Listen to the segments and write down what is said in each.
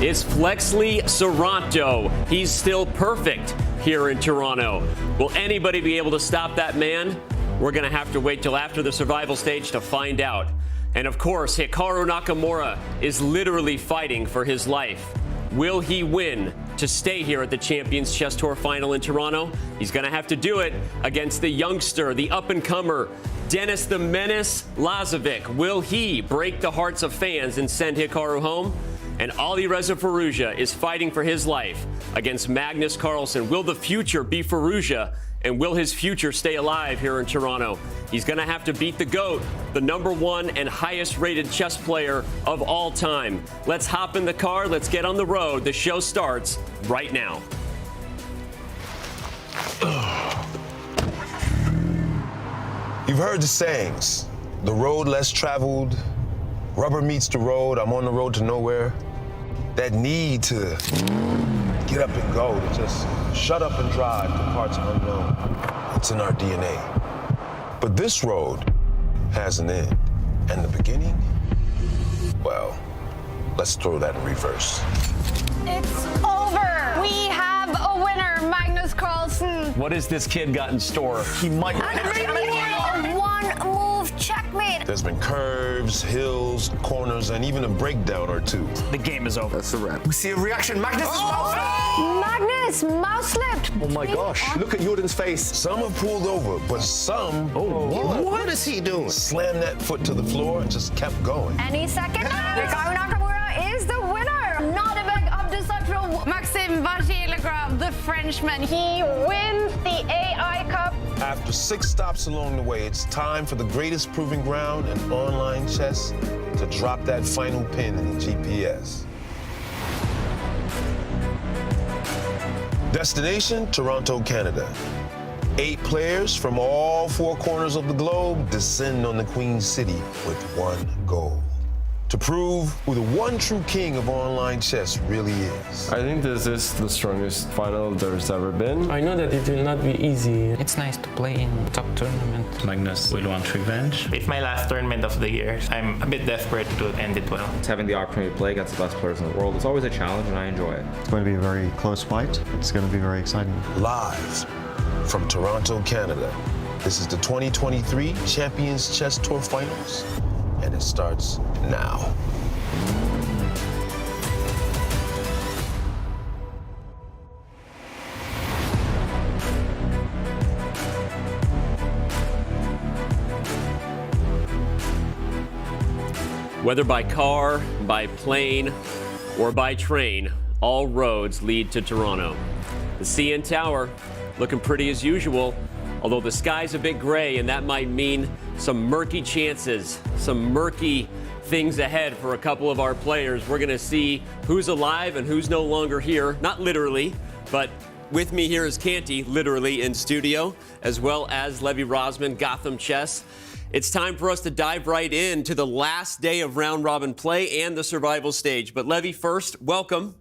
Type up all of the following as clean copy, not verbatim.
is Flexley Serranto. He's still perfect here in Toronto. Will anybody be able to stop that man? We're going to have to wait till after the survival stage to find out. And of course, Hikaru Nakamura is literally fighting for his life. Will he win to stay here at the Champions Chess Tour final in Toronto? He's going to have to do it against the youngster, the up-and-comer, Denis the Menace Lazavik. Will he break the hearts of fans and send Hikaru home? And Alireza Firouzja is fighting for his life against Magnus Carlsen. Will the future be Firouzja? And will his future stay alive here in Toronto? He's going to have to beat the GOAT, the #1 and highest rated chess player of all time. Let's hop in the car. Let's get on the road. The show starts right now. You've heard the sayings. The road less traveled, rubber meets the road, I'm on the road to nowhere. That need to get up and go, to just shut up and drive to parts unknown. It's in our DNA. But this road has an end. And the beginning? Well, let's throw that in reverse. It's over. We have a winner, Magnus Carlsen. What has this kid got in store? He might. One move checkmate. There's been curves, hills, corners, and even a breakdown or two. The game is over. That's a wrap. We see a reaction. Magnus is Magnus mouse slipped. Oh my gosh. Look at Jordan's face. Some have pulled over, but some What is he doing? slammed that foot to the floor and just kept going. Any second now, Hikaru Nakamura is the winner. Nodirbek Abdusattorov, Maxime, Vachier-Lagrave, the Frenchman. He wins the AI Cup. After 6 stops along the way, it's time for the greatest proving ground in online chess to drop that final pin in the GPS. Destination, Toronto, Canada. 8 players from all 4 corners of the globe descend on the Queen City with one goal: to prove who the one true king of online chess really is. I think this is the strongest final there's ever been. I know that it will not be easy. It's nice to play in top tournament. Magnus will want revenge. It's my last tournament of the year. I'm a bit desperate to end it well. It's having the opportunity to play against the best players in the world. It's always a challenge, and I enjoy it. It's going to be a very close fight. It's going to be very exciting. Live from Toronto, Canada, this is the 2023 Champions Chess Tour Finals, and it starts now. Whether by car, by plane, or by train, all roads lead to Toronto. The CN Tower looking pretty as usual, although the sky's a bit gray, and that might mean some murky chances, some murky things ahead for a couple of our players. We're going to see who's alive and who's no longer here. Not literally, but with me here is Canty, literally in studio, as well as Levy Rosman, Gotham Chess. It's time for us to dive right into the last day of round-robin play and the survival stage. But Levy, first, welcome.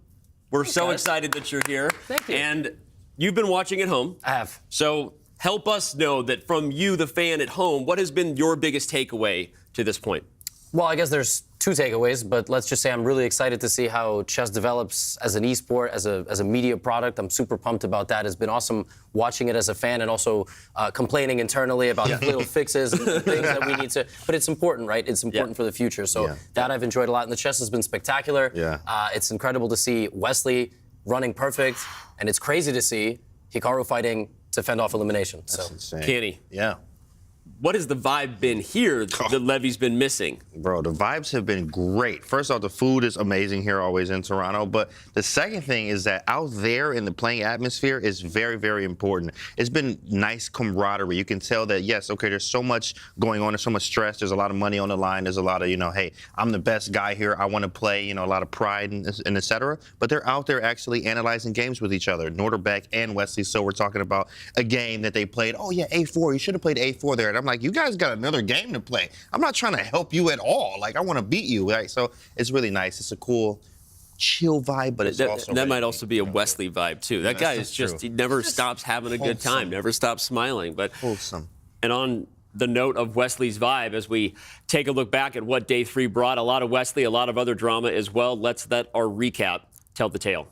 We're so excited that you're here. Thank you. And you've been watching at home. I have. So help us know that from you, the fan at home, what has been your biggest takeaway to this point? Well, I guess there's 2 takeaways, but let's just say I'm really excited to see how chess develops as an esport, as a media product. I'm super pumped about that. It's been awesome watching it as a fan and also complaining internally about little fixes and things that we need to. But it's important, right? It's important for the future. So that I've enjoyed a lot. And the chess has been spectacular. It's incredible to see Wesley running perfect, and it's crazy to see Hikaru fighting to fend off elimination. That's insane. Kenny. Yeah. What has the vibe been here that Levy's been missing? Bro, the vibes have been great. First off, the food is amazing here, always in Toronto. But the second thing is that out there in the playing atmosphere is very, very important. It's been nice camaraderie. You can tell that, yes, okay, there's so much going on. There's so much stress. There's a lot of money on the line. There's a lot of, hey, I'm the best guy here. I want to play, a lot of pride and et cetera. But they're out there actually analyzing games with each other, Nodirbek and Wesley. So we're talking about a game that they played. Oh, yeah, A4. You should have played A4 there. And I'm like, you guys got another game to play. I'm not trying to help you at all. Like, I want to beat you. Right? So it's really nice. It's a cool, chill vibe, but it's also that might also be a Wesley vibe too. That guy is just, he never stops having a good time, never stops smiling. But wholesome. And on the note of Wesley's vibe as we take a look back at what day 3 brought. A lot of Wesley, a lot of other drama as well. Let's let our recap tell the tale.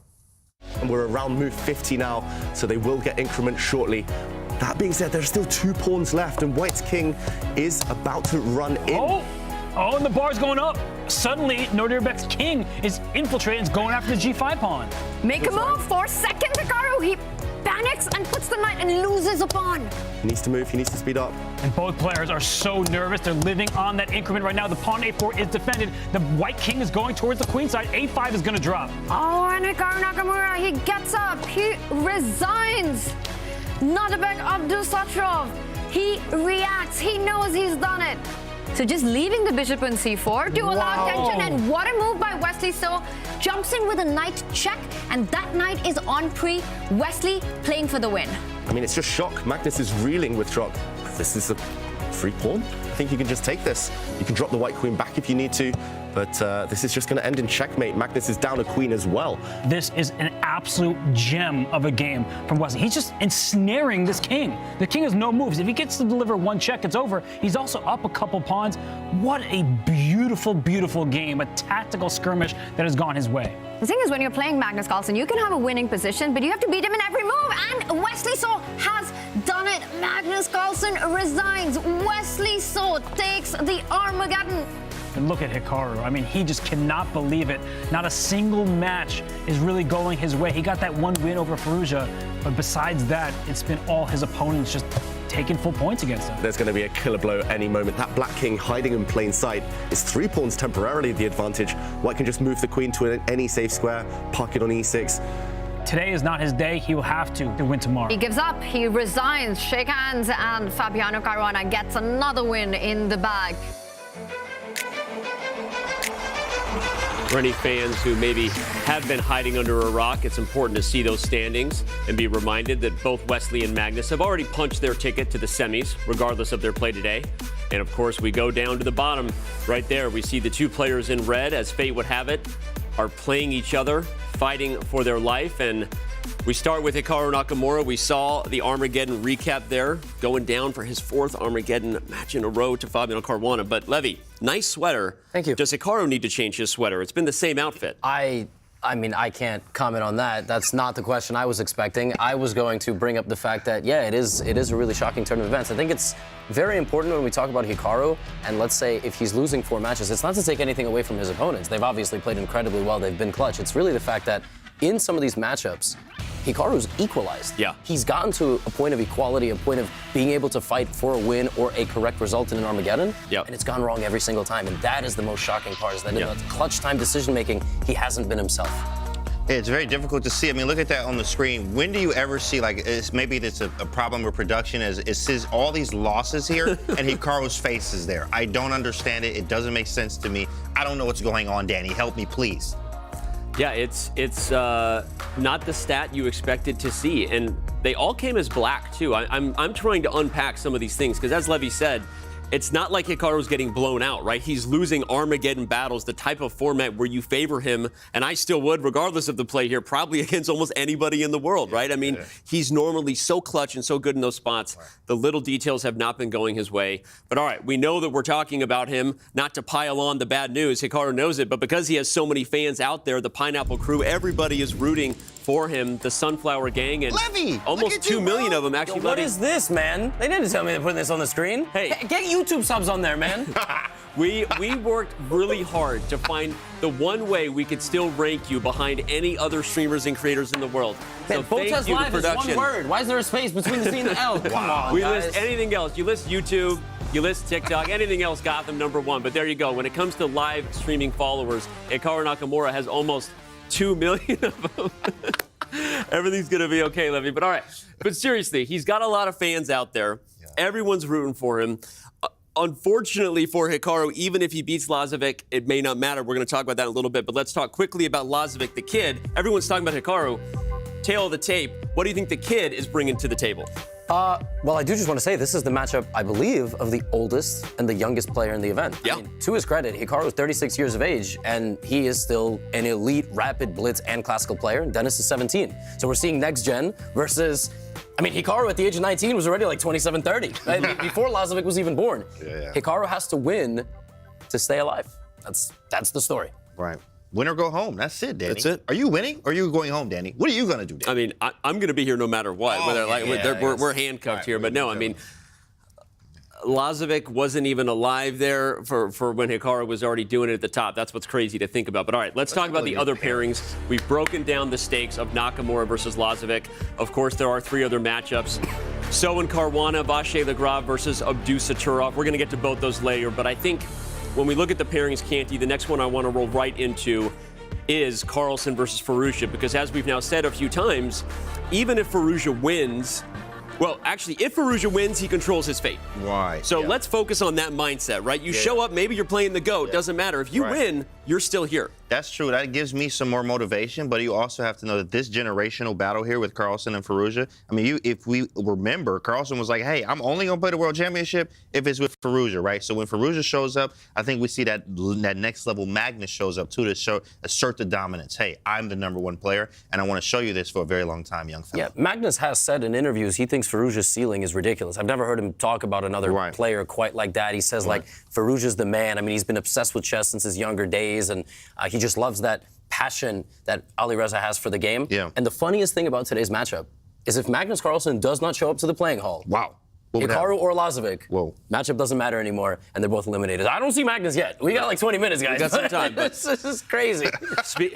And we're around move 50 now, so they will get increment shortly. That being said, there's still 2 pawns left, and White's king is about to run in. Oh, and the bar's going up. Suddenly, Nodirbek's king is infiltrating, going after the g5 pawn. Make a move for second Hikaru. He panics and puts the knight and loses a pawn. He needs to move, he needs to speed up. And both players are so nervous. They're living on that increment right now. The pawn a4 is defended. The white king is going towards the queen side. a5 is going to drop. Oh, and Hikaru Nakamura, he gets up. He resigns. Nodirbek Abdusattorov, he reacts. He knows he's done it. So just leaving the bishop on c4 to allow tension, and what a move by Wesley. So jumps in with a knight check, and that knight is on pre. Wesley playing for the win. I mean, it's just shock. Magnus is reeling with shock. This is a free pawn. I think you can just take this. You can drop the white queen back if you need to, but this is just going to end in checkmate. Magnus is down a queen as well. This is an absolute gem of a game from Wesley. He's just ensnaring this king. The king has no moves. If he gets to deliver one check, it's over. He's also up a couple pawns. What a beautiful, beautiful game. A tactical skirmish that has gone his way. The thing is, when you're playing Magnus Carlsen, you can have a winning position, but you have to beat him in every move. And Wesley So has done it. Magnus Carlsen resigns. Wesley So takes the Armageddon. And look at Hikaru. I mean, he just cannot believe it. Not a single match is really going his way. He got that one win over Firouzja, but besides that, it's been all his opponents just taking full points against him. There's going to be a killer blow any moment. That black king hiding in plain sight is 3 pawns temporarily the advantage. White can just move the queen to any safe square, park it on e6. Today is not his day. He will have to win tomorrow. He gives up. He resigns. Shake hands, and Fabiano Caruana gets another win in the bag. For any fans who maybe have been hiding under a rock, it's important to see those standings and be reminded that both Wesley and Magnus have already punched their ticket to the semis, regardless of their play today. And of course, we go down to the bottom right there. We see the 2 players in red, as fate would have it, are playing each other, fighting for their life. And we start with Hikaru Nakamura. We saw the Armageddon recap there, going down for his 4th Armageddon match in a row to Fabiano Caruana. But Levy, nice sweater. Thank you. Does Hikaru need to change his sweater? It's been the same outfit. I mean, I can't comment on that. That's not the question I was expecting. I was going to bring up the fact that, yeah, it is a really shocking turn of events. I think it's very important when we talk about Hikaru, and let's say if he's losing 4 matches, it's not to take anything away from his opponents. They've obviously played incredibly well. They've been clutch. It's really the fact that in some of these matchups, Hikaru's equalized. Yeah. He's gotten to a point of equality, a point of being able to fight for a win or a correct result in an Armageddon. Yep. And it's gone wrong every single time. And that is the most shocking part, is that in the clutch time decision-making, he hasn't been himself. Yeah, it's very difficult to see. I mean, look at that on the screen. When do you ever see, like, maybe it's a problem with production, it says all these losses here, and Hikaru's face is there. I don't understand it. It doesn't make sense to me. I don't know what's going on, Danny. Help me, please. Yeah, it's not the stat you expected to see, and they all came as black too. I'm trying to unpack some of these things because, as Levy said, it's not like Hikaru's getting blown out, right? He's losing Armageddon battles, the type of format where you favor him, and I still would, regardless of the play here, probably against almost anybody in the world, right? I mean, he's normally so clutch and so good in those spots. The little details have not been going his way. But all right, we know that we're talking about him, not to pile on the bad news. Hikaru knows it, but because he has so many fans out there, the Pineapple Crew, everybody is rooting for him, the Sunflower Gang, and Levy, almost 2 million of them actually. Yo, what is this, man? They didn't tell me they're putting this on the screen. Hey, get YouTube subs on there, man. We worked really hard to find the one way we could still rank you behind any other streamers and creators in the world. So thank you to Live production. is one word. Why is there a space between the C and the L? Come on, We guys. list anything else. You list YouTube, you list TikTok, anything else got them #1. But there you go. When it comes to live streaming followers, Hikaru Nakamura has almost 2 million of them. Everything's going to be okay, Levy. But all right. But seriously, he's got a lot of fans out there. Yeah. Everyone's rooting for him. Unfortunately for Hikaru, even if he beats Lazavik, it may not matter. We're going to talk about that in a little bit. But let's talk quickly about Lazavik, the kid. Everyone's talking about Hikaru. Tail of the tape. What do you think the kid is bringing to the table? Well, I do just want to say this is the matchup, I believe, of the oldest and the youngest player in the event. Yeah. I mean, to his credit, Hikaru is 36 years of age, and he is still an elite rapid blitz and classical player, and Denis is 17. So we're seeing next gen versus, I mean, Hikaru at the age of 19 was already like 27, 30, right? Before Lazavik was even born. Yeah. Hikaru has to win to stay alive. That's the story. Right. Win or go home. That's it, Danny. That's it. Are you winning or are you going home, Danny? What are you going to do, Danny? I mean, I'm going to be here no matter what. We're handcuffed here, but no, I mean, Lazavik wasn't even alive there for when Hikaru was already doing it at the top. That's what's crazy to think about. But all right, let's talk about the other pairings. We've broken down the stakes of Nakamura versus Lazavik. Of course, there are 3 other matchups. So and Caruana, Vachier-Lagrave versus Abdusattorov. We're going to get to both those later, but I think when we look at the pairings, Canty, the next one I want to roll right into is Carlsen versus Firouzja, because as we've now said a few times, even if Firouzja wins, well, actually, if Firouzja wins, he controls his fate. Right. So let's focus on that mindset, right? You show up, maybe you're playing the GOAT, doesn't matter. If you win, you're still here. That's true. That gives me some more motivation, but you also have to know that this generational battle here with Carlsen and Firouzja, I mean, if we remember, Carlsen was like, hey, I'm only going to play the World Championship if it's with Firouzja, right? So when Firouzja shows up, I think we see that next level Magnus shows up, too, to assert the dominance. Hey, I'm the #1 player, and I want to show you this for a very long time, young fella. Yeah, Magnus has said in interviews he thinks Firouzja's ceiling is ridiculous. I've never heard him talk about another player quite like that. He says, like, Firouzja's the man. I mean, he's been obsessed with chess since his younger days, and he just loves that passion that Alireza has for the game. Yeah. And the funniest thing about today's matchup is if Magnus Carlsen does not show up to the playing hall, Hikaru or Lazavik, matchup doesn't matter anymore, and they're both eliminated. I don't see Magnus yet. We got like 20 minutes, guys. We got some time. But this is crazy.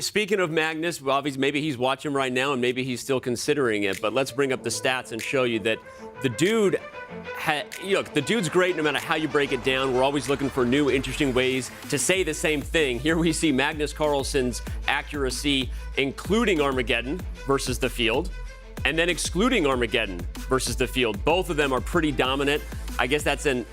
Speaking of Magnus, well, obviously maybe he's watching right now, and maybe he's still considering it. But let's bring up the stats and show you that the dude, the dude's great no matter how you break it down. We're always looking for new, interesting ways to say the same thing. Here we see Magnus Carlsen's accuracy, including Armageddon versus the field, and then excluding Armageddon versus the field. Both of them are pretty dominant. I guess that's an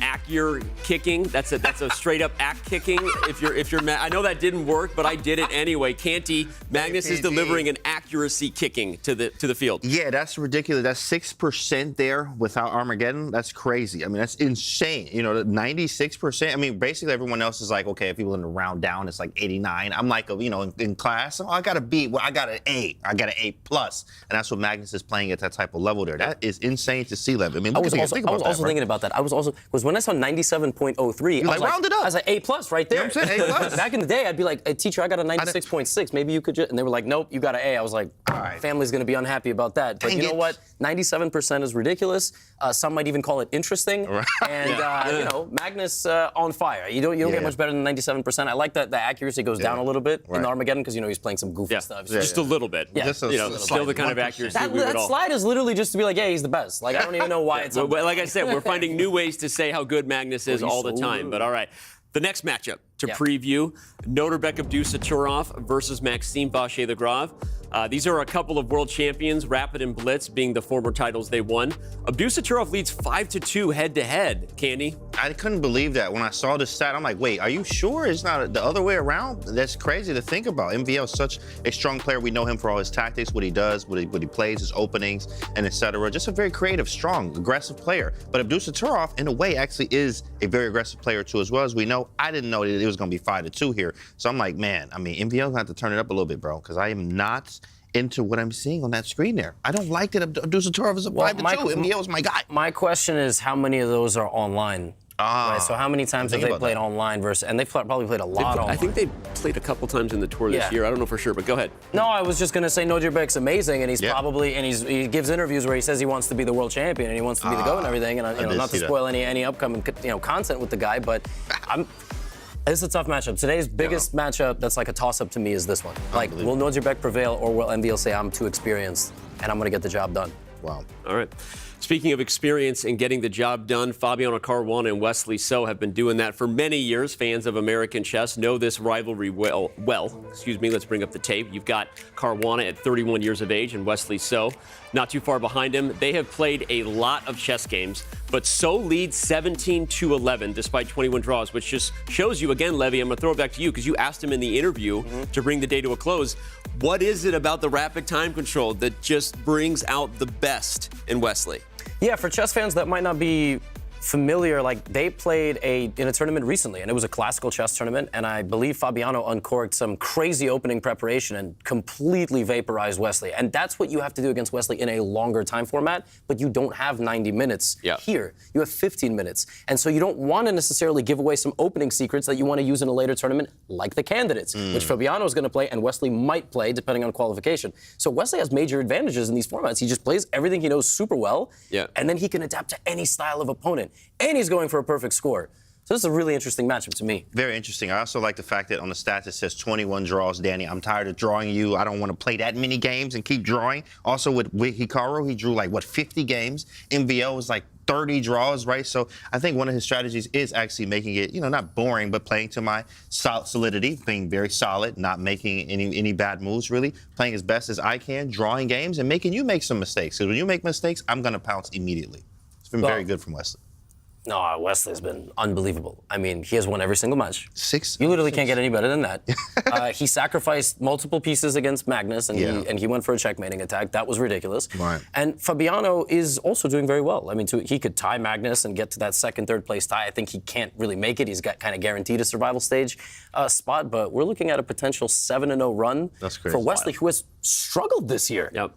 accurate kicking. That's a straight up act kicking. If you're I know that didn't work, but I did it anyway. Canty, Magnus is delivering an accuracy kicking to the field. Yeah, that's ridiculous. That's 6% there without Armageddon. That's crazy. I mean, that's insane. You know, 96%. I mean, basically everyone else is like, okay, if people in the round down, it's like 89. I'm like, in class, I got a B. Well, I got an A. I got an A+. And that's what Magnus is playing at that type of level there. That is insane to see, Lev. I mean, I was also thinking about that. Because when I saw 97.03, I was like, round it up. I was like, A+ right there. You know what I'm saying? A+. Back in the day, I'd be like, hey, teacher, I got a 96.6. Maybe you could just, and they were like, nope, you got an A. I was like, family's going to be unhappy about that. But you know what? 97% is ridiculous. Some might even call it interesting. Right. And, Magnus on fire. You don't get much better than 97%. I like that the accuracy goes down a little bit in Armageddon because, he's playing some goofy stuff. Just a little bit. Yeah. Still the kind of accuracy we would all. That slide is literally just to be like, yeah, he's the best. Like, I don't even know why it's like I said, we're finding new ways to say how good Magnus is all the time. But all right, the next matchup to preview, Nodirbek Abdusattorov versus Maxime Vachier-Lagrave. These are a couple of world champions, Rapid and Blitz being the former titles they won. Abdusattorov leads 5-2 head-to-head, Candy. I couldn't believe that. When I saw the stat, I'm like, wait, are you sure it's not the other way around? That's crazy to think about. MVL is such a strong player. We know him for all his tactics, what he does, what he plays, his openings, and etc. Just a very creative, strong, aggressive player. But Abdusattorov, in a way, actually is a very aggressive player, too, as well as we know. I didn't know that it was going to be 5-2 here. So I'm like, man, I mean, MVL's going to have to turn it up a little bit, bro, because I am not into what I'm seeing on that screen there. I don't like that Abdusattorov is a 5-2. MVL is my guy. My question is, how many of those are online? Right, so how many times have they played online versus, and they've probably played a lot online. I think they played a couple times in the tour this year. I don't know for sure, but go ahead. No, I was just going to say Nodirbek's amazing, and he's probably, and he gives interviews where he says he wants to be the world champion and he wants to be the GOAT and everything, and not to spoil any upcoming content with the guy, but this is a tough matchup. Today's biggest matchup that's like a toss-up to me is this one. Like, will Nodirbek prevail, or will MVL say I'm too experienced and I'm going to get the job done? Wow. All right. Speaking of experience in getting the job done, Fabiano Caruana and Wesley So have been doing that for many years. Fans of American chess know this rivalry well. Let's bring up the tape. You've got Caruana at 31 years of age and Wesley So not too far behind him. They have played a lot of chess games, but So leads 17-11 despite 21 draws, which just shows you, again, Levy, I'm going to throw it back to you because you asked him in the interview to bring the day to a close. What is it about the rapid time control that just brings out the best in Wesley? Yeah, for chess fans that might not be familiar, like they played in a tournament recently, and it was a classical chess tournament, and I believe Fabiano uncorked some crazy opening preparation and completely vaporized Wesley. And that's what you have to do against Wesley in a longer time format, but you don't have 90 minutes here. You have 15 minutes. And so you don't want to necessarily give away some opening secrets that you want to use in a later tournament, like the candidates, which Fabiano is going to play and Wesley might play depending on qualification. So Wesley has major advantages in these formats. He just plays everything he knows super well, and then he can adapt to any style of opponent. And he's going for a perfect score. So this is a really interesting matchup to me. Very interesting. I also like the fact that on the stats it says 21 draws, Danny. I'm tired of drawing you. I don't want to play that many games and keep drawing. Also with Hikaru, he drew like, 50 games? MVO was like 30 draws, right? So I think one of his strategies is actually making it, not boring, but playing to my solidity, being very solid, not making any bad moves, really. Playing as best as I can, drawing games, and making you make some mistakes. Because when you make mistakes, I'm going to pounce immediately. It's been very good from Wesley. No, Wesley's been unbelievable. I mean, he has won every single match. 6. You literally can't get any better than that. He sacrificed multiple pieces against Magnus, and he went for a checkmating attack. That was ridiculous. Right. And Fabiano is also doing very well. I mean, he could tie Magnus and get to that second, third place tie. I think he can't really make it. He's got kind of guaranteed a survival stage spot, but we're looking at a potential 7-0 run for Wesley, who has struggled this year. Yep.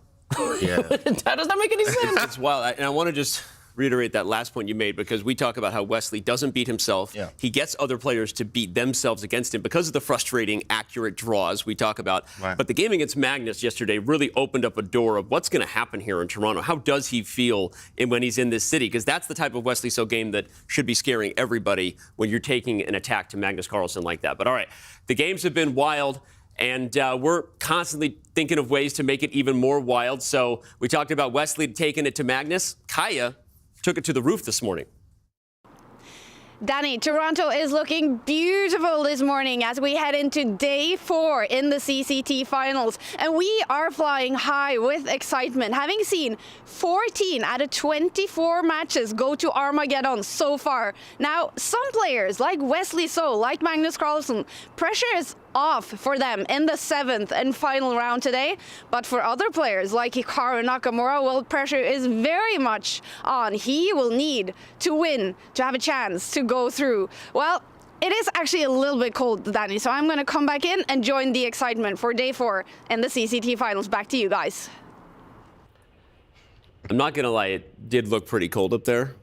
Yeah. That does not make any sense. It's wild. And I want to just reiterate that last point you made, because we talk about how Wesley doesn't beat himself. He gets other players to beat themselves against him because of the frustrating, accurate draws we talk about. But the game against Magnus yesterday really opened up a door of what's going to happen here in Toronto. How does he feel when he's in this city? Because that's the type of Wesley So game that should be scaring everybody when you're taking an attack to Magnus Carlsen like that. But all right, the games have been wild. And we're constantly thinking of ways to make it even more wild. So we talked about Wesley taking it to Magnus. Kaya took it to the roof this morning. Danny, Toronto is looking beautiful this morning as we head into day 4 in the CCT Finals. And we are flying high with excitement, having seen 14 out of 24 matches go to Armageddon so far. Now, some players like Wesley So, like Magnus Carlsen, pressure is off for them in the 7th and final round today. But for other players like Hikaru and Nakamura, well, pressure is very much on. He will need to win to have a chance to go through. Well, it is actually a little bit cold, Danny, so I'm going to come back in and join the excitement for day 4 in the CCT Finals. Back to you guys. I'm not going to lie, it did look pretty cold up there.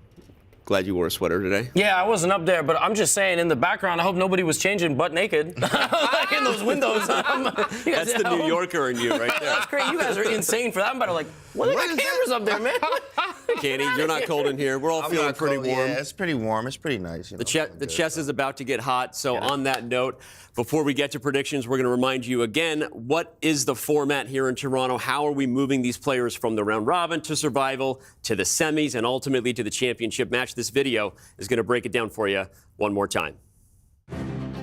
Glad you wore a sweater today. Yeah, I wasn't up there, but I'm just saying, in the background, I hope nobody was changing butt naked like in those windows. That's the New Yorker in you right there. That's great. You guys are insane for that. I'm about to what are the cameras up there, man? Kenny, you're not cold in here. We're all feeling pretty warm. Yeah, it's pretty warm. It's pretty nice. The chess is about to get hot. So on that note, before we get to predictions, we're going to remind you again, what is the format here in Toronto? How are we moving these players from the round robin to survival to the semis and ultimately to the championship match? This video is going to break it down for you one more time.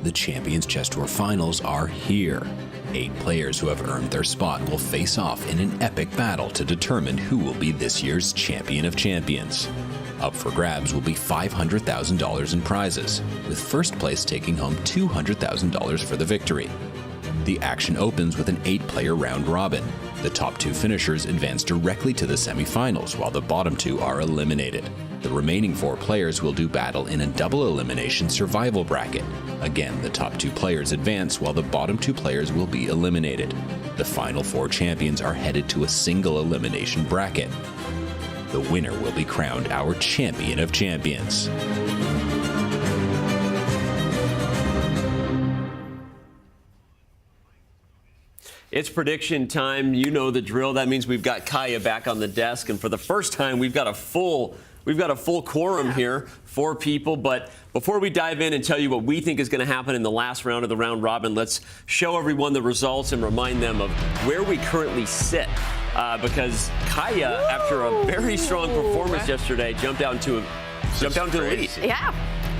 The Champions Chess Tour Finals are here. 8 players who have earned their spot will face off in an epic battle to determine who will be this year's Champion of Champions. Up for grabs will be $500,000 in prizes, with first place taking home $200,000 for the victory. The action opens with an 8-player round robin. The top 2 finishers advance directly to the semifinals, while the bottom 2 are eliminated. The remaining 4 players will do battle in a double elimination survival bracket. Again, the top 2 players advance, while the bottom 2 players will be eliminated. The final 4 champions are headed to a single elimination bracket. The winner will be crowned our Champion of Champions. It's prediction time. You know the drill. That means we've got Kaya back on the desk, and for the first time, we've got a full quorum here, 4 people. But before we dive in and tell you what we think is going to happen in the last round of the round robin, let's show everyone the results and remind them of where we currently sit. Because Kaya, after a very strong performance yesterday, jumped down to the lead. Yeah,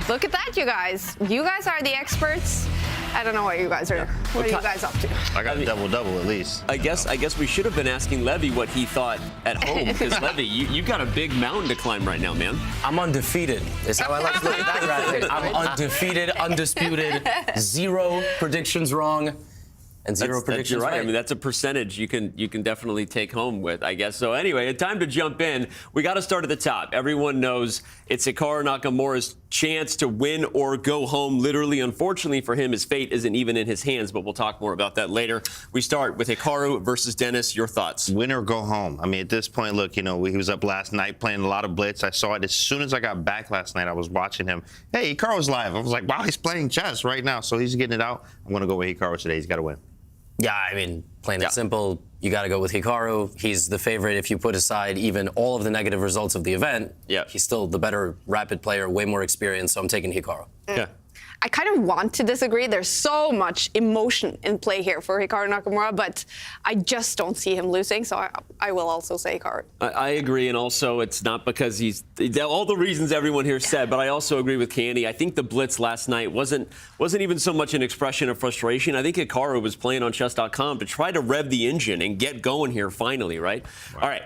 look at that, you guys. You guys are the experts. I don't know what you guys are. What are you guys up to? I got a double-double at least. I guess we should have been asking Levy what he thought at home, because Levy, you got a big mountain to climb right now, man. I'm undefeated. Is how I like to look at that graphic. I'm undefeated, undisputed, 0 predictions wrong. And zero predictions. You're right. I mean, that's a percentage you can definitely take home with, I guess. So anyway, time to jump in. We got to start at the top. Everyone knows it's Hikaru Nakamura's chance to win or go home. Literally, unfortunately for him, his fate isn't even in his hands, but we'll talk more about that later. We start with Hikaru versus Denis. Your thoughts? Win or go home. I mean, at this point, look, he was up last night playing a lot of blitz. I saw it as soon as I got back last night. I was watching him. Hey, Hikaru's live. I was like, wow, he's playing chess right now. So he's getting it out. I'm going to go with Hikaru today. He's got to win. Yeah, I mean, plain and simple, you got to go with Hikaru. He's the favorite if you put aside even all of the negative results of the event. Yeah. He's still the better rapid player, way more experience, so I'm taking Hikaru. Yeah. I kind of want to disagree. There's so much emotion in play here for Hikaru Nakamura, but I just don't see him losing, so I will also say Hikaru. I agree, and also it's not because he's all the reasons everyone here said, but I also agree with Candy. I think the blitz last night wasn't even so much an expression of frustration. I think Hikaru was playing on Chess.com to try to rev the engine and get going here finally, right? All right,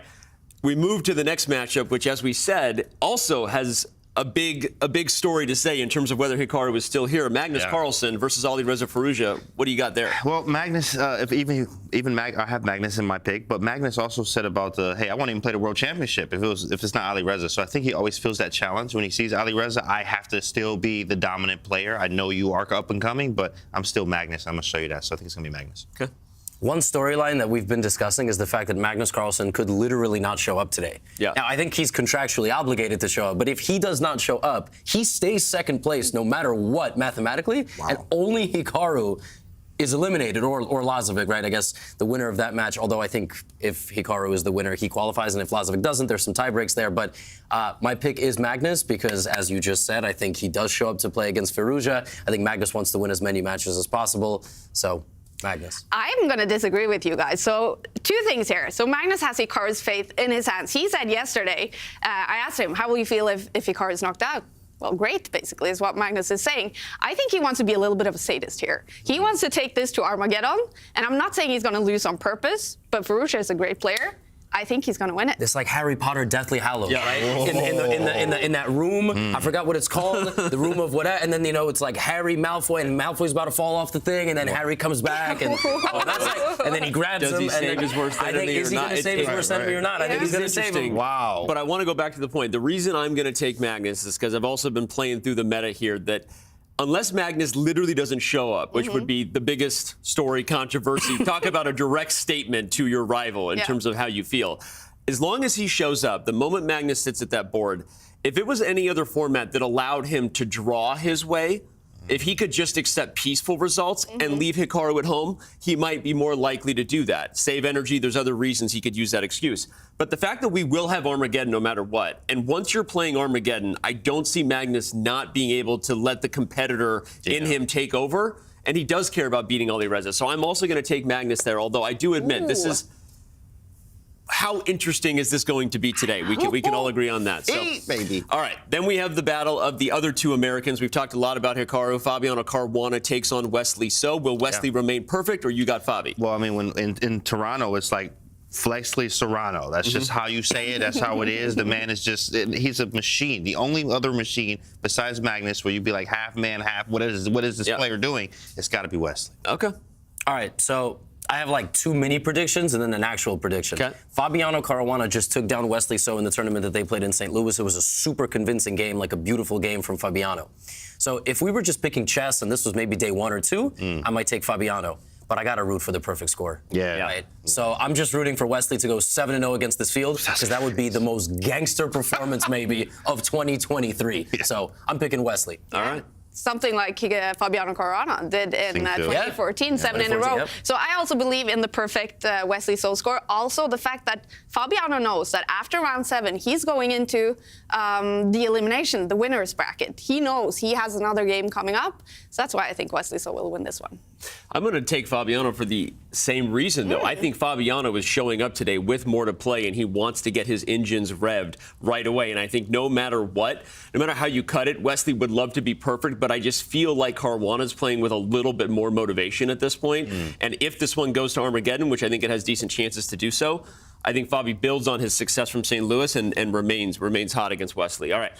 we move to the next matchup, which, as we said, also has a big story to say in terms of whether Hikaru is still here. Magnus Carlsen versus Alireza Firouzja. What do you got there? Well, Magnus, I have Magnus in my pick, but Magnus also said about hey, I won't even play the World Championship if it's not Alireza. So I think he always feels that challenge when he sees Alireza. I have to still be the dominant player. I know you are up and coming, but I'm still Magnus. I'm gonna show you that. So I think it's gonna be Magnus. Okay. One storyline that we've been discussing is the fact that Magnus Carlsen could literally not show up today. Yeah. Now, I think he's contractually obligated to show up, but if he does not show up, he stays second place no matter what mathematically, and only Hikaru is eliminated, or Lazavik, right? I guess the winner of that match, although I think if Hikaru is the winner, he qualifies, and if Lazavik doesn't, there's some tie breaks there. But my pick is Magnus because, as you just said, I think he does show up to play against Firouzja. I think Magnus wants to win as many matches as possible, so Magnus. I'm going to disagree with you guys. So two things here. So Magnus has Hikaru's faith in his hands. He said yesterday, I asked him, how will you feel if Hikaru is knocked out? Well, great, basically, is what Magnus is saying. I think he wants to be a little bit of a sadist here. He wants to take this to Armageddon, and I'm not saying he's going to lose on purpose, but Firouzja is a great player. I think he's going to win it. It's like Harry Potter Deathly Hallows, right? In that room, I forgot what it's called, the room of whatever, and then, it's like Harry, Malfoy, and Malfoy's about to fall off the thing, and then Harry comes back, and and then he grabs him. Does he save his worst enemy is he going to save his worst enemy or not? I think he's going to save him. Wow. But I want to go back to the point. The reason I'm going to take Magnus is because I've also been playing through the meta here that unless Magnus literally doesn't show up, which would be the biggest story controversy, talk about a direct statement to your rival in terms of how you feel. As long as he shows up, the moment Magnus sits at that board, if it was any other format that allowed him to draw his way, if he could just accept peaceful results and leave Hikaru at home, he might be more likely to do that. Save energy, there's other reasons he could use that excuse. But the fact that we will have Armageddon no matter what, and once you're playing Armageddon, I don't see Magnus not being able to let the competitor in him take over, and he does care about beating Alireza. So I'm also going to take Magnus there, although I do admit this is... How interesting is this going to be today? We can all agree on that. So, maybe. All right, then we have the battle of the other two Americans. We've talked a lot about Hikaru. Fabiano Caruana takes on Wesley. So will Wesley remain perfect, or you got Fabi? Well, I mean, when in Toronto, it's like Flexley Serrano. That's just how you say it. That's how it is. The man is he's a machine. The only other machine besides Magnus where you'd be like half man, half, what is this player doing? It's got to be Wesley. Okay. All right, so I have like two mini predictions and then an actual prediction. Okay. Fabiano Caruana just took down Wesley So in the tournament that they played in St. Louis. It was a super convincing game, like a beautiful game from Fabiano. So if we were just picking chess and this was maybe day 1 or 2, I might take Fabiano. But I got to root for the perfect score. Yeah. Right? So I'm just rooting for Wesley to go 7-0 against this field because that would be the most gangster performance maybe of 2023. So I'm picking Wesley. All right. Something like Fabiano Caruana did in 2014, 7 in a row. Yep. So I also believe in the perfect Wesley So score. Also, the fact that Fabiano knows that after round 7, he's going into the elimination, the winner's bracket. He knows he has another game coming up. So that's why I think Wesley So will win this one. I'm going to take Fabiano for the same reason, though. I think Fabiano is showing up today with more to play, and he wants to get his engines revved right away. And I think no matter what, no matter how you cut it, Wesley would love to be perfect, but I just feel like Caruana's playing with a little bit more motivation at this point. And if this one goes to Armageddon, which I think it has decent chances to do so, I think Fabi builds on his success from St. Louis and remains hot against Wesley. All right.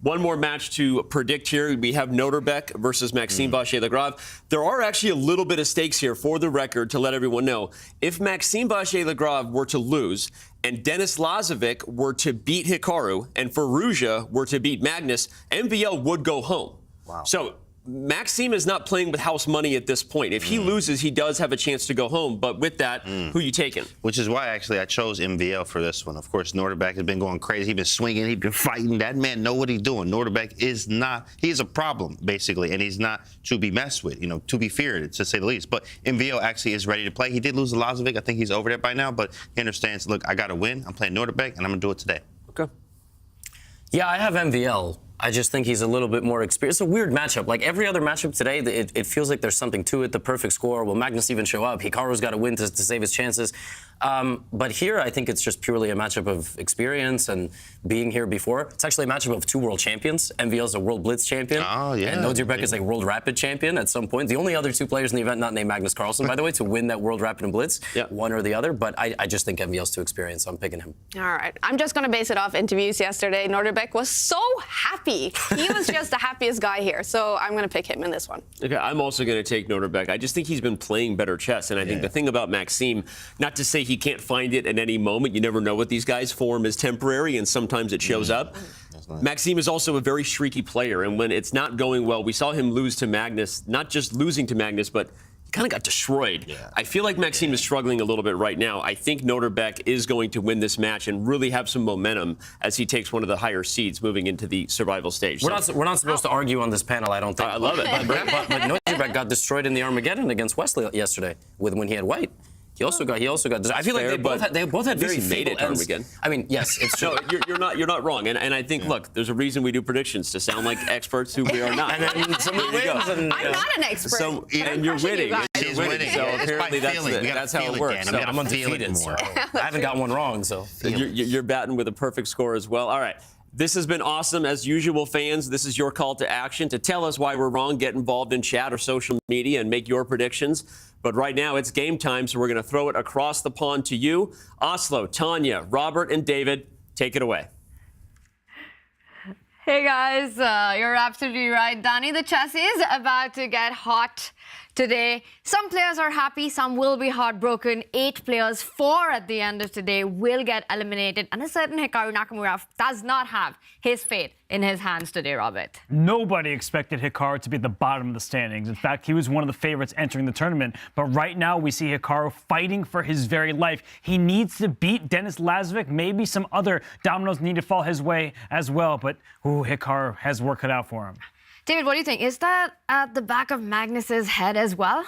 One more match to predict here. We have Nodirbek versus Maxime Vachier-Lagrave. There are actually a little bit of stakes here for the record to let everyone know. If Maxime Vachier-Lagrave were to lose and Denis Lazavik were to beat Hikaru and Firouzja were to beat Magnus, MVL would go home. Wow. So Maxime is not playing with house money at this point. If he loses, he does have a chance to go home. But with that, who you taking? Which is why, actually, I chose MVL for this one. Of course, Nodirbek has been going crazy. He's been swinging. He's been fighting. That man know what he's doing. Nodirbek is not, he's a problem, basically, and he's not to be messed with, to be feared, to say the least. But MVL actually is ready to play. He did lose to Lazavik. I think he's over that by now, but he understands, look, I got to win. I'm playing Nodirbek, and I'm going to do it today. Okay. Yeah, I have MVL. I just think he's a little bit more experienced. It's a weird matchup. Like every other matchup today, it feels like there's something to it. The perfect score. Will Magnus even show up? Hikaru's got to win to save his chances. But here, I think it's just purely a matchup of experience and being here before. It's actually a matchup of two world champions. MVL's a World Blitz champion. Oh, yeah. And Nodirbek is like World Rapid champion at some point. The only other two players in the event not named Magnus Carlsen, by the way, to win that World Rapid and Blitz. Yeah. One or the other. But I just think MVL's too experienced, so I'm picking him. All right. I'm just going to base it off interviews yesterday. Nodirbek was so happy. He was just the happiest guy here. So I'm going to pick him in this one. Okay, I'm also going to take Nodirbek. I just think he's been playing better chess. And I think the thing about Maxime, not to say he can't find it at any moment. You never know what these guys form is temporary, and sometimes it shows up. Maxime is also a very streaky player. And when it's not going well, we saw him lose to Magnus, not just losing to Magnus, but kind of got destroyed. I feel like Maxime is struggling a little bit right now. I think Nodirbek is going to win this match and really have some momentum as he takes one of the higher seeds moving into the survival stage. We're not supposed to argue on this panel, I don't think. I love it. But Nodirbek got destroyed in the Armageddon against Wesley yesterday when he had white. He also got. I feel like they both had very made it ends. Armageddon. I mean, yes, it's true. No, you're not wrong. And I think, look, there's a reason we do predictions to sound like experts who we are not. And then somebody wins. I'm not an expert. And you're winning. He's winning. So apparently that's how it works. So I'm undefeated. So I haven't got one wrong. So you're batting with a perfect score as well. All right. This has been awesome. As usual, fans, this is your call to action. To tell us why we're wrong, get involved in chat or social media and make your predictions. But right now, it's game time, so we're going to throw it across the pond to you. Oslo, Tanya, Robert, and David, take it away. Hey, guys. You're absolutely right, Danny. The chess is about to get hot today. Some players are happy, some will be heartbroken. 8 players, 4 at the end of today, will get eliminated. And a certain Hikaru Nakamura does not have his fate in his hands today, Robert. Nobody expected Hikaru to be at the bottom of the standings. In fact, he was one of the favorites entering the tournament. But right now, we see Hikaru fighting for his very life. He needs to beat Denis Lazavik. Maybe some other dominoes need to fall his way as well. But Hikaru has work cut out for him. David, what do you think? Is that at the back of Magnus's head as well?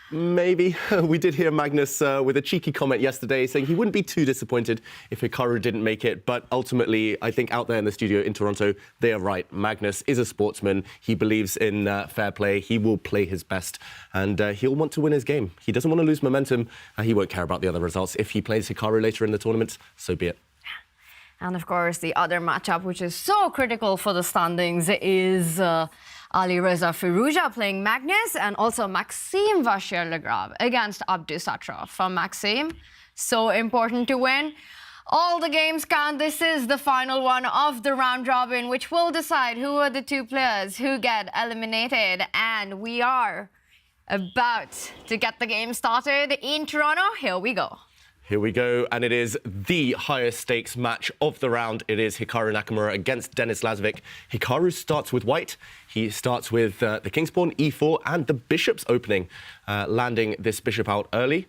Maybe. We did hear Magnus with a cheeky comment yesterday saying he wouldn't be too disappointed if Hikaru didn't make it. But ultimately, I think out there in the studio in Toronto, they are right. Magnus is a sportsman. He believes in fair play. He will play his best. And he'll want to win his game. He doesn't want to lose momentum. He won't care about the other results. If he plays Hikaru later in the tournament, so be it. And of course, the other matchup, which is so critical for the standings, is Alireza Firouzja playing Magnus, and also Maxime Vachier-Lagrave against Abdusattorov. For Maxime, so important to win. All the games count. This is the final one of the round robin, which will decide who are the 2 players who get eliminated. And we are about to get the game started in Toronto. Here we go. Here we go, and it is the highest stakes match of the round. It is Hikaru Nakamura against Denis Lazavik. Hikaru starts with white. He starts with the king's pawn, e4, and the bishop's opening, landing this bishop out early.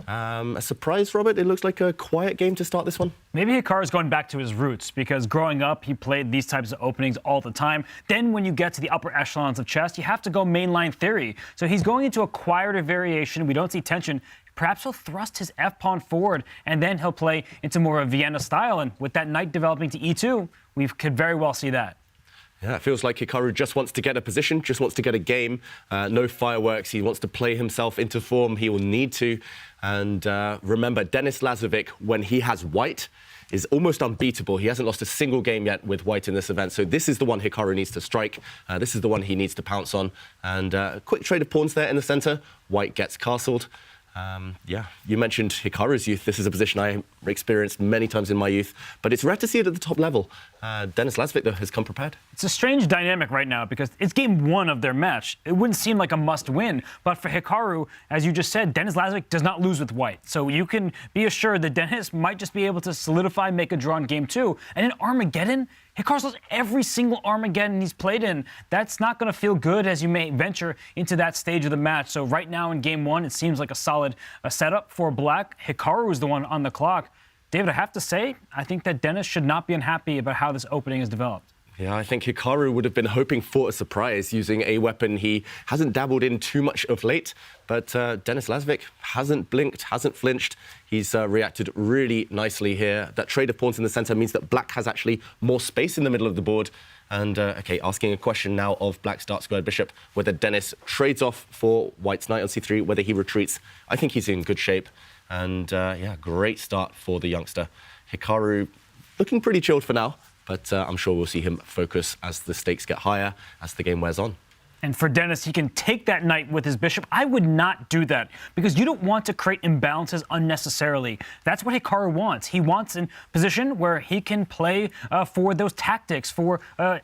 A surprise, Robert? It looks like a quiet game to start this one. Maybe Hikaru's going back to his roots, because growing up, he played these types of openings all the time. Then when you get to the upper echelons of chess, you have to go mainline theory. So he's going into a quieter variation. We don't see tension. Perhaps he'll thrust his f-pawn forward, and then he'll play into more of Vienna style. And with that knight developing to e2, we could very well see that. Yeah, it feels like Hikaru just wants to get a position, just wants to get a game. No fireworks. He wants to play himself into form. He will need to. And remember, Denis Lazavik, when he has white, is almost unbeatable. He hasn't lost a single game yet with white in this event. So this is the one Hikaru needs to strike. This is the one he needs to pounce on. And quick trade of pawns there in the center. White gets castled. Yeah, you mentioned Hikaru's youth. This is a position I experienced many times in my youth, but it's rare to see it at the top level. Denis Lazavik, though, has come prepared. It's a strange dynamic right now because it's game one of their match. It wouldn't seem like a must-win, but for Hikaru, as you just said, Denis Lazavik does not lose with white. So you can be assured that Denis might just be able to solidify, make a draw in game two. And in Armageddon, Hikaru's lost every single Armageddon he's played in. That's not going to feel good as you may venture into that stage of the match. So right now in game one, it seems like a solid setup for Black. Hikaru is the one on the clock. David, I have to say, I think that Denis should not be unhappy about how this opening has developed. Yeah, I think Hikaru would have been hoping for a surprise using a weapon he hasn't dabbled in too much of late. But Denis Lazavik hasn't blinked, hasn't flinched. He's reacted really nicely here. That trade of pawns in the center means that Black has actually more space in the middle of the board. And, OK, asking a question now of Black's dark squared bishop, whether Denis trades off for White's knight on c3, whether he retreats. I think he's in good shape. And, yeah, great start for the youngster. Hikaru looking pretty chilled for now. But I'm sure we'll see him focus as the stakes get higher, as the game wears on. And for Denis, he can take that knight with his bishop. I would not do that because you don't want to create imbalances unnecessarily. That's what Hikaru wants. He wants a position where he can play for those tactics, for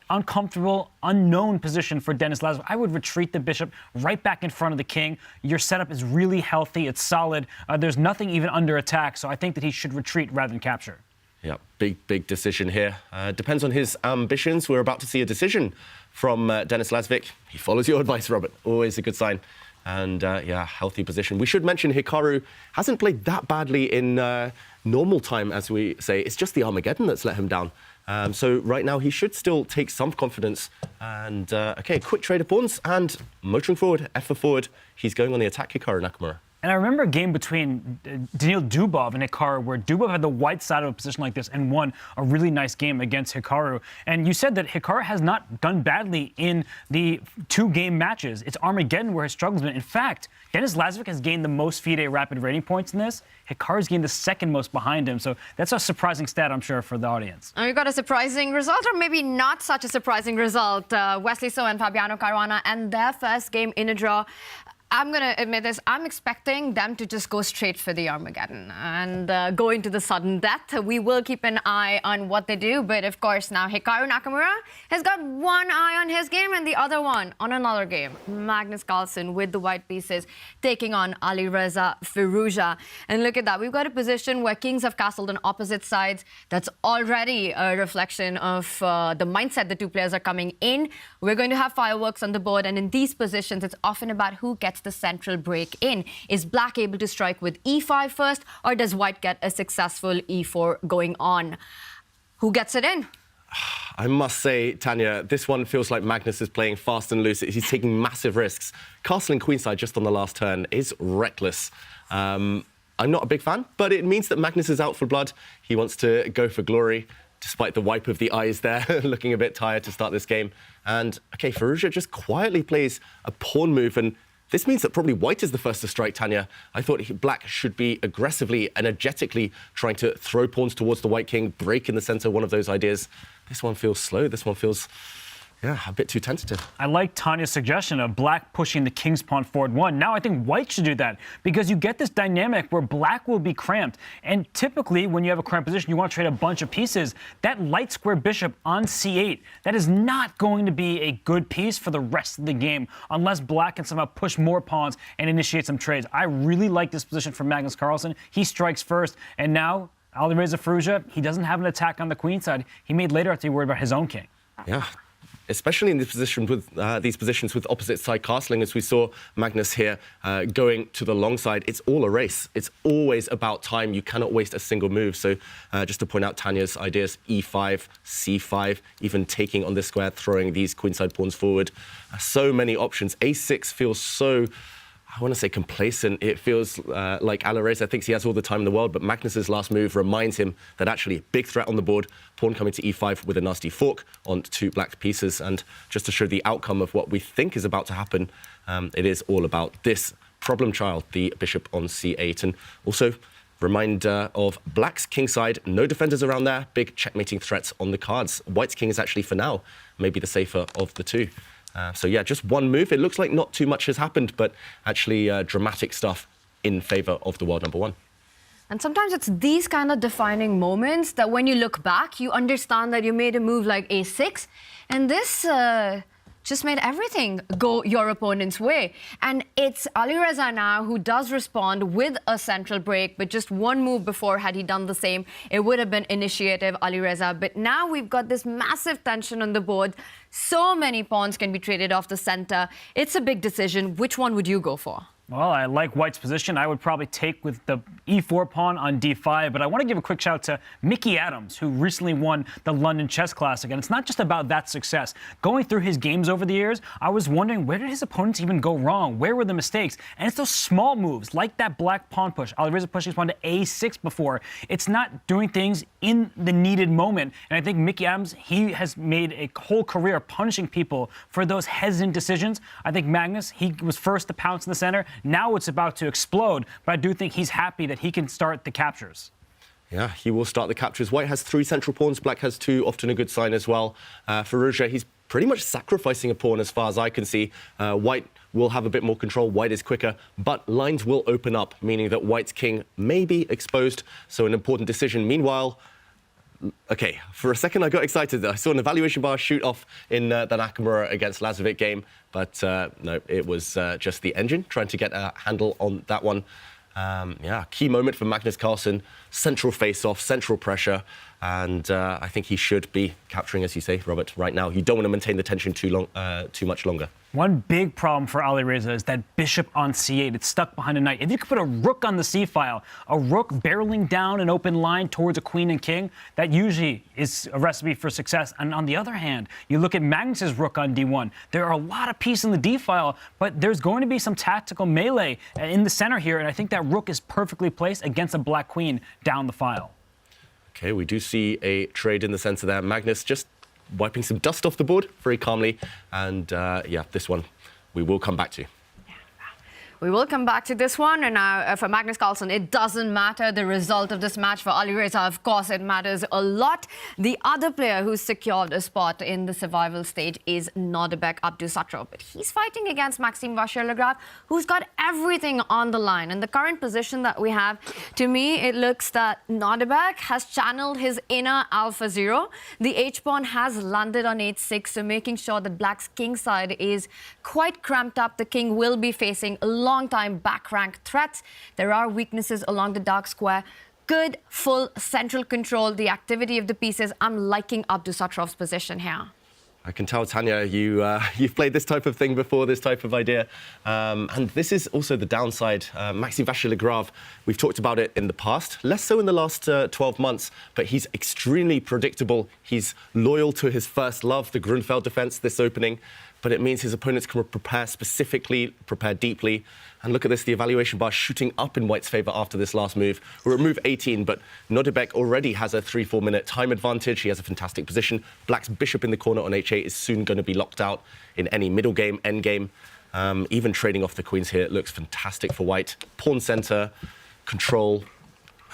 uncomfortable, unknown position for Denis Lazavik. I would retreat the bishop right back in front of the king. Your setup is really healthy. It's solid. There's nothing even under attack. So I think that he should retreat rather than capture. Yeah, big decision here. Depends on his ambitions. We're about to see a decision from Denis Lazavik. He follows your advice, Robert. Always a good sign. And, yeah, healthy position. We should mention Hikaru hasn't played that badly in normal time, as we say. It's just the Armageddon that's let him down. So right now, he should still take some confidence. And, OK, quick trade of pawns and motoring forward, F4 forward. He's going on the attack, Hikaru Nakamura. And I remember a game between Daniil Dubov and Hikaru where Dubov had the white side of a position like this and won a really nice game against Hikaru. And you said that Hikaru has not done badly in the two-game matches. It's Armageddon where his struggle's been. In fact, Denis Lazavik has gained the most FIDE rapid rating points in this. Hikaru's gained the second most behind him. So that's a surprising stat, I'm sure, for the audience. We got a surprising result, or maybe not such a surprising result. Wesley So and Fabiano Caruana and their first game in a draw. I'm going to admit this, I'm expecting them to just go straight for the Armageddon and go into the sudden death. We will keep an eye on what they do, but of course now Hikaru Nakamura has got one eye on his game and the other one on another game. Magnus Carlsen with the white pieces taking on Alireza Firouzja. And look at that, we've got a position where kings have castled on opposite sides. That's already a reflection of the mindset the two players are coming in. We're going to have fireworks on the board, and in these positions, it's often about who gets the central break in. Is Black able to strike with e5 first, or does White get a successful e4 going on? Who gets it in? I must say, Tanya, this one feels like Magnus is playing fast and loose. He's taking massive risks. Castling queenside just on the last turn is reckless. I'm not a big fan, but it means that Magnus is out for blood. He wants to go for glory, despite the wipe of the eyes there, looking a bit tired to start this game. And, OK, Firouzja just quietly plays a pawn move, and this means that probably White is the first to strike, Tanya. I thought Black should be aggressively, energetically trying to throw pawns towards the White king, break in the center, one of those ideas. This one feels slow. This one feels, yeah, a bit too tentative. I like Tanya's suggestion of Black pushing the king's pawn forward one. Now I think White should do that because you get this dynamic where Black will be cramped. And typically when you have a cramped position, you want to trade a bunch of pieces. That light square bishop on c8, that is not going to be a good piece for the rest of the game unless Black can somehow push more pawns and initiate some trades. I really like this position for Magnus Carlsen. He strikes first, and now Alireza Firouzja, he doesn't have an attack on the queen side. He made later have to be worried about his own king. Yeah. Especially in this position with these positions with opposite side castling, as we saw Magnus here going to the long side. It's all a race. It's always about time. You cannot waste a single move. So just to point out Tanya's ideas, e5, c5, even taking on this square, throwing these queenside pawns forward. So many options. a6 feels so, I want to say complacent. It feels like Alireza thinks he has all the time in the world, but Magnus's last move reminds him that actually big threat on the board, pawn coming to e5 with a nasty fork on two Black pieces. And just to show the outcome of what we think is about to happen, it is all about this problem child, the bishop on c8. And also reminder of Black's kingside, no defenders around there, big checkmating threats on the cards. White's king is actually, for now, maybe the safer of the two. So yeah, just one move. It looks like not too much has happened, but actually dramatic stuff in favor of the world number one. And sometimes it's these kind of defining moments that when you look back, you understand that you made a move like a6, and this just made everything go your opponent's way. And it's Alireza now who does respond with a central break, but just one move before, had he done the same, it would have been initiative Alireza. But now we've got this massive tension on the board. So many pawns can be traded off the center. It's a big decision. Which one would you go for? Well, I like White's position. I would probably take with the e4 pawn on d5, but I want to give a quick shout to Mickey Adams, who recently won the London Chess Classic. And it's not just about that success. Going through his games over the years, I was wondering, where did his opponents even go wrong? Where were the mistakes? And it's those small moves, like that black pawn push. Alireza pushing his pawn to a6 before. It's not doing things in the needed moment. And I think Mickey Adams, he has made a whole career punishing people for those hesitant decisions. I think Magnus, he was first to pounce in the center. Now it's about to explode, but I do think he's happy that he can start the captures. Yeah, he will start the captures. White has 3 central pawns, black has 2, often a good sign as well. Firouzja, he's pretty much sacrificing a pawn as far as I can see. White will have a bit more control, white is quicker, but lines will open up, meaning that white's king may be exposed, so an important decision. Meanwhile, okay, for a second I got excited. I saw an evaluation bar shoot off in the Nakamura against Lazavik game, but no, it was just the engine trying to get a handle on that one. Yeah, key moment for Magnus Carlsen, central face-off, central pressure, and I think he should be capturing, as you say, Robert, right now. You don't want to maintain the tension too much longer. One big problem for Alireza is that bishop on c8. It's stuck behind a knight. If you could put a rook on the c-file, a rook barreling down an open line towards a queen and king, that usually is a recipe for success. And on the other hand, you look at Magnus's rook on d1. There are a lot of pieces in the d-file, but there's going to be some tactical melee in the center here, and I think that rook is perfectly placed against a black queen down the file. Okay, we do see a trade in the center there. Magnus just wiping some dust off the board very calmly. And yeah, this one we will come back to. We will come back to this one. And now for Magnus Carlsen, it doesn't matter the result of this match. For Alireza, of course, it matters a lot. The other player who's secured a spot in the survival stage is Nodirbek Abdusattorov. But he's fighting against Maxime Vachier-Lagrave, who's got everything on the line. And the current position that we have, to me, it looks that Nodirbek has channeled his inner Alpha Zero. The H-pawn has landed on h6, so making sure that Black's king side is quite cramped up. The king will be facing a long-time back-rank threats. There are weaknesses along the dark square. Good, full central control, the activity of the pieces. I'm liking Abdusattorov's position here. I can tell, Tanya, you've played this type of thing before, this type of idea. And this is also the downside. Maxime Vachier-Lagrave, we've talked about it in the past, less so in the last 12 months, but he's extremely predictable. He's loyal to his first love, the Grunfeld defense, this opening. But it means his opponents can prepare specifically, prepare deeply. And look at this, the evaluation bar shooting up in White's favour after this last move. We're at move 18, but Nodirbek already has a 3-4 minute time advantage. He has a fantastic position. Black's bishop in the corner on h8 is soon going to be locked out in any middle game, end game. Even trading off the queens here, it looks fantastic for White. Pawn centre, control.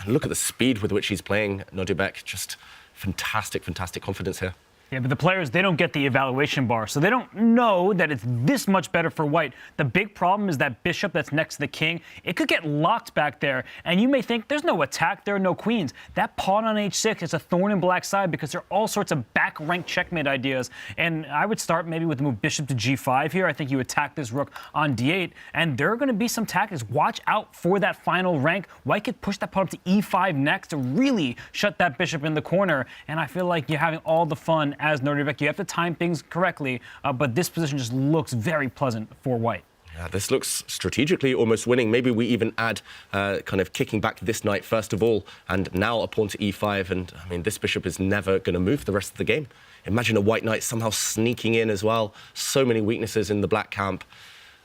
And look at the speed with which he's playing, Nodirbek. Just fantastic, fantastic confidence here. Yeah, but the players, they don't get the evaluation bar, so they don't know that it's this much better for White. The big problem is that bishop that's next to the king. It could get locked back there, and you may think there's no attack, there are no queens. That pawn on h6 is a thorn in Black's side because there are all sorts of back-rank checkmate ideas, and I would start maybe with the move bishop to g5 here. I think you attack this rook on d8, and there are going to be some tactics. Watch out for that final rank. White could push that pawn up to e5 next to really shut that bishop in the corner, and I feel like you're having all the fun as Nodirbek. You have to time things correctly, but this position just looks very pleasant for White. Yeah, this looks strategically almost winning. Maybe we even add kind of kicking back this knight first of all, and now a pawn to e5. And I mean, this bishop is never going to move the rest of the game. Imagine a white knight somehow sneaking in as well. So many weaknesses in the black camp.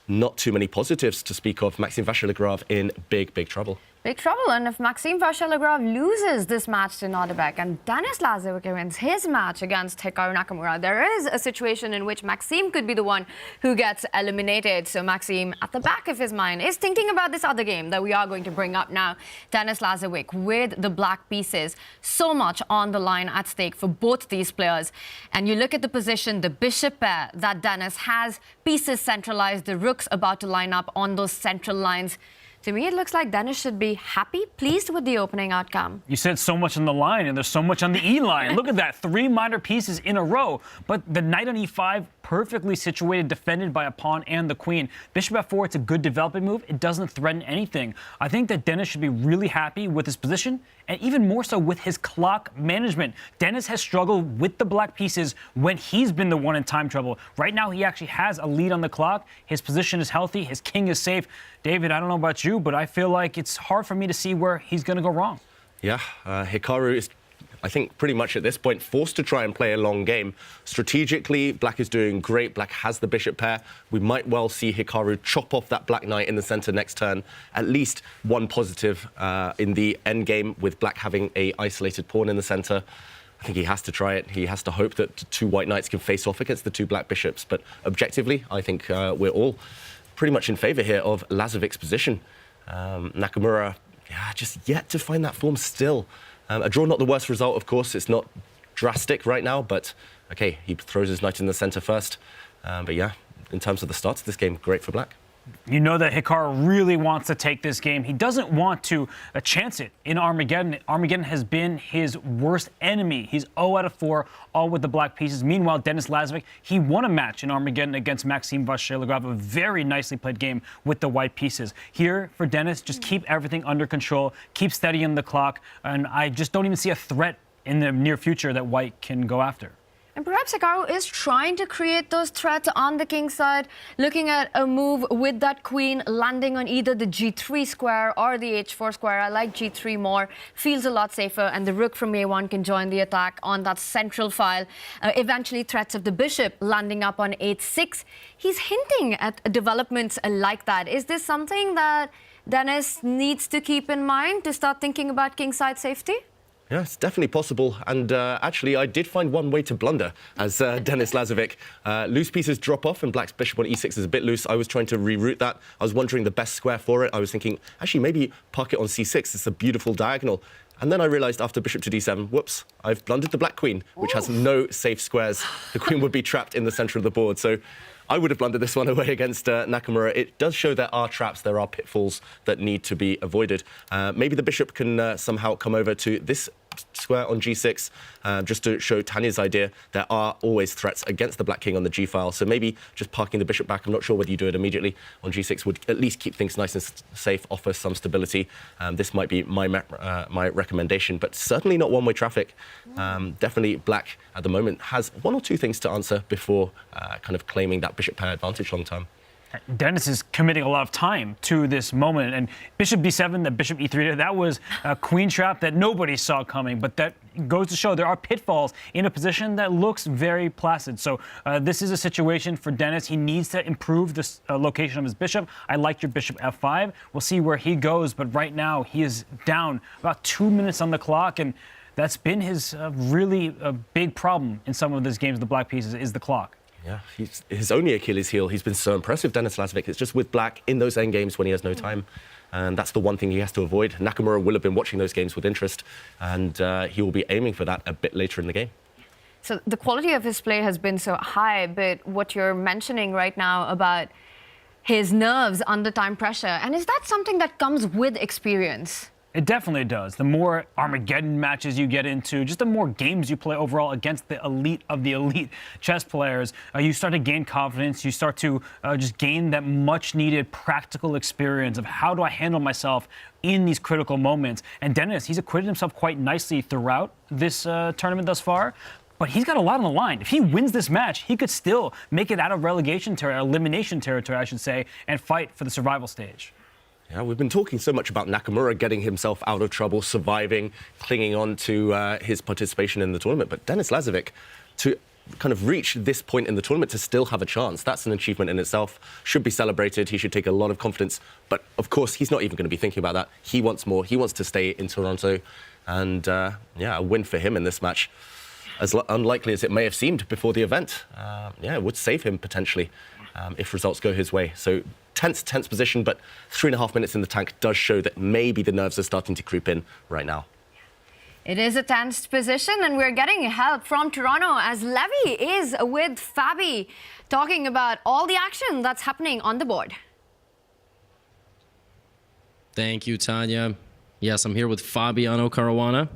Not too many positives to speak of. Maxime Vachier-Lagrave in big, big trouble. Big trouble, and if Maxime Vachier-Lagrave loses this match to Nodirbek and Denis Lazavik wins his match against Hikaru Nakamura, there is a situation in which Maxime could be the one who gets eliminated. So Maxime, at the back of his mind, is thinking about this other game that we are going to bring up now. Denis Lazavik with the black pieces. So much on the line at stake for both these players. And you look at the position, the bishop pair that Denis has, pieces centralized, the rooks about to line up on those central lines. To me, it looks like Denis should be happy, pleased with the opening outcome. You said so much on the line, and there's so much on the E line. Look at that, 3 minor pieces in a row. But the knight on E5, perfectly situated, defended by a pawn and the queen. Bishop F4, it's a good developing move. It doesn't threaten anything. I think that Denis should be really happy with his position, and even more so with his clock management. Denis has struggled with the black pieces when he's been the one in time trouble. Right now, he actually has a lead on the clock. His position is healthy. His king is safe. David, I don't know about you, but I feel like it's hard for me to see where he's going to go wrong. Yeah, Hikaru is, I think, pretty much at this point forced to try and play a long game. Strategically, black is doing great. Black has the bishop pair. We might well see Hikaru chop off that black knight in the center next turn. At least one positive in the endgame, with black having a isolated pawn in the center. I think he has to try it. He has to hope that 2 white knights can face off against the 2 black bishops. But objectively, I think we're all pretty much in favor here of Lazavik's position. Nakamura, just yet to find that form still. A draw, not the worst result, of course. It's not drastic right now, but okay, he throws his knight in the center first. But yeah, in terms of the start of this game, great for black. You know that Hikaru really wants to take this game. He doesn't want to chance it in Armageddon. Armageddon has been his worst enemy. He's 0 out of 4, all with the black pieces. Meanwhile, Denis Lazavik, he won a match in Armageddon against Maxime Vachier-Lagrave, a very nicely played game with the white pieces. Here, for Denis, just keep everything under control, keep steadying the clock, and I just don't even see a threat in the near future that white can go after. And perhaps Hikaru is trying to create those threats on the king side, looking at a move with that queen landing on either the g3 square or the h4 square. I like g3 more, feels a lot safer, and the rook from a1 can join the attack on that central file. Eventually, threats of the bishop landing up on h6. He's hinting at developments like that. Is this something that Denis needs to keep in mind to start thinking about kingside safety? Yeah, it's definitely possible. And actually, I did find one way to blunder as Denis Lazavik. Loose pieces drop off and black's bishop on e6 is a bit loose. I was trying to reroute that. I was wondering the best square for it. I was thinking, actually, maybe park it on c6. It's a beautiful diagonal. And then I realized after bishop to d7, whoops, I've blundered the black queen, which has no safe squares. The queen would be trapped in the center of the board. So I would have blundered this one away against Nakamura. It does show there are traps, there are pitfalls that need to be avoided. Maybe the bishop can somehow come over to this square on g6, just to show Tania's idea. There are always threats against the black king on the g file, so maybe just parking the bishop back, I'm not sure whether you do it immediately, on g6 would at least keep things nice and safe, offer some stability. This might be my recommendation, but certainly not one-way traffic. Definitely black at the moment has 1 or 2 things to answer before kind of claiming that bishop pair advantage long term. Denis is committing a lot of time to this moment, and bishop b7, the bishop e3, that was a queen trap that nobody saw coming, but that goes to show there are pitfalls in a position that looks very placid. So this is a situation for Denis. He needs to improve the location of his bishop. I like your bishop f5. We'll see where he goes, but right now he is down about 2 minutes on the clock, and that's been his really big problem in some of these games, the black pieces, is the clock. Yeah, his only Achilles heel. He's been so impressive, Denis Lazavik. It's just with black in those end games when he has no time. And that's the one thing he has to avoid. Nakamura will have been watching those games with interest, and he will be aiming for that a bit later in the game. So the quality of his play has been so high, but what you're mentioning right now about his nerves under time pressure, and is that something that comes with experience? It definitely does. The more Armageddon matches you get into, just the more games you play overall against the elite of the elite chess players, you start to gain confidence. You start to just gain that much-needed practical experience of how do I handle myself in these critical moments. And Denis, he's acquitted himself quite nicely throughout this tournament thus far. But he's got a lot on the line. If he wins this match, he could still make it out of relegation territory, elimination territory, I should say, and fight for the survival stage. Yeah, we've been talking so much about Nakamura getting himself out of trouble, surviving, clinging on to his participation in the tournament. But Denis Lazavik, to kind of reach this point in the tournament, to still have a chance, that's an achievement in itself. Should be celebrated. He should take a lot of confidence. But, of course, he's not even going to be thinking about that. He wants more. He wants to stay in Toronto. And, yeah, a win for him in this match, as unlikely as it may have seemed before the event, yeah, it would save him potentially if results go his way. So tense position, but 3.5 minutes in the tank does show that maybe the nerves are starting to creep in right now. It is a tense position, and we're getting help from Toronto as Levy is with Fabi, talking about all the action that's happening on the board. Thank you, Tanya. Yes, I'm here with Fabiano Caruana.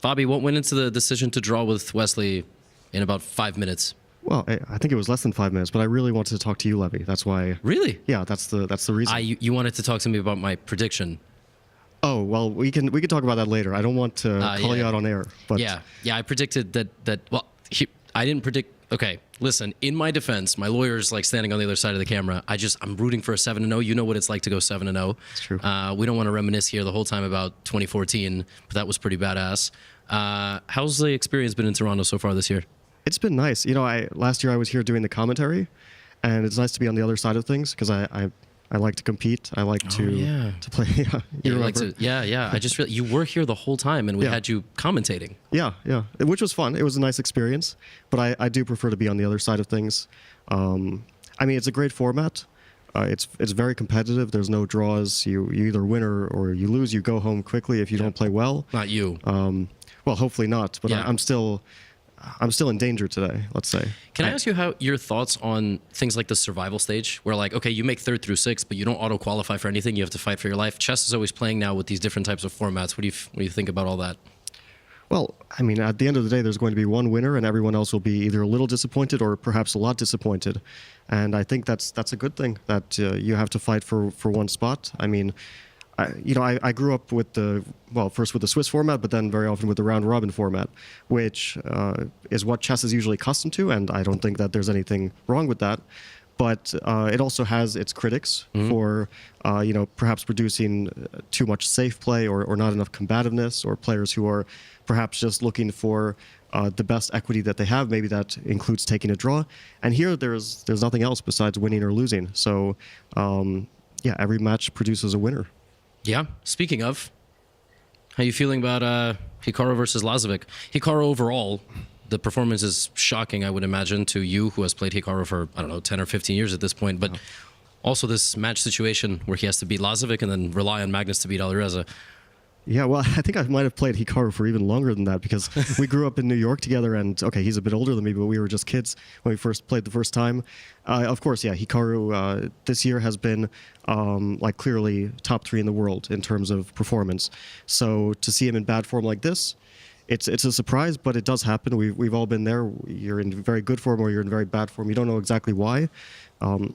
Fabi, what went into the decision to draw with Wesley in about 5 minutes? Well, I think it was less than 5 minutes, but I really wanted to talk to you, Levy. That's why. Really? Yeah, that's the reason. You wanted to talk to me about my prediction. Oh, well, we can talk about that later. I don't want to call you out on air. But yeah, I predicted that. Well, I didn't predict. Okay, listen. In my defense, my lawyer's like standing on the other side of the camera. I'm rooting for a 7-0. You know what it's like to go 7-0. It's true. We don't want to reminisce here the whole time about 2014, but that was pretty badass. How's the experience been in Toronto so far this year? It's been nice. You know, last year I was here doing the commentary, and it's nice to be on the other side of things because I like to compete. I like to play. You remember? I just realized you were here the whole time, and we had you commentating. Yeah, which was fun. It was a nice experience, but I do prefer to be on the other side of things. I mean, it's a great format. It's very competitive. There's no draws. You either win or you lose. You go home quickly if you don't play well. Not you. Well, hopefully not. But I'm still in danger today, let's say. Can I ask you your thoughts on things like the survival stage, where like, okay, you make 3rd through 6th, but you don't auto-qualify for anything. You have to fight for your life. Chess is always playing now with these different types of formats. What do you think about all that? Well, I mean, at the end of the day, there's going to be one winner, and everyone else will be either a little disappointed or perhaps a lot disappointed. And I think that's a good thing, that you have to fight for one spot. I mean, I grew up with first with the Swiss format, but then very often with the round-robin format, which is what chess is usually accustomed to, and I don't think that there's anything wrong with that. But it also has its critics for, perhaps producing too much safe play or not enough combativeness, or players who are perhaps just looking for the best equity that they have. Maybe that includes taking a draw. And here there's nothing else besides winning or losing. So, every match produces a winner. Yeah. Speaking of, how are you feeling about Hikaru versus Lazavik? Hikaru overall, the performance is shocking, I would imagine, to you, who has played Hikaru for, 10 or 15 years at this point. But also this match situation where he has to beat Lazavik and then rely on Magnus to beat Alireza. Yeah, well, I think I might have played Hikaru for even longer than that, because we grew up in New York together, and okay, he's a bit older than me, but we were just kids when we first played the first time. Of course, Hikaru this year has been clearly top 3 in the world in terms of performance. So to see him in bad form like this, it's a surprise, but it does happen. We've all been there. You're in very good form or you're in very bad form. You don't know exactly why.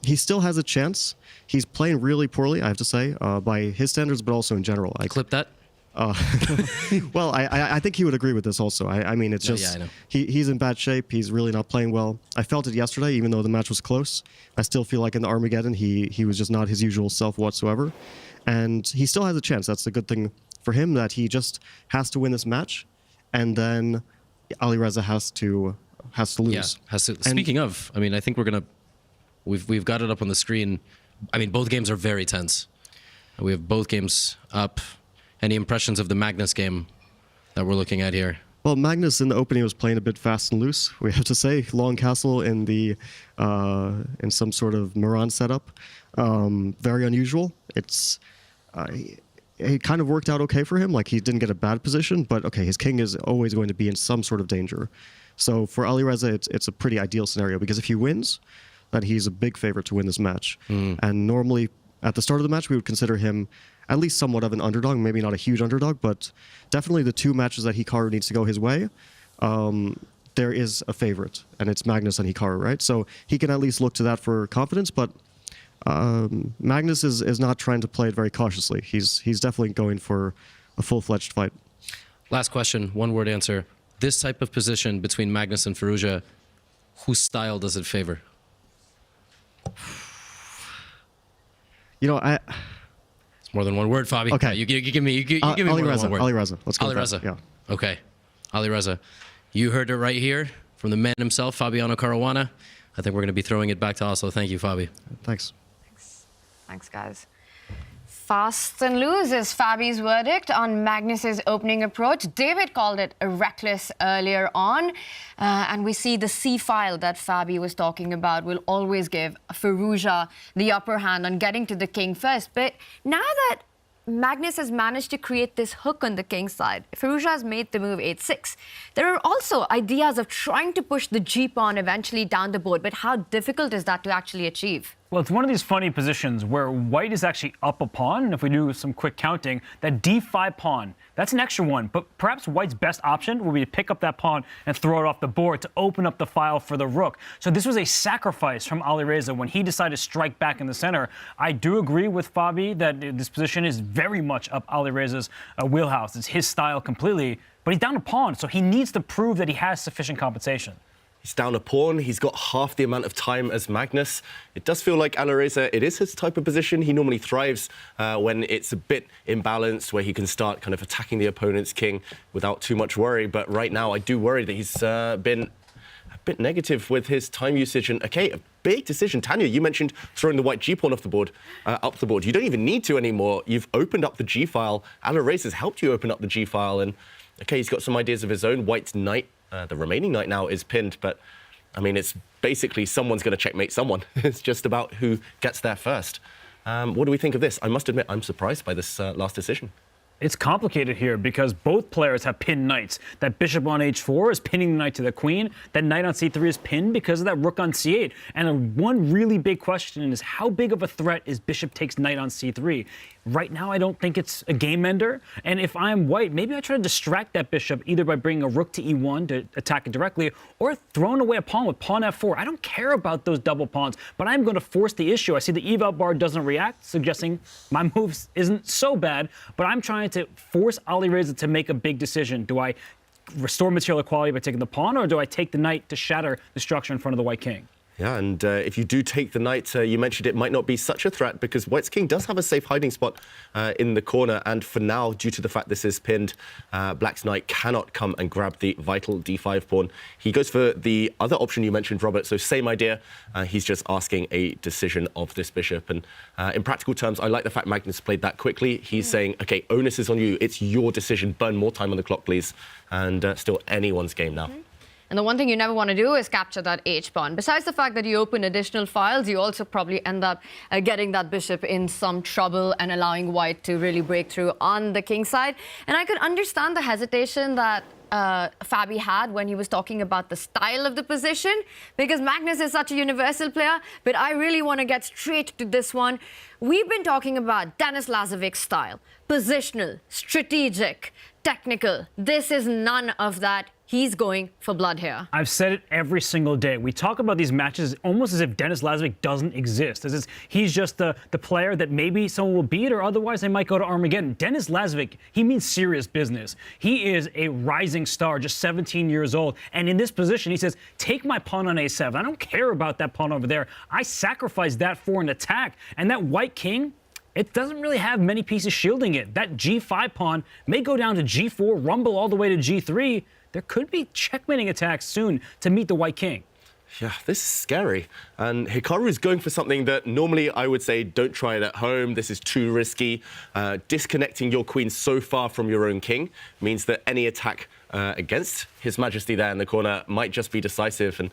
He still has a chance. He's playing really poorly, I have to say, by his standards, but also in general. Clip that. Well, I think he would agree with this also. I mean, it's just he's in bad shape. He's really not playing well. I felt it yesterday, even though the match was close. I still feel like in the Armageddon, he was just not his usual self whatsoever. And he still has a chance. That's the good thing for him, that he just has to win this match, and then Alireza has to lose. Yeah, has to. Speaking of, I mean, I think we've got it up on the screen. I mean, both games are very tense. We have both games up. Any impressions of the Magnus game that we're looking at here? Well, Magnus in the opening was playing a bit fast and loose, we have to say. Long castle in in some sort of Moran setup. Very unusual. It kind of worked out okay for him. Like, he didn't get a bad position, but okay, his king is always going to be in some sort of danger. So for Alireza, it's a pretty ideal scenario, because if he wins, then he's a big favorite to win this match. And normally, at the start of the match, we would consider him at least somewhat of an underdog, maybe not a huge underdog, but definitely the 2 matches that Hikaru needs to go his way, there is a favorite, and it's Magnus and Hikaru, right? So he can at least look to that for confidence, but Magnus is not trying to play it very cautiously. He's definitely going for a full-fledged fight. Last question, one-word answer. This type of position between Magnus and Firouzja, whose style does it favor? It's more than one word, Fabi. Okay. You give me more than one word. Alireza. Let's go with Alireza. that. Yeah. Okay. Alireza. You heard it right here from the man himself, Fabiano Caruana. I think we're going to be throwing it back to Oslo. Thank you, Fabi. Thanks. Thanks, guys. Fast and loose is Fabi's verdict on Magnus's opening approach. David called it reckless earlier on. And we see the C file that Fabi was talking about will always give Firouzja the upper hand on getting to the king first. But now that Magnus has managed to create this hook on the king side, Firouzja has made the move 8-6. There are also ideas of trying to push the G pawn eventually down the board. But how difficult is that to actually achieve? Well, it's one of these funny positions where white is actually up a pawn, and if we do some quick counting, that d5 pawn, that's an extra one, but perhaps white's best option would be to pick up that pawn and throw it off the board to open up the file for the rook. So this was a sacrifice from Alireza when he decided to strike back in the center. I do agree with Fabi that this position is very much up Alireza's wheelhouse. It's his style completely, but he's down a pawn, so he needs to prove that he has sufficient compensation. He's down a pawn. He's got half the amount of time as Magnus. It does feel like Alireza, it is his type of position. He normally thrives when it's a bit imbalanced, where he can start kind of attacking the opponent's king without too much worry. But right now, I do worry that he's been a bit negative with his time usage. And, OK, a big decision. Tania, you mentioned throwing the white g-pawn off the board, up the board. You don't even need to anymore. You've opened up the g-file. Alireza's helped you open up the g-file. And, OK, he's got some ideas of his own. White's knight. The remaining knight now is pinned, but, I mean, it's basically someone's going to checkmate someone. It's just about who gets there first. What do we think of this? I must admit, I'm surprised by this last decision. It's complicated here because both players have pinned knights. That bishop on h4 is pinning the knight to the queen. That knight on c3 is pinned because of that rook on c8. And one really big question is how big of a threat is bishop takes knight on c3? Right now, I don't think it's a game ender. And if I'm white, maybe I try to distract that bishop either by bringing a rook to e1 to attack it directly or throwing away a pawn with pawn f4. I don't care about those double pawns, but I'm going to force the issue. I see the eval bar doesn't react, suggesting my move isn't so bad, but I'm trying to force Alireza to make a big decision. Do I restore material equality by taking the pawn, or do I take the knight to shatter the structure in front of the white king? Yeah, and if you do take the knight, you mentioned it might not be such a threat because white's king does have a safe hiding spot in the corner. And for now, due to the fact this is pinned, black's knight cannot come and grab the vital d5 pawn. He goes for the other option you mentioned, Robert. So same idea. He's just asking a decision of this bishop. And in practical terms, I like the fact Magnus played that quickly. He's saying, OK, onus is on you. It's your decision. Burn more time on the clock, please. And still anyone's game now. And the one thing you never want to do is capture that h-pawn. Besides the fact that you open additional files, you also probably end up getting that bishop in some trouble and allowing white to really break through on the king side. And I could understand the hesitation that Fabi had when he was talking about the style of the position, because Magnus is such a universal player, but I really want to get straight to this one. We've been talking about Denis Lazavik's style, positional, strategic, technical. This is none of that. He's going for blood here. I've said it every single day. We talk about these matches almost as if Denis Lazavik doesn't exist. As if he's just the player that maybe someone will beat, or otherwise they might go to Armageddon. Denis Lazavik, he means serious business. He is a rising star, just 17 years old. And in this position, he says, take my pawn on a7. I don't care about that pawn over there. I sacrifice that for an attack. And that white king, it doesn't really have many pieces shielding it. That g5 pawn may go down to g4, rumble all the way to g3. There could be checkmating attacks soon to meet the white king. Yeah, this is scary. And Hikaru is going for something that normally I would say don't try it at home. This is too risky. Disconnecting your queen so far from your own king means that any attack against His Majesty there in the corner might just be decisive. And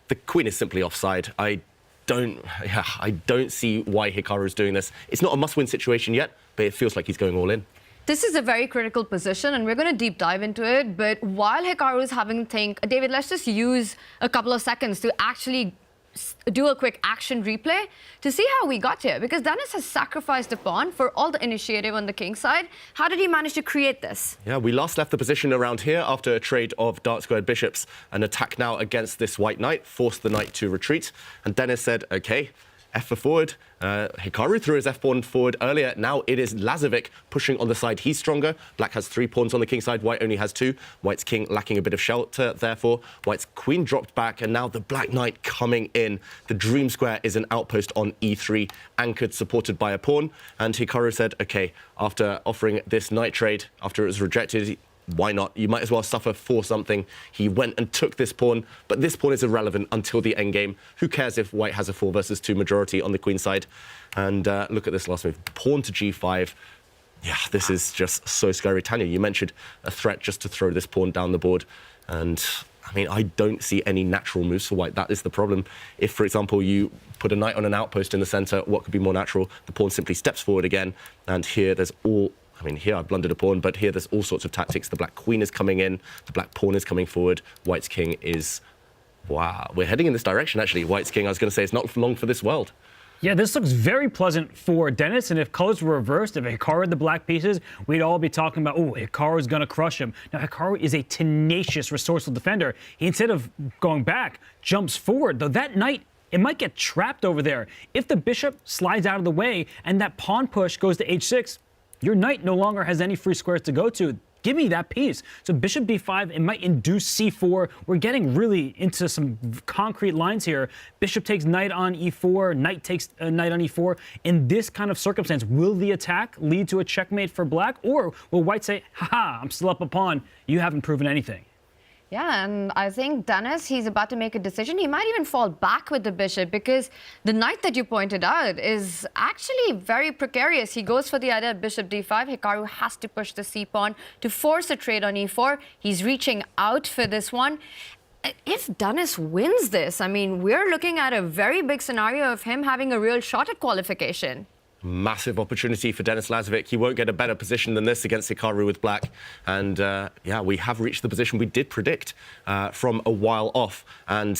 the queen is simply offside. I don't see why Hikaru is doing this. It's not a must-win situation yet, but it feels like he's going all in. This is a very critical position, and we're going to deep dive into it. But while Hikaru is having to think, David, let's just use a couple of seconds to actually do a quick action replay to see how we got here. Because Denis has sacrificed a pawn for all the initiative on the king side. How did he manage to create this? Yeah, we last left the position around here after a trade of dark-squared bishops. An attack now against this white knight forced the knight to retreat. And Denis said, OK, f for forward. Hikaru threw his f-pawn forward earlier. Now it is Lazavik pushing on the side he's stronger. Black has 3 pawns on the king side. White only has 2. White's king lacking a bit of shelter, therefore. White's queen dropped back, and now the black knight coming in. The dream square is an outpost on e3, anchored, supported by a pawn. And Hikaru said, OK, after offering this knight trade, after it was rejected, why not? You might as well suffer for something. He went and took this pawn, but this pawn is irrelevant until the endgame. Who cares if white has a 4 versus 2 majority on the queen side? And look at this last move. Pawn to g5. Yeah, this is just so scary. Tania, you mentioned a threat just to throw this pawn down the board. And, I mean, I don't see any natural moves for white. That is the problem. If, for example, you put a knight on an outpost in the center, what could be more natural? The pawn simply steps forward again. And here there's all... I mean, here I blundered a pawn, but here there's all sorts of tactics. The black queen is coming in, the black pawn is coming forward, white's king is... Wow, we're heading in this direction, actually. White's king, I was going to say, it's not long for this world. Yeah, this looks very pleasant for Denis, and if colors were reversed, if Hikaru had the black pieces, we'd all be talking about, oh, Hikaru's going to crush him. Now, Hikaru is a tenacious, resourceful defender. He, instead of going back, jumps forward, though that knight, it might get trapped over there. If the bishop slides out of the way and that pawn push goes to h6, your knight no longer has any free squares to go to. Give me that piece. So bishop d5, it might induce c4. We're getting really into some concrete lines here. Bishop takes knight on e4, knight takes knight on e4. In this kind of circumstance, will the attack lead to a checkmate for black? Or will white say, haha, I'm still up a pawn. You haven't proven anything. Yeah, and I think Denis, he's about to make a decision. He might even fall back with the bishop because the knight that you pointed out is actually very precarious. He goes for the idea of bishop d5. Hikaru has to push the c-pawn to force a trade on e4. He's reaching out for this one. If Denis wins this, I mean, we're looking at a very big scenario of him having a real shot at qualification. Massive opportunity for Denis Lazavik. He won't get a better position than this against Hikaru with black. And yeah, we have reached the position we did predict from a while off. And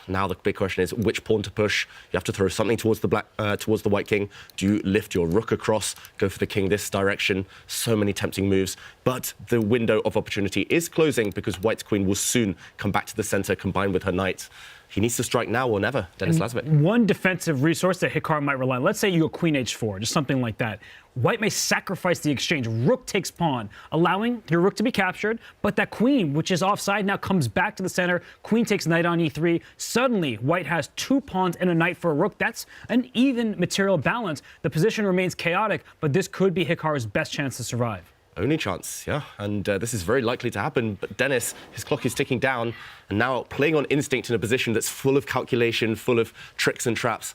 now the big question is which pawn to push. You have to throw something towards the white king. Do you lift your rook across, go for the king this direction? So many tempting moves. But the window of opportunity is closing because white's queen will soon come back to the center combined with her knight. He needs to strike now or never, Denis Lazavik. One defensive resource that Hikaru might rely on. Let's say you go queen h4, just something like that. White may sacrifice the exchange. Rook takes pawn, allowing your rook to be captured, but that queen, which is offside, now comes back to the center. Queen takes knight on e3. Suddenly, white has 2 pawns and a knight for a rook. That's an even material balance. The position remains chaotic, but this could be Hikaru's best chance to survive. Only chance, yeah. And this is very likely to happen. But Denis, his clock is ticking down, and now playing on instinct in a position that's full of calculation, full of tricks and traps.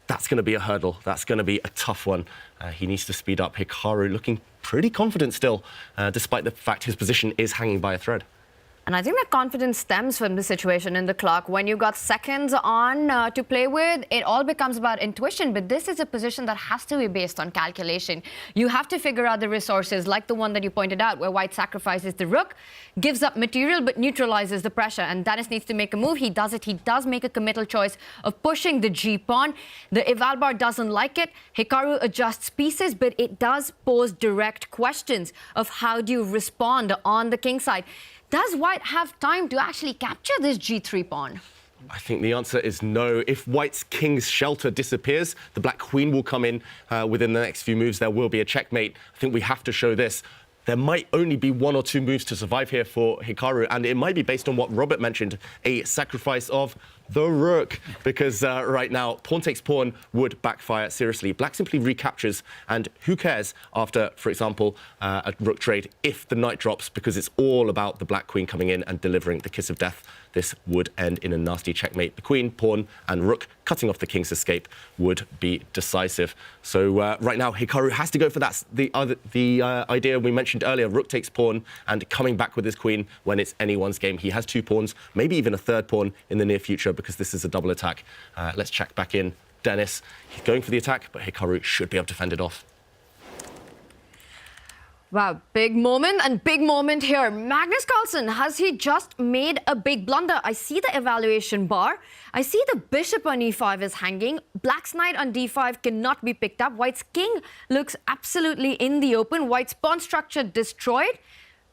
That's going to be a hurdle. That's going to be a tough one. He needs to speed up. Hikaru looking pretty confident still, despite the fact his position is hanging by a thread. And I think that confidence stems from the situation in the clock. When you got seconds on to play with, it all becomes about intuition. But this is a position that has to be based on calculation. You have to figure out the resources, like the one that you pointed out, where white sacrifices the rook, gives up material, but neutralizes the pressure. And Denis needs to make a move. He does it. He does make a committal choice of pushing the g-pawn. The eval bar doesn't like it. Hikaru adjusts pieces, but it does pose direct questions of how do you respond on the king side. Does white have time to actually capture this g3 pawn? I think the answer is no. If white's king's shelter disappears, the black queen will come in within the next few moves. There will be a checkmate. I think we have to show this. There might only be 1 or 2 moves to survive here for Hikaru, and it might be based on what Robert mentioned, a sacrifice of the rook, because right now, pawn takes pawn would backfire seriously. Black simply recaptures, and who cares after, for example, a rook trade if the knight drops, because it's all about the black queen coming in and delivering the kiss of death. This would end in a nasty checkmate. The queen, pawn, and rook cutting off the king's escape would be decisive. So right now, Hikaru has to go for that. The idea we mentioned earlier, rook takes pawn, and coming back with his queen when it's anyone's game. He has 2 pawns, maybe even a 3rd pawn in the near future, because this is a double attack. Let's check back in. Denis, he's going for the attack, but Hikaru should be able to fend it off. Wow, big moment and big moment here. Magnus Carlsen, has he just made a big blunder? I see the evaluation bar. I see the bishop on e5 is hanging. Black's knight on d5 cannot be picked up. White's king looks absolutely in the open. White's pawn structure destroyed.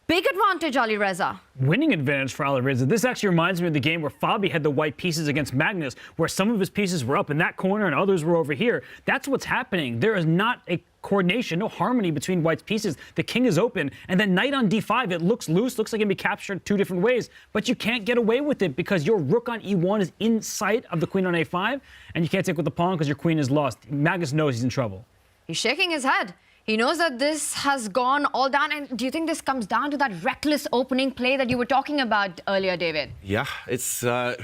Big advantage, Alireza. Winning advantage for Alireza. This actually reminds me of the game where Fabi had the white pieces against Magnus, where some of his pieces were up in that corner and others were over here. That's what's happening. There is not a coordination, no harmony between white's pieces. The king is open, and then knight on d5, it looks loose, looks like it can be captured 2 different ways, but you can't get away with it because your rook on e1 is in sight of the queen on a5, and you can't take with the pawn because your queen is lost. Magnus knows he's in trouble. He's shaking his head. He knows that this has gone all down. And do you think this comes down to that reckless opening play that you were talking about earlier, David? Yeah, it's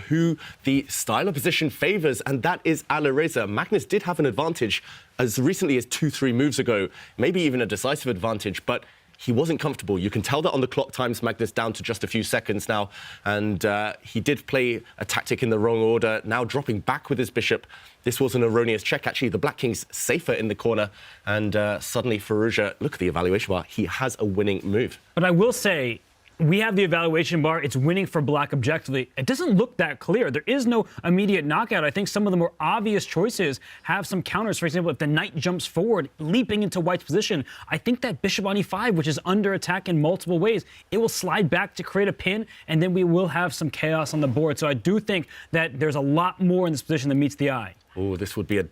who the style of position favours, and that is Alireza. Magnus did have an advantage as recently as 2-3 moves ago, maybe even a decisive advantage, but he wasn't comfortable. You can tell that on the clock times Magnus down to just a few seconds now, and he did play a tactic in the wrong order, now dropping back with his bishop. This was an erroneous check, actually. The black king's safer in the corner, and suddenly Firouzja, look at the evaluation bar, he has a winning move. But I will say, we have the evaluation bar. It's winning for black objectively. It doesn't look that clear. There is no immediate knockout. I think some of the more obvious choices have some counters. For example, if the knight jumps forward, leaping into white's position, I think that bishop on e5, which is under attack in multiple ways, it will slide back to create a pin, and then we will have some chaos on the board. So I do think that there's a lot more in this position than meets the eye. Oh, this would be a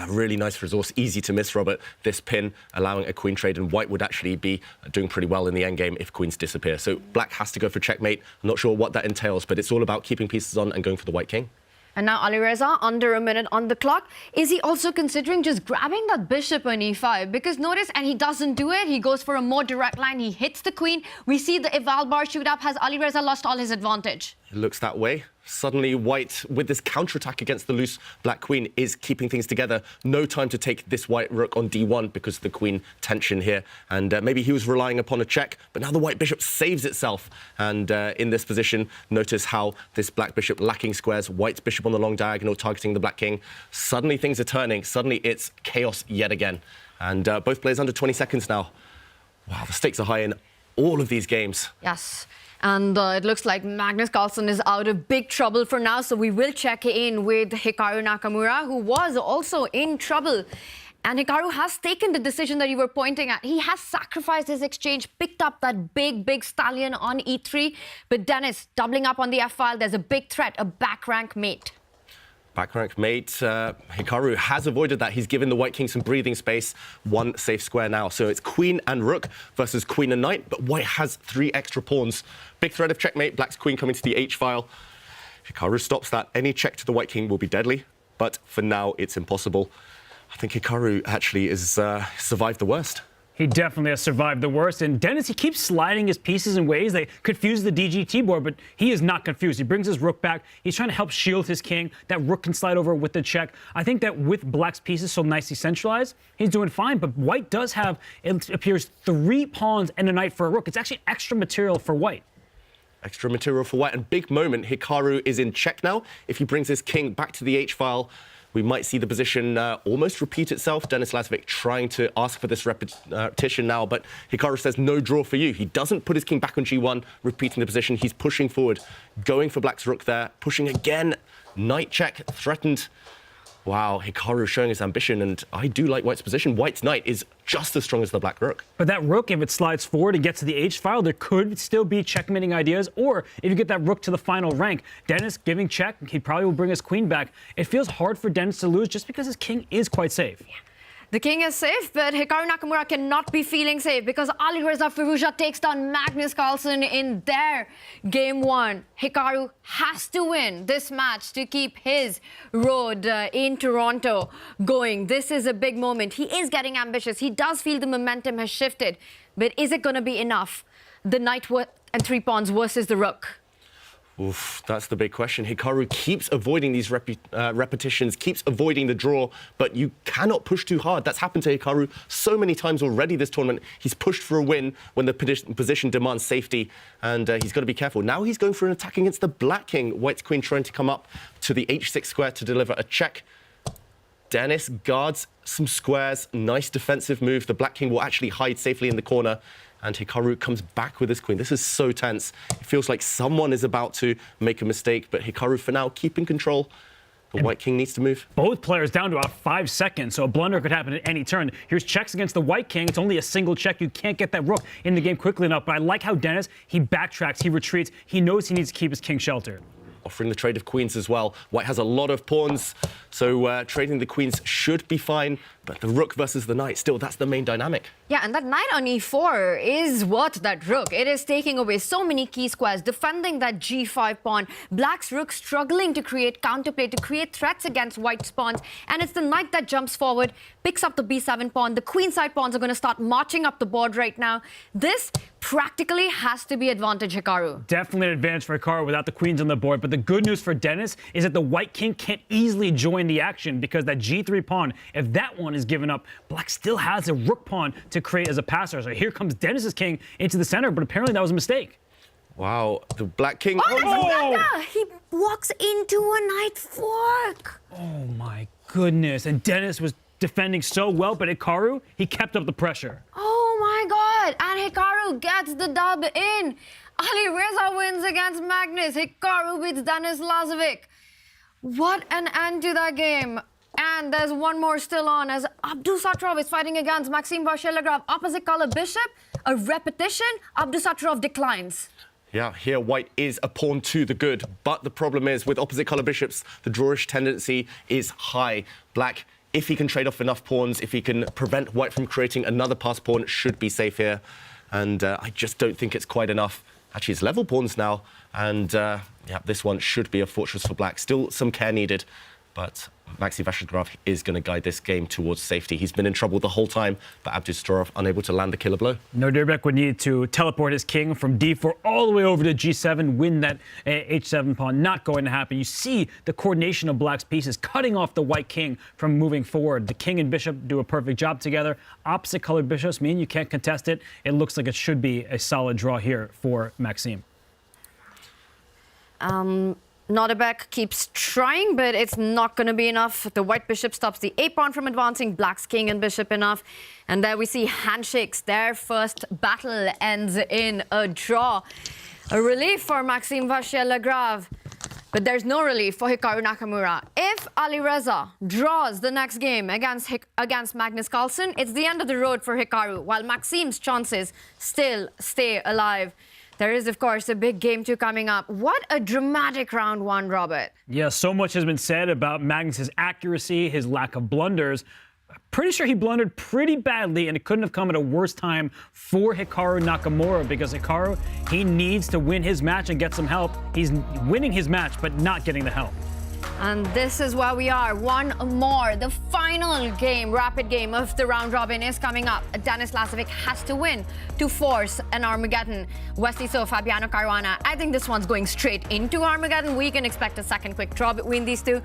really nice resource. Easy to miss, Robert. This pin allowing a queen trade, and white would actually be doing pretty well in the endgame if queens disappear. So black has to go for checkmate. I'm not sure what that entails, but it's all about keeping pieces on and going for the white king. And now Alireza, under a minute on the clock. Is he also considering just grabbing that bishop on e5? Because notice, and he doesn't do it. He goes for a more direct line. He hits the queen. We see the eval bar shoot up. Has Alireza lost all his advantage? It looks that way. Suddenly, white, with this counterattack against the loose black queen, is keeping things together. No time to take this white rook on d1 because of the queen tension here. And maybe he was relying upon a check, but now the white bishop saves itself. And in this position, notice how this black bishop lacking squares, white's bishop on the long diagonal targeting the black king. Suddenly, things are turning. Suddenly, it's chaos yet again. And both players under 20 seconds now. Wow, the stakes are high in all of these games. Yes. And it looks like Magnus Carlsen is out of big trouble for now. So we will check in with Hikaru Nakamura, who was also in trouble. And Hikaru has taken the decision that you were pointing at. He has sacrificed his exchange, picked up that big stallion on e3. But Denis, doubling up on the f-file, there's a big threat, a back rank mate. Back rank mate, Hikaru has avoided that. He's given the white king some breathing space. One safe square now. So it's queen and rook versus queen and knight, but white has 3 extra pawns. Big threat of checkmate, black's queen coming to the h-file. Hikaru stops that. Any check to the white king will be deadly, but for now it's impossible. I think Hikaru actually has survived the worst. He definitely has survived the worst. And Denis, he keeps sliding his pieces in ways that confuse the DGT board, but he is not confused. He brings his rook back. He's trying to help shield his king. That rook can slide over with the check. I think that with black's pieces so nicely centralized, he's doing fine. But white does have, it appears, 3 pawns and a knight for a rook. It's actually extra material for white. Extra material for white. And big moment, Hikaru is in check now. If he brings his king back to the h-file, we might see the position almost repeat itself. Denis Lazavik trying to ask for this repetition now, but Hikaru says no draw for you. He doesn't put his king back on g1, repeating the position. He's pushing forward, going for black's rook there, pushing again. Knight check, threatened. Wow, Hikaru showing his ambition, and I do like white's position. White's knight is just as strong as the black rook. But that rook, if it slides forward and gets to the h-file, there could still be checkmating ideas. Or if you get that rook to the final rank, Denis giving check, he probably will bring his queen back. It feels hard for Denis to lose just because his king is quite safe. Yeah. The king is safe, but Hikaru Nakamura cannot be feeling safe because Alireza Firouzja takes down Magnus Carlsen in their game 1. Hikaru has to win this match to keep his road in Toronto going. This is a big moment. He is getting ambitious. He does feel the momentum has shifted. But is it going to be enough? The knight and 3 pawns versus the rook. Oof, that's the big question. Hikaru keeps avoiding these repetitions, keeps avoiding the draw, but you cannot push too hard. That's happened to Hikaru so many times already this tournament. He's pushed for a win when the position demands safety, and he's got to be careful. Now he's going for an attack against the black king. White's queen trying to come up to the h6 square to deliver a check. Denis guards some squares. Nice defensive move. The black king will actually hide safely in the corner. And Hikaru comes back with his queen. This is so tense. It feels like someone is about to make a mistake, but Hikaru, for now, keeping control. The white king needs to move. Both players down to about 5 seconds, so a blunder could happen at any turn. Here's checks against the white king. It's only a single check. You can't get that rook in the game quickly enough, but I like how Denis, he backtracks, he retreats. He knows he needs to keep his king sheltered. Offering the trade of queens as well. White has a lot of pawns, so trading the queens should be fine, but the rook versus the knight, still, that's the main dynamic. Yeah, and that knight on e4 is what that rook. It is taking away so many key squares, defending that g5 pawn. Black's rook struggling to create counterplay, to create threats against white's pawns, and it's the knight that jumps forward, picks up the b7 pawn. The queenside pawns are going to start marching up the board right now. This practically has to be advantage Hikaru. Definitely an advantage for Hikaru without the queens on the board, but the good news for Denis is that the white king can't easily join the action because that g3 pawn, if that one is given up, black still has a rook pawn to create as a passer. So here comes Denis's king into the center, but apparently that was a mistake. Wow, the black king. Oh, he walks into a knight fork. Oh my goodness. And Denis was defending so well, but Hikaru, he kept up the pressure. Oh my God. And Hikaru gets the dub in. Alireza wins against Magnus. Hikaru beats Denis Lazavik. What an end to that game. And there's one more still on as Abdusattorov is fighting against Maxime Vachier-Lagrave. Opposite color bishop, a repetition. Abdusattorov declines. Yeah, here white is a pawn to the good, but the problem is with opposite color bishops, the drawish tendency is high. Black, if he can trade off enough pawns, if he can prevent white from creating another pass pawn, should be safe here. And I just don't think it's quite enough. Actually, it's level pawns now, and yeah, this one should be a fortress for black. Still some care needed, but Maxime Vachier-Lagrave is going to guide this game towards safety. He's been in trouble the whole time, but Abdusattorov unable to land the killer blow. Nodirbek would need to teleport his king from d4 all the way over to g7, win that h7 pawn. Not going to happen. You see the coordination of black's pieces, cutting off the white king from moving forward. The king and bishop do a perfect job together. Opposite colored bishops mean you can't contest it. It looks like it should be a solid draw here for Maxime. Nodirbek keeps trying, but it's not going to be enough. The white bishop stops the a-pawn from advancing, black's king and bishop enough. And there we see handshakes. Their first battle ends in a draw. A relief for Maxime Vachier-Lagrave, but there's no relief for Hikaru Nakamura. If Alireza draws the next game against Magnus Carlsen, it's the end of the road for Hikaru, while Maxime's chances still stay alive. There is, of course, a big game 2 coming up. What a dramatic round 1, Robert. Yeah, so much has been said about Magnus's accuracy, his lack of blunders. Pretty sure he blundered pretty badly, and it couldn't have come at a worse time for Hikaru Nakamura, because Hikaru, he needs to win his match and get some help. He's winning his match, but not getting the help. And this is where we are. One more. The final game, rapid game of the round robin is coming up. Denis Lazavik has to win to force an Armageddon. Wesley, so Fabiano Caruana. I think this one's going straight into Armageddon. We can expect a second quick draw between these two.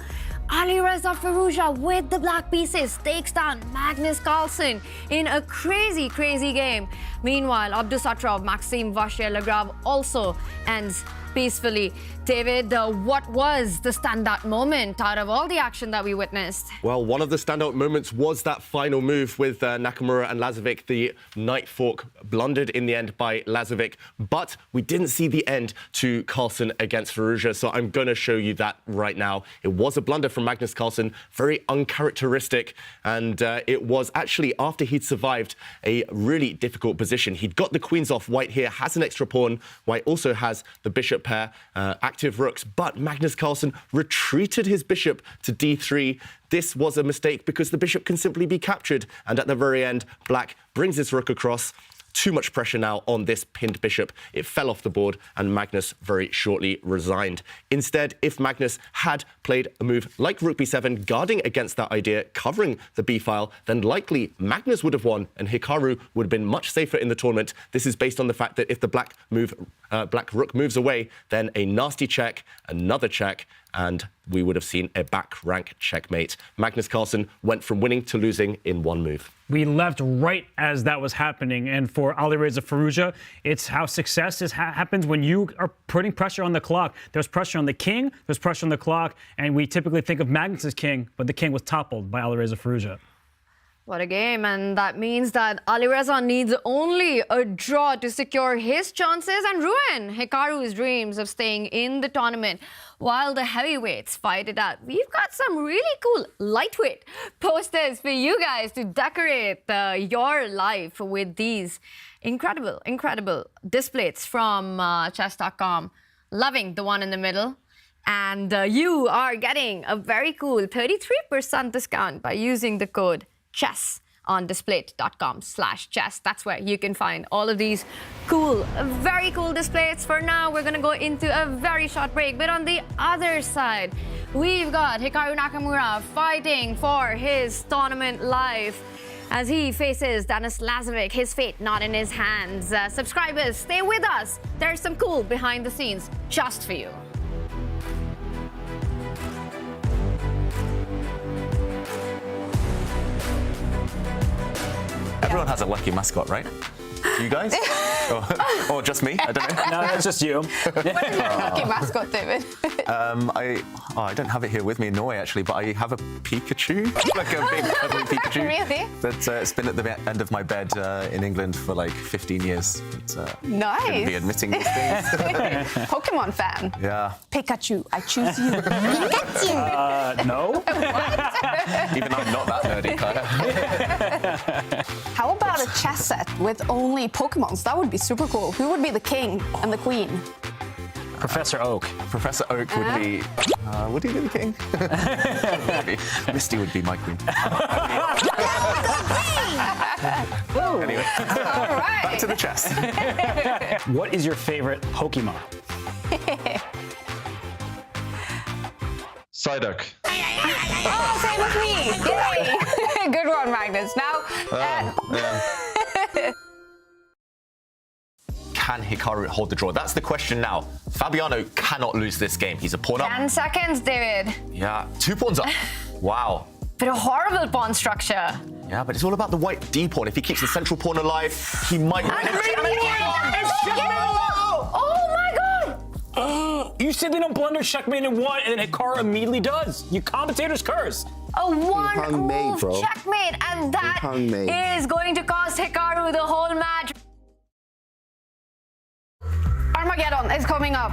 Alireza Firouzja with the black pieces takes down Magnus Carlsen in a crazy, crazy game. Meanwhile, Abdusattorov, Maxime Vachier-Lagrave also ends peacefully. David, what was the standout moment out of all the action that we witnessed? Well, one of the standout moments was that final move with Nakamura and Lazavik. The knight fork blundered in the end by Lazavik, but we didn't see the end to Carlsen against Firouzja, so I'm going to show you that right now. It was a blunder from Magnus Carlsen, very uncharacteristic, and it was actually after he'd survived a really difficult position. He'd got the queens off. White here has an extra pawn. White also has the bishop pair, active rooks, but Magnus Carlsen retreated his bishop to d3. This was a mistake because the bishop can simply be captured, and at the very end, black brings his rook across. Too much pressure now on this pinned bishop. It fell off the board, and Magnus very shortly resigned. Instead, if Magnus had played a move like rook b7, guarding against that idea, covering the b-file, then likely Magnus would have won, and Hikaru would have been much safer in the tournament. This is based on the fact that if the black rook moves away, then a nasty check, another check, and we would have seen a back rank checkmate. Magnus Carlsen went from winning to losing in one move. We left right as that was happening, and for Alireza Firouzja, it's how success happens when you are putting pressure on the clock. There's pressure on the king, there's pressure on the clock, and we typically think of Magnus' king, but the king was toppled by Alireza Firouzja. What a game, and that means that Alireza needs only a draw to secure his chances and ruin Hikaru's dreams of staying in the tournament. While the heavyweights fight it out, we've got some really cool lightweight posters for you guys to decorate your life with these incredible, incredible displays from Chess.com. Loving the one in the middle. And you are getting a very cool 33% discount by using the code CHESS on displate.com/chess. That's where you can find all of these cool, very cool displays. For now, we're going to go into a very short break. But on the other side, we've got Hikaru Nakamura fighting for his tournament life as he faces Denis Lazavik. His fate not in his hands. Subscribers, stay with us. There's some cool behind the scenes just for you. Everyone has a lucky mascot, right? You guys? or just me? I don't know. No, that's just you. What is your hockey mascot, David? I don't have it here with me in Norway, actually, but I have a Pikachu, like a big cuddly Pikachu. Really? That's been at the end of my bed in England for like 15 years. Nice. Shouldn't be admitting these things. Pokemon fan. Yeah. Pikachu, I choose you. Pikachu. No. Even though I'm not that nerdy, Kaya. How about a chess set with only Pokemons? That would be super cool. Who would be the king and the queen? Professor Oak. Professor Oak would be... would he be the king? Maybe. Misty would be my queen. Anyway, All right. back to the chess. What is your favorite Pokemon? Psyduck. Oh, same with me. Yay. Good one, Magnus. Now... Can Hikaru hold the draw? That's the question now. Fabiano cannot lose this game. He's a pawn up. 10 seconds, David. Yeah, 2 pawns up. Wow. But a horrible pawn structure. Yeah, but it's all about the white D pawn. If he keeps the central pawn alive, he might win. Oh my god! You said they don't blunder checkmate in one, and then Hikaru immediately does. You commentator's curse. A one made, move bro. checkmate, and that is going to cost Hikaru the whole match. Armageddon is coming up.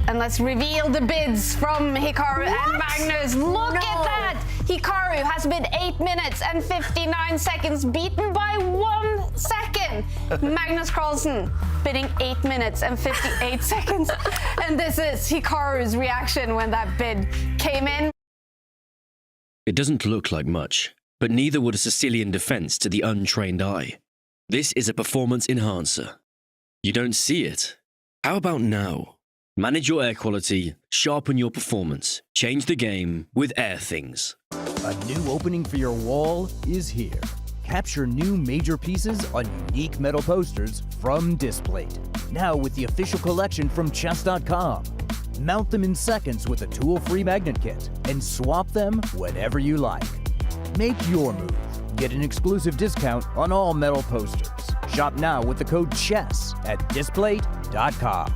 And let's reveal the bids from Hikaru and Magnus. Look at that! Hikaru has been 8 minutes and 59 seconds, beaten by 1 second. Magnus Carlsen bidding 8 minutes and 58 seconds. And this is Hikaru's reaction when that bid came in. It doesn't look like much, but neither would a Sicilian defense to the untrained eye. This is a performance enhancer. You don't see it. How about now? Manage your air quality, sharpen your performance, change the game with Air Things. A new opening for your wall is here. Capture new major pieces on unique metal posters from Displate. Now with the official collection from Chess.com. Mount them in seconds with a tool-free magnet kit and swap them whenever you like. Make your move. Get an exclusive discount on all metal posters. Shop now with the code CHESS at Displate.com.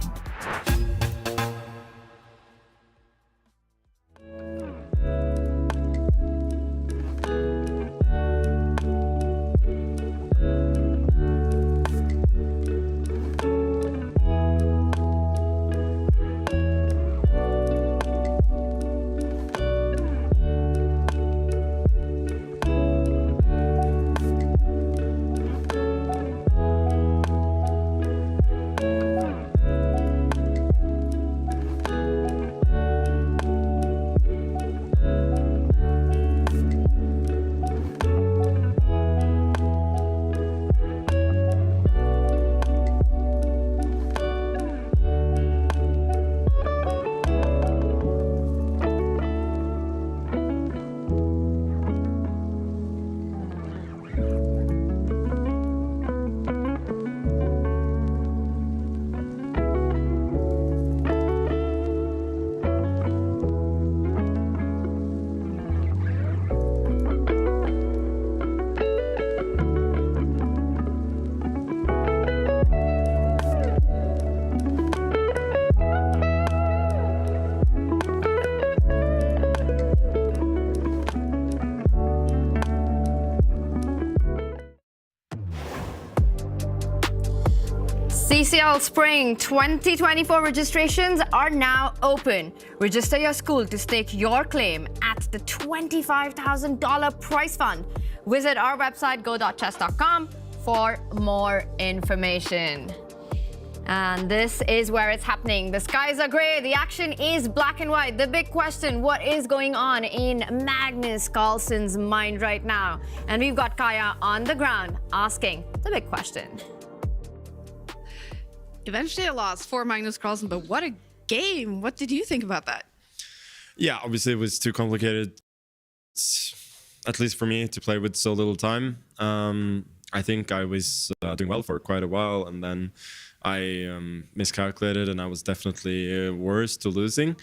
CCL Spring 2024 registrations are now open. Register your school to stake your claim at the $25,000 prize fund. Visit our website go.chess.com for more information. And this is where it's happening. The skies are gray, the action is black and white. The big question, what is going on in Magnus Carlsen's mind right now? And we've got Kaya on the ground asking the big question. Eventually a loss for Magnus Carlsen, but what a game. What did you think about that? Yeah, obviously it was too complicated, at least for me, to play with so little time. I think I was doing well for quite a while, and then I miscalculated, and I was definitely worse to losing.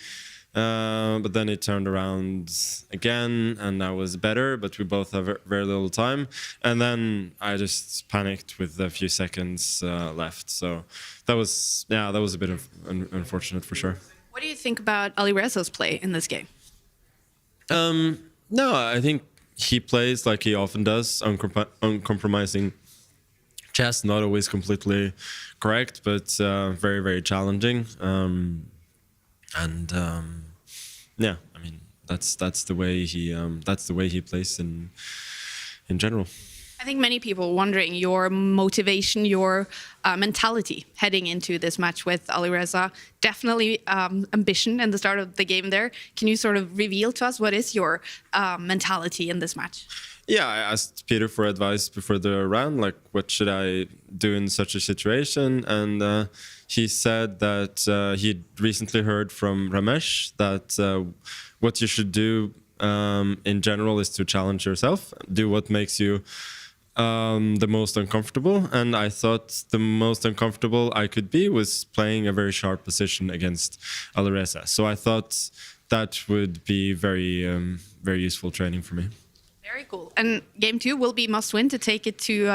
But then it turned around again, and I was better, but we both have very little time. And then I just panicked with a few seconds left. So that was a bit of unfortunate for sure. What do you think about Alireza's play in this game? No, I think he plays like he often does, uncompromising chess, not always completely correct, but very, very challenging. Yeah, I mean that's the way he plays in general. I think many people wondering your motivation, your mentality heading into this match with Alireza. Definitely ambition in the start of the game there. Can you sort of reveal to us what is your mentality in this match? Yeah, I asked Peter for advice before the round, like what should I do in such a situation, and he said that he'd recently heard from Ramesh that what you should do in general is to challenge yourself, do what makes you the most uncomfortable. And I thought the most uncomfortable I could be was playing a very sharp position against Alireza. So I thought that would be very, very useful training for me. Very cool. And game 2 will be must win to take it to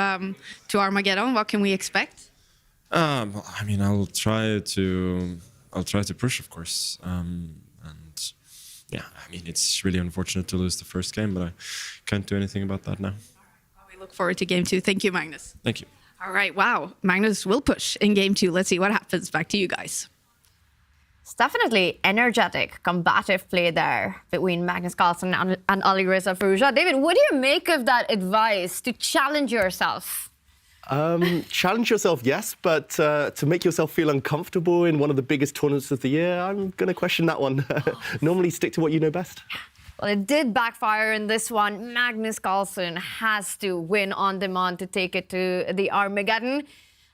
Armageddon. What can we expect? I mean, I'll try to push, of course. And yeah, I mean, it's really unfortunate to lose the first game, but I can't do anything about that now. We look forward to game 2. Thank you, Magnus. Thank you. All right. Wow. Magnus will push in game 2. Let's see what happens. Back to you guys. It's definitely energetic, combative play there between Magnus Carlsen and Alireza Firouzja. David, what do you make of that advice to challenge yourself? Challenge yourself, yes, but to make yourself feel uncomfortable in one of the biggest tournaments of the year, I'm going to question that one. Normally stick to what you know best. Well, it did backfire in this one. Magnus Carlsen has to win on demand to take it to the Armageddon.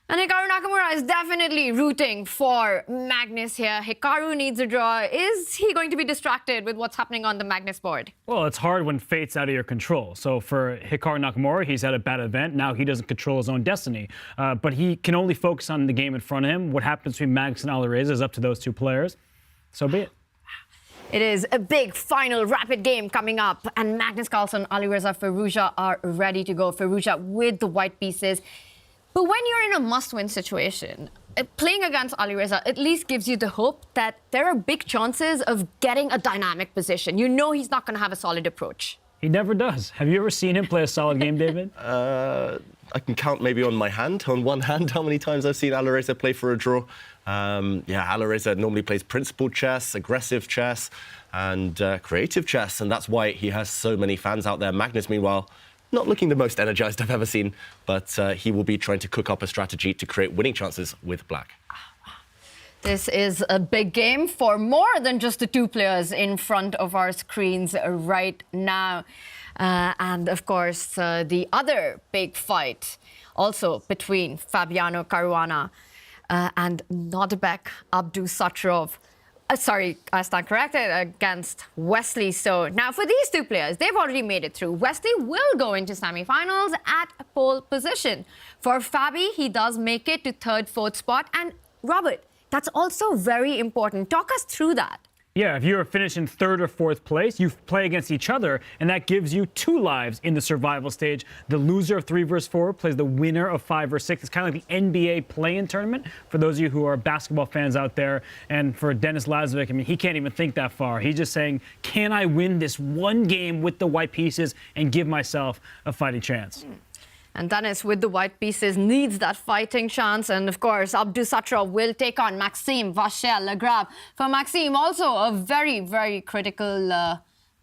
And Hikaru Nakamura is definitely rooting for Magnus here. Hikaru needs a draw. Is he going to be distracted with what's happening on the Magnus board? Well, it's hard when fate's out of your control. So for Hikaru Nakamura, he's had a bad event. Now he doesn't control his own destiny. But he can only focus on the game in front of him. What happens between Magnus and Alireza is up to those two players. So be it. It is a big final rapid game coming up. And Magnus Carlsen and Alireza Firouzja are ready to go. Firouzja with the white pieces. But when you're in a must-win situation, playing against Alireza at least gives you the hope that there are big chances of getting a dynamic position. You know he's not going to have a solid approach. He never does. Have you ever seen him play a solid game, David? I can count maybe on one hand how many times I've seen Alireza play for a draw. Alireza normally plays principled chess, aggressive chess, and creative chess, and that's why he has so many fans out there. Magnus, meanwhile, not looking the most energized I've ever seen, but he will be trying to cook up a strategy to create winning chances with black. This is a big game for more than just the two players in front of our screens right now. And of course, the other big fight also between Fabiano Caruana and Nodirbek Abdusattorov. Sorry, I stand corrected, against Wesley. So now for these two players, they've already made it through. Wesley will go into semi-finals at pole position. For Fabi, he does make it to third, fourth spot. And Robert, that's also very important. Talk us through that. Yeah, if you're finishing third or fourth place, you play against each other, and that gives you 2 lives in the survival stage. The loser of 3 versus 4 plays the winner of 5 versus 6. It's kind of like the NBA play-in tournament for those of you who are basketball fans out there. And for Denis Lazavik, I mean, he can't even think that far. He's just saying, can I win this one game with the white pieces and give myself a fighting chance? And Denis, with the white pieces, needs that fighting chance. And of course, Abdusattorov will take on Maxime, Vachier-Lagrave. For Maxime, also a very, very critical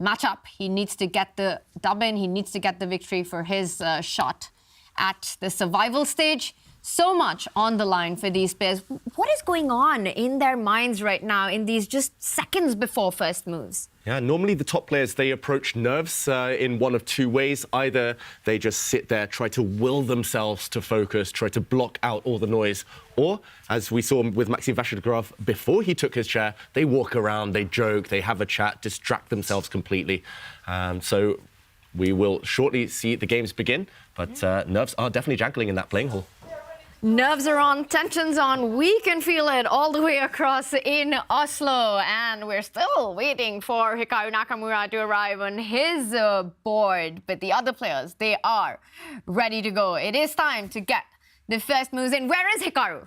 matchup. He needs to get the dub in. He needs to get the victory for his shot at the survival stage. So much on the line for these players. What is going on in their minds right now in these just seconds before first moves? Yeah, normally the top players, they approach nerves in one of 2 ways. Either they just sit there, try to will themselves to focus, try to block out all the noise. Or, as we saw with Maxime Vachier-Lagrave before he took his chair, they walk around, they joke, they have a chat, distract themselves completely. So we will shortly see the games begin, but nerves are definitely jangling in that playing hall. Nerves are on, tensions on. We can feel it all the way across in Oslo. And we're still waiting for Hikaru Nakamura to arrive on his board. But the other players, they are ready to go. It is time to get the first moves in. Where is Hikaru?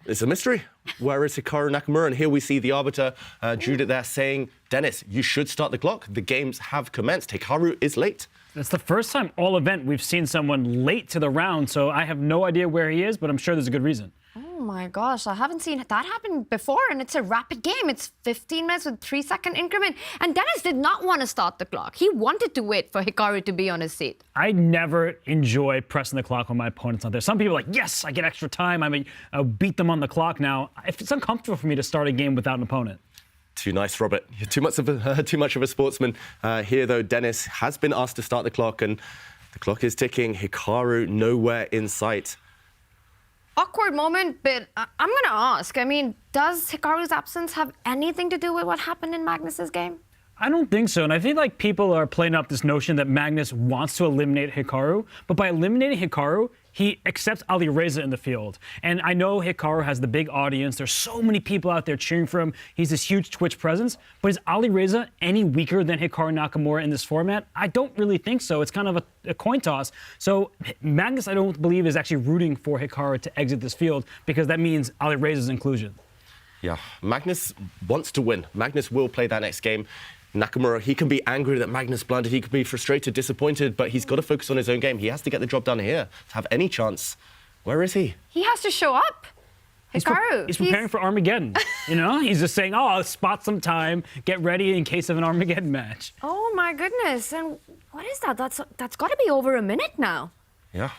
It's a mystery. Where is Hikaru Nakamura? And here we see the arbiter, Judith, there saying, Dennis, you should start the clock. The games have commenced. Hikaru is late. It's the first time all event we've seen someone late to the round, so I have no idea where he is, but I'm sure there's a good reason. Oh my gosh, I haven't seen that happen before, and it's a rapid game. It's 15 minutes with 3-second increment. And Dennis did not want to start the clock. He wanted to wait for Hikaru to be on his seat. I never enjoy pressing the clock when my opponent's not there. Some people are like, yes, I get extra time. I'll beat them on the clock now. It's uncomfortable for me to start a game without an opponent. Too nice, Robert. You're too much of a sportsman. Here, though, Dennis has been asked to start the clock, and the clock is ticking. Hikaru nowhere in sight. Awkward moment, but I'm going to ask. I mean, does Hikaru's absence have anything to do with what happened in Magnus's game? I don't think so, and I feel like people are playing up this notion that Magnus wants to eliminate Hikaru, but by eliminating Hikaru, he accepts Alireza in the field. And I know Hikaru has the big audience. There's so many people out there cheering for him. He's this huge Twitch presence. But is Alireza any weaker than Hikaru Nakamura in this format? I don't really think so. It's kind of a coin toss. So Magnus, I don't believe, is actually rooting for Hikaru to exit this field because that means Alireza's inclusion. Yeah, Magnus wants to win. Magnus will play that next game. Nakamura, he can be angry that Magnus blundered. He can be frustrated, disappointed, but he's got to focus on his own game. He has to get the job done here to have any chance. Where is he? He has to show up. Hikaru. He's preparing for Armageddon. You know, he's just saying, oh, I'll spot some time, get ready in case of an Armageddon match. Oh, my goodness. And what is that? That's got to be over a minute now. Yeah.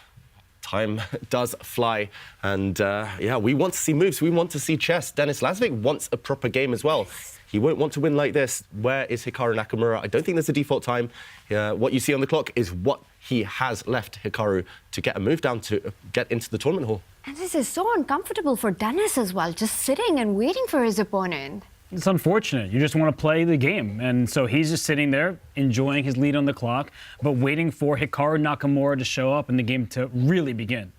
Time does fly, and yeah, we want to see moves. We want to see chess. Denis Lazavik wants a proper game as well. He won't want to win like this. Where is Hikaru Nakamura? I don't think there's a default time. What you see on the clock is what he has left Hikaru to get a move down to get into the tournament hall. And this is so uncomfortable for Dennis as well, just sitting and waiting for his opponent. It's unfortunate. You just want to play the game. And so he's just sitting there, enjoying his lead on the clock, but waiting for Hikaru Nakamura to show up and the game to really begin.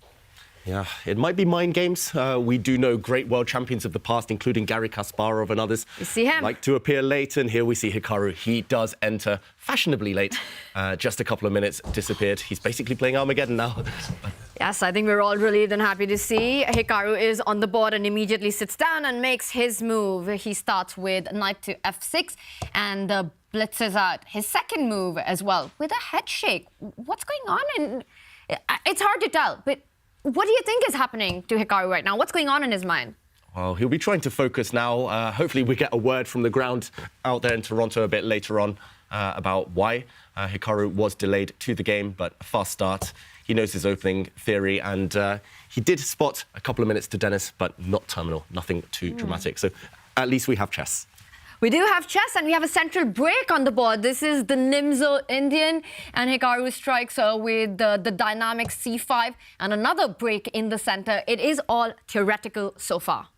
Yeah, it might be mind games. We do know great world champions of the past, including Garry Kasparov and others. You see him. Like to appear late, and here we see Hikaru. He does enter fashionably late. Just a couple of minutes, disappeared. He's basically playing Armageddon now. Yes, I think we're all relieved and happy to see Hikaru is on the board and immediately sits down and makes his move. He starts with knight to f6 and blitzes out his second move as well with a head shake. What's going on? And it's hard to tell, but what do you think is happening to Hikaru right now? What's going on in his mind? Well, he'll be trying to focus now. Hopefully we get a word from the ground out there in Toronto a bit later on about why Hikaru was delayed to the game, but a fast start. He knows his opening theory, and he did spot a couple of minutes to Dennis, but not terminal, nothing too dramatic. So at least we have chess. We do have chess, and we have a central break on the board. This is the Nimzo Indian, and Hikaru strikes with the dynamic c5, and another break in the center. It is all theoretical so far.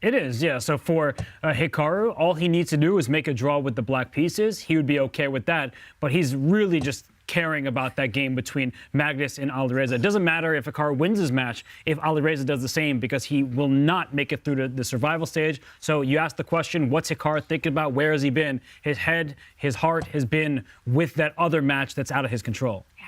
It is, yeah. So for Hikaru, all he needs to do is make a draw with the black pieces. He would be okay with that, but he's really just caring about that game between Magnus and Alireza. It doesn't matter if Hikaru wins his match if Alireza does the same, because he will not make it through to the survival stage. So you ask the question, what's Hikaru thinking about? Where has he been? His head, his heart has been with that other match that's out of his control. Yeah.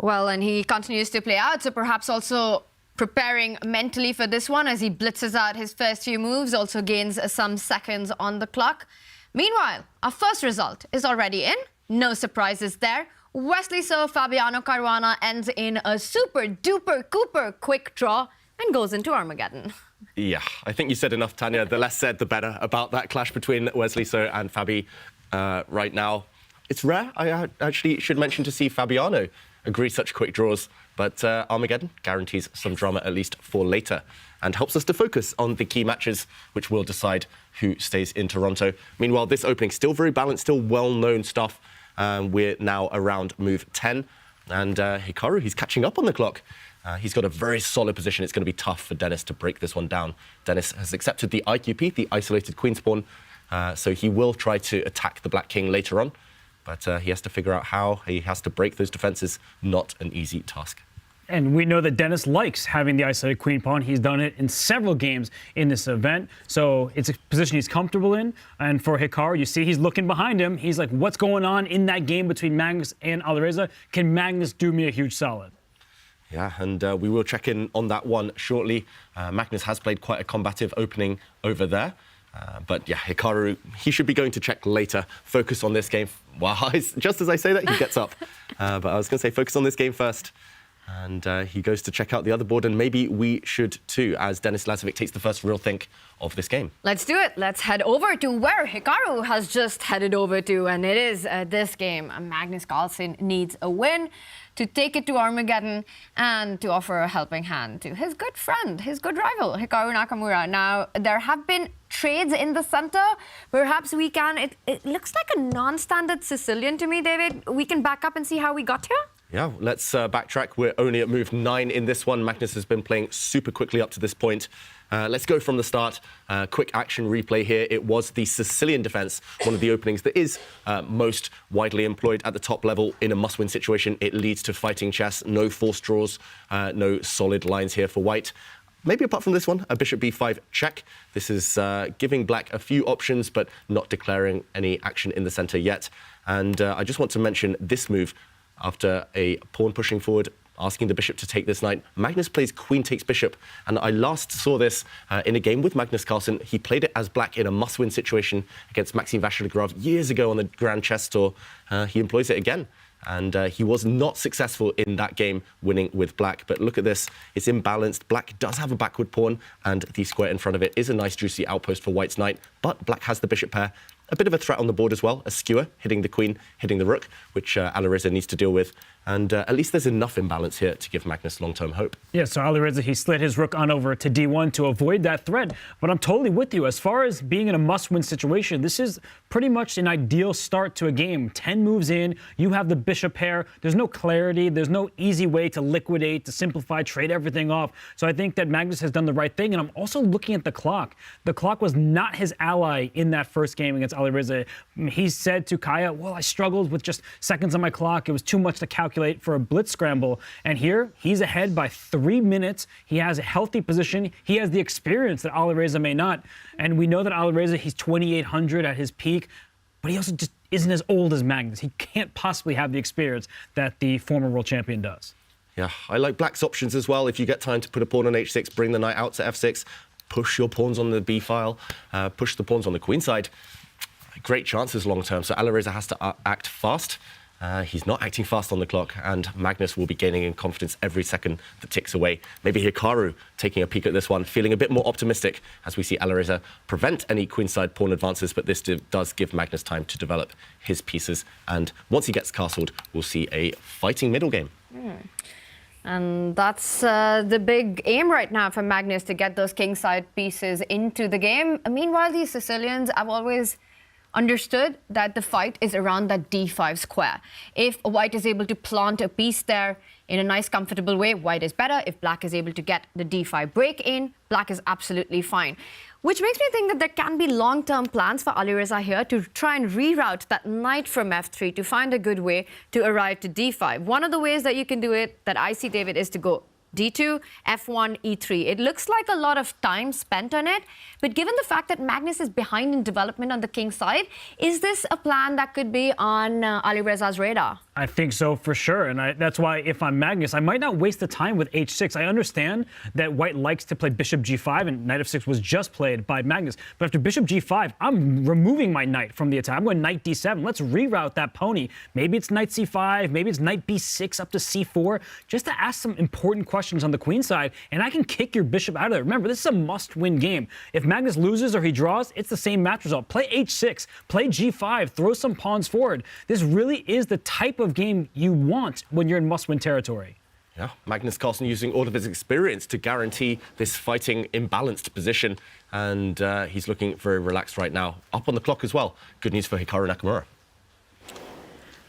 Well, and he continues to play out, so perhaps also preparing mentally for this one as he blitzes out his first few moves, also gains some seconds on the clock. Meanwhile, our first result is already in. No surprises there. Wesley Fabiano Caruana ends in a super duper cooper quick draw and goes into Armageddon. Yeah, I think you said enough, Tanya. The less said, the better about that clash between Wesley and Fabi right now. It's rare, I actually should mention, to see Fabiano agree such quick draws, but Armageddon guarantees some drama, at least for later, and helps us to focus on the key matches, which will decide who stays in Toronto. Meanwhile, this opening still very balanced, still well-known stuff. We're now around move 10, and Hikaru, he's catching up on the clock. He's got a very solid position. It's going to be tough for Dennis to break this one down. Dennis has accepted the IQP, the isolated queen's pawn, so he will try to attack the black king later on, but he has to figure out how. He has to break those defenses. Not an easy task. And we know that Denis likes having the isolated queen pawn. He's done it in several games in this event. So it's a position he's comfortable in. And for Hikaru, you see he's looking behind him. He's like, what's going on in that game between Magnus and Alireza? Can Magnus do me a huge solid? Yeah, and we will check in on that one shortly. Magnus has played quite a combative opening over there. But yeah, Hikaru, he should be going to check later. Focus on this game. Wow, just as I say that, he gets up. But I was going to say focus on this game first. And he goes to check out the other board, and maybe we should too, as Denis Lazavik takes the first real think of this game. Let's do it. Let's head over to where Hikaru has just headed over to, and it is this game. Magnus Carlsen needs a win to take it to Armageddon and to offer a helping hand to his good friend, his good rival, Hikaru Nakamura. Now, there have been trades in the center. Perhaps we can, it looks like a non-standard Sicilian to me, David. We can back up and see how we got here. Yeah, let's backtrack. We're only at move 9 in this one. Magnus has been playing super quickly up to this point. Let's go from the start. Quick action replay here. It was the Sicilian defense, one of the openings that is most widely employed at the top level in a must-win situation. It leads to fighting chess. No forced draws, no solid lines here for white. Maybe apart from this one, a bishop b5 check. This is giving black a few options, but not declaring any action in the center yet. And I just want to mention this move. After a pawn pushing forward, asking the bishop to take this knight, Magnus plays queen takes bishop. And I last saw this in a game with Magnus Carlsen. He played it as black in a must-win situation against Maxime Vachier-Lagrave years ago on the Grand Chess Tour. He employs it again. And he was not successful in that game winning with black. But look at this. It's imbalanced. Black does have a backward pawn, and the square in front of it is a nice juicy outpost for white's knight. But black has the bishop pair. A bit of a threat on the board as well, a skewer, hitting the queen, hitting the rook, which Alireza needs to deal with. And at least there's enough imbalance here to give Magnus long-term hope. Yeah, so Alireza, he slid his rook on over to d1 to avoid that threat. But I'm totally with you. As far as being in a must-win situation, this is pretty much an ideal start to a game. 10 moves in, you have the bishop pair. There's no clarity. There's no easy way to liquidate, to simplify, trade everything off. So I think that Magnus has done the right thing. And I'm also looking at the clock. The clock was not his ally in that first game against Alireza. He said to Kaya, well, I struggled with just seconds on my clock. It was too much to calculate for a blitz scramble. And here, he's ahead by 3 minutes. He has a healthy position. He has the experience that Alireza may not. And we know that Alireza, he's 2,800 at his peak, but he also just isn't as old as Magnus. He can't possibly have the experience that the former world champion does. Yeah, I like black's options as well. If you get time to put a pawn on h6, bring the knight out to f6, push your pawns on the b file, push the pawns on the queen side. Great chances long term. So Alireza has to act fast. He's not acting fast on the clock, and Magnus will be gaining in confidence every second that ticks away. Maybe Hikaru taking a peek at this one, feeling a bit more optimistic as we see Alireza prevent any queenside pawn advances, but this does give Magnus time to develop his pieces. And once he gets castled, we'll see a fighting middle game. And that's the big aim right now for Magnus, to get those kingside pieces into the game. Meanwhile, these Sicilians have always understood that the fight is around that d5 square. If white is able to plant a piece there in a nice, comfortable way, white is better. If black is able to get the d5 break in, black is absolutely fine. Which makes me think that there can be long-term plans for Alireza here to try and reroute that knight from f3 to find a good way to arrive to d5. One of the ways that you can do it, that I see, David, is to go d2, f1, e3. It looks like a lot of time spent on it, but given the fact that Magnus is behind in development on the king side, is this a plan that could be on Alireza's radar? I think so for sure, and that's why if I'm Magnus, I might not waste the time with h6. I understand that white likes to play bishop g5, and knight f6 was just played by Magnus, but after bishop g5, I'm removing my knight from the attack. I'm going knight d7. Let's reroute that pony. Maybe it's knight c5, maybe it's knight b6 up to c4, just to ask some important questions on the queen side, and I can kick your bishop out of there. Remember, this is a must-win game. If Magnus loses or he draws, it's the same match result. Play h6, play g5, throw some pawns forward. This really is the type of game you want when you're in must-win territory. Yeah, Magnus Carlsen using all of his experience to guarantee this fighting imbalanced position, and he's looking very relaxed right now. Up on the clock as well. Good news for Hikaru Nakamura.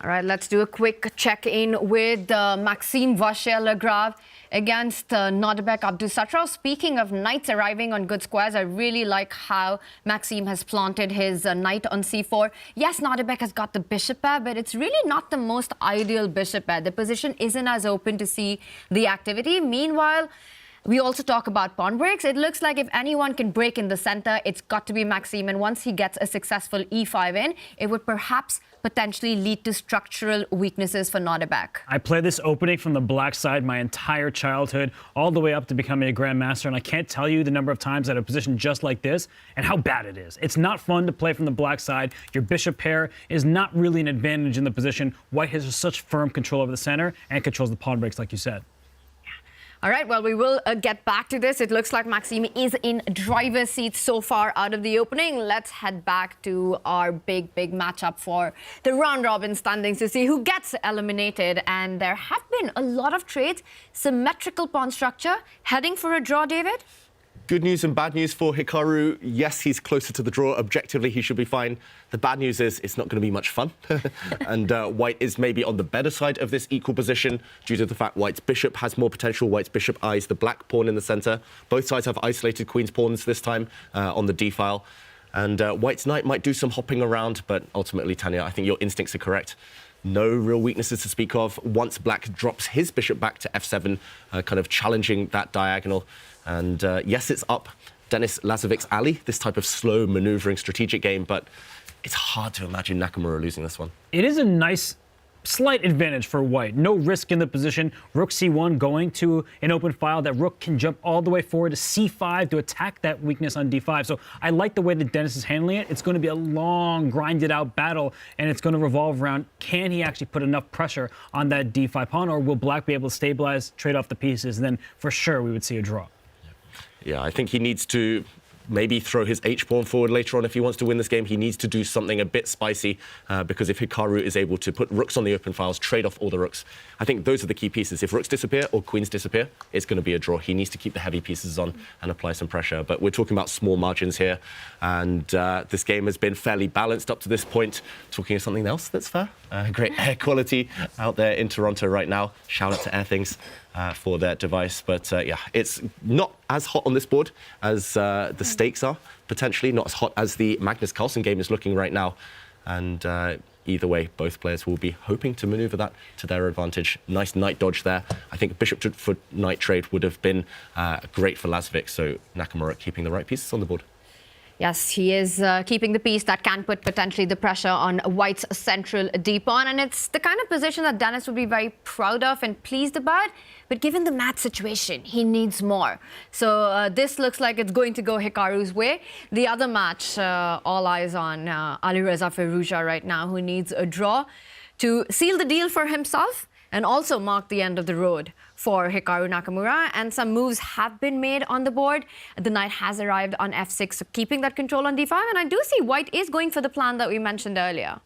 All right, let's do a quick check-in with Maxime Vachier-Lagrave. against Nodirbek Abdusattorov. Speaking of knights arriving on good squares, I really like how Maxime has planted his knight on c4. Yes, Nodirbek has got the bishop pair, but it's really not the most ideal bishop pair. The position isn't as open to see the activity. Meanwhile, we also talk about pawn breaks. It looks like if anyone can break in the center, it's got to be Maxime. And once he gets a successful e5 in, it would perhaps potentially lead to structural weaknesses for Nodirbek. I played this opening from the black side my entire childhood, all the way up to becoming a grandmaster, and I can't tell you the number of times at a position just like this and how bad it is. It's not fun to play from the black side. Your bishop pair is not really an advantage in the position. White has such firm control over the center and controls the pawn breaks, like you said. All right, well, we will get back to this. It looks like Maxime is in driver's seat so far out of the opening. Let's head back to our big matchup for the round-robin standings to see who gets eliminated. And there have been a lot of trades, symmetrical pawn structure, heading for a draw, David? Good news and bad news for Hikaru. Yes, he's closer to the draw. Objectively, he should be fine. The bad news is it's not going to be much fun. And White is maybe on the better side of this equal position due to the fact White's bishop has more potential. White's bishop eyes the black pawn in the centre. Both sides have isolated queen's pawns this time on the d file. And White's knight might do some hopping around, but ultimately, Tania, I think your instincts are correct. No real weaknesses to speak of. Once black drops his bishop back to f7, kind of challenging that diagonal. And yes, it's up Denis Lazavik's alley, this type of slow manoeuvring strategic game, but it's hard to imagine Nakamura losing this one. It is a nice slight advantage for White. No risk in the position. Rook c1 going to an open file. That rook can jump all the way forward to c5 to attack that weakness on d5. So I like the way that Denis is handling it. It's going to be a long, grinded out battle, and it's going to revolve around, can he actually put enough pressure on that d5 pawn, or will black be able to stabilize, trade off the pieces, and then for sure we would see a draw. Yeah, I think he needs to maybe throw his h-pawn forward later on if he wants to win this game. He needs to do something a bit spicy because if Hikaru is able to put rooks on the open files, trade off all the rooks, I think those are the key pieces. If rooks disappear or queens disappear, it's going to be a draw. He needs to keep the heavy pieces on and apply some pressure. But we're talking about small margins here, and this game has been fairly balanced up to this point. Talking of something else that's fair, great air quality out there in Toronto right now. Shout out to Airthings for their device. But yeah, it's not as hot on this board as the stakes are, potentially. Not as hot as the Magnus Carlsen game is looking right now. And either way, both players will be hoping to maneuver that to their advantage. Nice knight dodge there. I think bishop for knight trade would have been great for Lazavik. So Nakamura keeping the right pieces on the board. Yes, he is keeping the piece that can put potentially the pressure on White's central d-pawn. And it's the kind of position that Denis would be very proud of and pleased about. But given the match situation, he needs more. So this looks like it's going to go Hikaru's way. The other match, all eyes on Alireza Firouzja right now, who needs a draw to seal the deal for himself and also mark the end of the road for Hikaru Nakamura. And some moves have been made on the board. The knight has arrived on f6, so keeping that control on d5. And I do see White is going for the plan that we mentioned earlier.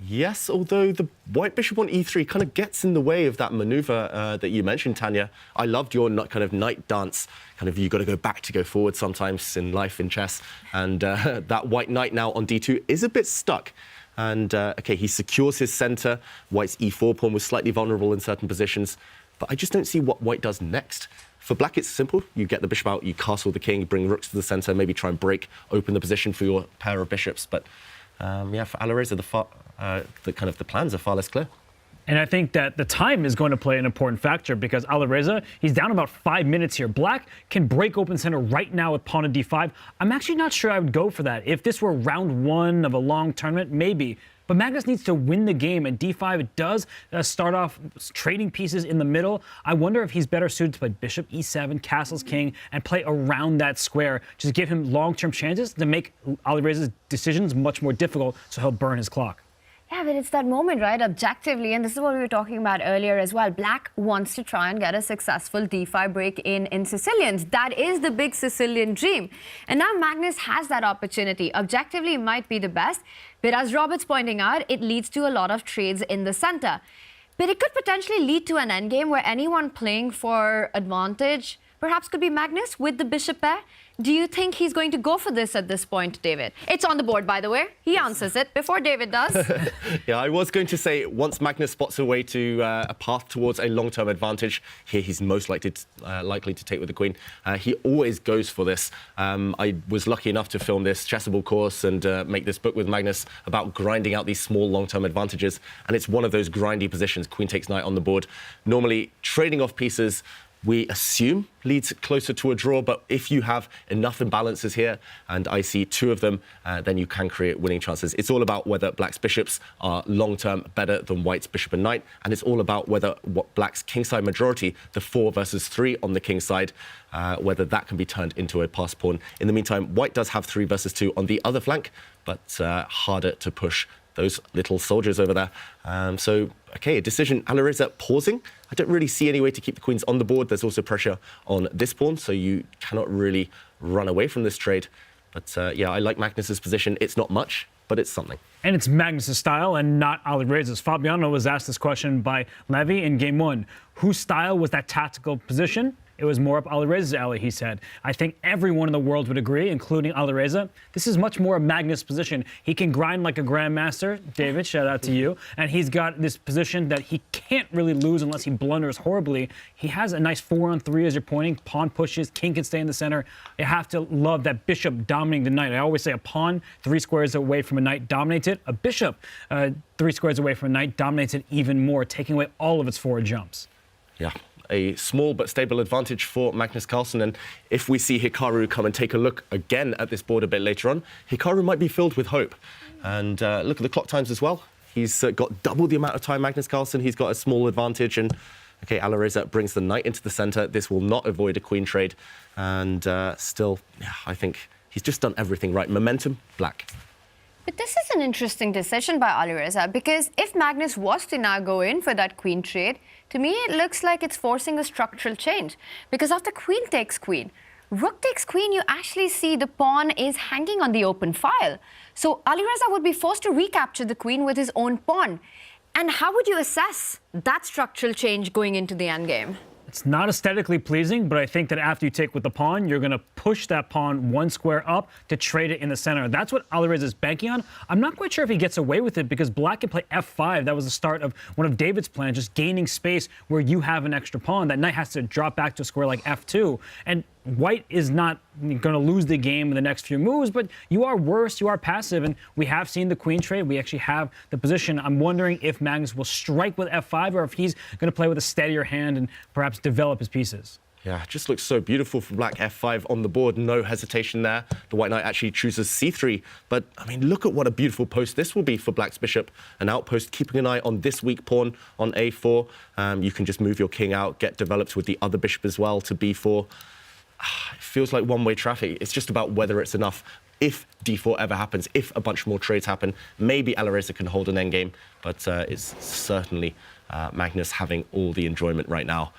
Yes, although the white bishop on e3 kind of gets in the way of that maneuver that you mentioned, Tania. I loved your kind of knight dance. Kind of, you got to go back to go forward sometimes in life, in chess. And that white knight now on d2 is a bit stuck. And, OK, he secures his center. White's e4 pawn was slightly vulnerable in certain positions. But I just don't see what White does next. For black, it's simple. You get the bishop out, you castle the king, you bring rooks to the center, maybe try and open the position for your pair of bishops. But, yeah, for Alireza, the plans are far less clear. And I think that the time is going to play an important factor because Alireza, he's down about 5 minutes here. Black can break open center right now with pawn to d5. I'm actually not sure I would go for that. If this were round one of a long tournament, maybe. But Magnus needs to win the game, and d5, it does start off trading pieces in the middle. I wonder if he's better suited to play bishop e7, castles king, and play around that square. Just give him long-term chances to make Alireza's decisions much more difficult, so he'll burn his clock. Yeah, but it's that moment, right? Objectively, and this is what we were talking about earlier as well. Black wants to try and get a successful d5 break in Sicilians. That is the big Sicilian dream. And now Magnus has that opportunity. Objectively, it might be the best, but as Robert's pointing out, it leads to a lot of trades in the center. But it could potentially lead to an endgame where anyone playing for advantage perhaps could be Magnus with the bishop pair. Do you think he's going to go for this at this point, David? It's on the board, by the way. He answers it before David does. Yeah, I was going to say, once Magnus spots a way to a path towards a long-term advantage, here he's most likely to take with the queen. He always goes for this. I was lucky enough to film this Chessable course and make this book with Magnus about grinding out these small long-term advantages. And it's one of those grindy positions, queen takes knight on the board. Normally, trading off pieces, we assume leads closer to a draw, but if you have enough imbalances here, and I see 2 of them, then you can create winning chances. It's all about whether black's bishops are long-term better than white's bishop and knight, and it's all about whether what black's kingside majority, the 4 versus 3 on the king side, whether that can be turned into a pass pawn. In the meantime, white does have 3 versus 2 on the other flank, but harder to push those little soldiers over there. Okay, a decision. Alireza pausing. I don't really see any way to keep the queens on the board. There's also pressure on this pawn, so you cannot really run away from this trade. But yeah, I like Magnus's position. It's not much, but it's something. And it's Magnus' style and not Alireza's. Fabiano was asked this question by Levy in game 1. Whose style was that tactical position? It was more up Alireza's alley, he said. I think everyone in the world would agree, including Alireza. This is much more a Magnus position. He can grind like a grandmaster. David, shout out to you. And he's got this position that he can't really lose unless he blunders horribly. He has a nice 4-on-3 as you're pointing. Pawn pushes, king can stay in the center. You have to love that bishop dominating the knight. I always say a pawn 3 squares away from a knight dominates it. A bishop 3 squares away from a knight dominates it even more, taking away all of its forward jumps. Yeah. A small but stable advantage for Magnus Carlsen. And if we see Hikaru come and take a look again at this board a bit later on, Hikaru might be filled with hope. And look at the clock times as well. He's got double the amount of time, Magnus Carlsen. He's got a small advantage. And okay, Alireza brings the knight into the center. This will not avoid a queen trade. And still, yeah, I think he's just done everything right. Momentum, black. But this is an interesting decision by Alireza, because if Magnus was to now go in for that queen trade, to me it looks like it's forcing a structural change. Because after queen takes queen, rook takes queen, you actually see the pawn is hanging on the open file. So Alireza would be forced to recapture the queen with his own pawn. And how would you assess that structural change going into the endgame? It's not aesthetically pleasing, but I think that after you take with the pawn, you're going to push that pawn 1 square up to trade it in the center. That's what Alireza is banking on. I'm not quite sure if he gets away with it, because black can play f5. That was the start of one of David's plans, just gaining space where you have an extra pawn. That knight has to drop back to a square like f2. And white is not going to lose the game in the next few moves, but you are worse, you are passive, and we have seen the queen trade. We actually have the position. I'm wondering if Magnus will strike with f5 or if he's going to play with a steadier hand and perhaps develop his pieces. Yeah, it just looks so beautiful for black f5 on the board. No hesitation there. The white knight actually chooses c3. But, I mean, look at what a beautiful post this will be for black's bishop. An outpost, keeping an eye on this weak pawn on a4. You can just move your king out, get developed with the other bishop as well to b4. It feels like one-way traffic. It's just about whether it's enough. If d4 ever happens, if a bunch more trades happen, maybe Alireza can hold an endgame, but it's certainly Magnus having all the enjoyment right now.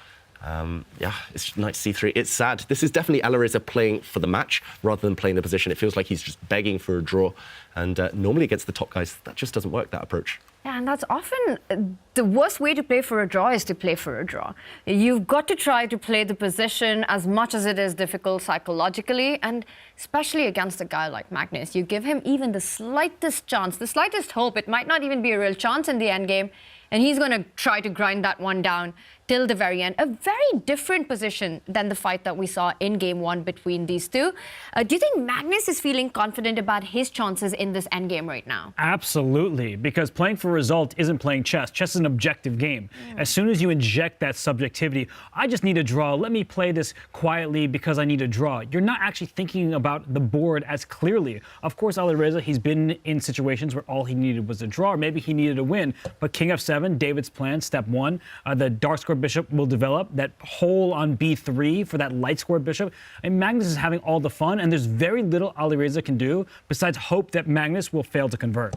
Yeah, it's knight c3. It's sad. This is definitely Alireza playing for the match rather than playing the position. It feels like he's just begging for a draw. And normally against the top guys, that just doesn't work, that approach. Yeah, and that's often the worst way to play for a draw is to play for a draw. You've got to try to play the position as much as it is difficult psychologically, and especially against a guy like Magnus. You give him even the slightest chance, the slightest hope, it might not even be a real chance in the endgame, and he's going to try to grind that one down till the very end. A very different position than the fight that we saw in game 1 between these two. Do you think Magnus is feeling confident about his chances in this endgame right now? Absolutely, because playing for a result isn't playing chess. Chess is an objective game. As soon as you inject that subjectivity, I just need a draw, let me play this quietly because I need a draw, you're not actually thinking about the board as clearly. Of course, Alireza, he's been in situations where all he needed was a draw, or maybe he needed a win, but king f7, David's plan, step 1, the dark square bishop will develop, that hole on b3 for that light square bishop, and Magnus is having all the fun, and there's very little Alireza can do besides hope that Magnus will fail to convert.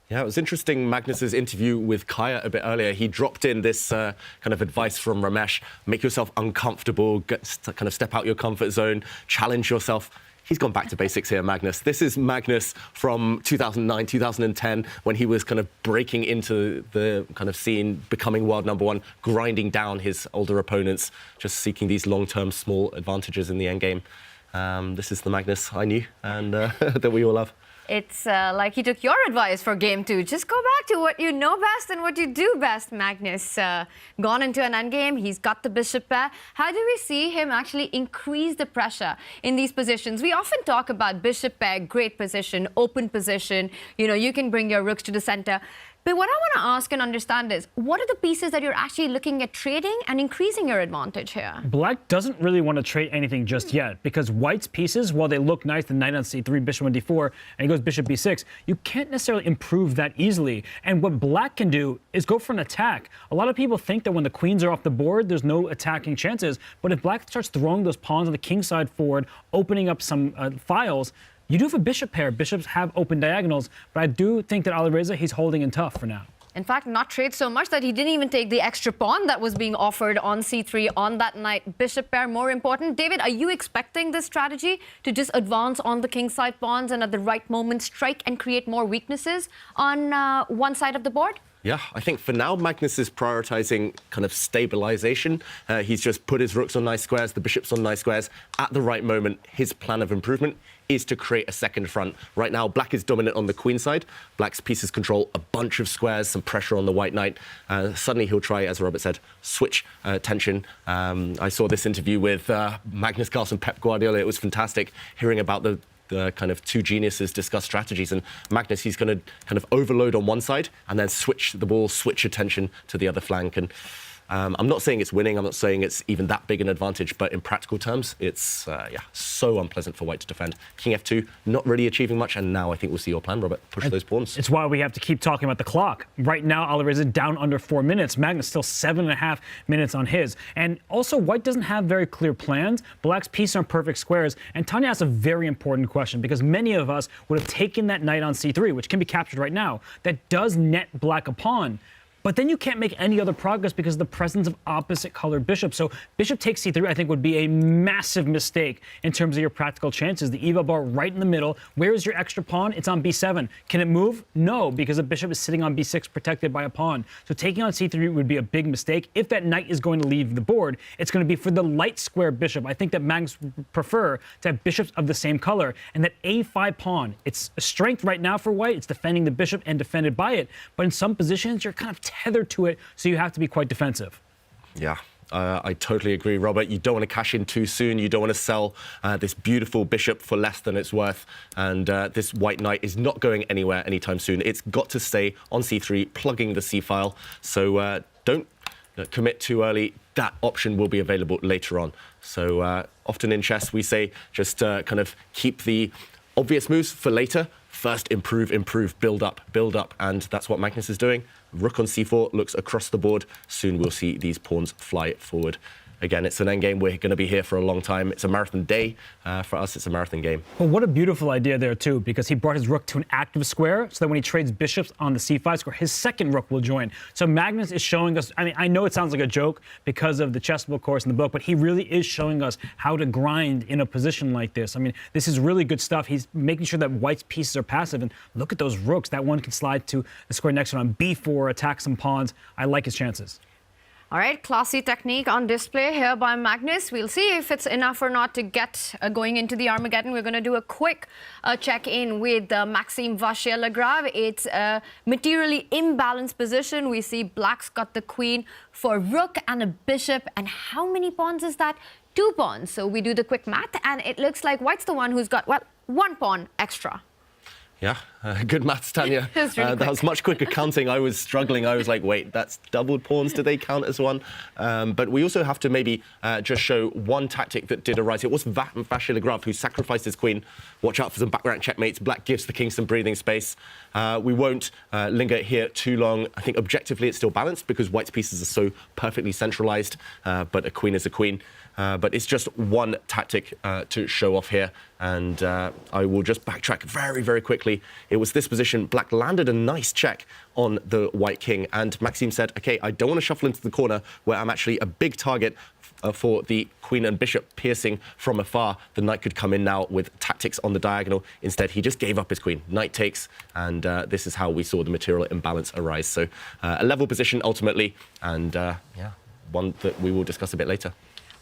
Yeah, it was interesting, Magnus's interview with Kaya a bit earlier. He dropped in this kind of advice from Ramesh: make yourself uncomfortable, kind of step out your comfort zone, challenge yourself. He's gone back to basics here, Magnus. This is Magnus from 2009, 2010, when he was kind of breaking into the kind of scene, becoming world #1, grinding down his older opponents, just seeking these long-term small advantages in the endgame. This is the Magnus I knew and that we all love. It's like he took your advice for game 2. Just go back to what you know best and what you do best, Magnus. Gone into an endgame, he's got the bishop pair. How do we see him actually increase the pressure in these positions? We often talk about bishop pair, great position, open position. You know, you can bring your rooks to the center. But what I want to ask and understand is, what are the pieces that you're actually looking at trading and increasing your advantage here? Black doesn't really want to trade anything just yet, because white's pieces, while they look nice, the knight on c3, bishop on d4, and he goes bishop b6, you can't necessarily improve that easily. And what black can do is go for an attack. A lot of people think that when the queens are off the board, there's no attacking chances. But if black starts throwing those pawns on the king side forward, opening up some files, you do have a bishop pair. Bishops have open diagonals, but I do think that Alireza, he's holding in tough for now. In fact, not trade so much that he didn't even take the extra pawn that was being offered on c3 on that knight. Bishop pair, more important. David, are you expecting this strategy to just advance on the king side pawns and at the right moment strike and create more weaknesses on one side of the board? Yeah, I think for now, Magnus is prioritizing kind of stabilization. He's just put his rooks on nice squares, the bishops on nice squares. At the right moment, his plan of improvement is to create a second front. Right now, black is dominant on the queen side. Black's pieces control a bunch of squares, some pressure on the white knight. Suddenly he'll try, as Robert said, switch tension. I saw this interview with Magnus Carlsen, Pep Guardiola. It was fantastic hearing about the kind of two geniuses discuss strategies. And Magnus, he's going to kind of overload on one side and then switch the ball, switch attention to the other flank. And I'm not saying it's winning. I'm not saying it's even that big an advantage. But in practical terms, it's, so unpleasant for white to defend. King f2, not really achieving much. And now I think we'll see your plan, Robert. Push those pawns. It's why we have to keep talking about the clock. Right now, Alireza down under 4 minutes. Magnus still 7.5 minutes on his. And also, white doesn't have very clear plans. Black's pieces are perfect squares. And Tania asks a very important question, because many of us would have taken that knight on c3, which can be captured right now. That does net black a pawn. But then you can't make any other progress because of the presence of opposite colored bishops. So bishop takes c3, I think, would be a massive mistake in terms of your practical chances. The eval bar right in the middle. Where is your extra pawn? It's on b7. Can it move? No, because the bishop is sitting on b6 protected by a pawn. So taking on c3 would be a big mistake. If that knight is going to leave the board, it's going to be for the light square bishop. I think that Magnus would prefer to have bishops of the same color. And that a5 pawn, it's a strength right now for white. It's defending the bishop and defended by it. But in some positions, you're kind of tethered to it, so you have to be quite defensive. Yeah. I totally agree, Robert. You don't want to cash in too soon. You don't want to sell this beautiful bishop for less than it's worth. And this white knight is not going anywhere anytime soon. It's got to stay on c3, plugging the c file. So don't commit too early. That option will be available later on. So often in chess, we say just kind of keep the obvious moves for later. First, improve, build up. And that's what Magnus is doing. Rook on c4 looks across the board. Soon we'll see these pawns fly forward. Again, it's an endgame. We're going to be here for a long time. It's a marathon day. For us, it's a marathon game. Well, what a beautiful idea there, too, because he brought his rook to an active square so that when he trades bishops on the c5 square, his second rook will join. So Magnus is showing us, I mean, I know it sounds like a joke because of the chess book course in the book, but he really is showing us how to grind in a position like this. I mean, this is really good stuff. He's making sure that white's pieces are passive. And look at those rooks. That one can slide to the square next to it on b4, attack some pawns. I like his chances. All right, classy technique on display here by Magnus. We'll see if it's enough or not to get going into the Armageddon. We're going to do a quick check-in with Maxime Vachier-Lagrave. It's a materially imbalanced position. We see black's got the queen for rook and a bishop. And how many pawns is that? 2 pawns. So we do the quick math, and it looks like white's the one who's got, well, 1 pawn extra. Yeah, good maths, Tania. Really that was much quicker counting. I was struggling. I was like, wait, that's doubled pawns. Do they count as one? But we also have to maybe just show one tactic that did arise. It was Vachier-Lagrave who sacrificed his queen. Watch out for some background checkmates. Black gives the king some breathing space. We won't linger here too long. I think objectively it's still balanced because white's pieces are so perfectly centralized, but a queen is a queen. But it's just one tactic to show off here. And I will just backtrack very, very quickly. It was this position. Black landed a nice check on the white king. And Maxime said, OK, I don't want to shuffle into the corner where I'm actually a big target for the queen and bishop piercing from afar. The knight could come in now with tactics on the diagonal. Instead, he just gave up his queen. Knight takes, and this is how we saw the material imbalance arise. So a level position ultimately, and yeah, one that we will discuss a bit later.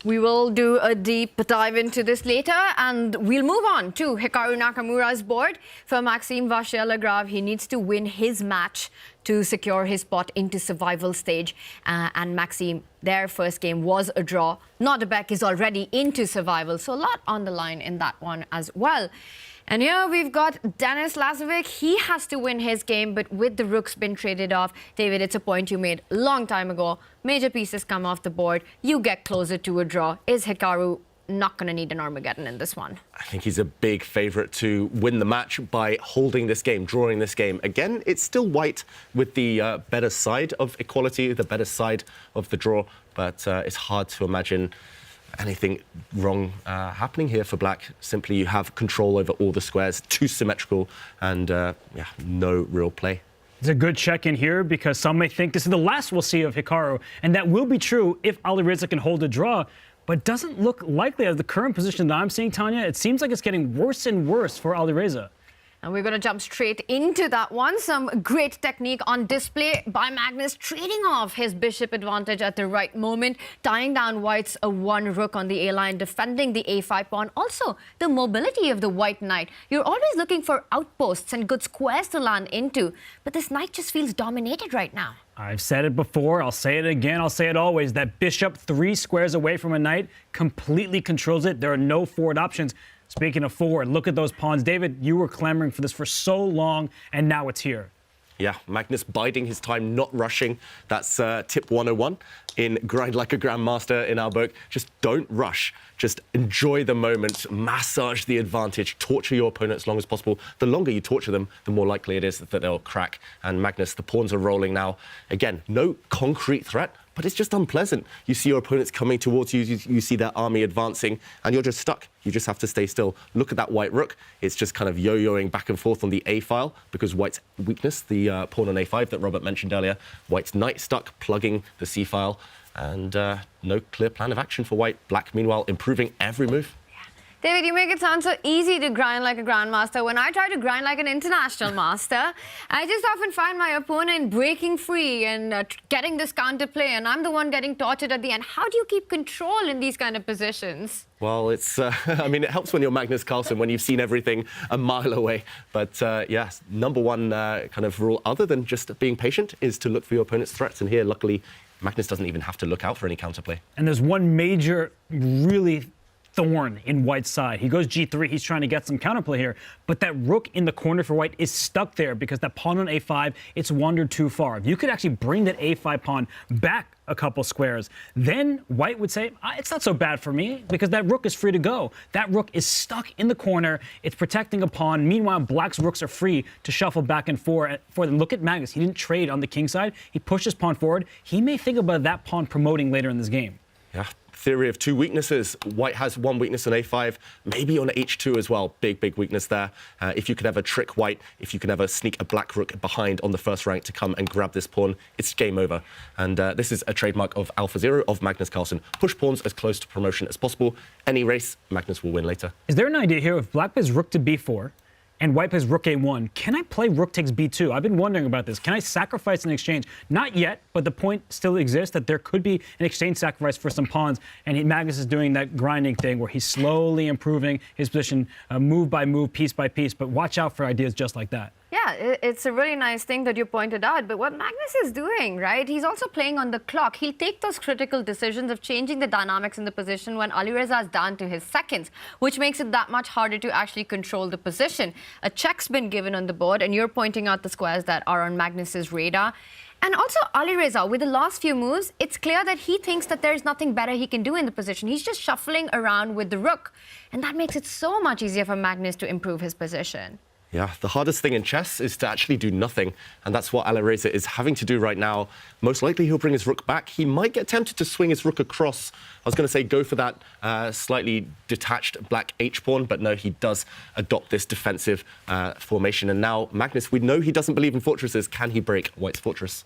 We will do a deep dive into this later, and we'll move on to Hikaru Nakamura's board. For Maxime Vachier-Lagrave, he needs to win his match to secure his spot into survival stage. And Maxime, their first game was a draw. Nodirbek is already into survival, so a lot on the line in that one as well. And here we've got Denis Lazavik. He has to win his game, but with the rooks been traded off, David, it's a point you made a long time ago. Major pieces come off the board. You get closer to a draw. Is Hikaru not going to need an Armageddon in this one? I think he's a big favourite to win the match by holding this game, drawing this game. Again, it's still white with the better side of equality, the better side of the draw, but it's hard to imagine anything wrong happening here for black. Simply, you have control over all the squares, too symmetrical, and yeah, no real play. It's a good check-in here because some may think this is the last we'll see of Hikaru, and that will be true if Alireza can hold a draw, but doesn't look likely as the current position that I'm seeing, Tanya. It seems like it's getting worse and worse for Alireza. And we're going to jump straight into that one. Some great technique on display by Magnus, trading off his bishop advantage at the right moment, tying down white's one rook on the A-line, defending the A5 pawn. Also, the mobility of the white knight. You're always looking for outposts and good squares to land into, but this knight just feels dominated right now. I've said it before, I'll say it again, I'll say it always. That bishop 3 squares away from a knight completely controls it. There are no forward options. Speaking of forward, look at those pawns. David, you were clamoring for this for so long, and now it's here. Yeah, Magnus biding his time, not rushing. That's tip 101 in Grind Like a Grandmaster in our book. Just don't rush. Just enjoy the moment, massage the advantage, torture your opponent as long as possible. The longer you torture them, the more likely it is that they'll crack. And Magnus, the pawns are rolling now. Again, no concrete threat, but it's just unpleasant. You see your opponents coming towards you, you see their army advancing, and you're just stuck. You just have to stay still. Look at that white rook. It's just kind of yo-yoing back and forth on the A file because white's weakness, the pawn on A5 that Robert mentioned earlier. White's knight stuck, plugging the C file, and no clear plan of action for white. Black, meanwhile, improving every move. David, you make it sound so easy to grind like a grandmaster. When I try to grind like an international master, I just often find my opponent breaking free and getting this counterplay, and I'm the one getting tortured at the end. How do you keep control in these kind of positions? Well, it's, I mean, it helps when you're Magnus Carlsen, when you've seen everything a mile away. But yeah, number one kind of rule, other than just being patient, is to look for your opponent's threats. And here, luckily, Magnus doesn't even have to look out for any counterplay. And there's one major, really thorn in white's side. He goes G3, he's trying to get some counterplay here, but that rook in the corner for white is stuck there because that pawn on A5, it's wandered too far. If you could actually bring that A5 pawn back a couple squares, then white would say, it's not so bad for me because that rook is free to go. That rook is stuck in the corner, it's protecting a pawn. Meanwhile, black's rooks are free to shuffle back and forth for them. Look at Magnus, he didn't trade on the king side, he pushed his pawn forward. He may think about that pawn promoting later in this game. Yeah. Theory of 2 weaknesses. White has 1 weakness on A5, maybe on H2 as well. Big, big weakness there. If you could ever trick white, if you can ever sneak a black rook behind on the first rank to come and grab this pawn, it's game over. And this is a trademark of Alpha Zero, of Magnus Carlsen. Push pawns as close to promotion as possible. Any race, Magnus will win later. Is there an idea here if black plays rook to B4, and white plays rook A1, can I play rook takes B2? I've been wondering about this. Can I sacrifice an exchange? Not yet, but the point still exists that there could be an exchange sacrifice for some pawns, and Magnus is doing that grinding thing where he's slowly improving his position move by move, piece by piece, but watch out for ideas just like that. Yeah, it's a really nice thing that you pointed out, but what Magnus is doing, right, he's also playing on the clock. He'll take those critical decisions of changing the dynamics in the position when Alireza is down to his seconds, which makes it that much harder to actually control the position. A check's been given on the board, and you're pointing out the squares that are on Magnus's radar. And also, Alireza, with the last few moves, it's clear that he thinks that there's nothing better he can do in the position. He's just shuffling around with the rook, and that makes it so much easier for Magnus to improve his position. Yeah, the hardest thing in chess is to actually do nothing, and that's what Alireza is having to do right now. Most likely he'll bring his rook back. He might get tempted to swing his rook across. I was going to say go for that slightly detached black H-pawn, but no, he does adopt this defensive formation. And now Magnus, we know he doesn't believe in fortresses. Can he break white's fortress?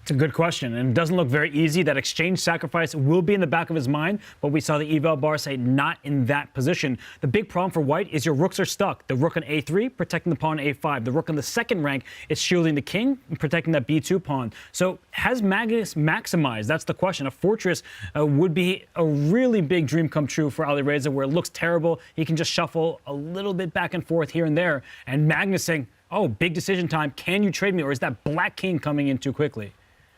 It's a good question, and it doesn't look very easy. That exchange sacrifice will be in the back of his mind, but we saw the eval bar say not in that position. The big problem for white is your rooks are stuck. The rook on a3, protecting the pawn on a5. The rook on the second rank is shielding the king and protecting that b2 pawn. So has Magnus maximized? That's the question. A fortress would be a really big dream come true for Alireza, where it looks terrible. He can just shuffle a little bit back and forth here and there. And Magnus saying, oh, big decision time. Can you trade me? Or is that black king coming in too quickly?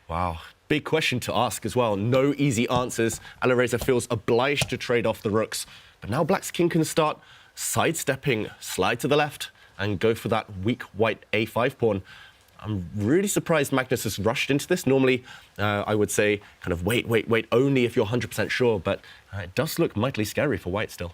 Wow, big question to ask as well. No easy answers. Alireza feels obliged to trade off the rooks. But now black's king can start sidestepping, slide to the left, and go for that weak white a5 pawn. I'm really surprised Magnus has rushed into this. Normally, I would say kind of wait, only if you're 100% sure. But it does look mightily scary for white still.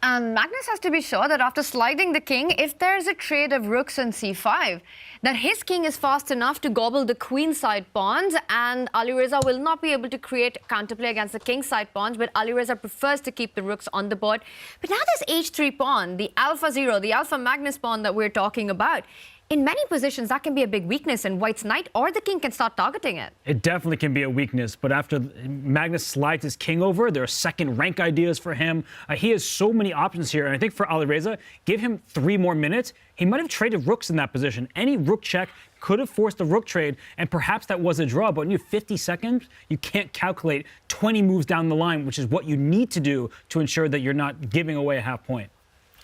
And Magnus has to be sure that after sliding the king, if there's a trade of rooks on c5, that his king is fast enough to gobble the queenside pawns, and Alireza will not be able to create counterplay against the kingside pawns, but Alireza prefers to keep the rooks on the board. But now this h3 pawn, the alpha 0, the alpha Magnus pawn that we're talking about, in many positions, that can be a big weakness, and white's knight or the king can start targeting it. It definitely can be a weakness, but after Magnus slides his king over, there are second rank ideas for him. He has so many options here, and I think for Alireza, give him 3 more minutes. He might have traded rooks in that position. Any rook check could have forced the rook trade, and perhaps that was a draw, but when you have 50 seconds, you can't calculate 20 moves down the line, which is what you need to do to ensure that you're not giving away a half point.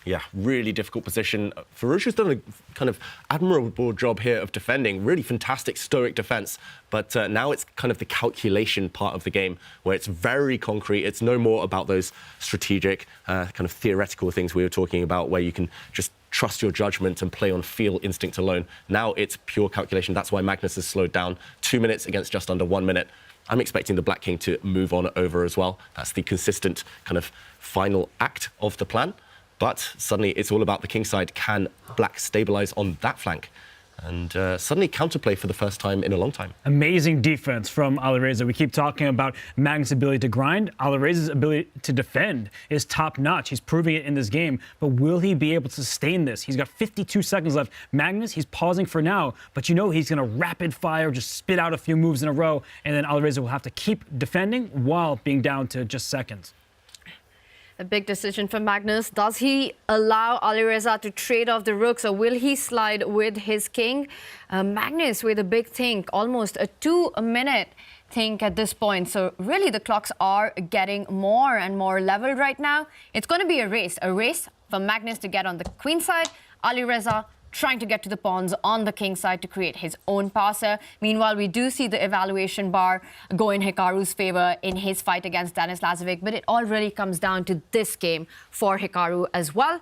Yeah, really difficult position. Firouzja's done a kind of admirable job here of defending. Really fantastic stoic defense. But now it's kind of the calculation part of the game where it's very concrete. It's no more about those strategic, kind of theoretical things we were talking about where you can just trust your judgment and play on feel instinct alone. Now it's pure calculation. That's why Magnus has slowed down 2 minutes against just under 1 minute. I'm expecting the black king to move on over as well. That's the consistent kind of final act of the plan. But suddenly it's all about the king side. Can black stabilize on that flank? And suddenly counterplay for the first time in a long time. Amazing defense from Alireza. We keep talking about Magnus' ability to grind. Alireza's ability to defend is top-notch. He's proving it in this game. But will he be able to sustain this? He's got 52 seconds left. Magnus, he's pausing for now, but you know he's going to rapid fire, just spit out a few moves in a row, and then Alireza will have to keep defending while being down to just seconds. A big decision for Magnus. Does he allow Alireza to trade off the rooks, or will he slide with his king? Magnus with a big think, almost a 2-minute think at this point. So really the clocks are getting more and more leveled right now. It's going to be a race for Magnus to get on the queen side. Alireza trying to get to the pawns on the king side to create his own passer. Meanwhile, we do see the evaluation bar go in Hikaru's favor in his fight against Denis Lazavik, but it all really comes down to this game for Hikaru as well.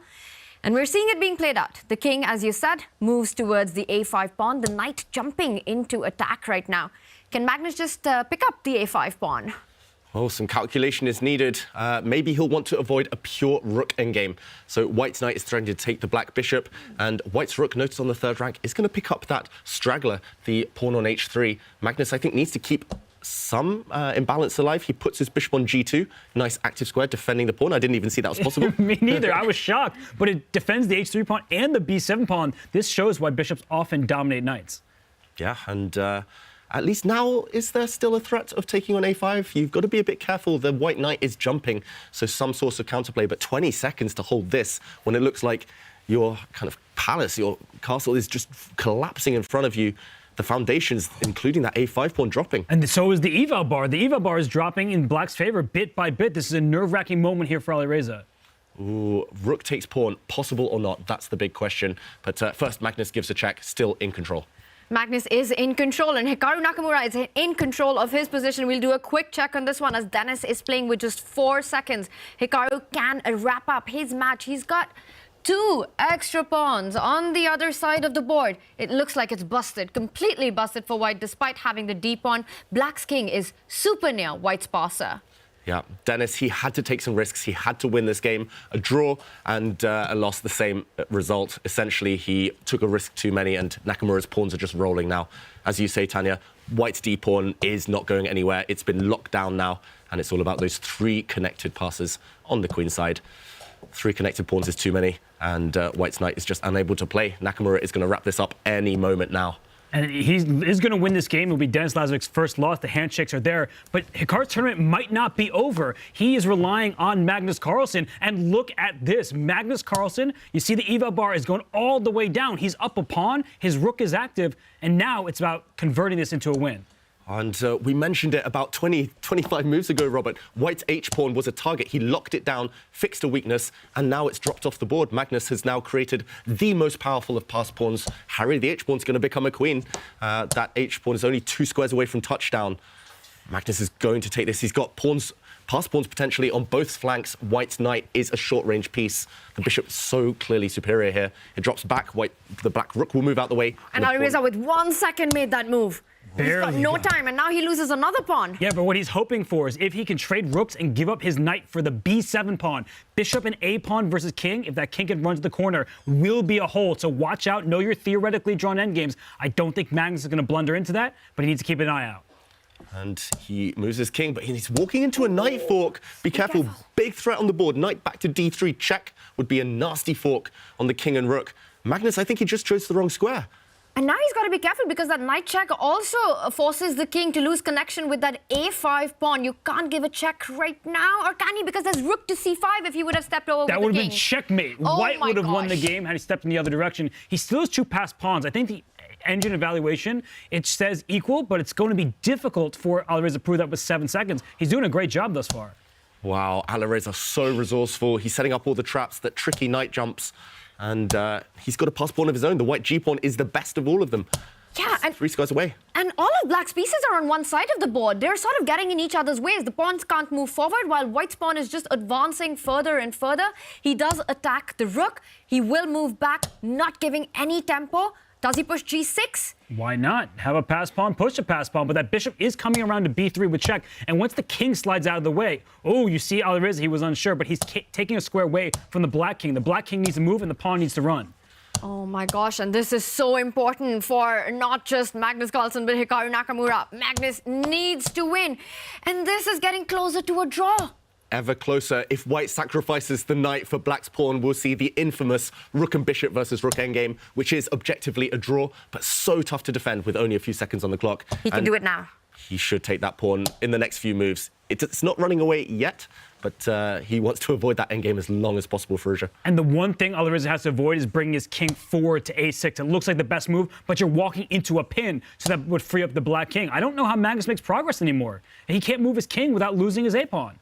And we're seeing it being played out. The king, as you said, moves towards the a5 pawn, the knight jumping into attack right now. Can Magnus just pick up the a5 pawn? Oh, some calculation is needed. Maybe he'll want to avoid a pure rook endgame. So white's knight is threatening to take the black bishop, and white's rook, notice on the 3rd rank, is going to pick up that straggler, the pawn on h3. Magnus, I think, needs to keep some imbalance alive. He puts his bishop on g2. Nice active square defending the pawn. I didn't even see that was possible. Me neither. I was shocked. But it defends the h3 pawn and the b7 pawn. This shows why bishops often dominate knights. Yeah, and at least now, is there still a threat of taking on a5? You've got to be a bit careful. The white knight is jumping, so some source of counterplay. But 20 seconds to hold this when it looks like your kind of palace, your castle is just collapsing in front of you. The foundations, including that a5 pawn, dropping. And so is the eval bar. The eval bar is dropping in black's favor bit by bit. This is a nerve-wracking moment here for Alireza. Ooh, rook takes pawn, possible or not? That's the big question. But first, Magnus gives a check, still in control. Magnus is in control, and Hikaru Nakamura is in control of his position. We'll do a quick check on this one as Denis is playing with just 4 seconds. Hikaru can wrap up his match. He's got 2 extra pawns on the other side of the board. It looks like it's busted, completely busted for white, despite having the d pawn. Black's king is super near white's passer. Yeah, Denis, he had to take some risks. He had to win this game. A draw and a loss, the same result. Essentially, he took a risk too many, and Nakamura's pawns are just rolling now. As you say, Tanya, white's d-pawn is not going anywhere. It's been locked down now, and it's all about those 3 connected passes on the queen side. 3 connected pawns is too many, and white's knight is just unable to play. Nakamura is going to wrap this up any moment now. And he's going to win this game. It'll be Denis Lazavik's first loss. The handshakes are there. But Hikaru's tournament might not be over. He is relying on Magnus Carlsen. And look at this. Magnus Carlsen, you see the eval bar is going all the way down. He's up a pawn. His rook is active. And now it's about converting this into a win. And we mentioned it about 25 moves ago, Robert. White's H-pawn was a target. He locked it down, fixed a weakness, and now it's dropped off the board. Magnus has now created the most powerful of passed pawns. Harry, the H-pawn's going to become a queen. That H-pawn is only 2 squares away from touchdown. Magnus is going to take this. He's got passed pawns potentially on both flanks. White's knight is a short-range piece. The bishop is so clearly superior here. It drops back. The black rook will move out the way. And Alireza, with 1 second, made that move. He's got no time, and now he loses another pawn. Yeah, but what he's hoping for is if he can trade rooks and give up his knight for the b7 pawn. Bishop and a pawn versus king, if that king can run to the corner, will be a hole. So watch out. Know your theoretically drawn endgames. I don't think Magnus is going to blunder into that, but he needs to keep an eye out. And he moves his king, but he's walking into a knight fork. Be careful. Big threat on the board. Knight back to d3. Check would be a nasty fork on the king and rook. Magnus, I think he just chose the wrong square. And now he's got to be careful because that knight check also forces the king to lose connection with that a5 pawn. You can't give a check right now, or can he? Because there's rook to c5 if he would have stepped over that with would the have king. been checkmate. Oh White would have won the gosh. game had he stepped in the other direction. He still has 2 passed pawns. I think the engine evaluation, it says equal, but it's going to be difficult for Alireza to prove that with 7 seconds. He's doing a great job thus far. Wow, Alireza so resourceful. He's setting up all the traps, that tricky knight jumps, and he's got a passed pawn of his own. The white g-pawn is the best of all of them. Yeah, and 3 squares away. And all of black's pieces are on one side of the board. They're sort of getting in each other's ways. The pawns can't move forward while white's pawn is just advancing further and further. He does attack the rook. He will move back, not giving any tempo. Does he push g6? Why not? Have a pass pawn, push a pass pawn, but that bishop is coming around to b3 with check. And once the king slides out of the way, oh, you see Alireza, he was unsure, but he's taking a square away from the black king. The black king needs to move and the pawn needs to run. Oh my gosh, and this is so important for not just Magnus Carlsen, but Hikaru Nakamura. Magnus needs to win, and this is getting closer to a draw. Ever closer. If white sacrifices the knight for black's pawn, we'll see the infamous rook and bishop versus rook endgame, which is objectively a draw, but so tough to defend with only a few seconds on the clock. He can do it now. He should take that pawn in the next few moves. It's not running away yet, but he wants to avoid that endgame as long as possible, Firouzja. And the one thing Alireza has to avoid is bringing his king forward to a6. It looks like the best move, but you're walking into a pin, so that would free up the black king. I don't know how Magnus makes progress anymore. He can't move his king without losing his a-pawn.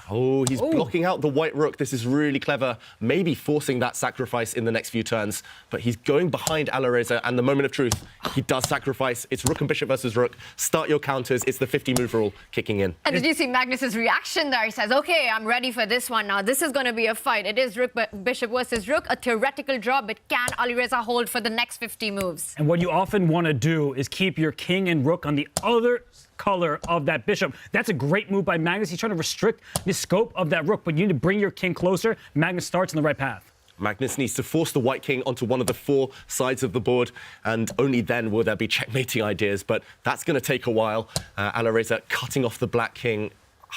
Oh, he's blocking out the white rook. This is really clever. Maybe forcing that sacrifice in the next few turns. But he's going behind Alireza, and the moment of truth, he does sacrifice. It's rook and bishop versus rook. Start your counters. It's the 50-move rule kicking in. And did you see Magnus's reaction there? He says, okay, I'm ready for this one now. This is going to be a fight. It is rook bishop versus rook, a theoretical draw, but can Alireza hold for the next 50 moves? And what you often want to do is keep your king and rook on the other color of that bishop. That's a great move by Magnus. He's trying to restrict the scope of that rook, but you need to bring your king closer. Magnus starts on the right path. Magnus needs to force the white king onto one of the 4 sides of the board, and only then will there be checkmating ideas, but that's going to take a while. Alireza cutting off the black king.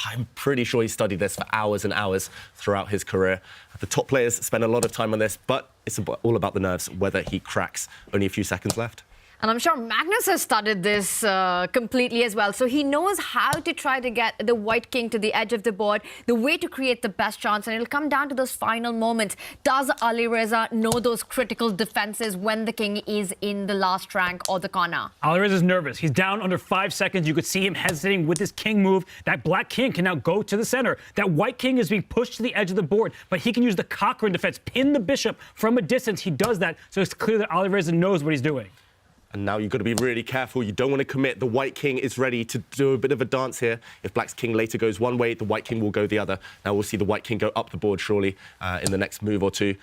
I'm pretty sure he studied this for hours and hours throughout his career. The top players spend a lot of time on this, but it's all about the nerves, whether he cracks. Only a few seconds left. And I'm sure Magnus has studied this completely as well. So he knows how to try to get the white king to the edge of the board, the way to create the best chance. And it'll come down to those final moments. Does Alireza know those critical defenses when the king is in the last rank or the corner? Alireza's nervous. He's down under 5 seconds. You could see him hesitating with his king move. That black king can now go to the center. That white king is being pushed to the edge of the board, but he can use the Cochrane defense, pin the bishop from a distance. He does that, so it's clear that Alireza knows what he's doing. And now you've got to be really careful. You don't want to commit. The white king is ready to do a bit of a dance here. If black's king later goes one way, the white king will go the other. Now we'll see the white king go up the board, surely, in the next move or two.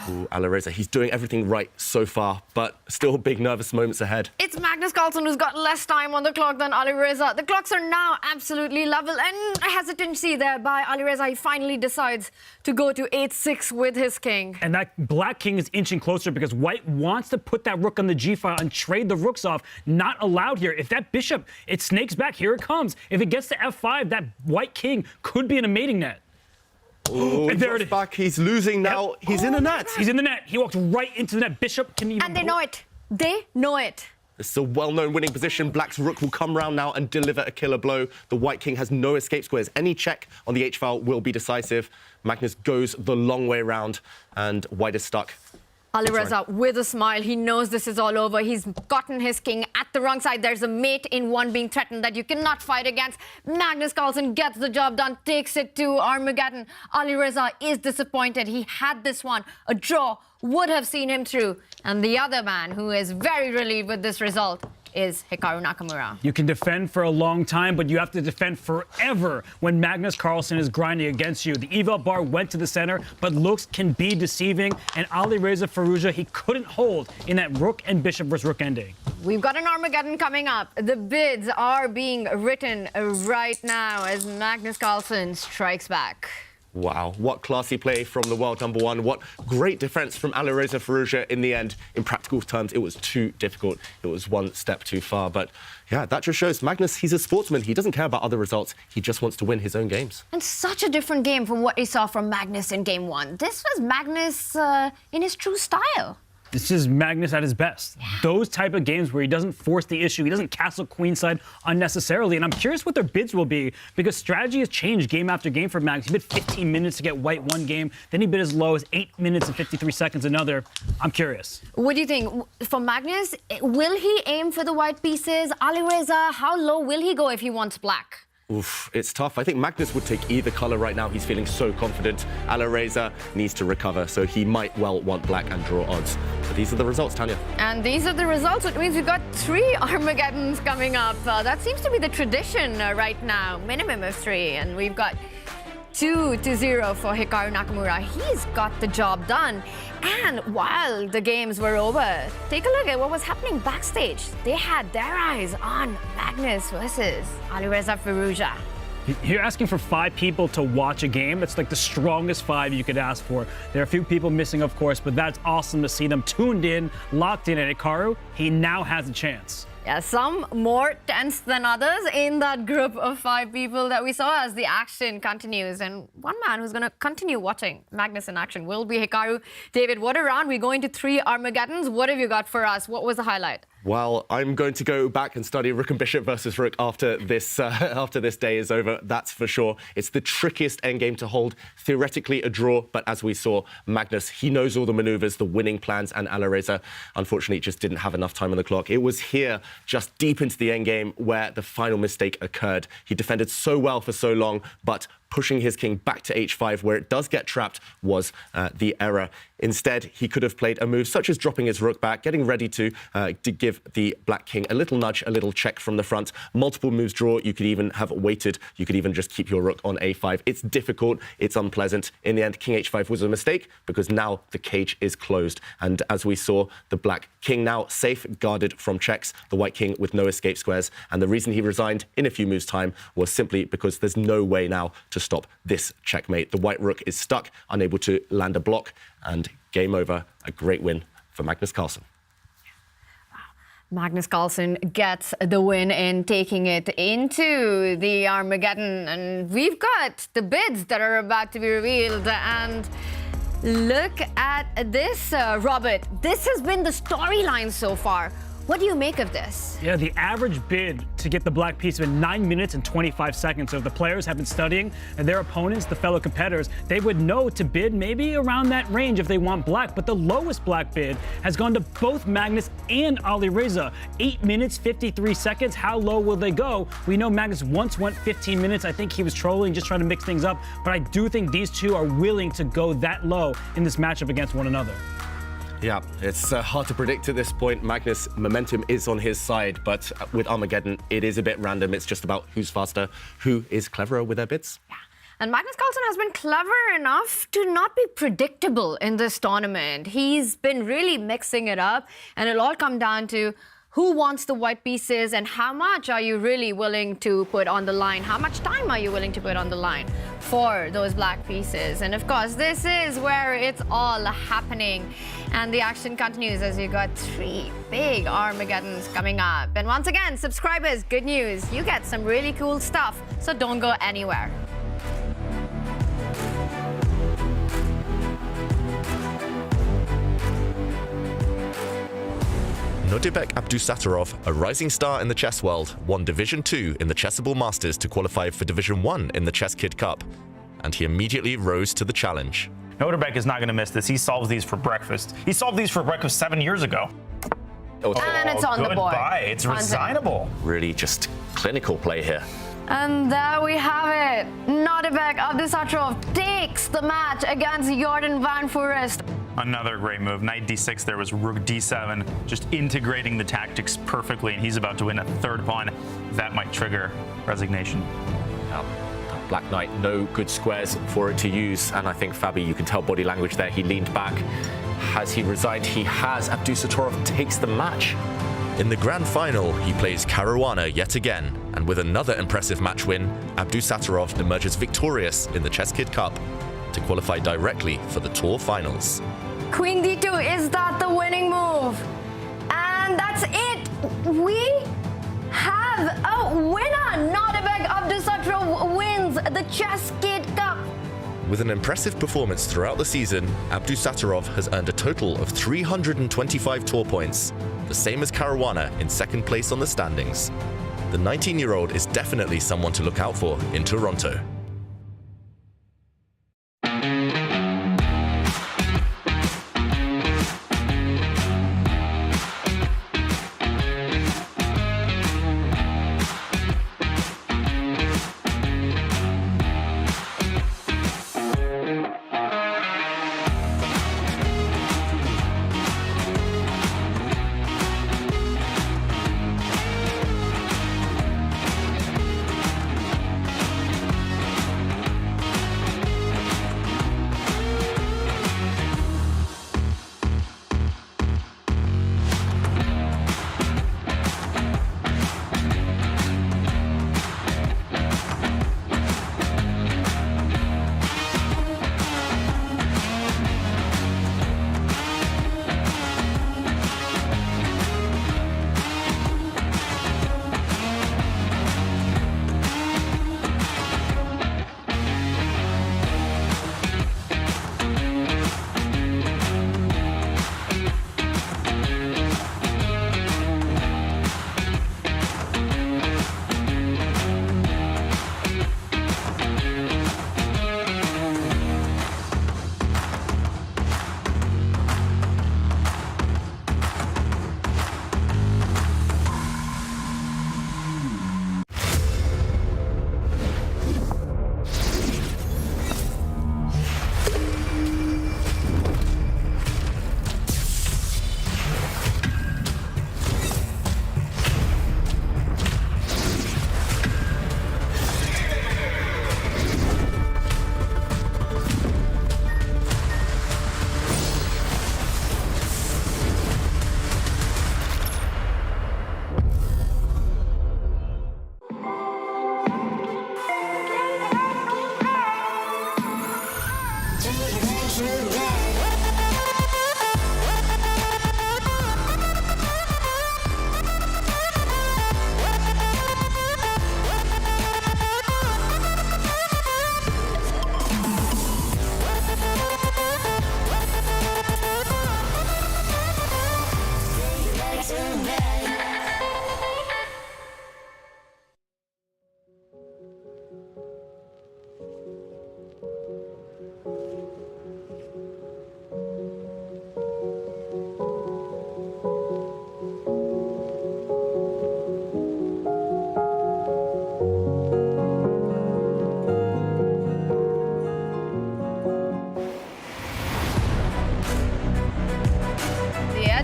Ooh, Alireza, he's doing everything right so far, but still big nervous moments ahead. It's Magnus Carlsen who's got less time on the clock than Alireza. The clocks are now absolutely level, and a hesitancy there by Alireza. He finally decides to go to 8-6 with his king. And that black king is inching closer because white wants to put that rook on the g-file and trade the rooks off. Not allowed here. If that bishop, it snakes back, here it comes. If it gets to f5, that white king could be in a mating net. Oh, and there it is. Back. He's losing now. Yep. He's in the net. He's in the net. He walked right into the net. Bishop can even... And they know it. They know it. This is a well-known winning position. Black's rook will come round now and deliver a killer blow. The white king has no escape squares. Any check on the h-file will be decisive. Magnus goes the long way round, and white is stuck. Alireza with a smile. He knows this is all over. He's gotten his king at the wrong side. There's a mate in one being threatened that you cannot fight against. Magnus Carlsen gets the job done, takes it to Armageddon. Alireza is disappointed. He had this one. A draw would have seen him through. And the other man who is very relieved with this result is Hikaru Nakamura. You can defend for a long time, but you have to defend forever when Magnus Carlsen is grinding against you. The eval bar went to the center, but looks can be deceiving, and Alireza Firouzja, he couldn't hold in that rook and bishop versus rook ending. We've got an Armageddon coming up. The bids are being written right now as Magnus Carlsen strikes back. Wow, what classy play from the world number one. What great defense from Alireza Firouzja in the end. In practical terms, it was too difficult. It was one step too far. But yeah, that just shows Magnus, he's a sportsman. He doesn't care about other results. He just wants to win his own games. And such a different game from what we saw from Magnus in game one. This was Magnus in his true style. This is Magnus at his best. Those type of games where he doesn't force the issue, he doesn't castle queenside unnecessarily. And I'm curious what their bids will be, because strategy has changed game after game for Magnus. He bid 15 minutes to get white one game, then he bid as low as 8 minutes and 53 seconds another. I'm curious. What do you think? For Magnus, will he aim for the white pieces? Alireza, how low will he go if he wants black? Oof, it's tough. I think Magnus would take either color right now. He's feeling so confident. Alireza needs to recover, so he might well want black and draw odds. But these are the results, Tanya. And these are the results, which means we've got 3 Armageddons coming up. That seems to be the tradition right now, minimum of 3. And we've got 2-0 for Hikaru Nakamura. He's got the job done. And while the games were over, take a look at what was happening backstage. They had their eyes on Magnus versus Alireza Firouzja. You're asking for 5 people to watch a game. It's like the strongest 5 you could ask for. There are a few people missing, of course, but that's awesome to see them tuned in, locked in. And Hikaru, he now has a chance. Yeah, some more tense than others in that group of 5 people that we saw as the action continues. And one man who's going to continue watching Magnus in action will be Hikaru. David, what a round. We're going to 3 Armageddons. What have you got for us? What was the highlight? Well, I'm going to go back and study rook and bishop versus rook after this day is over, that's for sure. It's the trickiest endgame to hold. Theoretically a draw, but as we saw, Magnus, he knows all the maneuvers, the winning plans, and Alireza, unfortunately, just didn't have enough time on the clock. It was here, just deep into the endgame, where the final mistake occurred. He defended so well for so long, but pushing his king back to h5, where it does get trapped, was the error. Instead, he could have played a move such as dropping his rook back, getting ready to give the black king a little nudge, a little check from the front. Multiple moves draw. You could even have waited. You could even just keep your rook on a5. It's difficult. It's unpleasant. In the end, king h5 was a mistake because now the cage is closed. And as we saw, the black king now safe, guarded from checks, the white king with no escape squares. And the reason he resigned in a few moves' time was simply because there's no way now to stop this checkmate. The white rook is stuck, unable to land a block, and game over. A great win for Magnus Carlsen. Magnus Carlsen gets the win in taking it into the Armageddon. And we've got the bids that are about to be revealed. And look at this, Robert. This has been the storyline so far. What do you make of this? Yeah, the average bid to get the black piece has been 9 minutes and 25 seconds. So if the players have been studying and their opponents, the fellow competitors, they would know to bid maybe around that range if they want black. But the lowest black bid has gone to both Magnus and Alireza. 8 minutes, 53 seconds. How low will they go? We know Magnus once went 15 minutes. I think he was trolling, just trying to mix things up. But I do think these two are willing to go that low in this matchup against one another. Yeah, it's hard to predict at this point. Magnus' momentum is on his side, but with Armageddon, it is a bit random. It's just about who's faster, who is cleverer with their bids. Yeah. And Magnus Carlsen has been clever enough to not be predictable in this tournament. He's been really mixing it up, and it'll all come down to who wants the white pieces and how much are you really willing to put on the line? How much time are you willing to put on the line for those black pieces? And of course, this is where it's all happening. And the action continues as you got 3 big Armageddons coming up. And once again, subscribers, good news. You get some really cool stuff, so don't go anywhere. Nodirbek Abdusattorov, a rising star in the chess world, won Division 2 in the Chessable Masters to qualify for Division 1 in the Chess Kid Cup, and he immediately rose to the challenge. Nodirbek is not going to miss this. He solves these for breakfast. He solved these for breakfast 7 years ago. And it's on the board. Goodbye. It's resignable. Really just clinical play here. And there we have it. Nodirbek Abdusattorov takes the match against Jordan van Foreest. Another great move. Knight d6 there was rook d7, just integrating the tactics perfectly, and he's about to win a third pawn. That might trigger resignation. Black Knight, no good squares for it to use, and I think Fabi, you can tell body language there, he leaned back. Has he resigned? He has. Abdusattorov takes the match. In the grand final, he plays Caruana yet again, and with another impressive match win, Abdusattorov emerges victorious in the Chess Kid Cup to qualify directly for the Tour Finals. Queen d2, is that the winning move? And that's it. We have a winner. Nodirbek Abdusattorov wins the Chess Kid Cup. With an impressive performance throughout the season, Abdusattorov has earned a total of 325 tour points, the same as Caruana in second place on the standings. The 19-year-old is definitely someone to look out for in Toronto.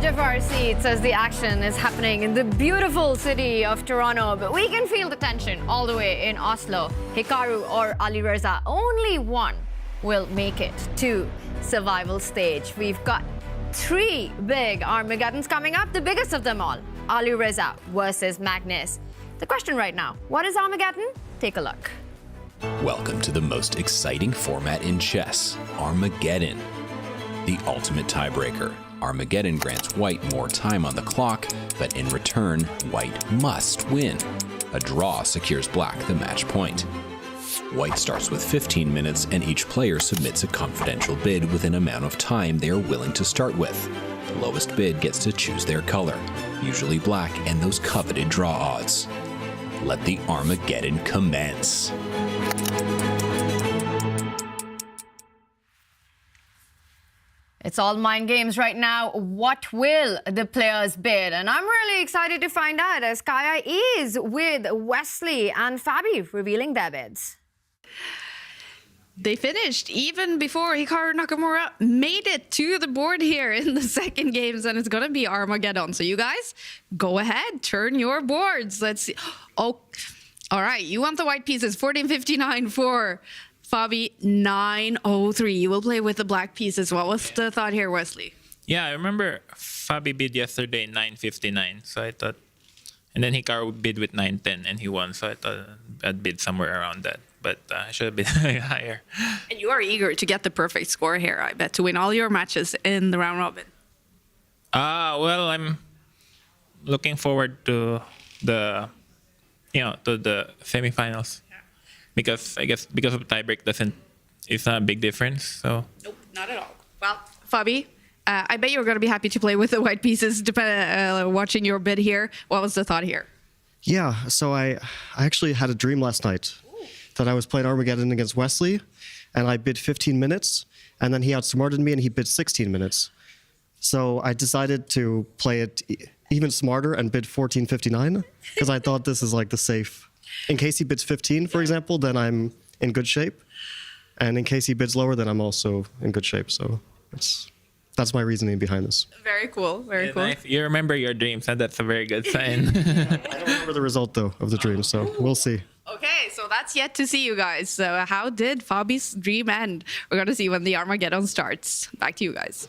Of our seats as the action is happening in the beautiful city of Toronto, but we can feel the tension all the way in Oslo. Hikaru or Alireza, only one will make it to survival stage. We've got 3 big Armageddons coming up, the biggest of them all, Alireza versus Magnus. The question right now, what is Armageddon? Take a look. Welcome to the most exciting format in chess, Armageddon. The ultimate tiebreaker. Armageddon grants White more time on the clock, but in return, White must win. A draw secures Black the match point. White starts with 15 minutes, and each player submits a confidential bid with an amount of time they are willing to start with. The lowest bid gets to choose their color, usually black, and those coveted draw odds. Let the Armageddon commence. It's all mind games right now. What will the players bid? And I'm really excited to find out as Kaya is with Wesley and Fabi revealing their bids. They finished even before Hikaru Nakamura made it to the board here in the second games, and it's gonna be Armageddon. So you guys, go ahead, turn your boards. Let's see. Oh, all right, you want the white pieces. 1459 for Fabi, 903. You will play with the black pieces. What was the thought here, Wesley? Yeah, I remember Fabi bid yesterday 959, so I thought, and then Hikaru bid with 910, and he won, so I thought I'd bid somewhere around that. But I should have bid higher. And you are eager to get the perfect score here, I bet, to win all your matches in the round robin. Well, I'm looking forward to the semifinals. Because I guess because of tiebreak it's not a big difference. So nope, not at all. Well, Fabi, I bet you're going to be happy to play with the white pieces. Watching your bid here, what was the thought here? Yeah, so I actually had a dream last night that I was playing Armageddon against Wesley, and I bid 15 minutes, and then he outsmarted me and he bid 16 minutes. So I decided to play it even smarter and bid 1459 because I thought this is like the safe. In case he bids 15, for example, then I'm in good shape. And in case he bids lower, then I'm also in good shape. So that's my reasoning behind this. Very cool, very cool. Nice. You remember your dreams, and that's a very good sign. I don't remember the result, though, of the dream, so we'll see. Okay, so that's yet to see, you guys. So how did Fabi's dream end? We're going to see when the Armageddon starts. Back to you guys.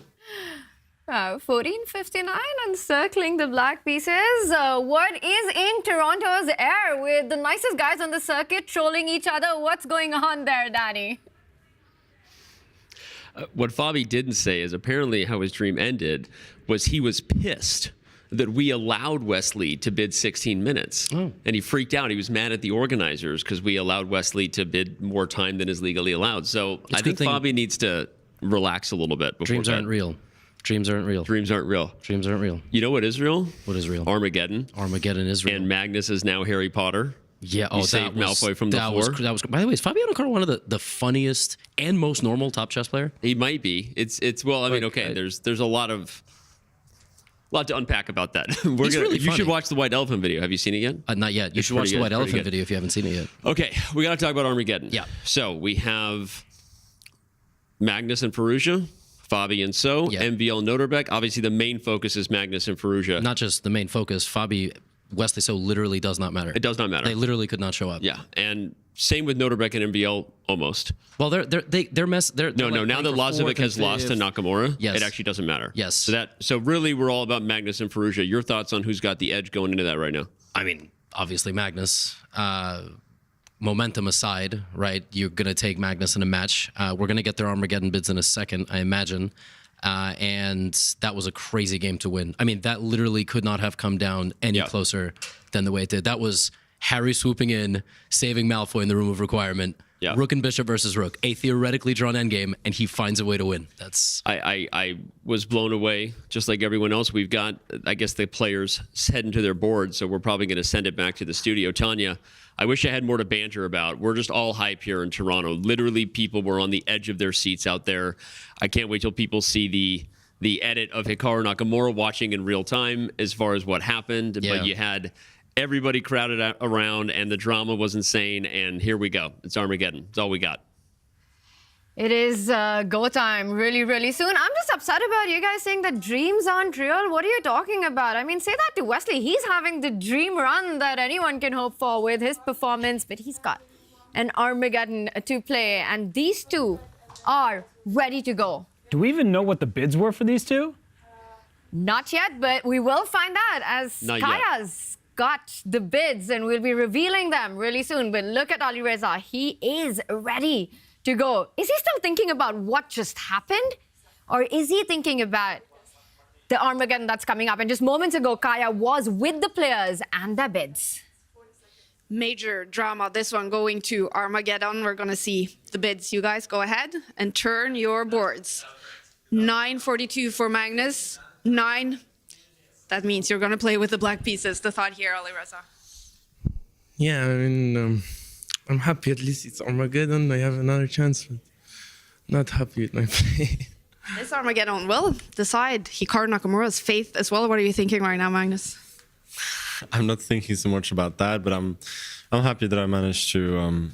1459 and circling the black pieces. What is in Toronto's air with the nicest guys on the circuit trolling each other? What's going on there, Danny? What Fabi didn't say is apparently how his dream ended was he was pissed that we allowed Wesley to bid 16 minutes. Oh. And he freaked out. He was mad at the organizers because we allowed Wesley to bid more time than is legally allowed. So I think Fabi needs to relax a little bit. Dreams aren't real. Dreams aren't real. Dreams aren't real. Dreams aren't real. You know what is real? What is real? Armageddon. Armageddon is real. And Magnus is now Harry Potter. Yeah, he saved Malfoy from the floor. That was. By the way, is Fabiano Caruana one of the funniest and most normal top chess player? He might be. It's well, I mean, okay. There's a lot to unpack about that. You should watch the White Elephant video. Have you seen it yet? Not yet. You should watch the White Elephant video if you haven't seen it yet. Okay, we got to talk about Armageddon. Yeah. So we have Magnus and Firouzja, Fabi and So, MVL Nodirbek. Obviously, the main focus is Magnus and Firouzja. Not just the main focus. Wesley So literally does not matter. It does not matter. They literally could not show up. Yeah, and same with Nodirbek and MVL almost. Well, they're now that Lazavik has lost to Nakamura, it actually doesn't matter. Yes. So really, we're all about Magnus and Firouzja. Your thoughts on who's got the edge going into that right now? I mean, obviously Magnus. Momentum aside, right? You're gonna take Magnus in a match. We're gonna get their Armageddon bids in a second, I imagine. And that was a crazy game to win. I mean, that literally could not have come down any closer than the way it did. That was Harry swooping in, saving Malfoy in the room of requirement. Yeah. Rook and Bishop versus Rook, a theoretically drawn endgame, and he finds a way to win. That's I was blown away, just like everyone else. We've got, I guess, the players heading to their board, so we're probably going to send it back to the studio. Tanya, I wish I had more to banter about. We're just all hype here in Toronto. Literally, people were on the edge of their seats out there. I can't wait till people see the edit of Hikaru Nakamura watching in real time as far as what happened. Yeah. But you had everybody crowded around, and the drama was insane. And here we go. It's Armageddon. It's all we got. It is go time really, really soon. I'm just upset about you guys saying that dreams aren't real. What are you talking about? I mean, say that to Wesley. He's having the dream run that anyone can hope for with his performance, but he's got an Armageddon to play, and these two are ready to go. Do we even know what the bids were for these two? Not yet, but we will find out as Kaya's got the bids, and we'll be revealing them really soon. But look at Alireza. He is ready to go. Is he still thinking about what just happened? Or is he thinking about the Armageddon that's coming up? And just moments ago, Kaya was with the players and their bids. Major drama, this one going to Armageddon. We're going to see the bids. You guys go ahead and turn your boards. 942 for Magnus, 9. That means you're going to play with the black pieces. The thought here, Alireza. Yeah, I mean, I'm happy at least it's Armageddon. I have another chance, but not happy with my play. This Armageddon will decide Hikaru Nakamura's fate as well. What are you thinking right now, Magnus? I'm not thinking so much about that, but I'm happy that I managed to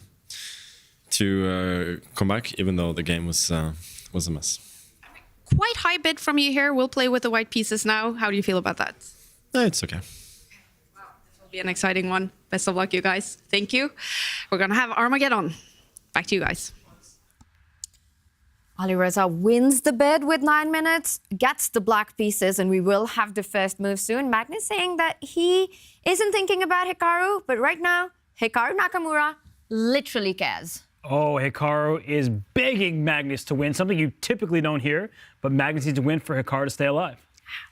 come back, even though the game was a mess. Quite high bid from you here. We'll play with the white pieces now. How do you feel about that? It's okay. Wow, this will be an exciting one. Best of luck, you guys. Thank you. We're going to have Armageddon. Back to you guys. Alireza wins the bid with 9 minutes, gets the black pieces, and we will have the first move soon. Magnus saying that he isn't thinking about Hikaru, but right now, Hikaru Nakamura literally cares. Oh, Hikaru is begging Magnus to win, something you typically don't hear, but Magnus needs to win for Hikaru to stay alive.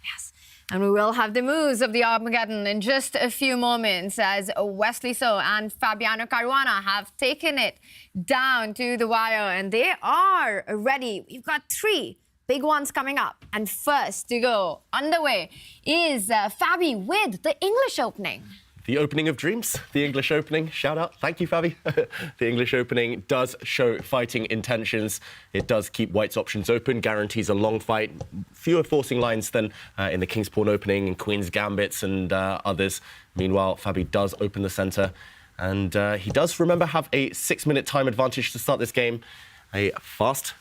Yes. And we will have the moves of the Armageddon in just a few moments as Wesley and Fabiano Caruana have taken it down to the wire, and they are ready. We've got 3 big ones coming up. And first to go underway is Fabi with the English opening. The opening of dreams, the English opening. Shout out. Thank you, Fabi. The English opening does show fighting intentions. It does keep White's options open, guarantees a long fight. Fewer forcing lines than in the King's Pawn opening and Queen's Gambits and others. Meanwhile, Fabi does open the centre. And he does, remember, have a 6-minute time advantage to start this game. A fast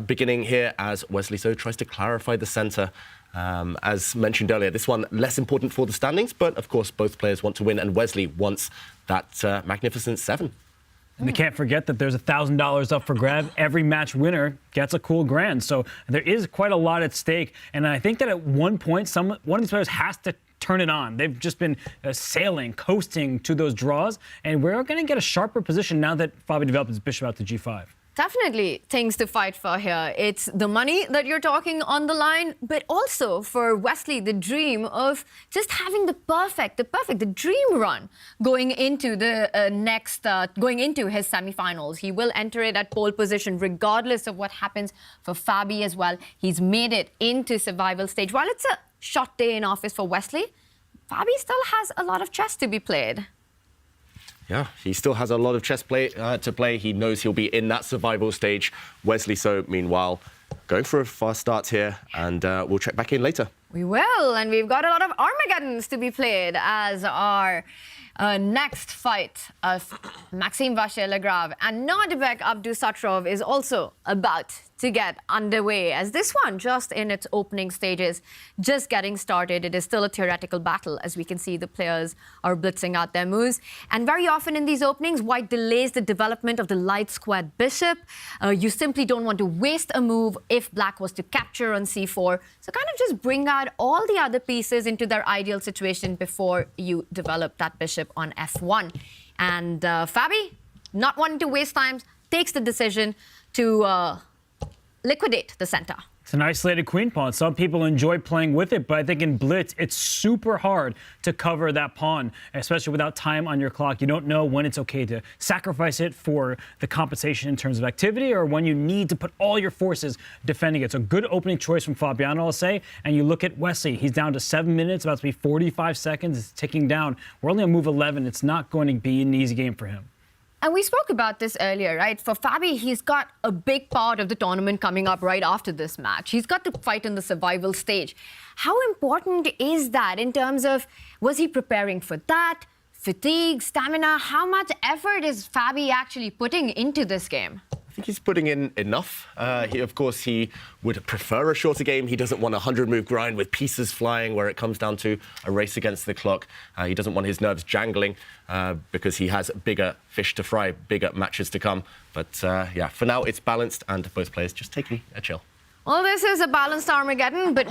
beginning here as Wesley tries to clarify the centre. As mentioned earlier, this one less important for the standings, but of course both players want to win, and Wesley wants that magnificent 7. And they can't forget that there's $1,000 up for grab. Every match winner gets a cool grand. So there is quite a lot at stake. And I think that at one point, one of these players has to turn it on. They've just been sailing, coasting to those draws. And we're going to get a sharper position now that Fabi developed his bishop out to G5. Definitely things to fight for here. It's the money that you're talking on the line, but also for Wesley, the dream of just having the dream run going into the going into his semifinals. He will enter it at pole position regardless of what happens for Fabi as well. He's made it into survival stage. While it's a short day in office for Wesley, Fabi still has a lot of chess to be played. Yeah, he still has a lot of chess to play. He knows he'll be in that survival stage. Wesley, meanwhile, going for a fast start here, and we'll check back in later. We will, and we've got a lot of Armageddons to be played as our next fight of Maxime Vachier-Lagrave and Nodirbek Abdusattorov is also about to get underway, as this one just in its opening stages, just getting started. It is still a theoretical battle. As we can see, the players are blitzing out their moves. And very often in these openings, White delays the development of the light squared bishop. You simply don't want to waste a move if Black was to capture on c4. So kind of just bring out all the other pieces into their ideal situation before you develop that bishop on f1. And Fabi, not wanting to waste time, takes the decision to liquidate the center. It's an isolated queen pawn. Some people enjoy playing with it, but I think in blitz, it's super hard to cover that pawn, especially without time on your clock. You don't know when it's okay to sacrifice it for the compensation in terms of activity or when you need to put all your forces defending it. So good opening choice from Fabiano, I'll say. And you look at Wesley. He's down to 7 minutes, about to be 45 seconds. It's ticking down. We're only on move 11. It's not going to be an easy game for him. And we spoke about this earlier, right? For Fabi, he's got a big part of the tournament coming up right after this match. He's got to fight in the survival stage. How important is that in terms of, was he preparing for that? Fatigue, stamina? How much effort is Fabi actually putting into this game? I think he's putting in enough. Of course, he would prefer a shorter game. He doesn't want a 100-move grind with pieces flying where it comes down to a race against the clock. He doesn't want his nerves jangling because he has bigger fish to fry, bigger matches to come. But yeah, for now, it's balanced and both players just taking a chill. Well, this is a balanced Armageddon, but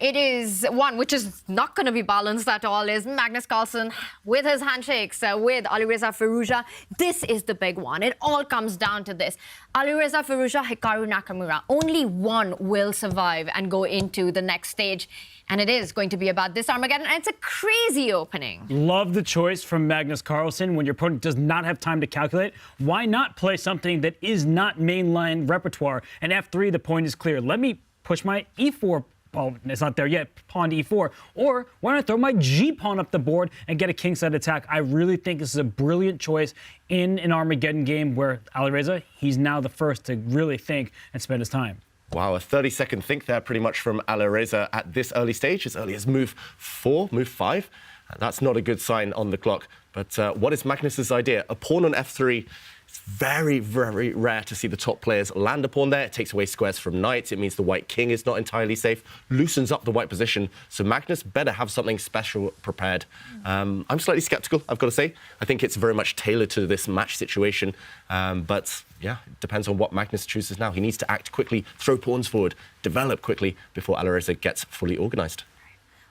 it is one which is not going to be balanced at all, is Magnus Carlsen with his handshakes with Alireza Firouzja. This is the big one. It all comes down to this. Alireza Firouzja, Hikaru Nakamura. Only one will survive and go into the next stage. And it is going to be about this Armageddon, and it's a crazy opening. Love the choice from Magnus Carlsen. When your opponent does not have time to calculate, why not play something that is not mainline repertoire? And f3, the point is clear. Let me push my e4 well, it's not there yet, pawn to e4. Or why don't I throw my g-pawn up the board and get a kingside attack? I really think this is a brilliant choice in an Armageddon game where Alireza, he's now the first to really think and spend his time. Wow, a 30-second think there pretty much from Alireza at this early stage, as early as move 4, move 5. That's not a good sign on the clock. But what is Magnus's idea? A pawn on f3. It's very, very rare to see the top players land a pawn there. It takes away squares from knights. It means the white king is not entirely safe, loosens up the white position. So Magnus better have something special prepared. I'm slightly skeptical, I've got to say. I think it's very much tailored to this match situation. But yeah, it depends on what Magnus chooses now. He needs to act quickly, throw pawns forward, develop quickly before Alireza gets fully organized.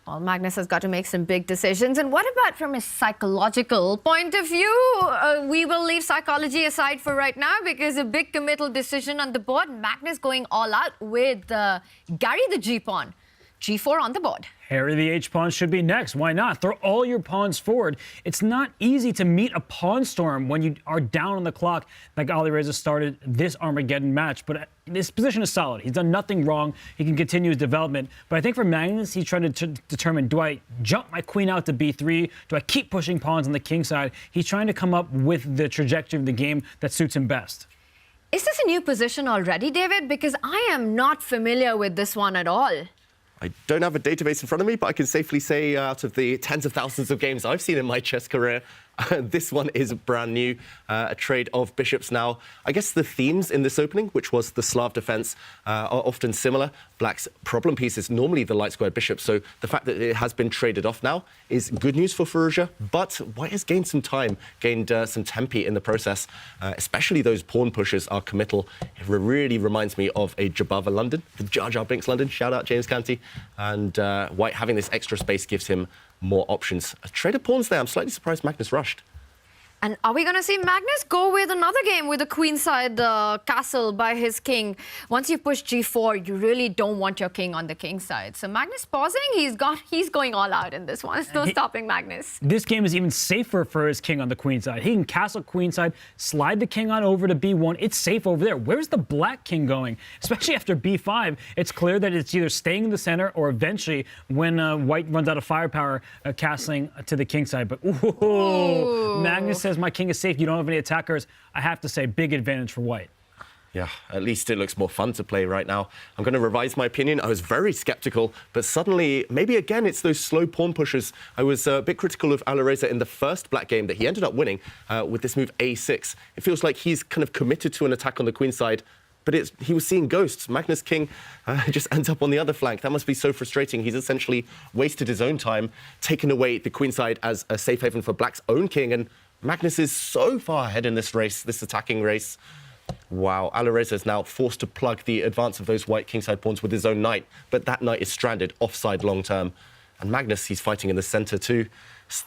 Well, Magnus has got to make some big decisions. And what about from a psychological point of view? We will leave psychology aside for right now because a big committal decision on the board. Magnus going all out with Gary the G-pawn. G4 on the board. Harry the H-pawn should be next. Why not? Throw all your pawns forward. It's not easy to meet a pawn storm when you are down on the clock like Alireza started this Armageddon match. But this position is solid. He's done nothing wrong. He can continue his development. But I think for Magnus, he's trying to determine, do I jump my queen out to b3? Do I keep pushing pawns on the king side? He's trying to come up with the trajectory of the game that suits him best. Is this a new position already, David? Because I am not familiar with this one at all. I don't have a database in front of me, but I can safely say out of the tens of thousands of games I've seen in my chess career, this one is brand new. A trade of bishops now. I guess the themes in this opening, which was the Slav defense, are often similar. Black's problem piece is normally the light squared bishop, so the fact that it has been traded off now is good news for Firouzja, but White has gained some time, gained some tempi in the process, especially those pawn pushes are committal. It really reminds me of a Jabava London, the Jar Jar Binks London, shout out James Canty, and White having this extra space gives him more options. A trade of pawns there. I'm slightly surprised Magnus rushed. And are we going to see Magnus go with another game with a queenside castle by his king? Once you push g4, you really don't want your king on the king side. So Magnus pausing, he's going all out in this one. There's no stopping Magnus. This game is even safer for his king on the queen side. He can castle queen side, slide the king on over to b1. It's safe over there. Where's the black king going? Especially after b5, it's clear that it's either staying in the center or eventually, when White runs out of firepower, castling to the king side. But Magnus says, my king is safe, you don't have any attackers. I have to say, big advantage for White. Yeah, at least it looks more fun to play right now. I'm going to revise my opinion. I was very skeptical, but suddenly, maybe again, it's those slow pawn pushes. I was a bit critical of Alireza in the first black game that he ended up winning with this move a6. It feels like he's kind of committed to an attack on the queen side, but he was seeing ghosts. Magnus King just ends up on the other flank. That must be so frustrating. He's essentially wasted his own time, taken away the queen side as a safe haven for Black's own king, and Magnus is so far ahead in this race, this attacking race. Wow, Alireza is now forced to plug the advance of those white kingside pawns with his own knight, but that knight is stranded offside long term. And Magnus, he's fighting in the center too.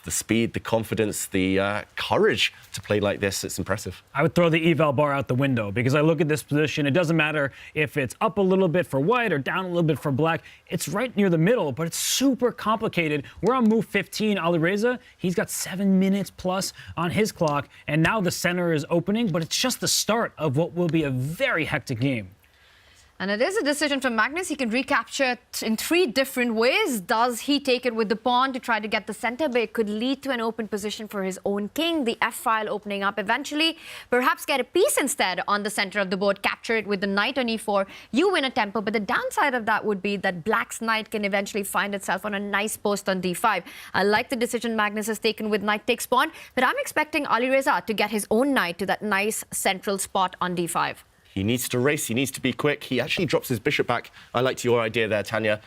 The speed, the confidence, the courage to play like this, it's impressive. I would throw the eval bar out the window because I look at this position. It doesn't matter if it's up a little bit for White or down a little bit for Black. It's right near the middle, but it's super complicated. We're on move 15. Alireza, he's got 7 minutes plus on his clock, and now the center is opening, but it's just the start of what will be a very hectic game. And it is a decision for Magnus. He can recapture it in 3 different ways. Does he take it with the pawn to try to get the center? But it could lead to an open position for his own king. The f-file opening up eventually. Perhaps get a piece instead on the center of the board. Capture it with the knight on e4. You win a tempo. But the downside of that would be that Black's knight can eventually find itself on a nice post on d5. I like the decision Magnus has taken with knight takes pawn. But I'm expecting Alireza to get his own knight to that nice central spot on d5. He needs to race, he needs to be quick. He actually drops his bishop back. I liked your idea there, Tanya,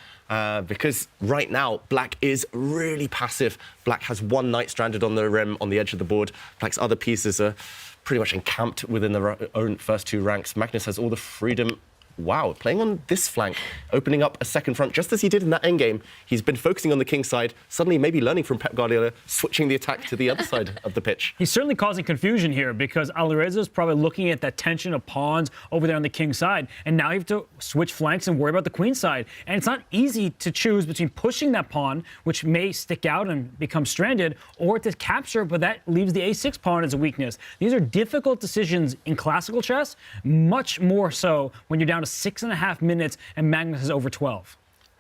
because right now, Black is really passive. Black has 1 knight stranded on the rim, on the edge of the board. Black's other pieces are pretty much encamped within their own first 2 ranks. Magnus has all the freedom. Wow, playing on this flank, opening up a second front, just as he did in that endgame. He's been focusing on the king side, suddenly maybe learning from Pep Guardiola, switching the attack to the other side of the pitch. He's certainly causing confusion here because Alireza is probably looking at that tension of pawns over there on the king side, and now you have to switch flanks and worry about the queen side. And it's not easy to choose between pushing that pawn, which may stick out and become stranded, or to capture, but that leaves the a6 pawn as a weakness. These are difficult decisions in classical chess, much more so when you're down to 6.5 minutes and Magnus is over 12.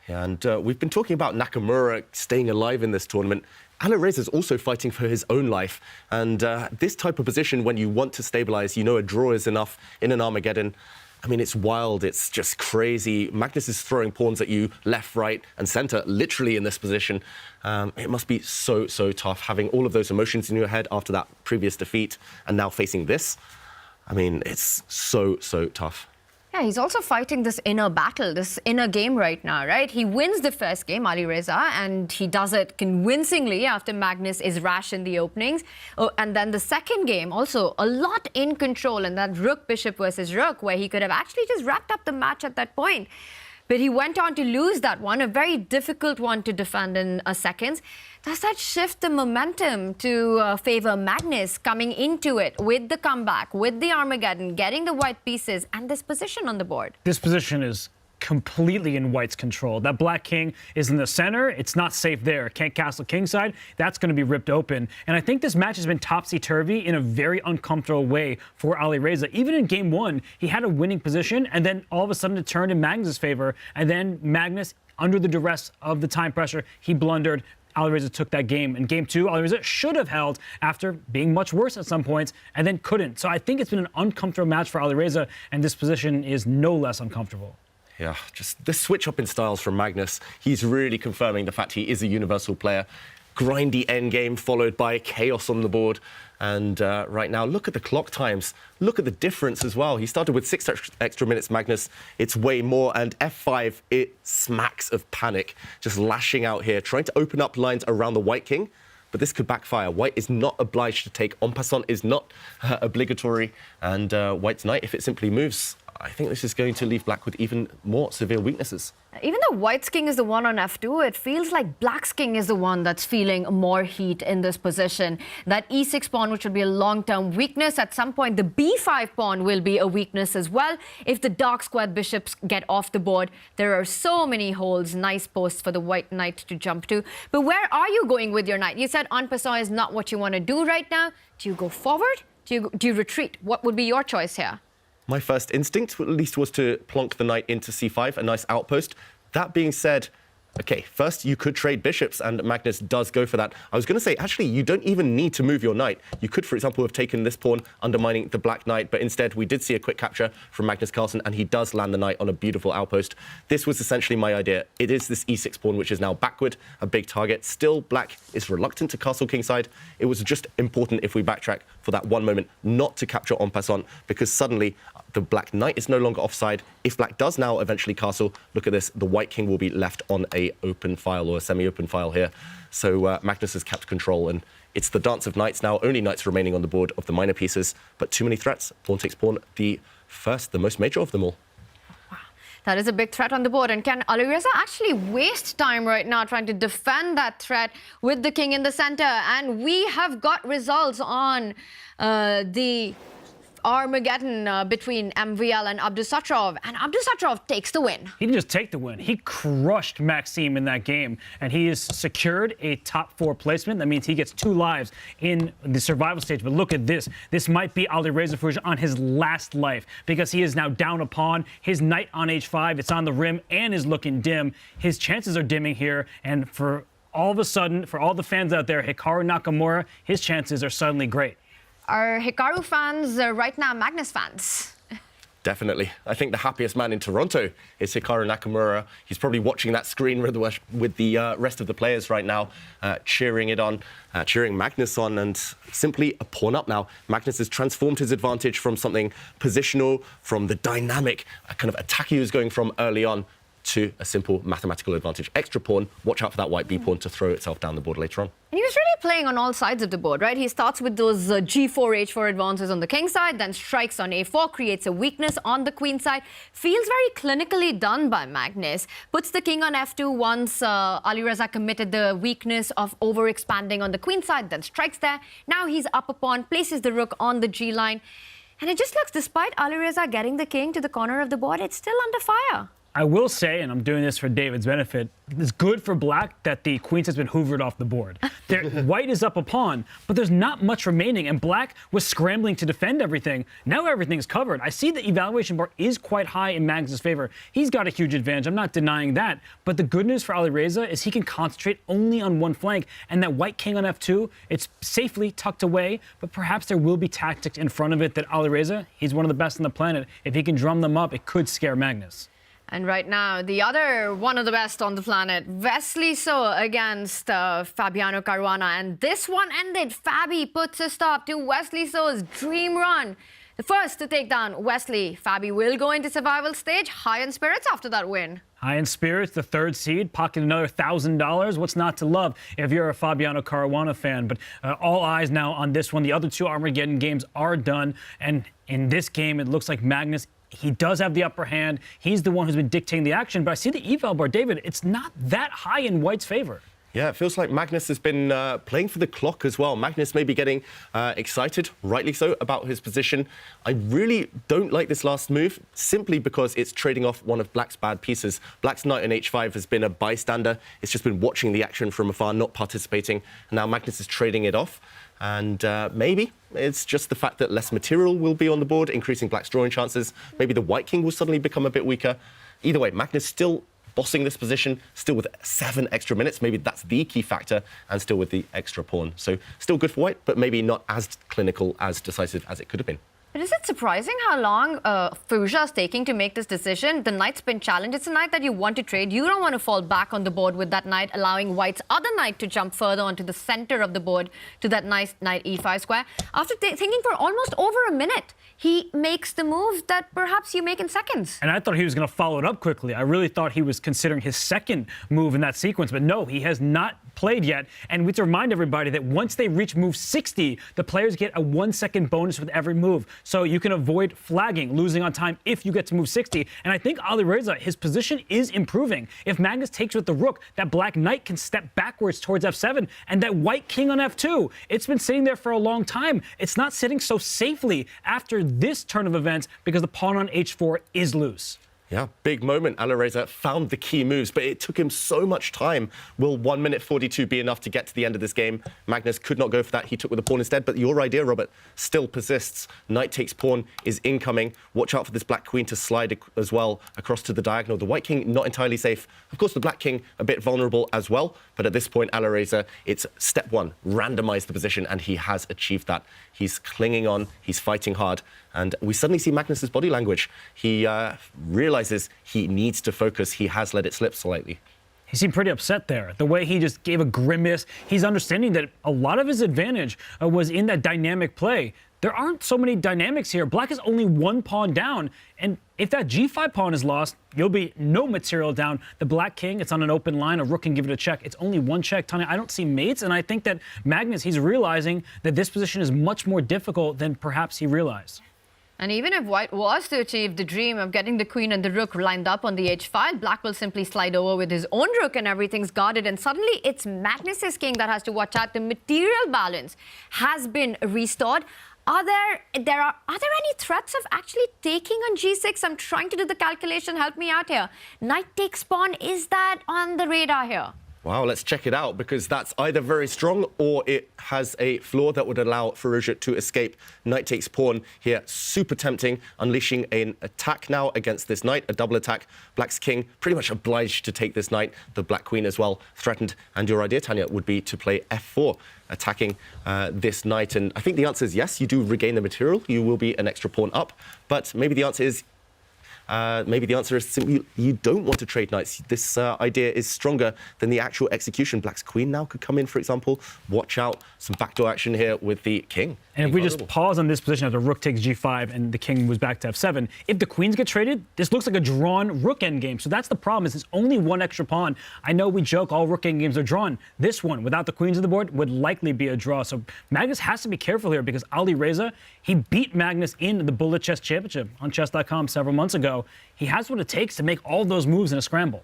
And we've been talking about Nakamura staying alive in this tournament. Alireza is also fighting for his own life. And this type of position, when you want to stabilize, you know a draw is enough in an Armageddon. I mean, it's wild. It's just crazy. Magnus is throwing pawns at you left, right, and center, literally in this position. It must be so tough having all of those emotions in your head after that previous defeat and now facing this. I mean, it's so tough. Yeah, he's also fighting this inner battle, this inner game right now, right? He wins the first game, Alireza, and he does it convincingly after Magnus is rash in the openings. Oh, and then the second game, also a lot in control in that rook-bishop versus rook, where he could have actually just wrapped up the match at that point. But he went on to lose that one, a very difficult one to defend in seconds. Does that shift the momentum to favor Magnus coming into it with the comeback, with the Armageddon, getting the white pieces, and this position on the board? This position is completely in white's control. That black king is in the center. It's not safe there. Can't castle kingside. That's going to be ripped open. And I think this match has been topsy-turvy in a very uncomfortable way for Alireza. Even in game one, he had a winning position, and then all of a sudden it turned in Magnus' favor. And then Magnus, under the duress of the time pressure, he blundered. Alireza took that game. In game two, Alireza should have held after being much worse at some points and then couldn't. So I think it's been an uncomfortable match for Alireza, and this position is no less uncomfortable. Yeah, just the switch up in styles from Magnus. He's really confirming the fact he is a universal player. Grindy endgame followed by chaos on the board. And right now, look at the clock times. Look at the difference as well. He started with 6 extra minutes, Magnus. It's way more. And F5, it smacks of panic. Just lashing out here, trying to open up lines around the white king. But this could backfire. White is not obliged to take. En passant is not obligatory. And white's knight, if it simply moves, I think this is going to leave black with even more severe weaknesses. Even though white's king is the one on f2, it feels like black's king is the one that's feeling more heat in this position. That e6 pawn, which will be a long-term weakness. At some point, the b5 pawn will be a weakness as well. If the dark squared bishops get off the board, there are so many holes, nice posts for the white knight to jump to. But where are you going with your knight? You said en passant is not what you want to do right now. Do you go forward? Do you retreat? What would be your choice here? My first instinct, at least, was to plonk the knight into c5, a nice outpost. That being said, OK, first you could trade bishops, and Magnus does go for that. I was going to say, actually, you don't even need to move your knight. You could, for example, have taken this pawn, undermining the black knight, but instead we did see a quick capture from Magnus Carlsen, and he does land the knight on a beautiful outpost. This was essentially my idea. It is this e6 pawn, which is now backward, a big target. Still, black is reluctant to castle kingside. It was just important, if we backtrack for that one moment, not to capture en passant, because suddenly the black knight is no longer offside. If black does now eventually castle, look at this, the white king will be left on a open file or a semi-open file here. So Magnus has kept control, and it's the dance of knights now. Only knights remaining on the board of the minor pieces, but too many threats. Pawn takes pawn, the most major of them all. That is a big threat on the board. And can Alireza actually waste time right now trying to defend that threat with the king in the center? And we have got results on the Armageddon between MVL and Abdusattorov, and Abdusattorov takes the win. He didn't just take the win, he crushed Maxime in that game, and he has secured a top 4 placement. That means he gets 2 lives in the survival stage. But look at this. This might be Alireza Firouzja on his last life, because he is now down a pawn. His knight on h5, it's on the rim and is looking dim. His chances are dimming here, and for all of a sudden, for all the fans out there, Hikaru Nakamura, his chances are suddenly great. Are Hikaru fans right now Magnus fans? Definitely. I think the happiest man in Toronto is Hikaru Nakamura. He's probably watching that screen with the rest of the players right now, cheering it on, cheering Magnus on, and simply a pawn up now. Magnus has transformed his advantage from something positional, from the dynamic kind of attack he was going from early on, to a simple mathematical advantage. Extra pawn, watch out for that white b pawn to throw itself down the board later on. And he was really playing on all sides of the board, right? He starts with those g4, h4 advances on the king side, then strikes on a4, creates a weakness on the queen side. Feels very clinically done by Magnus. Puts the king on f2 once Alireza committed the weakness of overexpanding on the queen side, then strikes there. Now he's up a pawn, places the rook on the g line. And it just looks, despite Alireza getting the king to the corner of the board, it's still under fire. I will say, and I'm doing this for David's benefit, it's good for black that the queens has been hoovered off the board. White is up a pawn, but there's not much remaining, and black was scrambling to defend everything. Now everything's covered. I see the evaluation bar is quite high in Magnus' favor. He's got a huge advantage. I'm not denying that. But the good news for Alireza is he can concentrate only on one flank, and that white king on f2, it's safely tucked away, but perhaps there will be tactics in front of it that Alireza, he's one of the best on the planet. If he can drum them up, it could scare Magnus. And right now, the other one of the best on the planet, Wesley against Fabiano Caruana. And this one ended. Fabi puts a stop to Wesley's dream run. The first to take down Wesley. Fabi will go into survival stage, high in spirits after that win. High in spirits, the third seed, pocket another $1,000. What's not to love if you're a Fabiano Caruana fan? But all eyes now on this one. The other two Armageddon games are done. And in this game, it looks like Magnus, he does have the upper hand. He's the one who's been dictating the action. But I see the eval bar, David, it's not that high in White's favor. Yeah, it feels like Magnus has been playing for the clock as well. Magnus may be getting excited, rightly so, about his position. I really don't like this last move, simply because it's trading off one of Black's bad pieces. Black's knight on h5 has been a bystander. It's just been watching the action from afar, not participating. And now Magnus is trading it off. And maybe it's just the fact that less material will be on the board, increasing Black's drawing chances. Maybe the white king will suddenly become a bit weaker. Either way, Magnus still bossing this position, still with 7 extra minutes. Maybe that's the key factor, and still with the extra pawn. So still good for white, but maybe not as clinical, as decisive as it could have been. But is it surprising how long Firouzja is taking to make this decision? The knight's been challenged. It's a knight that you want to trade. You don't want to fall back on the board with that knight, allowing white's other knight to jump further onto the center of the board to that nice knight e5 square. After thinking for almost over a minute, he makes the move that perhaps you make in seconds. And I thought he was going to follow it up quickly. I really thought he was considering his second move in that sequence, but no, he has not played yet. And we have to remind everybody that once they reach move 60, the players get a 1-second bonus with every move. So you can avoid flagging, losing on time if you get to move 60. And I think Alireza, his position is improving. If Magnus takes with the rook, that black knight can step backwards towards f7, and that white king on f2, it's been sitting there for a long time. It's not sitting so safely after this turn of events because the pawn on h4 is loose. Yeah, big moment. Alireza found the key moves, but it took him so much time. Will 1 minute 42 be enough to get to the end of this game? Magnus could not go for that. He took with the pawn instead, but your idea, Robert, still persists. Knight takes pawn is incoming. Watch out for this black queen to slide as well across to the diagonal. The white king not entirely safe. Of course, the black king a bit vulnerable as well, but at this point, Alireza, it's step one, randomize the position, and he has achieved that. He's clinging on, he's fighting hard, and we suddenly see Magnus's body language. He realizes he needs to focus. He has let it slip slightly. He seemed pretty upset there. The way he just gave a grimace. He's understanding that a lot of his advantage was in that dynamic play. There aren't so many dynamics here. Black is only 1 pawn down, and if that g5 pawn is lost, you'll be no material down. The black king, it's on an open line. A rook can give it a check. It's only 1 check. Tania, I don't see mates, and I think that Magnus, he's realizing that this position is much more difficult than perhaps he realized. And even if white was to achieve the dream of getting the queen and the rook lined up on the h5, black will simply slide over with his own rook and everything's guarded. And suddenly it's Magnus's king that has to watch out. The material balance has been restored. Are there any threats of actually taking on g6? I'm trying to do the calculation. Help me out here. Knight takes pawn. Is that on the radar here? Wow, let's check it out, because that's either very strong or it has a flaw that would allow Firouzja to escape. Knight takes pawn here, super tempting, unleashing an attack now against this knight, a double attack. Black's king pretty much obliged to take this knight, the black queen as well threatened. And your idea, Tania, would be to play f4, attacking this knight. And I think the answer is yes, you do regain the material. You will be an extra pawn up, but maybe the answer is simply you don't want to trade knights. This idea is stronger than the actual execution. Black's queen now could come in, for example. Watch out, some backdoor action here with the king. And if we just pause on this position as the rook takes g5 and the king moves back to f7, if the queens get traded, this looks like a drawn rook endgame. So that's the problem, is it's only 1 extra pawn. I know we joke all rook endgames are drawn. This one, without the queens on the board, would likely be a draw. So Magnus has to be careful here, because Alireza, he beat Magnus in the Bullet Chess Championship on Chess.com several months ago. He has what it takes to make all those moves in a scramble.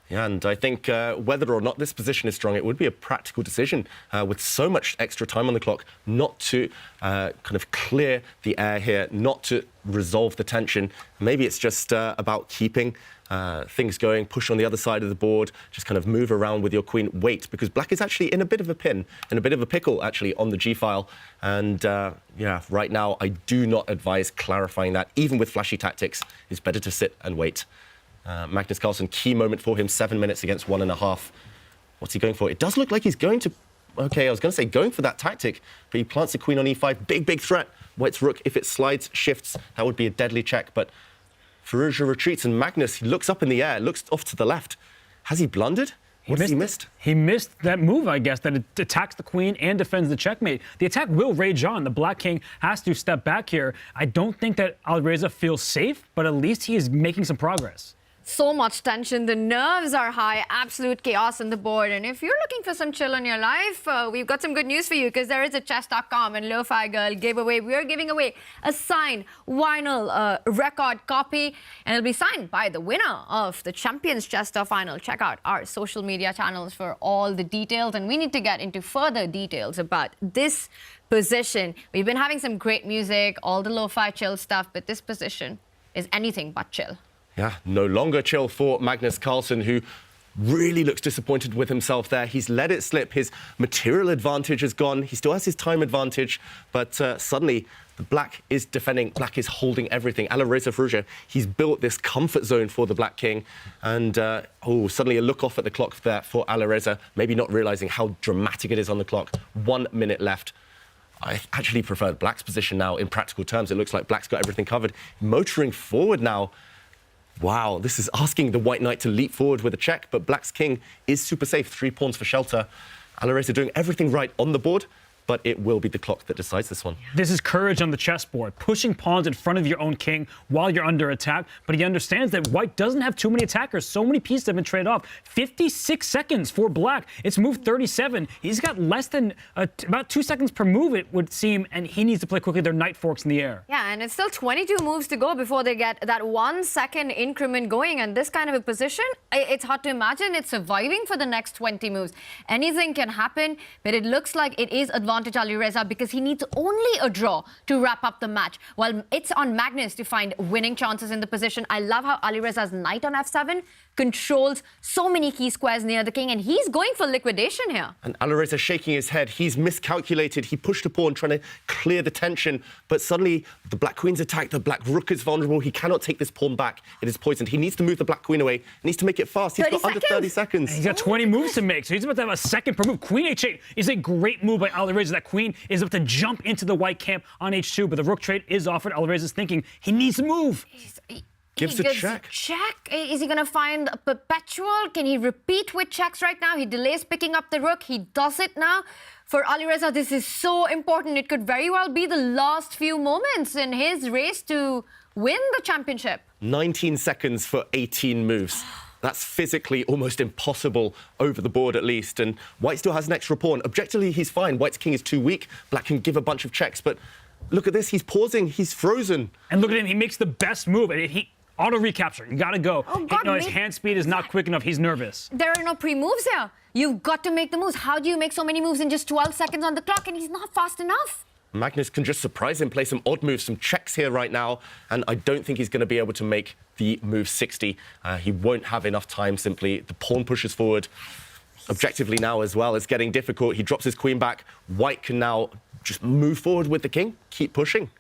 Yeah, and I think whether or not this position is strong, it would be a practical decision with so much extra time on the clock not to kind of clear the air here, not to resolve the tension. Maybe it's just about keeping things going, push on the other side of the board, just kind of move around with your queen, wait, because black is actually in a bit of a pin, in a bit of a pickle, actually, on the g-file. And, yeah, right now, I do not advise clarifying that. Even with flashy tactics, it's better to sit and wait. Magnus Carlsen, key moment for him, 7 minutes against 1.5. What's he going for? It does look like he's going to... OK, I was going to say going for that tactic, but he plants the queen on e5. Big, big threat. White's rook, if it slides, shifts, that would be a deadly check. But Firouzja retreats, and Magnus, he looks up in the air, looks off to the left. Has he blundered? What has he missed? He missed that move, I guess, that it attacks the queen and defends the checkmate. The attack will rage on. The black king has to step back here. I don't think that Alireza feels safe, but at least he is making some progress. So much tension, the nerves are high, absolute chaos on the board. And if you're looking for some chill in your life, we've got some good news for you, because there is a Chess.com and Lo-Fi Girl giveaway. We're giving away a signed vinyl record copy, and it'll be signed by the winner of the Champions Chess Tour Final. Check out our social media channels for all the details, and we need to get into further details about this position. We've been having some great music, all the lo-fi chill stuff, but this position is anything but chill. Yeah, no longer chill for Magnus Carlsen, who really looks disappointed with himself there. He's let it slip. His material advantage is gone. He still has his time advantage, but suddenly the black is defending. Black is holding everything. Alireza Firouzja, he's built this comfort zone for the black king. And, suddenly a look off at the clock there for Alireza, maybe not realizing how dramatic it is on the clock. 1 minute left. I actually prefer black's position now in practical terms. It looks like black's got everything covered. Motoring forward now. Wow, this is asking the white knight to leap forward with a check, but black's king is super safe. 3 pawns for shelter. Alireza doing everything right on the board, but it will be the clock that decides this one. This is courage on the chessboard, pushing pawns in front of your own king while you're under attack. But he understands that white doesn't have too many attackers. So many pieces have been traded off. 56 seconds for black. It's moved 37. He's got less than about 2 seconds per move, it would seem, and he needs to play quickly. Their knight forks in the air. Yeah, and it's still 22 moves to go before they get that 1 second increment going. And this kind of a position, it's hard to imagine it's surviving for the next 20 moves. Anything can happen, but it looks like it is advantage Alireza, because he needs only a draw to wrap up the match, while it's on Magnus to find winning chances in the position. I love how Alireza's knight on f7 controls so many key squares near the king, and he's going for liquidation here. And Alireza shaking his head. He's miscalculated. He pushed a pawn trying to clear the tension, but suddenly the black queen's attacked. The black rook is vulnerable. He cannot take this pawn back. It is poisoned. He needs to move the black queen away. He needs to make it fast. He's got under 30 seconds. He's got 20 moves to make, so he's about to have a second per move. Queen h8 is a great move by Alireza. That queen is about to jump into the white camp on h2, but the rook trade is offered. Alireza's thinking he needs to move. Gives a check. Check. Is he going to find a perpetual? Can he repeat with checks right now? He delays picking up the rook. He does it now. For Alireza, this is so important. It could very well be the last few moments in his race to win the championship. 19 seconds for 18 moves. That's physically almost impossible over the board, at least. And white still has an extra pawn. Objectively, he's fine. White's king is too weak. Black can give a bunch of checks, but look at this. He's pausing. He's frozen. And look at him. He makes the best move. He auto recapture. You gotta go. Oh, God, his hand speed is not quick enough. He's nervous. There are no pre-moves here. You've got to make the moves. How do you make so many moves in just 12 seconds on the clock? And he's not fast enough. Magnus can just surprise him, play some odd moves, some checks here right now, and I don't think he's going to be able to make the move 60. He won't have enough time, simply. The pawn pushes forward. Objectively now as well, it's getting difficult. He drops his queen back. White can now just move forward with the king, keep pushing.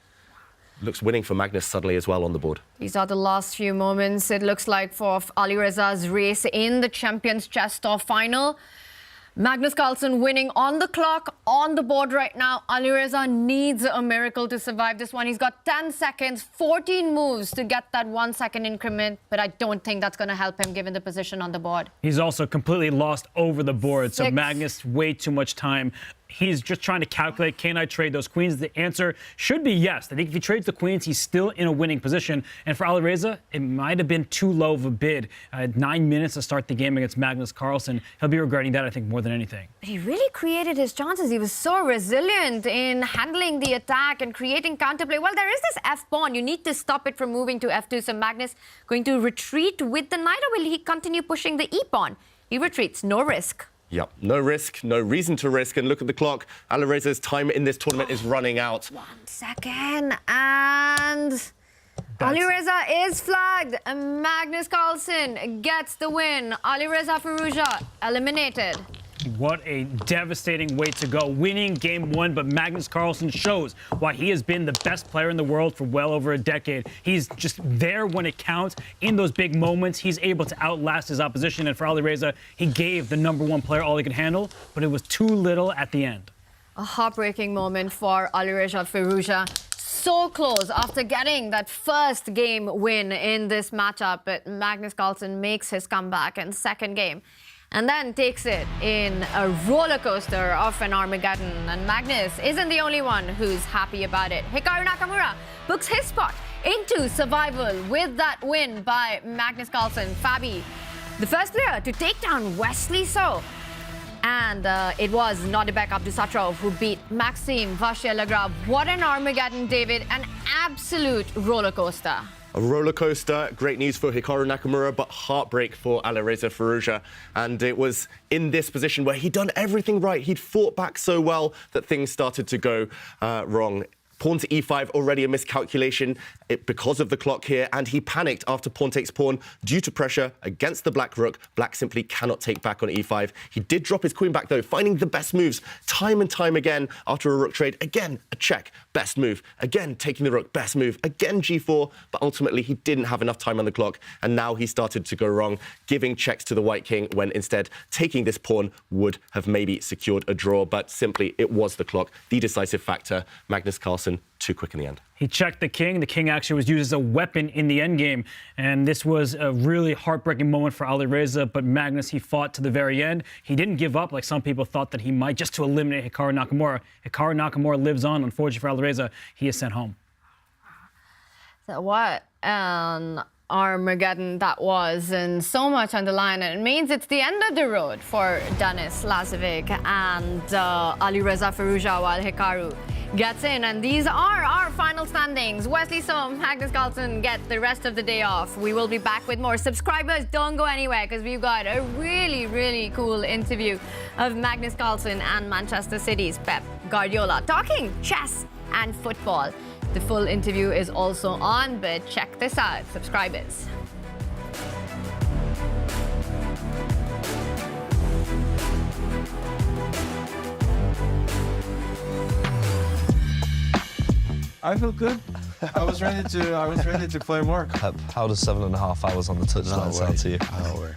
Looks winning for Magnus suddenly as well on the board. These are the last few moments, it looks like, for Alireza's race in the Champions Chess Tour Final. Magnus Carlsen winning on the clock, on the board right now. Alireza needs a miracle to survive this one. He's got 10 seconds, 14 moves to get that 1 second increment, but I don't think that's going to help him given the position on the board. He's also completely lost over the board, so Magnus way too much time. He's just trying to calculate, can I trade those queens? The answer should be yes. I think if he trades the queens, he's still in a winning position. And for Alireza, it might have been too low of a bid. 9 minutes to start the game against Magnus Carlsen. He'll be regretting that, I think, more than anything. He really created his chances. He was so resilient in handling the attack and creating counterplay. Well, there is this f-pawn. You need to stop it from moving to f2. So Magnus going to retreat with the knight, or will he continue pushing the e-pawn? He retreats, no risk. Yep, no risk, no reason to risk. And look at the clock. Alireza's time in this tournament is running out. 1 second, and Alireza is flagged. Magnus Carlsen gets the win. Alireza Firouzja eliminated. What a devastating way to go. Winning game one, but Magnus Carlsen shows why he has been the best player in the world for well over a decade. He's just there when it counts. In those big moments, he's able to outlast his opposition. And for Alireza, he gave the #1 player all he could handle, but it was too little at the end. A heartbreaking moment for Alireza Firouzja. So close after getting that first game win in this matchup, but Magnus Carlsen makes his comeback in second game and then takes it in a roller coaster of an Armageddon. And Magnus isn't the only one who's happy about it. Hikaru Nakamura books his spot into survival with that win by Magnus Carlsen. Fabi, the first player to take down Wesley. And it was Nodirbek Abdusattorov who beat Maxime, Vachier-Lagrave. What an Armageddon, David. An absolute roller coaster. A roller coaster, great news for Hikaru Nakamura, but heartbreak for Alireza Firouzja. And it was in this position where he'd done everything right. He'd fought back so well that things started to go wrong. Pawn to e5, already a miscalculation because of the clock here, and he panicked after pawn takes pawn due to pressure against the black rook. Black simply cannot take back on e5. He did drop his queen back, though, finding the best moves time and time again after a rook trade. Again, a check, best move. Again, taking the rook, best move. Again, g4, but ultimately he didn't have enough time on the clock, and now he started to go wrong, giving checks to the white king when instead taking this pawn would have maybe secured a draw, but simply it was the clock, the decisive factor. Magnus Carlsen too quick in the end. He checked the king. The king actually was used as a weapon in the endgame. And this was a really heartbreaking moment for Alireza, but Magnus, he fought to the very end. He didn't give up like some people thought that he might, just to eliminate Hikaru Nakamura. Hikaru Nakamura lives on. Unfortunately for Alireza, he is sent home. So what an Armageddon that was, and so much on the line. And it means it's the end of the road for Denis Lazavik and Alireza Firouzja, while Hikaru gets in. And these are our final standings. Wesley Magnus Carlsen get the rest of the day off. We will be back with more. Subscribers, don't go anywhere, because we've got a really, really cool interview of Magnus Carlsen and Manchester City's Pep Guardiola talking chess and football. The full interview is also on, but check this out, subscribers. I feel good. I was ready to play more. How does 7.5 hours on the touchline sound to you? No way.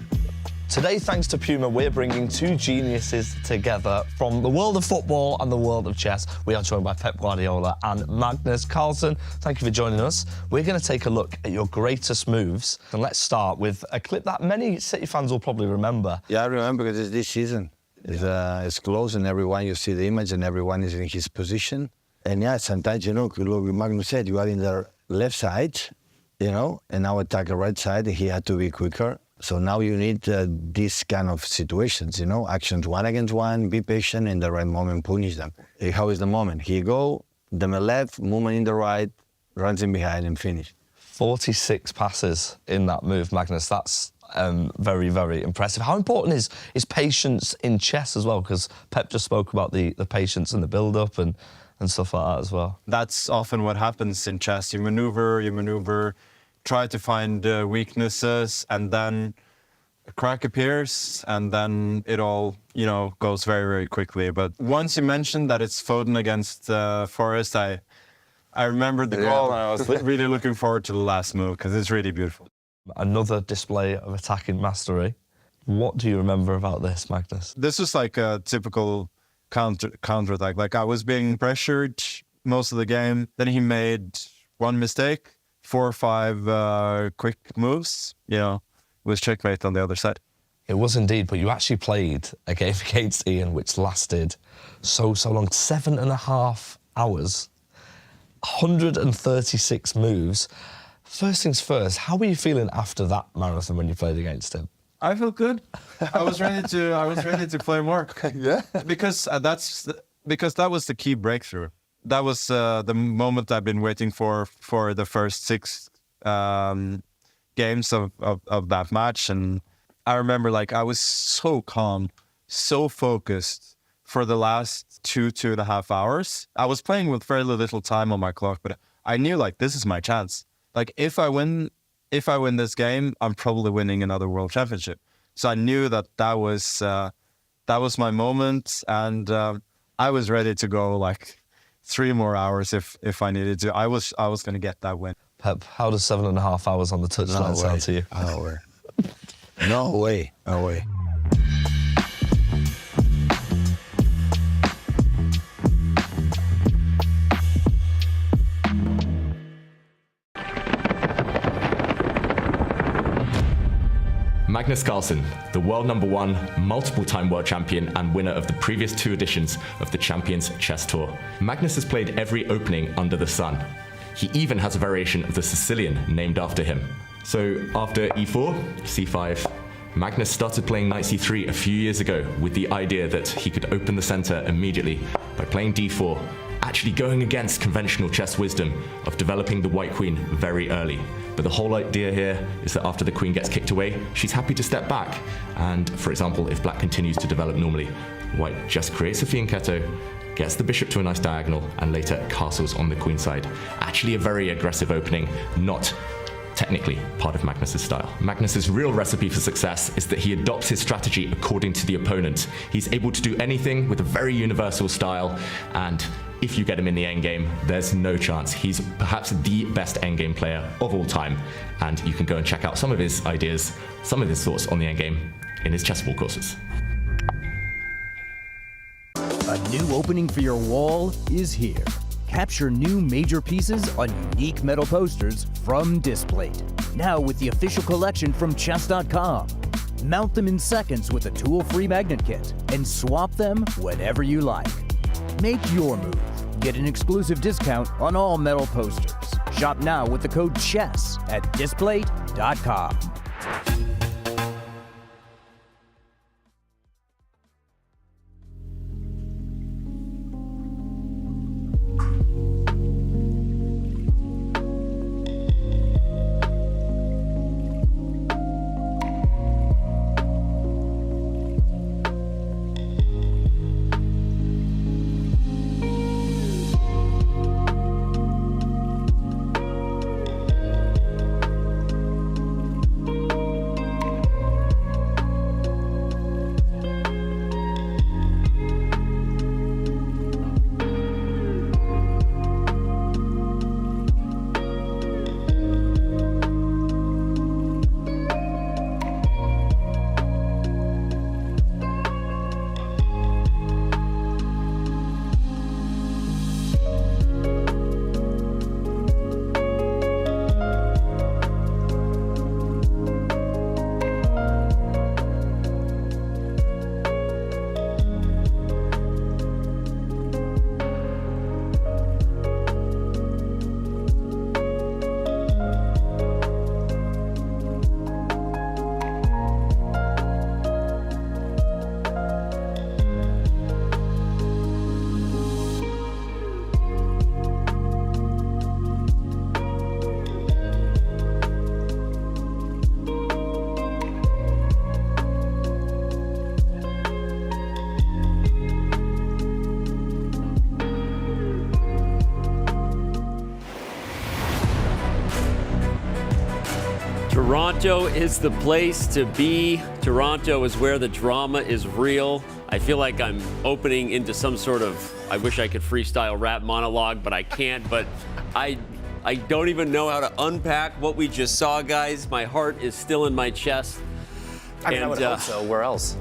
Today, thanks to Puma, we're bringing two geniuses together from the world of football and the world of chess. We are joined by Pep Guardiola and Magnus Carlsen. Thank you for joining us. We're going to take a look at your greatest moves. And let's start with a clip that many City fans will probably remember. Yeah, I remember, because it's this season. It's close, and everyone, you see the image, and everyone is in his position. And yeah, sometimes, you know, like Magnus said, you are in the left side, you know, and now attack the right side. He had to be quicker. So now you need these kind of situations, you know, actions 1 against 1, be patient, in the right moment, punish them. How is the moment? He go, them left, movement in the right, runs in behind, and finish. 46 passes in that move, Magnus. That's very, very impressive. How important is patience in chess as well? Because Pep just spoke about the patience and the build-up and stuff like that as well. That's often what happens in chess. You maneuver, try to find weaknesses, and then a crack appears, and then it all, you know, goes very, very quickly. But once you mentioned that it's Foden against Forrest, I remembered the goal, and I was really looking forward to the last move, because it's really beautiful. Another display of attacking mastery. What do you remember about this, Magnus? This was like a typical counter-attack. Like, I was being pressured most of the game. Then he made one mistake, 4 or 5 quick moves, you know, with checkmate on the other side. It was indeed, but you actually played a game against Ian which lasted so long, 7.5 hours, 136 moves. First things first, how were you feeling after that marathon when you played against him? I feel good. I was ready to play more. Yeah. Because that was the key breakthrough. That was the moment I've been waiting for the first 6 games of that match. And I remember, like, I was so calm, so focused for the last 2.5 hours. I was playing with very little time on my clock, but I knew, like, this is my chance. like if I win this game, I'm probably winning another world championship. So I knew that was my moment, and I was ready to go like 3 more hours if I needed to. I was going to get that win. Pep, how does 7.5 hours on the touchline sound to you? No way. No way. No way. Magnus Carlsen, the world #1, multiple-time world champion and winner of the previous 2 editions of the Champions Chess Tour. Magnus has played every opening under the sun. He even has a variation of the Sicilian named after him. So after e4, c5, Magnus started playing knight c3 a few years ago with the idea that he could open the center immediately by playing d4, actually going against conventional chess wisdom of developing the white queen very early. But the whole idea here is that after the queen gets kicked away, she's happy to step back. And for example, if black continues to develop normally, white just creates a fianchetto, gets the bishop to a nice diagonal, and later castles on the queen side. Actually a very aggressive opening, not technically part of Magnus's style. Magnus's real recipe for success is that he adopts his strategy according to the opponent. He's able to do anything with a very universal style, and if you get him in the endgame, there's no chance. He's perhaps the best endgame player of all time, and you can go and check out some of his ideas, some of his thoughts on the endgame in his chessball courses. A new opening for your wall is here. Capture new major pieces on unique metal posters from Displate. Now with the official collection from Chess.com. Mount them in seconds with a tool-free magnet kit and swap them whenever you like. Make your move. Get an exclusive discount on all metal posters. Shop now with the code CHESS at Displate.com. Toronto is the place to be. Toronto is where the drama is real. I feel like I'm opening into some sort of, I wish I could freestyle rap monologue, but I can't. But I don't even know how to unpack what we just saw, guys. My heart is still in my chest. I mean, I would hope so. Where else?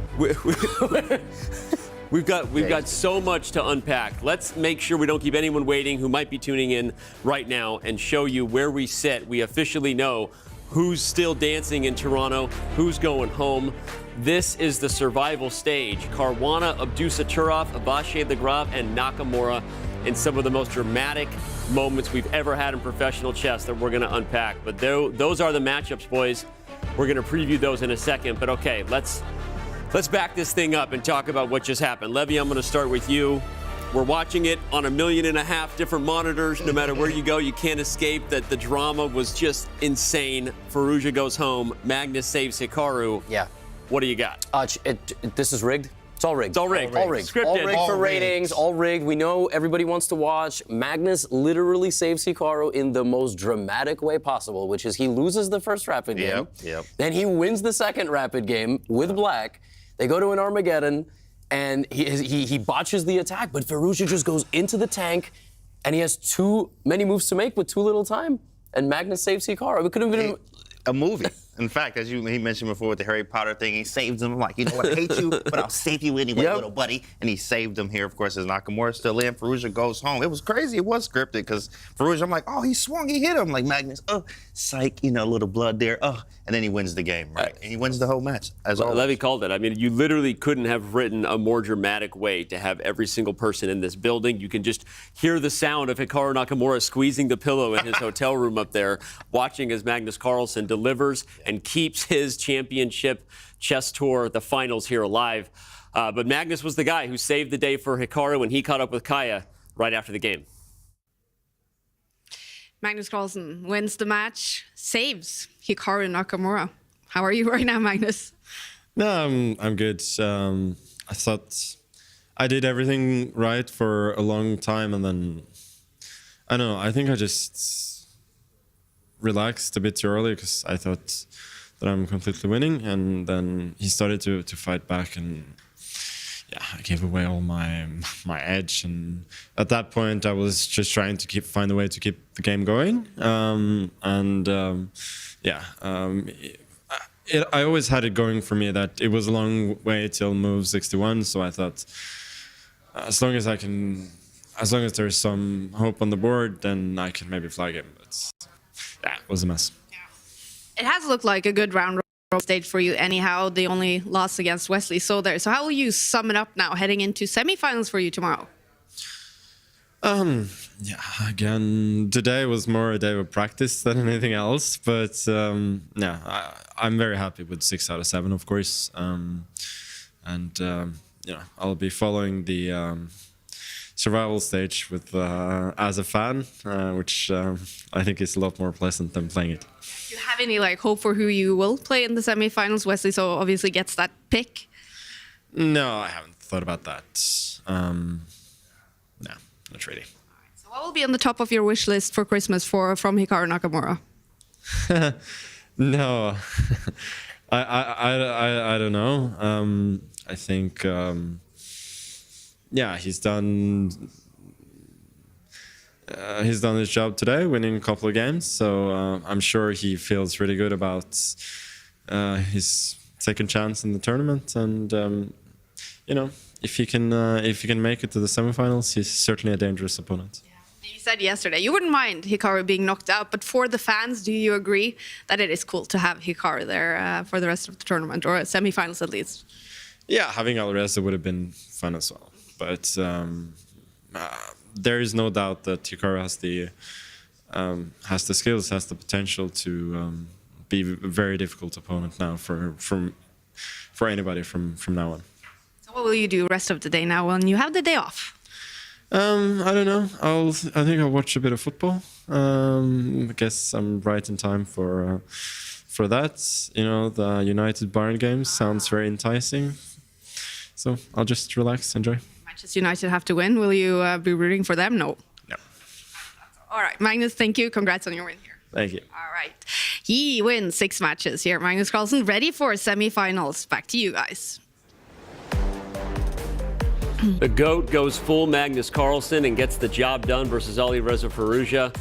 We've got so much to unpack. Let's make sure we don't keep anyone waiting who might be tuning in right now and show you where we sit. We officially know who's still dancing in Toronto, who's going home. This is the survival stage. Caruana, Abdusattorov, Vachier-Lagrave, and Nakamura in some of the most dramatic moments we've ever had in professional chess that we're going to unpack. But those are the matchups, boys. We're going to preview those in a second. But okay, let's back this thing up and talk about what just happened. Levy, I'm going to start with you. We're watching it on 1.5 million different monitors. No matter where you go, you can't escape that the drama was just insane. Firouzja goes home. Magnus saves Hikaru. Yeah. What do you got? This is rigged. It's all rigged. It's all rigged. All rigged. Scripted. All rigged for ratings. All rigged. We know everybody wants to watch. Magnus literally saves Hikaru in the most dramatic way possible, which is he loses the first rapid game. Then he wins the second rapid game with black. They go to an Armageddon, and he botches the attack, but Firouzja just goes into the tank, and he has too many moves to make with too little time, and Magnus saves Hikaru. It could have been a movie. In fact, as he mentioned before with the Harry Potter thing, he saved him. Like, you know what, I hate you, but I'll save you anyway, little buddy. And he saved him here, of course, as Nakamura's still in. Firouzja goes home. It was crazy. It was scripted because Firouzja, I'm like, oh, he swung, he hit him. Like Magnus, oh, psych, you know, a little blood there. Oh, and then he wins the game, right? And he wins the whole match, as always. Levy called it. I mean, you literally couldn't have written a more dramatic way to have every single person in this building. You can just hear the sound of Hikaru Nakamura squeezing the pillow in his hotel room up there, watching as Magnus Carlsen delivers and keeps his championship chess tour, the finals here alive. But Magnus was the guy who saved the day for Hikaru when he caught up with Kaya right after the game. Magnus Carlsen wins the match, saves Hikaru Nakamura. How are you right now, Magnus? No, I'm good. I thought I did everything right for a long time, and then I don't know. I think I just relaxed a bit too early because I thought that I'm completely winning, and then he started to fight back, and yeah, I gave away all my edge, and at that point I was just trying to find a way to keep the game going, I always had it going for me that it was a long way till move 61, so I thought as long as there's some hope on the board, then I can maybe flag him. But yeah, it was a mess. It has looked like a good round stage for you anyhow. The only loss against Wesley. So how will you sum it up now, heading into semifinals for you tomorrow? Yeah, again, today was more a day of practice than anything else. But yeah, I'm very happy with 6 out of 7, of course. I'll be following the survival stage with as a fan, which I think is a lot more pleasant than playing it. Do you have any hope for who you will play in the semifinals? Wesley so obviously gets that pick. No, I haven't thought about that. No, not really. So what will be on the top of your wish list for Christmas from Hikaru Nakamura? No, I don't know. I think yeah, he's done his job today, winning a couple of games. So I'm sure he feels really good about his second chance in the tournament. And if he can make it to the semifinals, he's certainly a dangerous opponent. You said yesterday you wouldn't mind Hikaru being knocked out, but for the fans, do you agree that it is cool to have Hikaru there for the rest of the tournament, or semifinals at least? Yeah, having Alireza would have been fun as well. But there is no doubt that Hikaru has the skills, has the potential to be a very difficult opponent now for anybody from now on. So what will you do rest of the day now when you have the day off? I don't know. I think I'll watch a bit of football. I guess I'm right in time for that. The United Bayern game sounds very enticing. So I'll just relax, enjoy. Manchester United have to win. Will you be rooting for them? No. No. All right, Magnus, thank you. Congrats on your win here. Thank you. All right. He wins 6 matches here. Magnus Carlsen ready for semifinals. Back to you guys. The GOAT goes full Magnus Carlsen and gets the job done versus Alireza Firouzja.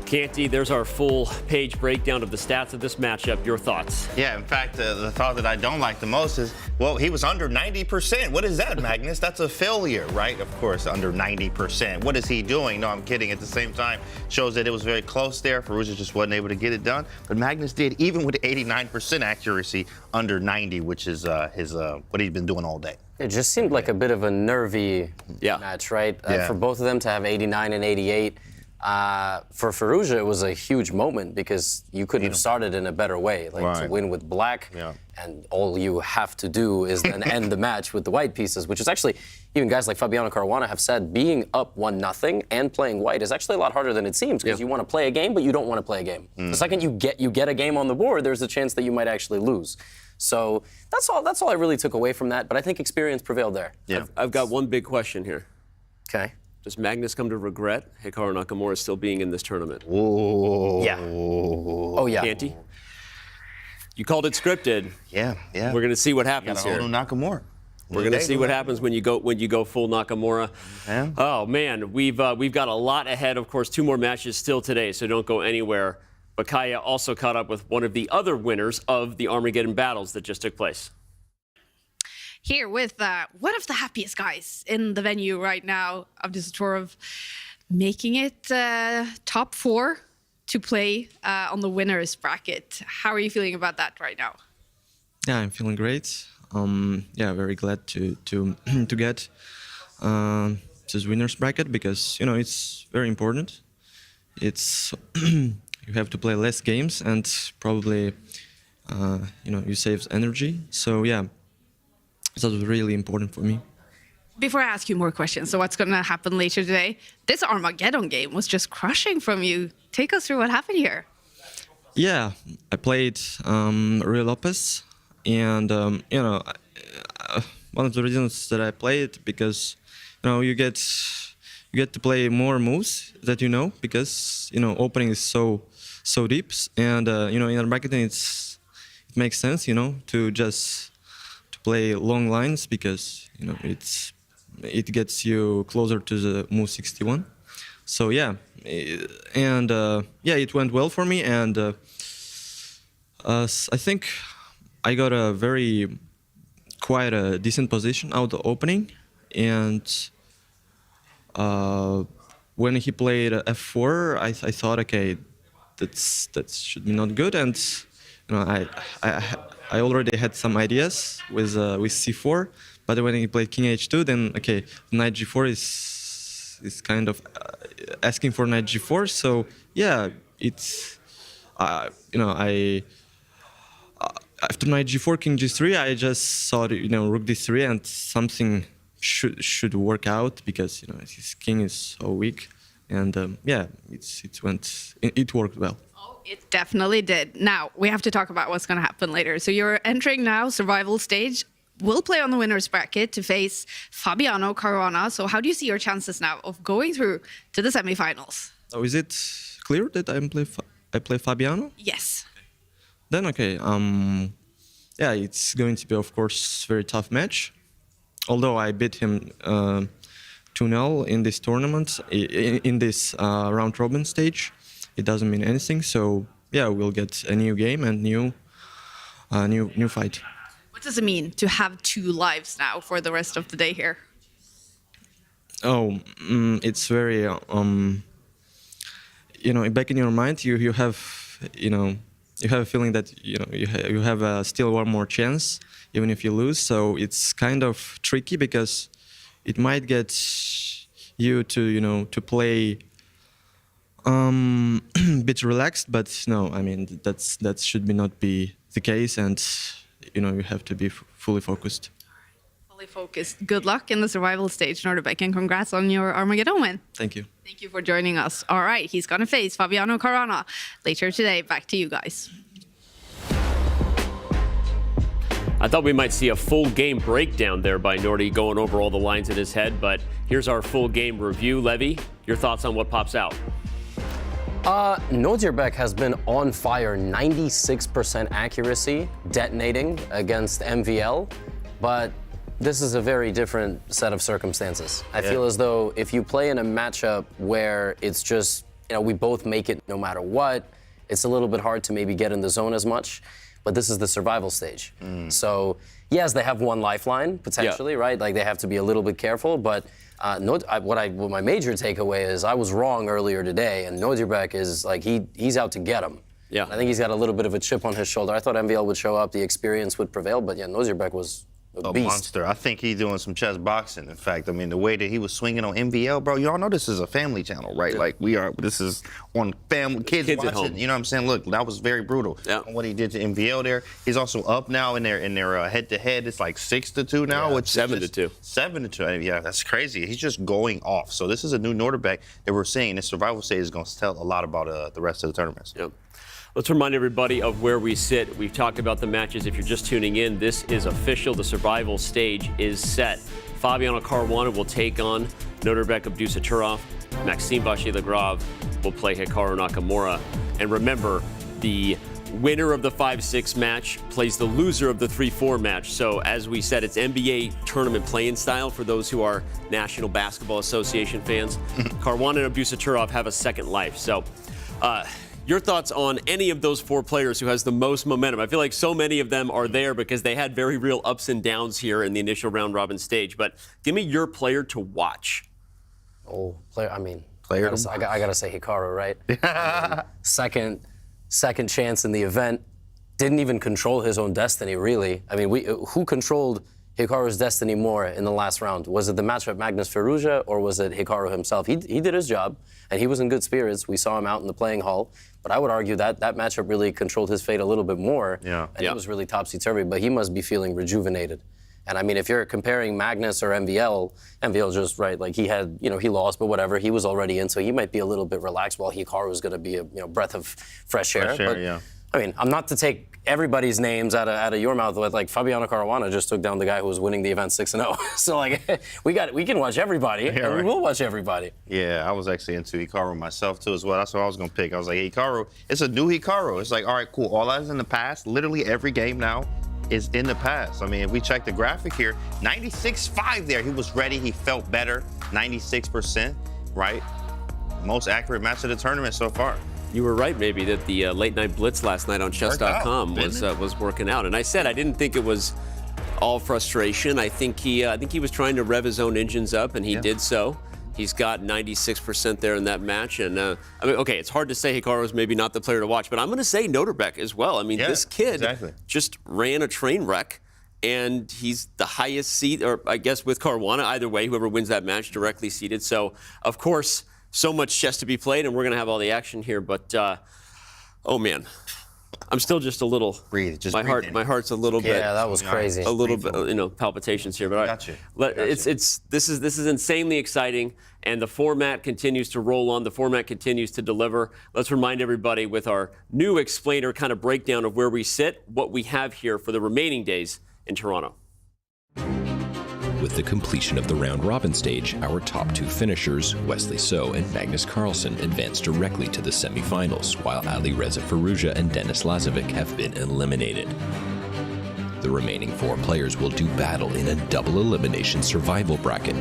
Canty, there's our full page breakdown of the stats of this matchup. Your thoughts? Yeah, in fact, the thought that I don't like the most is, well, he was under 90%. What is that, Magnus? That's a failure, right? Of course, under 90%. What is he doing? No, I'm kidding. At the same time, shows that it was very close there. Firouzja just wasn't able to get it done. But Magnus did, even with 89% accuracy, under 90, which is what he's been doing all day. It just seemed like a bit of a nervy match, right? For both of them to have 89 and 88. For Firouzja, it was a huge moment because you couldn't have started in a better way. To win with black, and all you have to do is then end the match with the white pieces, which is actually, even guys like Fabiano Caruana have said, being up 1-0 and playing white is actually a lot harder than it seems because you want to play a game, but you don't want to play a game. The second you get a game on the board, there's a chance that you might actually lose. So that's all I really took away from that. But I think experience prevailed there. Yeah. I've got one big question here. Okay. Does Magnus come to regret Hikaru Nakamura still being in this tournament? Whoa. Yeah. Oh, yeah. Can't he? You called it scripted. Yeah. We're going to see what happens here. Nakamura. We're going to see what happens when you go full Nakamura. Yeah. Oh man, we've got a lot ahead. Of course, 2 more matches still today, so don't go anywhere. But Kaya also caught up with one of the other winners of the Armageddon battles that just took place. Here with one of the happiest guys in the venue right now, Abdusattorov, making it top 4 to play on the winners bracket. How are you feeling about that right now? Yeah, I'm feeling great. Yeah, very glad to get this winners bracket because it's very important. It's you have to play less games and probably you save energy. So yeah, that was really important for me. Before I ask you more questions, so what's going to happen later today? This Armageddon game was just crushing from you. Take us through what happened here. Yeah, I played Rui Lopez, and one of the reasons that I played because you get to play more moves that because opening is so deep, and in Armageddon it makes sense to just to play long lines because it gets you closer to the move 61. So yeah, and it went well for me, and I think I got quite a decent position out the opening, and when he played f4, I thought, okay, that should be not good, and I already had some ideas with c4, but when he played king h2, then okay, knight g4 is kind of asking for knight g4. So yeah, it's after knight g4, king g3, I just thought rook d3 and something should work out because his king is so weak, and yeah, it worked well. It definitely did. Now, we have to talk about what's going to happen later. So you're entering now survival stage. We'll play on the winner's bracket to face Fabiano Caruana. So how do you see your chances now of going through to the semifinals? Oh, is it clear that I play Fabiano? Yes. Then okay. Yeah, it's going to be, of course, very tough match. Although I beat him 2-0 in this tournament, in this round robin stage, it doesn't mean anything. So yeah, we'll get a new game and new fight. What does it mean to have 2 lives now for the rest of the day here? Oh, it's very back in your mind, you have a feeling that you have still one more chance even if you lose. So it's kind of tricky because it might get you to to play bit relaxed, but no, I mean that should not be the case, and you have to be fully focused. Fully focused. Good luck in the survival stage, Nodirbek, and congrats on your Armageddon win. Thank you. Thank you for joining us. All right, he's going to face Fabiano Caruana later today. Back to you guys. I thought we might see a full game breakdown there by Nordy going over all the lines in his head, but here's our full game review. Levy, your thoughts on what pops out? Nodirbek has been on fire, 96% accuracy, detonating against MVL, but this is a very different set of circumstances. I feel as though if you play in a matchup where it's just, we both make it no matter what, it's a little bit hard to maybe get in the zone as much, but this is the survival stage. So yes, they have one lifeline, potentially, right? Like they have to be a little bit careful, but what my major takeaway is I was wrong earlier today, and Nodirbek is like he's out to get him. Yeah, I think he's got a little bit of a chip on his shoulder. I thought MVL would show up, the experience would prevail, but yeah, Nodirbek was a beast. Monster. I think he's doing some chess boxing. In fact, I mean, the way that he was swinging on MVL, bro, y'all know this is a family channel, right? Yeah. Like this is on family, kids watching, at home. You know what I'm saying? Look, that was very brutal. Yeah. What he did to MVL there. He's also up now in their head-to-head. It's like 6-2 now, which 7-2. 7-2. Yeah, that's crazy. He's just going off. So this is a new Nodirbek that we're seeing. This survival stage is going to tell a lot about the rest of the tournaments. Yep. Let's remind everybody of where we sit. We've talked about the matches. If you're just tuning in, this is official. The survival stage is set. Fabiano Caruana will take on Nodirbek Abdusattorov. Maxime Vachier-Lagrave will play Hikaru Nakamura. And remember, the winner of the 5-6 match plays the loser of the 3-4 match. So as we said, it's NBA tournament playing style for those who are National Basketball Association fans. Caruana and Abdusattorov have a second life. So your thoughts on any of those four players who has the most momentum? I feel like so many of them are there because they had very real ups and downs here in the initial round robin stage. But give me your player to watch. Oh, player, I mean, I gotta say Hikaru, right? I mean, second chance in the event, didn't even control his own destiny, really. I mean, who controlled Hikaru's destiny more in the last round? Was it the matchup Magnus Firouzja, or was it Hikaru himself? He did his job, and he was in good spirits. We saw him out in the playing hall, but I would argue that that matchup really controlled his fate a little bit more, and it was really topsy-turvy, but he must be feeling rejuvenated. And I mean, if you're comparing Magnus or MVL just, right, like he had, he lost, but whatever, he was already in, so he might be a little bit relaxed while Hikaru is going to be a, breath of fresh air. But, I mean, I'm not to take everybody's names out of your mouth, but like Fabiano Caruana just took down the guy who was winning the event 6-0. So like, we can watch everybody, and we will watch everybody. Yeah, I was actually into Hikaru myself too as well. That's what I was gonna pick. I was like, Hikaru, it's a new Hikaru. It's like, all right, cool. All that is in the past. Literally every game now is in the past. I mean, if we check the graphic here, 96.5 there. He was ready. He felt better. 96%, right? Most accurate match of the tournament so far. You were right, maybe, that the late night blitz last night on Chess.com was working out. And I said I didn't think it was all frustration. I think he was trying to rev his own engines up, and he did so. He's got 96% there in that match. And I mean, okay, it's hard to say Hikaru's maybe not the player to watch, but I'm going to say Nodirbek as well. I mean, this kid just ran a train wreck, and he's the highest seed, or I guess with Caruana, either way, whoever wins that match directly seeded. So, of course, so much chess to be played, and we're going to have all the action here. But, oh, man. I'm still just a little. Breathe. Just my heart's a little bit. Yeah, that was crazy. A little bit, palpitations here. But this is insanely exciting, and the format continues to roll on. The format continues to deliver. Let's remind everybody with our new explainer kind of breakdown of where we sit, what we have here for the remaining days in Toronto. With the completion of the round-robin stage, our top two finishers, Wesley and Magnus Carlsen, advance directly to the semifinals, while Alireza Firouzja and Denis Lazavik have been eliminated. The remaining four players will do battle in a double elimination survival bracket.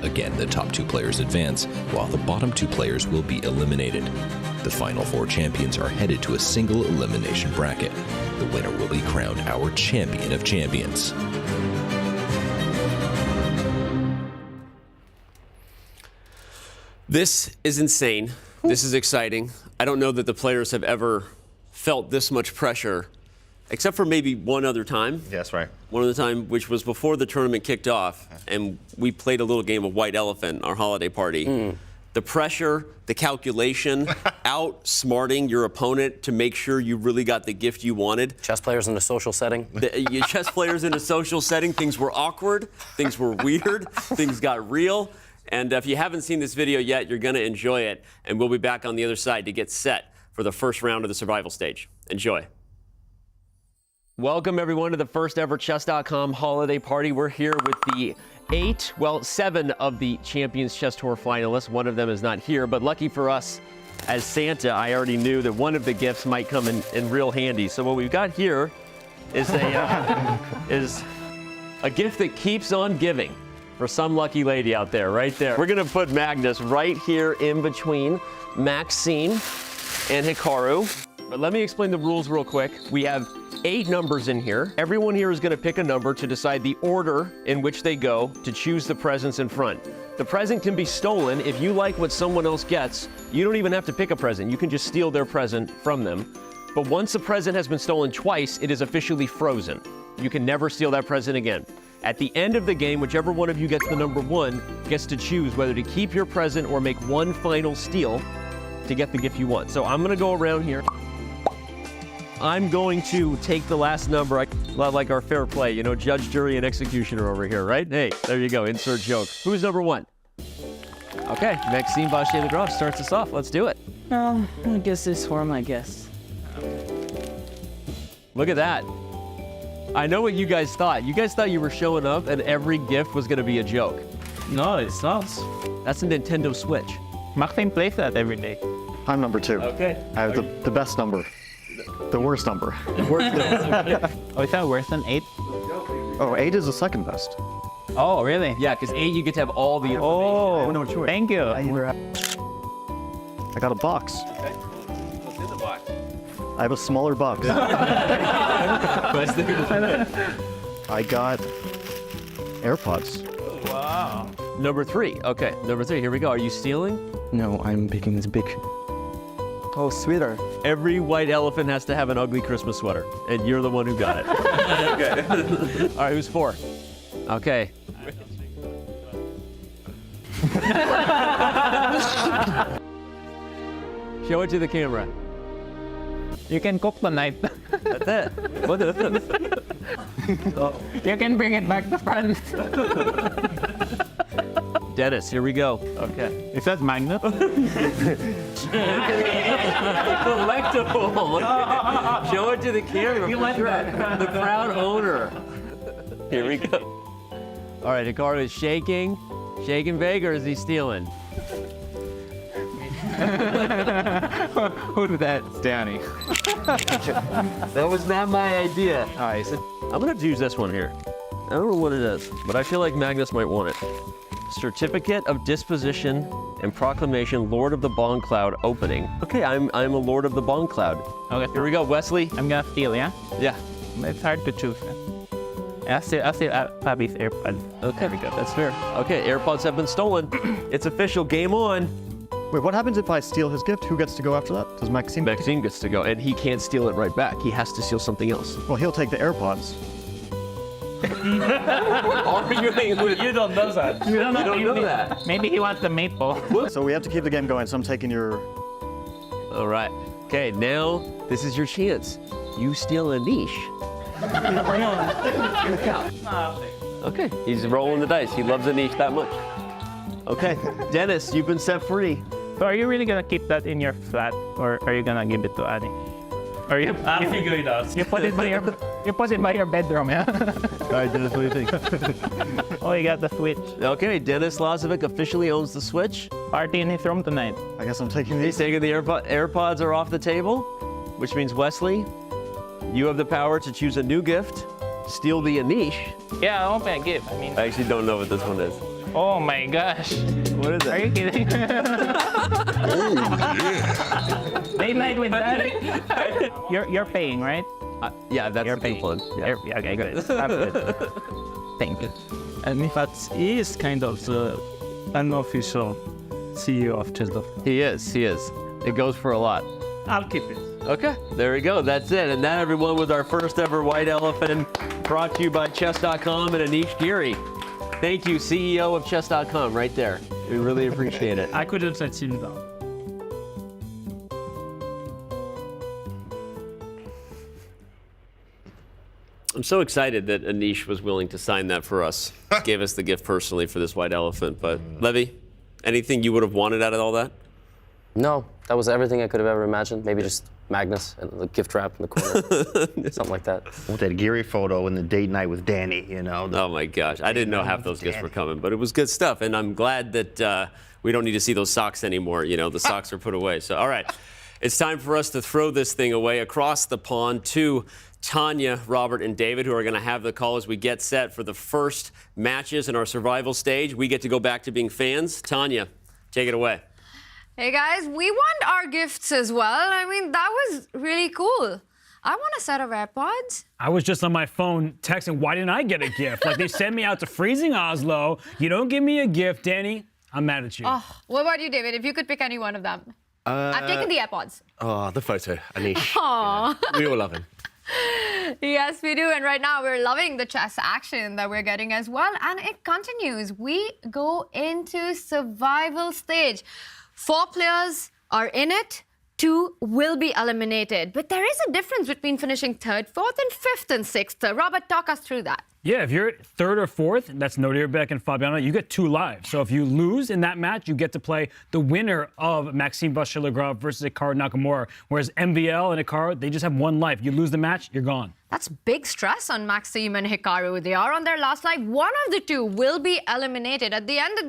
Again, the top two players advance, while the bottom two players will be eliminated. The final four champions are headed to a single elimination bracket. The winner will be crowned our champion of champions. This is insane. This is exciting. I don't know that the players have ever felt this much pressure, except for maybe one other time. Yeah, that's right. One other time, which was before the tournament kicked off, and we played a little game of White Elephant, our holiday party. The pressure, the calculation, outsmarting your opponent to make sure you really got the gift you wanted. Chess players in a social setting. Chess players in a social setting. Things were awkward. Things were weird. Things got real. And if you haven't seen this video yet, you're going to enjoy it. And we'll be back on the other side to get set for the first round of the survival stage. Enjoy. Welcome, everyone, to the first ever Chess.com holiday party. We're here with the 7 of the Champions Chess Tour finalists. One of them is not here, but lucky for us, as Santa, I already knew that one of the gifts might come in real handy. So what we've got here is a gift that keeps on giving. For some lucky lady out there, right there. We're gonna put Magnus right here in between Maxime and Hikaru. But let me explain the rules real quick. We have 8 numbers in here. Everyone here is gonna pick a number to decide the order in which they go to choose the presents in front. The present can be stolen. If you like what someone else gets, you don't even have to pick a present. You can just steal their present from them. But once a present has been stolen twice, it is officially frozen. You can never steal that present again. At the end of the game, whichever one of you gets the number 1 gets to choose whether to keep your present or make one final steal to get the gift you want. So I'm gonna go around here. I'm going to take the last number. A lot like our fair play, judge, jury, and executioner over here, right? Hey, there you go, insert joke. Who's number 1? Okay, Maxime Vachier-Lagrave starts us off. Let's do it. I guess this one, I guess. Look at that. I know what you guys thought. You guys thought you were showing up and every gift was going to be a joke. No, it's not. That's a Nintendo Switch. Maxime plays that every day. I'm number 2. Okay. I have the best number. The worst number. Oh, is that worse than 8? Oh, 8 is the second best. Oh, really? Yeah, because 8 you get to have all the information. Oh, no choice. Thank you. I got a box. Okay. What's in the box? I have a smaller box. I got AirPods. Wow. Number 3. Okay, number 3. Here we go. Are you stealing? No, I'm picking this big. Oh, sweater. Every white elephant has to have an ugly Christmas sweater, and you're the one who got it. Okay. All right, who's 4? Okay. Show it to the camera. You can cook the night. That's it. What is it? You can bring it back to France. Dennis, here we go. Okay. Is that Magnus? Collectible. Show it to the camera. The proud owner. Here we go. All right, Hikaru is shaking. Shaking big, or is he stealing? Who did that? It's Danny. That was not my idea. All right, so I'm gonna have to use this one here. I don't know what it is, but I feel like Magnus might want it. Certificate of Disposition and Proclamation, Lord of the Bong Cloud opening. Okay, I'm a Lord of the Bong Cloud. Okay. Here we go, Wesley. I'm gonna steal, yeah? Yeah. It's hard to choose. I'll steal Fabi's AirPods. Okay, there we go. That's fair. Okay, AirPods have been stolen. It's official, game on. Wait, what happens if I steal his gift? Who gets to go after that? Does Maxime? Maxime gets to go, and he can't steal it right back. He has to steal something else. Well, he'll take the AirPods. Arguing with you don't know that. You don't know that. Maybe he wants the maple. So we have to keep the game going, so I'm taking your... All right. Okay, now this is your chance. You steal a niche. Okay, he's rolling the dice. He loves a niche that much. Okay, Dennis, you've been set free. So are you really gonna keep that in your flat, or are you gonna give it to Annie? Or I'll figure it out. You put it by your bedroom, yeah? All right, Dennis, what do you think? Oh, you got the Switch. Okay, Denis Lazavik officially owns the Switch. Party in his room tonight. I guess I'm taking these. He's taking the AirPods are off the table, which means Wesley, you have the power to choose a new gift, steal the Anish. Yeah, I'll open a gift. I mean, I actually don't know what this one is. oh my gosh. What is it? Are you kidding? Oh, yeah. Late night with Daddy. You're paying, right? Yeah, that's you're the coupon. Yeah. Yeah, okay, good. I'm good. Thank you. And in fact, he is kind of the unofficial CEO of Chess.com. He is. It goes for a lot. I'll keep it. Okay, there we go. That's it. And that, everyone, was our first ever White Elephant, brought to you by Chess.com and Anish Giri. Thank you, CEO of Chess.com, right there. We really appreciate it. I couldn't let him down. I'm so excited that Anish was willing to sign that for us. Gave us the gift personally for this White Elephant. But Levy, anything you would have wanted out of all that? No, that was everything I could have ever imagined. Maybe just Magnus and the gift wrap in the corner. Something like that. With that Giri photo and the date night with Danny, you know. Oh my gosh, I didn't know half those gifts were coming, but it was good stuff. And I'm glad that we don't need to see those socks anymore. You know, the socks are put away. So, all right, it's time for us to throw this thing away across the pond to Tania, Robert, and David, who are going to have the call as we get set for the first matches in our survival stage. We get to go back to being fans. Tania, take it away. Hey guys, we want our gifts as well. I mean, that was really cool. I want a set of AirPods. I was just on my phone texting, why didn't I get a gift? Like, they sent me out to freezing Oslo. You don't give me a gift, Danny, I'm mad at you. Oh, what about you, David? If you could pick any one of them. I've taken the AirPods. Oh, the photo, Anish. Aww. We all love him. Yes, we do. And right now we're loving the chess action that we're getting as well. And it continues. We go into survival stage. 4 players are in it. 2 will be eliminated. But there is a difference between finishing 3rd, 4th, and 5th and 6th. Robert, talk us through that. Yeah, if you're third or fourth, that's Nodirbek and Fabiano, you get 2 lives. So if you lose in that match, you get to play the winner of Maxime Vachier-Lagrave versus Hikaru Nakamura. Whereas MVL and Hikaru, they just have 1 life. You lose the match, you're gone. That's big stress on Maxime and Hikaru. They are on their last life. One of the two will be eliminated. At the end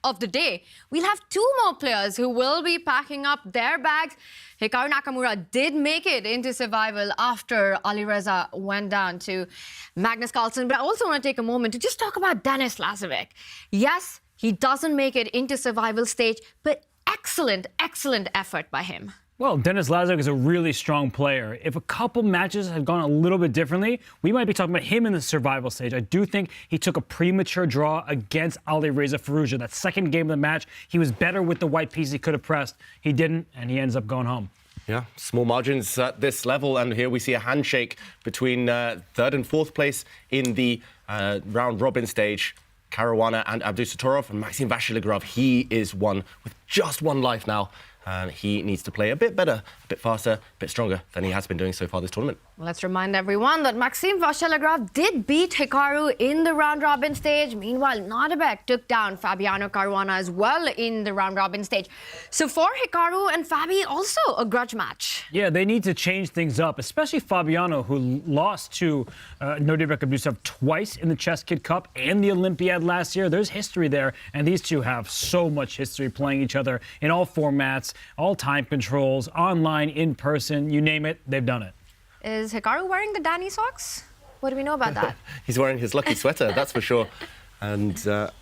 of the day, we'll have 2 more players who will be packing up their bags. Hikaru Nakamura did make it into survival after Alireza went down to Magnus Carlsen. But I also want to take a moment to just talk about Denis Lazavik. Yes, he doesn't make it into survival stage, but excellent effort by him. Well, Denis Lazavik is a really strong player. If a couple matches had gone a little bit differently, we might be talking about him in the survival stage. I do think he took a premature draw against Alireza Firouzja. That second game of the match, he was better with the white piece he could have pressed. He didn't, and he ends up going home. Yeah, small margins at this level, and here we see a handshake between third and fourth place in the round-robin stage. Caruana and Abdusattorov, and Maxime Vachier-Lagrave, he is one with just 1 life now. And he needs to play a bit better, a bit faster, a bit stronger than he has been doing so far this tournament. Let's remind everyone that Maxime Vachier-Lagrave did beat Hikaru in the round-robin stage. Meanwhile, Nodirbek took down Fabiano Caruana as well in the round-robin stage. So for Hikaru and Fabi, also a grudge match. Yeah, they need to change things up, especially Fabiano, who lost to Nodirbek Abdusattorov twice in the Chess Kid Cup and the Olympiad last year. There's history there, and these two have so much history playing each other in all formats, all time controls, online, in person, you name it, they've done it. Is Hikaru wearing the Danny socks? What do we know about that? He's wearing his lucky sweater, that's for sure. And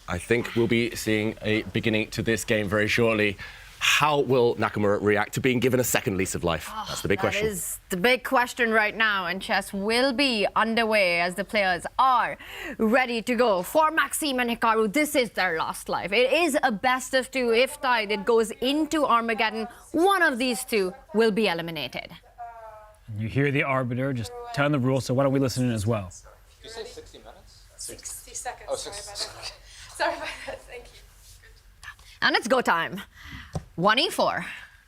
I think we'll be seeing a beginning to this game very shortly. How will Nakamura react to being given a second lease of life? That's the big question. That is the big question right now, and chess will be underway as the players are ready to go. For Maxime and Hikaru, this is their last life. It is a best of 2. If tied, it goes into Armageddon. One of these 2 will be eliminated. You hear the arbiter just telling the rules, so why don't we listen in as well? Did you say 60 minutes? 60 seconds. Oh, sorry about that. Sorry about that. Thank you. And it's go time. 1e4.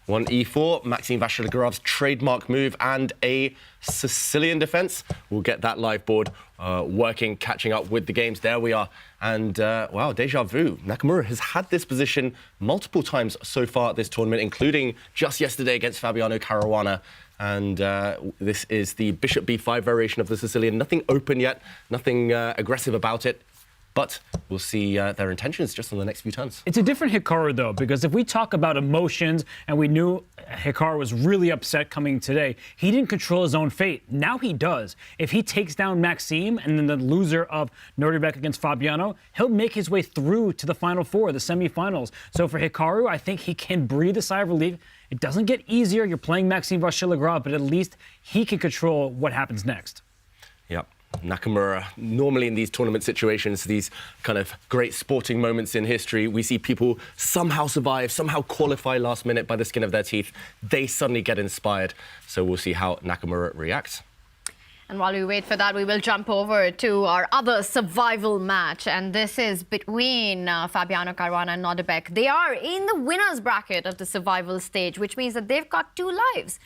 1e4, Maxime Vachier-Lagrave's trademark move and a Sicilian defense. We'll get that live board working, catching up with the games. There we are. And, wow, déjà vu. Nakamura has had this position multiple times so far at this tournament, including just yesterday against Fabiano Caruana. And this is the bishop b5 variation of the Sicilian. Nothing open yet, nothing aggressive about it. But we'll see their intentions just on the next few turns. It's a different Hikaru, though, because if we talk about emotions, and we knew Hikaru was really upset coming today, he didn't control his own fate. Now he does. If he takes down Maxime and then the loser of Nodirbek against Fabiano, he'll make his way through to the Final Four, the semifinals. So for Hikaru, I think he can breathe a sigh of relief. It doesn't get easier. You're playing Maxime Vachier-Lagrave, but at least he can control what happens next. Yep. Nakamura, normally in these tournament situations, these kind of great sporting moments in history, we see people somehow survive, somehow qualify last minute by the skin of their teeth. They suddenly get inspired. So we'll see how Nakamura reacts. And while we wait for that, we will jump over to our other survival match. And this is between Fabiano Caruana and Nodirbek. They are in the winner's bracket of the survival stage, which means that they've got 2 lives.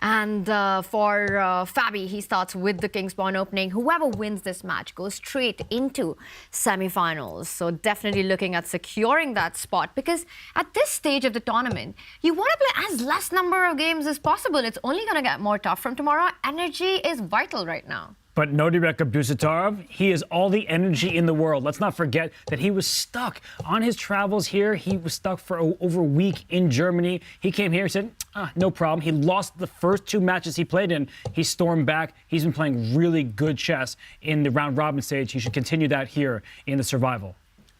And for Fabi, he starts with the King's Pawn opening. Whoever wins this match goes straight into semifinals. So definitely looking at securing that spot, because at this stage of the tournament, you want to play as less number of games as possible. It's only going to get more tough from tomorrow. Energy is vital right now. But Nodirbek Abdusattorov, he has all the energy in the world. Let's not forget that he was stuck on his travels here. He was stuck for over a week in Germany. He came here, said, no problem. He lost the first 2 matches he played in. He stormed back. He's been playing really good chess in the round-robin stage. He should continue that here in the survival.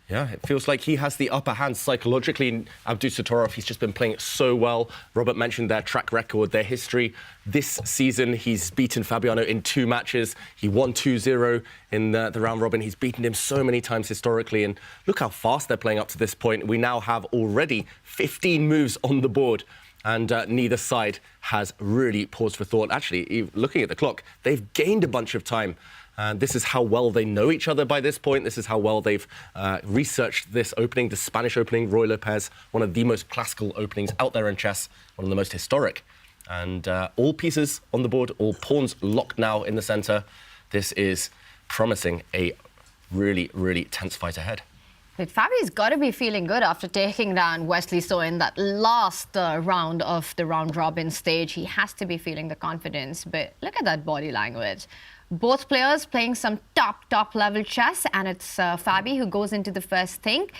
Yeah, it feels like he has the upper hand psychologically. Abdusattorov, he's just been playing so well. Robert mentioned their track record, their history. This season, he's beaten Fabiano in 2 matches. He won 2-0 in the round robin. He's beaten him so many times historically. And look how fast they're playing up to this point. We now have already 15 moves on the board. And neither side has really paused for thought. Actually, looking at the clock, they've gained a bunch of time. This is how well they know each other by this point. This is how well they've researched this opening, the Spanish opening, Roy Lopez, one of the most classical openings out there in chess, one of the most historic. And all pieces on the board, all pawns locked now in the center. This is promising a really, really tense fight ahead. But Fabi's got to be feeling good after taking down Wesley So in that last round of the round-robin stage. He has to be feeling the confidence. But look at that body language. Both players playing some top level chess, and it's Fabi who goes into the first thing.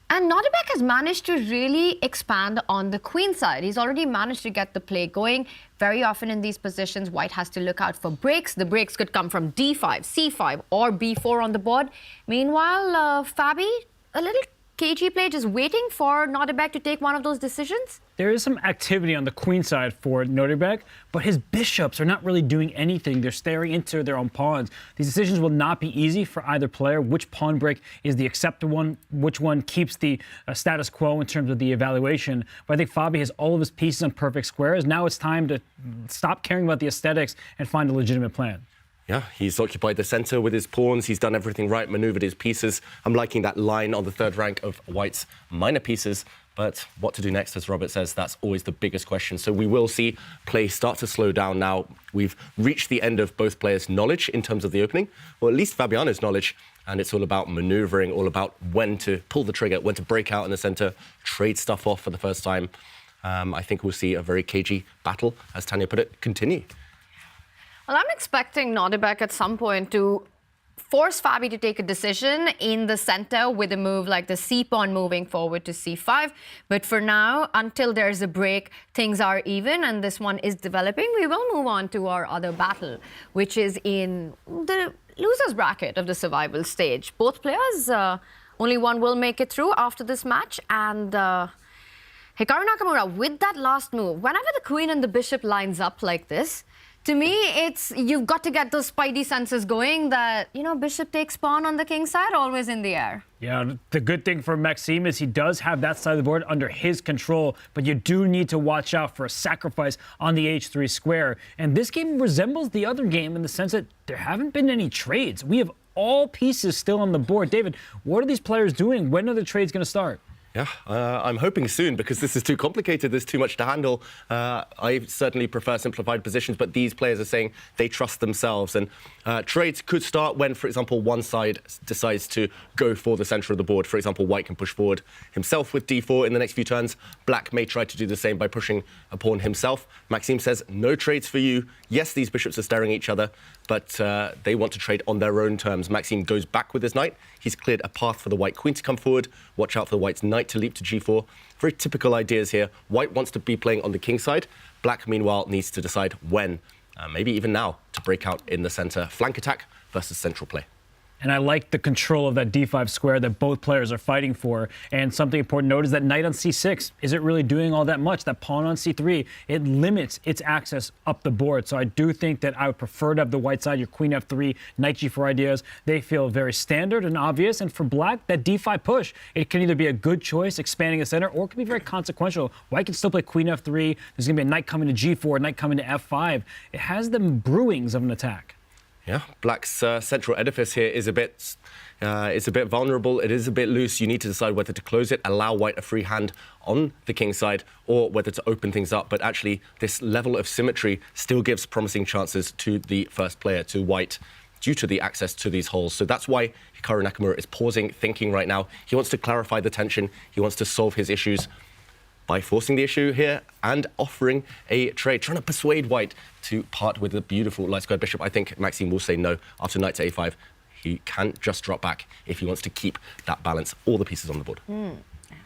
And Nodirbek has managed to really expand on the queen side. He's already managed to get the play going. Very often in these positions, White has to look out for breaks. The breaks could come from D5, C5, or B4 on the board. Meanwhile, Fabi, a little cagey play, just waiting for Nodirbek to take one of those decisions? There is some activity on the queen side for Nodirbek, but his bishops are not really doing anything. They're staring into their own pawns. These decisions will not be easy for either player. Which pawn break is the accepted one? Which one keeps the status quo in terms of the evaluation? But I think Fabi has all of his pieces on perfect squares. Now it's time to stop caring about the aesthetics and find a legitimate plan. Yeah, he's occupied the center with his pawns. He's done everything right, maneuvered his pieces. I'm liking that line on the third rank of White's minor pieces. But what to do next, as Robert says, that's always the biggest question. So we will see play start to slow down now. We've reached the end of both players' knowledge in terms of the opening, or at least Fabiano's knowledge. And it's all about maneuvering, all about when to pull the trigger, when to break out in the center, trade stuff off for the first time. I think we'll see a very cagey battle, as Tania put it, continue. Well, I'm expecting Nodirbek at some point to force Fabi to take a decision in the center with a move like the C pawn moving forward to C5. But for now, until there's a break, things are even, and this one is developing. We will move on to our other battle, which is in the loser's bracket of the survival stage. Both players, only one will make it through after this match, and Hikaru Nakamura with that last move. Whenever the queen and the bishop lines up like this, to me, it's you've got to get those spidey senses going that, you know, bishop takes pawn on the king side, always in the air. Yeah, the good thing for Maxime is he does have that side of the board under his control, but you do need to watch out for a sacrifice on the h3 square. And this game resembles the other game in the sense that there haven't been any trades. We have all pieces still on the board. David, what are these players doing? When are the trades going to start? Yeah, I'm hoping soon, because this is too complicated. There's too much to handle. I certainly prefer simplified positions, but these players are saying they trust themselves. And trades could start when, for example, one side decides to go for the center of the board. For example, White can push forward himself with d4 in the next few turns. Black may try to do the same by pushing a pawn himself. Maxime says, no trades for you. Yes, these bishops are staring at each other, but they want to trade on their own terms. Maxime goes back with his knight. He's cleared a path for the White queen to come forward. Watch out for the White's knight to leap to g4. Very typical ideas here. White wants to be playing on the king side. Black, meanwhile, needs to decide when, maybe even now, to break out in the center. Flank attack versus central play. And I like the control of that d5 square that both players are fighting for. And something important to note is that knight on c6 isn't really doing all that much. That pawn on c3, it limits its access up the board. So I do think that I would prefer to have the white side, your queen f3, knight g4 ideas. They feel very standard and obvious. And for black, that d5 push, it can either be a good choice, expanding the center, or it can be very consequential. White can still play queen f3. There's going to be a knight coming to g4, knight coming to f5. It has the brewings of an attack. Yeah, Black's central edifice here is a bit vulnerable. It is a bit loose. You need to decide whether to close it, allow White a free hand on the king side, or whether to open things up. But actually, this level of symmetry still gives promising chances to the first player, to White, due to the access to these holes. So that's why Hikaru Nakamura is pausing, thinking right now. He wants to clarify the tension. He wants to solve his issues by forcing the issue here and offering a trade, trying to persuade White to part with the beautiful light squared bishop. I think Maxime will say no after knight to a5. He can't just drop back if he wants to keep that balance, all the pieces on the board.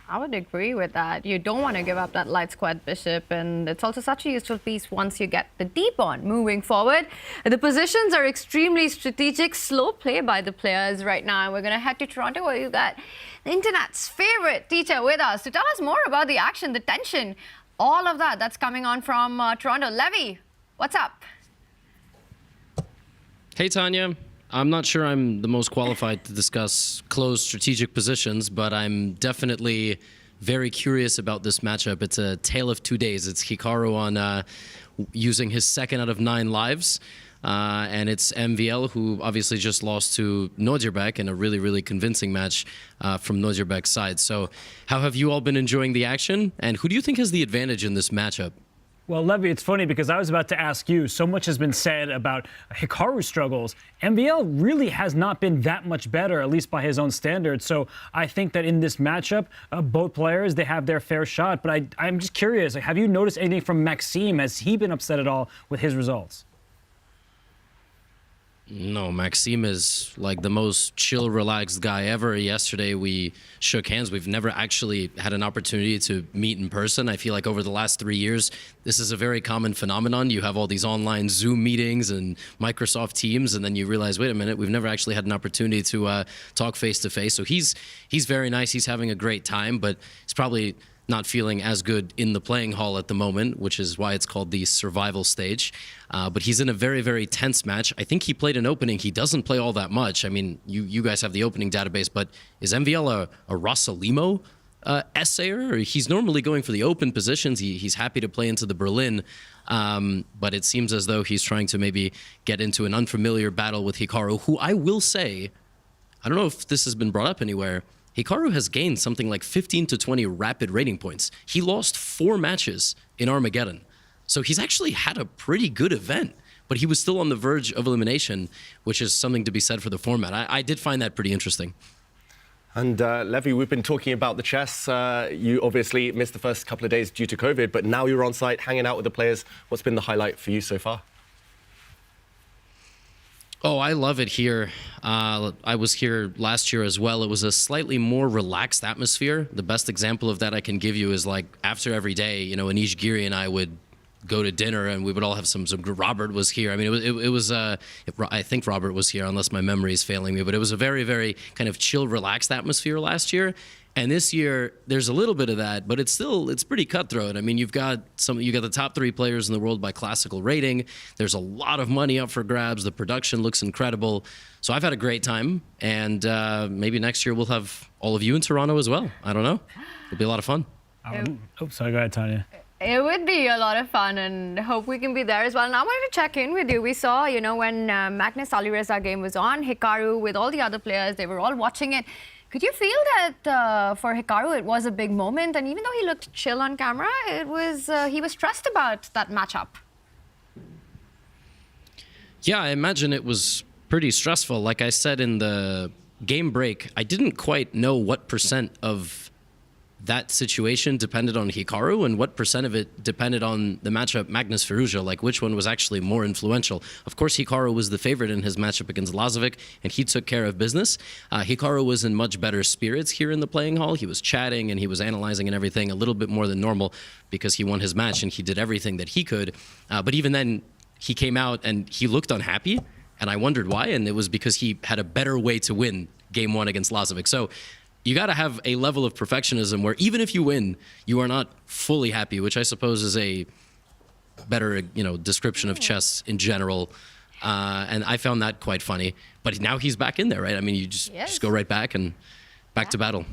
I would agree with that. You don't want to give up that light squared bishop, and it's also such a useful piece once you get the d-pawn moving forward. The positions are extremely strategic, slow play by the players right now. We're going to head to Toronto, where you got the internet's favorite teacher with us to tell us more about the action, the tension, all of that that's coming on from Toronto. Levy, what's up? Hey, Tanya. I'm not sure I'm the most qualified to discuss closed strategic positions, but I'm definitely very curious about this matchup. It's a tale of 2 days. It's Hikaru on using his 2nd out of 9 lives, and it's MVL, who obviously just lost to Nodirbek in a really, really convincing match from Nodirbek's side. So how have you all been enjoying the action, and who do you think has the advantage in this matchup? Well, Levy, it's funny because I was about to ask you, so much has been said about Hikaru's struggles. MVL really has not been that much better, at least by his own standards. So I think that in this matchup, both players, they have their fair shot. But I'm just curious, have you noticed anything from Maxime? Has he been upset at all with his results? No, Maxime is like the most chill, relaxed guy ever. Yesterday we shook hands. We've never actually had an opportunity to meet in person. I feel like over the last 3 years, this is a very common phenomenon. You have all these online Zoom meetings and Microsoft Teams, and then you realize, wait a minute, we've never actually had an opportunity to talk face to face. So he's very nice. He's having a great time, but it's probably not feeling as good in the playing hall at the moment, which is why it's called the survival stage. But he's in a very, very tense match. I think he played an opening. He doesn't play all that much. I mean, you guys have the opening database, but is MVL a Rossalimo essayer? Or he's normally going for the open positions. He's happy to play into the Berlin, but it seems as though he's trying to maybe get into an unfamiliar battle with Hikaru, who I will say, I don't know if this has been brought up anywhere, Hikaru has gained something like 15 to 20 rapid rating points. He lost 4 matches in Armageddon. So he's actually had a pretty good event, but he was still on the verge of elimination, which is something to be said for the format. I did find that pretty interesting. And Levy, we've been talking about the chess. You obviously missed the first couple of days due to COVID, but now you're on site hanging out with the players. What's been the highlight for you so far? Oh, I love it here. I was here last year as well. It was a slightly more relaxed atmosphere. The best example of that I can give you is like after every day, you know, Anish Giri and I would go to dinner and we would all have some Robert was here. I mean, it was I think Robert was here unless my memory is failing me, but it was a very, very kind of chill, relaxed atmosphere last year. And this year, there's a little bit of that, but it's pretty cutthroat. I mean, you got the top 3 players in the world by classical rating. There's a lot of money up for grabs. The production looks incredible. So I've had a great time, and maybe next year we'll have all of you in Toronto as well. I don't know. It'll be a lot of fun. Sorry, go ahead, Tanya. It would be a lot of fun, and hope we can be there as well. And I wanted to check in with you. We saw, you know, when Magnus Alireza game was on, Hikaru with all the other players, they were all watching it. Could you feel that for Hikaru it was a big moment, and even though he looked chill on camera, it was he was stressed about that matchup? Yeah, I imagine it was pretty stressful. Like I said in the game break, I didn't quite know what % of that situation depended on Hikaru and what % of it depended on the matchup Magnus Firouzja, like which one was actually more influential. Of course, Hikaru was the favorite in his matchup against Lazavik, and he took care of business. Hikaru was in much better spirits here in the playing hall. He was chatting and he was analyzing and everything a little bit more than normal because he won his match and he did everything that he could. But even then, he came out and he looked unhappy, and I wondered why, and it was because he had a better way to win game 1 against Lazavik. So you got to have a level of perfectionism where even if you win, you are not fully happy, which I suppose is a better, you know, description of chess in general. And I found that quite funny. But now he's back in there, right? I mean, you just go right back and back to battle.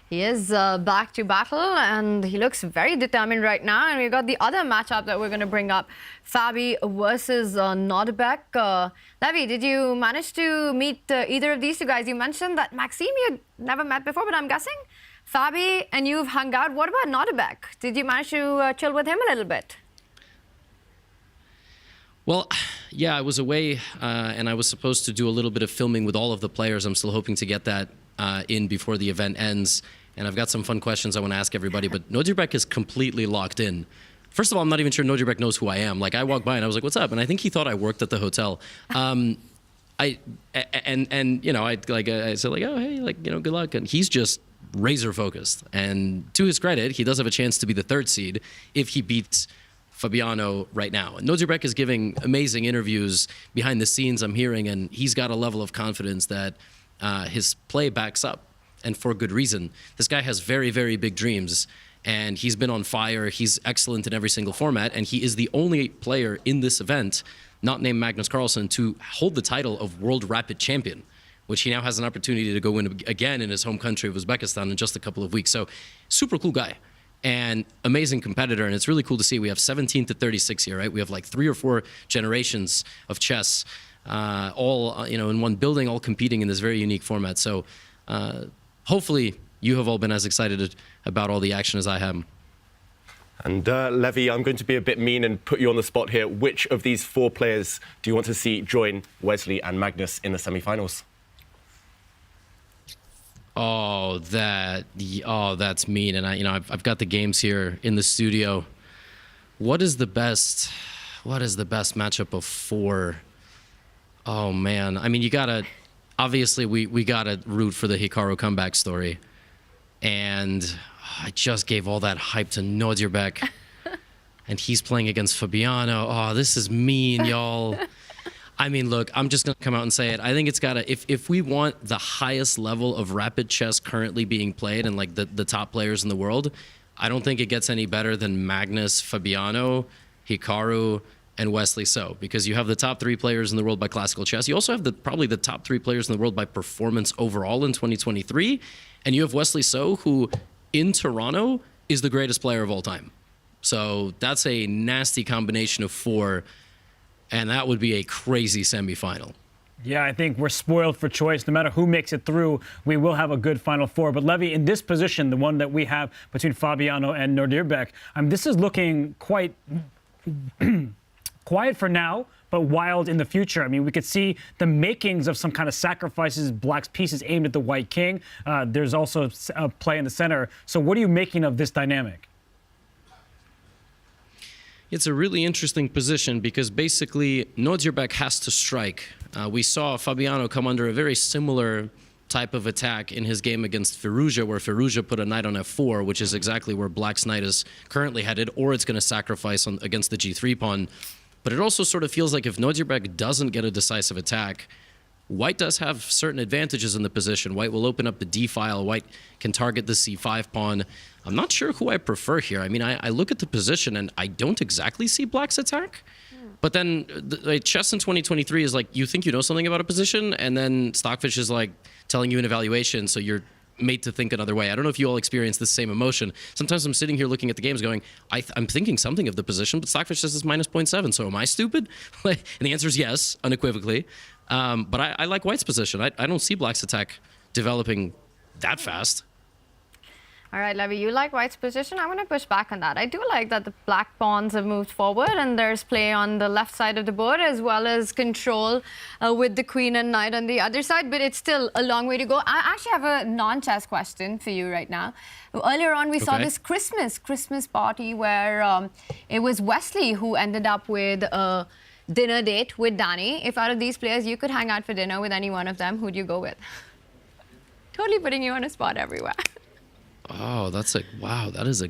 He is back to battle, and he looks very determined right now. And we've got the other matchup that we're going to bring up, Fabi versus Nodirbek. Levi, did you manage to meet either of these two guys? You mentioned that Maxime you'd never met before, but I'm guessing Fabi and you've hung out. What about Nodirbek? Did you manage to chill with him a little bit? Well, yeah, I was away, and I was supposed to do a little bit of filming with all of the players. I'm still hoping to get that in before the event ends. And I've got some fun questions I want to ask everybody, but Nodirbek is completely locked in. First of all, I'm not even sure Nodirbek knows who I am. Like, I walked by and I was like, what's up? And I think he thought I worked at the hotel. You know, I said like, oh, hey, like, you know, good luck. And he's just razor focused. And to his credit, he does have a chance to be the 3rd seed if he beats Fabiano right now. And Nodirbek is giving amazing interviews behind the scenes, I'm hearing, and he's got a level of confidence that his play backs up, and for good reason. This guy has very, very big dreams, and he's been on fire. He's excellent in every single format, and he is the only player in this event, not named Magnus Carlsen, to hold the title of World Rapid Champion, which he now has an opportunity to go win again in his home country of Uzbekistan in just a couple of weeks. So, super cool guy and amazing competitor, and it's really cool to see. We have 17 to 36 here, right? We have like 3 or 4 generations of chess, all you know, in one building, all competing in this very unique format. So hopefully you have all been as excited about all the action as I am. And Levy, I'm going to be a bit mean and put you on the spot here. Which of these 4 players do you want to see join Wesley and Magnus in the semi-finals? Oh, that's mean. And I've got the games here in the studio. What is the best matchup of 4? Oh man, I mean, obviously we gotta root for the Hikaru comeback story. And I just gave all that hype to Nodirbek. And he's playing against Fabiano. Oh, this is mean, y'all. I mean, look, I'm just going to come out and say it. I think it's got to, if we want the highest level of rapid chess currently being played and like the top players in the world, I don't think it gets any better than Magnus, Fabiano, Hikaru, and Wesley So, because you have the top 3 players in the world by classical chess. You also have probably the top 3 players in the world by performance overall in 2023. And you have Wesley So, who in Toronto is the greatest player of all time. So that's a nasty combination of 4, and that would be a crazy semifinal. Yeah, I think we're spoiled for choice. No matter who makes it through, we will have a good Final Four. But Levy, in this position, the one that we have between Fabiano and Nodirbek, this is looking quite quiet for now, but wild in the future. I mean, we could see the makings of some kind of sacrifices, black's pieces aimed at the white king. There's also a play in the center. So what are you making of this dynamic? It's a really interesting position because basically Nodirbek has to strike. We saw Fabiano come under a very similar type of attack in his game against Firouzja, where Firouzja put a knight on f4, which is exactly where black's knight is currently headed, or it's going to sacrifice against the g3 pawn. But it also sort of feels like if Nodirbek doesn't get a decisive attack, white does have certain advantages in the position. White will open up the d file. White can target the c5 pawn. I'm not sure who I prefer here. I mean, I look at the position and I don't exactly see black's attack. But then chess in 2023 is like, you think you know something about a position, and then Stockfish is like telling you an evaluation, so you're made to think another way. I don't know if you all experience the same emotion. Sometimes I'm sitting here looking at the games going, I'm thinking something of the position, but Stockfish says it's minus 0.7, so am I stupid? And the answer is yes, unequivocally. But I like white's position. I don't see black's attack developing that fast. All right, Levy, you like white's position. I'm going to push back on that. I do like that the black pawns have moved forward and there's play on the left side of the board as well as control with the queen and knight on the other side, but it's still a long way to go. I actually have a non-chess question for you right now. Earlier on, we saw this Christmas party where it was Wesley who ended up with a dinner date with Dani. If out of these players you could hang out for dinner with any one of them, who'd you go with? Totally putting you on a spot everywhere. Oh, wow, that is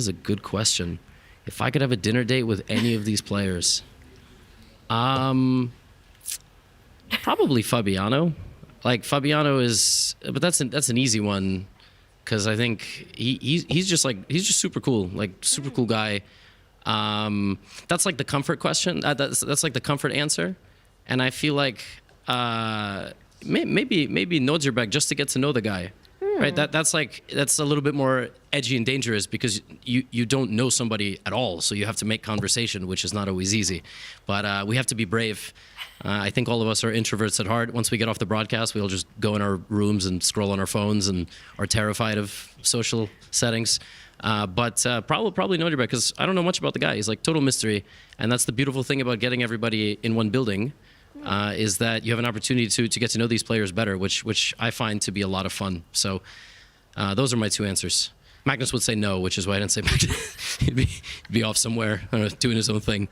a good question. If I could have a dinner date with any of these players, probably Fabiano. Like Fabiano is, but that's an easy one because I think he's just super cool, like super cool guy. That's like the comfort question. That's like the comfort answer, and I feel like maybe Nodirbek just to get to know the guy. Right, that's a little bit more edgy and dangerous because you don't know somebody at all, so you have to make conversation, which is not always easy. But we have to be brave. I think all of us are introverts at heart. Once we get off the broadcast, we'll just go in our rooms and scroll on our phones and are terrified of social settings. But probably Nodirbek, because I don't know much about the guy. He's like total mystery, and that's the beautiful thing about getting everybody in one building. Is that you have an opportunity to get to know these players better, which I find to be a lot of fun. So those are my 2 answers. Magnus would say no, which is why I didn't say Magnus. He'd be off somewhere doing his own thing.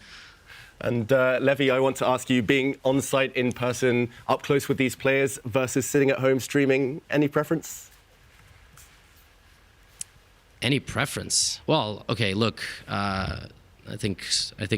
And Levy, I want to ask you, being on site in person, up close with these players versus sitting at home streaming, any preference? Any preference? Well, okay, look. I think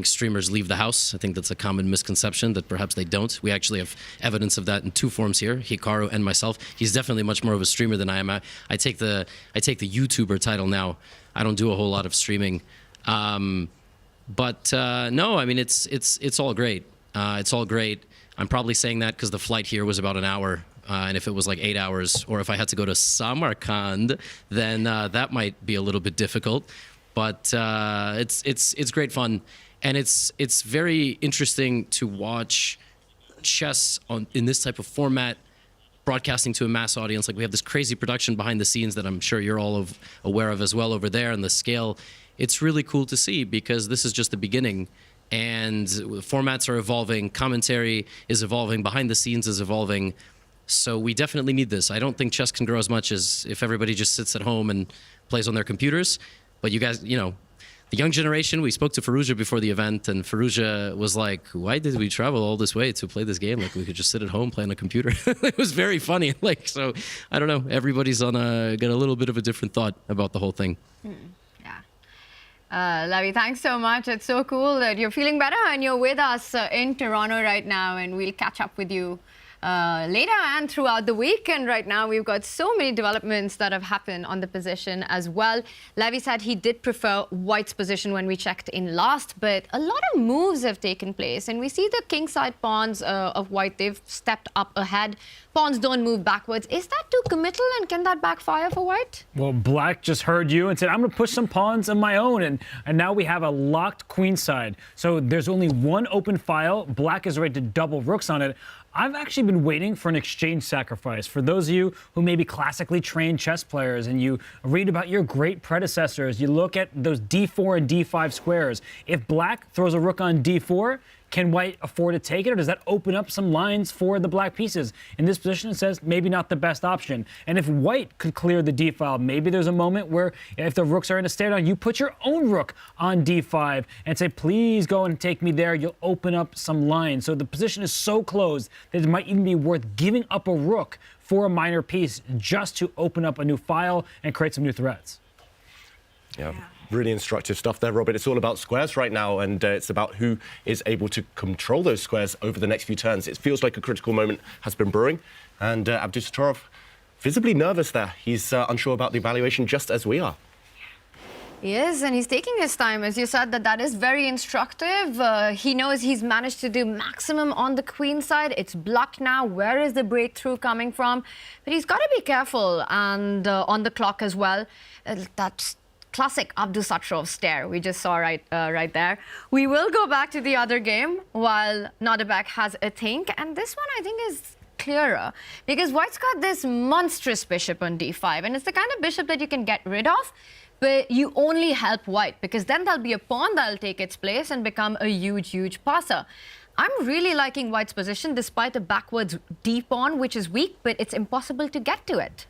streamers leave the house. I think that's a common misconception that perhaps they don't. We actually have evidence of that in 2 forms here, Hikaru and myself. He's definitely much more of a streamer than I am. I take the YouTuber title now. I don't do a whole lot of streaming. But no, I mean it's all great. It's all great. I'm probably saying that because the flight here was about an hour. And if it was like 8 hours, or if I had to go to Samarkand, then that might be a little bit difficult. But it's great fun, and it's very interesting to watch chess in this type of format, broadcasting to a mass audience. Like we have this crazy production behind the scenes that I'm sure you're all aware of as well over there, and the scale it's really cool to see because this is just the beginning. And formats are evolving, commentary is evolving, behind the scenes is evolving. So we definitely need this. I don't think chess can grow as much as if everybody just sits at home and plays on their computers. But you guys, you know, the young generation, we spoke to Firouzja before the event, and Firouzja was like, why did we travel all this way to play this game? Like, we could just sit at home, play on a computer. It was very funny. Like, so, I don't know. Everybody's got a little bit of a different thought about the whole thing. Lavi, thanks so much. It's so cool that you're feeling better and you're with us in Toronto right now, and we'll catch up with you later and throughout the week. And right now we've got so many developments that have happened on the position as well. Lavi said he did prefer White's position when we checked in last, but a lot of moves have taken place, and we see the kingside pawns of White, they've stepped up ahead. Pawns don't move backwards. Is that too committal, and can that backfire for White? Well, Black just heard you and said, I'm going to push some pawns of my own, and now we have a locked queenside. So there's only one open file. Black is ready to double rooks on it. I've actually been waiting for an exchange sacrifice. For those of you who may be classically trained chess players and you read about your great predecessors, you look at those d4 and d5 squares. If Black throws a rook on d4, can White afford to take it, or does that open up some lines for the Black pieces? In this position, it says maybe not the best option. And if White could clear the d file, maybe there's a moment where if the rooks are in a stare down, you put your own rook on d5 and say, please go and take me there. You'll open up some lines. So the position is so closed that it might even be worth giving up a rook for a minor piece just to open up a new file and create some new threats. Yeah. Really instructive stuff there, Robert. It's all about squares right now, and it's about who is able to control those squares over the next few turns. It feels like a critical moment has been brewing, and Abdusattorov visibly nervous there. He's unsure about the evaluation, just as we are. He is, and he's taking his time. As you said, that is very instructive. He knows he's managed to do maximum on the queen side. It's blocked now. Where is the breakthrough coming from? But he's got to be careful, and on the clock as well. That's classic Abdusattorov stare we just saw right there. We will go back to the other game while Nodirbek has a think, and this one I think is clearer because White's got this monstrous bishop on d5, and it's the kind of bishop that you can get rid of, but you only help White because then there'll be a pawn that'll take its place and become a huge passer. I'm really liking White's position despite a backwards d pawn, which is weak, but it's impossible to get to it.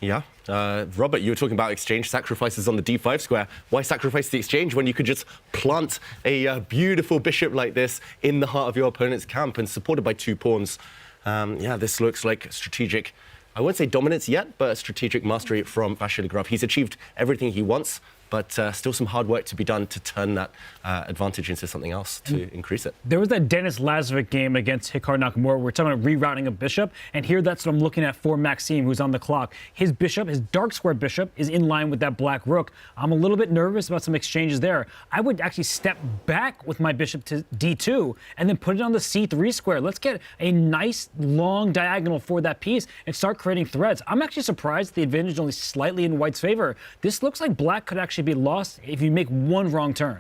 Yeah. Robert, you were talking about exchange sacrifices on the d5 square. Why sacrifice the exchange when you could just plant a beautiful bishop like this in the heart of your opponent's camp and supported by two pawns? Yeah, this looks like strategic, I won't say dominance yet, but strategic mastery from Vachier-Lagrave. He's achieved everything he wants, but still some hard work to be done to turn that advantage into something else to increase it. There was that Denis Lazavik game against Hikaru Nakamura. We're talking about rerouting a bishop, and here that's what I'm looking at for Maxime, who's on the clock. His bishop, his dark square bishop, is in line with that black rook. I'm a little bit nervous about some exchanges there. I would actually step back with my bishop to d2 and then put it on the c3 square. Let's get a nice long diagonal for that piece and start creating threads. I'm actually surprised the advantage is only slightly in White's favor. This looks like Black could actually be lost if you make one wrong turn.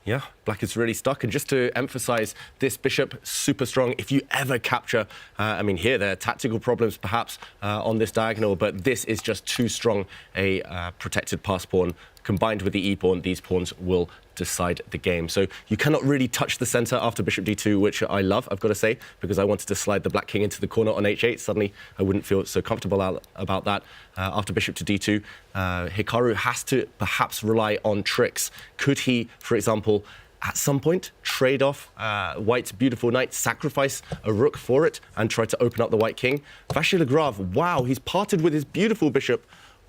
Yeah, Black is really stuck. And just to emphasize, this bishop, super strong. If you ever capture, I mean, here there are tactical problems perhaps on this diagonal, but this is just too strong a protected pass pawn. Combined with the e-pawn, these pawns will decide the game. So you cannot really touch the center after bishop d2, which I love, I've got to say, because I wanted to slide the black king into the corner on h8. Suddenly, I wouldn't feel so comfortable about that. After bishop to d2, Hikaru has to perhaps rely on tricks. Could he, for example, at some point, trade off White's beautiful knight, sacrifice a rook for it, and try to open up the white king? Vachier-Lagrave, wow, he's parted with his beautiful bishop.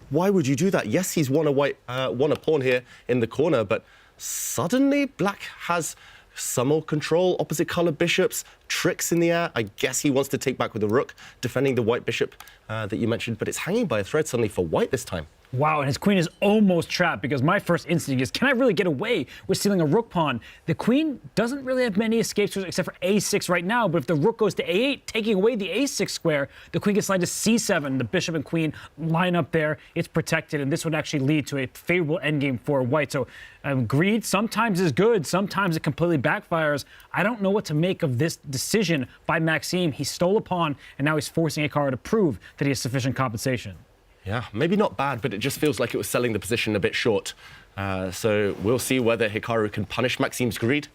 Why would you do that? Yes, he's won a pawn here in the corner, but suddenly Black has some more control, opposite color bishops, tricks in the air. I guess he wants to take back with the rook, defending the white bishop that you mentioned, but it's hanging by a thread suddenly for White this time. Wow, and his queen is almost trapped because my first instinct is, can I really get away with stealing a rook pawn? The queen doesn't really have many escapes except for a6 right now, but if the rook goes to a8, taking away the a6 square, the queen can slide to c7. The bishop and queen line up there. It's protected, and this would actually lead to a favorable endgame for White. So greed sometimes is good, sometimes it completely backfires. I don't know what to make of this decision by Maxime. He stole a pawn, and now he's forcing Hikaru to prove that he has sufficient compensation. Yeah, maybe not bad, but it just feels like it was selling the position a bit short. So we'll see whether Hikaru can punish Maxime's greed.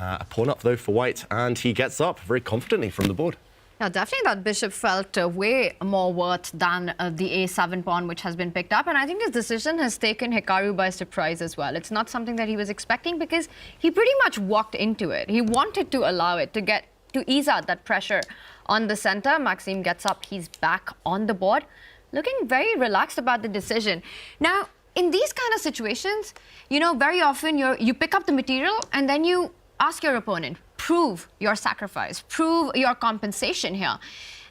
A pawn up, though, for white, and he gets up very confidently from the board. Yeah, definitely that bishop felt way more worth than the a7 pawn, which has been picked up. And I think his decision has taken Hikaru by surprise as well. It's not something that he was expecting because he pretty much walked into it. He wanted to allow it to ease out that pressure on the center. Maxime gets up. He's back on the board, looking very relaxed about the decision. Now, in these kind of situations, you know, very often you pick up the material and then you ask your opponent, prove your sacrifice, prove your compensation here.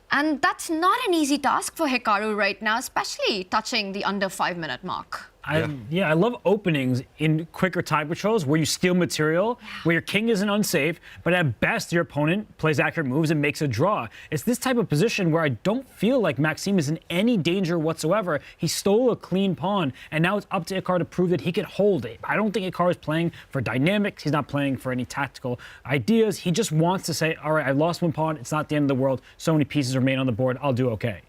And that's not an easy task for Hikaru right now, especially touching the under 5-minute mark. I love openings in quicker time controls where you steal material, where your king isn't unsafe, but at best your opponent plays accurate moves and makes a draw. It's this type of position where I don't feel like Maxime is in any danger whatsoever. He stole a clean pawn, and now it's up to Hikaru to prove that he can hold it. I don't think Hikaru is playing for dynamics. He's not playing for any tactical ideas. He just wants to say, all right, I lost one pawn. It's not the end of the world. So many pieces remain on the board. I'll do okay.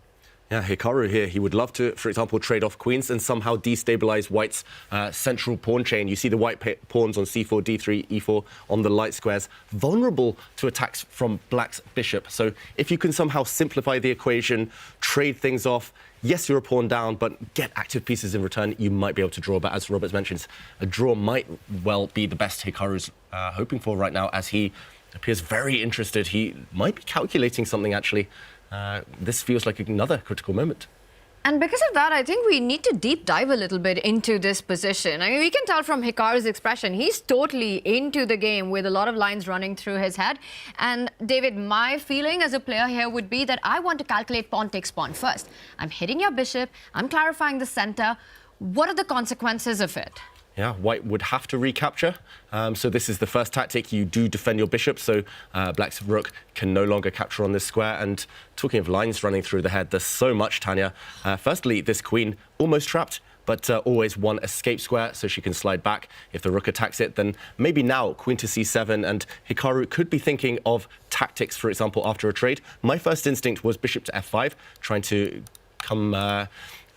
Yeah, Hikaru here, he would love to, for example, trade off queens and somehow destabilize white's central pawn chain. You see the white pawns on c4, d3, e4 on the light squares, vulnerable to attacks from black's bishop. So if you can somehow simplify the equation, trade things off, yes, you're a pawn down, but get active pieces in return, you might be able to draw. But as Robert mentions, a draw might well be the best Hikaru's hoping for right now, as he appears very interested. He might be calculating something, actually. This feels like another critical moment. And because of that, I think we need to deep dive a little bit into this position. I mean, we can tell from Hikaru's expression, he's totally into the game with a lot of lines running through his head. And David, my feeling as a player here would be that I want to calculate pawn takes pawn first. I'm hitting your bishop, I'm clarifying the center. What are the consequences of it? Yeah, white would have to recapture. So this is the first tactic. You do defend your bishop, so black's rook can no longer capture on this square. And talking of lines running through the head, there's so much, Tanya. Firstly, this queen almost trapped, but always one escape square, so she can slide back. If the rook attacks it, then maybe now queen to c7, and Hikaru could be thinking of tactics, for example, after a trade. My first instinct was bishop to f5, trying to come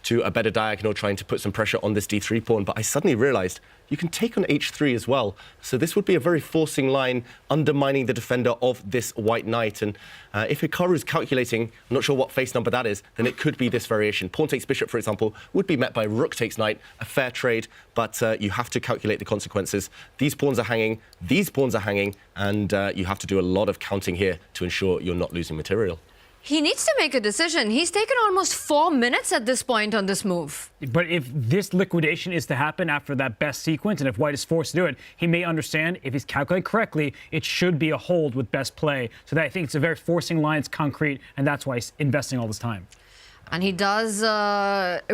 to a better diagonal, trying to put some pressure on this d3 pawn, but I suddenly realized you can take on h3 as well. So this would be a very forcing line, undermining the defender of this white knight. And if Hikaru's calculating, I'm not sure what face number that is, then it could be this variation. Pawn takes bishop, for example, would be met by rook takes knight, a fair trade, but you have to calculate the consequences. These pawns are hanging, and you have to do a lot of counting here to ensure you're not losing material. He needs to make a decision. He's taken almost 4 minutes at this point on this move. But if this liquidation is to happen after that best sequence, and if white is forced to do it, he may understand if he's calculating correctly, it should be a hold with best play. So that I think it's a very forcing line, it's concrete, and that's why he's investing all this time. And he does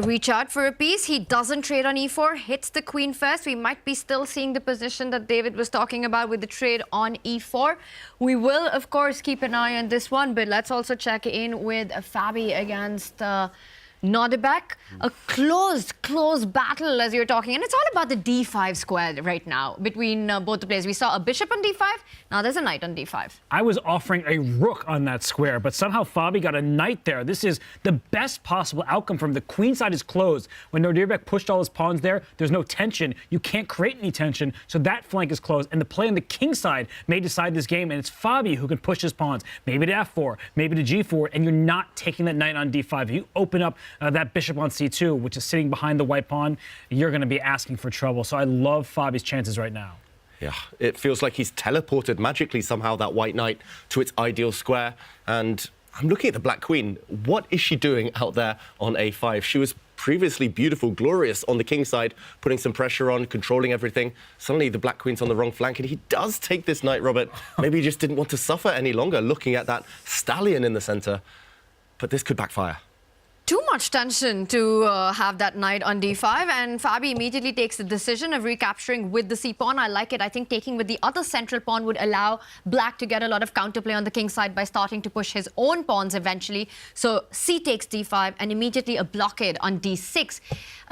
reach out for a piece. He doesn't trade on e4, hits the queen first. We might be still seeing the position that David was talking about with the trade on e4. We will, of course, keep an eye on this one, but let's also check in with Fabi against Nodirbek. A close battle, as you're talking. And it's all about the d5 square right now between both the players. We saw a bishop on d5. Now there's a knight on d5. I was offering a rook on that square, but somehow Fabi got a knight there. This is the best possible outcome from the queen side is closed. When Nodirbek pushed all his pawns there, there's no tension. You can't create any tension, so that flank is closed. And the play on the king side may decide this game, and it's Fabi who can push his pawns. Maybe to f4, maybe to g4, and you're not taking that knight on d5. If you open up that bishop on c2, which is sitting behind the white pawn, you're going to be asking for trouble. So I love Fabi's chances right now. Yeah, it feels like he's teleported magically somehow, that white knight, to its ideal square. And I'm looking at the black queen. What is she doing out there on a5? She was previously beautiful, glorious on the king side, putting some pressure on, controlling everything. Suddenly the black queen's on the wrong flank, and he does take this knight, Robert. Maybe he just didn't want to suffer any longer, looking at that stallion in the center. But this could backfire. Too much tension to have that knight on d5, and Fabi immediately takes the decision of recapturing with the c-pawn. I like it. I think taking with the other central pawn would allow black to get a lot of counterplay on the king side by starting to push his own pawns eventually. So c takes d5 and immediately a blockade on d6.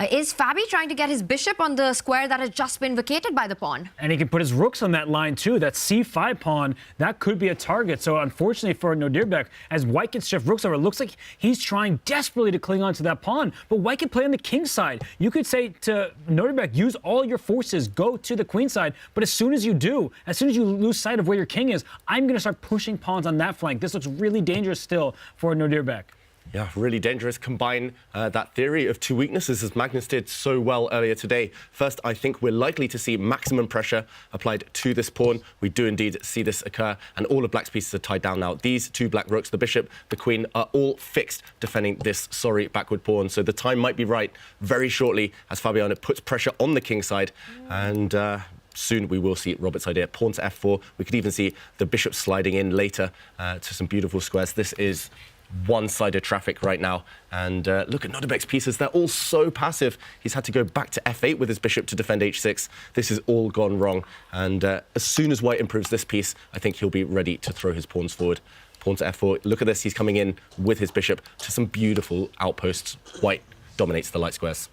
Is Fabi trying to get his bishop on the square that has just been vacated by the pawn? And he can put his rooks on that line too. That c5 pawn, that could be a target. So unfortunately for Nodirbek, as white gets shift rooks over, it looks like he's trying desperately ability to cling on to that pawn. But white can play on the king side. You could say to Nodirbek, use all your forces, go to the queen side. But as soon as you do, as soon as you lose sight of where your king is, I'm going to start pushing pawns on that flank. This looks really dangerous still for Nodirbek. Yeah, really dangerous. Combine that theory of two weaknesses as Magnus did so well earlier today. First, I think we're likely to see maximum pressure applied to this pawn. We do indeed see this occur, and all of black's pieces are tied down now. These two black rooks, the bishop, the queen, are all fixed defending this sorry backward pawn. So the time might be right very shortly as Fabiano puts pressure on the king side, and soon we will see Robert's idea. Pawn to f4. We could even see the bishop sliding in later to some beautiful squares. This is one-sided traffic right now. And look at Nodirbek's pieces. They're all so passive. He's had to go back to f8 with his bishop to defend h6. This has all gone wrong. And as soon as white improves this piece, I think he'll be ready to throw his pawns forward. Pawn to f4. Look at this. He's coming in with his bishop to some beautiful outposts. White dominates the light squares.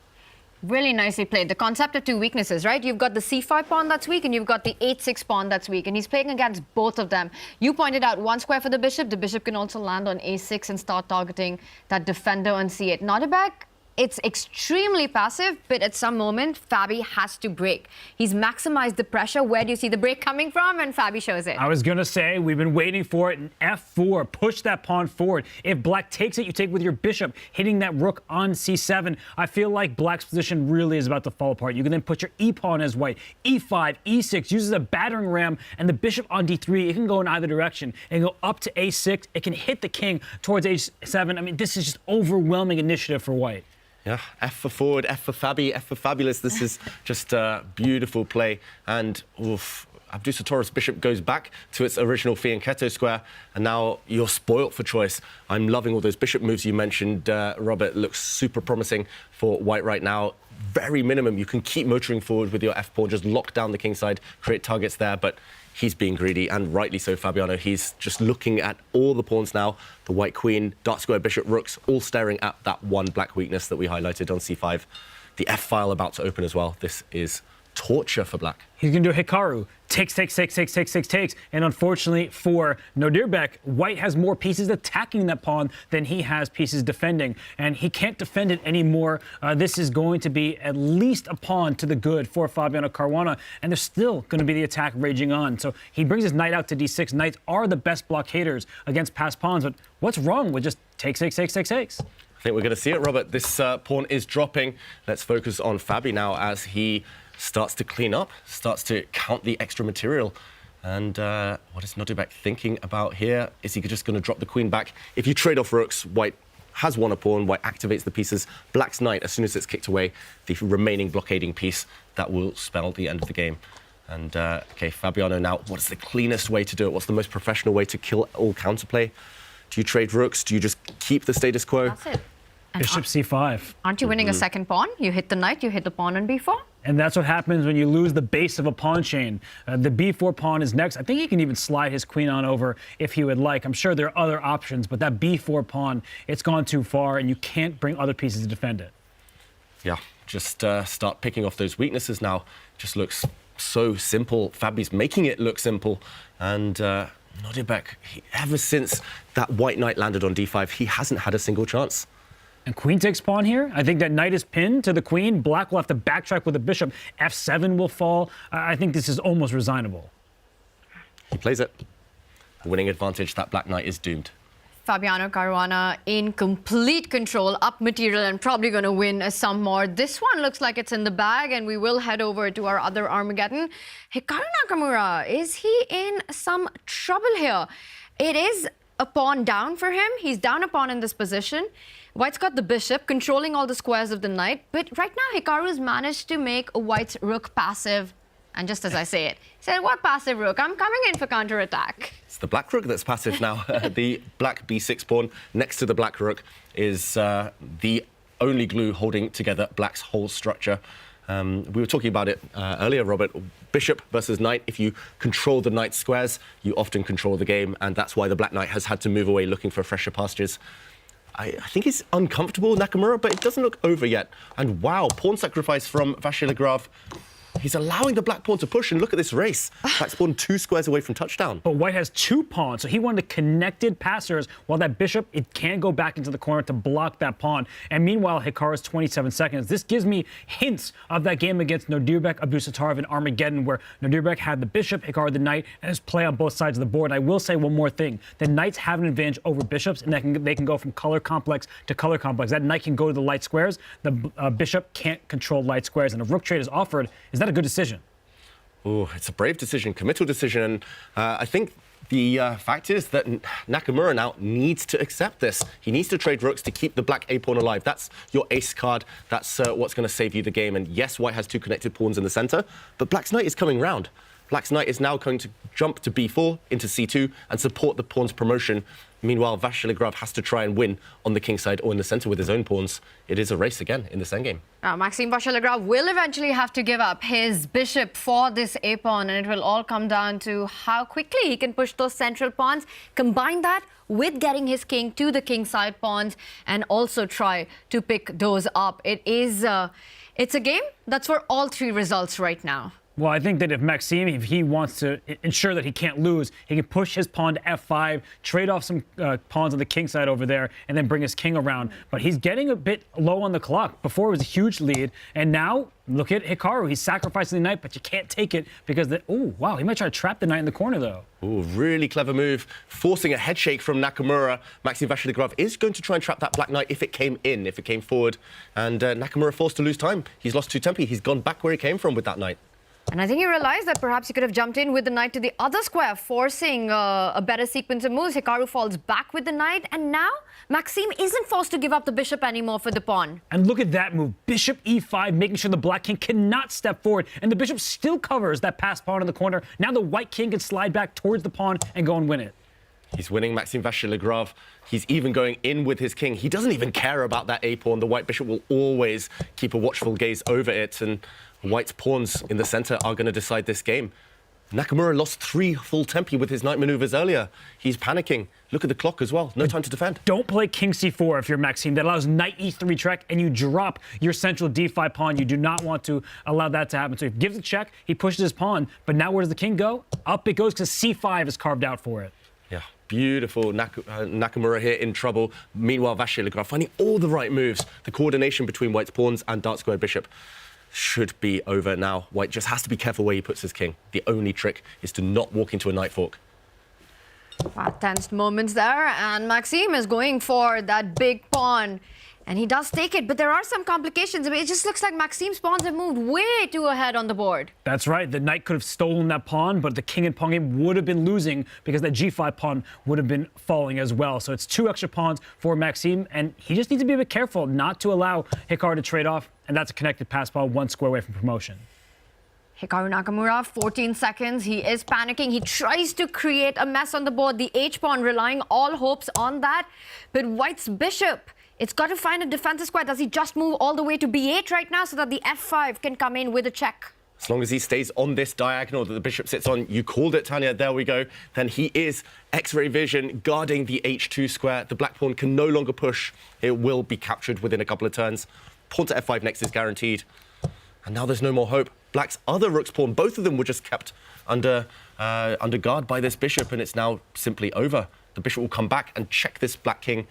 Really nicely played. The concept of two weaknesses, right? You've got the c5 pawn that's weak, and you've got the h6 pawn that's weak, and he's playing against both of them. You pointed out one square for the bishop. The bishop can also land on a6 and start targeting that defender on c8. Nodirbek, it's extremely passive, but at some moment, Fabi has to break. He's maximized the pressure. Where do you see the break coming from? And Fabi shows it. I was going to say, we've been waiting for it in f4. Push that pawn forward. If black takes it, you take with your bishop, hitting that rook on c7. I feel like black's position really is about to fall apart. You can then put your e-pawn as white. e5, e6, uses a battering ram, and the bishop on d3. It can go in either direction. It can go up to a6. It can hit the king towards h7. I mean, this is just overwhelming initiative for white. Yeah, F for forward, F for Fabi, F for fabulous. This is just a beautiful play. And oof, Abdusattorov's bishop goes back to its original fianchetto square, and now you're spoilt for choice. I'm loving all those bishop moves you mentioned, Robert. Looks super promising for white right now. Very minimum. You can keep motoring forward with your f-pawn, just lock down the king side, create targets there, but he's being greedy, and rightly so, Fabiano. He's just looking at all the pawns now. The white queen, dark square bishop, rooks, all staring at that one black weakness that we highlighted on c5. The f-file about to open as well. This is torture for black. He's going to do Hikaru. Takes. And unfortunately for Nodirbek, white has more pieces attacking that pawn than he has pieces defending. And he can't defend it anymore. This is going to be at least a pawn to the good for Fabiano Caruana. And there's still going to be the attack raging on. So he brings his knight out to d6. Knights are the best blockaders against passed pawns. But what's wrong with just takes? I think we're going to see it, Robert. This pawn is dropping. Let's focus on Fabi now as he starts to clean up, starts to count the extra material. And what is Nodirbek thinking about here? Is he just going to drop the queen back? If you trade off rooks, white has won a pawn. White activates the pieces. Black's knight, as soon as it's kicked away, the remaining blockading piece, that will spell the end of the game. And, OK, Fabiano now, what is the cleanest way to do it? What's the most professional way to kill all counterplay? Do you trade rooks? Do you just keep the status quo? That's it. Bishop c5. Aren't you winning a second pawn? You hit the knight, you hit the pawn on b4. And that's what happens when you lose the base of a pawn chain. The b4 pawn is next. I think he can even slide his queen on over if he would like. I'm sure there are other options, but that b4 pawn, it's gone too far, and you can't bring other pieces to defend it. Yeah, just start picking off those weaknesses now. Just looks so simple. Fabi's making it look simple. And Nodirbek, ever since that white knight landed on d5, he hasn't had a single chance. And queen takes pawn here. I think that knight is pinned to the queen. Black will have to backtrack with the bishop. f7 will fall. I think this is almost resignable. He plays it. Winning advantage. That black knight is doomed. Fabiano Caruana in complete control, up material, and probably going to win some more. This one looks like it's in the bag, and we will head over to our other Armageddon. Hikaru Nakamura, is he in some trouble here? It is a pawn down for him. He's down a pawn in this position. White's got the bishop, controlling all the squares of the knight. But right now, Hikaru's managed to make White's rook passive. And just as I say it, he said, what passive rook? I'm coming in for counterattack. It's the black rook that's passive now. The black b6 pawn next to the black rook is the only glue holding together black's whole structure. We were talking about it earlier, Robert. Bishop versus knight. If you control the knight's squares, you often control the game. And that's why the black knight has had to move away looking for fresher pastures. I think it's uncomfortable, Nakamura, but it doesn't look over yet. And wow, pawn sacrifice from Vachier-Lagrave. He's allowing the black pawn to push, and look at this race. Black's pawn 2 squares away from touchdown. But white has 2 pawns, so he wanted connected passers, while that bishop, it can go back into the corner to block that pawn. And meanwhile, Hikaru's 27 seconds. This gives me hints of that game against Nodirbek Abdusattorov in Armageddon, where Nodirbek had the bishop, Hikaru the knight, and his play on both sides of the board. And I will say one more thing. The knights have an advantage over bishops, and they can go from color complex to color complex. That knight can go to the light squares. The bishop can't control light squares, and if rook trade is offered, is that a good decision? Oh, it's a brave decision, committal decision, and I think the fact is that Nakamura now needs to accept this. He needs to trade rooks to keep the black a-pawn alive. That's your ace card. That's what's going to save you the game. And yes, white has 2 connected pawns in the center, but black's knight is coming round. Black's knight is now going to jump to b4 into c2 and support the pawn's promotion. Meanwhile, Vachier-Lagrave has to try and win on the king side or in the center with his own pawns. It is a race again in this endgame. Maxime Vachier-Lagrave will eventually have to give up his bishop for this a-pawn, and it will all come down to how quickly he can push those central pawns, combine that with getting his king to the king side pawns, and also try to pick those up. It's a game that's for all 3 results right now. Well, I think that if Maxime, if he wants to ensure that he can't lose, he can push his pawn to f5, trade off some pawns on the king side over there, and then bring his king around. But he's getting a bit low on the clock. Before it was a huge lead, and now look at Hikaru. He's sacrificing the knight, but you can't take it because oh, wow, he might try to trap the knight in the corner, though. Oh, really clever move, forcing a head shake from Nakamura. Maxime Vachier-Lagrave is going to try and trap that black knight if it came in, if it came forward. And Nakamura forced to lose time. He's lost 2 tempi. He's gone back where he came from with that knight. And I think he realized that perhaps he could have jumped in with the knight to the other square, forcing a better sequence of moves. Hikaru falls back with the knight, and now Maxime isn't forced to give up the bishop anymore for the pawn. And look at that move. Bishop e5, making sure the black king cannot step forward, and the bishop still covers that passed pawn in the corner. Now the white king can slide back towards the pawn and go and win it. He's winning, Maxime Vachier-Lagrave. He's even going in with his king. He doesn't even care about that a-pawn. The white bishop will always keep a watchful gaze over it, and white's pawns in the center are going to decide this game. Nakamura lost 3 full tempi with his knight maneuvers earlier. He's panicking. Look at the clock as well. No time to defend. Don't play king c4 if you're Maxime. That allows knight e3 check, and you drop your central d5 pawn. You do not want to allow that to happen. So he gives a check, he pushes his pawn, but now where does the king go? Up it goes because c5 is carved out for it. Yeah, beautiful. Nakamura here in trouble. Meanwhile, Vachier-Lagrave finding all the right moves. The coordination between white's pawns and dark square bishop should be over now. White just has to be careful where he puts his king. The only trick is to not walk into a knight fork. Tensed moments there, and Maxime is going for that big pawn. And he does take it, but there are some complications. I mean, it just looks like Maxime's pawns have moved way too ahead on the board. That's right. The knight could have stolen that pawn, but the king and pawn game would have been losing because that g5 pawn would have been falling as well. So it's 2 extra pawns for Maxime, and he just needs to be a bit careful not to allow Hikaru to trade off, and that's a connected pass pawn 1 square away from promotion. Hikaru Nakamura, 14 seconds. He is panicking. He tries to create a mess on the board. The h-pawn relying all hopes on that, but white's bishop, it's got to find a defensive square. Does he just move all the way to b8 right now so that the f5 can come in with a check? As long as he stays on this diagonal that the bishop sits on, you called it, Tania, there we go, then he is X-ray vision guarding the h2 square. The black pawn can no longer push. It will be captured within a couple of turns. Pawn to f5 next is guaranteed. And now there's no more hope. Black's other rook's pawn, both of them were just kept under guard by this bishop, and it's now simply over. The bishop will come back and check this black king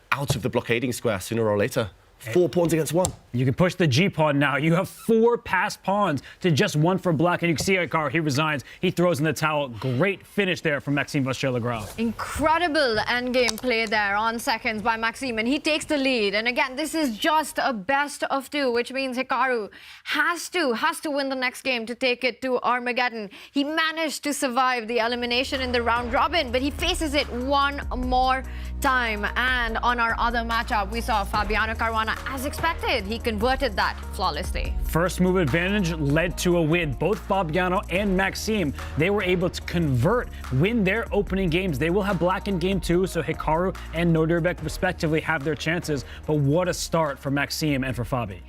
out of the blockading square sooner or later. 4 pawns against 1. You can push the G-pawn now. You have 4 passed pawns to just 1 for black. And you can see Hikaru, he resigns. He throws in the towel. Great finish there from Maxime Vachier-Lagrave. Incredible endgame play there on seconds by Maxime. And he takes the lead. And again, this is just a best of 2, which means Hikaru has to win the next game to take it to Armageddon. He managed to survive the elimination in the round robin, but he faces it one more time. And on our other matchup, we saw Fabiano Caruana. As expected, he converted that flawlessly. First move advantage led to a win. Both Fabiano and Maxime, they were able to win their opening games. They will have black in game 2, so Hikaru and Nodirbek respectively have their chances. But what a start for Maxime and for Fabi.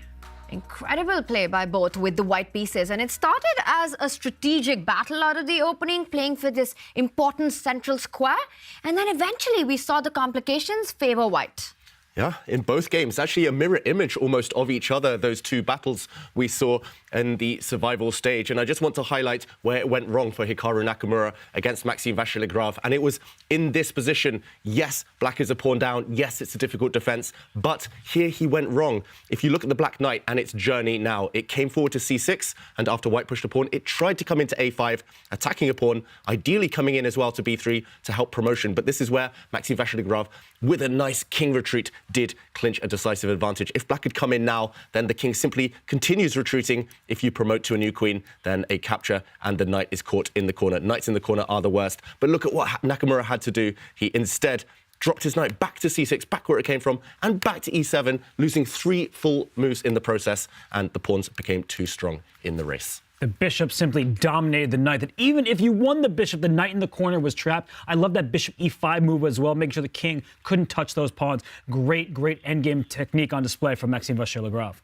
Incredible play by both with the white pieces, and it started as a strategic battle out of the opening, playing for this important central square, and then eventually we saw the complications favor white. Yeah, in both games, actually a mirror image almost of each other, those two battles we saw in the survival stage. And I just want to highlight where it went wrong for Hikaru Nakamura against Maxime Vachier-Lagrave. And it was in this position. Yes, black is a pawn down. Yes, it's a difficult defense. But here he went wrong. If you look at the black knight and its journey now, it came forward to c6. And after white pushed a pawn, it tried to come into a5, attacking a pawn, ideally coming in as well to b3 to help promotion. But this is where Maxime Vachier-Lagrave, with a nice king retreat, did clinch a decisive advantage. If black had come in now, then the king simply continues retreating. If you promote to a new queen, then a capture and the knight is caught in the corner. Knights in the corner are the worst. But look at what Nakamura had to do. He instead dropped his knight back to c6, back where it came from, and back to e7, losing 3 full moves in the process, and the pawns became too strong in the race. The bishop simply dominated the knight. That even if you won the bishop, the knight in the corner was trapped. I love that bishop e5 move as well, making sure the king couldn't touch those pawns. Great endgame technique on display from Maxime Vachier-Lagrave.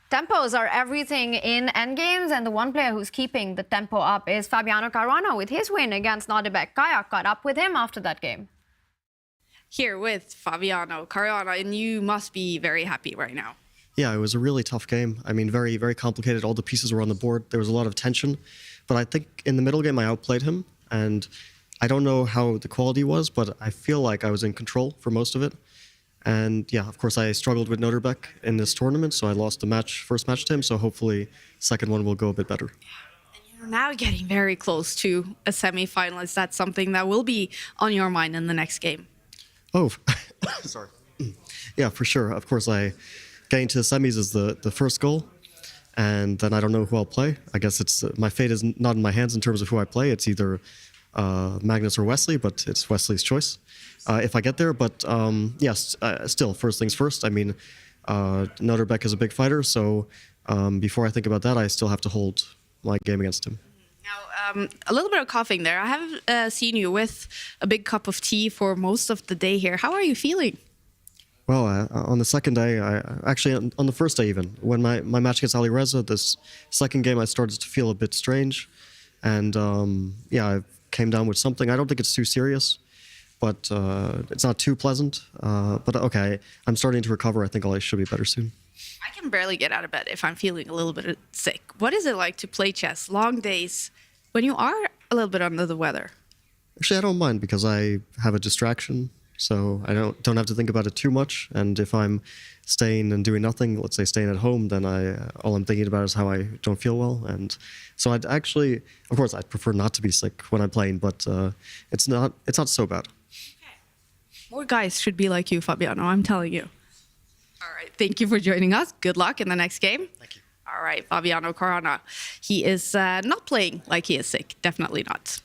Tempos are everything in endgames, and the one player who's keeping the tempo up is Fabiano Caruana with his win against Nodirbek. Kaya caught up with him after that game. Here with Fabiano Caruana, and you must be very happy right now. Yeah, it was a really tough game. I mean, very, very complicated. All the pieces were on the board. There was a lot of tension. But I think in the middle game, I outplayed him. And I don't know how the quality was, but I feel like I was in control for most of it. And yeah, of course, I struggled with Nodirbek in this tournament, so I lost the first match to him. So hopefully, second one will go a bit better. And you're now getting very close to a semi-final. Is that something that will be on your mind in the next game? Oh, sorry. Yeah, for sure. Of course, getting to the semis is the first goal, and then I don't know who I'll play. I guess it's my fate is not in my hands in terms of who I play. It's either Magnus or Wesley, but it's Wesley's choice if I get there. But yes, still, first things first. I mean, Nodirbek is a big fighter, so before I think about that, I still have to hold my game against him. Now, a little bit of coughing there. I haven't seen you with a big cup of tea for most of the day here. How are you feeling? Well, on the second day, actually on the first day even, when my match against Alireza, this second game, I started to feel a bit strange. And yeah, I came down with something. I don't think it's too serious, but it's not too pleasant. But okay, I'm starting to recover. I think I should be better soon. I can barely get out of bed if I'm feeling a little bit sick. What is it like to play chess, long days, when you are a little bit under the weather? Actually, I don't mind because I have a distraction. So I don't have to think about it too much. And if I'm staying and doing nothing, let's say staying at home, then all I'm thinking about is how I don't feel well. And so I'd actually, of course, I'd prefer not to be sick when I'm playing, but it's not so bad. Okay. More guys should be like you, Fabiano, I'm telling you. All right, thank you for joining us. Good luck in the next game. Thank you. All right, Fabiano Caruana. He is not playing like he is sick. Definitely not.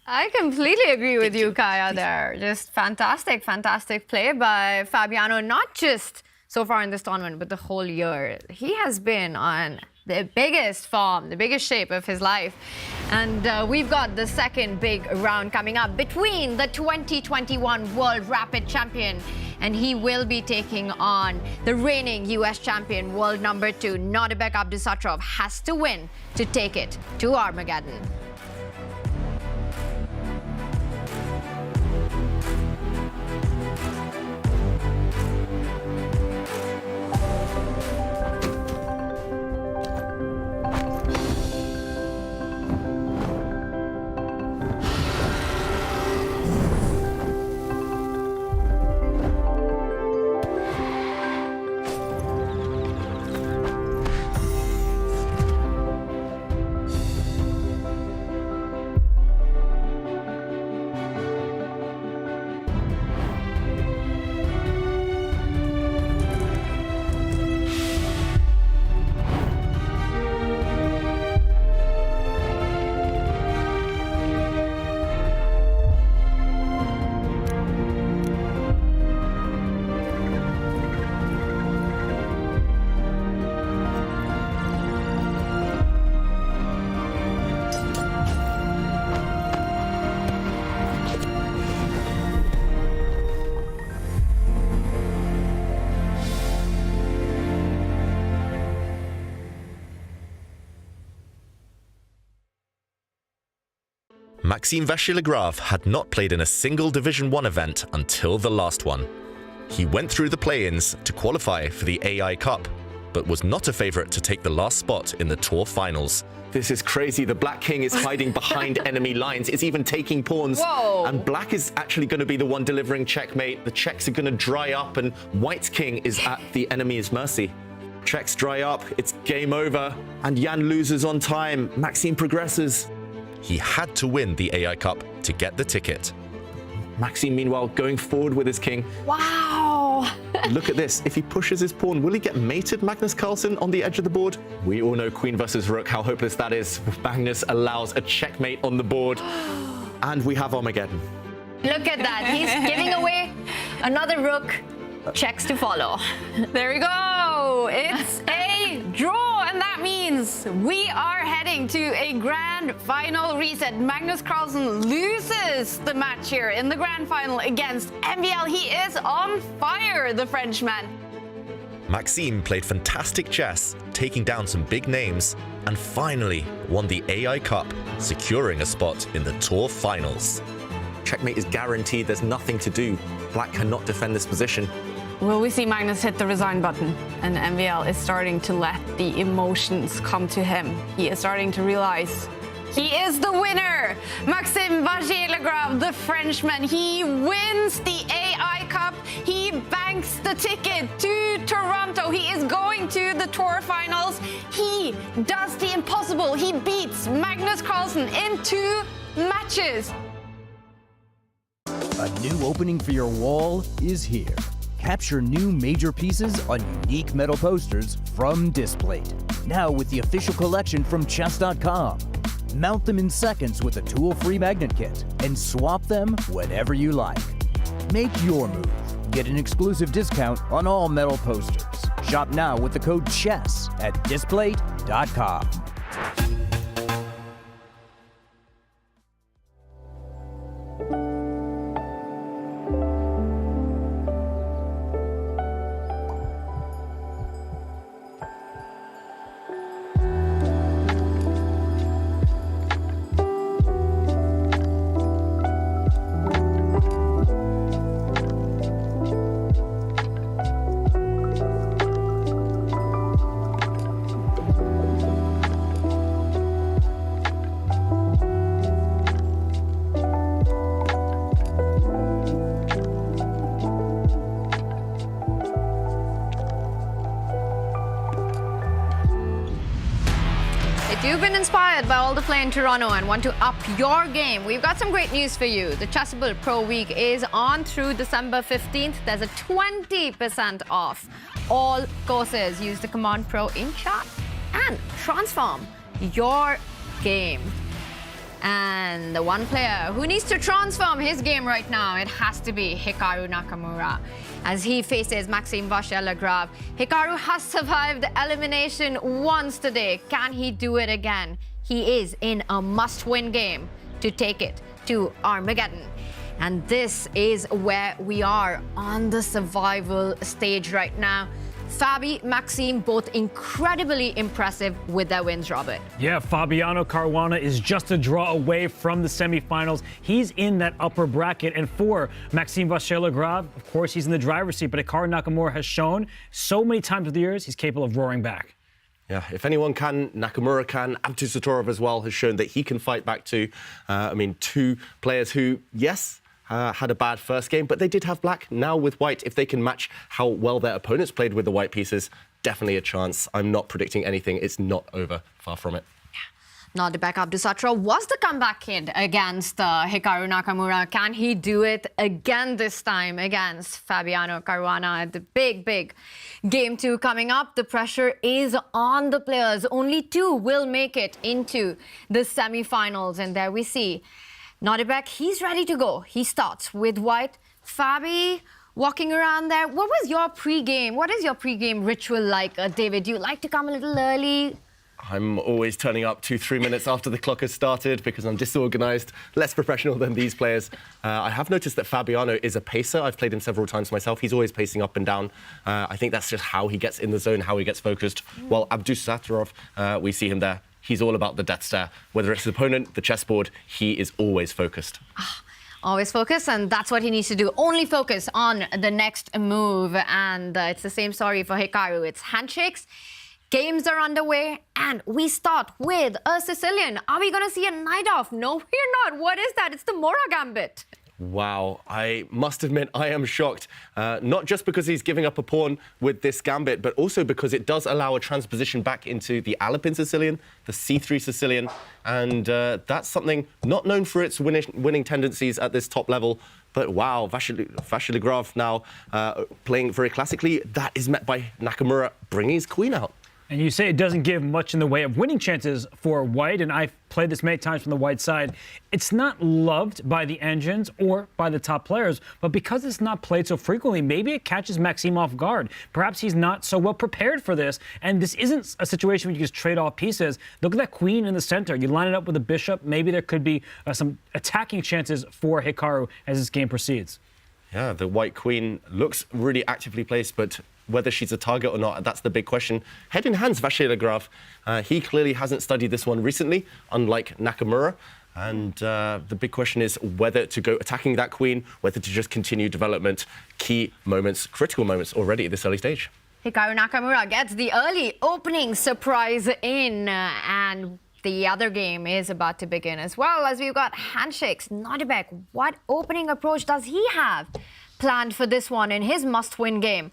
I completely agree with you, Kaya, there. Just fantastic play by Fabiano, not just so far in this tournament, but the whole year. He has been on the biggest form, the biggest shape of his life. And we've got the second big round coming up between the 2021 World Rapid Champion, and he will be taking on the reigning US champion, world number 2, Nodirbek Abdusattorov. Has to win to take it to Armageddon. Maxime Vachier-Lagrave had not played in a single Division 1 event until the last one. He went through the play-ins to qualify for the AI Cup, but was not a favorite to take the last spot in the Tour Finals. This is crazy. The Black King is hiding behind enemy lines. It's even taking pawns. Whoa. And Black is actually going to be the one delivering checkmate. The checks are going to dry up, and White's King is at the enemy's mercy. Checks dry up. It's game over. And Jan loses on time. Maxime progresses. He had to win the AI Cup to get the ticket. Maxime, meanwhile, going forward with his king. Wow. Look at this. If he pushes his pawn, will he get mated, Magnus Carlsen, on the edge of the board? We all know queen versus rook, how hopeless that is. Magnus allows a checkmate on the board. And we have Armageddon. Look at that. He's giving away another rook. Checks to follow. There we go. It's a draw, and that means we are heading to a grand final reset. Magnus Carlsen loses the match here in the grand final against MVL. He is on fire, the Frenchman. Maxime played fantastic chess, taking down some big names, and finally won the AI Cup, securing a spot in the Tour Finals. Checkmate is guaranteed. There's nothing to do. Black cannot defend this position. Will we see Magnus hit the resign button? And MVL is starting to let the emotions come to him. He is starting to realize he is the winner. Maxime Vachier-Lagrave, the Frenchman, he wins the AI Cup. He banks the ticket to Toronto. He is going to the Tour Finals. He does the impossible. He beats Magnus Carlsen in 2 matches. A new opening for your wall is here. Capture new major pieces on unique metal posters from Displate. Now with the official collection from Chess.com. Mount them in seconds with a tool-free magnet kit and swap them whenever you like. Make your move. Get an exclusive discount on all metal posters. Shop now with the code CHESS at Displate.com. If you've been inspired by all the play in Toronto and want to up your game, we've got some great news for you. The Chessable Pro Week is on through December 15th. There's a 20% off all courses. Use the Command Pro in chat and transform your game. And the one player who needs to transform his game right now, it has to be Hikaru Nakamura. As he faces Maxime Vachier-Lagrave, Hikaru has survived elimination once today. Can he do it again? He is in a must-win game to take it to Armageddon. And this is where we are on the survival stage right now. Fabi, Maxime, both incredibly impressive with their wins, Robert. Yeah, Fabiano Caruana is just a draw away from the semifinals. He's in that upper bracket. And for Maxime Vachier-Lagrave, of course, he's in the driver's seat. But Hikaru Nakamura has shown so many times over the years he's capable of roaring back. Yeah, if anyone can, Nakamura can. Abdusattorov as well has shown that he can fight back too. Two players who, yes, had a bad first game, but they did have black. Now with white, if they can match how well their opponents played with the white pieces, definitely a chance. I'm not predicting anything. It's not over. Far from it. Nodirbek Abdusattorov was the comeback kid against Hikaru Nakamura. Can he do it again this time against Fabiano Caruana at the big game 2 coming up? The pressure is on the players. Only 2 will make it into the semi-finals. And there we see Nodirbek, he's ready to go. He starts with white. Fabi walking around there. What was your pre-game? What is your pre-game ritual like, David? Do you like to come a little early? I'm always turning up 2-3 minutes after the clock has started because I'm disorganized, less professional than these players. I have noticed that Fabiano is a pacer. I've played him several times myself. He's always pacing up and down. I think that's just how he gets in the zone, how he gets focused. While Abdusattorov, we see him there. He's all about the death stare. Whether it's his opponent, the chessboard, he is always focused. Always focus, and that's what he needs to do. Only focus on the next move. And it's the same story for Hikaru. It's handshakes. Games are underway, and we start with a Sicilian. Are we going to see a knight off? No, we're not. What is that? It's the Mora Gambit. Wow, I must admit I am shocked. Not just because he's giving up a pawn with this gambit, but also because it does allow a transposition back into the Alapin Sicilian, the C3 Sicilian, and that's something not known for its winning tendencies at this top level. But wow, Vachier-Lagrave now playing very classically. That is met by Nakamura bringing his queen out. And you say it doesn't give much in the way of winning chances for white, and I've played this many times from the white side. It's not loved by the engines or by the top players, but because it's not played so frequently, maybe it catches Maxime off guard. Perhaps he's not so well prepared for this, and this isn't a situation where you just trade off pieces. Look at that queen in the center. You line it up with a bishop. Maybe there could be some attacking chances for Hikaru as this game proceeds. Yeah, the white queen looks really actively placed, but whether she's a target or not, that's the big question. Head in hands, Vachier-Lagrave. He clearly hasn't studied this one recently, unlike Nakamura. And the big question is whether to go attacking that queen, whether to just continue development. Key moments, critical moments already at this early stage. Hikaru Nakamura gets the early opening surprise in, and the other game is about to begin as well, as we've got handshakes. Nodirbek, what opening approach does he have planned for this one in his must-win game?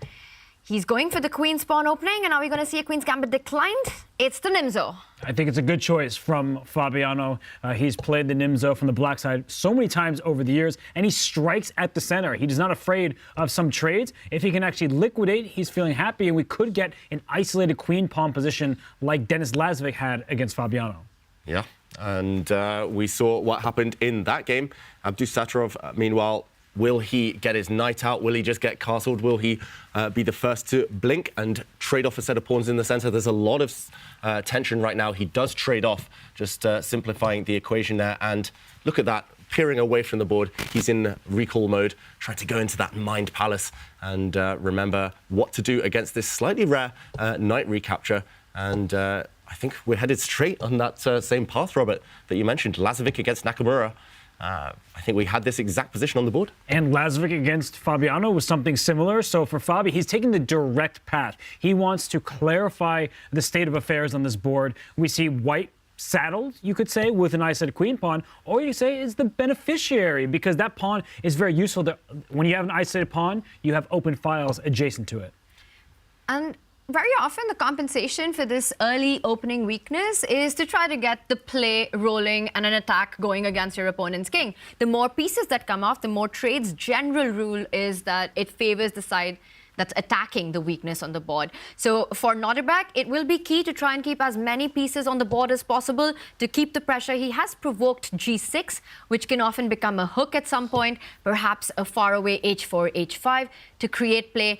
He's going for the queen's pawn opening, and are we going to see a queen's gambit declined? It's the Nimzo. I think it's a good choice from Fabiano. He's played the Nimzo from the black side so many times over the years, and he strikes at the center. He's not afraid of some trades. If he can actually liquidate, he's feeling happy, and we could get an isolated queen pawn position like Denis Lazavik had against Fabiano. Yeah, and we saw what happened in that game. Abdusattorov, meanwhile, will he get his knight out? Will he just get castled? Will he be the first to blink and trade off a set of pawns in the center? There's a lot of tension right now. He does trade off, just simplifying the equation there. And look at that, peering away from the board. He's in recall mode, trying to go into that mind palace and remember what to do against this slightly rare knight recapture. And I think we're headed straight on that same path, Robert, that you mentioned. Lazavik against Nakamura. I think we had this exact position on the board. And Lazavik against Fabiano was something similar. So for Fabi, he's taking the direct path. He wants to clarify the state of affairs on this board. We see white saddled, you could say, with an isolated queen pawn, or you say is the beneficiary, because that pawn is very useful. When you have an isolated pawn, you have open files adjacent to it. And very often the compensation for this early opening weakness is to try to get the play rolling and an attack going against your opponent's king. The more pieces that come off, the more trades. General rule is that it favors the side that's attacking the weakness on the board. So for Nodirbek, it will be key to try and keep as many pieces on the board as possible to keep the pressure. He has provoked G6, which can often become a hook at some point, perhaps a faraway H4, H5 to create play.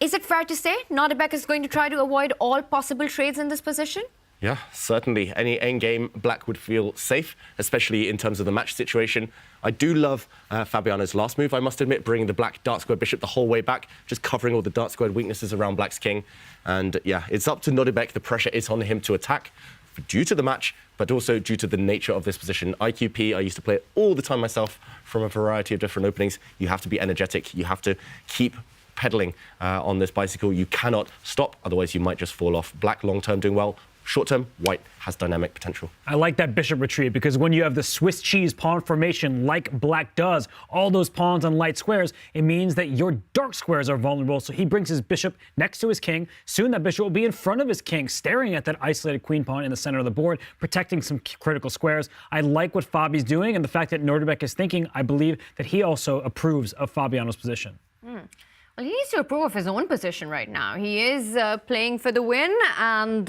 Is it fair to say Nodirbek is going to try to avoid all possible trades in this position? Yeah, certainly. Any endgame, black would feel safe, especially in terms of the match situation. I do love Fabiano's last move, I must admit, bringing the black dark squared bishop the whole way back, just covering all the dark squared weaknesses around black's king. And yeah, it's up to Nodirbek. The pressure is on him to attack due to the match, but also due to the nature of this position. IQP, I used to play it all the time myself from a variety of different openings. You have to be energetic. You have to keep pedaling on this bicycle. You cannot stop, otherwise you might just fall off. Black long-term doing well. Short-term, white has dynamic potential. I like that bishop retreat, because when you have the Swiss cheese pawn formation like black does, all those pawns on light squares, it means that your dark squares are vulnerable. So he brings his bishop next to his king. Soon that bishop will be in front of his king, staring at that isolated queen pawn in the center of the board, protecting some critical squares. I like what Fabi's doing, and the fact that Nodirbek is thinking, I believe that he also approves of Fabiano's position. Well, he needs to approve of his own position right now. He is playing for the win, and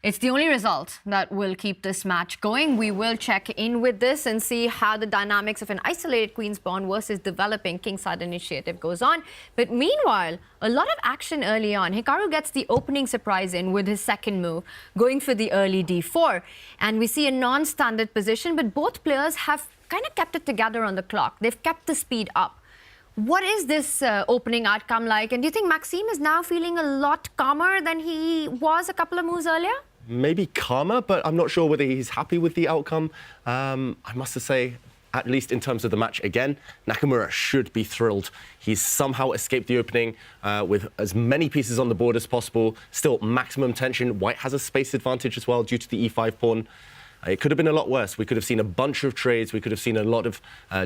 it's the only result that will keep this match going. We will check in with this and see how the dynamics of an isolated queen's pawn versus developing kingside initiative goes on. But meanwhile, a lot of action early on. Hikaru gets the opening surprise in with his second move, going for the early d4. And we see a non-standard position, but both players have kind of kept it together on the clock. They've kept the speed up. What is this opening outcome like? And do you think Maxime is now feeling a lot calmer than he was a couple of moves earlier? Maybe calmer, but I'm not sure whether he's happy with the outcome. I must say, at least in terms of the match again, Nakamura should be thrilled. He's somehow escaped the opening with as many pieces on the board as possible. Still maximum tension. White has a space advantage as well due to the e5 pawn. It could have been a lot worse. We could have seen a bunch of trades. We could have seen a lot of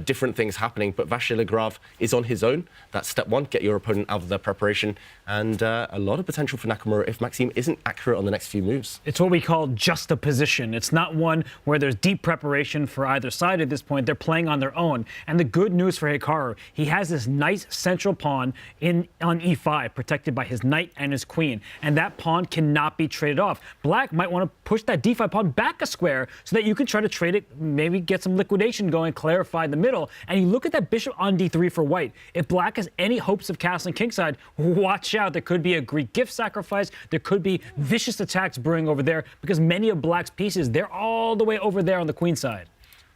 different things happening. But Vachier-Lagrave is on his own. That's step one. Get your opponent out of their preparation. And a lot of potential for Nakamura if Maxime isn't accurate on the next few moves. It's what we call juxtaposition. It's not one where there's deep preparation for either side at this point. They're playing on their own. And the good news for Hikaru, he has this nice central pawn on e5, protected by his knight and his queen. And that pawn cannot be traded off. Black might want to push that d5 pawn back a square so that you can try to trade it, maybe get some liquidation going, clarify the middle. And you look at that bishop on d3 for white. If black has any hopes of castling kingside, watch out. There could be a Greek gift sacrifice. There could be vicious attacks brewing over there because many of black's pieces, they're all the way over there on the queen side.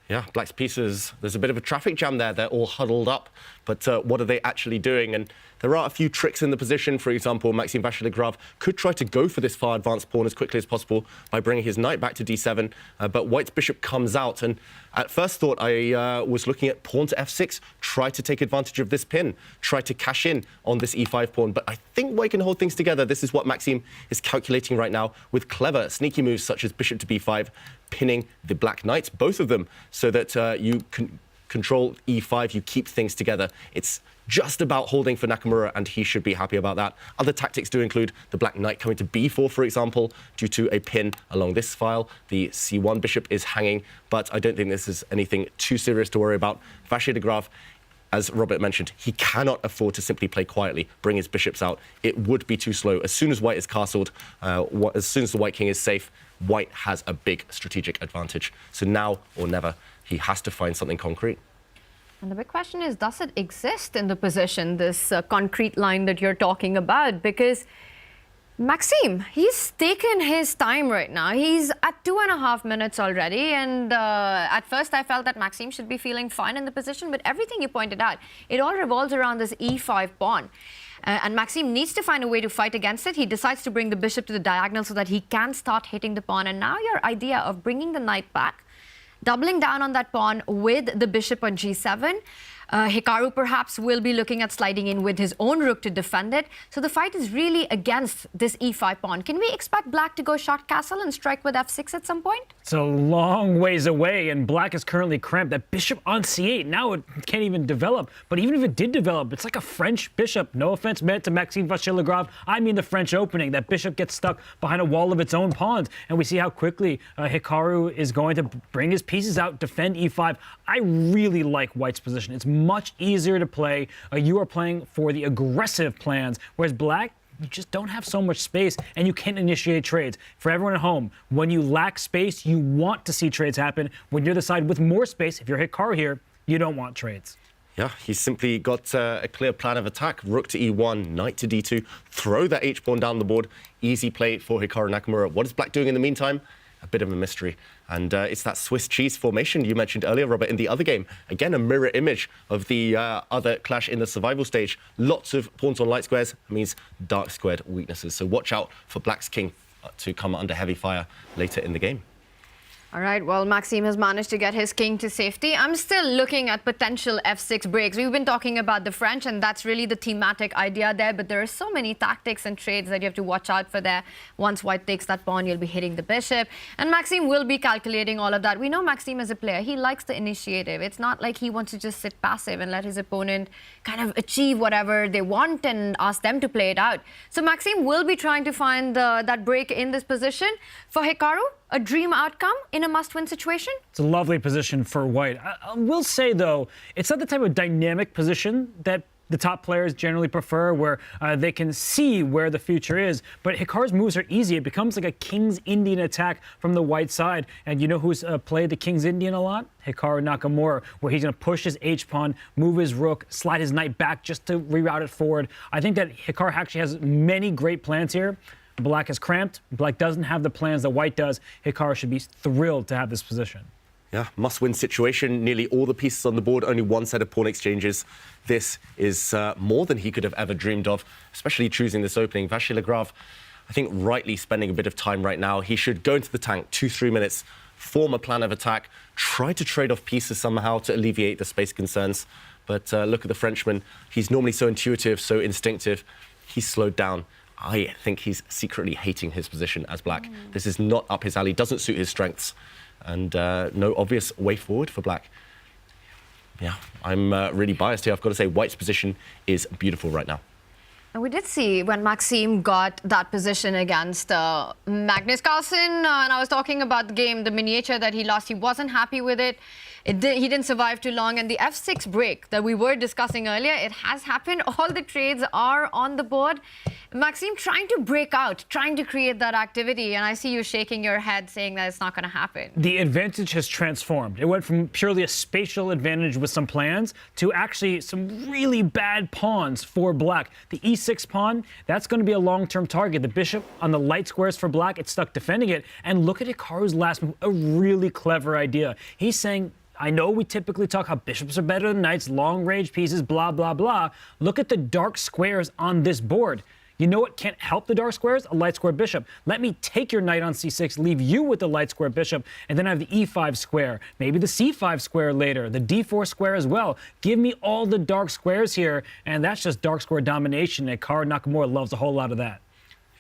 Yeah, black's pieces, there's a bit of a traffic jam there. They're all huddled up. But what are they actually doing? And there are a few tricks in the position. For example, Maxime Vachier-Lagrave could try to go for this far advanced pawn as quickly as possible by bringing his knight back to d7. But white's bishop comes out. And at first thought, I was looking at pawn to f6, try to take advantage of this pin, try to cash in on this e5 pawn. But I think white can hold things together. This is what Maxime is calculating right now with clever, sneaky moves such as bishop to b5, pinning the black knights, both of them, so that you can control e5, you keep things together. It's just about holding for Nakamura, and he should be happy about that. Other tactics do include the black knight coming to b4, for example, due to a pin along this file. The c1 bishop is hanging, but I don't think this is anything too serious to worry about. Vachier-Lagrave, as Robert mentioned, he cannot afford to simply play quietly, bring his bishops out. It would be too slow. As soon as white is castled, as soon as the white king is safe, white has a big strategic advantage. So now or never, he has to find something concrete. And the big question is, does it exist in the position, this concrete line that you're talking about? Because Maxime, he's taken his time right now. He's at 2.5 minutes already. And at first, I felt that Maxime should be feeling fine in the position. But everything you pointed out, it all revolves around this e5 pawn. And Maxime needs to find a way to fight against it. He decides to bring the bishop to the diagonal so that he can start hitting the pawn. And now your idea of bringing the knight back, doubling down on that pawn with the bishop on g7. Hikaru perhaps will be looking at sliding in with his own rook to defend it. So the fight is really against this e5 pawn. Can we expect black to go short castle and strike with f6 at some point? It's a long ways away, and black is currently cramped. That bishop on c8, now it can't even develop. But even if it did develop, it's like a French bishop. No offense meant to Maxime Vachier-Lagrave. I mean the French opening. That bishop gets stuck behind a wall of its own pawns. And we see how quickly Hikaru is going to bring his pieces out, defend e5. I really like white's position. It's much easier to play. You are playing for the aggressive plans, whereas black, you just don't have so much space and you can't initiate trades. For everyone at home, when you lack space, you want to see trades happen. When you're the side with more space, if you're Hikaru here, you don't want trades. Yeah, he's simply got a clear plan of attack. Rook to e1, knight to d2, throw that h-pawn down the board. Easy play for Hikaru Nakamura. What is black doing in the meantime? A bit of a mystery. And it's that Swiss cheese formation you mentioned earlier, Robert, in the other game. Again, a mirror image of the other clash in the survival stage. Lots of pawns on light squares means dark squared weaknesses. So watch out for black's king to come under heavy fire later in the game. All right, well, Maxime has managed to get his king to safety. I'm still looking at potential f6 breaks. We've been talking about the French, and that's really the thematic idea there, but there are so many tactics and trades that you have to watch out for there. Once white takes that pawn, you'll be hitting the bishop, and Maxime will be calculating all of that. We know Maxime as a player. He likes the initiative. It's not like he wants to just sit passive and let his opponent kind of achieve whatever they want and ask them to play it out. So Maxime will be trying to find that break in this position. For Hikaru, a dream outcome in a must-win situation? It's a lovely position for white. I will say, though, it's not the type of dynamic position that the top players generally prefer, where they can see where the future is. But Hikaru's moves are easy. It becomes like a King's Indian attack from the white side. And you know who's played the King's Indian a lot? Hikaru Nakamura, where he's going to push his h-pawn, move his rook, slide his knight back just to reroute it forward. I think that Hikaru actually has many great plans here. Black is cramped. Black doesn't have the plans that white does. Hikaru should be thrilled to have this position. Yeah, must-win situation. Nearly all the pieces on the board, only one set of pawn exchanges. This is more than he could have ever dreamed of, especially choosing this opening. Vachier-Lagrave, I think, rightly spending a bit of time right now. He should go into the tank 2-3 minutes form a plan of attack, try to trade off pieces somehow to alleviate the space concerns. But look at the Frenchman. He's normally so intuitive, so instinctive. He's slowed down. I think he's secretly hating his position as black. This is not up his alley, doesn't suit his strengths. And no obvious way forward for black. Yeah, I'm really biased here. I've got to say, white's position is beautiful right now. And we did see when Maxime got that position against Magnus Carlsen, and I was talking about the game, the miniature that he lost, he wasn't happy with it. He didn't survive too long, and the f6 break that we were discussing earlier, it has happened. All the trades are on the board. Maxime trying to break out, trying to create that activity, and I see you shaking your head saying that it's not going to happen. The advantage has transformed. It went from purely a spatial advantage with some plans to actually some really bad pawns for black. The e6 pawn, that's going to be a long-term target. The bishop on the light squares for black, it's stuck defending it. And look at Hikaru's last move, a really clever idea. He's saying, I know we typically talk how bishops are better than knights, long-range pieces, blah, blah, blah. Look at the dark squares on this board. You know what can't help the dark squares? A light square bishop. Let me take your knight on c6, leave you with the light square bishop, and then I have the e5 square, maybe the c5 square later, the d4 square as well. Give me all the dark squares here, and that's just dark square domination, and Nakamura loves a whole lot of that.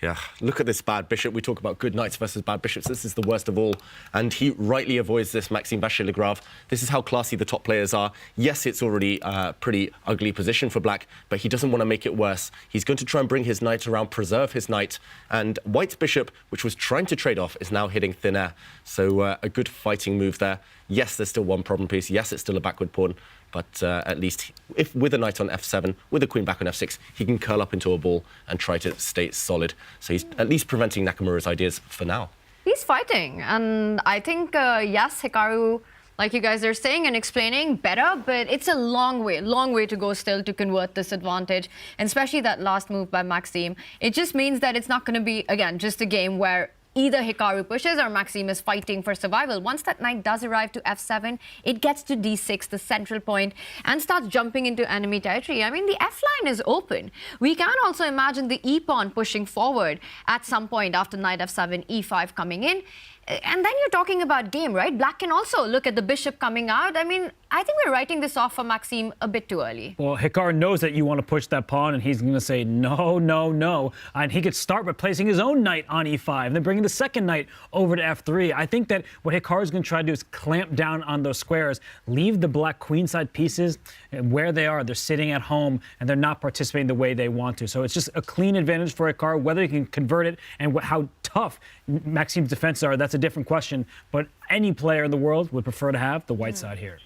Yeah, look at this bad bishop. We talk about good knights versus bad bishops. This is the worst of all. And he rightly avoids this, Maxime Vachier-Lagrave. This is how classy the top players are. Yes, it's already a pretty ugly position for black, but he doesn't want to make it worse. He's going to try and bring his knight around, preserve his knight. And white's bishop, which was trying to trade off, is now hitting thin air. So a good fighting move there. Yes, there's still one problem piece. Yes, it's still a backward pawn. But at least if with a knight on f7, with a queen back on f6, he can curl up into a ball and try to stay solid. So he's at least preventing Nakamura's ideas for now. He's fighting. And I think, yes, Hikaru, like you guys are saying and explaining, better, but it's a long way to go still to convert this advantage, and especially that last move by Maxime. It just means that it's not going to be, again, just a game where either Hikaru pushes or Maxime is fighting for survival. Once that knight does arrive to f7, it gets to d6, the central point, and starts jumping into enemy territory. I mean, the f-line is open. We can also imagine the e-pawn pushing forward at some point after knight f7, e5 coming in. And then you're talking about game, right? Black can also look at the bishop coming out. I mean, I think we're writing this off for Maxime a bit too early. Well, Hikaru knows that you want to push that pawn, and he's going to say, no, no, no. And he could start by placing his own knight on e5, and then bringing the second knight over to f3. I think that what Hikaru's going to try to do is clamp down on those squares, leave the black queenside pieces where they are. They're sitting at home, and they're not participating the way they want to. So it's just a clean advantage for Hikaru. Whether he can convert it and how tough Maxime's defenses are, that's a different question. But any player in the world would prefer to have the white side here.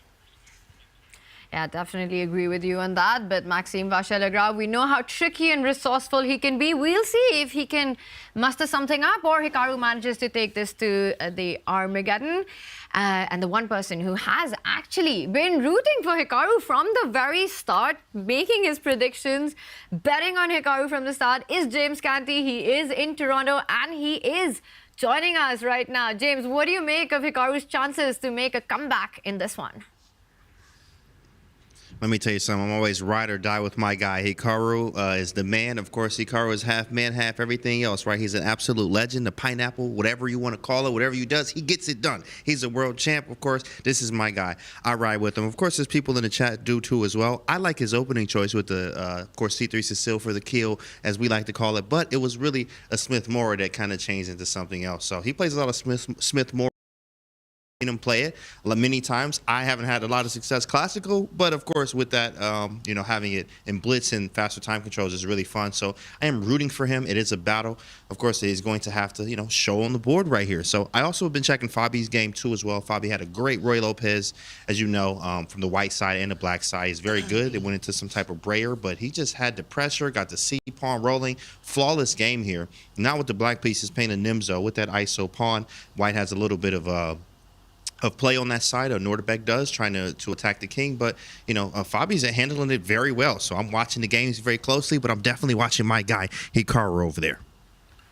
Yeah, definitely agree with you on that. But Maxime Vachier-Lagrave, we know how tricky and resourceful he can be. We'll see if he can muster something up or Hikaru manages to take this to the Armageddon. And the one person who has actually been rooting for Hikaru from the very start, making his predictions, betting on Hikaru from the start, is James Canty. He is in Toronto and he is joining us right now. James, what do you make of Hikaru's chances to make a comeback in this one? Let me tell you something. I'm always ride or die with my guy. Hikaru is the man. Of course, Hikaru is half man, half everything else, right? He's an absolute legend, a pineapple, whatever you want to call it, whatever he does, he gets it done. He's a world champ, of course. This is my guy. I ride with him. Of course, there's people in the chat do too as well. I like his opening choice with the, of course, C3 Cecile for the kill, as we like to call it. But it was really a Smith-Morrow that kind of changed into something else. So he plays a lot of Smith-Morrow. Him play it many times. I haven't had a lot of success classical, but of course with that, you know, having it in blitz and faster time controls is really fun. So I am rooting for him. It is a battle. Of course, he's going to have to, you know, show on the board right here. So I also have been checking Fabi's game too as well. Fabi had a great Roy Lopez, as you know, from the white side and the black side. He's very good. They went into some type of brayer, but he just had the pressure, got the C pawn rolling. Flawless game here. Now with the black pieces playing a Nimzo with that ISO pawn, white has a little bit of play on that side, or Nodirbek does, trying to attack the king. But, you know, Fabi's handling it very well. So I'm watching the games very closely, but I'm definitely watching my guy, Hikaru, over there.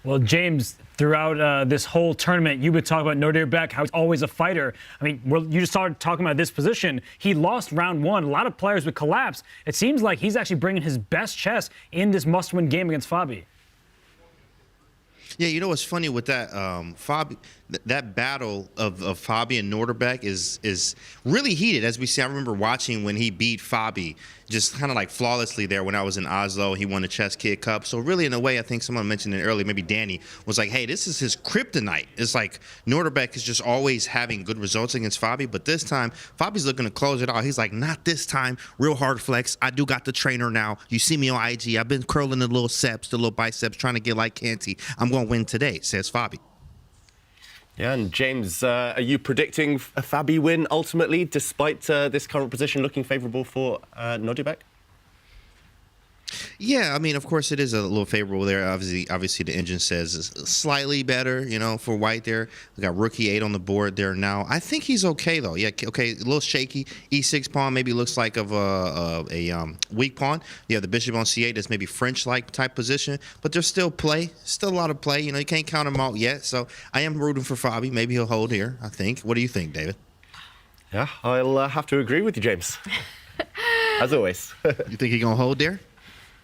Well, James, throughout this whole tournament, you've been talking about Nodirbek, how he's always a fighter. I mean, you just started talking about this position. He lost round one. A lot of players would collapse. It seems like he's actually bringing his best chess in this must-win game against Fabi. Yeah, you know what's funny with that, that battle of Fabi and Nodirbek is really heated. As we see, I remember watching when he beat Fabi just kind of like flawlessly there when I was in Oslo. He won the Chess Kid Cup. So really, in a way, I think someone mentioned it earlier, maybe Danny, was like, hey, this is his kryptonite. It's like Nodirbek is just always having good results against Fabi, but this time, Fabi's looking to close it out. He's like, not this time. Real hard flex. I do got the trainer now. You see me on IG. I've been curling the little seps, the little biceps, trying to get like Canty. I'm going to win today, says Fabi. Yeah, and James, are you predicting a Fabi win ultimately, despite this current position looking favourable for Nodirbek? Yeah, I mean, of course, it is a little favorable there. Obviously, the engine says it's slightly better, you know, for White there. We got Rookie 8 on the board there now. I think he's okay, though. Yeah, okay, a little shaky. E6 pawn maybe looks like of a weak pawn. You have the bishop on C8 that's maybe French-like type position, but there's still play, still a lot of play. You know, you can't count him out yet. So I am rooting for Fabi. Maybe he'll hold here, I think. What do you think, David? Yeah, I'll have to agree with you, James. As always. You think he's going to hold there?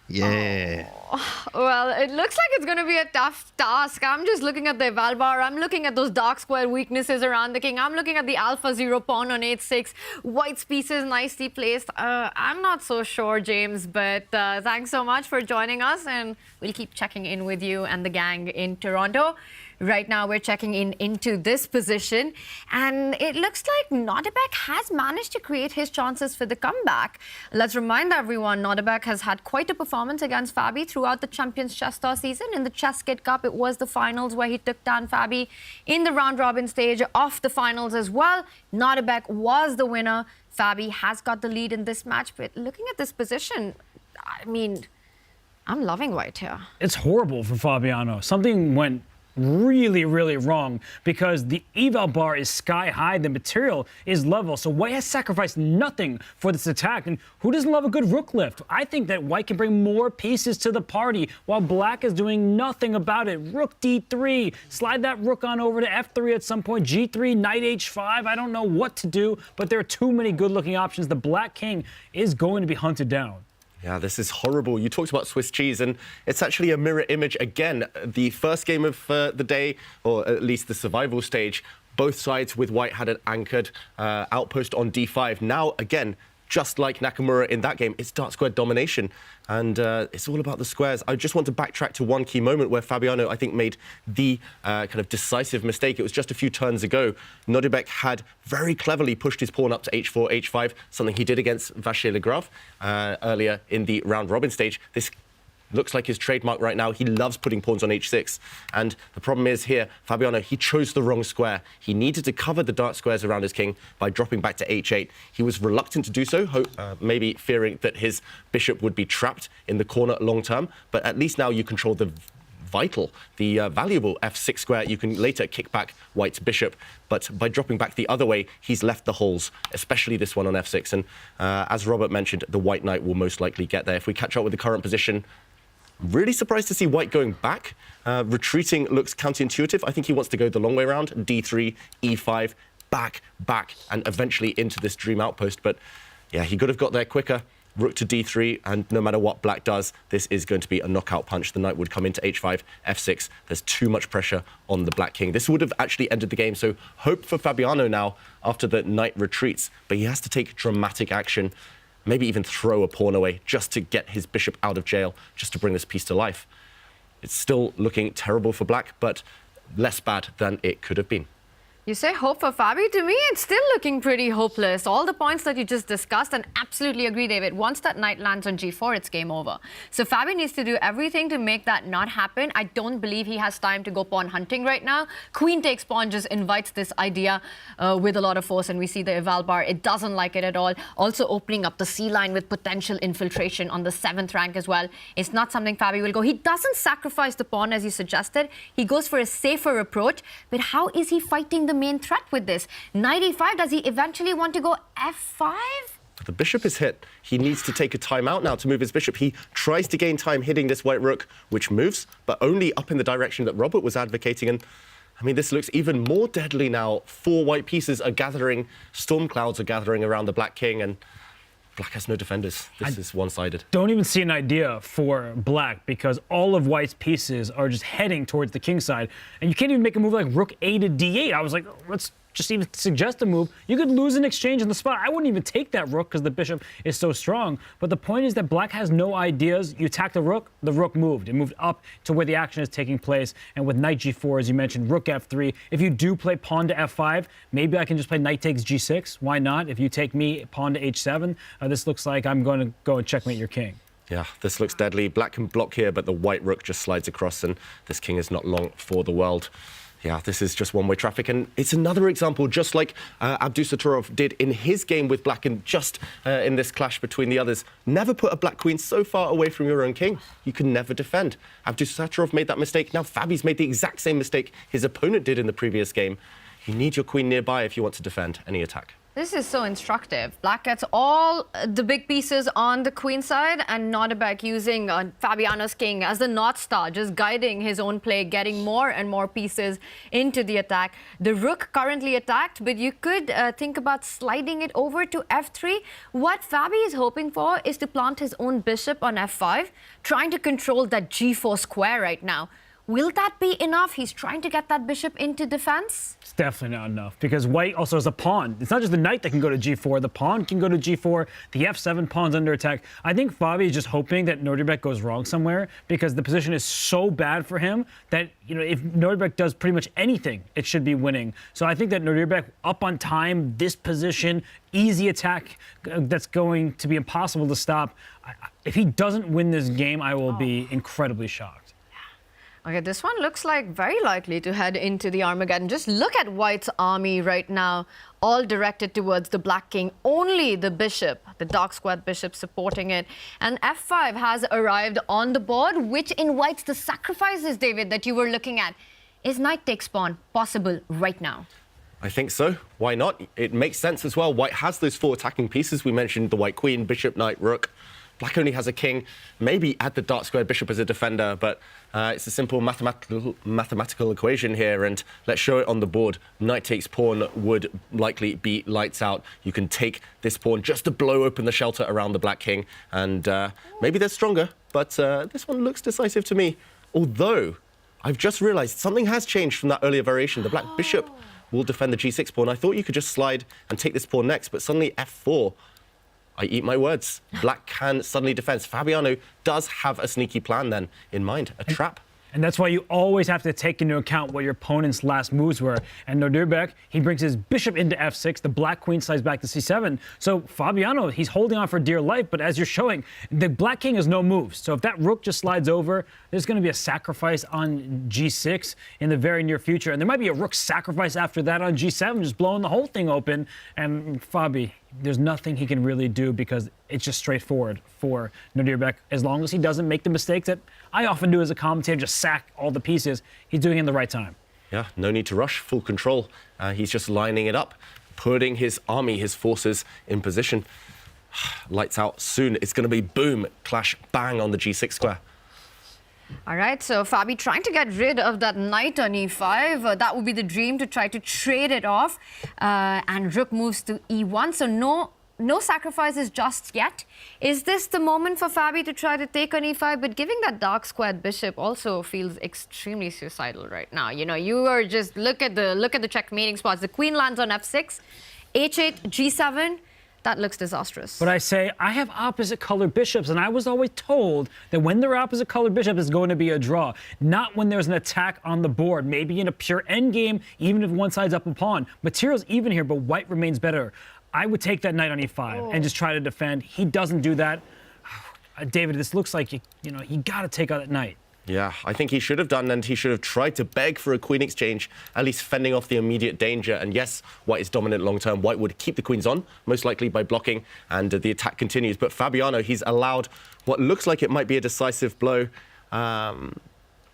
Yeah. Oh, well, it looks like it's going to be a tough task. I'm just looking at the eval bar. I'm looking at those dark square weaknesses around the king. I'm looking at the alpha 0 pawn on 8-6. White's pieces nicely placed. I'm not so sure, James, but thanks so much for joining us, and we'll keep checking in with you and the gang in Toronto. Right now, we're checking into this position, and it looks like Nodirbek has managed to create his chances for the comeback. Let's remind everyone, Nodirbek has had quite a performance against Fabi throughout the Champions Chess Tour season. In the Chess Kid Cup, it was the finals where he took down Fabi. In the round-robin stage of the finals as well, Nodirbek was the winner. Fabi has got the lead in this match, but looking at this position, I mean, I'm loving White here. It's horrible for Fabiano. Something went really, really wrong because the eval bar is sky high, the material is level, so White has sacrificed nothing for this attack. And who doesn't love a good rook lift? I think that White can bring more pieces to the party while Black is doing nothing about it. Rook D3, slide that rook on over to F3 at some point, G3, knight H5. I don't know what to do, but there are too many good-looking options. The Black king is going to be hunted down. Yeah, this is horrible. You talked about Swiss cheese, and it's actually a mirror image again. The first game of the day, or at least the survival stage, both sides with White had an anchored outpost on D5. Now, again, just like Nakamura in that game, it's dark square domination. And it's all about the squares. I just want to backtrack to one key moment where Fabiano, I think, made the kind of decisive mistake. It was just a few turns ago. Nodirbek had very cleverly pushed his pawn up to H4, H5, something he did against Vachier-Lagrave earlier in the round-robin stage. This looks like his trademark right now. He loves putting pawns on H6. And the problem is here, Fabiano, he chose the wrong square. He needed to cover the dark squares around his king by dropping back to H8. He was reluctant to do so, maybe fearing that his bishop would be trapped in the corner long term. But at least now you control the valuable F6 square. You can later kick back White's bishop. But by dropping back the other way, he's left the holes, especially this one on F6. And as Robert mentioned, the White knight will most likely get there. If we catch up with the current position, really surprised to see White going back. Retreating looks counterintuitive. I think he wants to go the long way around. D3, E5, back, and eventually into this dream outpost. But yeah, he could have got there quicker. Rook to D3, and no matter what Black does, this is going to be a knockout punch. The knight would come into H5, F6. There's too much pressure on the Black king. This would have actually ended the game, so hope for Fabiano now after the knight retreats. But he has to take dramatic action, maybe even throw a pawn away just to get his bishop out of jail, just to bring this piece to life. It's still looking terrible for Black, but less bad than it could have been. You say hope for Fabi? To me, it's still looking pretty hopeless. All the points that you just discussed, and absolutely agree, David. Once that knight lands on G4, it's game over. So Fabi needs to do everything to make that not happen. I don't believe he has time to go pawn hunting right now. Queen takes pawn just invites this idea with a lot of force, and we see the eval bar. It doesn't like it at all. Also opening up the C line with potential infiltration on the 7th rank as well. It's not something Fabi will go. He doesn't sacrifice the pawn as you suggested. He goes for a safer approach. But how is he fighting the main threat with this? Knight e5, does he eventually want to go f5? The bishop is hit. He needs to take a timeout now to move his bishop. He tries to gain time hitting this white rook, which moves, but only up in the direction that Robert was advocating. And I mean, this looks even more deadly now. 4 white pieces are gathering, storm clouds are gathering around the Black king, and Black has no defenders. This is one-sided. Don't even see an idea for Black because all of White's pieces are just heading towards the king side. And you can't even make a move like rook a to d8. I was like, let's just even suggest a move. You could lose an exchange on the spot. I wouldn't even take that rook because the bishop is so strong. But the point is that Black has no ideas. You attack the rook moved. It moved up to where the action is taking place. And with knight g4, as you mentioned, rook f3. If you do play pawn to f5, maybe I can just play knight takes g6. Why not? If you take me, pawn to h7, this looks like I'm going to go and checkmate your king. Yeah, this looks deadly. Black can block here, but the white rook just slides across, and this king is not long for the world. Yeah, this is just one-way traffic, and it's another example, just like Abdusattorov did in his game with Black and just in this clash between the others. Never put a Black queen so far away from your own king. You can never defend. Abdusattorov made that mistake. Now Fabi's made the exact same mistake his opponent did in the previous game. You need your queen nearby if you want to defend any attack. This is so instructive. Black gets all the big pieces on the queen side, and Nodirbek using Fabiano's king as the North Star, just guiding his own play, getting more and more pieces into the attack. The rook currently attacked, but you could think about sliding it over to f3. What Fabi is hoping for is to plant his own bishop on f5, trying to control that g4 square right now. Will that be enough? He's trying to get that bishop into defense. It's definitely not enough because White also has a pawn. It's not just the knight that can go to g4. The pawn can go to g4. The f7 pawn's under attack. I think Fabi is just hoping that Nodirbek goes wrong somewhere because the position is so bad for him that, you know, if Nodirbek does pretty much anything, it should be winning. So I think that Nodirbek up on time, this position, easy attack that's going to be impossible to stop. If he doesn't win this game, I will be incredibly shocked. Okay, this one looks like very likely to head into the Armageddon. Just look at White's army right now, all directed towards the Black king. Only the bishop, the dark squared bishop, supporting it. And f5 has arrived on the board, which invites the sacrifices, David, that you were looking at. Is knight takes pawn possible right now? I think so. Why not? It makes sense as well. White has those 4 attacking pieces. We mentioned the white queen, bishop, knight, rook. Black only has a king, maybe add the dark squared bishop as a defender, but it's a simple mathematical equation here, and let's show it on the board. Knight takes pawn would likely be lights out. You can take this pawn just to blow open the shelter around the Black king, and maybe they're stronger, but this one looks decisive to me. Although, I've just realized something has changed from that earlier variation. The Black bishop will defend the g6 pawn. I thought you could just slide and take this pawn next, but suddenly f4. I eat my words. Black can suddenly defend. Fabiano does have a sneaky plan then in mind, a trap. And that's why you always have to take into account what your opponent's last moves were. And Nodirbek, he brings his bishop into f6, the Black queen slides back to c7. So Fabiano, he's holding on for dear life, but as you're showing, the Black king has no moves. So if that rook just slides over, there's going to be a sacrifice on g6 in the very near future. And there might be a rook sacrifice after that on g7, just blowing the whole thing open. And Fabi, there's nothing he can really do because it's just straightforward for Nodirbek. As long as he doesn't make the mistakes that I often do as a commentator, just sack all the pieces, he's doing it in the right time. Yeah, no need to rush, full control. He's just lining it up, putting his army, his forces in position. Lights out soon. It's going to be boom, clash, bang on the g6 square. All right, so Fabi trying to get rid of that knight on e5. That would be the dream, to try to trade it off. And rook moves to e1, so no sacrifices just yet. Is this the moment for Fabi to try to take on e5? But giving that dark squared bishop also feels extremely suicidal right now. You know, you are just look at the checkmating spots. The queen lands on f6, h8, g7. That looks disastrous. But I say, I have opposite colored bishops, and I was always told that when there are opposite colored bishops, it's going to be a draw. Not when there's an attack on the board. Maybe in a pure endgame, even if one side's up a pawn. Material's even here, but white remains better. I would take that knight on e5 and just try to defend. He doesn't do that. David, this looks like, you got to take out that knight. Yeah, I think he should have done, and he should have tried to beg for a queen exchange, at least fending off the immediate danger. And yes, white is dominant long term. White would keep the queens on, most likely by blocking, and the attack continues. But Fabiano, he's allowed what looks like it might be a decisive blow. I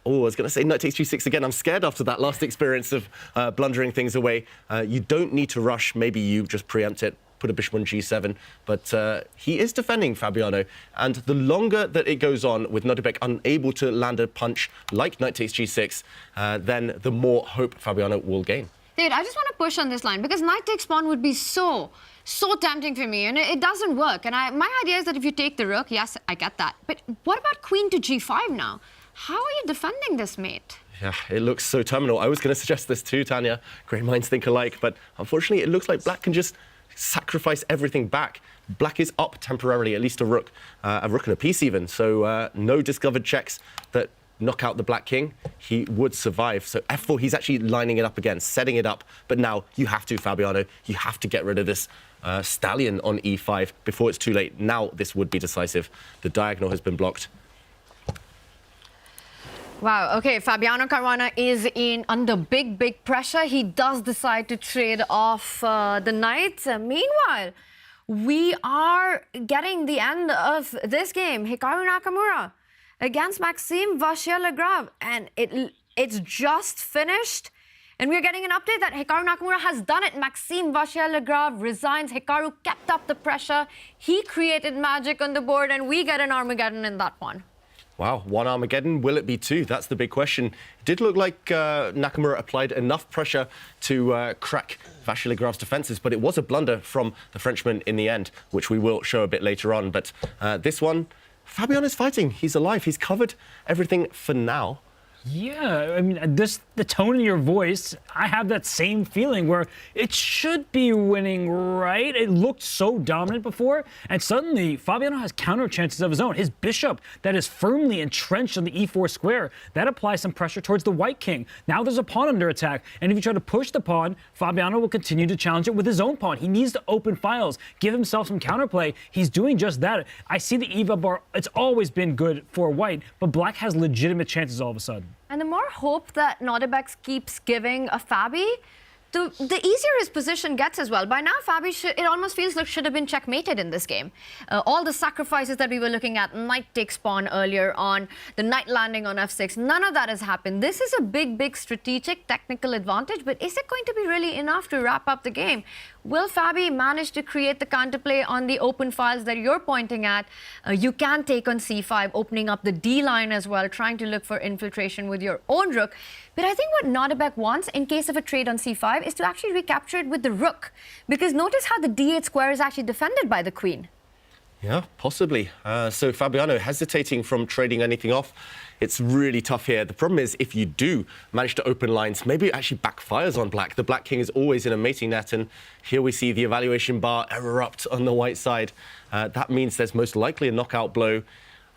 was going to say knight takes g6 again. I'm scared after that last experience of blundering things away. You don't need to rush. Maybe you just preempt it, put a bishop on g7, but he is defending Fabiano, and the longer that it goes on with Nodirbek unable to land a punch like knight takes g6, then the more hope Fabiano will gain. Dude, I just want to push on this line because knight takes pawn would be so tempting for me, and it doesn't work. And my idea is that if you take the rook, yes, I get that. But what about queen to g5 now? How are you defending this mate? Yeah, it looks so terminal. I was going to suggest this too, Tanya. Great minds think alike, but unfortunately, it looks like black can just sacrifice everything back. Black is up temporarily, at least a rook and a piece even. So no discovered checks that knock out the black king. He would survive. So f4, he's actually lining it up again, setting it up. But now you have to, Fabiano, you have to get rid of this stallion on e5 before it's too late. Now this would be decisive. The diagonal has been blocked. Wow, okay, Fabiano Caruana is under big pressure. He does decide to trade off the knight. Meanwhile, we are getting the end of this game. Hikaru Nakamura against Maxime Vachier-Lagrave, and it's just finished. And we're getting an update that Hikaru Nakamura has done it. Maxime Vachier-Lagrave resigns. Hikaru kept up the pressure. He created magic on the board, and we get an Armageddon in that one. Wow, one Armageddon, will it be two? That's the big question. It did look like Nakamura applied enough pressure to crack Vachier-Lagrave's defenses, but it was a blunder from the Frenchman in the end, which we will show a bit later on. But this one, Fabiano's fighting. He's alive. He's covered everything for now. Yeah, I mean, the tone in your voice, I have that same feeling where it should be winning, right? It looked so dominant before, and suddenly Fabiano has counter chances of his own. His bishop that is firmly entrenched on the e4 square, that applies some pressure towards the white king. Now there's a pawn under attack, and if you try to push the pawn, Fabiano will continue to challenge it with his own pawn. He needs to open files, give himself some counterplay. He's doing just that. I see the eval bar, it's always been good for white, but black has legitimate chances all of a sudden. And the more hope that Nodirbek keeps giving a Fabi, the easier his position gets as well. By now, Fabi, it almost feels like should have been checkmated in this game. All the sacrifices that we were looking at, knight takes pawn earlier on, the knight landing on f6, none of that has happened. This is a big strategic technical advantage, but is it going to be really enough to wrap up the game? Will Fabi manage to create the counterplay on the open files that you're pointing at? You can take on c5, opening up the d line as well, trying to look for infiltration with your own rook. But I think what Nodirbek wants, in case of a trade on c5, is to actually recapture it with the rook. Because notice how the d8 square is actually defended by the queen. Yeah, possibly. So Fabiano hesitating from trading anything off. It's really tough here. The problem is if you do manage to open lines, maybe it actually backfires on black. The black king is always in a mating net, and here we see the evaluation bar erupt on the white side. That means there's most likely a knockout blow.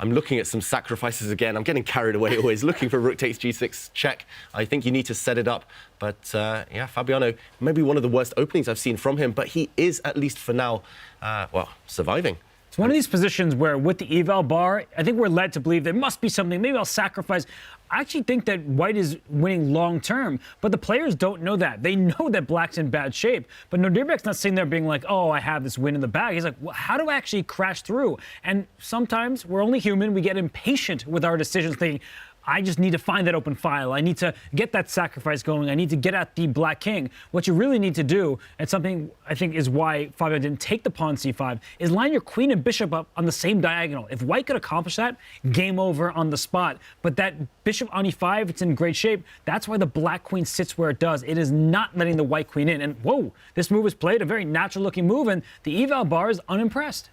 I'm looking at some sacrifices again. I'm getting carried away always, looking for rook takes g6 check. I think you need to set it up. But yeah, Fabiano, maybe one of the worst openings I've seen from him, but he is, at least for now, well, surviving. It's one of these positions where with the eval bar, I think we're led to believe there must be something. Maybe I'll sacrifice. I actually think that white is winning long term, but the players don't know that. They know that black's in bad shape, but Nodirbek's not sitting there being like, oh, I have this win in the bag. He's like, well, how do I actually crash through? And sometimes we're only human. We get impatient with our decisions, thinking, I just need to find that open file. I need to get that sacrifice going. I need to get at the black king. What you really need to do, and something I think is why Fabiano didn't take the pawn c5, is line your queen and bishop up on the same diagonal. If white could accomplish that, game over on the spot. But that bishop on e5, it's in great shape. That's why the black queen sits where it does. It is not letting the white queen in. And whoa, this move is played, a very natural looking move, and the eval bar is unimpressed.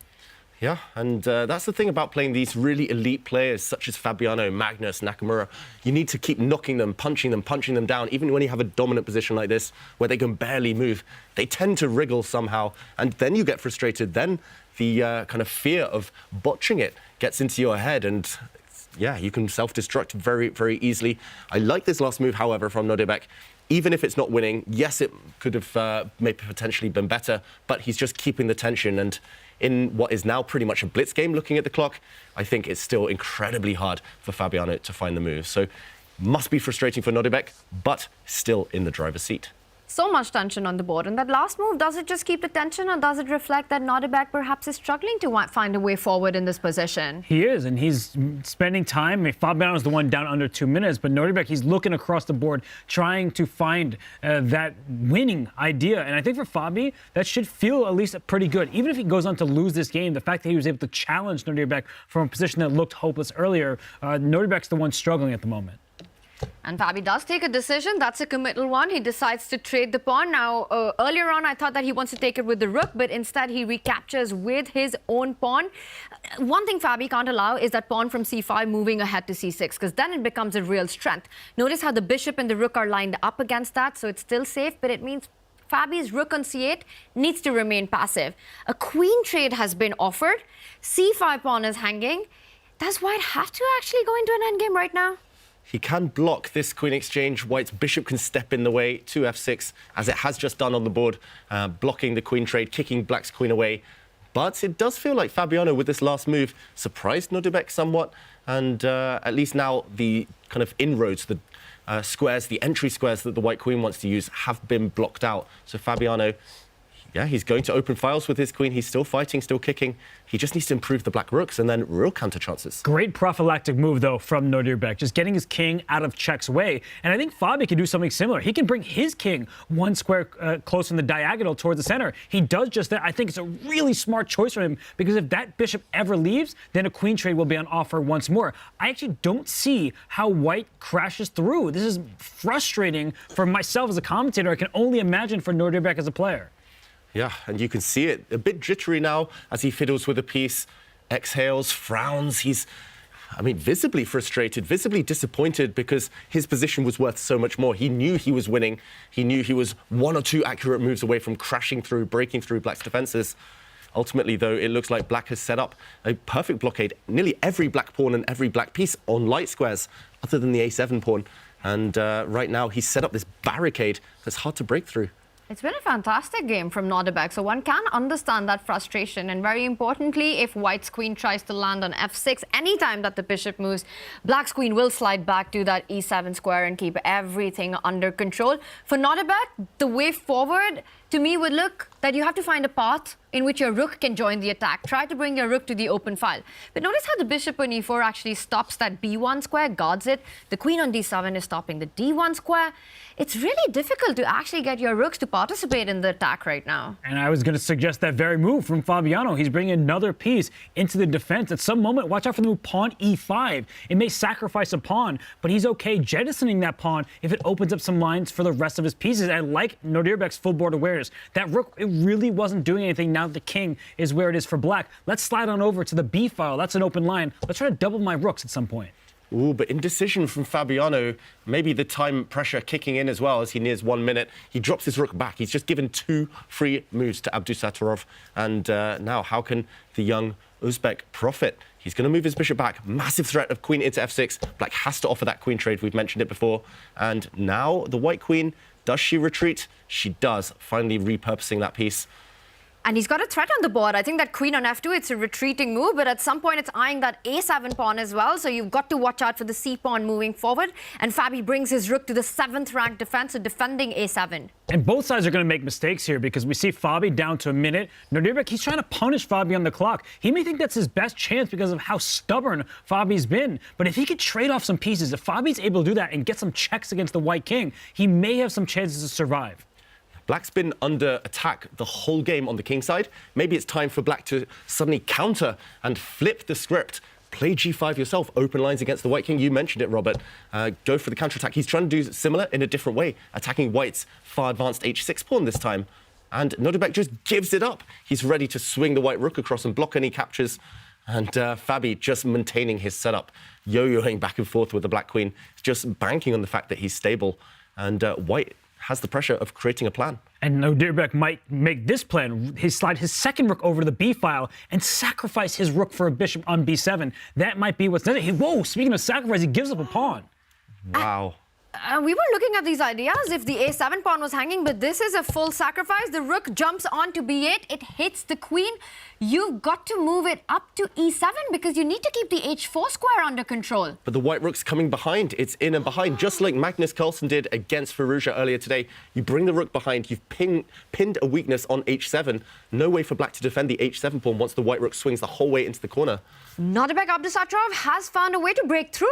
Yeah, and that's the thing about playing these really elite players such as Fabiano, Magnus, Nakamura. You need to keep knocking them, punching them down. Even when you have a dominant position like this where they can barely move, they tend to wriggle somehow. And then you get frustrated. Then the kind of fear of botching it gets into your head. And yeah, you can self-destruct very easily. I like this last move, however, from Nodirbek. Even if it's not winning, yes, it could have maybe potentially been better, but he's just keeping the tension. And in what is now pretty much a blitz game, looking at the clock, I think it's still incredibly hard for Fabiano to find the move. So must be frustrating for Nodirbek, but still in the driver's seat. So much tension on the board. And that last move, does it just keep the tension, or does it reflect that Nodirbek perhaps is struggling to find a way forward in this position? He is, and he's spending time. I mean, Fabiano's the one down under 2 minutes, but Nodirbek, he's looking across the board, trying to find that winning idea. And I think for Fabi, that should feel at least pretty good. Even if he goes on to lose this game, the fact that he was able to challenge Nodirbek from a position that looked hopeless earlier, Nodirbek's the one struggling at the moment. And Fabi does take a decision. That's a committal one. He decides to trade the pawn. Now, earlier on, I thought that he wants to take it with the rook, but instead he recaptures with his own pawn. One thing Fabi can't allow is that pawn from c5 moving ahead to c6, because then it becomes a real strength. Notice how the bishop and the rook are lined up against that, so it's still safe, but it means Fabi's rook on c8 needs to remain passive. A queen trade has been offered. c5 pawn is hanging. Does White have to actually go into an endgame right now? He can block this queen exchange. White's bishop can step in the way to f6, as it has just done on the board, blocking the queen trade, kicking black's queen away. But it does feel like Fabiano, with this last move, surprised Nodirbek somewhat. And at least now the kind of inroads, the squares, the entry squares that the white queen wants to use have been blocked out. So Fabiano, yeah, he's going to open files with his queen. He's still fighting, still kicking. He just needs to improve the black rooks and then real counter chances. Great prophylactic move, though, from Nodirbek, just getting his king out of check's way. And I think Fabi can do something similar. He can bring his king one square close in the diagonal towards the center. He does just that. I think it's a really smart choice for him, because if that bishop ever leaves, then a queen trade will be on offer once more. I actually don't see how White crashes through. This is frustrating for myself as a commentator. I can only imagine for Nodirbek as a player. Yeah, and you can see it a bit jittery now as he fiddles with a piece, exhales, frowns. He's, I mean, visibly frustrated, visibly disappointed, because his position was worth so much more. He knew he was winning. He knew he was one or two accurate moves away from crashing through, breaking through black's defenses. Ultimately, though, it looks like black has set up a perfect blockade. Nearly every black pawn and every black piece on light squares, other than the a7 pawn. And right now, he's set up this barricade that's hard to break through. It's been a fantastic game from Nodirbek, so one can understand that frustration. And very importantly, if White's queen tries to land on f6, anytime that the bishop moves, Black's queen will slide back to that e7 square and keep everything under control. For Nodirbek, the way forward, to me, would look that you have to find a path in which your rook can join the attack. Try to bring your rook to the open file. But notice how the bishop on e4 actually stops that b1 square, guards it. The queen on d7 is stopping the d1 square. It's really difficult to actually get your rooks to participate in the attack right now. And I was going to suggest that very move from Fabiano. He's bringing another piece into the defense. At some moment, watch out for the move pawn e5. It may sacrifice a pawn, but he's okay jettisoning that pawn if it opens up some lines for the rest of his pieces. I like Nodirbek's full board awareness. That rook, it really wasn't doing anything now that the king is where it is for black. Let's slide on over to the b file. That's an open line. Let's try to double my rooks at some point. Ooh, but indecision from Fabiano, maybe the time pressure kicking in as well as he nears 1 minute. He drops his rook back. He's just given 2 free moves to Abdusattorov. And now how can the young Uzbek profit? He's going to move his bishop back. Massive threat of queen into f6. Black has to offer that queen trade. We've mentioned it before. And now the white queen, does she retreat? She does, finally repurposing that piece. And he's got a threat on the board. I think that queen on f2, it's a retreating move, but at some point it's eyeing that a7 pawn as well. So you've got to watch out for the c pawn moving forward. And Fabi brings his rook to the 7th ranked defense, so defending a7. And both sides are going to make mistakes here, because we see Fabi down to a minute. Nodirbek, he's trying to punish Fabi on the clock. He may think that's his best chance because of how stubborn Fabi's been. But if he could trade off some pieces, if Fabi's able to do that and get some checks against the white king, he may have some chances to survive. Black's been under attack the whole game on the king side. Maybe it's time for black to suddenly counter and flip the script. Play g5 yourself, open lines against the white king. You mentioned it, Robert. Go for the counterattack. He's trying to do similar in a different way, attacking white's far advanced h6 pawn this time. And Nodirbek just gives it up. He's ready to swing the white rook across and block any captures. And Fabi just maintaining his setup, yo-yoing back and forth with the black queen, just banking on the fact that he's stable. And white has the pressure of creating a plan. And Nodirbek might make this plan. He slide his second rook over to the b file and sacrifice his rook for a bishop on b7. That might be what's necessary. Whoa, speaking of sacrifice, he gives up a pawn. Wow. We were looking at these ideas if the a7 pawn was hanging, but this is a full sacrifice. The rook jumps on to b8. It hits the queen. You've got to move it up to e7 because you need to keep the h4 square under control. But the white rook's coming behind. It's in and behind, just like Magnus Carlsen did against Firouzja earlier today. You bring the rook behind. You've pinned a weakness on h7. No way for black to defend the h7 pawn once the white rook swings the whole way into the corner. Nodirbek Abdusattorov has found a way to break through.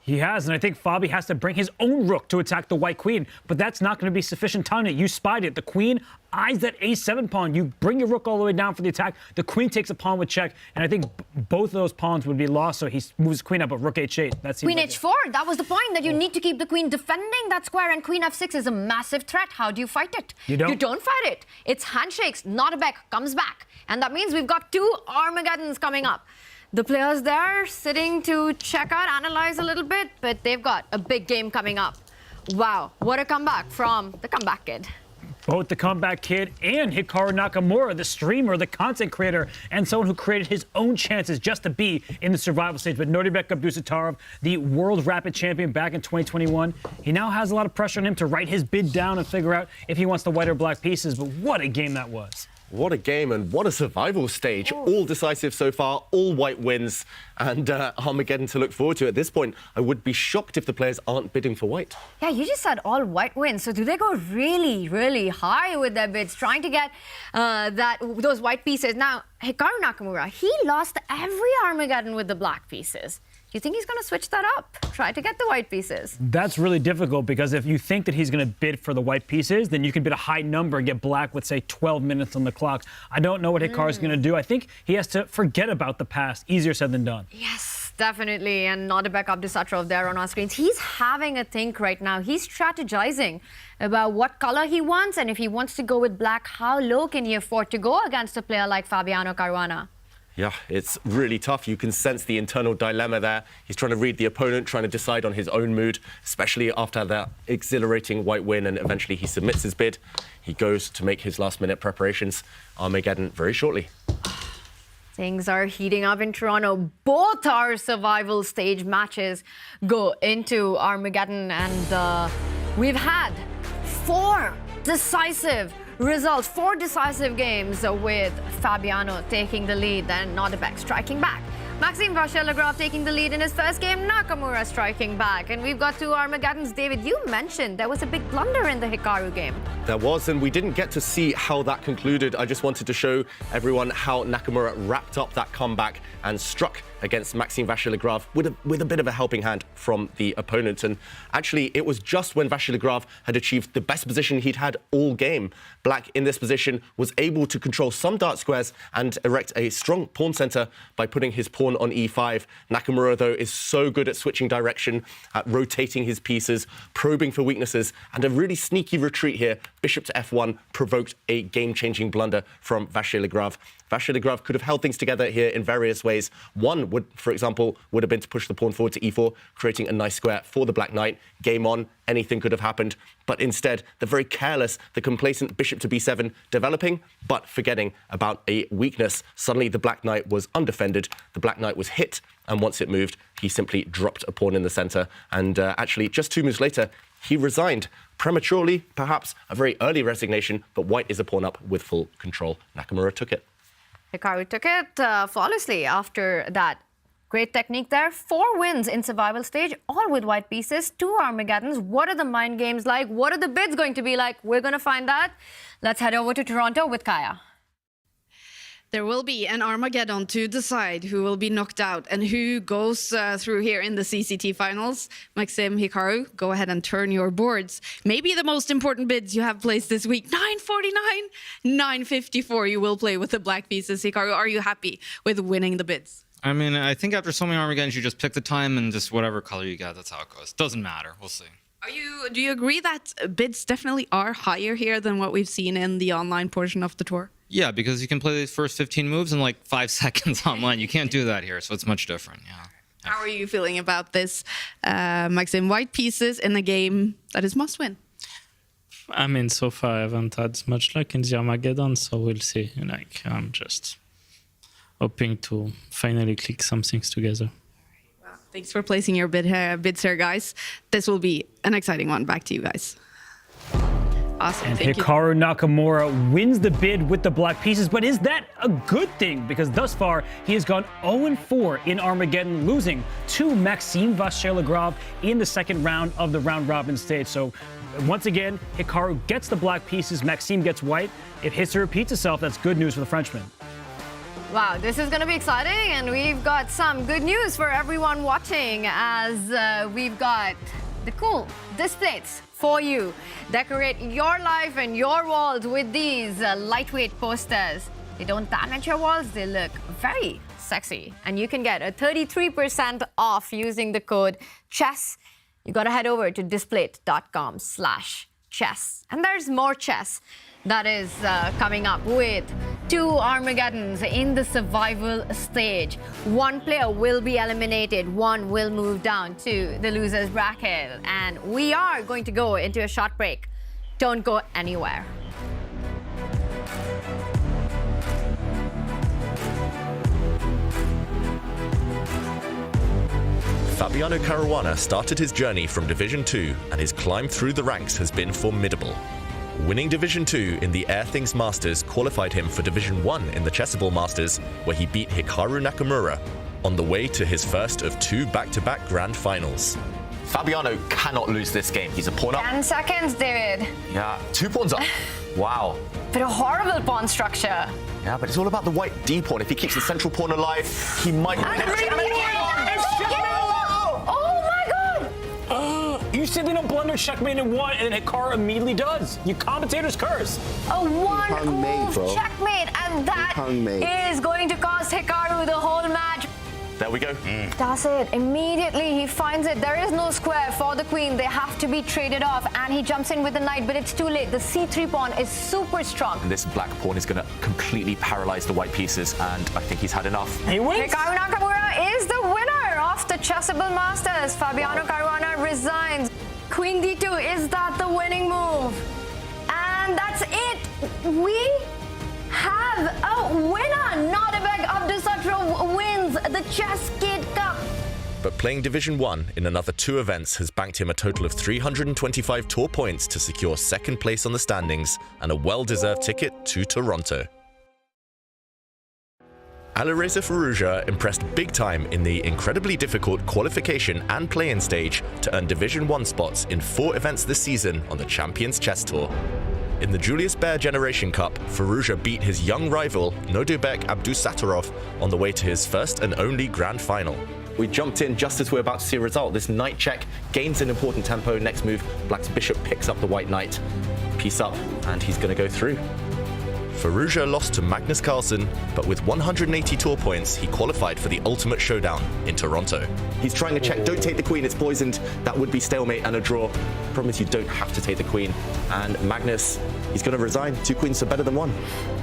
He has, and I think Fabi has to bring his own rook to attack the white queen, but that's not going to be sufficient. Tanya, you spied it. The queen eyes that a7 pawn. You bring your rook all the way down for the attack. The queen takes a pawn with check, and I think both of those pawns would be lost, so he moves queen up, but rook h8. That's Queen h4, that was the point, that you need to keep the queen defending that square, and queen f6 is a massive threat. How do you fight it? You don't. You don't fight it. It's handshakes. Nodirbek comes back, and that means we've got 2 Armageddons coming up. The players there sitting to check out, analyze a little bit, but they've got a big game coming up. Wow, what a comeback from the comeback kid. Both the comeback kid and Hikaru Nakamura, the streamer, the content creator, and someone who created his own chances just to be in the survival stage. But Nodirbek Abdusattorov, the world rapid champion back in 2021, he now has a lot of pressure on him to write his bid down and figure out if he wants the white or black pieces. But what a game that was. What a game and what a survival stage. All decisive so far, all white wins, and Armageddon to look forward to. At this point, I would be shocked if the players aren't bidding for white. Yeah, you just said all white wins. So do they go really, really high with their bids, trying to get those white pieces? Now, Hikaru Nakamura, he lost every Armageddon with the black pieces. Do you think he's going to switch that up? Try to get the white pieces? That's really difficult, because if you think that he's going to bid for the white pieces, then you can bid a high number and get black with, say, 12 minutes on the clock. I don't know what Hikaru's going to do. I think he has to forget about the past. Easier said than done. Yes, definitely. And Nodirbek Abdusattorov there on our screens. He's having a think right now. He's strategizing about what color he wants, and if he wants to go with black, how low can he afford to go against a player like Fabiano Caruana? Yeah, it's really tough. You can sense the internal dilemma there. He's trying to read the opponent, trying to decide on his own mood, especially after that exhilarating white win, and eventually he submits his bid. He goes to make his last-minute preparations. Armageddon very shortly. Things are heating up in Toronto. Both our survival stage matches go into Armageddon, and we've had 4 decisive results, 4 decisive games with Fabiano taking the lead and Nodirbek striking back. Maxime Vachier-Lagrave taking the lead in his first game, Nakamura striking back. And we've got 2 Armageddons. David, you mentioned there was a big blunder in the Hikaru game. There was, and we didn't get to see how that concluded. I just wanted to show everyone how Nakamura wrapped up that comeback and struck against Maxime Vachier-Lagrave with a bit of a helping hand from the opponent. And actually, it was just when Vachier-Lagrave had achieved the best position he'd had all game. Black in this position was able to control some dark squares and erect a strong pawn center by putting his pawn on e5. Nakamura, though, is so good at switching direction, at rotating his pieces, probing for weaknesses, and a really sneaky retreat here. Bishop to f1 provoked a game-changing blunder from Vachier-Lagrave. Vachier-Lagrave could have held things together here in various ways. One would, for example, would have been to push the pawn forward to e4, creating a nice square for the black knight. Game on, anything could have happened. But instead, the very careless, the complacent bishop to b7 developing, but forgetting about a weakness. Suddenly, the black knight was undefended. The black knight was hit, and once it moved, he simply dropped a pawn in the center. And actually, just 2 moves later, he resigned. Prematurely, perhaps, a very early resignation, but white is a pawn up with full control. Nakamura took it. Hikaru took it flawlessly after that. Great technique there. 4 wins in survival stage, all with white pieces, 2 Armageddons. What are the mind games like? What are the bids going to be like? We're going to find that. Let's head over to Toronto with Kaya. There will be an Armageddon to decide who will be knocked out and who goes through here in the CCT Finals. Maxime, Hikaru, go ahead and turn your boards. Maybe the most important bids you have placed this week. 949, 954 you will play with the black pieces. Hikaru, are you happy with winning the bids? I mean, I think after so many Armageddons, you just pick the time and just whatever color you get, that's how it goes. Doesn't matter. We'll see. Do you agree that bids definitely are higher here than what we've seen in the online portion of the tour? Yeah, because you can play these first 15 moves in like 5 seconds online. You can't do that here, so it's much different. Yeah. How are you feeling about this, Maxime? White pieces in a game that is must win. I mean, so far I haven't had much luck in the Armageddon, so we'll see. Like, I'm just hoping to finally click some things together. Thanks for placing your bids here, guys. This will be an exciting one. Back to you guys. Awesome. And Thank Hikaru Nakamura wins the bid with the black pieces, but is that a good thing? Because thus far, he has gone 0-4 in Armageddon, losing to Maxime Vachier-Lagrave in the second round of the round-robin stage. So once again, Hikaru gets the black pieces, Maxime gets white. If history repeats itself, that's good news for the Frenchman. Wow, this is going to be exciting, and we've got some good news for everyone watching, as we've got the cool displays for you. Decorate your life and your walls with these lightweight posters. They don't damage your walls, they look very sexy. And you can get a 33% off using the code CHESS. You gotta head over to displate.com/chess. And there's more chess that is coming up with 2 Armageddons in the survival stage. 1 player will be eliminated, 1 will move down to the loser's bracket. And we are going to go into a short break. Don't go anywhere. Fabiano Caruana started his journey from Division 2, and his climb through the ranks has been formidable. Winning Division 2 in the Air Things Masters qualified him for Division 1 in the Chessable Masters, where he beat Hikaru Nakamura, on the way to his first of 2 back-to-back grand finals. Fabiano cannot lose this game. He's a pawn up. 10 seconds, David. Yeah, 2 pawns up. Wow. But a horrible pawn structure. Yeah, but it's all about the white D pawn. If he keeps the central pawn alive, he might win. You said they don't blunder checkmate in 1, and Hikaru immediately does. You commentator's curse. A 1-move checkmate, and that is going to cost Hikaru the whole match. There we go. That's it. Immediately he finds it. There is no square for the queen. They have to be traded off, and he jumps in with the knight, but it's too late. The c3 pawn is super strong. And this black pawn is going to completely paralyze the white pieces, and I think he's had enough. He wins. Hikaru Nakamura is the winner of the Chessable Masters. Fabiano Caruana resigns. Queen d2, is that the winning move? And that's it. We have a winner. Nodirbek Abdusattorov wins the Chess Kid Cup. But playing Division 1 in another 2 events has banked him a total of 325 tour points to secure 2nd place on the standings and a well-deserved ticket to Toronto. Alireza Firouzja impressed big time in the incredibly difficult qualification and play-in stage to earn Division 1 spots in 4 events this season on the Champions Chess Tour. In the Julius Baer Generation Cup, Firouzja beat his young rival Nodirbek Abdusattorov on the way to his first and only grand final. We jumped in just as we're about to see a result. This knight check gains an important tempo. Next move, black's bishop picks up the white knight. Piece up, and he's going to go through. Firouzja lost to Magnus Carlsen, but with 180 tour points, he qualified for the ultimate showdown in Toronto. He's trying to check, don't take the queen, it's poisoned. That would be stalemate and a draw. Problem is you don't have to take the queen. And Magnus, he's going to resign. 2 queens are better than 1.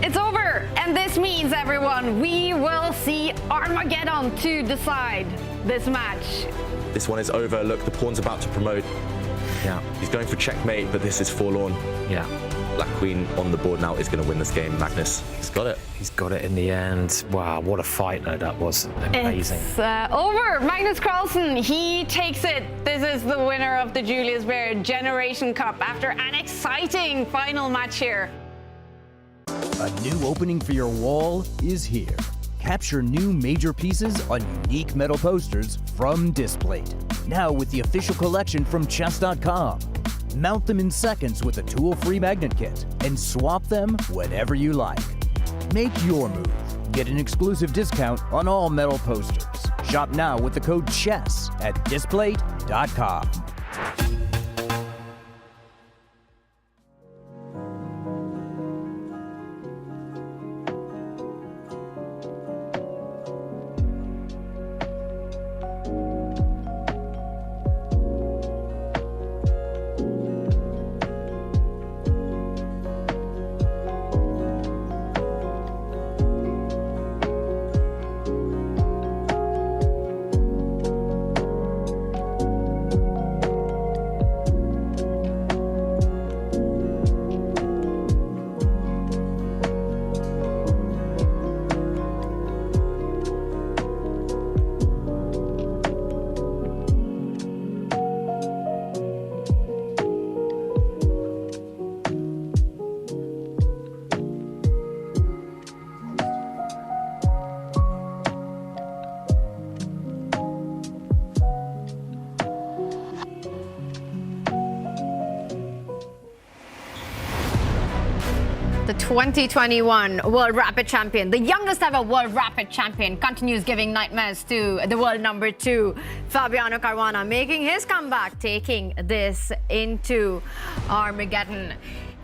It's over, and this means, everyone, we will see Armageddon to decide this match. This one is over. Look, the pawn's about to promote. Yeah. He's going for checkmate, but this is forlorn. Yeah. Black queen on the board now is going to win this game. Magnus, he's got it. He's got it in the end. Wow, what a fight though that was. Amazing. It's over. Magnus Carlsen, he takes it. This is the winner of the Julius Baer Generation Cup after an exciting final match here. A new opening for your wall is here. Capture new major pieces on unique metal posters from Displate. Now with the official collection from Chess.com. Mount them in seconds with a tool-free magnet kit and swap them whenever you like. Make your move. Get an exclusive discount on all metal posters. Shop now with the code CHESS at Displate.com. The 2021 World Rapid Champion, the youngest ever World Rapid Champion, continues giving nightmares to the world number 2, Fabiano Caruana, making his comeback, taking this into Armageddon.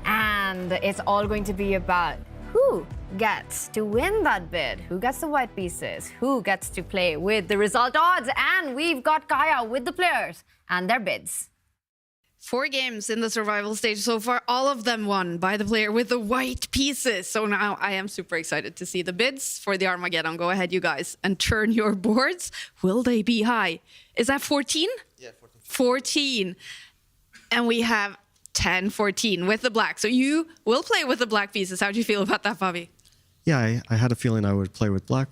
And it's all going to be about who gets to win that bid, who gets the white pieces, who gets to play with the result odds. And we've got Kaya with the players and their bids. 4 games in the survival stage so far, all of them won by the player with the white pieces. So now I am super excited to see the bids for the Armageddon. Go ahead, you guys, and turn your boards. Will they be high? Is that 14? Yeah, 14. And we have 10-14 with the black. So you will play with the black pieces. How do you feel about that, Fabi? Yeah, I had a feeling I would play with black.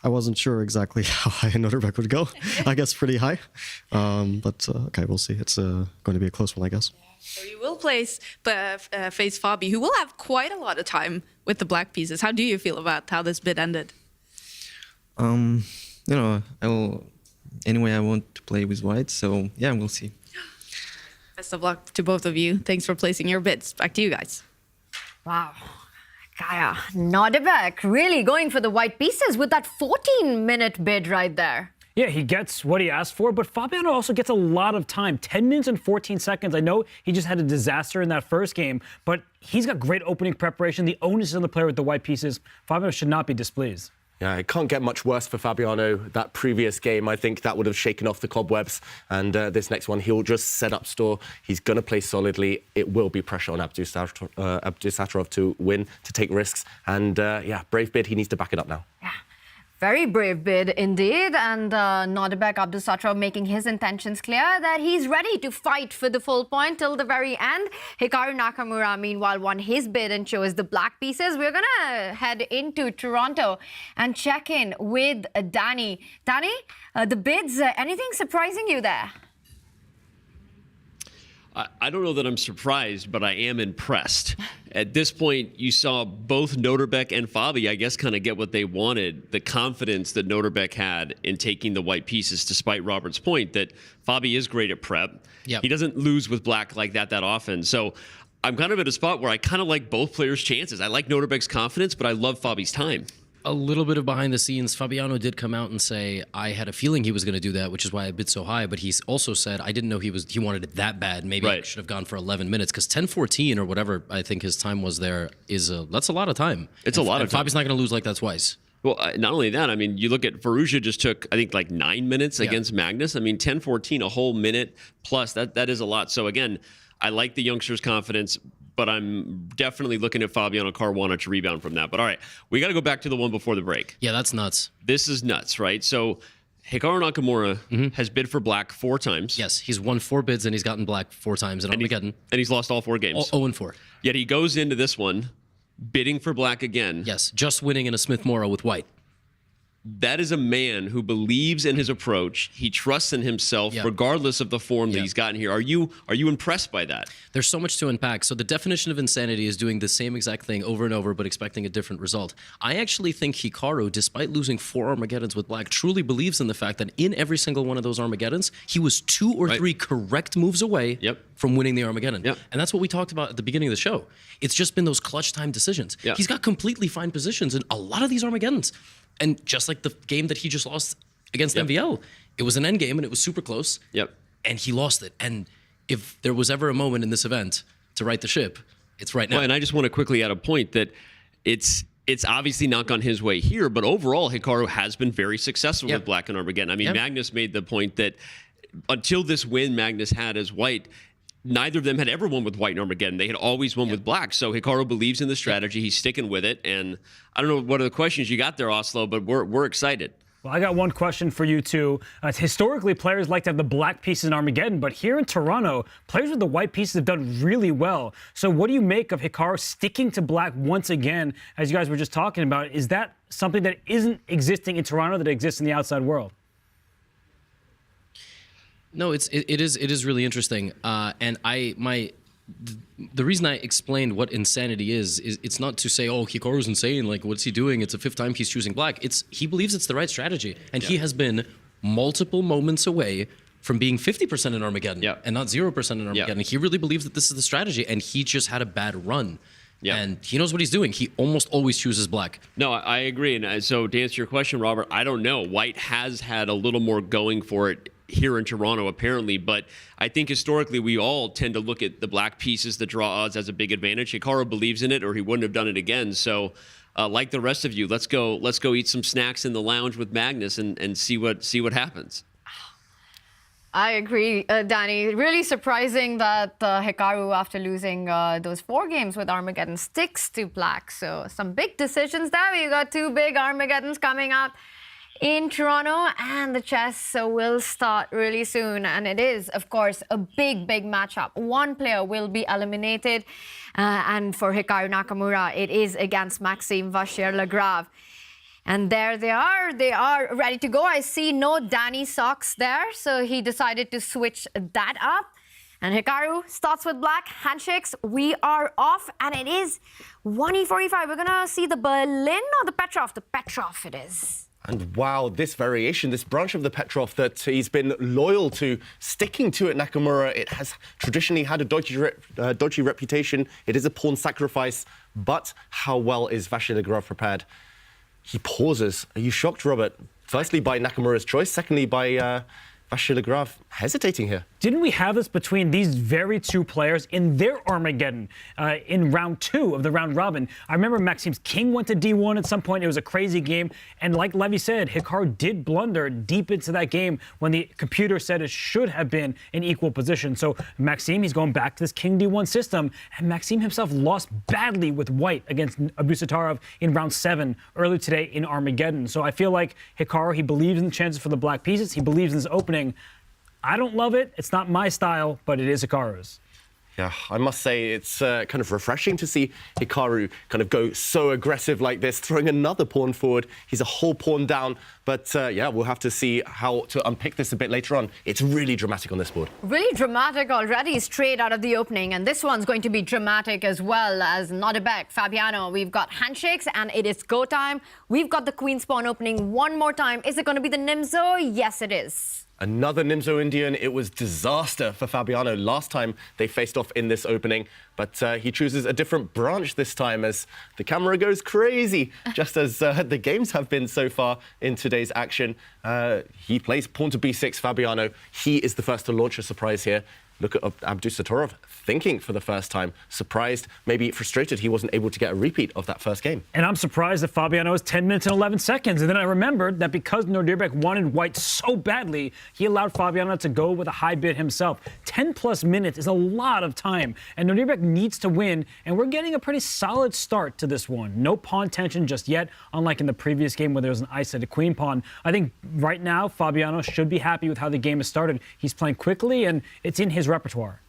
I wasn't sure exactly how high Nodirbek would go. I guess pretty high. But okay, we'll see. It's going to be a close one, I guess. So you will face Fabi, who will have quite a lot of time with the black pieces. How do you feel about how this bid ended? You know, anyway, I want to play with white, so yeah, we'll see. Best of luck to both of you. Thanks for placing your bids. Back to you guys. Wow. Kaya, Nodirbek really going for the white pieces with that 14-minute bid right there. Yeah, he gets what he asked for, but Fabiano also gets a lot of time. 10 minutes and 14 seconds. I know he just had a disaster in that first game, but he's got great opening preparation. The onus is on the player with the white pieces. Fabiano should not be displeased. Yeah, it can't get much worse for Fabiano. That previous game, I think that would have shaken off the cobwebs. And this next one, he'll just set up store. He's going to play solidly. It will be pressure on Abdusattorov to win, to take risks. And yeah, brave bid. He needs to back it up now. Yeah. Very brave bid indeed, and Nodirbek Abdusattorov making his intentions clear that he's ready to fight for the full point till the very end. Hikaru Nakamura, meanwhile, won his bid and chose the black pieces. We're going to head into Toronto and check in with Dani. Dani, the bids, anything surprising you there? I don't know that I'm surprised, but I am impressed. At this point, you saw both Nodirbek and Fabi, I guess, kind of get what they wanted. The confidence that Nodirbek had in taking the white pieces, despite Robert's point that Fabi is great at prep. Yep. He doesn't lose with black like that often. So I'm kind of at a spot where I kind of like both players' chances. I like Nodirbek's confidence, but I love Fabi's time. A little bit of behind the scenes. Fabiano did come out and say, I had a feeling he was going to do that, which is why I bid so high. But he's also said, I didn't know he wanted it that bad. Maybe I should have gone for 11 minutes because 10-14 or whatever I think his time was there that's a lot of time. It's a lot of time. Fabi's not going to lose like that twice. Well, not only that, I mean, you look at Firouzja just took, I think, like 9 minutes against Magnus. I mean, 10-14, a whole minute plus, that is a lot. So again, I like the youngster's confidence, but I'm definitely looking at Fabiano Caruana to rebound from that. But all right, we got to go back to the one before the break. Yeah, that's nuts. This is nuts, right? So Hikaru Nakamura has bid for black 4 times. Yes, he's won 4 bids and he's gotten black 4 times in Armageddon. And he's lost all 4 games. 0-4. Yet he goes into this one bidding for black again. Yes, just winning in a Smith-Morrow with white. That is a man who believes in his approach. He trusts in himself, regardless of the form that he's gotten here. Are you impressed by that? There's so much to unpack. So the definition of insanity is doing the same exact thing over and over, but expecting a different result. I actually think Hikaru, despite losing 4 Armageddons with black, truly believes in the fact that in every single one of those Armageddons, he was 2 or 3 correct moves away from winning the Armageddon. And that's what we talked about at the beginning of the show. It's just been those clutch time decisions. He's got completely fine positions in a lot of these Armageddons. And just like the game that he just lost against MVL, it was an end game and it was super close. And he lost it. And if there was ever a moment in this event to right the ship, it's right now. Well, and I just want to quickly add a point that it's obviously not gone his way here, but overall, Hikaru has been very successful with black and Armageddon. I mean, Magnus made the point that until this win Magnus had as white, neither of them had ever won with white and Armageddon. They had always won with black. So Hikaru believes in the strategy. He's sticking with it. And I don't know what are the questions you got there, Oslo, but we're excited. Well, I got one question for you, too. Historically, players like to have the black pieces in Armageddon, but here in Toronto, players with the white pieces have done really well. So what do you make of Hikaru sticking to black once again, as you guys were just talking about? Is that something that isn't existing in Toronto that exists in the outside world? No, it is really interesting, and the reason I explained what insanity is it's not to say, oh, Hikaru's insane, like what's he doing? It's the 5th time he's choosing black. He believes it's the right strategy, and he has been multiple moments away from being 50% in Armageddon and not 0% in Armageddon. He really believes that this is the strategy, and he just had a bad run. Yeah. And he knows what he's doing. He almost always chooses black. No, I agree. And so to answer your question, Robert, I don't know. White has had a little more going for it here in Toronto, apparently. But I think historically, we all tend to look at the black pieces, the draw odds, as a big advantage. Hikaru believes in it, or he wouldn't have done it again. So like the rest of you, let's go eat some snacks in the lounge with Magnus and see what happens. I agree, Danny. Really surprising that Hikaru, after losing those 4 games with Armageddon, sticks to black. So some big decisions there. We got 2 big Armageddons coming up in Toronto, and the chess will start really soon. And it is, of course, a big matchup. One player will be eliminated. And for Hikaru Nakamura, it is against Maxime Vachier-Lagrave. And there they are ready to go. I see no Danny socks there, so he decided to switch that up. And Hikaru starts with black, handshakes, we are off, and it is 1e45. We're gonna see the Berlin or the Petrov? The Petrov it is. And wow, this variation, this branch of the Petrov that he's been loyal to, sticking to it, Nakamura, it has traditionally had a dodgy reputation. It is a pawn sacrifice, but how well is Vachier-Lagrave prepared? He pauses. Are you shocked, Robert? Firstly, by Nakamura's choice. Secondly, by Vachier-Lagrave hesitating here. Didn't we have this between these very 2 players in their Armageddon in round 2 of the round robin? I remember Maxime's king went to D1 at some point. It was a crazy game. And like Levy said, Hikaru did blunder deep into that game when the computer said it should have been an equal position. So Maxime, he's going back to this king D1 system. And Maxime himself lost badly with white against Abdusattorov in round 7 earlier today in Armageddon. So I feel like Hikaru, he believes in the chances for the black pieces. He believes in this opening. I don't love it. It's not my style, but it is Hikaru's. Yeah, I must say it's kind of refreshing to see Hikaru kind of go so aggressive like this, throwing another pawn forward. He's a whole pawn down. But yeah, we'll have to see how to unpick this a bit later on. It's really dramatic on this board. Really dramatic already, straight out of the opening. And this one's going to be dramatic as well as Nodirbek, Fabiano. We've got handshakes and it is go time. We've got the queen's pawn opening one more time. Is it going to be the Nimzo? Yes, it is. Another Nimzo Indian. It was disaster for Fabiano last time they faced off in this opening. But he chooses a different branch this time as the camera goes crazy, just as the games have been so far in today's action. He plays pawn to b6, Fabiano. He is the first to launch a surprise here. Look at Abdusattorov thinking for the first time, surprised, maybe frustrated he wasn't able to get a repeat of that first game. And I'm surprised that Fabiano is 10 minutes and 11 seconds. And then I remembered that because Nodirbek wanted white so badly, he allowed Fabiano to go with a high bid himself. 10 plus minutes is a lot of time. And Nodirbek needs to win. And we're getting a pretty solid start to this one. No pawn tension just yet, unlike in the previous game where there was an isolated queen pawn. I think right now, Fabiano should be happy with how the game has started. He's playing quickly and it's in his repertoire.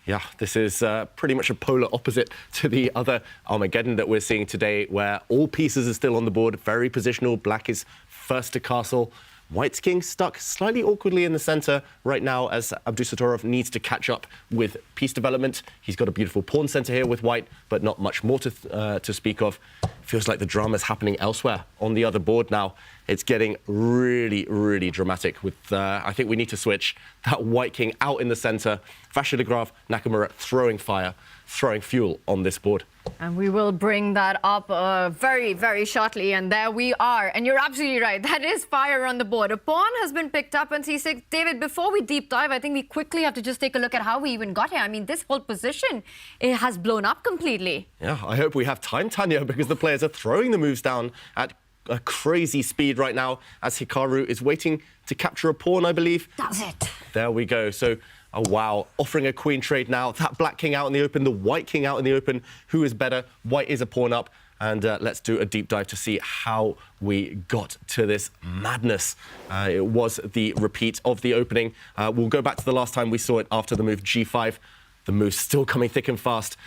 Yeah, this is pretty much a polar opposite to the other Armageddon that we're seeing today, where all pieces are still on the board, very positional. Black is first to castle. White's king stuck slightly awkwardly in the center right now as Abdusattorov needs to catch up with piece development. He's got a beautiful pawn center here with white, but not much more to speak of. Feels like the drama's happening elsewhere on the other board now. It's getting really, really dramatic with, I think we need to switch that white king out in the center. Vachier-Lagrave, Nakamura throwing fire, throwing fuel on this board. And we will bring that up very, very shortly. And there we are. And you're absolutely right. That is fire on the board. A pawn has been picked up on c6. David, before we deep dive, I think we quickly have to just take a look at how we even got here. I mean, this whole position, it has blown up completely. Yeah, I hope we have time, Tanya, because the players are throwing the moves down at a crazy speed right now as Hikaru is waiting to capture a pawn, I believe. That's it. There we go. So, oh, wow, offering a queen trade now. That black king out in the open, the white king out in the open. Who is better? White is a pawn up. And let's do a deep dive to see how we got to this madness. It was the repeat of the opening. We'll go back to the last time we saw it after the move g5. The move's still coming thick and fast.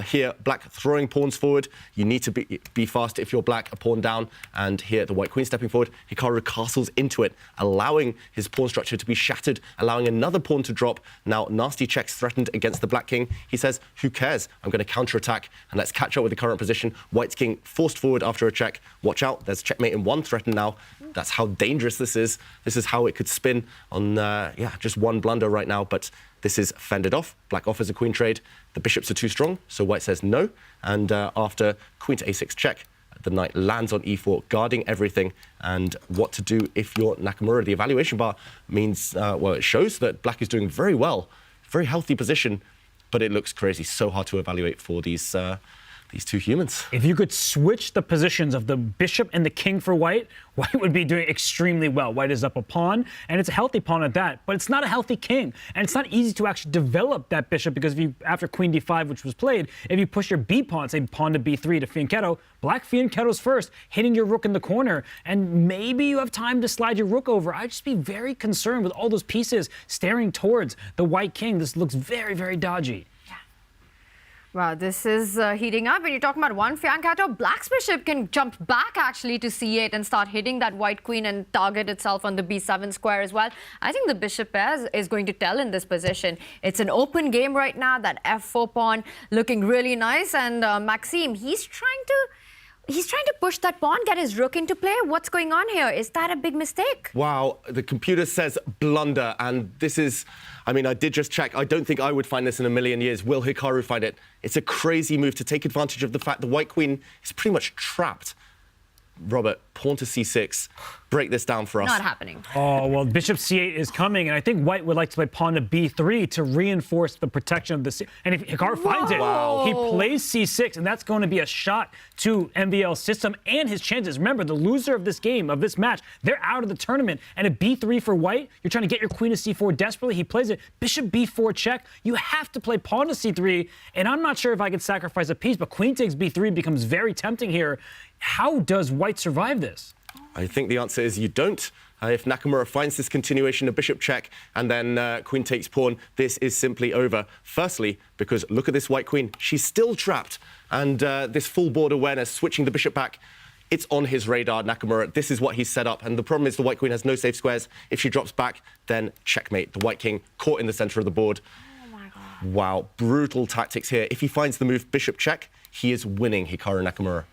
Here, black throwing pawns forward. You need to be fast if you're black, a pawn down. And here, the white queen stepping forward. Hikaru castles into it, allowing his pawn structure to be shattered, allowing another pawn to drop. Now, nasty checks threatened against the black king. He says, who cares? I'm going to counterattack, and let's catch up with the current position. White's king forced forward after a check. Watch out, there's checkmate in one threatened now. That's how dangerous this is. This is how it could spin on, just one blunder right now. But This is fended off. Black offers a queen trade. The bishops are too strong, so white says no. And after queen to a6 check, the knight lands on e4, guarding everything. And what to do if you're Nakamura. The evaluation bar means, well, it shows that black is doing very well. Very healthy position, but it looks crazy. So hard to evaluate for these two humans. If you could switch the positions of the bishop and the king for white, white would be doing extremely well. White is up a pawn, and it's a healthy pawn at that, but it's not a healthy king. And it's not easy to actually develop that bishop because if you, after queen d5, which was played, if you push your b pawn, say pawn to b3 to fianchetto, black fianchettos first, hitting your rook in the corner, and maybe you have time to slide your rook over. I'd just be very concerned with all those pieces staring towards the white king. This looks very, very dodgy. Wow, this is heating up. When you're talking about one fianchetto, black's bishop can jump back actually to c8 and start hitting that white queen and target itself on the b7 square as well. I think the bishop pair is going to tell in this position. It's an open game right now. That f4 pawn looking really nice. And Maxime, he's trying to push that pawn, get his rook into play. What's going on here? Is that a big mistake? Wow, the computer says blunder, and this is, I mean, I did just check. I don't think I would find this in a million years. Will Hikaru find it? It's a crazy move to take advantage of the fact the white queen is pretty much trapped. Robert, pawn to c6. Break this down for us. Not happening. Oh, well, bishop c8 is coming, and I think white would like to play pawn to b3 to reinforce the protection of the c. And if Hikaru finds it, he plays c6, and that's going to be a shot to MVL's system and his chances. Remember, the loser of this game, of this match, they're out of the tournament. And at b3 for white, you're trying to get your queen to c4 desperately. He plays it. Bishop b4 check. You have to play pawn to c3, and I'm not sure if I could sacrifice a piece, but queen takes b3 becomes very tempting here. How does white survive this? I think the answer is you don't. If Nakamura finds this continuation of bishop check and then queen takes pawn, this is simply over. Firstly, because look at this white queen. She's still trapped. And this full board awareness, switching the bishop back, it's on his radar, Nakamura. This is what he's set up. And the problem is the white queen has no safe squares. If she drops back, then checkmate. The white king caught in the center of the board. Oh my God. Wow, brutal tactics here. If he finds the move bishop check, he is winning Hikaru Nakamura.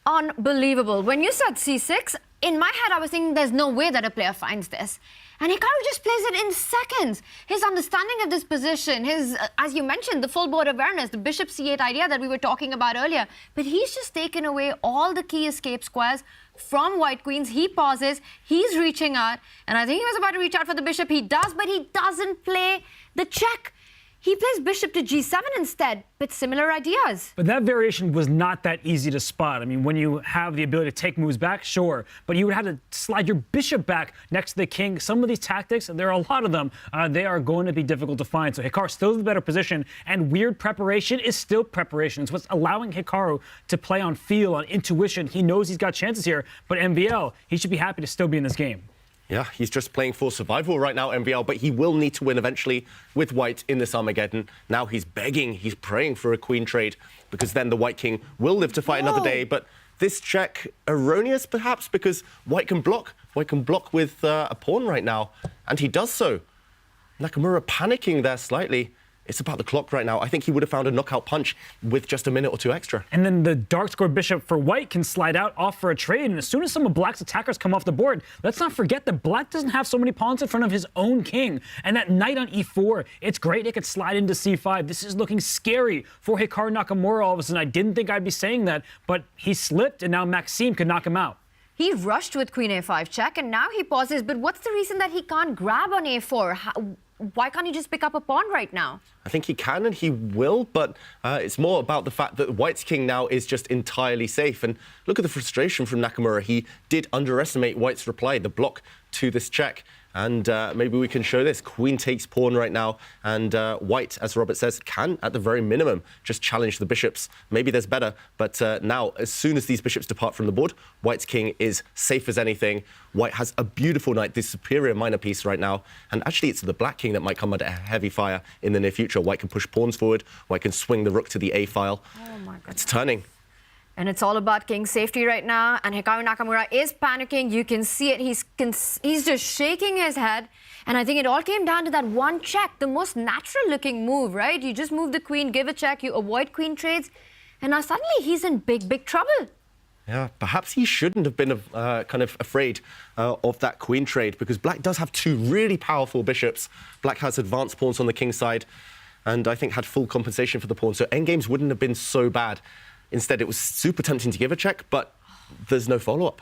Unbelievable. When you said c6, in my head I was thinking there's no way that a player finds this. And Hikaru just plays it in seconds. His understanding of this position, his, as you mentioned, the full board awareness, the bishop c8 idea that we were talking about earlier. But he's just taken away all the key escape squares from white queens. He pauses, he's reaching out, and I think he was about to reach out for the bishop. He does, but he doesn't play the check. He plays bishop to g7 instead, but similar ideas. But that variation was not that easy to spot. I mean, when you have the ability to take moves back, sure, but you would have to slide your bishop back next to the king. Some of these tactics, and there are a lot of them, they are going to be difficult to find. So Hikaru still in the better position, and weird preparation is still preparation. It's what's allowing Hikaru to play on feel, on intuition. He knows he's got chances here, but MVL, he should be happy to still be in this game. Yeah, he's just playing for survival right now, MVL, but he will need to win eventually with white in this Armageddon. Now he's begging, he's praying for a queen trade, because then the white king will live to fight another day. But this check, erroneous perhaps, because white can block. White can block with a pawn right now, and he does so. Nakamura panicking there slightly. It's about the clock right now. I think he would have found a knockout punch with just a minute or two extra. And then the dark square bishop for white can slide out off for a trade. And as soon as some of black's attackers come off the board, let's not forget that black doesn't have so many pawns in front of his own king. And that knight on e4, it's great. It could slide into c5. This is looking scary for Hikaru Nakamura all of a sudden. I didn't think I'd be saying that, but he slipped, and now Maxime could knock him out. He rushed with queen a5 check, and now he pauses. But what's the reason that he can't grab on a4? Why can't he just pick up a pawn right now? I think he can and he will, but it's more about the fact that white's king now is just entirely safe. And look at the frustration from Nakamura. He did underestimate white's reply, the block to this check. And maybe we can show this. Queen takes pawn right now, and white, as Robert says, can, at the very minimum, just challenge the bishops. Maybe there's better, but now, as soon as these bishops depart from the board, white's king is safe as anything. White has a beautiful knight, this superior minor piece right now, and actually it's the black king that might come under heavy fire in the near future. White can push pawns forward, white can swing the rook to the a file. Oh my God. It's turning. And it's all about king's safety right now. And Hikaru Nakamura is panicking. You can see it. He's just shaking his head. And I think it all came down to that one check, the most natural-looking move, right? You just move the queen, give a check, you avoid queen trades. And now suddenly he's in big, big trouble. Yeah, perhaps he shouldn't have been kind of afraid of that queen trade, because black does have two really powerful bishops. Black has advanced pawns on the king side, and I think had full compensation for the pawn. So endgames wouldn't have been so bad. Instead, it was super tempting to give a check, but there's no follow-up.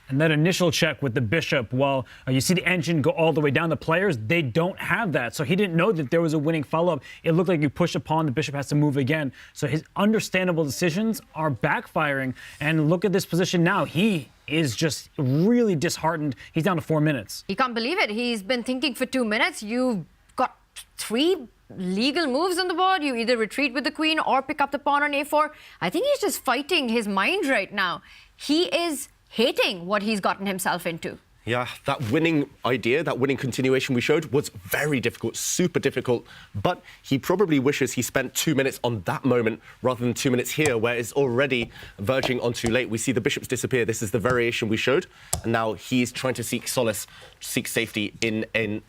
And that initial check with the bishop, well, you see the engine go all the way down. The players, they don't have that. So he didn't know that there was a winning follow-up. It looked like you push a pawn, the bishop has to move again. So his understandable decisions are backfiring. And look at this position now. He is just really disheartened. He's down to 4 minutes. He can't believe it. He's been thinking for 2 minutes. You've got 3 legal moves on the board. You either retreat with the queen or pick up the pawn on a4. I think he's just fighting his mind right now. He is hating what he's gotten himself into. Yeah, that winning idea, that winning continuation we showed was very difficult, super difficult. But he probably wishes he spent 2 minutes on that moment rather than 2 minutes here, where it's already verging on too late. We see the bishops disappear. This is the variation we showed. And now he's trying to seek solace, seek safety in an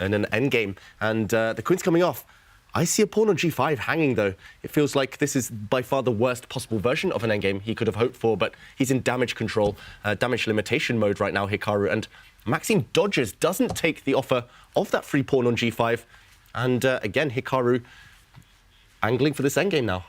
endgame. And the queen's coming off. I see a pawn on g5 hanging, though. It feels like this is by far the worst possible version of an endgame he could have hoped for, but he's in damage control, damage limitation mode right now, Hikaru, and Maxime dodges, doesn't take the offer of that free pawn on g5, and again, Hikaru angling for this endgame now.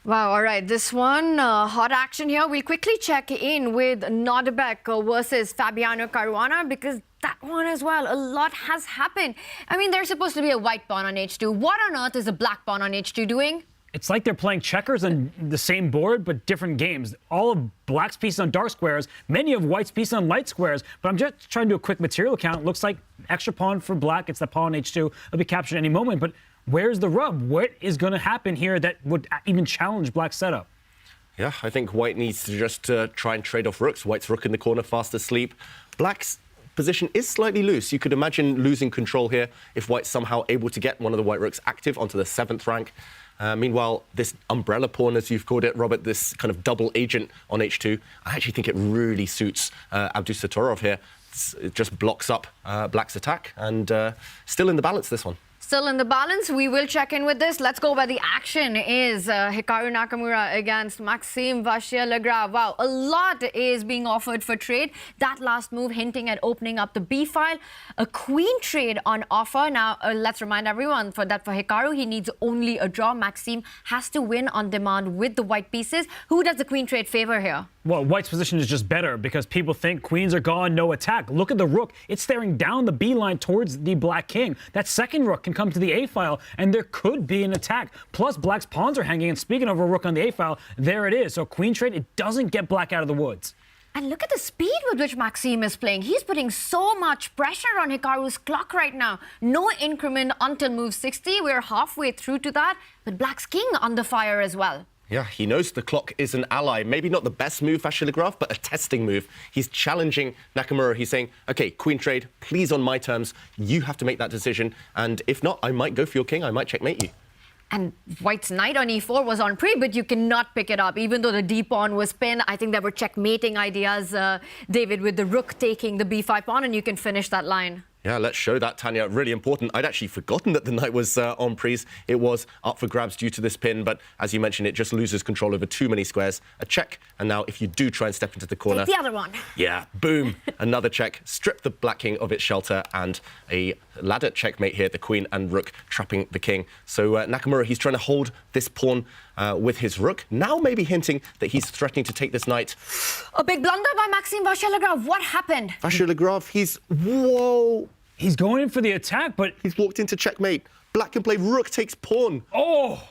Wow, all right, this one, hot action here. We'll quickly check in with Nodirbek versus Fabiano Caruana, because that one as well, a lot has happened. I mean, there's supposed to be a white pawn on h2. What on earth is a black pawn on h2 doing? It's like they're playing checkers on the same board, but different games. All of black's pieces on dark squares, many of white's pieces on light squares. But I'm just trying to do a quick material count. Looks like extra pawn for black. It's the pawn on h2. It'll be captured any moment. But where's the rub? What is going to happen here that would even challenge black's setup? Yeah, I think white needs to just try and trade off rooks. White's rook in the corner, fast asleep. Black's position is slightly loose. You could imagine losing control here if white's somehow able to get one of the white rooks active onto the 7th rank. Meanwhile, this umbrella pawn, as you've called it, Robert, this kind of double agent on h2, I actually think it really suits Abdusattorov here. It just blocks up black's attack, and still in the balance, this one. Still in the balance. We will check in with this. Let's go where the action is. Hikaru Nakamura against Maxime Vachier-Lagrave. Wow, a lot is being offered for trade. That last move hinting at opening up the B file. A queen trade on offer. Now, let's remind everyone for Hikaru, he needs only a draw. Maxime has to win on demand with the white pieces. Who does the queen trade favor here? Well, white's position is just better because people think queens are gone, no attack. Look at the rook. It's staring down the B line towards the black king. That second rook can come to the A file, and there could be an attack. Plus, black's pawns are hanging, and speaking of a rook on the A file, there it is. So queen trade, it doesn't get black out of the woods. And look at the speed with which Maxime is playing. He's putting so much pressure on Hikaru's clock right now. No increment until move 60. We're halfway through to that, but black's king under fire as well. Yeah, he knows the clock is an ally. Maybe not the best move, Vachier-Lagrave, but a testing move. He's challenging Nakamura. He's saying, OK, queen trade, please on my terms. You have to make that decision. And if not, I might go for your king. I might checkmate you. And white's knight on e4 was on pre, but you cannot pick it up. Even though the d pawn was pinned, I think there were checkmating ideas, David, with the rook taking the b5 pawn, and you can finish that line. Yeah, let's show that, Tanya. Really important. I'd actually forgotten that the knight was on prise. It was up for grabs due to this pin, but as you mentioned, it just loses control over too many squares. A check, and now if you do try and step into the corner... Take the other one. Yeah, boom, another check. Strip the black king of its shelter, and a ladder checkmate here, the queen and rook trapping the king. So Nakamura, he's trying to hold this pawn with his rook, now maybe hinting that he's threatening to take this knight. A big blunder by Maxime Vachier-Lagrave. What happened? Vachier-Lagrave, he's... Whoa! He's going in for the attack, but... He's walked into checkmate. Black can play rook takes pawn. Oh!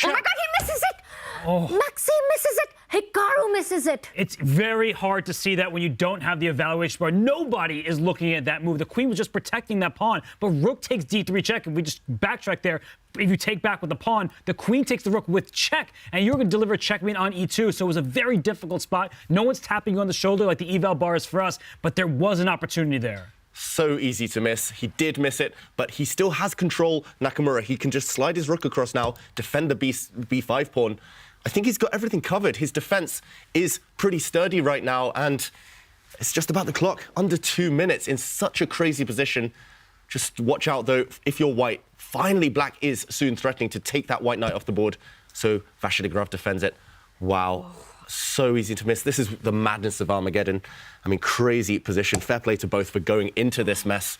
Oh my God, he misses it! Oh. Maxime misses it! Hikaru misses it! It's very hard to see that when you don't have the evaluation bar. Nobody is looking at that move. The queen was just protecting that pawn, but rook takes d3 check. If we just backtrack there, if you take back with the pawn, the queen takes the rook with check, and you're going to deliver a checkmate on e2, so it was a very difficult spot. No one's tapping you on the shoulder like the eval bar is for us, but there was an opportunity there. So easy to miss. He did miss it, but he still has control, Nakamura. He can just slide his rook across now, defend the b5 pawn. I think he's got everything covered. His defense is pretty sturdy right now, and it's just about the clock. Under 2 minutes in such a crazy position. Just watch out, though, if you're white. Finally, black is soon threatening to take that white knight off the board. So Vachier-Lagrave defends it. Wow. so easy to miss. This is the madness of Armageddon. I mean, crazy position. Fair play to both for going into this mess.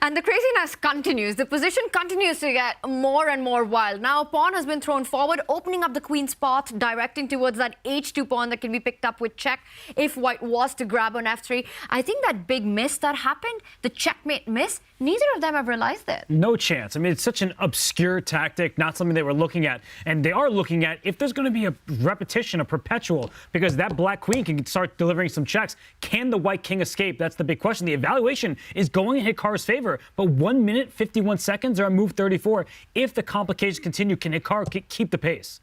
And the craziness continues. The position continues to get more and more wild. Now, a pawn has been thrown forward, opening up the queen's path, directing towards that h2 pawn that can be picked up with check if white was to grab on f3. I think that big miss that happened, the checkmate miss, neither of them have realized it. No chance. I mean, it's such an obscure tactic, not something they were looking at. And they are looking at if there's going to be a repetition, a perpetual, because that black queen can start delivering some checks. Can the white king escape? That's the big question. The evaluation is going in Hikaru's favor, but 1 minute, 51 seconds are on move 34. If the complications continue, can Hikaru keep the pace?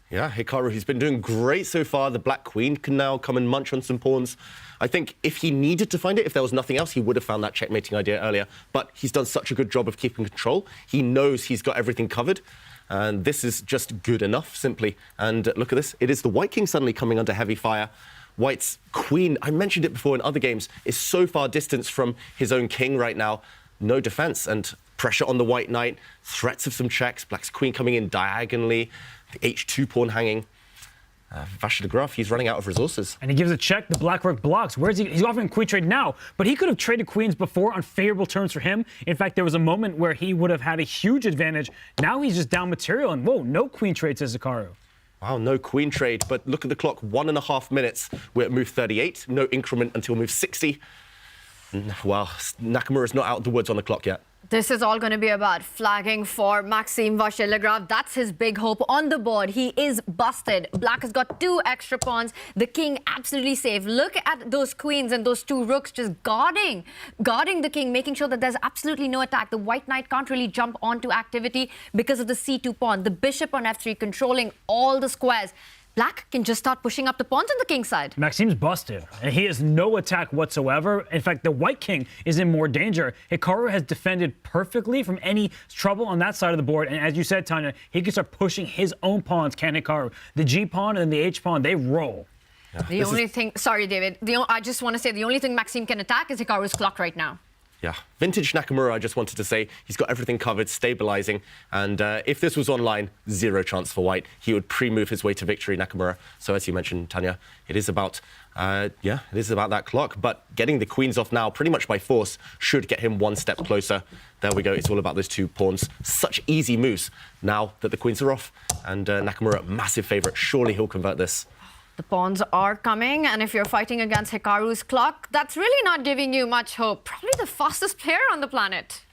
Yeah, Hikaru, he's been doing great so far. The black queen can now come and munch on some pawns. I think if he needed to find it, if there was nothing else, he would have found that checkmating idea earlier. But he's done such a good job of keeping control. He knows he's got everything covered. And this is just good enough, simply. And look at this. It is the white king suddenly coming under heavy fire. White's queen, I mentioned it before in other games, is so far distanced from his own king right now. No defense and pressure on the white knight, threats of some checks, black's queen coming in diagonally, the h2 pawn hanging. Vachier-Lagrave, he's running out of resources. And he gives a check, the black rook blocks. Where's he? He's offering queen trade now, but he could have traded queens before on favorable terms for him. In fact, there was a moment where he would have had a huge advantage. Now he's just down material, and whoa, no queen trade, says Hikaru. Wow, no queen trade, but look at the clock, 1.5 minutes. We're at move 38, no increment until move 60. Well, Nakamura's not out of the woods on the clock yet. This is all going to be about flagging for Maxime Vachier-Lagrave. That's his big hope on the board. He is busted. Black has got 2 extra pawns. The king absolutely safe. Look at those queens and those 2 rooks just guarding the king, making sure that there's absolutely no attack. The white knight can't really jump onto activity because of the c2 pawn. The bishop on f3 controlling all the squares. Black can just start pushing up the pawns on the king's side. Maxime's busted, and he has no attack whatsoever. In fact, the white king is in more danger. Hikaru has defended perfectly from any trouble on that side of the board, and as you said, Tanya, he can start pushing his own pawns, can Hikaru. The g pawn and then the h pawn, they roll. Yeah. The only thing, sorry, David, I just want to say the only thing Maxime can attack is Hikaru's clock right now. Yeah, vintage Nakamura, I just wanted to say, he's got everything covered, stabilizing, and if this was online, 0 chance for white. He would pre-move his way to victory, Nakamura. So as you mentioned, Tanya, it is about that clock, but getting the queens off now, pretty much by force, should get him 1 step closer. There we go, it's all about those 2 pawns. Such easy moves now that the queens are off, and Nakamura, massive favorite. Surely he'll convert this. The pawns are coming, and if you're fighting against Hikaru's clock, that's really not giving you much hope. Probably the fastest player on the planet.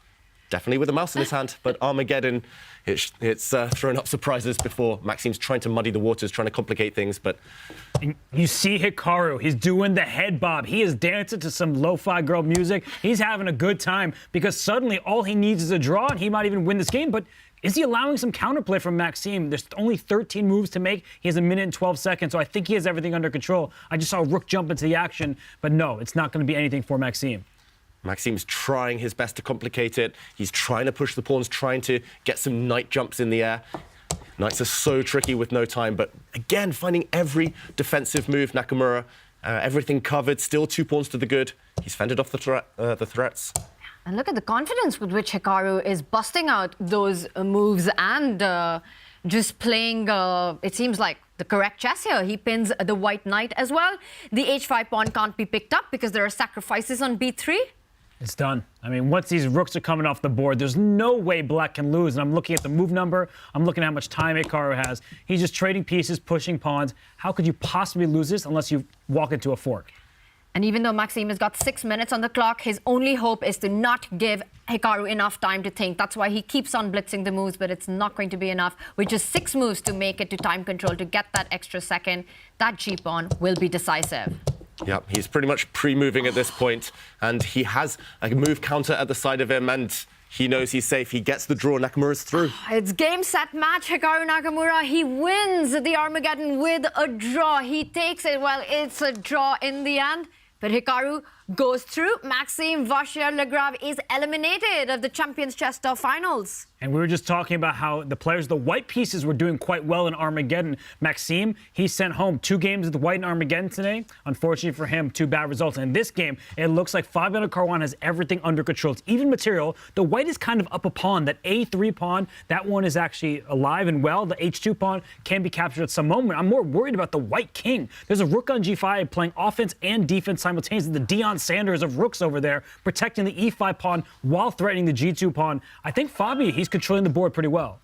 Definitely with a mouse in his hand, but Armageddon, it's thrown up surprises before. Maxime's trying to muddy the waters, trying to complicate things, but... And you see Hikaru, he's doing the head bob. He is dancing to some lo-fi girl music. He's having a good time because suddenly all he needs is a draw, and he might even win this game, but... Is he allowing some counterplay from Maxime? There's only 13 moves to make. He has 1 minute and 12 seconds, so I think he has everything under control. I just saw Rook jump into the action, but no, it's not going to be anything for Maxime. Maxime's trying his best to complicate it. He's trying to push the pawns, trying to get some knight jumps in the air. Knights are so tricky with no time, but again, finding every defensive move, Nakamura. Everything covered, still 2 pawns to the good. He's fended off the threats. And look at the confidence with which Hikaru is busting out those moves and just playing, it seems like, the correct chess here. He pins the white knight as well. The h5 pawn can't be picked up because there are sacrifices on b3. It's done. I mean, once these rooks are coming off the board, there's no way black can lose. And I'm looking at the move number. I'm looking at how much time Hikaru has. He's just trading pieces, pushing pawns. How could you possibly lose this unless you walk into a fork? And even though Maxime has got 6 minutes on the clock, his only hope is to not give Hikaru enough time to think. That's why he keeps on blitzing the moves, but it's not going to be enough. With just 6 moves to make it to time control, to get that extra second, that G-pawn will be decisive. Yeah, he's pretty much pre-moving at this point, and he has a move counter at the side of him, and he knows he's safe. He gets the draw. Nakamura's through. It's game, set, match. Hikaru Nakamura, he wins the Armageddon with a draw. He takes it. Well, it's a draw in the end. But Hikaru goes through. Maxime Vachier-Lagrave is eliminated of the Champions Chess Tour Finals. And we were just talking about how the players, the white pieces, were doing quite well in Armageddon. Maxime, he sent home 2 games of the white in Armageddon today. Unfortunately for him, 2 bad results. And in this game, it looks like Fabiano Caruana has everything under control. It's even material. The white is kind of up a pawn. That A3 pawn, that one is actually alive and well. The H2 pawn can be captured at some moment. I'm more worried about the white king. There's a rook on G5 playing offense and defense simultaneously. The Deion Sanders of rooks over there, protecting the E5 pawn while threatening the G2 pawn. I think Fabi, he's controlling the board pretty well.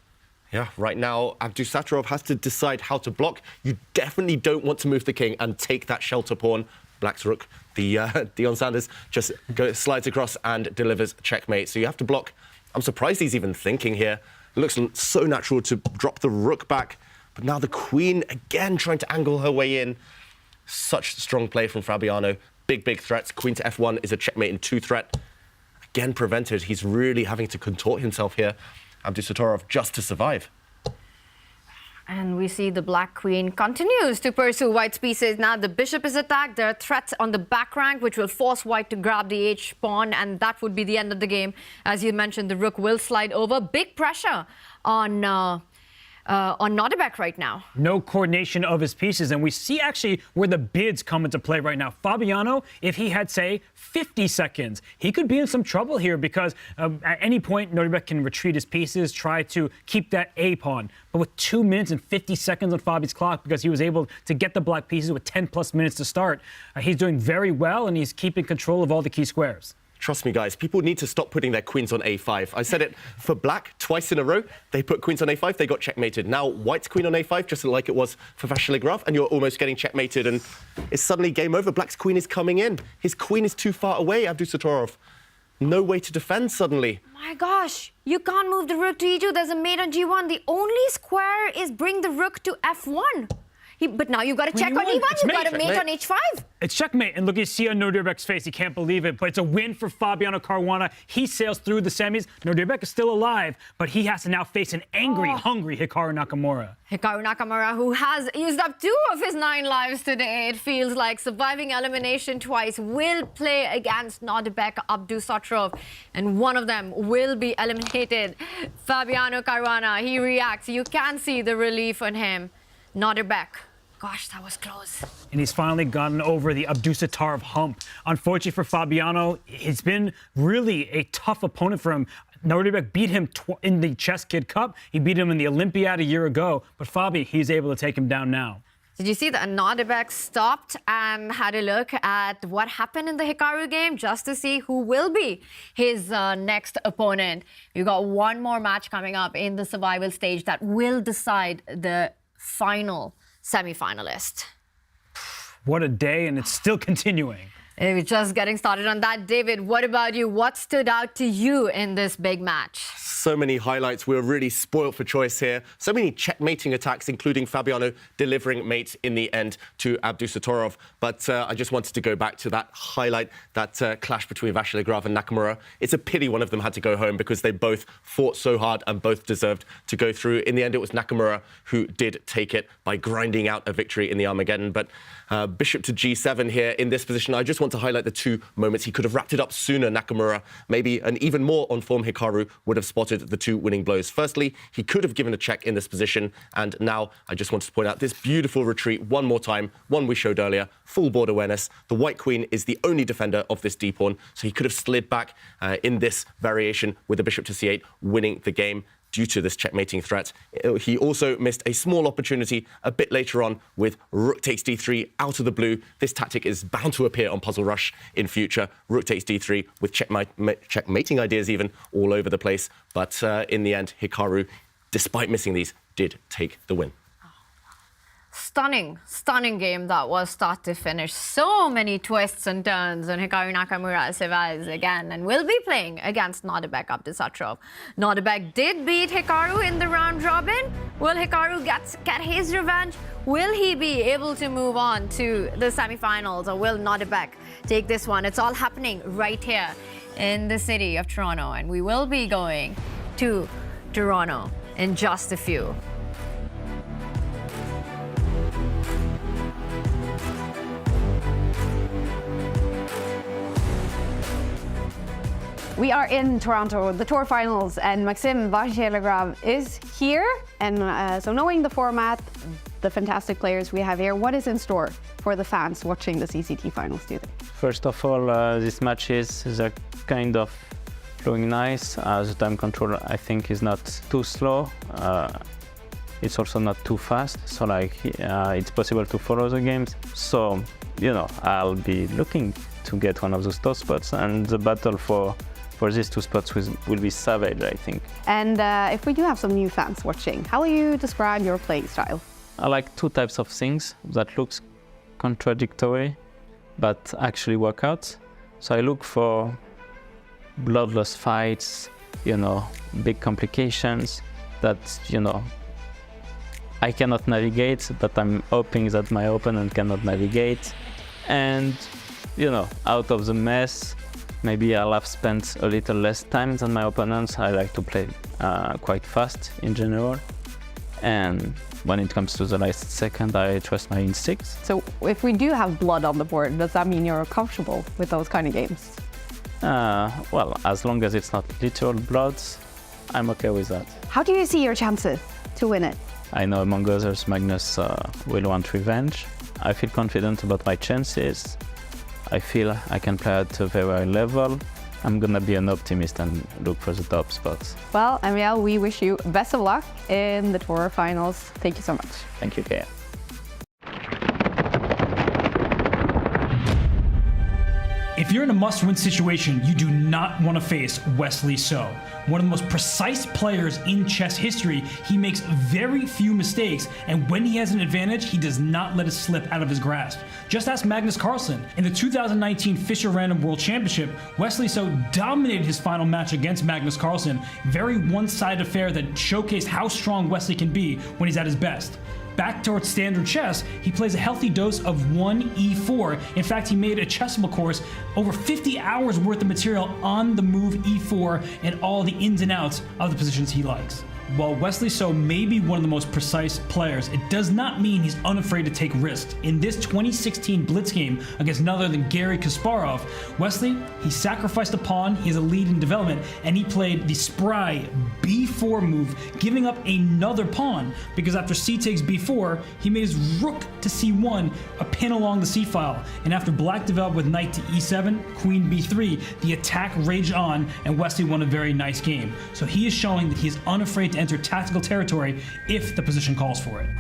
Yeah, right now, Abdusattorov has to decide how to block. You definitely don't want to move the king and take that shelter pawn. Black's rook, the Deion Sanders, just slides across and delivers checkmate. So you have to block. I'm surprised he's even thinking here. It looks so natural to drop the rook back. But now the queen, again, trying to angle her way in. Such strong play from Fabiano. Big threats. Queen to F1 is a checkmate in 2 threat. Again, prevented. He's really having to contort himself here. Abdusattorov just to survive. And we see the black queen continues to pursue white's pieces. Now the bishop is attacked. There are threats on the back rank, which will force white to grab the H pawn, and that would be the end of the game. As you mentioned, the rook will slide over. Big pressure on Nodirbek right now. No coordination of his pieces, and we see actually where the bids come into play right now. Fabiano, if he had, say, 50 seconds, he could be in some trouble here because at any point, Nodirbek can retreat his pieces, try to keep that A pawn. But with 2 minutes and 50 seconds on Fabi's clock, because he was able to get the black pieces with 10+ minutes to start, he's doing very well, and he's keeping control of all the key squares. Trust me, guys, people need to stop putting their queens on A5. I said it for black twice in a row. They put queens on A5, they got checkmated. Now white's queen on A5, just like it was for Vachier-Lagrave, and you're almost getting checkmated, and it's suddenly game over. Black's queen is coming in. His queen is too far away, Abdusattorov. No way to defend suddenly. My gosh, you can't move the rook to E2. There's a mate on G1. The only square is bring the rook to F1. But now you've got to check on E1. You've got to mate on H5. It's checkmate. And look, you see on Nodirbek's face, he can't believe it. But it's a win for Fabiano Caruana. He sails through the semis. Nodirbek is still alive, but he has to now face an angry, hungry Hikaru Nakamura. Hikaru Nakamura, who has used up 2 of his 9 lives today. It feels like surviving elimination twice, will play against Nodirbek Abdusattorov, and one of them will be eliminated. Fabiano Caruana, he reacts. You can see the relief on him. Nodirbek. Gosh, that was close. And he's finally gotten over the Abdusattorov hump. Unfortunately for Fabiano, it's been really a tough opponent for him. Nodirbek beat him in the Chess Kid Cup. He beat him in the Olympiad a year ago. But Fabi, he's able to take him down now. Did you see that Nodirbek stopped and had a look at what happened in the Hikaru game just to see who will be his next opponent? We've got one more match coming up in the survival stage that will decide the final semi-finalist. What a day, and it's still continuing. We're just getting started on that. David, what about you? What stood out to you in this big match? So many highlights. We were really spoiled for choice here. So many checkmating attacks, including Fabiano delivering mate in the end to Abdusattorov. But I just wanted to go back to that highlight, that clash between Vachier-Lagrave and Nakamura. It's a pity one of them had to go home because they both fought so hard and both deserved to go through. In the end, it was Nakamura who did take it by grinding out a victory in the Armageddon. But bishop to G7 here in this position. I just want to highlight the 2 moments. He could have wrapped it up sooner, Nakamura. Maybe an even more on-form Hikaru would have spotted the 2 winning blows. Firstly, he could have given a check in this position. And now I just wanted to point out this beautiful retreat one more time, one we showed earlier, full board awareness. The white queen is the only defender of this d-pawn, so he could have slid back in this variation with the bishop to C8, winning the game due to this checkmating threat. He also missed a small opportunity a bit later on with rook takes d3 out of the blue. This tactic is bound to appear on Puzzle Rush in future. Rook takes d3 with checkmating ideas even all over the place. But in the end, Hikaru, despite missing these, did take the win. Stunning game that was start to finish. So many twists and turns, and Hikaru Nakamura survives again and will be playing against Nodirbek Abdusattorov. Nodirbek did beat Hikaru in the round robin. Will Hikaru get his revenge? Will he be able to move on to the semifinals, or will Nodirbek take this one? It's all happening right here in the city of Toronto, and we will be going to Toronto in just a few. We are in Toronto, the Tour Finals, and Maxime Vachier-Lagrave is here. And so knowing the format, the fantastic players we have here, what is in store for the fans watching the CCT Finals today? First of all, this matches are kind of flowing nice. The time control, I think, is not too slow. It's also not too fast, so it's possible to follow the games. So, I'll be looking to get one of those top spots, and the battle for these two spots will be savage, I think. And if we do have some new fans watching, how will you describe your playing style? I like two types of things that looks contradictory, but actually work out. So I look for bloodless fights, big complications that, I cannot navigate, but I'm hoping that my opponent cannot navigate. And, out of the mess, maybe I'll have spent a little less time than my opponents. I like to play quite fast in general. And when it comes to the last second, I trust my instincts. So if we do have blood on the board, does that mean you're comfortable with those kind of games? Well, as long as it's not literal blood, I'm okay with that. How do you see your chances to win it? I know among others Magnus will want revenge. I feel confident about my chances. I feel I can play at a very high level. I'm gonna be an optimist and look for the top spots. Well, Amiel, we wish you best of luck in the Tour Finals. Thank you so much. Thank you, Kaya. If you're in a must-win situation, you do not want to face Wesley So. One of the most precise players in chess history, he makes very few mistakes, and when he has an advantage, he does not let it slip out of his grasp. Just ask Magnus Carlsen. In the 2019 Fischer Random World Championship, Wesley So dominated his final match against Magnus Carlsen. Very one-sided affair that showcased how strong Wesley can be when he's at his best. Back towards standard chess, he plays a healthy dose of 1e4. In fact, he made a Chessable course, over 50 hours worth of material on the move e4 and all the ins and outs of the positions he likes. While Wesley So may be one of the most precise players, it does not mean he's unafraid to take risks. In this 2016 Blitz game against none other than Garry Kasparov, Wesley, he sacrificed a pawn, he has a lead in development, and he played the spry b4 move, giving up another pawn, because after c takes b4, he made his rook to c1, a pin along the c-file, and after black developed with knight to e7, queen b3, the attack raged on, and Wesley won a very nice game. So he is showing that he is unafraid to enter tactical territory if the position calls for it.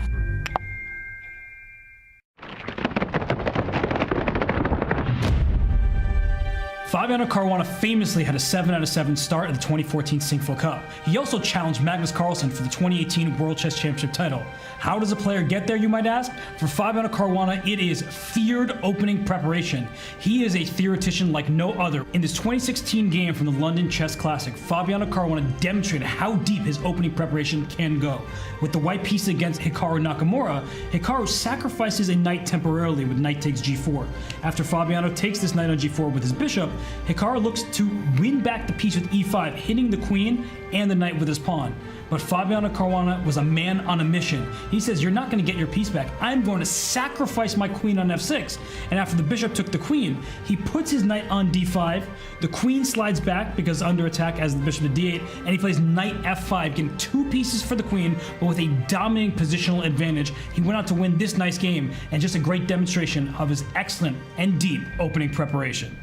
Fabiano Caruana famously had a 7 out of 7 start at the 2014 Singful Cup. He also challenged Magnus Carlsen for the 2018 World Chess Championship title. How does a player get there, you might ask? For Fabiano Caruana, it is feared opening preparation. He is a theoretician like no other. In this 2016 game from the London Chess Classic, Fabiano Caruana demonstrated how deep his opening preparation can go. With the white piece against Hikaru Nakamura, Hikaru sacrifices a knight temporarily with knight takes g4. After Fabiano takes this knight on g4 with his bishop, Hikaru looks to win back the piece with e5, hitting the queen and the knight with his pawn. But Fabiano Caruana was a man on a mission. He says, you're not going to get your piece back. I'm going to sacrifice my queen on f6. And after the bishop took the queen, he puts his knight on d5. The queen slides back because under attack as the bishop to d8. And he plays knight f5, getting 2 pieces for the queen, but with a dominating positional advantage. He went out to win this nice game, and just a great demonstration of his excellent and deep opening preparation.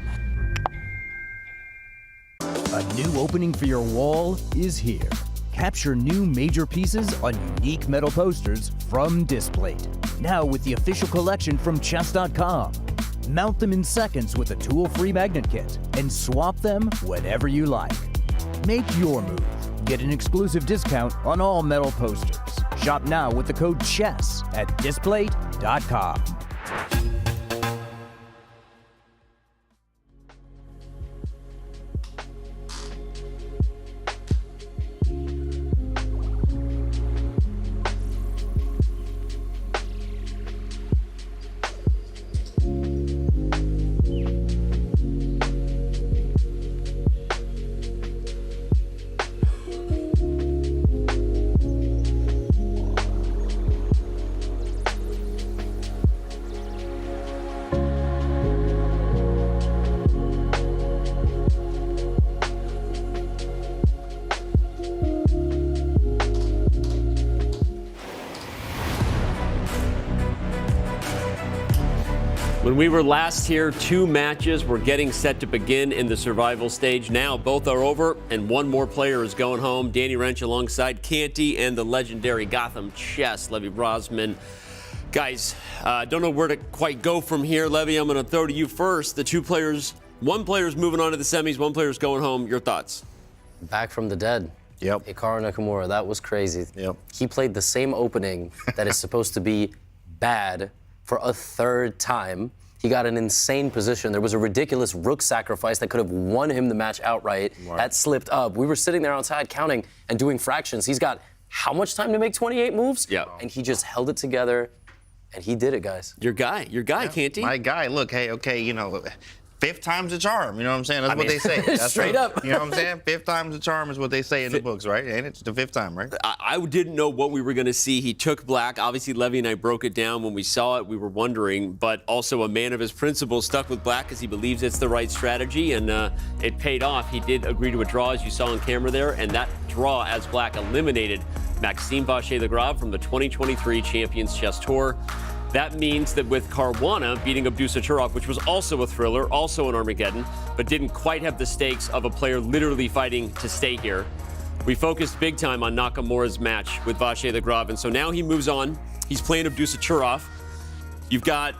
A new opening for your wall is here. Capture new major pieces on unique metal posters from Displate. Now with the official collection from Chess.com. Mount them in seconds with a tool-free magnet kit and swap them whenever you like. Make your move. Get an exclusive discount on all metal posters. Shop now with the code CHESS at Displate.com. When we were last here, 2 matches were getting set to begin in the survival stage. Now both are over, and one more player is going home. Danny Wrench alongside Canty and the legendary GothamChess, Levy Brosman. Guys, don't know where to quite go from here. Levy, I'm going to throw to you first. The 2 players, one player's moving on to the semis, one player's going home. Your thoughts? Back from the dead. Yep. Hikaru Nakamura, that was crazy. Yep. He played the same opening that is supposed to be bad for a 3rd time. He got an insane position. There was a ridiculous rook sacrifice that could have won him the match outright. Right. That slipped up. We were sitting there outside counting and doing fractions. He's got how much time to make 28 moves? Yeah. And he just held it together, and he did it, guys. Your guy, Canty. My guy. Look, hey, okay, you know, 5th time's a charm. You know what I'm saying? That's what they say. That's straight up. You know what I'm saying? 5th time's a charm is what they say in the books, right? Ain't it? It's the 5th time, right? I didn't know what we were going to see. He took black. Obviously, Levy and I broke it down when we saw it. We were wondering, but also a man of his principles, stuck with black because he believes it's the right strategy, and it paid off. He did agree to a draw, as you saw on camera there, and that draw as black eliminated Maxime Vachier-Lagrave from the 2023 Champions Chess Tour. That means that with Caruana beating Abdusattorov, which was also a thriller, also an Armageddon, but didn't quite have the stakes of a player literally fighting to stay here, we focused big time on Nakamura's match with Vachier-Lagrave, and so now he moves on. He's playing Abdusattorov. You've got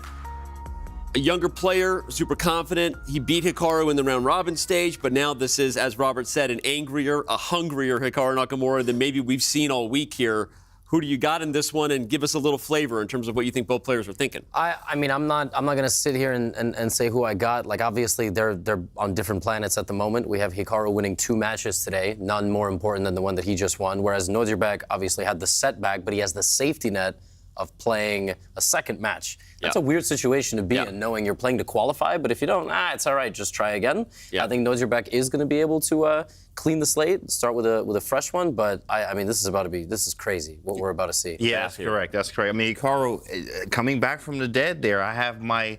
a younger player, super confident. He beat Hikaru in the round-robin stage, but now this is, as Robert said, an angrier, a hungrier Hikaru Nakamura than maybe we've seen all week here. Who do you got in this one, and give us a little flavor in terms of what you think both players are thinking? I mean, I'm not gonna sit here and say who I got. Like, obviously they're on different planets at the moment. We have Hikaru winning 2 matches today, none more important than the one that he just won. Whereas Nodirbek obviously had the setback, but he has the safety net of playing a 2nd match. That's a weird situation to be in, knowing you're playing to qualify, but if you don't, it's all right, just try again. I think Nodirbek is going to be able to clean the slate, start with a fresh one, but I mean, this is crazy, what we're about to see. Yeah, that's correct, that's correct. I mean, Hikaru, coming back from the dead there, I have my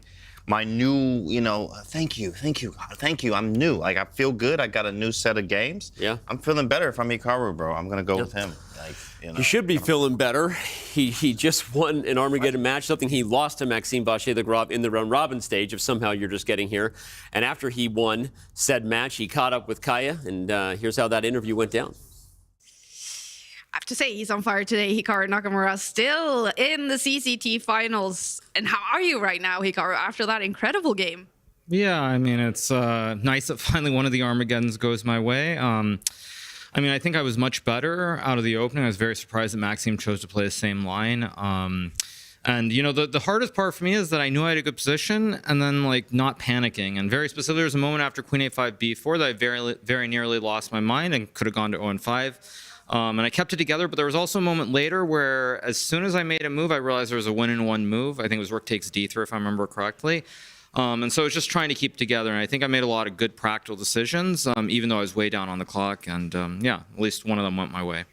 new, you know, thank you, I'm new. Like, I feel good, I got a new set of games. Yeah. I'm feeling better if I'm Hikaru, bro. I'm going to go with him. Like, you know, he should be feeling better. He just won an Armageddon match, something he lost to Maxime Vachier-Lagrave in the round-robin stage, if somehow you're just getting here. And after he won said match, he caught up with Kaya, and here's how that interview went down. I have to say, he's on fire today. Hikaru Nakamura still in the CCT Finals. And how are you right now, Hikaru, after that incredible game? Yeah, I mean, it's nice that finally one of the Armageddons goes my way. I mean, I think I was much better out of the opening. I was very surprised that Maxime chose to play the same line. And, you know, the hardest part for me is that I knew I had a good position and then, like, not panicking. And very specifically, there was a moment after Queen A5 B4 that I very nearly lost my mind and could have gone to 0-5. And I kept it together, but there was also a moment later where as soon as I made a move, I realized there was a win-in-1 move. I think it was rook takes d3, if I remember correctly. And so I was just trying to keep it together, and I think I made a lot of good practical decisions, even though I was way down on the clock, and yeah, at least one of them went my way.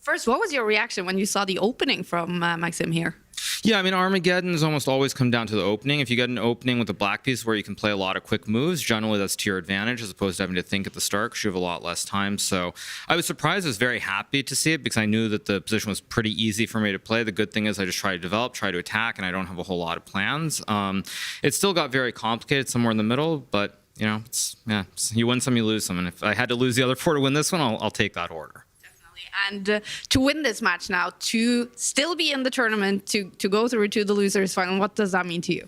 First, what was your reaction when you saw the opening from Maxime here? Yeah, I mean, Armageddon's almost always come down to the opening. If you get an opening with a black piece where you can play a lot of quick moves, generally that's to your advantage as opposed to having to think at the start because you have a lot less time. So I was surprised. I was very happy to see it because I knew that the position was pretty easy for me to play. The good thing is I just try to develop, try to attack, and I don't have a whole lot of plans. It still got very complicated somewhere in the middle, but, you know, you win some, you lose some. And if I had to lose the other 4 to win this one, I'll take that order. And to win this match now, to still be in the tournament, to go through to the losers final, what does that mean to you?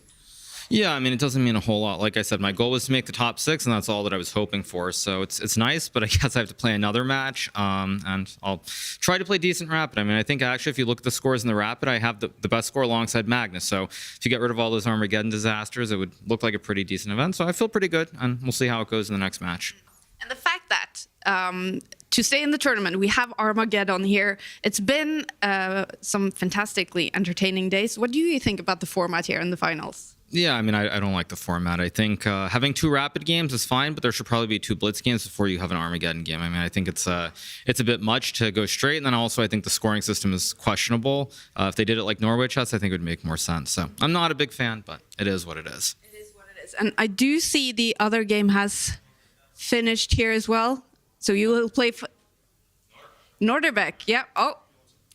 Yeah, I mean, it doesn't mean a whole lot. Like I said, my goal was to make the top 6, and that's all that I was hoping for. So it's nice, but I guess I have to play another match, and I'll try to play decent Rapid. I mean, I think actually if you look at the scores in the Rapid, I have the best score alongside Magnus. So if you get rid of all those Armageddon disasters, it would look like a pretty decent event. So I feel pretty good, and we'll see how it goes in the next match. And the fact that to stay in the tournament, we have Armageddon here. It's been some fantastically entertaining days. What do you think about the format here in the finals? Yeah, I mean, I don't like the format. I think having 2 Rapid games is fine, but there should probably be 2 Blitz games before you have an Armageddon game. I mean, I think it's a bit much to go straight, and then also I think the scoring system is questionable. If they did it like Norway Chess, I think it would make more sense. So I'm not a big fan, but it is what it is. It is what it is. And I do see the other game has finished here as well. So you will play Nodirbek. Yeah. Oh,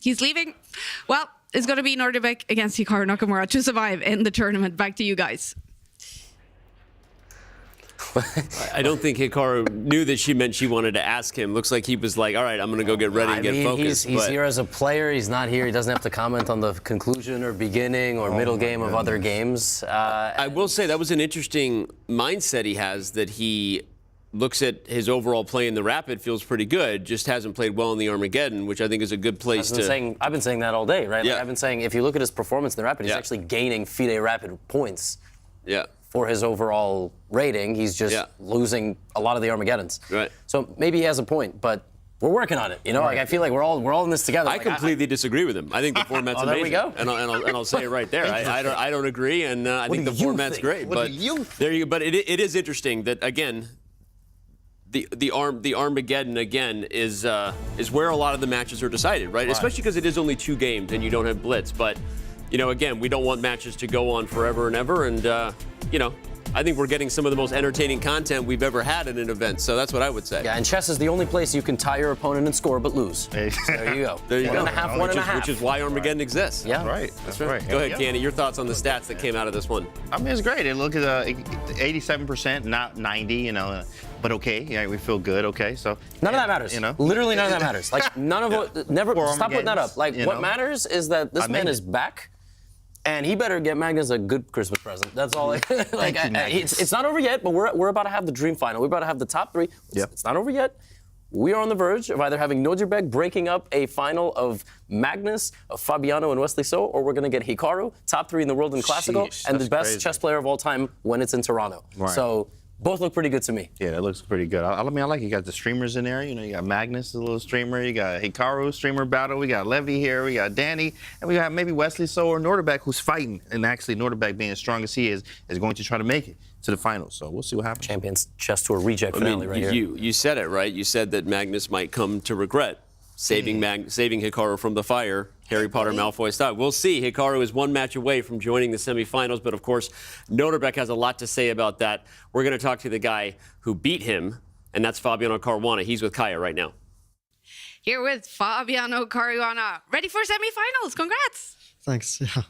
he's leaving. Well, is going to be Nodirbek against Hikaru Nakamura to survive in the tournament. Back to you guys. I don't think Hikaru knew that she meant she wanted to ask him. Looks like he was like, all right, I'm going to go get ready and get focused. He's here as a player. He's not here. He doesn't have to comment on the conclusion or beginning or middle game of other games. I will say that was an interesting mindset he has, that he looks at his overall play in the Rapid, feels pretty good, just hasn't played well in the Armageddon, which I think is a good place to... I've been saying that all day, right? Yeah. Like I've been saying, if you look at his performance in the Rapid, he's actually gaining FIDE Rapid points. Yeah. For his overall rating, he's just losing a lot of the Armageddons. Right. So maybe he has a point, but we're working on it. You know, like I feel like we're all in this together. I completely disagree with him. I think the format's amazing. There we go. And I'll say it right there. I don't agree, and I think the format's great. What but do you think? There you go. But it is interesting that, again, the Armageddon again is where a lot of the matches are decided, right? Especially because it is only 2 games and you don't have blitz. But you know, again, we don't want matches to go on forever and ever, and you know, I think we're getting some of the most entertaining content we've ever had at an event. So that's what I would say. Yeah, and chess is the only place you can tie your opponent and score but lose. So there you go. There you go. 1.5. Which is why Armageddon exists. Yeah. That's right. Go ahead, Candy. Your thoughts on the stats that came out of this one? I mean, it's great. Look at 87%, not 90. You know, but okay. Yeah, we feel good. Okay, so none of that matters. You know, literally none of that matters. Like none of it. Never stop putting that up. Like what matters is that this man is back. And he better get Magnus a good Christmas present. That's all. It's not over yet, but we're about to have the dream final. We're about to have the top 3. It's not over yet. We are on the verge of either having Nodirbek breaking up a final of Magnus, of Fabiano and Wesley So, or we're going to get Hikaru, top 3 in the world in Classical, and the best chess player of all time when it's in Toronto. Right. So both look pretty good to me. Yeah, it looks pretty good. I mean, I like you got the streamers in there. You know, you got Magnus, a little streamer. You got Hikaru, streamer battle. We got Levy here. We got Danny. And we got maybe Wesley So or Nodirbek, who's fighting. And actually, Nodirbek, being as strong as he is going to try to make it to the finals. So we'll see what happens. Champions Chess Tour reject finale right here. You said it, right? You said that Magnus might come to regret saving Hikaru from the fire, Harry Potter Malfoy style. We'll see. Hikaru is 1 match away from joining the semifinals, but of course, Nodirbek has a lot to say about that. We're going to talk to the guy who beat him, and that's Fabiano Caruana. He's with Kaya right now. Here with Fabiano Caruana. Ready for semifinals. Congrats. Thanks. Yeah.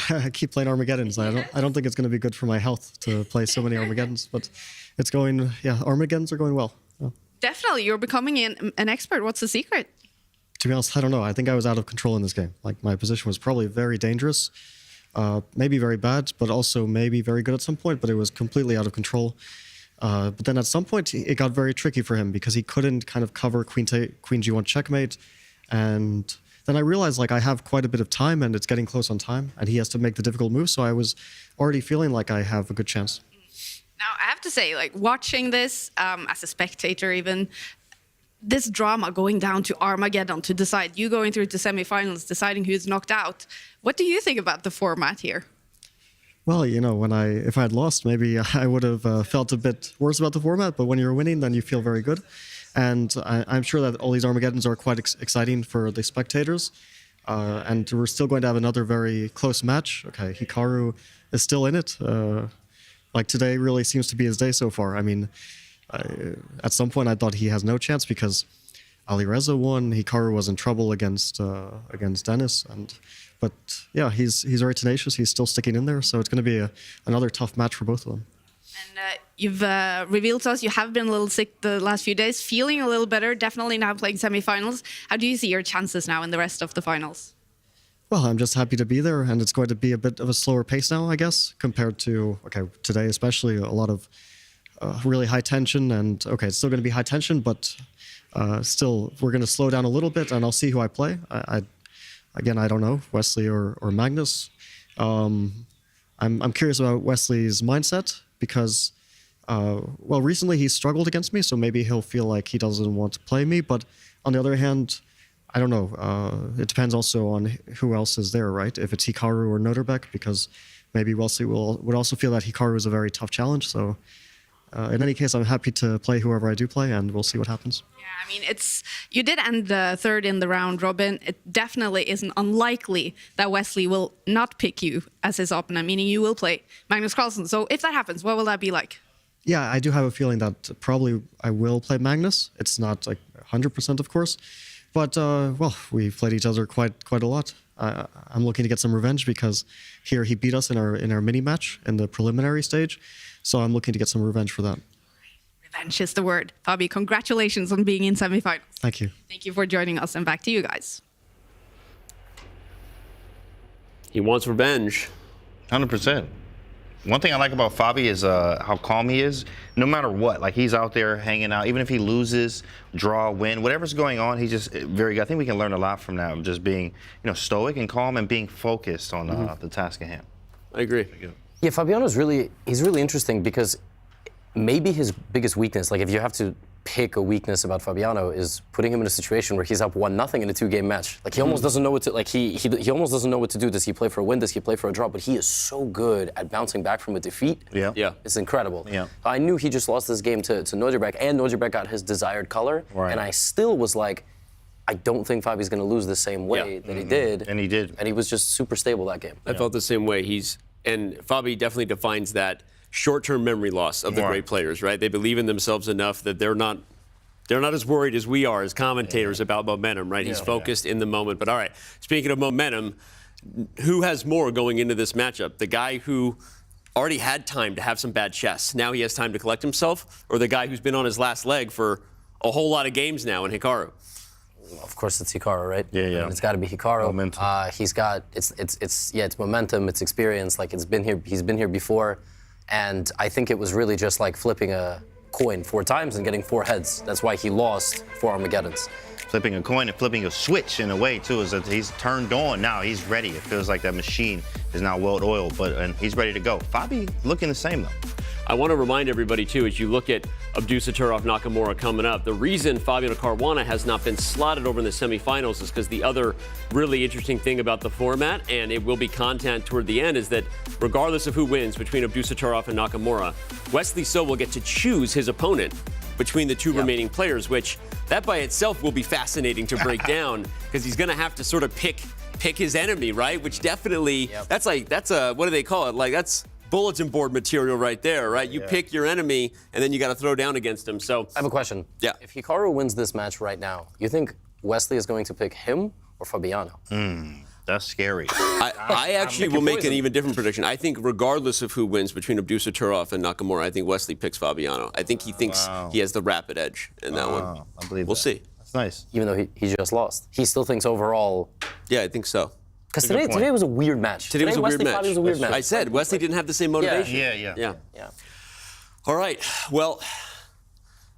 I keep playing Armageddons. I don't think it's going to be good for my health to play so many Armageddons, but it's going. Yeah, Armageddons are going well. Yeah. Definitely, you're becoming an expert. What's the secret? To be honest, I don't know. I think I was out of control in this game. Like, my position was probably very dangerous, maybe very bad, but also maybe very good at some point, but it was completely out of control. But then at some point, it got very tricky for him because he couldn't kind of cover Queen G1 checkmate. And then I realized, like, I have quite a bit of time and it's getting close on time, and he has to make the difficult move, so I was already feeling like I have a good chance. Now, I have to say, like, watching this as a spectator even, this drama going down to Armageddon to decide, you going through to semifinals, deciding who's knocked out. What do you think about the format here? Well, you know, if I had lost, maybe I would have felt a bit worse about the format, but when you're winning, then you feel very good. And I'm sure that all these Armageddons are quite exciting for the spectators. And we're still going to have another very close match. Okay, Hikaru is still in it. Like, today really seems to be his day so far. I mean, at some point I thought he has no chance because Alireza won. Hikaru was in trouble against Denis, but yeah, he's very tenacious. He's still sticking in there, so it's going to be another tough match for both of them. And you've revealed to us you have been a little sick the last few days, feeling a little better. Definitely now playing semifinals. How do you see your chances now in the rest of the finals? Well, I'm just happy to be there, and it's going to be a bit of a slower pace now, I guess, compared to, today especially, a lot of really high tension, and it's still going to be high tension, but still, we're going to slow down a little bit, and I'll see who I play. Again, I don't know, Wesley or Magnus. I'm curious about Wesley's mindset, because, well, recently he struggled against me, so maybe he'll feel like he doesn't want to play me, but on the other hand, I don't know. It depends also on who else is there, right? If it's Hikaru or Nodirbek, because maybe Wesley would also feel that Hikaru is a very tough challenge. So in any case, I'm happy to play whoever I do play, and we'll see what happens. Yeah, I mean, you did end third in the round robin. It definitely isn't unlikely that Wesley will not pick you as his opponent, meaning you will play Magnus Carlsen. So if that happens, what will that be like? Yeah, I do have a feeling that probably I will play Magnus. It's not like 100%, of course. But, well, we've played each other quite a lot. I'm looking to get some revenge because here he beat us in our mini match in the preliminary stage. So I'm looking to get some revenge for that. Revenge is the word. Fabi, congratulations on being in semifinals. Thank you. Thank you for joining us, and back to you guys. He wants revenge. 100%. One thing I like about Fabi is how calm he is. No matter what, like he's out there hanging out. Even if he loses, draw, win, whatever's going on, he's just very good. I think we can learn a lot from that, of just being, stoic and calm and being focused on the task at hand. I agree. Yeah, Fabiano's he's really interesting because maybe his biggest weakness, like if you have to pick a weakness about Fabiano, is putting him in a situation where he's up 1-0 in a 2-game match. Like he almost doesn't know what to he almost doesn't know what to do. Does he play for a win? Does he play for a draw? But he is so good at bouncing back from a defeat. Yeah. It's incredible. Yeah. I knew he just lost this game to Nodirbek, and Nodirbek got his desired color. Right. And I still was like, I don't think Fabi's going to lose the same way that he did. And he did. And he was just super stable that game. I felt the same way. And Fabi definitely defines that short-term memory loss of the great players, right? They believe in themselves enough that they're not as worried as we are as commentators about momentum, right? He's focused in the moment. But all right, speaking of momentum, who has more going into this matchup? The guy who already had time to have some bad chess, now he has time to collect himself, or the guy who's been on his last leg for a whole lot of games now in Hikaru? Of course, it's Hikaru, right? Yeah. I mean, it's got to be Hikaru. Momentum. He's got it's momentum, it's experience. Like he's been here before, and I think it was really just like flipping a coin 4 times and getting 4 heads. That's why he lost 4 Armageddons. Flipping a coin and flipping a switch in a way too, is that he's turned on now. He's ready. It feels like that machine is now well-oiled, and he's ready to go. Fabi looking the same though. I want to remind everybody, too, as you look at Abdusattorov Nakamura coming up, the reason Fabiano Caruana has not been slotted over in the semifinals is because the other really interesting thing about the format, and it will be content toward the end, is that regardless of who wins between Abdusattorov and Nakamura, Wesley So will get to choose his opponent between the 2 remaining players, which that by itself will be fascinating to break down because he's going to have to sort of pick his enemy, right? Which definitely, that's what do they call it? Like that's bulletin board material right there, right? You pick your enemy, and then you got to throw down against him. So I have a question. Yeah. If Hikaru wins this match right now, you think Wesley is going to pick him or Fabiano? That's scary. I actually will make an even different prediction. I think regardless of who wins between Abdusattorov and Nakamura, I think Wesley picks Fabiano. I think he thinks he has the rapid edge in that one. I believe we'll see. That's nice. Even though he just lost. He still thinks overall. Yeah, I think so. Because today was a weird match. Today was a weird Wesley match. Fabi was a weird match. I said Wesley didn't have the same motivation. Yeah. All right. Well,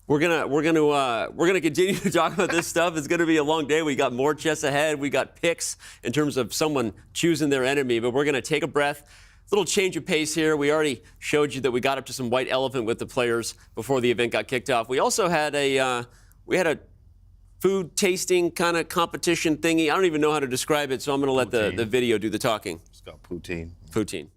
we're gonna continue to talk about this stuff. It's gonna be a long day. We got more chess ahead. We got picks in terms of someone choosing their enemy, but we're gonna take a breath. Little change of pace here. We already showed you that we got up to some white elephant with the players before the event got kicked off. We also had a food tasting kind of competition thingy. I don't even know how to describe it, so I'm going to let the video do the talking. It's got poutine. Poutine.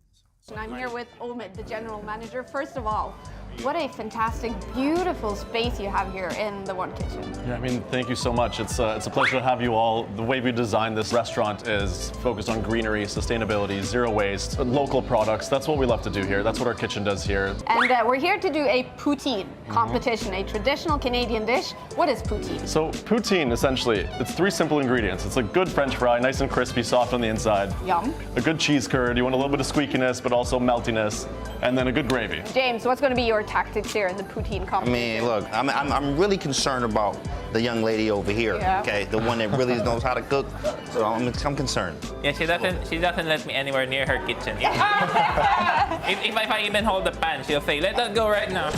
I'm here with Omid, the general manager. First of all, what a fantastic, beautiful space you have here in the One Kitchen. Yeah, I mean, thank you so much. It's a pleasure to have you all. The way we designed this restaurant is focused on greenery, sustainability, zero waste, local products. That's what we love to do here. That's what our kitchen does here. And we're here to do a poutine competition, a traditional Canadian dish. What is poutine? So poutine, essentially, it's 3 simple ingredients. It's a good French fry, nice and crispy, soft on the inside. Yum. A good cheese curd. You want a little bit of squeakiness, but also meltiness. And then a good gravy. James, what's going to be your tactics here in the poutine competition? I mean, look, I'm really concerned about the young lady over here. Yeah. Okay, the one that really knows how to cook. So I'm concerned. Yeah, she doesn't let me anywhere near her kitchen. if I even hold the pan, she'll say, "Let us go right now."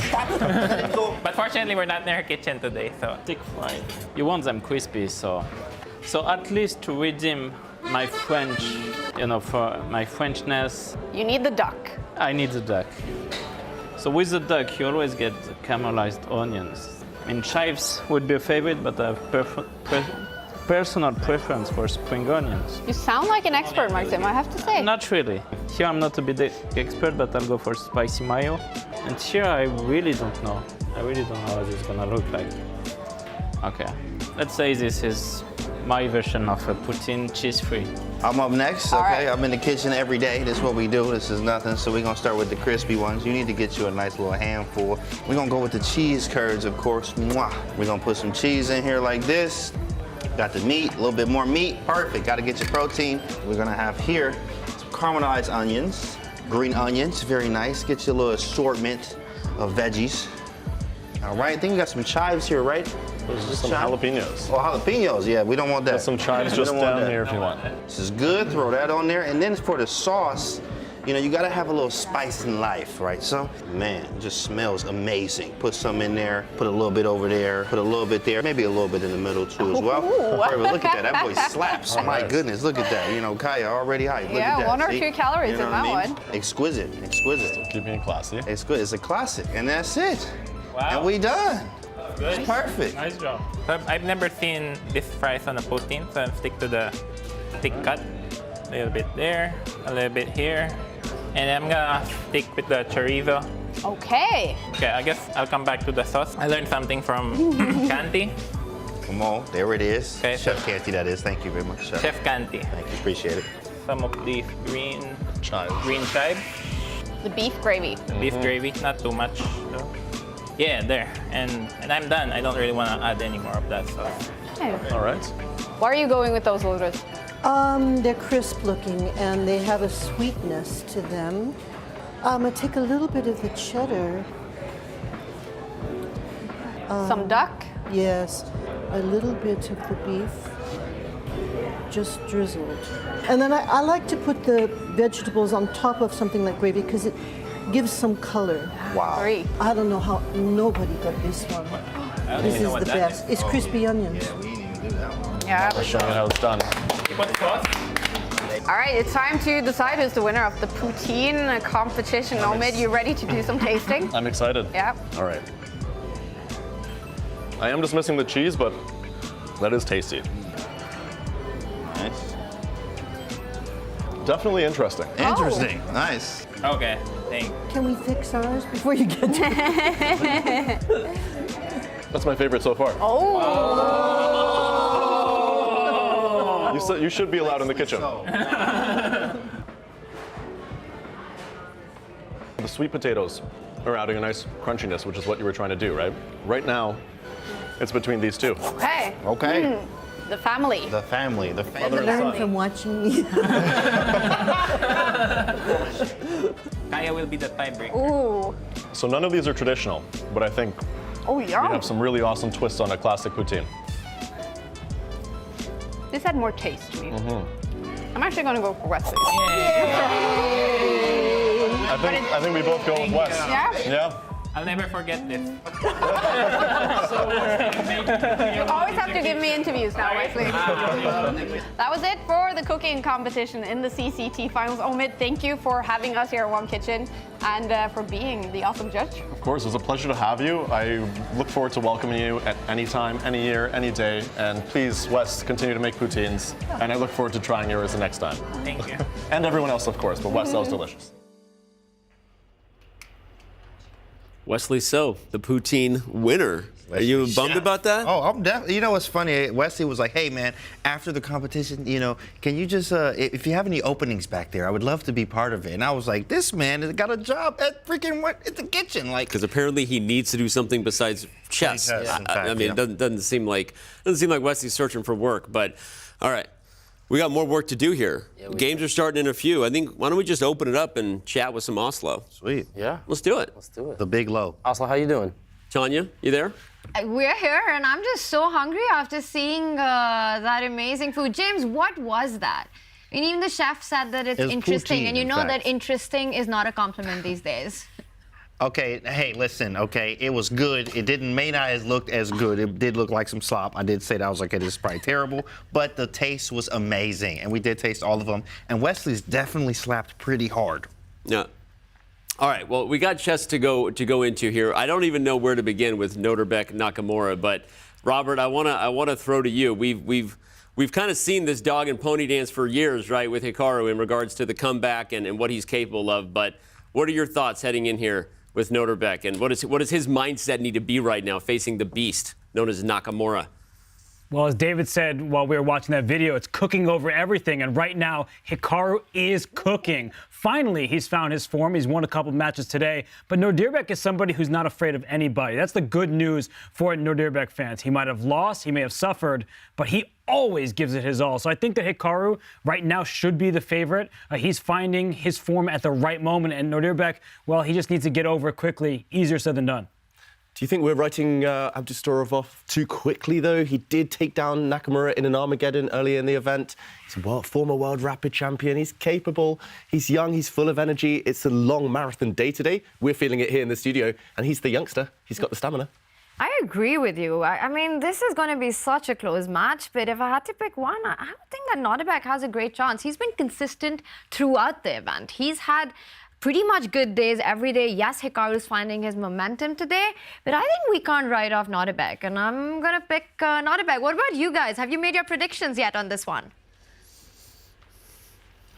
But fortunately, we're not near her kitchen today, so. Thick fried. You want them crispy, so at least to redeem my French, for my Frenchness. You need the duck. I need the duck. So with the duck, you always get the caramelized onions. I mean, chives would be a favorite, but I have personal preference for spring onions. You sound like an expert, Maxime, I have to say. Not really. Here I'm not a bit expert, but I'll go for spicy mayo. And here I really don't know. I really don't know how this is gonna look like. Okay, let's say this is my version of a poutine cheese-free. I'm up next, All okay? right. I'm in the kitchen every day. This is what we do. This is nothing. So we're gonna start with the crispy ones. You need to get you a nice little handful. We're gonna go with the cheese curds, of course. Mwah. We're gonna put some cheese in here like this. Got the meat, a little bit more meat, perfect. Got to get your protein. We're gonna have here some caramelized onions, green onions, very nice. Get you a little assortment of veggies. All right, I think we got some chives here, right? Those are some jalapenos. Oh, jalapenos, yeah, we don't want that. Got some chives just down here if you want. This is good, throw that on there. And then for the sauce, you know, you gotta have a little spice in life, right? So, man, it just smells amazing. Put some in there, put a little bit over there, put a little bit there, maybe a little bit in the middle too as well. Right, but look at that, that boy slaps. My goodness, look at that. You know, Kaya already hyped. Look at that. 1 or See? 2 calories You know in what I that mean? one. Exquisite, exquisite. Keeping it classy. It's good, it's a classic, and that's it. Wow. And we done. Good. It's perfect. Nice job. I've never seen this fries on a poutine, so I'm stick to the thick cut. A little bit there, a little bit here. And I'm gonna stick with the chorizo. Okay. Okay, I guess I'll come back to the sauce. I learned something from Canty. Come on, there it is. Okay, Chef Canty, that is. Thank you very much, Chef. Chef Canty. Thank you, appreciate it. Some of these green chives. The beef gravy. Beef gravy, not too much though. Yeah, there. And I'm done. I don't really want to add any more of that sauce. Okay. All right. Why are you going with those Lourdes? They're crisp looking and they have a sweetness to them. I take a little bit of the cheddar. Some duck? Yes, a little bit of the beef, just drizzled. And then I like to put the vegetables on top of something like gravy because it gives some color. Wow. I don't know how nobody got this one. This is the best. It's crispy onions. Yeah. I'll show you how it's done. All right, it's time to decide who's the winner of the poutine competition. Omid, you ready to do some tasting? I'm excited. Yeah. All right. I am just missing the cheese, but that is tasty. Nice. Definitely interesting. Interesting. Nice. Okay, thanks. Can we fix ours before you get to it? That's my favorite so far. You should be allowed in the kitchen. The sweet potatoes are adding a nice crunchiness, which is what you were trying to do, right? Right now, it's between these two. Okay. Okay. The family. The family. The I family. learned from watching me. Kaya will be the tiebreaker. Ooh. So none of these are traditional, but I think Oh, we yum. have some really awesome twists on a classic poutine. This had more taste to me. I'm actually going to go for Wesley. I think we both go with Wes. Yeah? Yeah. I'll never forget this. You always have to give me interviews now, Wesley. That was it for the cooking competition in the CCT Finals. Omid, thank you for having us here at One Kitchen and for being the awesome judge. Of course, it was a pleasure to have you. I look forward to welcoming you at any time, any year, any day. And please, Wes, continue to make poutines. And I look forward to trying yours the next time. Thank you. And everyone else, of course, but Wes, that was delicious. Wesley So, the poutine winner. Are you bummed about that? Oh, I'm definitely. You know what's funny? Wesley was like, "Hey, man, after the competition, you know, can you just, if you have any openings back there, I would love to be part of it." And I was like, "This man has got a job at freaking at the kitchen, like." Because apparently he needs to do something besides chess. I mean, it doesn't seem like Wesley's searching for work. But all right, we got more work to do here. Games are starting in a few. I think why don't we just open it up and chat with some Oslo? Sweet. Yeah. Let's do it. Let's do it. The big low. Oslo, how you doing? Tanya, you there? We're here, and I'm just so hungry after seeing that amazing food. James, what was that? I mean, even the chef said that it's interesting, poutine, and you in know fact. that interesting is not a compliment these days. Okay, hey, listen, okay, it was good. It may not have looked as good. It did look like some slop. I did say that. I was like, it is probably terrible, but the taste was amazing, and we did taste all of them. And Wesley's definitely slapped pretty hard. Yeah. All right. Well, we got chess to go into here. I don't even know where to begin with Nodirbek Nakamura, but Robert, I wanna throw to you. We've kind of seen this dog and pony dance for years, right, with Hikaru in regards to the comeback and what he's capable of. But what are your thoughts heading in here with Nodirbek, and what does his mindset need to be right now facing the beast known as Nakamura? Well, as David said while we were watching that video, it's cooking over everything. And right now, Hikaru is cooking. Finally, he's found his form. He's won a couple matches today. But Nodirbek is somebody who's not afraid of anybody. That's the good news for Nodirbek fans. He might have lost, he may have suffered, but he always gives it his all. So I think that Hikaru right now should be the favorite. He's finding his form at the right moment. And Nodirbek, well, he just needs to get over it quickly. Easier said than done. Do you think we're writing Abdusattorov off too quickly, though? He did take down Nakamura in an Armageddon earlier in the event. He's a former world rapid champion. He's capable. He's young. He's full of energy. It's a long marathon day today. We're feeling it here in the studio. And he's the youngster. He's got the stamina. I agree with you. I mean, this is going to be such a close match, but if I had to pick one, I don't think that Nodirbek has a great chance. He's been consistent throughout the event. He's had pretty much good days every day. Yes, Hikaru's finding his momentum today, but I think we can't write off Nodirbek, and I'm going to pick Nodirbek. What about you guys? Have you made your predictions yet on this one?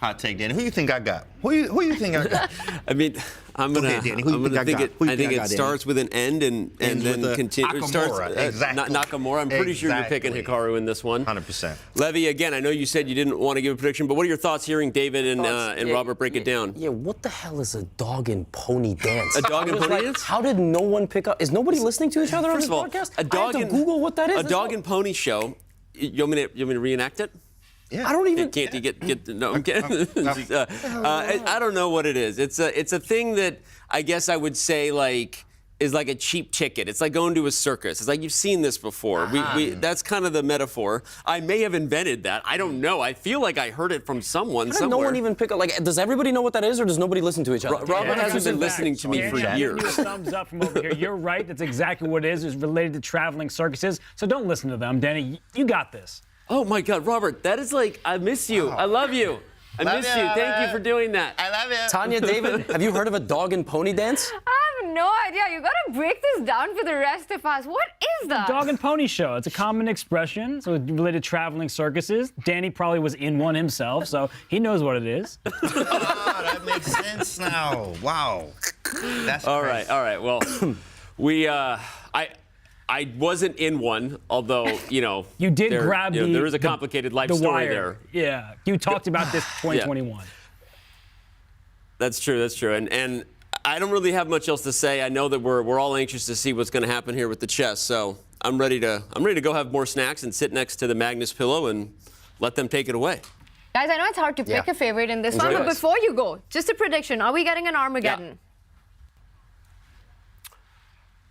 Hot take, Danny. Who you think I got? Who you think I got? I mean, I'm gonna think it starts with an end and then continues. Exactly. Nakamura. I'm pretty sure you're picking Hikaru in this one. 100%. Levy, again, I know you said you didn't want to give a prediction, but what are your thoughts hearing David and Robert break it down? Yeah, what the hell is a dog and pony dance? A dog and pony dance? How did no one pick up? Is nobody listening to each other on this podcast? A dog I have to Google what that is. A dog and pony show. You want me to reenact it? Yeah. I don't even. Can't you get no? I'm kidding. I don't know what it is. It's a thing that I guess I would say is like a cheap ticket. It's like going to a circus. It's like you've seen this before. That's kind of the metaphor. I may have invented that. I don't know. I feel like I heard it from someone somewhere. No one even pick up. Does everybody know what that is, or does nobody listen to each other? Robert hasn't been listening to me for years. Give you a thumbs up from over here. You're right. That's exactly what it is. It's related to traveling circuses. So don't listen to them, Danny. You got this. Oh my God, Robert, that is I miss you. I love you. I miss you. Thank you for doing that. I love you. Tanya, David, have you heard of a dog and pony dance? I have no idea. You got to break this down for the rest of us. What is that? Dog and pony show. It's a common expression. So it's related to traveling circuses. Danny probably was in one himself, so he knows what it is. Oh, that makes sense now. Wow. That's all right. All right. Well, I wasn't in one, although, you did grab there is a complicated life story wire. there. Yeah, you talked about this 2021. Yeah. That's true. That's true. And I don't really have much else to say. I know that we're all anxious to see what's going to happen here with the chess. So I'm ready to go have more snacks and sit next to the Magnus pillow and let them take it away. Guys, I know it's hard to pick a favorite in this one, but before you go, just a prediction. Are we getting an Armageddon?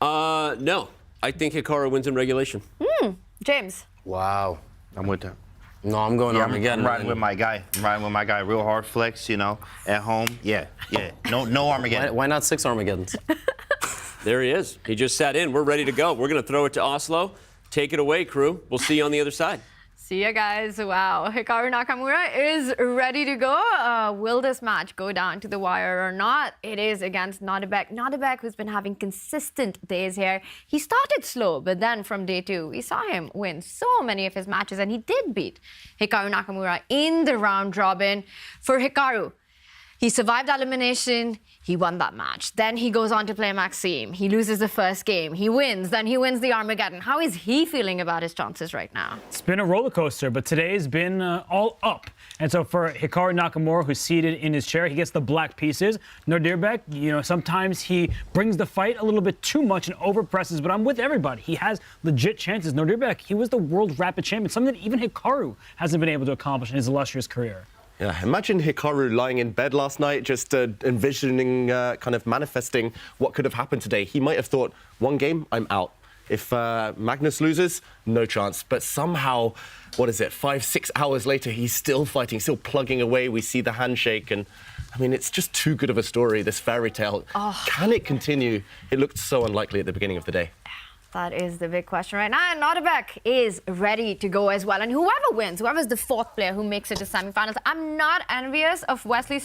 Yeah. No. I think Hikaru wins in regulation. James. Wow. I'm with that. No, I'm going Armageddon. I'm riding with my guy. Real hard flex, at home. Yeah. No Armageddon. Why not 6 Armageddons? There he is. He just sat in. We're ready to go. We're going to throw it to Oslo. Take it away, crew. We'll see you on the other side. See ya, guys. Wow. Hikaru Nakamura is ready to go. Will this match go down to the wire or not? It is against Nodirbek. Nodirbek, who's been having consistent days here. He started slow, but then from day 2, we saw him win so many of his matches, and he did beat Hikaru Nakamura in the round robin. For Hikaru, he survived elimination. He won that match. Then he goes on to play Maxime. He loses the first game. He wins. Then he wins the Armageddon. How is he feeling about his chances right now? It's been a roller coaster, but today's been all up. And so for Hikaru Nakamura, who's seated in his chair, he gets the black pieces. Nodirbek, sometimes he brings the fight a little bit too much and overpresses, but I'm with everybody. He has legit chances. Nodirbek, he was the world rapid champion, something that even Hikaru hasn't been able to accomplish in his illustrious career. Yeah, imagine Hikaru lying in bed last night, just envisioning, kind of manifesting what could have happened today. He might have thought, one game, I'm out. If Magnus loses, no chance. But somehow, 5-6 hours later, he's still fighting, still plugging away. We see the handshake, and I mean, it's just too good of a story, this fairy tale. Can it continue? It looked so unlikely at the beginning of the day. That is the big question right now. And Nodirbek is ready to go as well. And whoever wins, whoever's the 4th player who makes it to semifinals, I'm not envious of Wesley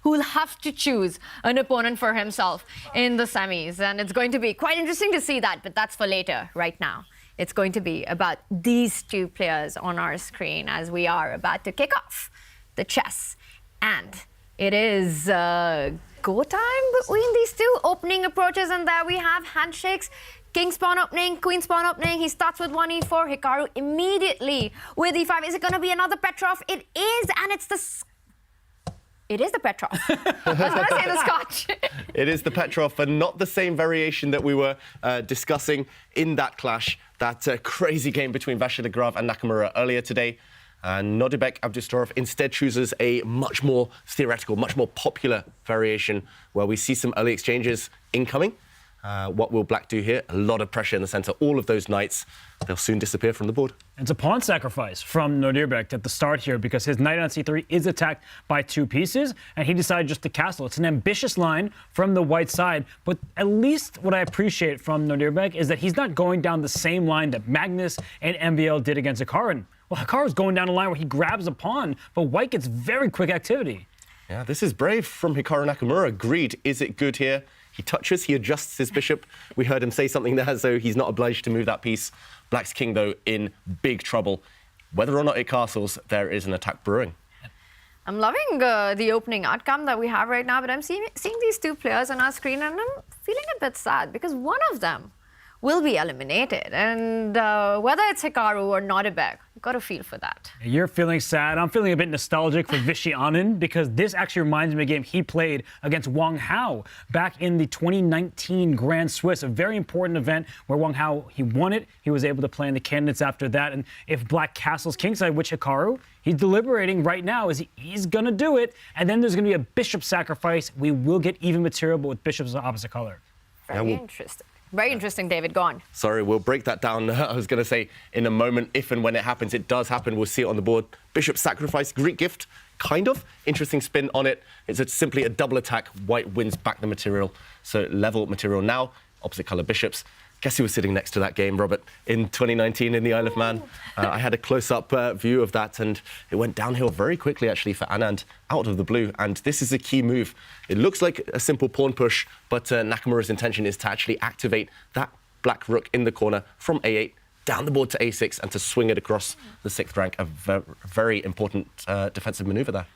who will have to choose an opponent for himself in the semis. And it's going to be quite interesting to see that, but that's for later. Right now, it's going to be about these 2 players on our screen as we are about to kick off the chess. And it is go time between these 2 opening approaches, and there we have handshakes. King spawn opening, queen spawn opening. He starts with 1e4. Hikaru immediately with e5. Is it going to be another Petrov? It is, and it's the... It is the Petrov. I was going to say the Scotch. It is the Petrov, and not the same variation that we were discussing in that clash, that crazy game between Vachier-Lagrave and Nakamura earlier today. Nodirbek Abdusattorov instead chooses a much more theoretical, much more popular variation where we see some early exchanges incoming. What will black do here? A lot of pressure in the center. All of those knights, they'll soon disappear from the board. It's a pawn sacrifice from Nodirbek at the start here because his knight on c3 is attacked by 2 pieces, and he decided just to castle. It's an ambitious line from the white side, but at least what I appreciate from Nodirbek is that he's not going down the same line that Magnus and MVL did against Hikaru. Well, Hikaru's going down a line where he grabs a pawn, but white gets very quick activity. Yeah, this is brave from Hikaru Nakamura. Greed, is it good here? He touches, he adjusts his bishop. We heard him say something there, so he's not obliged to move that piece. Black's king, though, in big trouble. Whether or not it castles, there is an attack brewing. I'm loving the opening outcome that we have right now, but I'm seeing these 2 players on our screen, and I'm feeling a bit sad because one of them will be eliminated. And whether it's Hikaru or Nodirbek, you've got to feel for that. You're feeling sad. I'm feeling a bit nostalgic for Vichy Anand because this actually reminds me of a game he played against Wang Hao back in the 2019 Grand Swiss, a very important event where Wang Hao, he won it. He was able to play in the candidates after that. And if black castles kingside, which Hikaru, he's deliberating right now, he's going to do it. And then there's going to be a bishop sacrifice. We will get even material, but with bishops of opposite color. Very interesting. Very interesting, David. Go on. Sorry, we'll break that down. I was going to say in a moment, if and when it happens, it does happen. We'll see it on the board. Bishop sacrifice, Greek gift, kind of. Interesting spin on it. It's simply a double attack. White wins back the material. So level material now, opposite color bishops. Guess who was sitting next to that game, Robert, in 2019 in the Isle of Man? I had a close-up view of that, and it went downhill very quickly, actually, for Anand, out of the blue. And this is a key move. It looks like a simple pawn push, but Nakamura's intention is to actually activate that black rook in the corner from a8, down the board to a6, and to swing it across the 6th rank. A very important defensive maneuver there.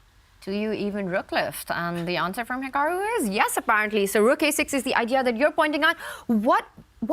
Do you even rook lift? And the answer from Hikaru is yes, apparently. So rook a6 is the idea that you're pointing out. What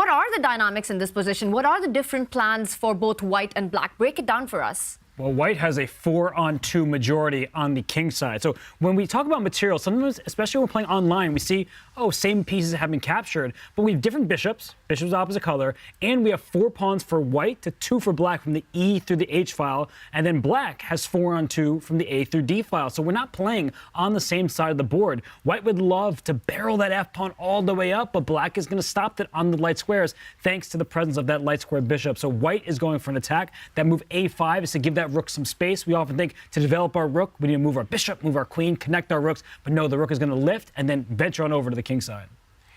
are the dynamics in this position? What are the different plans for both white and black? Break it down for us. Well, white has a 4-on-2 majority on the king side. So when we talk about material, sometimes, especially when we're playing online, we see, oh, same pieces have been captured, but we have different bishops opposite color, and we have 4 pawns for white to 2 for black from the E through the H file, and then black has 4-on-2 from the A through D file. So we're not playing on the same side of the board. White would love to barrel that F pawn all the way up, but black is going to stop that on the light squares thanks to the presence of that light square bishop. So white is going for an attack. That move A5 is to give that rook some space. We often think to develop our rook, we need to move our bishop, move our queen, connect our rooks, but no, the rook is going to lift and then venture on over to the king side.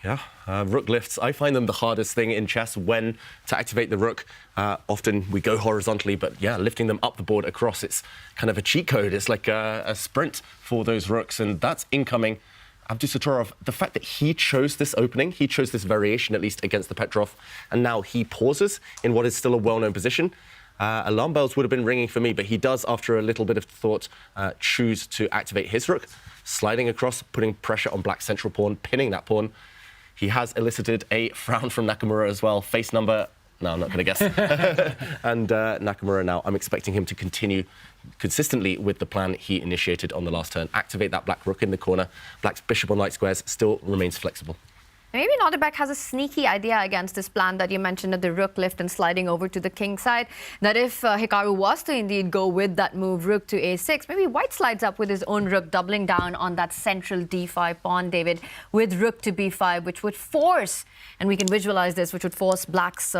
Yeah, rook lifts, I find them the hardest thing in chess when to activate the rook. Often we go horizontally, but yeah, lifting them up the board across, it's kind of a cheat code. It's like a sprint for those rooks, and that's incoming. Abdusattorov, the fact that he chose this opening, he chose this variation at least against the Petrov, and now he pauses in what is still a well-known position. Alarm bells would have been ringing for me, but he does, after a little bit of thought, choose to activate his rook, sliding across, putting pressure on black's central pawn, pinning that pawn. He has elicited a frown from Nakamura as well. Face number, no, I'm not going to guess. And Nakamura now, I'm expecting him to continue consistently with the plan he initiated on the last turn. Activate that black rook in the corner. Black's bishop on light squares still remains flexible. Maybe Nodirbek has a sneaky idea against this plan that you mentioned of the rook lift and sliding over to the king side, that if Hikaru was to indeed go with that move, rook to a6, maybe white slides up with his own rook, doubling down on that central d5 pawn, David, with rook to b5, which would force, and we can visualize this, which would force black's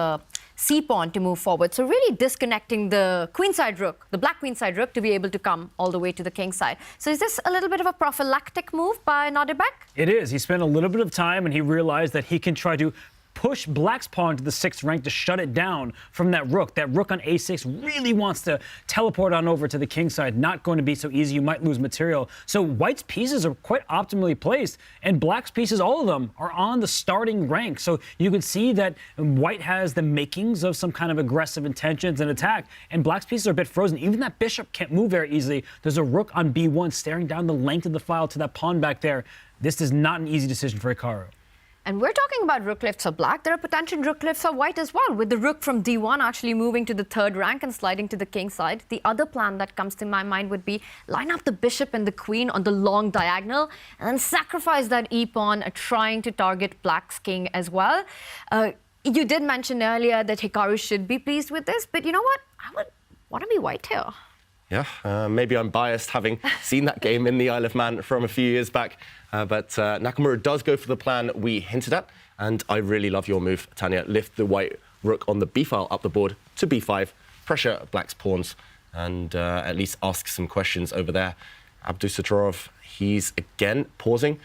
c-pawn to move forward. So really disconnecting the queenside rook, the black queenside rook, to be able to come all the way to the king side. So is this a little bit of a prophylactic move by Nodirbek? It is. He spent a little bit of time and he realized that he can try to push black's pawn to the 6th rank to shut it down from that rook. That rook on a6 really wants to teleport on over to the king side. Not going to be so easy. You might lose material. So white's pieces are quite optimally placed, and black's pieces, all of them, are on the starting rank. So you can see that white has the makings of some kind of aggressive intentions and attack, and black's pieces are a bit frozen. Even that bishop can't move very easily. There's a rook on b1 staring down the length of the file to that pawn back there. This is not an easy decision for Hikaru. And we're talking about rook lifts for black. There are potential rook lifts for white as well, with the rook from d1 actually moving to the 3rd rank and sliding to the king side. The other plan that comes to my mind would be line up the bishop and the queen on the long diagonal and then sacrifice that e-pawn, trying to target black's king as well. You did mention earlier that Hikaru should be pleased with this, but you know what? I would want to be white here. Yeah, maybe I'm biased having seen that game in the Isle of Man from a few years back. But Nakamura does go for the plan we hinted at. And I really love your move, Tania. Lift the white rook on the b file up the board to b5, pressure black's pawns, and at least ask some questions over there. Abdusattorov, he's again pausing.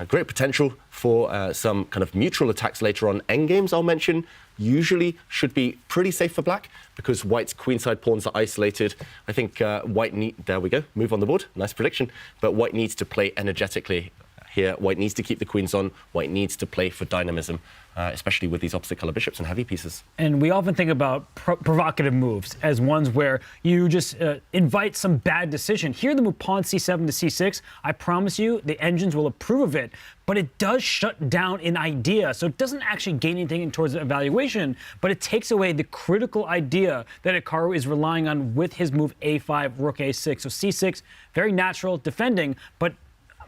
Great potential for some kind of mutual attacks later on. Endgames, I'll mention, usually should be pretty safe for black because white's queenside pawns are isolated. I think there we go, move on the board, nice prediction. But white needs to play energetically here. White needs to keep the queens on. White needs to play for dynamism, especially with these opposite color bishops and heavy pieces. And we often think about provocative moves as ones where you just invite some bad decision. Here, the move pawn c7 to c6, I promise you the engines will approve of it, but it does shut down an idea. So it doesn't actually gain anything towards the evaluation, but it takes away the critical idea that Hikaru is relying on with his move a5, rook a6. So c6, very natural defending, but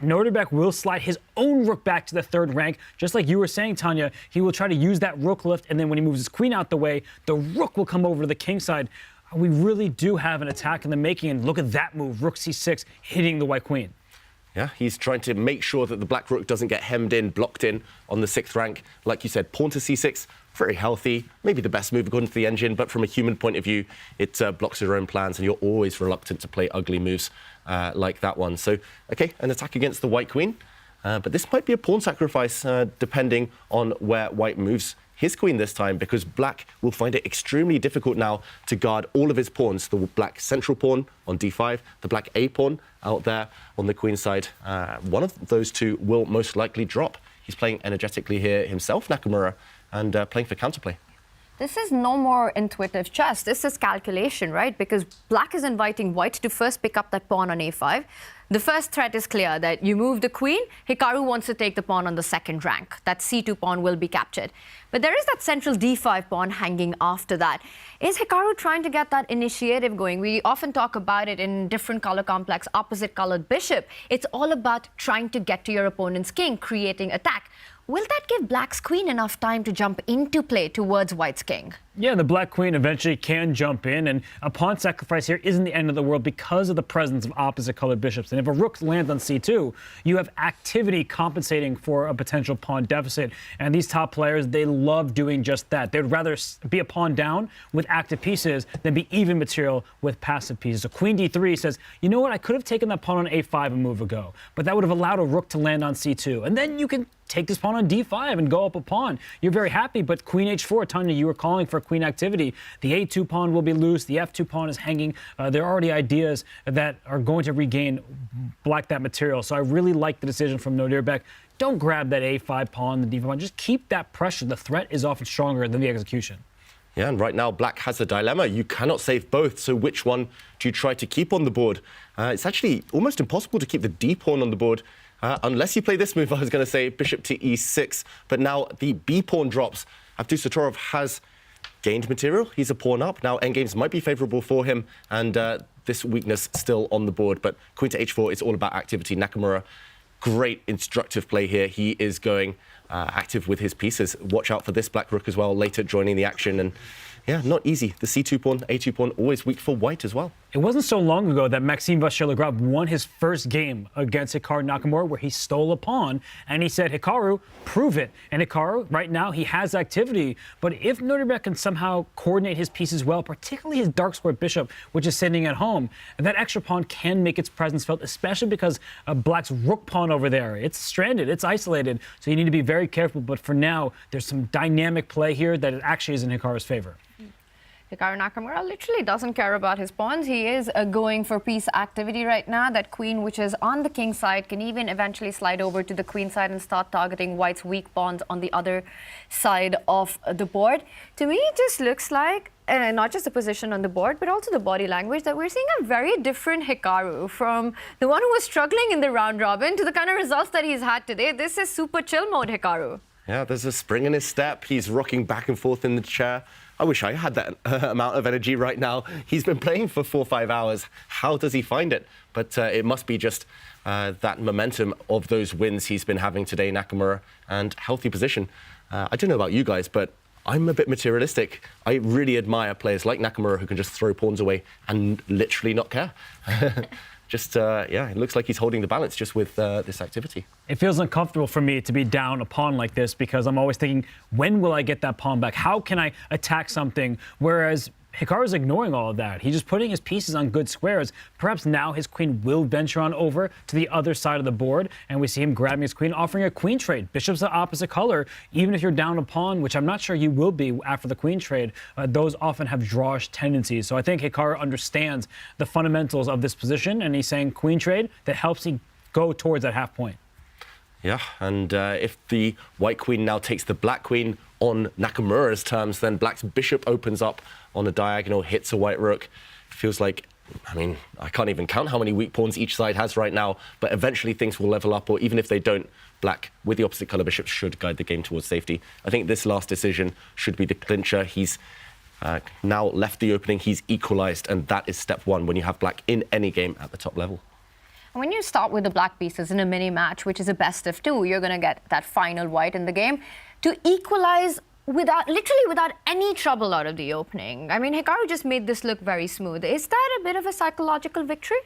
Nodirbek will slide his own rook back to the 3rd rank. Just like you were saying, Tania, he will try to use that rook lift, and then when he moves his queen out the way, the rook will come over to the king side. We really do have an attack in the making, and look at that move, rook c6, hitting the white queen. Yeah, he's trying to make sure that the black rook doesn't get hemmed in, blocked in on the 6th rank. Like you said, pawn to c6, very healthy, maybe the best move according to the engine, but from a human point of view, it blocks your own plans, and you're always reluctant to play ugly moves like that one. So, okay, an attack against the white queen, but this might be a pawn sacrifice depending on where white moves his queen this time, because black will find it extremely difficult now to guard all of his pawns. The black central pawn on d5, the black a pawn out there on the queen side. One of those two will most likely drop. He's playing energetically here himself, Nakamura, and playing for counterplay. This is no more intuitive chess. This is calculation, right? Because black is inviting white to first pick up that pawn on a5. The first threat is clear that you move the queen. Hikaru wants to take the pawn on the 2nd rank. That c2 pawn will be captured. But there is that central d5 pawn hanging after that. Is Hikaru trying to get that initiative going? We often talk about it in different color complex, opposite colored bishop. It's all about trying to get to your opponent's king, creating attack. Will that give black's queen enough time to jump into play towards white's king? Yeah, the black queen eventually can jump in, and a pawn sacrifice here isn't the end of the world because of the presence of opposite colored bishops. And if a rook lands on c2, you have activity compensating for a potential pawn deficit. And these top players, they love doing just that. They would rather be a pawn down with active pieces than be even material with passive pieces. So queen d3 says, you know what, I could have taken that pawn on a5 a move ago, but that would have allowed a rook to land on c2. And then you can take this pawn on d5 and go up a pawn. You're very happy, but queen h4, Tania, you were calling for queen activity. The a2 pawn will be loose. The f2 pawn is hanging. There are already ideas that are going to regain black that material. So I really like the decision from Nodirbek. Don't grab that a5 pawn, the d5 pawn. Just keep that pressure. The threat is often stronger than the execution. Yeah, and right now black has a dilemma. You cannot save both, so which one do you try to keep on the board? It's actually almost impossible to keep the d pawn on the board. Unless you play this move, I was going to say bishop to e6, but now the b pawn drops. Abdusattorov has gained material. He's a pawn up. Now endgames might be favorable for him, and this weakness still on the board. But queen to h4 is all about activity. Nakamura, great instructive play here. He is going active with his pieces. Watch out for this black rook as well, later joining the action. And yeah, not easy. The c2 pawn, a2 pawn, always weak for white as well. It wasn't so long ago that Maxime Vachier-Lagrave won his first game against Hikaru Nakamura, where he stole a pawn, and he said, Hikaru, prove it. And Hikaru, right now, he has activity, but if Nodirbek can somehow coordinate his pieces well, particularly his dark square bishop, which is sitting at home, that extra pawn can make its presence felt, especially because black's rook pawn over there. It's stranded, it's isolated, so you need to be very careful, but for now, there's some dynamic play here that it actually is in Hikaru's favor. Hikaru Nakamura literally doesn't care about his pawns. He is going for piece activity right now. That queen, which is on the king side, can even eventually slide over to the queen side and start targeting white's weak pawns on the other side of the board. To me, it just looks like, not just the position on the board, but also the body language, that we're seeing a very different Hikaru from the one who was struggling in the round robin to the kind of results that he's had today. This is super chill mode Hikaru. Yeah, there's a spring in his step. He's rocking back and forth in the chair. I wish I had that amount of energy right now. He's been playing for 4 or 5 hours. How does he find it? But it must be just that momentum of those wins he's been having today, Nakamura, and healthy position. I don't know about you guys, but I'm a bit materialistic. I really admire players like Nakamura who can just throw pawns away and literally not care. Yeah, it looks like he's holding the balance just with this activity. It feels uncomfortable for me to be down a pawn like this because I'm always thinking, when will I get that pawn back? How can I attack something? Whereas Hikaru's ignoring all of that. He's just putting his pieces on good squares. Perhaps now his queen will venture on over to the other side of the board, and we see him grabbing his queen, offering a queen trade. Bishop's the opposite color. Even if you're down a pawn, which I'm not sure you will be after the queen trade, those often have drawish tendencies. So I think Hikaru understands the fundamentals of this position, and he's saying queen trade that helps him go towards that half point. Yeah, and if the white queen now takes the black queen on Nakamura's terms, then black's bishop opens up on a diagonal, hits a white rook. It feels like, I mean, I can't even count how many weak pawns each side has right now, but eventually things will level up, or even if they don't, black with the opposite color bishop should guide the game towards safety. I think this last decision should be the clincher. He's now left the opening, he's equalized, and that is step one when you have black in any game at the top level. When you start with the black pieces in a mini match, which is a best of 2, you're going to get that final white in the game. To equalize literally without any trouble out of the opening. I mean, Hikaru just made this look very smooth. Is that a bit of a psychological victory?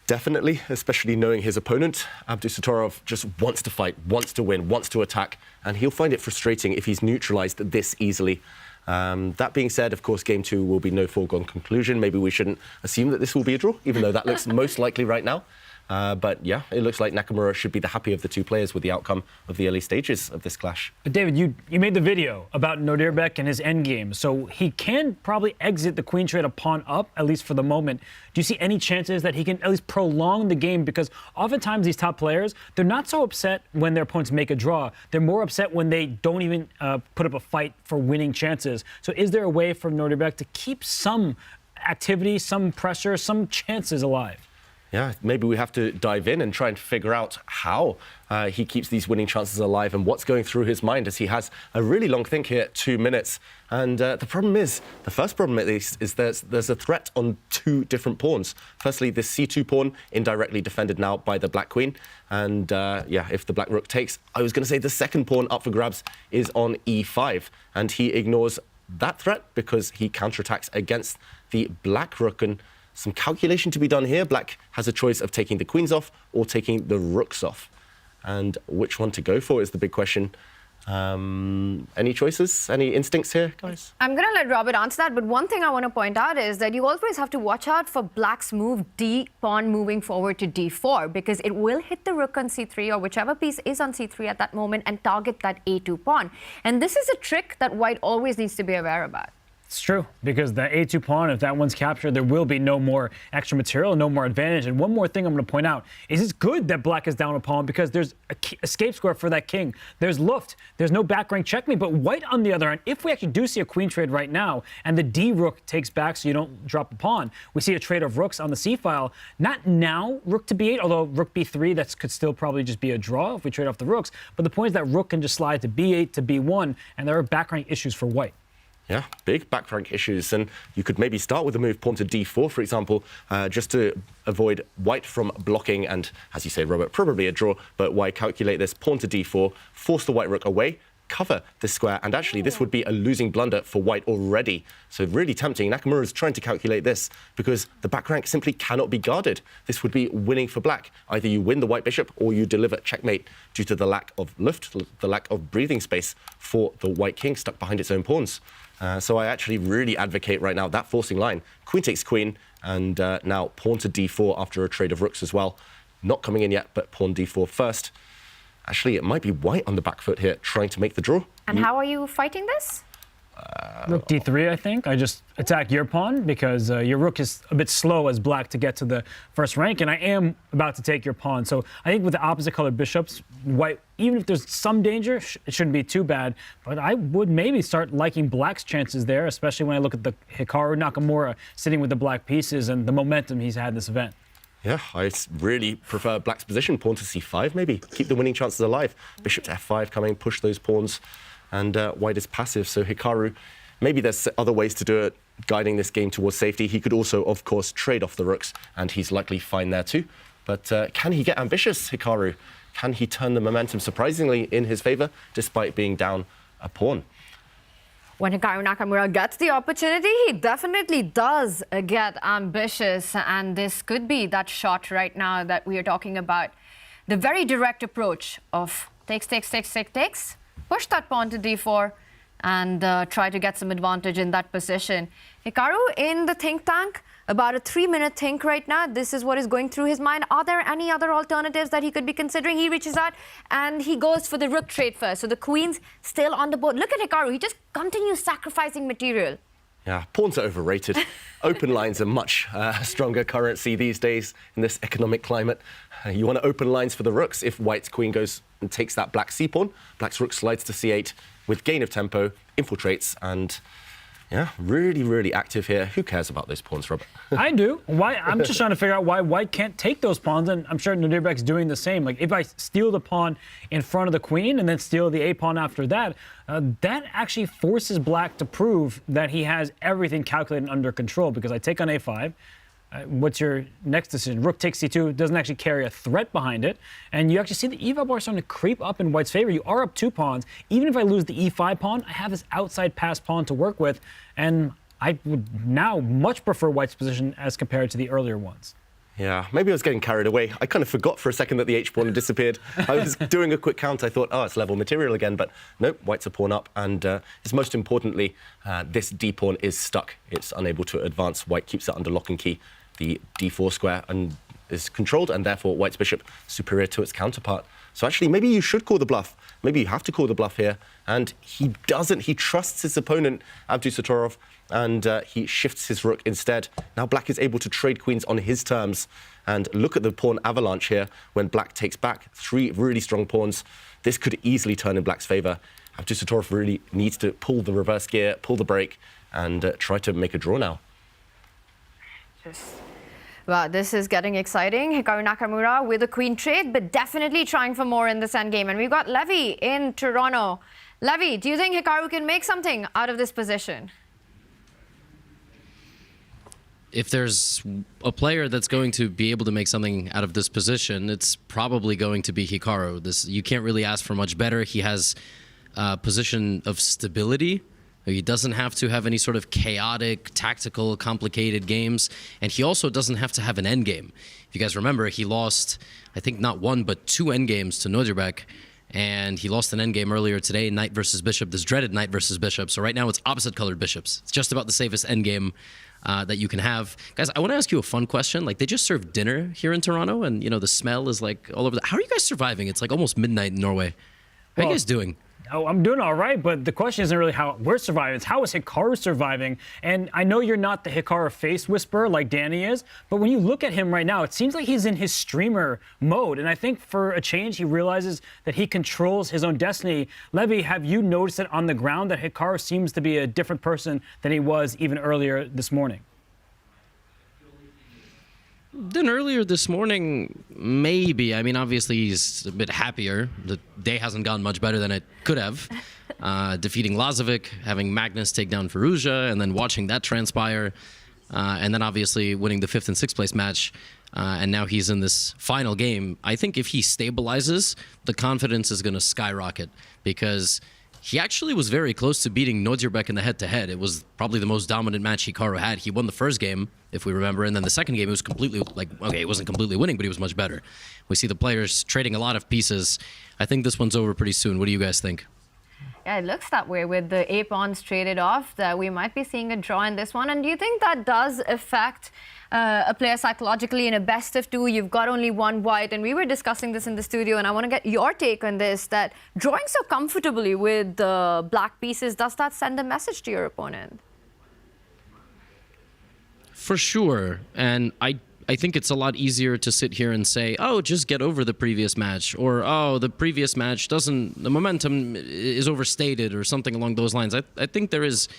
Definitely, especially knowing his opponent. Abdusattorov just wants to fight, wants to win, wants to attack, and he'll find it frustrating if he's neutralized this easily. That being said, of course, game 2 will be no foregone conclusion. Maybe we shouldn't assume that this will be a draw, even though that looks most likely right now. But yeah, it looks like Nakamura should be the happier of the two players with the outcome of the early stages of this clash. But David, you made the video about Nodirbek and his endgame, so he can probably exit the queen trade a pawn up, at least for the moment. Do you see any chances that he can at least prolong the game? Because oftentimes these top players, they're not so upset when their opponents make a draw. They're more upset when they don't even put up a fight for winning chances. So is there a way for Nodirbek to keep some activity, some pressure, some chances alive? Yeah, maybe we have to dive in and try and figure out how he keeps these winning chances alive and what's going through his mind, as he has a really long think here, 2 minutes. And the first problem at least, is there's a threat on 2 different pawns. Firstly, this c2 pawn indirectly defended now by the black queen. And yeah, if the black rook takes, I was going to say the second pawn up for grabs is on e5. And he ignores that threat because he counterattacks against the black rook. And some calculation to be done here. Black has a choice of taking the queens off or taking the rooks off. And which one to go for is the big question. Any choices? Any instincts here, guys? I'm going to let Robert answer that, but one thing I want to point out is that you always have to watch out for black's move d pawn moving forward to d4, because it will hit the rook on c3 or whichever piece is on c3 at that moment and target that a2 pawn. And this is a trick that white always needs to be aware about. It's true, because the a2 pawn, if that one's captured, there will be no more extra material, no more advantage. And one more thing I'm going to point out is it's good that black is down a pawn because there's a escape square for that king. There's Luft. There's no back rank checkmate. But white, on the other hand, if we actually do see a queen trade right now and the d rook takes back so you don't drop a pawn, we see a trade of rooks on the c file. Not now, rook to b8, although rook b3, that could still probably just be a draw if we trade off the rooks. But the point is that rook can just slide to b8 to b1, and there are back rank issues for white. Yeah, big back rank issues, and you could maybe start with the move pawn to d4, for example, just to avoid white from blocking, and as you say, Robert, probably a draw, but why calculate this? Pawn to d4, force the white rook away, cover this square, and actually this would be a losing blunder for white already. So really tempting. Nakamura is trying to calculate this because the back rank simply cannot be guarded. This would be winning for black. Either you win the white bishop or you deliver checkmate due to the lack of Luft, the lack of breathing space for the white king stuck behind its own pawns. So I actually really advocate right now that forcing line. Queen takes queen, and now pawn to d4 after a trade of rooks as well. Not coming in yet, but pawn d4 first. Actually, it might be white on the back foot here, trying to make the draw. And how are you fighting this? Rook d3, I think. I just attack your pawn because your rook is a bit slow as black to get to the first rank, and I am about to take your pawn. So I think with the opposite color bishops, white, even if there's some danger, it shouldn't be too bad. But I would maybe start liking black's chances there, especially when I look at the Hikaru Nakamura sitting with the black pieces and the momentum he's had this event. Yeah, I really prefer black's position. Pawn to c5, maybe. Keep the winning chances alive. Bishop to f5 coming, push those pawns. And white is passive, so Hikaru, maybe there's other ways to do it, guiding this game towards safety. He could also, of course, trade off the rooks, and he's likely fine there too. But can he get ambitious, Hikaru? Can he turn the momentum surprisingly in his favor, despite being down a pawn? When Hikaru Nakamura gets the opportunity, he definitely does get ambitious. And this could be that shot right now that we are talking about. The very direct approach of takes, push that pawn to d4, and try to get some advantage in that position. Hikaru in the think tank, about a 3-minute think right now. This is what is going through his mind. Are there any other alternatives that he could be considering? He reaches out and he goes for the rook trade first. So the queen's still on the board. Look at Hikaru. He just continues sacrificing material. Yeah, pawns are overrated. Open lines are much stronger currency these days in this economic climate. You want to open lines for the rooks. If white's queen goes and takes that black c-pawn, black's rook slides to c8 with gain of tempo, infiltrates, and yeah, really, really active here. Who cares about those pawns, Robert? I do. Why? I'm just trying to figure out why white can't take those pawns, and I'm sure Nodirbek's doing the same. Like, if I steal the pawn in front of the queen and then steal the a-pawn after that, that actually forces black to prove that he has everything calculated under control, because I take on a5. What's your next decision? Rook takes c2, doesn't actually carry a threat behind it. And you actually see the eval bar starting to creep up in white's favor. You are up 2 pawns. Even if I lose the e5 pawn, I have this outside pass pawn to work with. And I would now much prefer white's position as compared to the earlier ones. Yeah, maybe I was getting carried away. I kind of forgot for a second that the h-pawn had disappeared. I was doing a quick count. I thought, oh, it's level material again. But nope, white's a pawn up. And it's most importantly, this d-pawn is stuck. It's unable to advance. White keeps it under lock and key. The d4 square and is controlled, and therefore white's bishop superior to its counterpart. So actually, maybe you should call the bluff. Maybe you have to call the bluff here. And he doesn't. He trusts his opponent, Abdusattorov, and he shifts his rook instead. Now black is able to trade queens on his terms. And look at the pawn avalanche here when black takes back 3 really strong pawns. This could easily turn in black's favor. Abdusattorov really needs to pull the reverse gear, pull the brake, and try to make a draw now. Wow, this is getting exciting. Hikaru Nakamura with a queen trade, but definitely trying for more in this endgame. And we've got Levy in Toronto. Levy, do you think Hikaru can make something out of this position? If there's a player that's going to be able to make something out of this position, it's probably going to be Hikaru. You can't really ask for much better. He has a position of stability. He doesn't have to have any sort of chaotic, tactical, complicated games. And he also doesn't have to have an endgame. If you guys remember, he lost, I think, not 1, but 2 endgames to Nodirbek. And he lost an endgame earlier today, knight versus bishop, this dreaded knight versus bishop. So right now it's opposite-colored bishops. It's just about the safest endgame that you can have. Guys, I want to ask you a fun question. Like, they just served dinner here in Toronto, and, you know, the smell is, like, all over. How are you guys surviving? It's, like, almost midnight in Norway. How are you guys doing? Oh, I'm doing all right, but the question isn't really how we're surviving. It's how is Hikaru surviving? And I know you're not the Hikaru face whisperer like Danny is, but when you look at him right now, it seems like he's in his streamer mode. And I think for a change, he realizes that he controls his own destiny. Levy, have you noticed it on the ground that Hikaru seems to be a different person than he was even earlier this morning? Then earlier this morning, maybe. I mean, obviously, he's a bit happier. The day hasn't gone much better than it could have. Defeating Lazavik, having Magnus take down Firouzja, and then watching that transpire. And then obviously winning the 5th and 6th place match. And now he's in this final game. I think if he stabilizes, the confidence is going to skyrocket, because he actually was very close to beating Nodirbek in the head-to-head. It was probably the most dominant match Hikaru had. He won the first game, if we remember, and then the second game, it was completely, like, okay, it wasn't completely winning, but he was much better. We see the players trading a lot of pieces. I think this one's over pretty soon. What do you guys think? Yeah, it looks that way with the a-pawns traded off, that we might be seeing a draw in this one. And do you think that does affect a player psychologically in a best of 2? You've got only 1 white, and we were discussing this in the studio, and I want to get your take on this, that drawing so comfortably with the black pieces, does that send a message to your opponent? For sure. And I think it's a lot easier to sit here and say, oh, just get over the previous match, or, oh, the previous match the momentum is overstated, or something along those lines. I think there is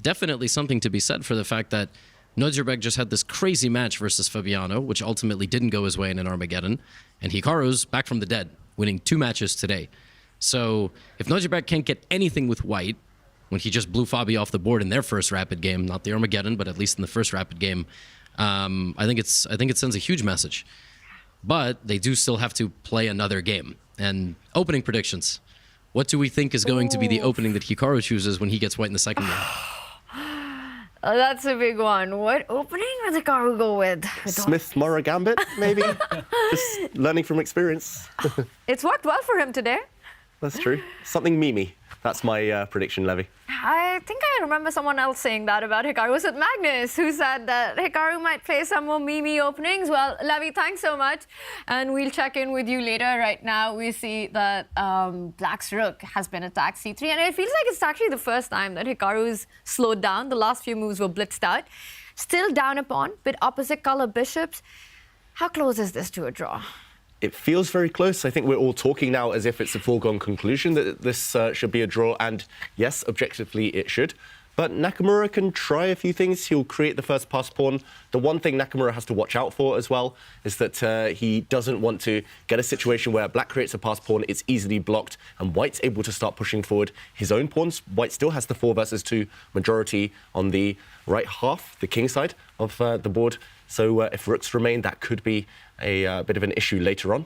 definitely something to be said for the fact that Nodirbek just had this crazy match versus Fabiano, which ultimately didn't go his way in an Armageddon. And Hikaru's back from the dead, winning 2 matches today. So if Nodirbek can't get anything with white, when he just blew Fabi off the board in their first rapid game, not the Armageddon, but at least in the first rapid game, I think it sends a huge message. But they do still have to play another game. And opening predictions. What do we think is going to be the opening that Hikaru chooses when he gets white in the second game? Oh, that's a big one. What opening would Hikaru go with? Smith-Morra Gambit, maybe? Just learning from experience. It's worked well for him today. That's true. Something Mimi. That's my prediction, Levy. I think I remember someone else saying that about Hikaru. Was it Magnus who said that Hikaru might play some more Mimi openings? Well, Levy, thanks so much. And we'll check in with you later. Right now, we see that Black's rook has been attacked c3. And it feels like it's actually the first time that Hikaru's slowed down. The last few moves were blitzed out. Still down a pawn, but opposite color bishops. How close is this to a draw? It feels very close. I think we're all talking now as if it's a foregone conclusion that this should be a draw. And yes, objectively, it should. But Nakamura can try a few things. He'll create the first pass pawn. The one thing Nakamura has to watch out for as well is that he doesn't want to get a situation where Black creates a pass pawn, it's easily blocked, and White's able to start pushing forward his own pawns. White still has the 4 versus 2 majority on the right half, the king side of the board. So if rooks remain, that could be a bit of an issue later on.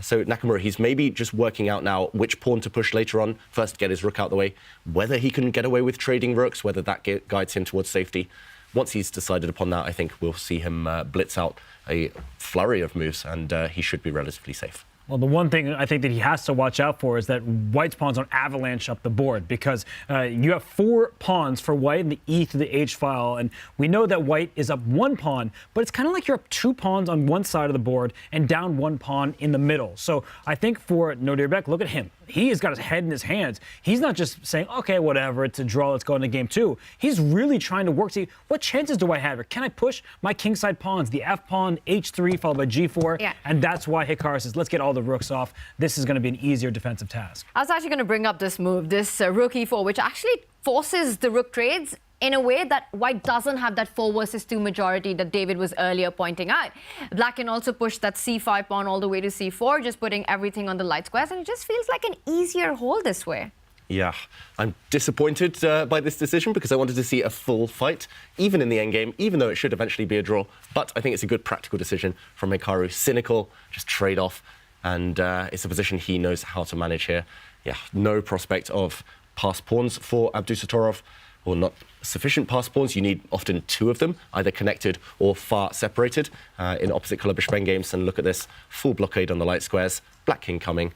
So Nakamura, he's maybe just working out now which pawn to push later on. First, get his rook out the way. Whether he can get away with trading rooks, whether that guides him towards safety. Once he's decided upon that, I think we'll see him blitz out a flurry of moves, and he should be relatively safe. Well, the one thing I think that he has to watch out for is that White's pawns don't avalanche up the board, because you have 4 pawns for White in the E to the H file, and we know that White is up 1 pawn, but it's kind of like you're up 2 pawns on one side of the board and down 1 pawn in the middle. So I think for Nodirbek, look at him. He has got his head in his hands. He's not just saying, okay, whatever, it's a draw, let's go into game 2. He's really trying to work, see, what chances do I have here? Can I push my kingside pawns, the F pawn, H3, followed by G4? Yeah. And that's why Hikaru says, let's get all the rooks off. This is going to be an easier defensive task. I was actually going to bring up this move, this rook e4, which actually forces the rook trades in a way that White doesn't have that 4 versus 2 majority that David was earlier pointing out. Black can also push that c5 pawn all the way to c4, just putting everything on the light squares, and it just feels like an easier hold this way. Yeah, I'm disappointed by this decision because I wanted to see a full fight, even in the endgame, even though it should eventually be a draw. But I think it's a good practical decision from Hikaru. Cynical, just trade off, and it's a position he knows how to manage here. Yeah, no prospect of pass pawns for Abdusattorov, or not sufficient pass pawns. You need often 2 of them, either connected or far separated in opposite colour bishop endgames. And look at this, full blockade on the light squares. Black king coming.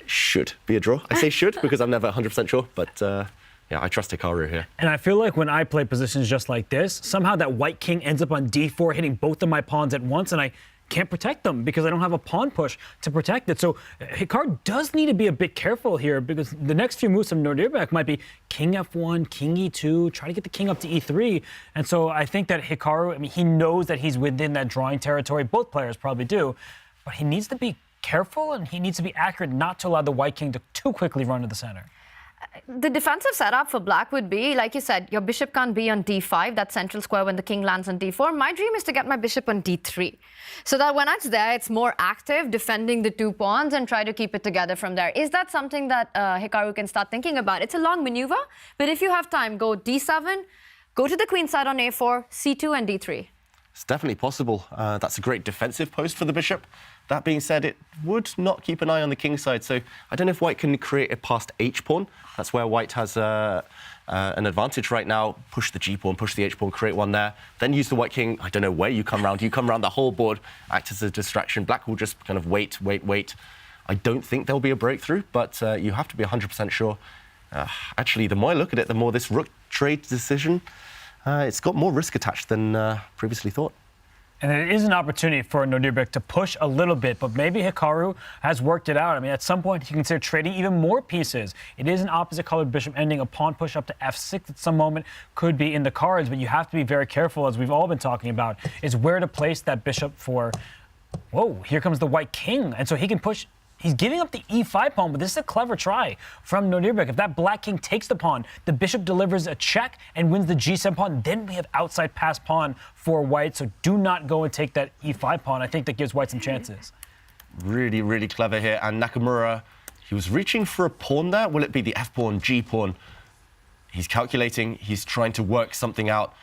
Should be a draw. I say should because I'm never 100% sure, but yeah, I trust Hikaru here. And I feel like when I play positions just like this, somehow that white king ends up on d4, hitting both of my pawns at once, and I can't protect them because I don't have a pawn push to protect it. So Hikaru does need to be a bit careful here, because the next few moves from Nodirbek might be king f1, king e2, try to get the king up to e3. And so I think that Hikaru, I mean, he knows that he's within that drawing territory. Both players probably do, but he needs to be careful and he needs to be accurate not to allow the white king to too quickly run to the center. The defensive setup for Black would be, like you said, your bishop can't be on d5, that central square when the king lands on d4. My dream is to get my bishop on d3, so that when it's there, it's more active, defending the 2 pawns and try to keep it together from there. Is that something that Hikaru can start thinking about? It's a long maneuver, but if you have time, go d7, go to the queen side on a4, c2 and d3. It's definitely possible. That's a great defensive post for the bishop. That being said, it would not keep an eye on the king side, so I don't know if White can create a passed h-pawn. That's where White has an advantage right now. Push the g-pawn, push the h-pawn, create one there, then use the white king. I don't know where you come round. You come round the whole board, act as a distraction. Black will just kind of wait. I don't think there'll be a breakthrough, but you have to be 100% sure. Actually, the more I look at it, the more this rook trade decision, it's got more risk attached than previously thought. And it is an opportunity for Nodirbek to push a little bit, but maybe Hikaru has worked it out. I mean, at some point, he can consider trading even more pieces. It is an opposite-colored bishop ending. A pawn push up to f6 at some moment could be in the cards, but you have to be very careful, as we've all been talking about, is where to place that bishop for... Whoa, here comes the white king. And so he can push He's giving up the e5 pawn, but this is a clever try from Nodirbek. If that black king takes the pawn, the bishop delivers a check and wins the g7 pawn, then we have outside pass pawn for white, so do not go and take that e5 pawn. I think that gives white some chances. Really, really clever here. And Nakamura, he was reaching for a pawn there. Will it be the f-pawn, g-pawn? He's calculating, he's trying to work something out,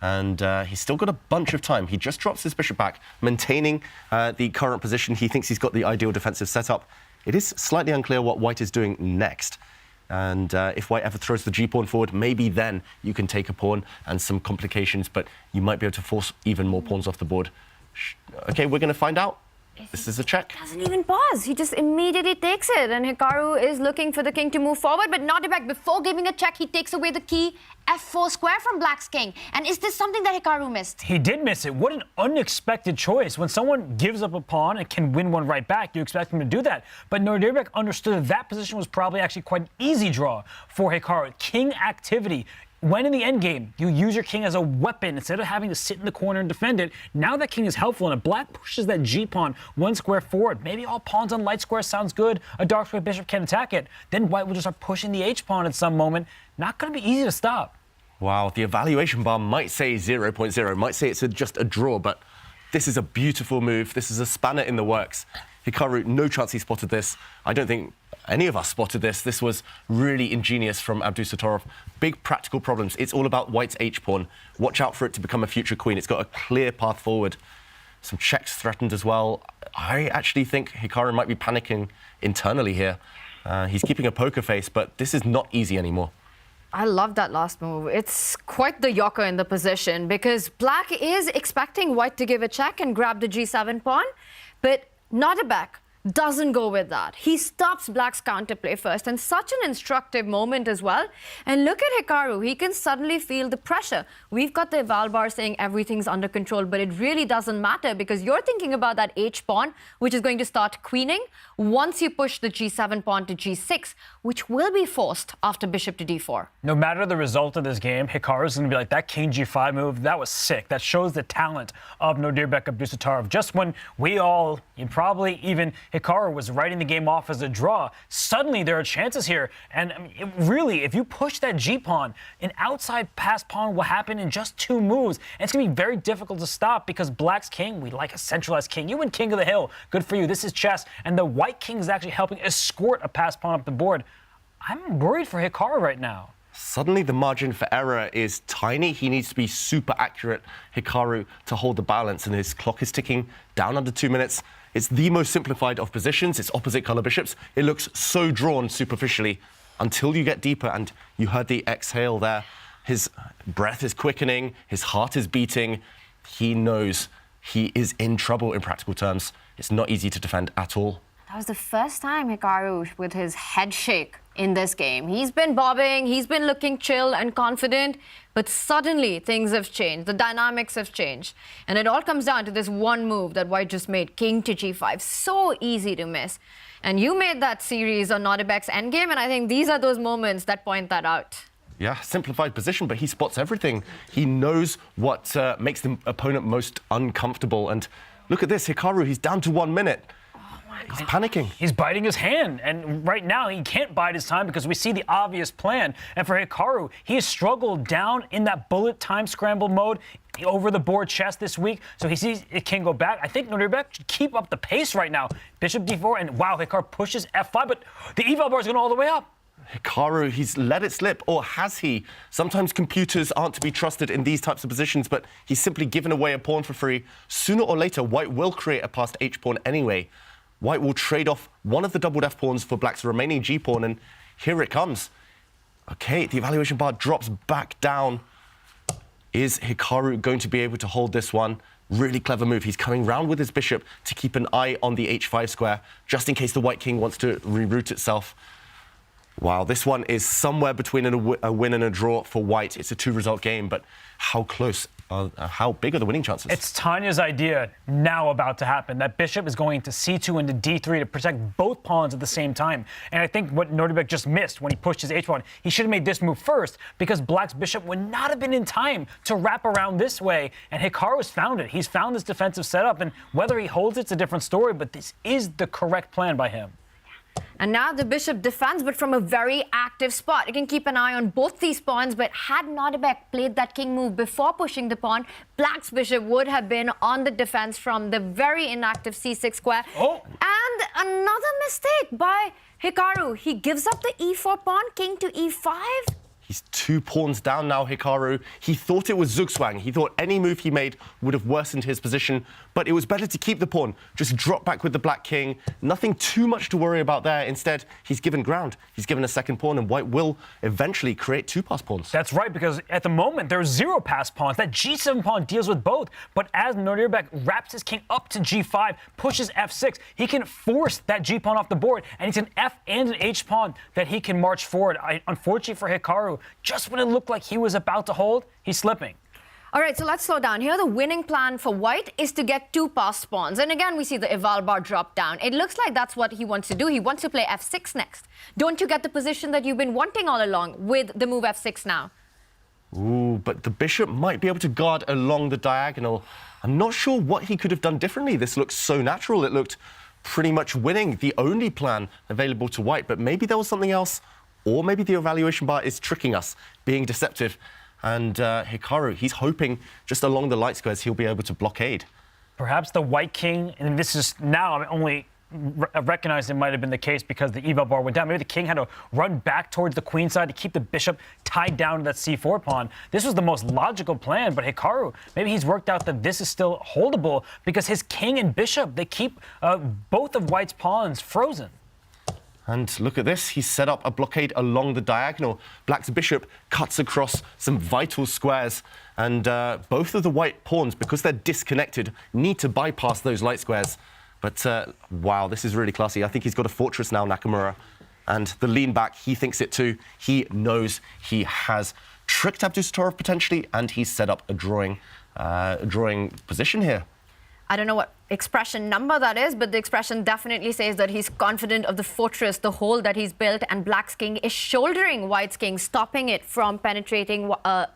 and he's still got a bunch of time. He just drops his bishop back, maintaining the current position. He thinks he's got the ideal defensive setup. It is slightly unclear what white is doing next. And if white ever throws the g-pawn forward, maybe then you can take a pawn and some complications, but you might be able to force even more pawns off the board. Okay, we're going to find out. This is a check. Doesn't even pause. He just immediately takes it. And Hikaru is looking for the king to move forward. But Nodirbek, before giving a check, he takes away the key f4 square from black's king. And is this something that Hikaru missed? He did miss it. What an unexpected choice. When someone gives up a pawn and can win one right back, you expect him to do that. But Nodirbek understood that that position was probably actually quite an easy draw for Hikaru. King activity. When in the endgame, you use your king as a weapon instead of having to sit in the corner and defend it. Now that king is helpful, and if black pushes that g-pawn one square forward, maybe all pawns on light square sounds good, a dark square bishop can attack it, then white will just start pushing the h-pawn at some moment. Not going to be easy to stop. Wow, the evaluation bar might say 0.0, might say it's just a draw, but this is a beautiful move. This is a spanner in the works. Hikaru, no chance he spotted this. I don't think any of us spotted this. This was really ingenious from Abdusattorov. Big practical problems. It's all about white's h-pawn. Watch out for it to become a future queen. It's got a clear path forward. Some checks threatened as well. I actually think Hikaru might be panicking internally here. He's keeping a poker face, but this is not easy anymore. I love that last move. It's quite the yoker in the position because black is expecting white to give a check and grab the g7 pawn, but Nodirbek doesn't go with that. He stops black's counterplay first, and such an instructive moment as well. And look at Hikaru. He can suddenly feel the pressure. We've got the eval bar saying everything's under control, but it really doesn't matter because you're thinking about that h-pawn, which is going to start queening once you push the g7 pawn to g6, which will be forced after bishop to d4. No matter the result of this game, Hikaru's going to be like, that king g5 move, that was sick. That shows the talent of Nodirbek Abdusattorov. Just when we all, and probably even Hikaru, was writing the game off as a draw, suddenly there are chances here. And I mean, really, if you push that g-pawn, an outside pass pawn will happen in just 2 moves. And it's going to be very difficult to stop because black's king, we like a centralized king. You win king of the hill. Good for you. This is chess. And the white king is actually helping escort a pass pawn up the board. I'm worried for Hikaru right now. Suddenly the margin for error is tiny. He needs to be super accurate, Hikaru, to hold the balance, and his clock is ticking down under 2 minutes. It's the most simplified of positions. It's opposite color bishops. It looks so drawn superficially until you get deeper, and you heard the exhale there. His breath is quickening. His heart is beating. He knows he is in trouble in practical terms. It's not easy to defend at all. That was the first time Hikaru with his head shake in this game. He's been bobbing, he's been looking chill and confident, but suddenly things have changed. The dynamics have changed. And it all comes down to this one move that white just made, king to g5. So easy to miss. And you made that series on Nodirbek's endgame, and I think these are those moments that point that out. Yeah, simplified position, but he spots everything. He knows what makes the opponent most uncomfortable. And look at this, Hikaru, he's down to 1 minute. He's panicking. He's biting his hand, and right now he can't bide his time because we see the obvious plan. And for Hikaru, he has struggled down in that bullet time scramble mode over the board chess this week, so he sees it can go back. I think Nodirbek should keep up the pace right now. Bishop d4, and wow, Hikaru pushes f5, but the eval bar is going all the way up. Hikaru, he's let it slip, or has he? Sometimes computers aren't to be trusted in these types of positions, but he's simply given away a pawn for free. Sooner or later, white will create a passed h-pawn anyway. White will trade off one of the doubled f-pawns for black's remaining g-pawn, and here it comes. Okay, the evaluation bar drops back down. Is Hikaru going to be able to hold this one? Really clever move. He's coming round with his bishop to keep an eye on the h5 square, just in case the white king wants to reroute itself. Wow, this one is somewhere between a win and a draw for white. It's a 2-result game, but how close, how big are the winning chances? It's Tania's idea now about to happen. That bishop is going to c2 into d3 to protect both pawns at the same time. And I think what Nodirbek just missed when he pushed his h-pawn, he should have made this move first because black's bishop would not have been in time to wrap around this way. And Hikaru's found it. He's found this defensive setup, and whether he holds it's a different story, but this is the correct plan by him. And now the bishop defends, but from a very active spot. You can keep an eye on both these pawns, but had Nodirbek played that king move before pushing the pawn, Black's bishop would have been on the defense from the very inactive c6 square. Oh. And another mistake by Hikaru. He gives up the e4 pawn, king to e5. He's 2 pawns down now, Hikaru. He thought it was zugzwang. He thought any move he made would have worsened his position, but it was better to keep the pawn. Just drop back with the black king. Nothing too much to worry about there. Instead, he's given ground. He's given a second pawn, and white will eventually create 2 pass pawns. That's right, because at the moment, there's 0 pass pawns. That g7 pawn deals with both, but as Nodirbek wraps his king up to g5, pushes f6, he can force that g pawn off the board, and it's an f and an h pawn that he can march forward. Unfortunately for Hikaru, just when it looked like he was about to hold, he's slipping. All right, so let's slow down. Here, the winning plan for white is to get 2 passed pawns. And again, we see the eval bar drop down. It looks like that's what he wants to do. He wants to play f6 next. Don't you get the position that you've been wanting all along with the move f6 now? Ooh, but the bishop might be able to guard along the diagonal. I'm not sure what he could have done differently. This looks so natural. It looked pretty much winning, the only plan available to white. But maybe there was something else. Or maybe the evaluation bar is tricking us, being deceptive. And Hikaru, he's hoping just along the light squares he'll be able to blockade. Perhaps the white king, and this is now I only recognize it might have been the case because the eval bar went down. Maybe the king had to run back towards the queen side to keep the bishop tied down to that c4 pawn. This was the most logical plan, but Hikaru, maybe he's worked out that this is still holdable because his king and bishop, they keep both of white's pawns frozen. And look at this, he's set up a blockade along the diagonal. Black's bishop cuts across some vital squares, and both of the white pawns, because they're disconnected, need to bypass those light squares. But wow, this is really classy. I think he's got a fortress now, Nakamura. And the lean back, he thinks it too. He knows he has tricked Abdusattorov potentially, and he's set up a drawing position here. I don't know what expression number that is, but the expression definitely says that he's confident of the fortress, the hole that he's built, and Black's king is shouldering White's king, stopping it from penetrating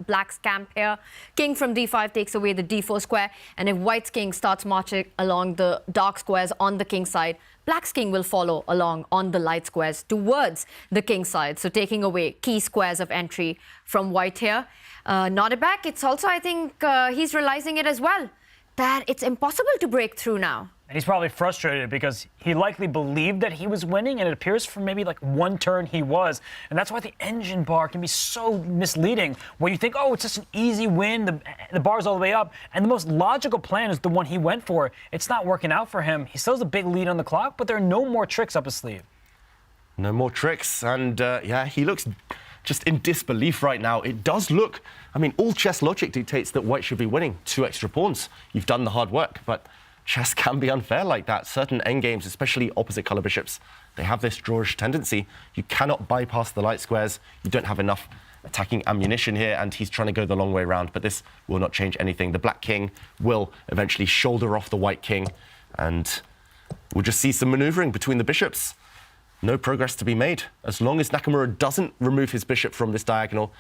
Black's camp here. King from d5 takes away the d4 square, and if White's king starts marching along the dark squares on the king side, Black's king will follow along on the light squares towards the king side, so taking away key squares of entry from White here. Nodirbek, it's also, I think, he's realizing it as well, that it's impossible to break through now. And he's probably frustrated because he likely believed that he was winning, and it appears for maybe like 1 turn he was. And that's why the engine bar can be so misleading, where you think, oh, it's just an easy win, the bar's all the way up, and the most logical plan is the one he went for. It's not working out for him. He still has a big lead on the clock, but there are no more tricks up his sleeve. No more tricks, and yeah, he looks just in disbelief right now. It does look, I mean, all chess logic dictates that white should be winning 2 extra pawns. You've done the hard work, but chess can be unfair like that. Certain endgames, especially opposite color bishops, they have this drawish tendency. You cannot bypass the light squares. You don't have enough attacking ammunition here, and he's trying to go the long way around, but this will not change anything. The black king will eventually shoulder off the white king, and we'll just see some maneuvering between the bishops. No progress to be made. As long as Nakamura doesn't remove his bishop from this diagonal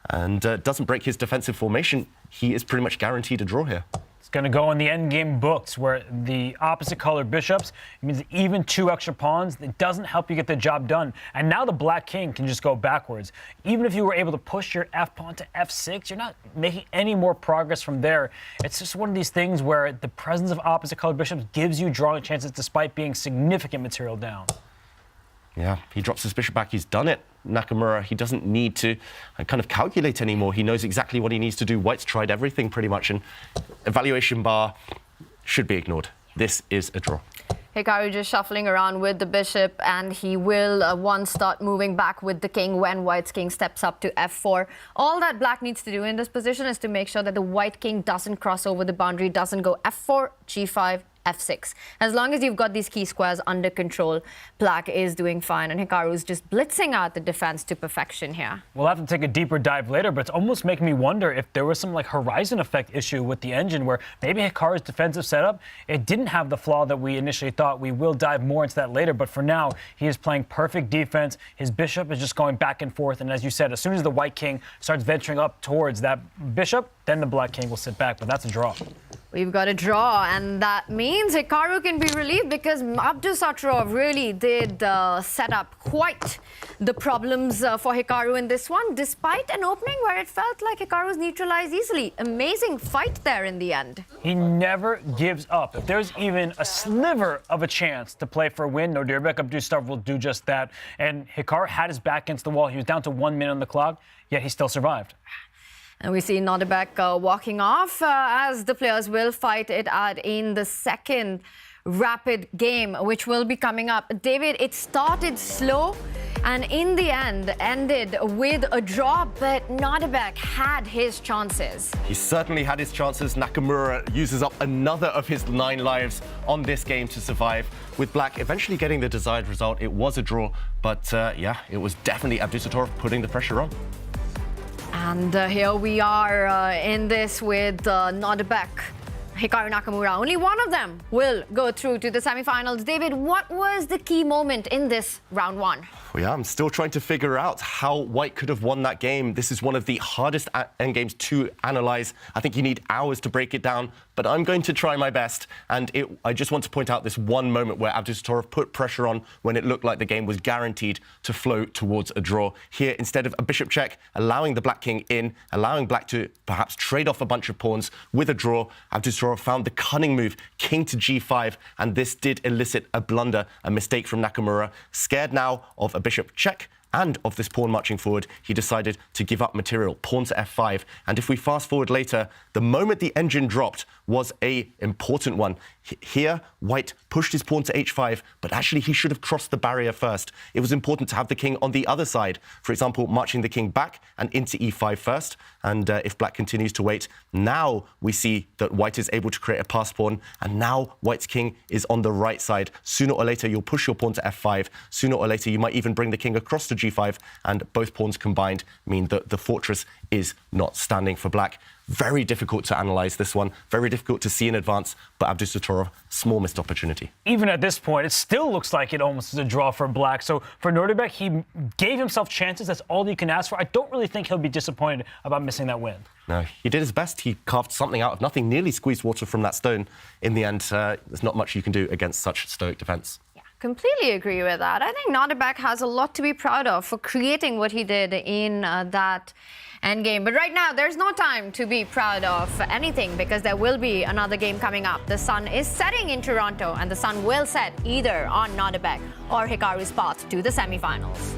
and doesn't break his defensive formation, he is pretty much guaranteed a draw here. It's going to go in the endgame books where the opposite color bishops, it means even 2 extra pawns, it doesn't help you get the job done. And now the black king can just go backwards. Even if you were able to push your f pawn to f6, you're not making any more progress from there. It's just one of these things where the presence of opposite color bishops gives you drawing chances despite being significant material down. Yeah, he drops his bishop back. He's done it. Nakamura, he doesn't need to kind of calculate anymore. He knows exactly what he needs to do. White's tried everything pretty much, and evaluation bar should be ignored. This is a draw. Hikaru just shuffling around with the bishop, and he will once start moving back with the king when White's king steps up to f4. All that Black needs to do in this position is to make sure that the White king doesn't cross over the boundary, doesn't go f4, g5, f6. As long as you've got these key squares under control, Black is doing fine, and Hikaru is just blitzing out the defense to perfection here. We'll have to take a deeper dive later, but it's almost making me wonder if there was some like horizon effect issue with the engine where maybe Hikaru's defensive setup, it didn't have the flaw that we initially thought. We will dive more into that later, but for now, he is playing perfect defense. His bishop is just going back and forth, and as you said, as soon as the white king starts venturing up towards that bishop, then the black king will sit back, but that's a draw. We've got a draw, and that means Hikaru can be relieved because Abdusattorov really did set up quite the problems for Hikaru in this one, despite an opening where it felt like Hikaru was neutralized easily. Amazing fight there in the end. He never gives up. If there's even a sliver of a chance to play for a win, Nodirbek Abdusattorov will do just that. And Hikaru had his back against the wall. He was down to 1 minute on the clock, yet he still survived. And we see Nodirbek walking off as the players will fight it out in the second rapid game, which will be coming up. David, it started slow and in the end ended with a draw, but Nodirbek had his chances. He certainly had his chances. Nakamura uses up another of his 9 lives on this game to survive, with Black eventually getting the desired result. It was a draw, but yeah, it was definitely Abdusattorov putting the pressure on. And here we are in this with Nodirbek, Hikaru, Nakamura. Only one of them will go through to the semifinals. David, what was the key moment in this round 1? Well, yeah, I'm still trying to figure out how White could have won that game. This is one of the hardest endgames to analyze. I think you need hours to break it down, but I'm going to try my best. And I just want to point out this one moment where Abdusattorov put pressure on when it looked like the game was guaranteed to flow towards a draw. Here, instead of a bishop check, allowing the Black king in, allowing Black to perhaps trade off a bunch of pawns with a draw, Abdusattorov found the cunning move, king to g5, and this did elicit a blunder, a mistake from Nakamura. Scared now of a bishop check and of this pawn marching forward, he decided to give up material, pawn to f5. And if we fast forward later, the moment the engine dropped was an important one. Here, White pushed his pawn to h5, but actually he should have crossed the barrier first. It was important to have the king on the other side. For example, marching the king back and into e5 first. And if Black continues to wait, now we see that White is able to create a pass pawn, and now White's king is on the right side. Sooner or later, you'll push your pawn to f5. Sooner or later, you might even bring the king across to g5, and both pawns combined mean that the fortress is not standing for Black. Very difficult to analyze this one, very difficult to see in advance, but Abdusattorov, small missed opportunity. Even at this point, it still looks like it almost is a draw for Black. So for Nodirbek, he gave himself chances. That's all you can ask for. I don't really think he'll be disappointed about missing that win. No, he did his best. He carved something out of nothing, nearly squeezed water from that stone. In the end, there's not much you can do against such stoic defense. Completely agree with that. I think Nodirbek has a lot to be proud of for creating what he did in that endgame. But right now, there's no time to be proud of anything because there will be another game coming up. The sun is setting in Toronto, and the sun will set either on Nodirbek or Hikaru's path to the semifinals.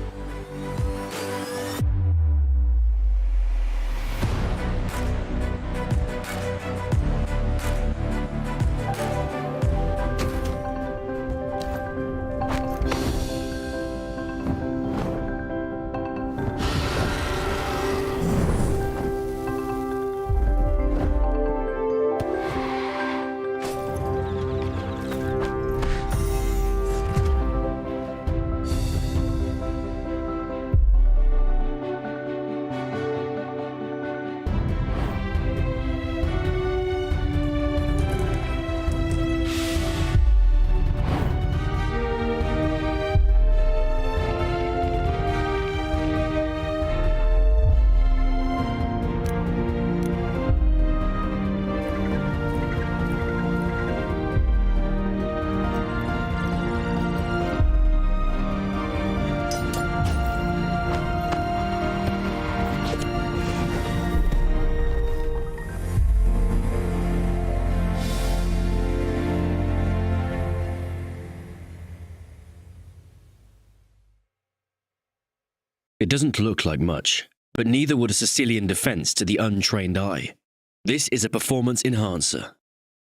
It doesn't look like much, but neither would a Sicilian defense to the untrained eye. This is a performance enhancer.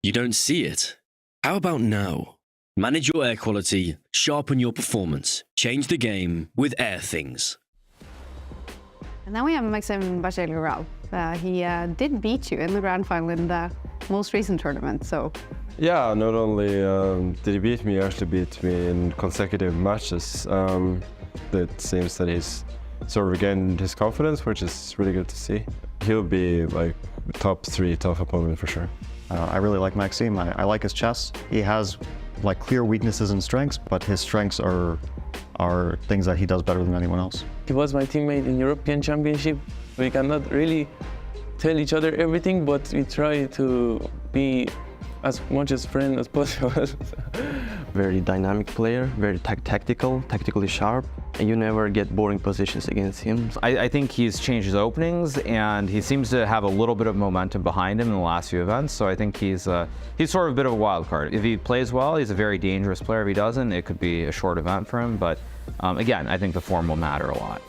You don't see it? How about now? Manage your air quality, sharpen your performance, change the game with Air Things. And then we have Maxime Vachier-Lagrave. He did beat you in the grand final in the most recent tournament, so... Yeah, not only did he beat me, he actually beat me in consecutive matches. It seems that he's sort of regained his confidence, which is really good to see. He'll be like top 3 tough opponent for sure. I really like Maxime. I like his chess. He has like clear weaknesses and strengths, but his strengths are things that he does better than anyone else. He was my teammate in European Championship. We cannot really tell each other everything, but we try to be as much as friend as possible. Very dynamic player, very tactically sharp, and you never get boring positions against him. I think he's changed his openings, and he seems to have a little bit of momentum behind him in the last few events, so I think he's sort of a bit of a wild card. If he plays well, he's a very dangerous player. If he doesn't, it could be a short event for him, but again, I think the form will matter a lot.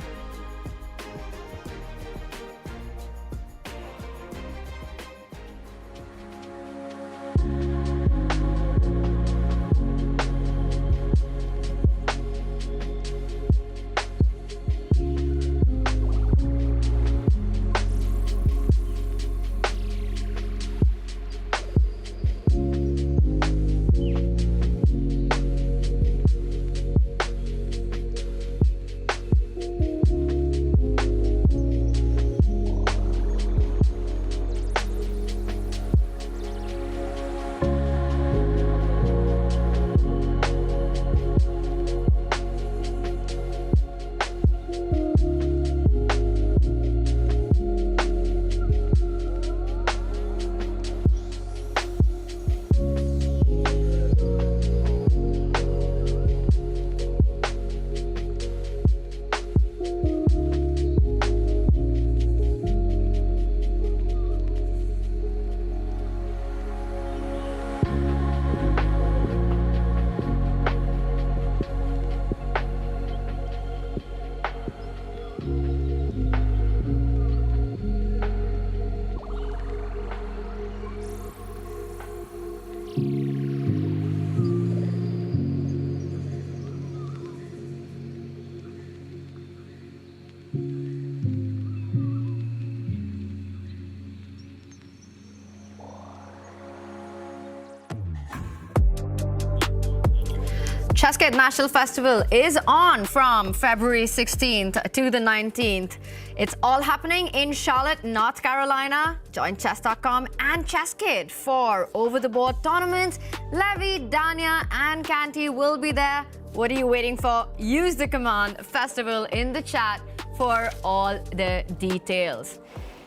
Chess.com National Festival is on from February 16th to the 19th. It's all happening in Charlotte, North Carolina. Join Chess.com and Chess.com for over-the-board tournaments. Levy, Dania, and Canty will be there. What are you waiting for? Use the command festival in the chat for all the details.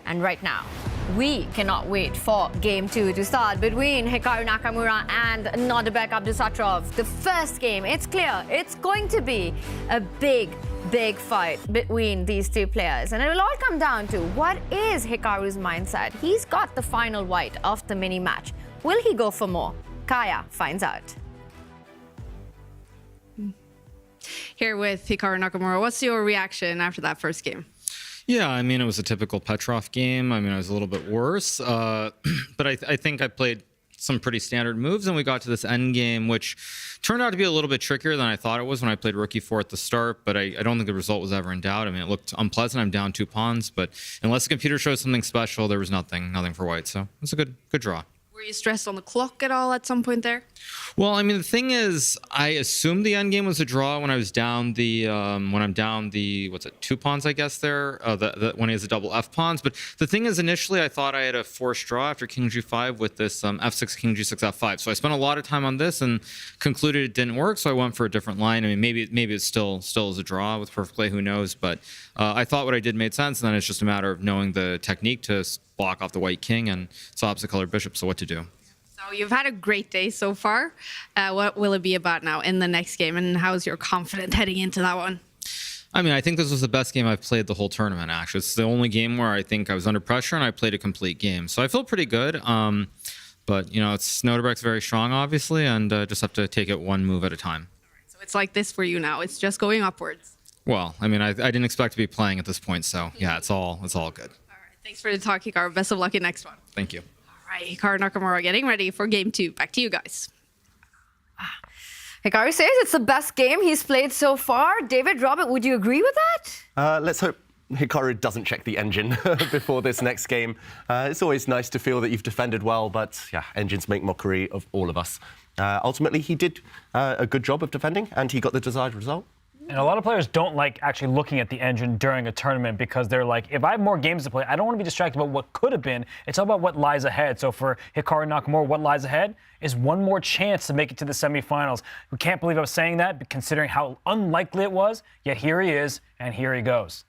And right now, we cannot wait for Game 2 to start between Hikaru Nakamura and Nodirbek Abdusattorov. The first game, it's clear, it's going to be a big fight between these two players. And it will all come down to what is Hikaru's mindset. He's got the final white of the mini match. Will he go for more? Kaya finds out. Here with Hikaru Nakamura, what's your reaction after that first game? Yeah, I mean, it was a typical Petrov game. I mean, I was a little bit worse, but I think I played some pretty standard moves, and we got to this end game, which turned out to be a little bit trickier than I thought it was when I played Rookie 4 at the start, but I don't think the result was ever in doubt. I mean, it looked unpleasant. I'm down 2 pawns, but unless the computer shows something special, there was nothing for white, so it's a good draw. Were you stressed on the clock at all at some point there? Well, I mean, the thing is, I assumed the end game was a draw when I was down the when I'm down the 2 pawns, I guess there, when he has a double F pawns. But the thing is, initially I thought I had a forced draw after King G5 with this F6 King G6 F5. So I spent a lot of time on this and concluded it didn't work. So I went for a different line. I mean, maybe it still is a draw with perfect play. Who knows? But I thought what I did made sense, and then it's just a matter of knowing the technique to block off the white king and it's opposite colored bishop. So what to do? So you've had a great day so far. What will it be about now in the next game, and how's your confidence heading into that one? I mean, I think this was the best game I've played the whole tournament, actually. It's the only game where I think I was under pressure and I played a complete game. So I feel pretty good. But, you know, Nodirbek's very strong, obviously, and just have to take it one move at a time. So it's like this for you now. It's just going upwards. Well, I mean, I didn't expect to be playing at this point. So, yeah, it's all good. Thanks for the talk, Hikaru. Best of luck in next one. Thank you. All right, Hikaru Nakamura getting ready for Game 2. Back to you guys. Hikaru says it's the best game he's played so far. David, Robert, would you agree with that? Let's hope Hikaru doesn't check the engine before this next game. It's always nice to feel that you've defended well, but yeah, engines make mockery of all of us. Ultimately, he did a good job of defending, and he got the desired result. And a lot of players don't like actually looking at the engine during a tournament because they're like, if I have more games to play, I don't want to be distracted about what could have been. It's all about what lies ahead. So for Hikaru Nakamura, what lies ahead is one more chance to make it to the semifinals. We can't believe I was saying that, but considering how unlikely it was, yet here he is, and here he goes.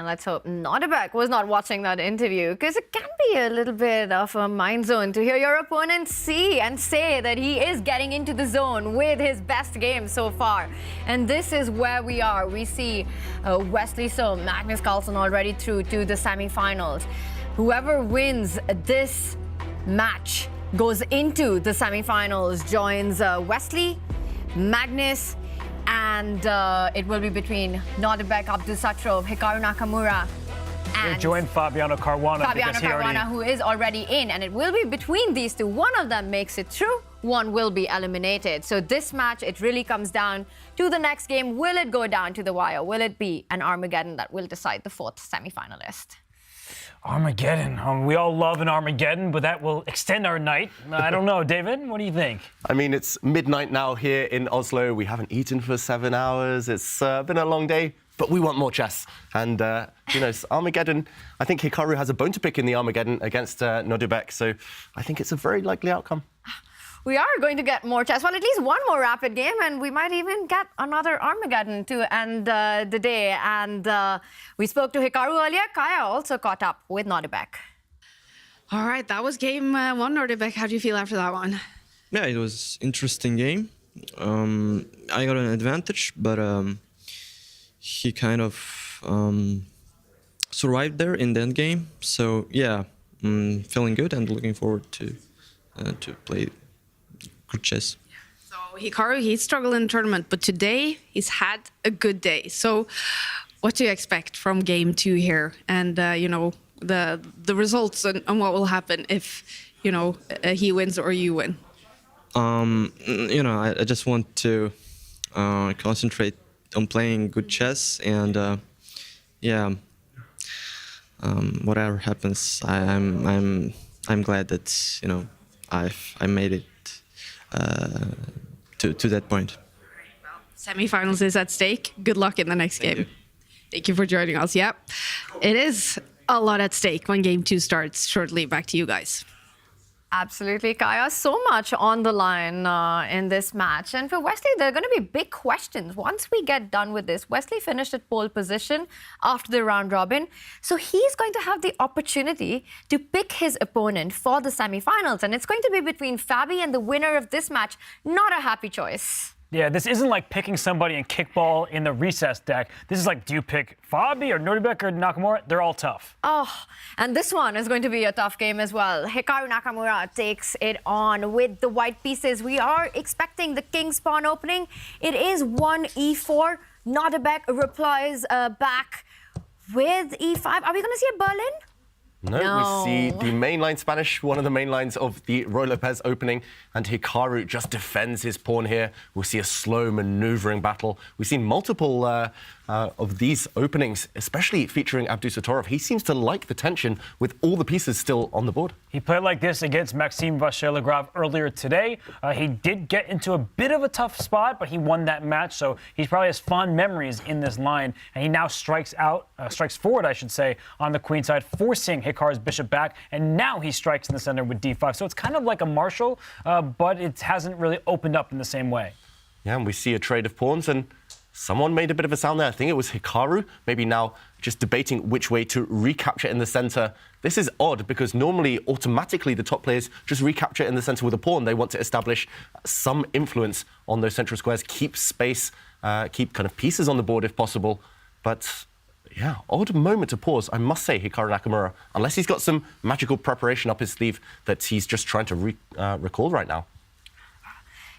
And let's hope Nodirbek was not watching that interview, because it can be a little bit of a mind zone to hear your opponent see and say that he is getting into the zone with his best game so far. And this is where we are. We see Wesley, so Magnus, Carlsen already through to the semi-finals. Whoever wins this match goes into the semi-finals, joins Wesley, Magnus, and it will be between Nodirbek Abdusattorov, Hikaru Nakamura, and join Fabiano Caruana. Fabiano Caruana, who is already in, and it will be between these two. One of them makes it through, one will be eliminated. So this match, it really comes down to the next game. Will it go down to the wire? Will it be an Armageddon that will decide the fourth semi-finalist? Armageddon. We all love an Armageddon, but that will extend our night. I don't know, David, what do you think? I mean, it's midnight now here in Oslo. We haven't eaten for 7 hours. It's been a long day, but we want more chess. And, it's Armageddon. I think Hikaru has a bone to pick in the Armageddon against Nodirbek, so I think it's a very likely outcome. We are going to get more chess. Well, at least one more rapid game, and we might even get another Armageddon to end the day. And we spoke to Hikaru earlier. Kaya also caught up with Nodirbek. All right, that was game one, Nodirbek. How do you feel after that one? Yeah, it was interesting game. I got an advantage, but he kind of survived there in the end game. So yeah, feeling good and looking forward to play good chess. So Hikaru, he struggled in the tournament, but today he's had a good day. So what do you expect from game two here? And, the results and what will happen if, he wins or you win? I just want to concentrate on playing good chess and, whatever happens, I'm glad that, I made it to that point. Semi-finals is at stake. Good luck in the next game. Thank you for joining us. Yep, it is a lot at stake when game two starts shortly. Back to you guys. Absolutely, Kaya. So much on the line in this match. And for Wesley, there are going to be big questions once we get done with this. Wesley finished at pole position after the round robin. So he's going to have the opportunity to pick his opponent for the semi-finals. And it's going to be between Fabi and the winner of this match. Not a happy choice. Yeah, this isn't like picking somebody in kickball in the recess deck. This is like, do you pick Fabi or Nodirbek or Nakamura? They're all tough. Oh, and this one is going to be a tough game as well. Hikaru Nakamura takes it on with the white pieces. We are expecting the king's pawn opening. It is 1e4. Nodirbek replies back with e5. Are we going to see a Berlin? No, we see the mainline Spanish, one of the main lines of the Roy Lopez opening, and Hikaru just defends his pawn here. We'll see a slow maneuvering battle. We've seen multiple of these openings, especially featuring Abdusattorov. He seems to like the tension with all the pieces still on the board. He played like this against Maxime Vachier-Lagrave earlier today. He did get into a bit of a tough spot, but he won that match, so he probably has fond memories in this line. And he now strikes forward, I should say, on the queen side, forcing Hikaru's bishop back, and now he strikes in the center with d5. So it's kind of like a Marshall, but it hasn't really opened up in the same way. Yeah, and we see a trade of pawns, and someone made a bit of a sound there. I think it was Hikaru, maybe now just debating which way to recapture in the center. This is odd because normally, automatically, the top players just recapture in the center with a pawn. They want to establish some influence on those central squares, keep space, keep kind of pieces on the board if possible. But yeah, odd moment to pause, I must say, Hikaru Nakamura, unless he's got some magical preparation up his sleeve that he's just trying to recall right now.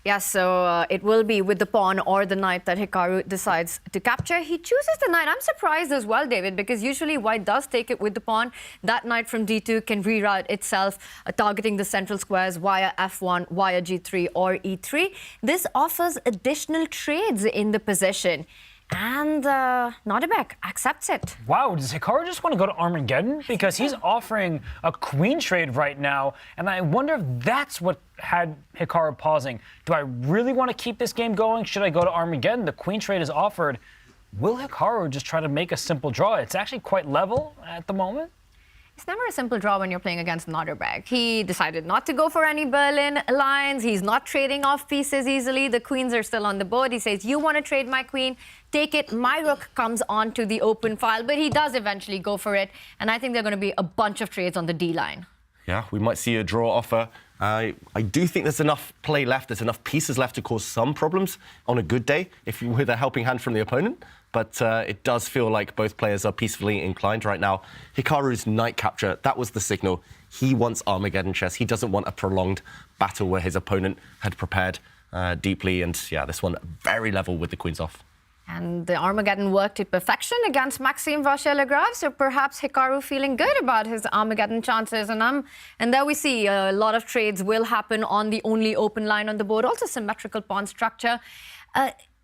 Yeah, so it will be with the pawn or the knight that Hikaru decides to capture. He chooses the knight. I'm surprised as well, David, because usually white does take it with the pawn. That knight from d2 can reroute itself, targeting the central squares via f1, via g3 or e3. This offers additional trades in the position. And Nodirbek accepts it. Wow, does Hikaru just want to go to Armageddon? Because he's offering a queen trade right now, and I wonder if that's what had Hikaru pausing. Do I really want to keep this game going? Should I go to Armageddon? The queen trade is offered. Will Hikaru just try to make a simple draw? It's actually quite level at the moment. It's never a simple draw when you're playing against Nodirbek. He decided not to go for any Berlin lines. He's not trading off pieces easily. The queens are still on the board. He says, you want to trade my queen? Take it. My rook comes onto the open file, but he does eventually go for it. And I think there are going to be a bunch of trades on the D line. Yeah, we might see a draw offer. I do think there's enough play left, there's enough pieces left to cause some problems on a good day, with a helping hand from the opponent. But it does feel like both players are peacefully inclined right now. Hikaru's knight capture, that was the signal. He wants Armageddon chess. He doesn't want a prolonged battle where his opponent had prepared deeply. And yeah, this one very level with the queens off. And the Armageddon worked to perfection against Maxime Vachier-Lagrave, so perhaps Hikaru feeling good about his Armageddon chances. And there we see a lot of trades will happen on the only open line on the board, also symmetrical pawn structure.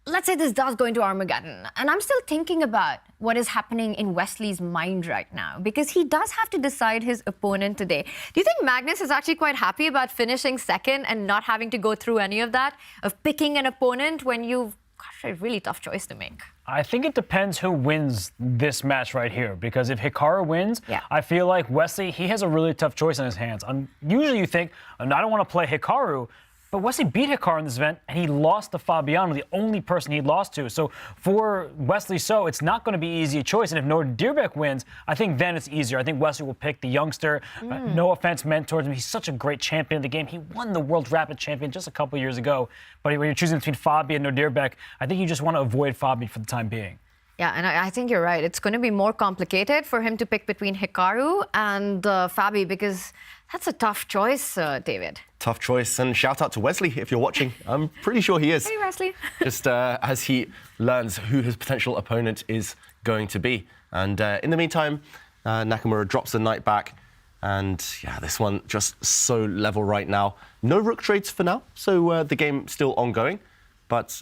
Let's say this does go into Armageddon, and I'm still thinking about what is happening in Wesley's mind right now, because he does have to decide his opponent today. Do you think Magnus is actually quite happy about finishing second and not having to go through any of that, of picking an opponent when you've got a really tough choice to make? I think it depends who wins this match right here, because if Hikaru wins, I feel like Wesley, he has a really tough choice in his hands. Usually you think, I don't want to play Hikaru, but Wesley beat Hikaru in this event, and he lost to Fabiano, the only person he lost to. So for Wesley, it's not going to be an easy choice. And if Nodirbek wins, I think then it's easier. I think Wesley will pick the youngster. No offense meant towards him. He's such a great champion of the game. He won the World Rapid Champion just a couple years ago. But when you're choosing between Fabi and Nodirbek, I think you just want to avoid Fabi for the time being. Yeah, and I think you're right. It's going to be more complicated for him to pick between Hikaru and Fabi, because that's a tough choice, David. Tough choice, and shout out to Wesley if you're watching. I'm pretty sure he is. Hey, Wesley. Just as he learns who his potential opponent is going to be. And in the meantime, Nakamura drops the knight back. And yeah, this one just so level right now. No rook trades for now, so the game still ongoing. But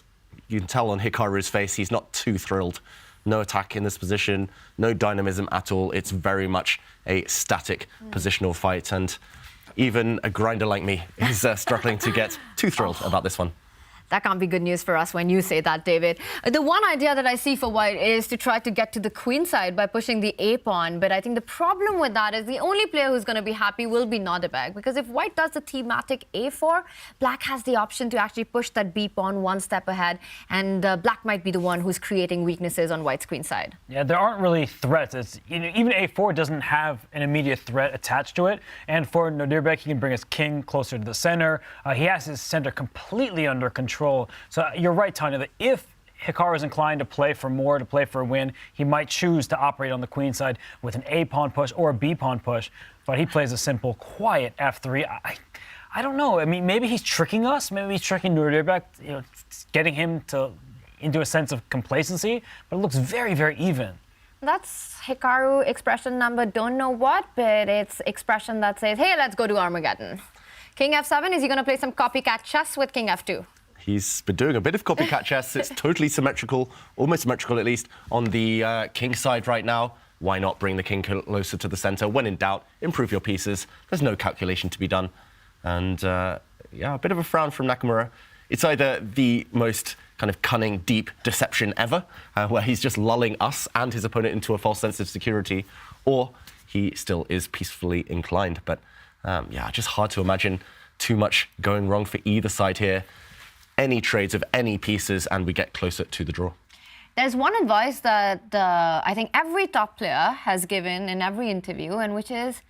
you can tell on Hikaru's face, he's not too thrilled. No attack in this position, no dynamism at all. It's very much a static positional fight. And even a grinder like me is struggling to get too thrilled about this one. That can't be good news for us when you say that, David. The one idea that I see for White is to try to get to the queen side by pushing the A pawn. But I think the problem with that is the only player who's going to be happy will be Nodirbek. Because if White does the thematic A4, Black has the option to actually push that B pawn one step ahead. And Black might be the one who's creating weaknesses on White's queen side. Yeah, there aren't really threats. Even A4 doesn't have an immediate threat attached to it. And for Nodirbek, he can bring his king closer to the center. He has his center completely under control. So you're right, Tanya, that if Hikaru is inclined to play for more, to play for a win, he might choose to operate on the queen side with an A pawn push or a B pawn push. But he plays a simple, quiet F3. I don't know. I mean, maybe he's tricking us. Maybe he's tricking Nodirbek, getting him into a sense of complacency. But it looks very, very even. That's Hikaru expression number don't know what, but it's expression that says, hey, let's go to Armageddon. King F7, is he going to play some copycat chess with King F2? He's been doing a bit of copycat chess. It's totally symmetrical, almost symmetrical at least, on the king side right now. Why not bring the king closer to the center? When in doubt, improve your pieces. There's no calculation to be done. And yeah, a bit of a frown from Nakamura. It's either the most kind of cunning, deep deception ever, where he's just lulling us and his opponent into a false sense of security, or he still is peacefully inclined. But yeah, just hard to imagine too much going wrong for either side here. Any trades of any pieces, and we get closer to the draw. There's one advice that I think every top player has given in every interview, and which is,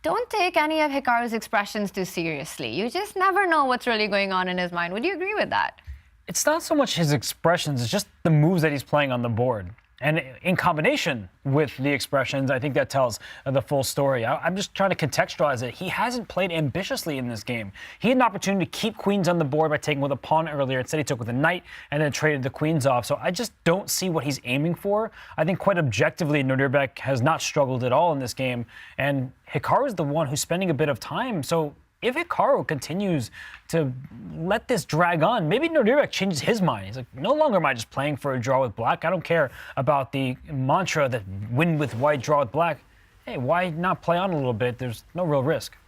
don't take any of Hikaru's expressions too seriously. You just never know what's really going on in his mind. Would you agree with that? It's not so much his expressions, it's just the moves that he's playing on the board. And in combination with the expressions, I think that tells the full story. I'm just trying to contextualize it. He hasn't played ambitiously in this game. He had an opportunity to keep queens on the board by taking with a pawn earlier. Instead, he took with a knight and then traded the queens off. So I just don't see what he's aiming for. I think quite objectively, Nodirbek has not struggled at all in this game. And Hikaru is the one who's spending a bit of time. So if Hikaru continues to let this drag on, maybe Nodirbek changes his mind. He's like, no longer am I just playing for a draw with Black. I don't care about the mantra that win with White, draw with Black. Hey, why not play on a little bit? There's no real risk.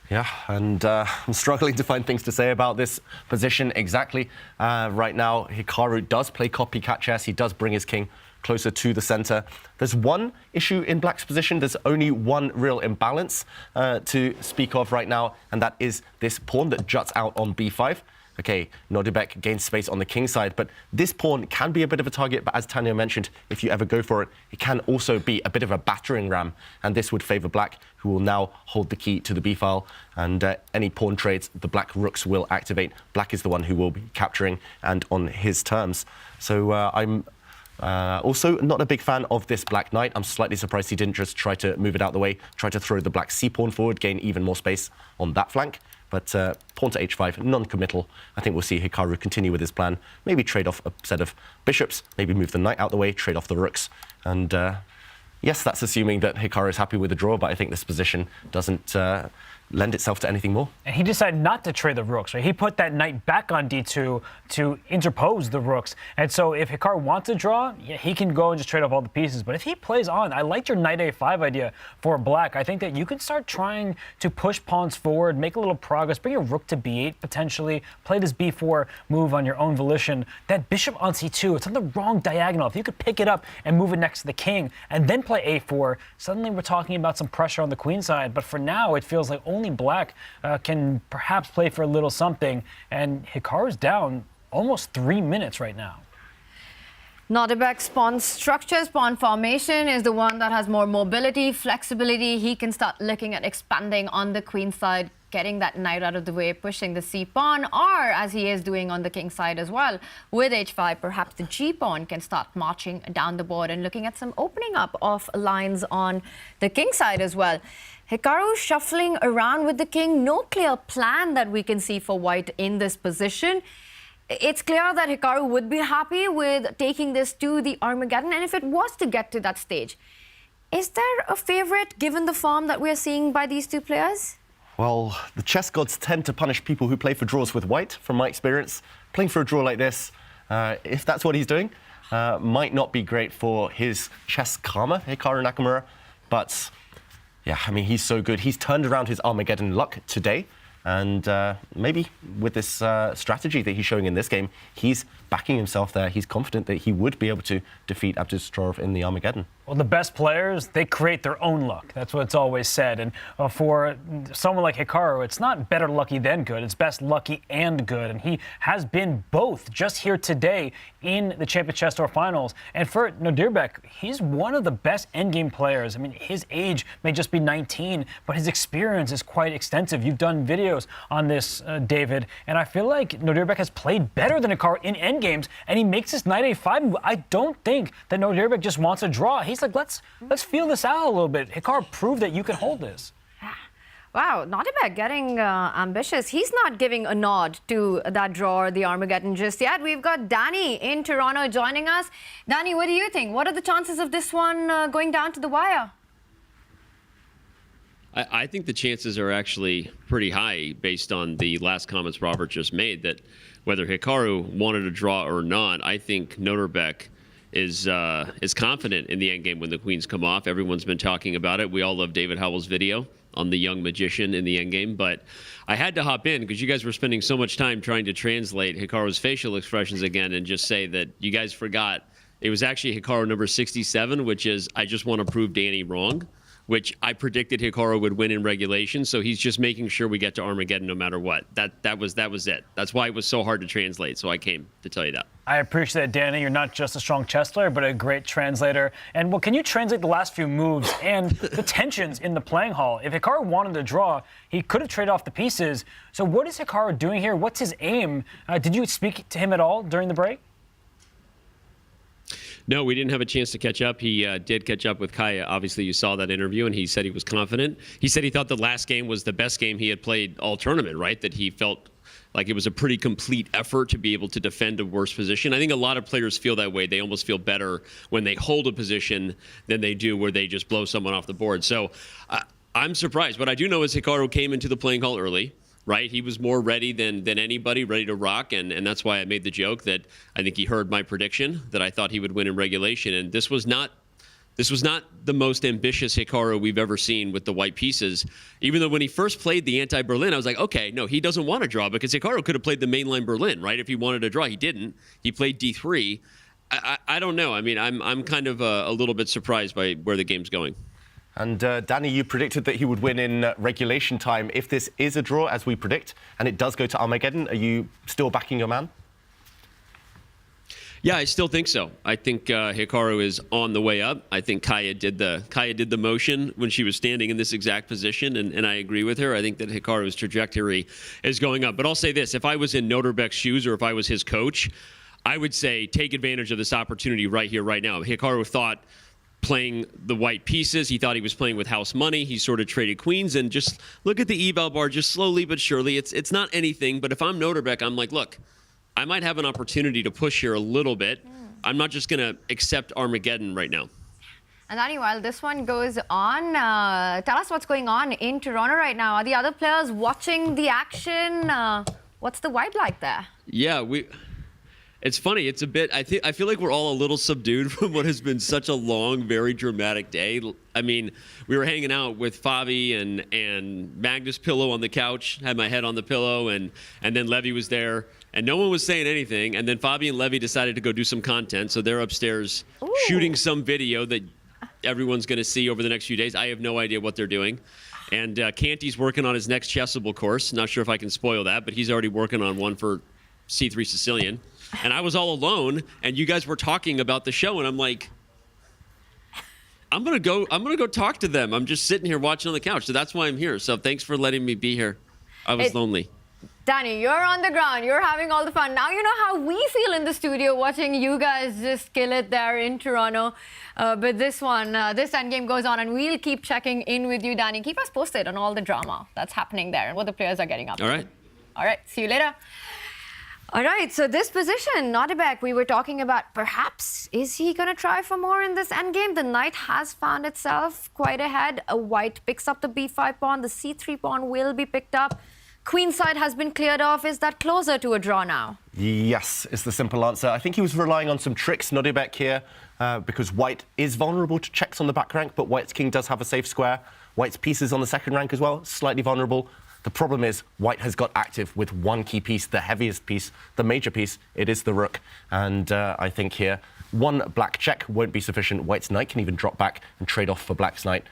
Yeah, and I'm struggling to find things to say about this position exactly. Right now, Hikaru does play copycat chess. He does bring his king closer to the center. There's one issue in black's position. There's only one real imbalance to speak of right now, and that is this pawn that juts out on b5. Okay, Nodirbek gains space on the king side, but this pawn can be a bit of a target, but as Tania mentioned, if you ever go for it, it can also be a bit of a battering ram, and this would favor black, who will now hold the key to the b file, and any pawn trades, the black rooks will activate. Black is the one who will be capturing, and on his terms. So I'm also not a big fan of this black knight. I'm slightly surprised he didn't just try to move it out the way, try to throw the black c-pawn forward, gain even more space on that flank. But pawn to h5, non-committal. I think we'll see Hikaru continue with his plan. Maybe trade off a set of bishops, maybe move the knight out the way, trade off the rooks. And yes, that's assuming that Hikaru is happy with the draw, but I think this position doesn't lend itself to anything more. And he decided not to trade the rooks, right? He put that knight back on d2 to interpose the rooks. And so if Hikaru wants to draw, yeah, he can go and just trade off all the pieces. But if he plays on, I like your knight a5 idea for black. I think that you can start trying to push pawns forward, make a little progress, bring your rook to b8 potentially, play this b4 move on your own volition. That bishop on c2, it's on the wrong diagonal. If you could pick it up and move it next to the king and then play a4, suddenly we're talking about some pressure on the queen side. But for now, it feels like only black can perhaps play for a little something, and Hikaru's down almost 3 minutes right now. Nodirbek's pawn structures, pawn formation is the one that has more mobility, flexibility. He can start looking at expanding on the queen side, getting that knight out of the way, pushing the c-pawn, or as he is doing on the king side as well, with h5, perhaps the g-pawn can start marching down the board and looking at some opening up of lines on the king side as well. Hikaru shuffling around with the king, no clear plan that we can see for white in this position. It's clear that Hikaru would be happy with taking this to the Armageddon, and if it was to get to that stage, is there a favorite given the form that we're seeing by these two players? Well, the chess gods tend to punish people who play for draws with white, from my experience. Playing for a draw like this, if that's what he's doing, might not be great for his chess karma, Hikaru Nakamura, but yeah, I mean, he's so good. He's turned around his Armageddon luck today. And maybe with this strategy that he's showing in this game, he's backing himself there. He's confident that he would be able to defeat Abdusattorov in the Armageddon. Well, the best players, they create their own luck. That's what it's always said. And for someone like Hikaru, it's not better lucky than good. It's best lucky and good. And he has been both just here today in the Champions Chess Tour Finals. And for Nodirbek, he's one of the best endgame players. I mean, his age may just be 19, but his experience is quite extensive. You've done videos on this, David, and I feel like Nodirbek has played better than Hikaru in endgames, and he makes this knight a5 move. I don't think that Nodirbek just wants a draw. He's like, let's feel this out a little bit. Hikaru proved that you can hold this. Wow, Nodirbek getting ambitious. He's not giving a nod to that draw or the Armageddon just yet. We've got Danny in Toronto joining us. Danny, what do you think? What are the chances of this one going down to the wire? I think the chances are actually pretty high based on the last comments Robert just made, that whether Hikaru wanted a draw or not, I think Nodirbek is confident in the endgame when the queens come off. Everyone's been talking about it. We all love David Howell's video on the young magician in the endgame, but I had to hop in because you guys were spending so much time trying to translate Hikaru's facial expressions again and just say that you guys forgot it was actually Hikaru number 67, which is, I just want to prove Danny wrong, which I predicted Hikaru would win in regulation. So he's just making sure we get to Armageddon no matter what. That was it. That's why it was so hard to translate. So I came to tell you that. I appreciate it, Danny. You're not just a strong chess player, but a great translator. And well, can you translate the last few moves and the tensions in the playing hall? If Hikaru wanted to draw, he could have traded off the pieces. So what is Hikaru doing here? What's his aim? Did you speak to him at all during the break? No, we didn't have a chance to catch up. He did catch up with Kaya. Obviously, you saw that interview, and he said he was confident. He said he thought the last game was the best game he had played all tournament, right? That he felt like it was a pretty complete effort to be able to defend a worse position. I think a lot of players feel that way. They almost feel better when they hold a position than they do where they just blow someone off the board. So I'm surprised. What I do know is Hikaru came into the playing hall early. Right, he was more ready than anybody, ready to rock, and that's why I made the joke that I think he heard my prediction that I thought he would win in regulation, and this was not the most ambitious Hikaru we've ever seen with the white pieces. Even though when he first played the anti-Berlin, I was like, okay, no, he doesn't want to draw, because Hikaru could have played the mainline Berlin, right? If he wanted to draw, he didn't. He played d3. I don't know. I mean, I'm kind of a little bit surprised by where the game's going. And Danny, you predicted that he would win in regulation time. If this is a draw, as we predict, and it does go to Armageddon, are you still backing your man? Yeah, I still think so. I think Hikaru is on the way up. I think Kaya did the motion when she was standing in this exact position, and I agree with her. I think that Hikaru's trajectory is going up. But I'll say this: if I was in Nodirbek's shoes, or if I was his coach, I would say take advantage of this opportunity right here, right now. Hikaru thought playing the white pieces. He thought he was playing with house money. He sort of traded queens, and just look at the eval bar, just slowly but surely. It's not anything, but if I'm Nodirbek, I'm like, look, I might have an opportunity to push here a little bit. I'm not just going to accept Armageddon right now. And Danny, while this one goes on, tell us what's going on in Toronto right now. Are the other players watching the action? What's the vibe like there? Yeah, it's funny. It's a bit. I feel like we're all a little subdued from what has been such a long, very dramatic day. I mean, we were hanging out with Fabi and Magnus pillow on the couch. Had my head on the pillow, and then Levy was there, and no one was saying anything. And then Fabi and Levy decided to go do some content, so they're upstairs shooting some video that everyone's going to see over the next few days. I have no idea what they're doing. And Canty's working on his next chessable course. Not sure if I can spoil that, but he's already working on one for C3 Sicilian. And I was all alone, and you guys were talking about the show, and I'm like, I'm gonna go talk to them. I'm just sitting here watching on the couch, so that's why I'm here. So thanks for letting me be here. I was lonely. Danny, you're on the ground. You're having all the fun. Now you know how we feel in the studio watching you guys just kill it there in Toronto. But this one, this endgame goes on, and we'll keep checking in with you, Danny. Keep us posted on all the drama that's happening there and what the players are getting up to. All right. All right. See you later. All right, so this position, Nodirbek, we were talking about perhaps, is he going to try for more in this endgame? The knight has found itself quite ahead. A white picks up the b5 pawn. The c3 pawn will be picked up. Queen side has been cleared off. Is that closer to a draw now? Yes, is the simple answer. I think he was relying on some tricks, Nodirbek here, because white is vulnerable to checks on the back rank, but white's king does have a safe square. White's pieces on the second rank as well, slightly vulnerable. The problem is white has got active with one key piece, the heaviest piece, the major piece. It is the rook. And I think here, one black check won't be sufficient. White's knight can even drop back and trade off for black's knight.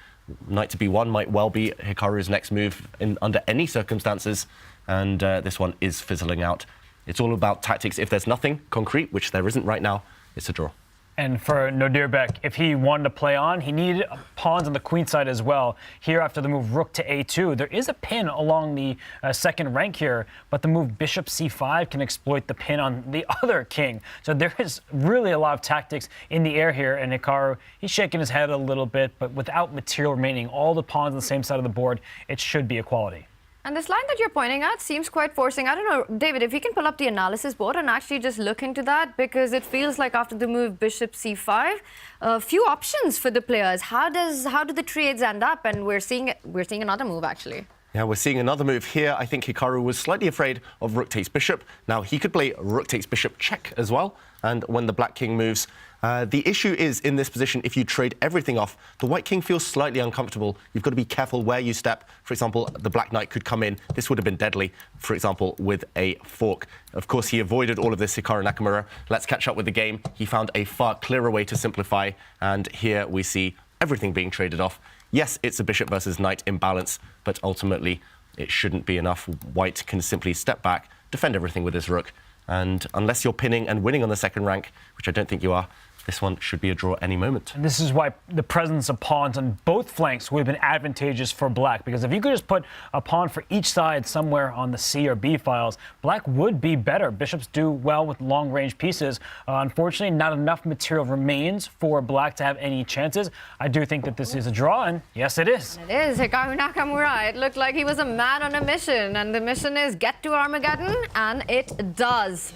Knight to b1 might well be Hikaru's next move under any circumstances. And this one is fizzling out. It's all about tactics. If there's nothing concrete, which there isn't right now, it's a draw. And for Nodirbek, if he wanted to play on, he needed pawns on the queen side as well. Here, after the move rook to a2, there is a pin along the second rank here, but the move bishop c5 can exploit the pin on the other king. So there is really a lot of tactics in the air here, and Hikaru, he's shaking his head a little bit, but without material remaining, all the pawns on the same side of the board, it should be equality. And this line that you're pointing at seems quite forcing. I don't know, David, if you can pull up the analysis board and actually just look into that, because it feels like after the move bishop c5, a few options for the players. How do the trades end up? And we're seeing another move actually. Yeah, we're seeing another move here. I think Hikaru was slightly afraid of rook takes bishop. Now, he could play rook takes bishop check as well. And when the black king moves, the issue is in this position, if you trade everything off, the white king feels slightly uncomfortable. You've got to be careful where you step. For example, the black knight could come in. This would have been deadly, for example, with a fork. Of course, he avoided all of this, Hikaru Nakamura. Let's catch up with the game. He found a far clearer way to simplify. And here we see everything being traded off. Yes, it's a bishop versus knight imbalance, but ultimately it shouldn't be enough. White can simply step back, defend everything with his rook. And unless you're pinning and winning on the second rank, which I don't think you are, this one should be a draw any moment. And this is why the presence of pawns on both flanks would have been advantageous for black, because if you could just put a pawn for each side somewhere on the C or B files, black would be better. Bishops do well with long-range pieces. Unfortunately, not enough material remains for black to have any chances. I do think that this is a draw, and yes, it is. It is. Hikaru Nakamura. It looked like he was a man on a mission, and the mission is get to Armageddon, and it does.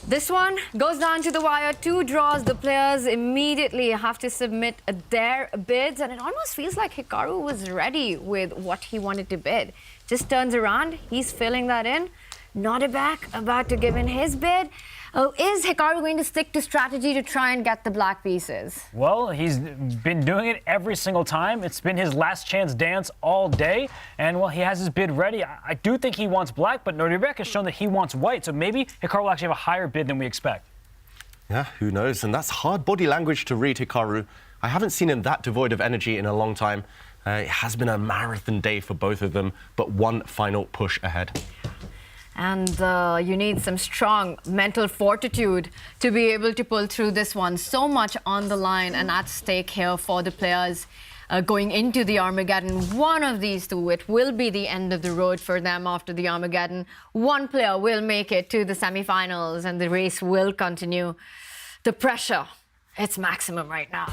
This one goes down to the wire, 2 draws. The players immediately have to submit their bids, and it almost feels like Hikaru was ready with what he wanted to bid. Just turns around, he's filling that in. Nodirbek about to give in his bid. Is Hikaru going to stick to strategy to try and get the black pieces? Well, he's been doing it every single time. It's been his last chance dance all day. And, well, he has his bid ready. I do think he wants black, but Nodirbek has shown that he wants white. So maybe Hikaru will actually have a higher bid than we expect. Yeah, who knows? And that's hard body language to read, Hikaru. I haven't seen him that devoid of energy in a long time. It has been a marathon day for both of them, but one final push ahead. And you need some strong mental fortitude to be able to pull through this one. So much on the line and at stake here for the players going into the Armageddon. One of these two, it will be the end of the road for them after the Armageddon. One player will make it to the semi-finals and the race will continue. The pressure, it's maximum right now.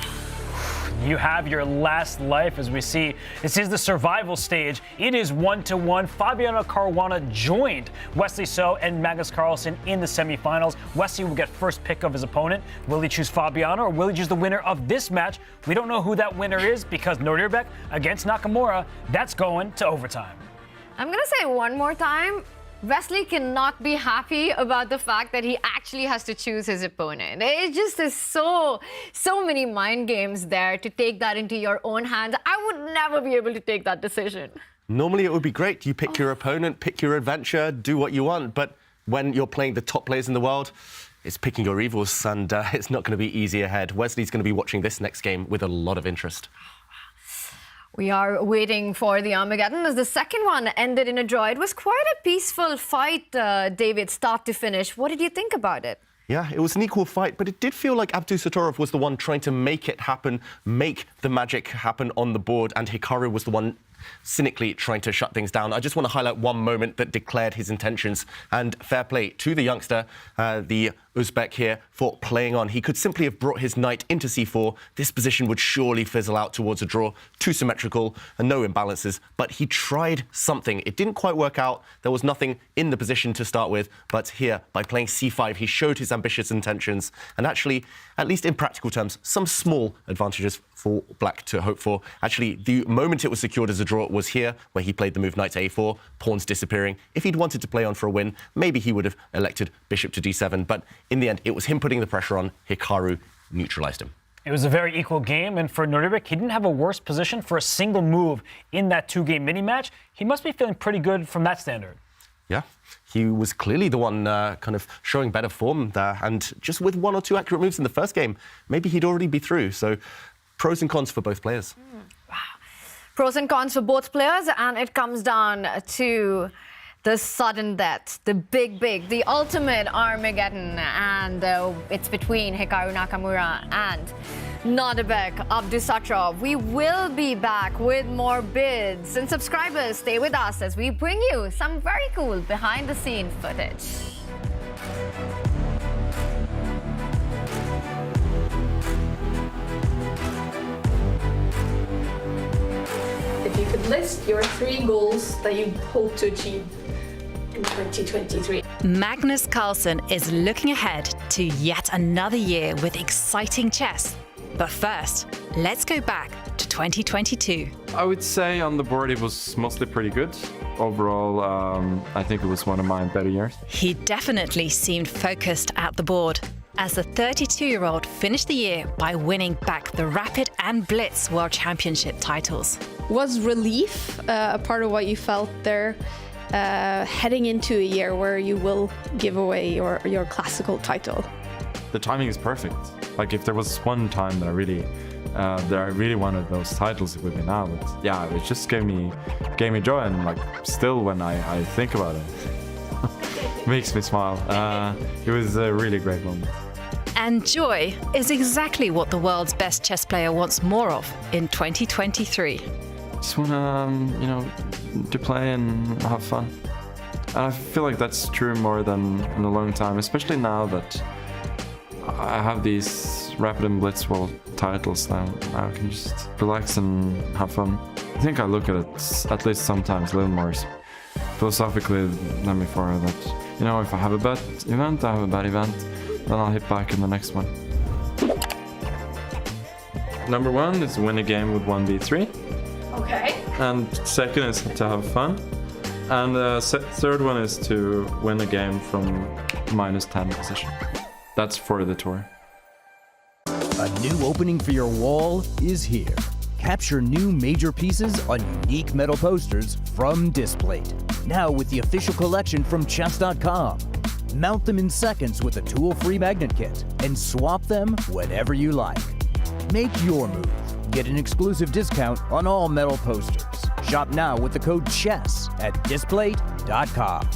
You have your last life, as we see. This is the survival stage. It is 1-1. Fabiano Caruana joined Wesley So and Magnus Carlsen in the semifinals. Wesley will get first pick of his opponent. Will he choose Fabiano or will he choose the winner of this match? We don't know who that winner is because Nodirbek against Nakamura, that's going to overtime. I'm going to say one more time. Wesley cannot be happy about the fact that he actually has to choose his opponent. It just is so many mind games there to take that into your own hands. I would never be able to take that decision. Normally it would be great. You pick your opponent, pick your adventure, do what you want. But when you're playing the top players in the world, it's picking your evils, and it's not going to be easy ahead. Wesley's going to be watching this next game with a lot of interest. We are waiting for the Armageddon as the second one ended in a draw. It was quite a peaceful fight, David, start to finish. What did you think about it? Yeah, it was an equal fight, but it did feel like Abdusattorov was the one trying to make it happen, make the magic happen on the board, and Hikaru was the one cynically trying to shut things down. I just want to highlight one moment that declared his intentions, and fair play to the youngster, the Uzbek here, for playing on. He could simply have brought his knight into c4. This position would surely fizzle out towards a draw. Too symmetrical and no imbalances, but he tried something. It didn't quite work out. There was nothing in the position to start with, but here, by playing c5, he showed his ambitious intentions, and actually, at least in practical terms, some small advantages for black to hope for. Actually, the moment it was secured as a draw was here, where he played the move knight to a4, pawns disappearing. If he'd wanted to play on for a win, maybe he would have elected bishop to d7, but in the end, it was him putting the pressure on. Hikaru neutralized him. It was a very equal game, and for Nodirbek, he didn't have a worse position for a single move in that two-game mini-match. He must be feeling pretty good from that standard. Yeah, he was clearly the one kind of showing better form there, and just with one or two accurate moves in the first game, maybe he'd already be through. So pros and cons for both players. Wow. Pros and cons for both players, and it comes down to the sudden death, the big, the ultimate Armageddon, and it's between Hikaru Nakamura and Nodirbek Abdusattorov. We will be back with more bids, and subscribers, stay with us as we bring you some very cool behind-the-scenes footage. If you could list your 3 goals that you hope to achieve in 2023. Magnus Carlsen is looking ahead to yet another year with exciting chess. But first, let's go back to 2022. I would say on the board it was mostly pretty good. Overall, I think it was one of my better years. He definitely seemed focused at the board, as the 32-year-old finished the year by winning back the Rapid and Blitz World Championship titles. Was relief a part of what you felt there heading into a year where you will give away your classical title? The timing is perfect. Like if there was one time that I really wanted those titles, it would be now. But yeah, it just gave me joy, and like still when I think about it, it makes me smile. It was a really great moment. And joy is exactly what the world's best chess player wants more of in 2023. Just wanna, to play and have fun. And I feel like that's true more than in a long time, especially now that I have these Rapid and Blitz World titles now. I can just relax and have fun. I think I look at it, at least sometimes, a little more philosophically than before. That, if I have a bad event, I have a bad event, then I'll hit back in the next one. Number 1 is win a game with 1b3. Okay. And second is to have fun. And the third one is to win a game from -10 position. That's for the tour. A new opening for your wall is here. Capture new major pieces on unique metal posters from Displate. Now with the official collection from Chess.com. Mount them in seconds with a tool-free magnet kit and swap them whenever you like. Make your move. Get an exclusive discount on all metal posters. Shop now with the code CHESS at displate.com.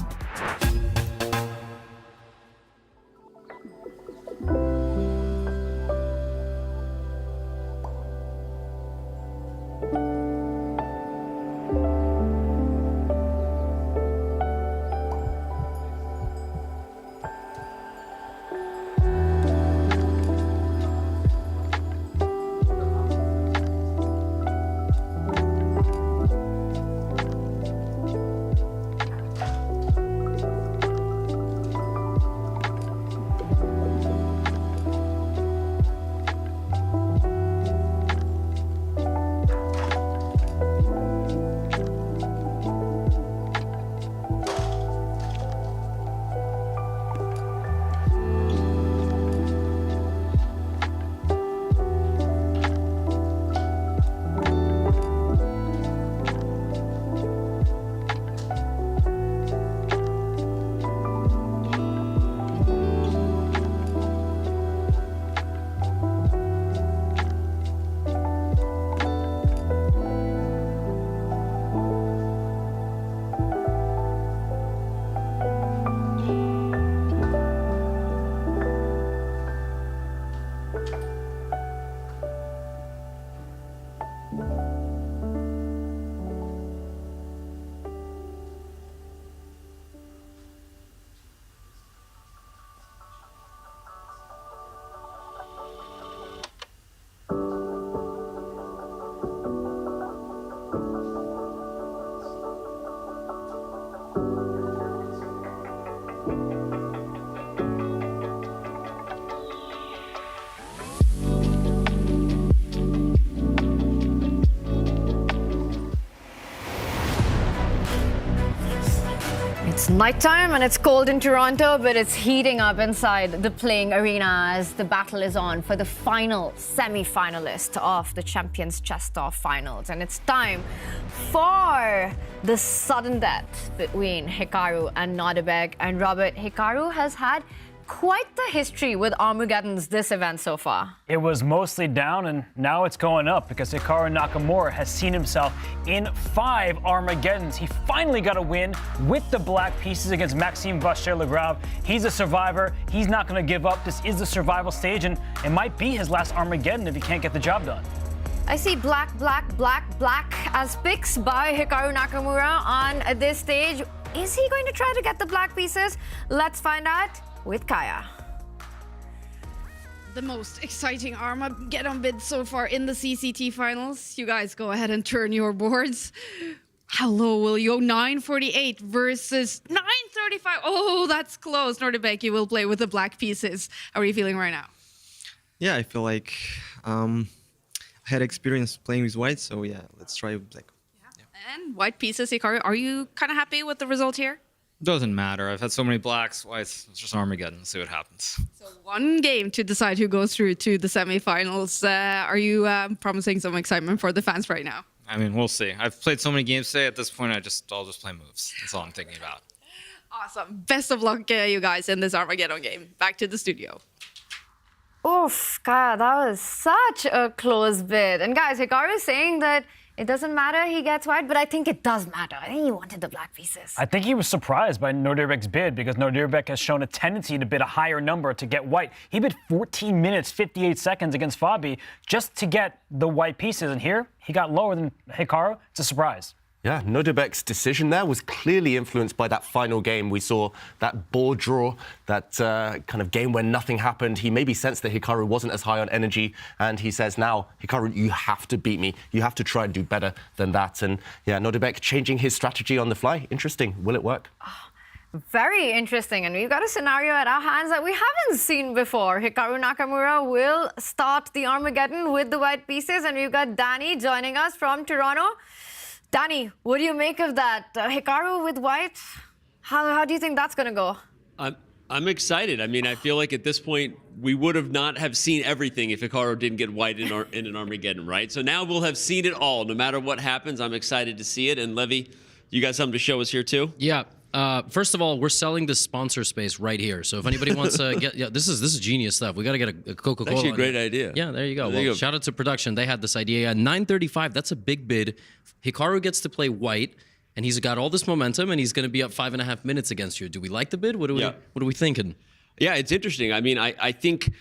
It's nighttime and it's cold in Toronto, but it's heating up inside the playing arena as the battle is on for the final semi-finalist of the Champions Chess.com Finals. And it's time for the sudden death between Hikaru and Nodirbek. And Robert, Hikaru has had quite the history with Armageddons this event so far. It was mostly down, and now it's going up because Hikaru Nakamura has seen himself in 5 Armageddons. He finally got a win with the black pieces against Maxime Vachier-Lagrave. He's a survivor. He's not going to give up. This is the survival stage, and it might be his last Armageddon if he can't get the job done. I see black as picks by Hikaru Nakamura on this stage. Is he going to try to get the black pieces? Let's find out with Kaya. The most exciting Armageddon bid so far in the CCT Finals. You guys go ahead and turn your boards. How low will you go? 948 versus 935. Oh, that's close. Nodirbek, you will play with the black pieces. How are you feeling right now? Yeah, I feel like I had experience playing with white, so yeah, let's try black. And white pieces, Hikaru, are you kind of happy with the result here? Doesn't matter. I've had so many blacks. Whites. It's just Armageddon. Let's see what happens. So one game to decide who goes through to the semifinals. Are you promising some excitement for the fans right now? I mean, we'll see. I've played so many games today. At this point, I'll just play moves. That's all I'm thinking about. Awesome. Best of luck, you guys, in this Armageddon game. Back to the studio. Oof, Kaya, that was such a close bid. And guys, Hikaru is saying that it doesn't matter he gets white, but I think it does matter. I think he wanted the black pieces. I think he was surprised by Nodirbek's bid because Nodirbek has shown a tendency to bid a higher number to get white. He bid 14 minutes, 58 seconds against Fabi just to get the white pieces. And here, he got lower than Hikaru. It's a surprise. Yeah, Nodirbek's decision there was clearly influenced by that final game. We saw that board draw, that kind of game where nothing happened. He maybe sensed that Hikaru wasn't as high on energy, and he says, now, Hikaru, you have to beat me. You have to try and do better than that. And yeah, Nodirbek changing his strategy on the fly. Interesting. Will it work? Very interesting. And we've got a scenario at our hands that we haven't seen before. Hikaru Nakamura will start the Armageddon with the white pieces, and we've got Danny joining us from Toronto. Danny, what do you make of that? Hikaru with white? How do you think that's going to go? I'm excited. I mean, I feel like at this point, we would have not have seen everything if Hikaru didn't get white in an Armageddon, right? So now we'll have seen it all. No matter what happens, I'm excited to see it. And Levy, you got something to show us here too? Yeah. First of all, we're selling the sponsor space right here. So if anybody wants to get, this is genius stuff. We got to get a Coca-Cola. Actually, a on great here. idea. Yeah, there you go. There you go. Shout out to production. They had this idea. 9:35. That's a big bid. Hikaru gets to play white, and he's got all this momentum, and he's going to be up 5.5 minutes against you. Do we like the bid? What are we thinking? Yeah, it's interesting. I mean, I think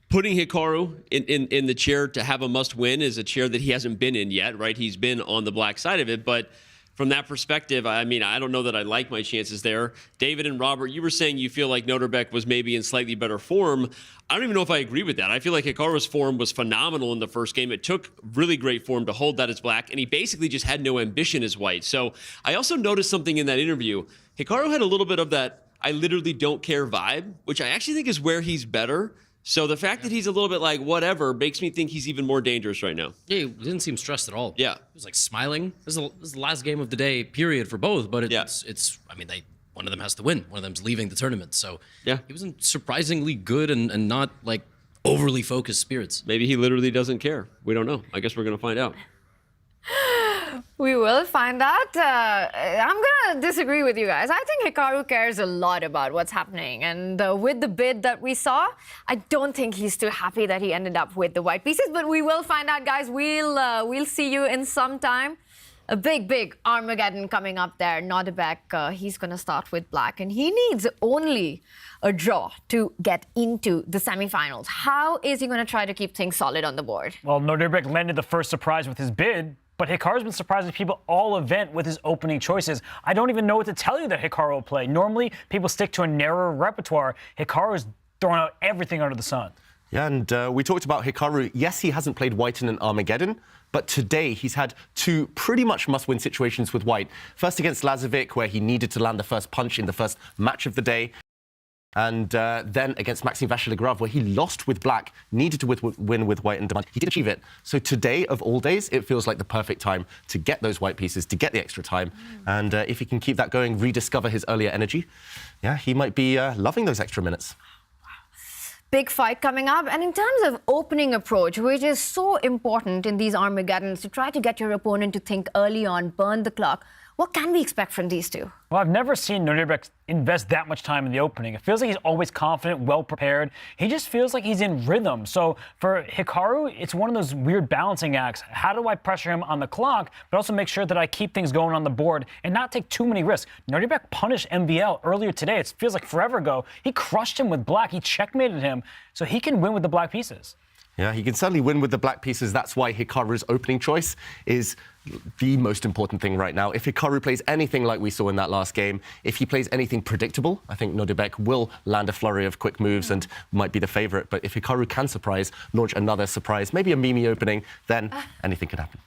putting Hikaru in the chair to have a must-win is a chair that he hasn't been in yet, right? He's been on the black side of it, but from that perspective, I mean, I don't know that I like my chances there. David and Robert, you were saying you feel like Nodirbek was maybe in slightly better form. I don't even know if I agree with that. I feel like Hikaru's form was phenomenal in the first game. It took really great form to hold that as black, and he basically just had no ambition as white. So I also noticed something in that interview. Hikaru had a little bit of that I literally don't care vibe, which I actually think is where he's better. So the fact that he's a little bit like whatever makes me think he's even more dangerous right now. Yeah, he didn't seem stressed at all. Yeah. He was like smiling. This is the last game of the day, period, for both. But it's I mean, one of them has to win. One of them's leaving the tournament. So yeah, he was in surprisingly good and not like overly focused spirits. Maybe he literally doesn't care. We don't know. I guess we're going to find out. We will find out. I'm going to disagree with you guys. I think Hikaru cares a lot about what's happening. And with the bid that we saw, I don't think he's too happy that he ended up with the white pieces. But we will find out, guys. We'll see you in some time. A big Armageddon coming up there. Nodirbek, he's going to start with black. And he needs only a draw to get into the semifinals. How is he going to try to keep things solid on the board? Well, Nodirbek landed the first surprise with his bid. But Hikaru's been surprising people all event with his opening choices. I don't even know what to tell you that Hikaru will play. Normally, people stick to a narrower repertoire. Hikaru's throwing out everything under the sun. Yeah, and we talked about Hikaru. Yes, he hasn't played white in an Armageddon, but today he's had two pretty much must-win situations with white. First against Lazavik, where he needed to land the first punch in the first match of the day. And then against Maxime Vachier-Lagrave, where he lost with black, needed to win with white and demand. He did achieve it. So today, of all days, it feels like the perfect time to get those white pieces, to get the extra time. And if he can keep that going, rediscover his earlier energy, yeah, he might be loving those extra minutes. Big fight coming up. And in terms of opening approach, which is so important in these Armageddons, to try to get your opponent to think early on, burn the clock, what can we expect from these two? Well, I've never seen Nodirbek invest that much time in the opening. It feels like he's always confident, well-prepared. He just feels like he's in rhythm. So for Hikaru, it's one of those weird balancing acts. How do I pressure him on the clock, but also make sure that I keep things going on the board and not take too many risks? Nodirbek punished MVL earlier today. It feels like forever ago. He crushed him with black. He checkmated him, so he can win with the black pieces. Yeah, he can certainly win with the black pieces. That's why Hikaru's opening choice is the most important thing right now. If Hikaru plays anything like we saw in that last game, if he plays anything predictable, I think Nodirbek will land a flurry of quick moves and might be the favorite. But if Hikaru can surprise, launch another surprise, maybe a Mimi opening, then anything can happen.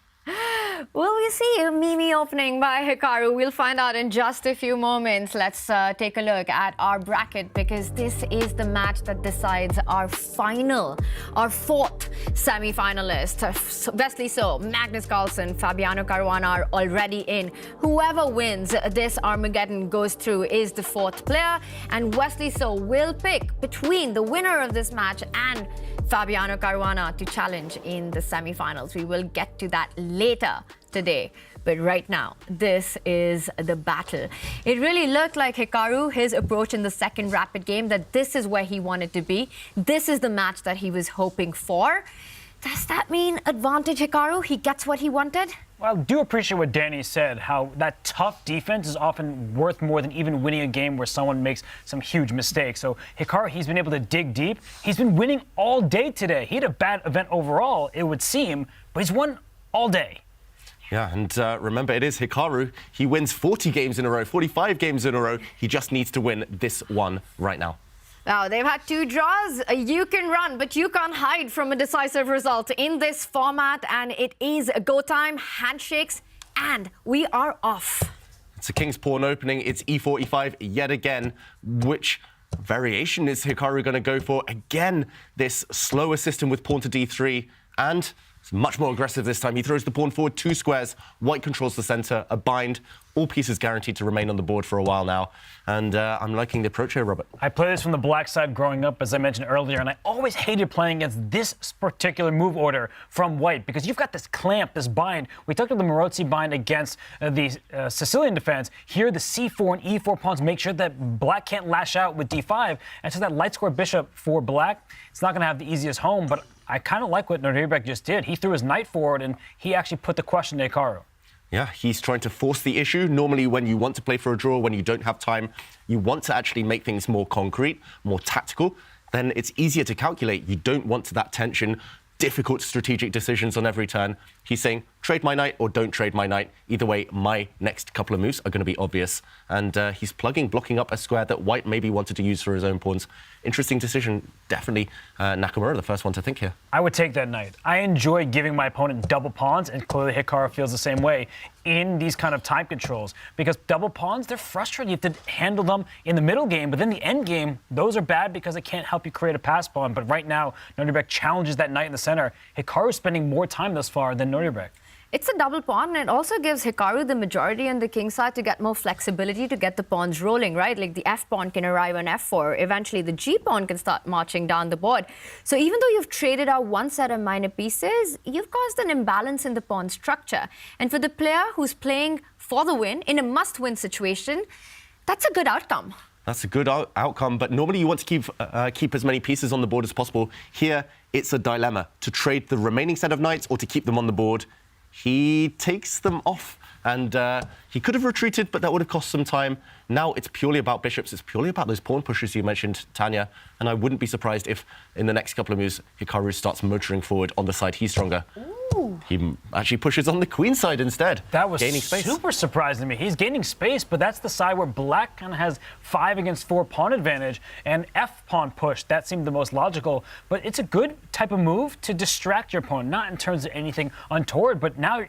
Will we see a Mimi opening by Hikaru? We'll find out in just a few moments. Let's take a look at our bracket, because this is the match that decides our fourth semi-finalist. Wesley So, Magnus, Carlsen, Fabiano Caruana are already in. Whoever wins this Armageddon goes through is the fourth player, and Wesley So will pick between the winner of this match and Fabiano Caruana to challenge in the semi-finals. We will get to that later today. But right now, this is the battle. It really looked like Hikaru, his approach in the second rapid game, that this is where he wanted to be. This is the match that he was hoping for. Does that mean advantage Hikaru? He gets what he wanted? Well, I do appreciate what Danny said, how that tough defense is often worth more than even winning a game where someone makes some huge mistakes. So Hikaru, he's been able to dig deep. He's been winning all day today. He had a bad event overall, it would seem, but he's won all day. Yeah, and remember, it is Hikaru. He wins 40 games in a row, 45 games in a row. He just needs to win this one right now. Now, they've had two draws. You can run, but you can't hide from a decisive result in this format. And it is go time, handshakes, and we are off. It's a King's Pawn opening. It's E45 yet again. Which variation is Hikaru going to go for? Again, this slower system with pawn to D3. And It's much more aggressive this time. He throws the pawn forward 2 squares. White controls the center, a bind. All pieces guaranteed to remain on the board for a while now. And I'm liking the approach here, Robert. I played this from the black side growing up, as I mentioned earlier, and I always hated playing against this particular move order from white because you've got this clamp, this bind. We talked about the Marozzi bind against the Sicilian defense. Here, the c4 and e4 pawns make sure that black can't lash out with d5. And so that light square bishop for black, it's not going to have the easiest home, but I kind of like what Nodirbek just did. He threw his knight forward, and he actually put the question to Hikaru. Yeah, he's trying to force the issue. Normally, when you want to play for a draw, when you don't have time, you want to actually make things more concrete, more tactical. Then it's easier to calculate. You don't want that tension, difficult strategic decisions on every turn. He's saying, trade my knight or don't trade my knight. Either way, my next couple of moves are going to be obvious. And he's blocking up a square that white maybe wanted to use for his own pawns. Interesting decision. Definitely Nakamura, the first one to think here. I would take that knight. I enjoy giving my opponent double pawns, and clearly Hikaru feels the same way in these kind of time controls. Because double pawns, they're frustrating. You have to handle them in the middle game, but then the end game, those are bad because it can't help you create a pass pawn. But right now, Nodirbek challenges that knight in the center. Hikaru's spending more time thus far than Nodirbek. It's a double pawn, and it also gives Hikaru the majority on the king side to get more flexibility to get the pawns rolling, right? Like the f pawn can arrive on f4. Eventually, the g pawn can start marching down the board. So even though you've traded out one set of minor pieces, you've caused an imbalance in the pawn structure. And for the player who's playing for the win in a must-win situation, that's a good outcome. That's a good outcome, but normally you want to keep as many pieces on the board as possible. Here, it's a dilemma to trade the remaining set of knights or to keep them on the board. He takes them off, and he could have retreated, but that would have cost some time. Now it's purely about bishops. It's purely about those pawn pushes you mentioned, Tanya, and I wouldn't be surprised if in the next couple of moves, Hikaru starts motoring forward on the side he's stronger. Ooh. He actually pushes on the queen side instead. That was gaining space. Super surprising to me. He's gaining space, but that's the side where black kind of has 5 against 4 pawn advantage, and f pawn push, that seemed the most logical. But it's a good type of move to distract your opponent, not in terms of anything untoward, but now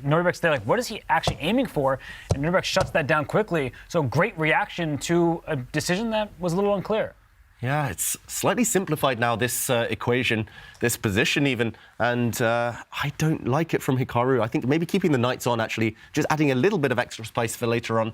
Nodirbek's there, like, what is he actually aiming for? And Nodirbek shuts that down quickly. So great reaction to a decision that was a little unclear. Yeah, it's slightly simplified now, this equation, this position even, and I don't like it from Hikaru. I think maybe keeping the knights on, actually, just adding a little bit of extra spice for later on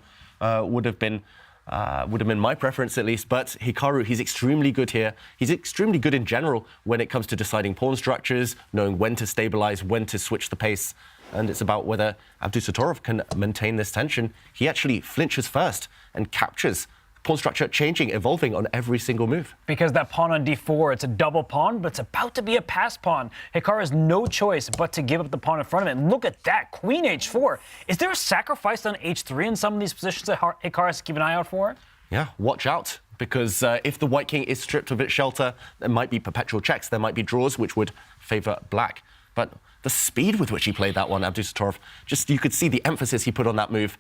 would have been my preference at least. But Hikaru, he's extremely good here. He's extremely good in general when it comes to deciding pawn structures, knowing when to stabilize, when to switch the pace. And it's about whether Abdusattorov can maintain this tension. He actually flinches first and captures pawn structure changing, evolving on every single move. Because that pawn on d4, it's a double pawn, but it's about to be a pass pawn. Hikaru has no choice but to give up the pawn in front of it. And look at that, queen h4. Is there a sacrifice on h3 in some of these positions that Hikaru has to keep an eye out for? Yeah, watch out, because if the white king is stripped of its shelter, there might be perpetual checks, there might be draws which would favor black. But the speed with which he played that one, Abdusattorov, just you could see the emphasis he put on that move.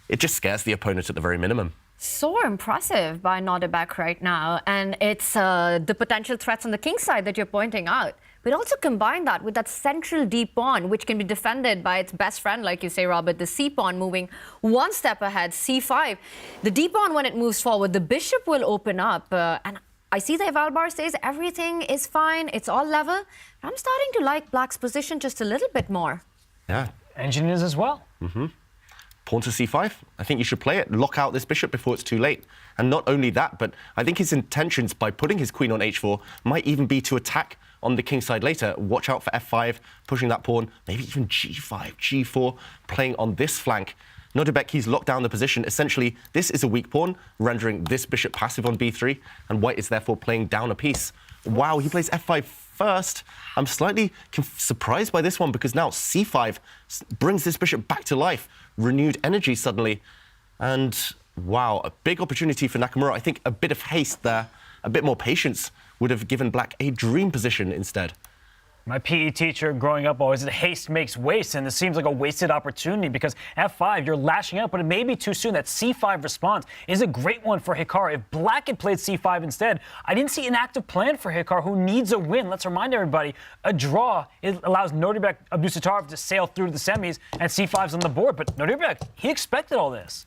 It just scares the opponent at the very minimum. So impressive by Nodirbek right now, and it's the potential threats on the king side that you're pointing out. But also combine that with that central d pawn, which can be defended by its best friend, like you say, Robert, the c pawn moving one step ahead, c5. The d pawn, when it moves forward, the bishop will open up, and I see the eval bar says everything is fine, it's all level. I'm starting to like black's position just a little bit more. Yeah. Engine is as well. Mm-hmm. Pawn to c5. I think you should play it. Lock out this bishop before it's too late. And not only that, but I think his intentions by putting his queen on h4 might even be to attack on the king side later. Watch out for f5, pushing that pawn, maybe even g5, g4, playing on this flank. Nodirbek, he's locked down the position. Essentially, this is a weak pawn, rendering this bishop passive on b3, and white is therefore playing down a piece. Wow, he plays f5 first. I'm slightly surprised by this one, because now c5 brings this bishop back to life. Renewed energy suddenly. And wow, a big opportunity for Nakamura. I think a bit of haste there, a bit more patience would have given black a dream position instead. My PE teacher growing up always said haste makes waste, and this seems like a wasted opportunity because f5, you're lashing out, but it may be too soon. That c5 response is a great one for Hikaru. If black had played c5 instead, I didn't see an active plan for Hikaru, who needs a win. Let's remind everybody, a draw, it allows Nodirbek Abdusattorov to sail through to the semis, and c5's on the board. But Nodirbek, he expected all this.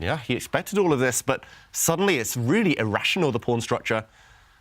Yeah, he expected all of this, but suddenly it's really irrational, the pawn structure.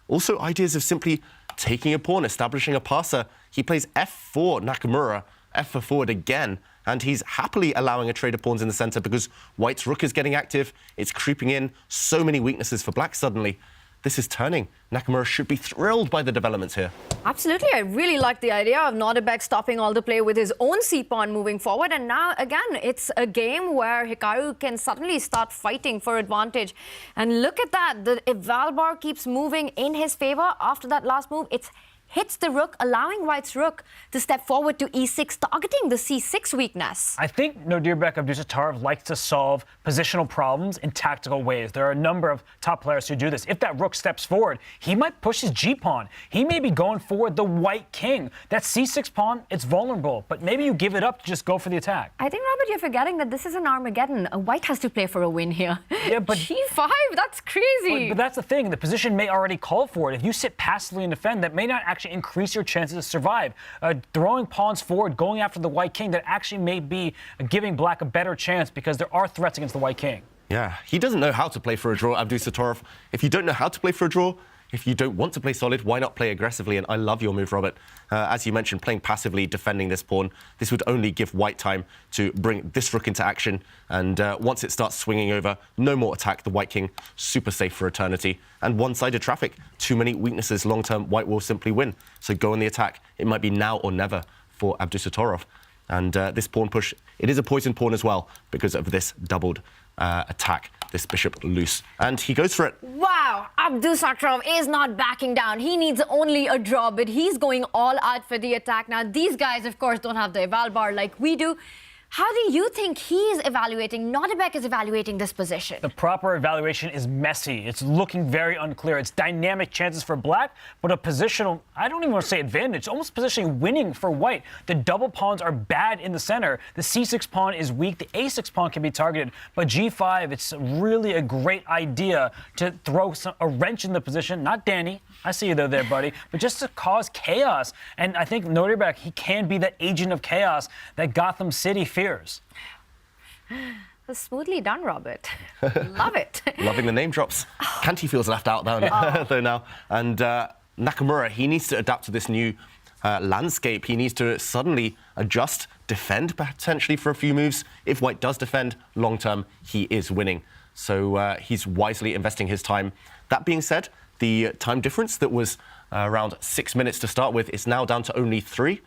Also, ideas of simply taking a pawn, establishing a passer. He plays f4, Nakamura, f for forward again, and he's happily allowing a trade of pawns in the center because white's rook is getting active. It's creeping in. So many weaknesses for black suddenly. This is turning. Nakamura should be thrilled by the developments here. Absolutely. I really like the idea of Nodirbek stopping all the play with his own c-pawn moving forward. And now, again, it's a game where Hikaru can suddenly start fighting for advantage. And look at that. The eval bar keeps moving in his favor after that last move. It's hits the rook, allowing white's rook to step forward to e6, targeting the c6 weakness. I think Nodirbek Abdusattorov likes to solve positional problems in tactical ways. There are a number of top players who do this. If that rook steps forward, he might push his g-pawn. He may be going forward the white king. That c6 pawn, it's vulnerable, but maybe you give it up to just go for the attack. I think, Robert, you're forgetting that this is an Armageddon. White has to play for a win here. Yeah, but g5, that's crazy. But that's the thing. The position may already call for it. If you sit passively and defend, that may not actually increase your chances to survive. Throwing pawns forward, going after the white king, that actually may be giving black a better chance because there are threats against the white king. Yeah, he doesn't know how to play for a draw, Abdusattorov. If you don't know how to play for a draw, if you don't want to play solid, why not play aggressively? And I love your move, Robert. As you mentioned, playing passively, defending this pawn, this would only give white time to bring this rook into action. And once it starts swinging over, no more attack. The white king, super safe for eternity. And one-sided traffic. Too many weaknesses. Long-term, white will simply win. So go on the attack. It might be now or never for Abdusattorov. And this pawn push, it is a poison pawn as well because of this doubled attack, this bishop loose. And he goes for it. Wow, Abdusattorov is not backing down. He needs only a draw, but he's going all out for the attack. Now, these guys, of course, don't have the eval bar like we do. How do you think he's evaluating, Nodirbek is evaluating this position? The proper evaluation is messy. It's looking very unclear. It's dynamic chances for black, but a positional, I don't even want to say advantage, almost positionally winning for white. The double pawns are bad in the center. The c6 pawn is weak. The a6 pawn can be targeted, but g5, it's really a great idea to throw a wrench in the position. Not Danny, I see you there, buddy, but just to cause chaos. And I think Nodirbek, he can be that agent of chaos that Gotham City fears. Smoothly done, Robert. Love it. Loving the name drops. Kanti feels left out though now. And Nakamura, he needs to adapt to this new landscape. He needs to suddenly adjust, defend potentially for a few moves. If white does defend, long term, he is winning. So he's wisely investing his time. That being said, the time difference that was around 6 minutes to start with is now down to only 3.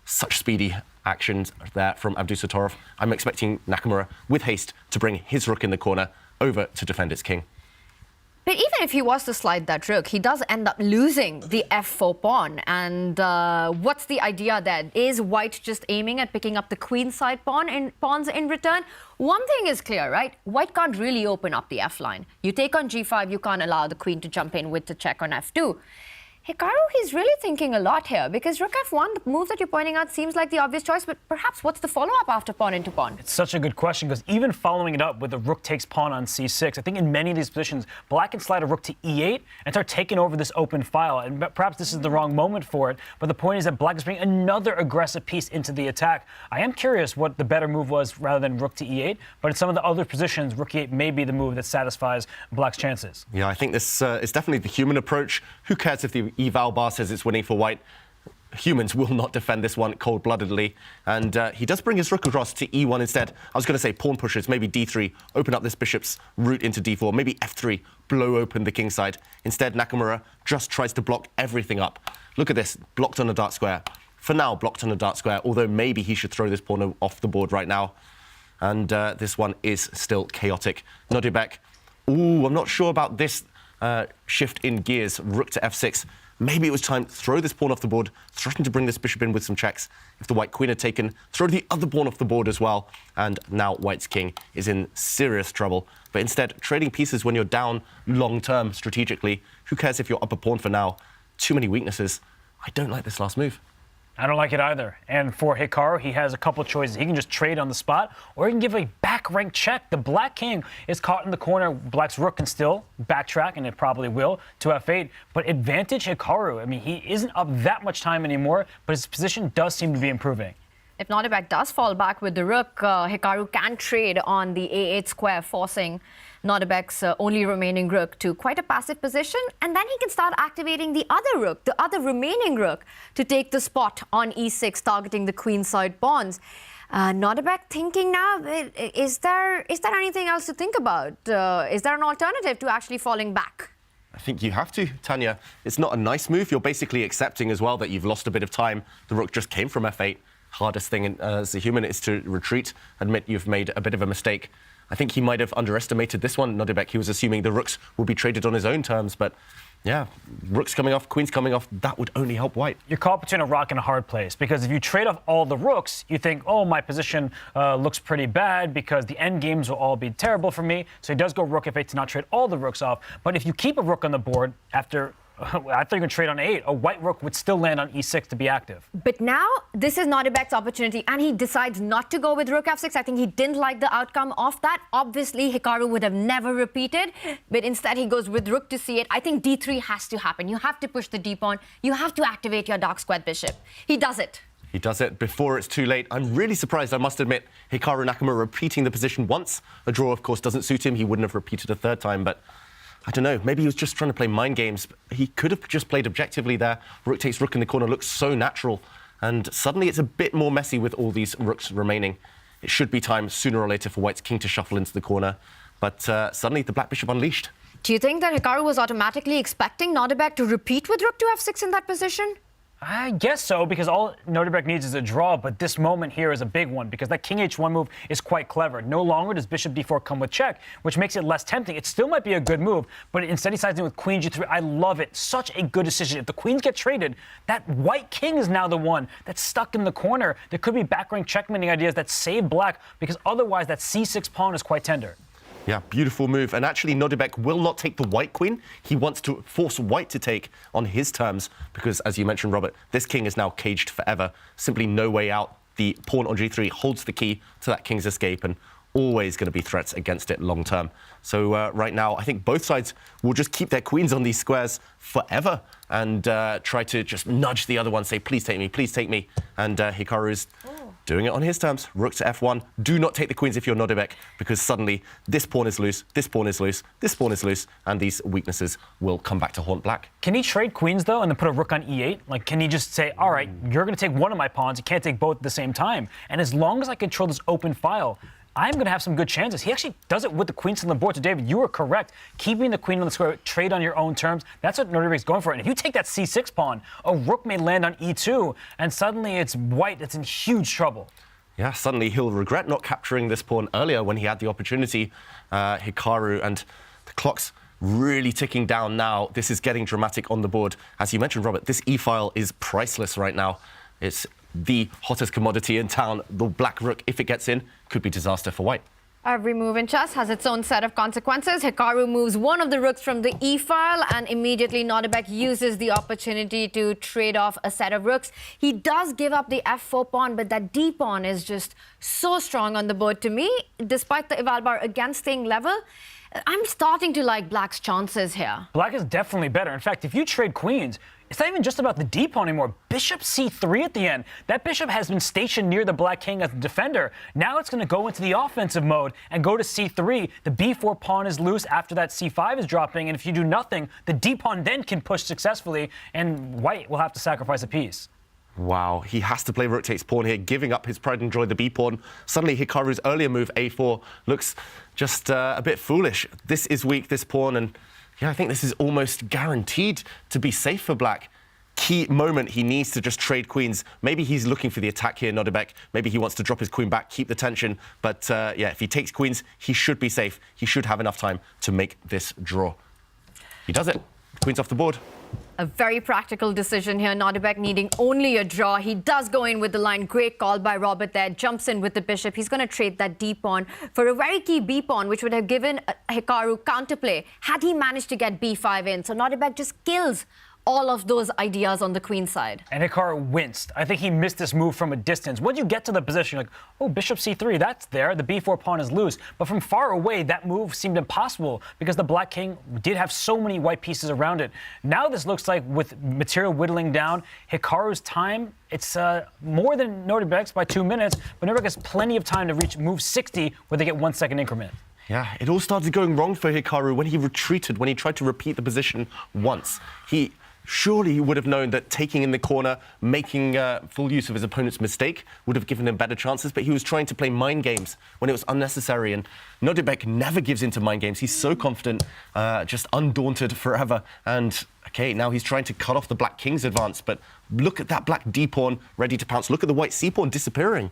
Such speedy actions there from Abdusattorov. I'm expecting Nakamura, with haste, to bring his rook in the corner over to defend its king. But even if he was to slide that rook, he does end up losing the f4 pawn. And what's the idea then? Is white just aiming at picking up the queenside pawns in return? One thing is clear, right? White can't really open up the f line. You take on g5, you can't allow the queen to jump in with the check on f2. Hikaru, he's really thinking a lot here because rook f1, the move that you're pointing out, seems like the obvious choice, but perhaps what's the follow-up after pawn into pawn? It's such a good question because even following it up with the rook takes pawn on c6, I think in many of these positions, black can slide a rook to e8 and start taking over this open file. And perhaps this is the wrong moment for it, but the point is that black is bringing another aggressive piece into the attack. I am curious what the better move was rather than rook to e8, but in some of the other positions, rook e8 may be the move that satisfies black's chances. Yeah, I think this is definitely the human approach. Who cares if the eval bar says it's winning for white? Humans will not defend this one cold-bloodedly. And he does bring his rook across to e1 instead. I was going to say pawn pushes, maybe d3, open up this bishop's route into d4, maybe f3, blow open the king side. Instead, Nakamura just tries to block everything up. Look at this, blocked on a dark square. For now, blocked on a dark square, although maybe he should throw this pawn off the board right now. And this one is still chaotic. Nodirbek, ooh, I'm not sure about this shift in gears, rook to f6. Maybe it was time to throw this pawn off the board, threaten to bring this bishop in with some checks. If the white queen had taken, throw the other pawn off the board as well. And now white's king is in serious trouble. But instead, trading pieces when you're down long-term strategically, who cares if you're up a pawn for now? Too many weaknesses. I don't like this last move. I don't like it either. And for Hikaru, he has a couple choices. He can just trade on the spot, or he can give a back rank check. The black king is caught in the corner. Black's rook can still backtrack, and it probably will, to f8. But advantage Hikaru. I mean, he isn't up that much time anymore, but his position does seem to be improving. If Nodirbek does fall back with the rook, Hikaru can trade on the a8 square, forcing Nodirbek's only remaining rook to quite a passive position, and then he can start activating the other rook, the other remaining rook, to take the spot on e6, targeting the queenside pawns. Nodirbek thinking now, is there anything else to think about? Is there an alternative to actually falling back? I think you have to, Tanya. It's not a nice move. You're basically accepting as well that you've lost a bit of time. The rook just came from f8. Hardest thing as a human is to retreat, admit you've made a bit of a mistake. I think he might have underestimated this one, Nodirbek. He was assuming the rooks will be traded on his own terms, but yeah, rooks coming off, queens coming off, that would only help white. You're caught between a rock and a hard place, because if you trade off all the rooks, you think, oh, my position looks pretty bad because the end games will all be terrible for me. So he does go rook f8 to not trade all the rooks off. But if you keep a rook on the board after you're going to trade on a8, a white rook would still land on e6 to be active. But now, this is Nodirbek's opportunity, and he decides not to go with rook f6. I think he didn't like the outcome of that. Obviously, Hikaru would have never repeated, but instead he goes with rook to c8. I think d3 has to happen. You have to push the d-pawn. You have to activate your dark squared bishop. He does it. He does it before it's too late. I'm really surprised, I must admit, Hikaru Nakamura repeating the position once. A draw, of course, doesn't suit him. He wouldn't have repeated a third time, but I don't know, maybe he was just trying to play mind games. He could have just played objectively there. Rook takes rook in the corner looks so natural. And suddenly it's a bit more messy with all these rooks remaining. It should be time sooner or later for white's king to shuffle into the corner. But suddenly the black bishop unleashed. Do you think that Hikaru was automatically expecting Nodirbek to repeat with rook to f6 in that position? I guess so, because all Nodirbek needs is a draw, but this moment here is a big one, because that king h1 move is quite clever. No longer does bishop d4 come with check, which makes it less tempting. It still might be a good move, but instead he sides in with queen g3. I love it. Such a good decision. If the queens get traded, that white king is now the one that's stuck in the corner. There could be back rank checkmating ideas that save black, because otherwise that c6 pawn is quite tender. Yeah, beautiful move. And actually, Nodirbek will not take the white queen. He wants to force white to take on his terms because, as you mentioned, Robert, this king is now caged forever. Simply no way out. The pawn on g3 holds the key to that king's escape and always going to be threats against it long term. So right now, I think both sides will just keep their queens on these squares forever and try to just nudge the other one, say, please take me, please take me. And Hikaru's doing it on his terms. Rook to f1. Do not take the queens if you're Nodirbek, because suddenly this pawn is loose, this pawn is loose, this pawn is loose, and these weaknesses will come back to haunt black. Can he trade queens, though, and then put a rook on e8? Like, can he just say, all right, you're going to take one of my pawns, you can't take both at the same time. And as long as I control this open file, I'm going to have some good chances. He actually does it with the queens on the board. So, David, you were correct. Keeping the queen on the square, trade on your own terms, that's what Nodirbek's going for. And if you take that c6 pawn, a rook may land on e2, and suddenly it's white that's in huge trouble. Yeah, suddenly he'll regret not capturing this pawn earlier when he had the opportunity, Hikaru, and the clock's really ticking down now. This is getting dramatic on the board. As you mentioned, Robert, this e-file is priceless right now. It's the hottest commodity in town. The black rook, if it gets in, could be disaster for white. Every move in chess has its own set of consequences. Hikaru moves one of the rooks from the e-file, and immediately Nodirbek uses the opportunity to trade off a set of rooks. He does give up the f4 pawn, but that d pawn is just so strong on the board to me. Despite the eval bar again staying level, I'm starting to like black's chances here. Black is definitely better. In fact, if you trade queens, it's not even just about the d pawn anymore. Bishop c3 at the end. That bishop has been stationed near the black king as the defender. Now it's going to go into the offensive mode and go to c3. The b4 pawn is loose after that c5 is dropping, and if you do nothing, the d pawn then can push successfully, and white will have to sacrifice a piece. Wow, he has to play rook takes pawn here, giving up his pride and joy, the b pawn. Suddenly, Hikaru's earlier move, a4, looks just a bit foolish. This is weak, this pawn, and yeah, I think this is almost guaranteed to be safe for black. Key moment, he needs to just trade queens. Maybe he's looking for the attack here, Nodirbek. Maybe he wants to drop his queen back, keep the tension. But yeah, if he takes queens, he should be safe. He should have enough time to make this draw. He does it. Queen's off the board. A very practical decision here. Nodirbek needing only a draw. He does go in with the line. Great call by Robert there. Jumps in with the bishop. He's going to trade that d pawn for a very key b pawn, which would have given Hikaru counterplay had he managed to get b5 in. So Nodirbek just kills all of those ideas on the queen side. And Hikaru winced. I think he missed this move from a distance. Once you get to the position, you're like, oh, bishop c3, that's there. The b4 pawn is loose. But from far away, that move seemed impossible because the black king did have so many white pieces around it. Now this looks like, with material whittling down, Hikaru's time, it's more than Nodirbek's by 2 minutes, but Nodirbek has plenty of time to reach move 60, where they get 1 second increment. Yeah, it all started going wrong for Hikaru when he retreated, when he tried to repeat the position once. Surely he would have known that taking in the corner, making full use of his opponent's mistake would have given him better chances, but he was trying to play mind games when it was unnecessary, and Nodirbek never gives into mind games. He's so confident, just undaunted forever, and okay, now he's trying to cut off the black king's advance, but look at that black d-pawn ready to pounce. Look at the white c-pawn disappearing.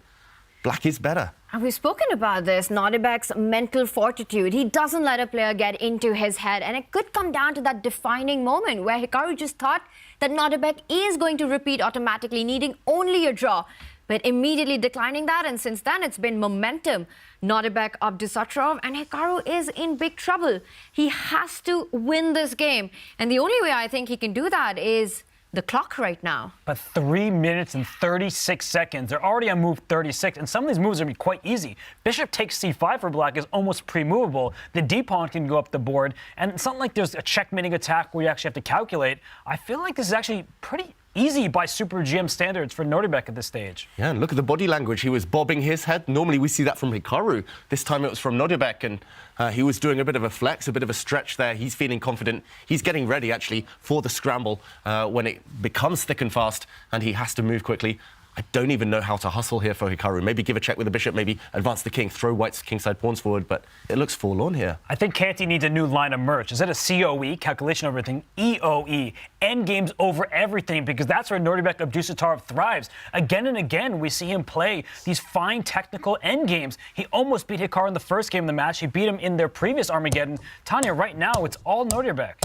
Black is better. And we've spoken about this, Nodirbek's mental fortitude. He doesn't let a player get into his head, and it could come down to that defining moment where Hikaru just thought that Nodirbek is going to repeat automatically, needing only a draw, but immediately declining that, and since then it's been momentum. Nodirbek Abdusattorov, and Hikaru is in big trouble. He has to win this game, and the only way I think he can do that is the clock right now. But 3 minutes and 36 seconds. They're already on move 36, and some of these moves are going to be quite easy. Bishop takes c5 for black is almost pre-movable. The d-pawn can go up the board, and it's not like there's a checkmating attack where you actually have to calculate. I feel like this is actually pretty easy by Super GM standards for Nodirbek at this stage. Yeah, and look at the body language. He was bobbing his head. Normally we see that from Hikaru. This time it was from Nodirbek, and he was doing a bit of a flex, a bit of a stretch there. He's feeling confident. He's getting ready, actually, for the scramble when it becomes thick and fast, and he has to move quickly. I don't even know how to hustle here for Hikaru. Maybe give a check with the bishop, maybe advance the king, throw white's kingside pawns forward, but it looks forlorn here. I think Canty needs a new line of merch. Instead of COE, calculation over everything, EOE, endgames over everything, because that's where Nodirbek Abdusattorov thrives. Again and again, we see him play these fine technical endgames. He almost beat Hikaru in the first game of the match. He beat him in their previous Armageddon. Tanya, right now, it's all Nodirbek.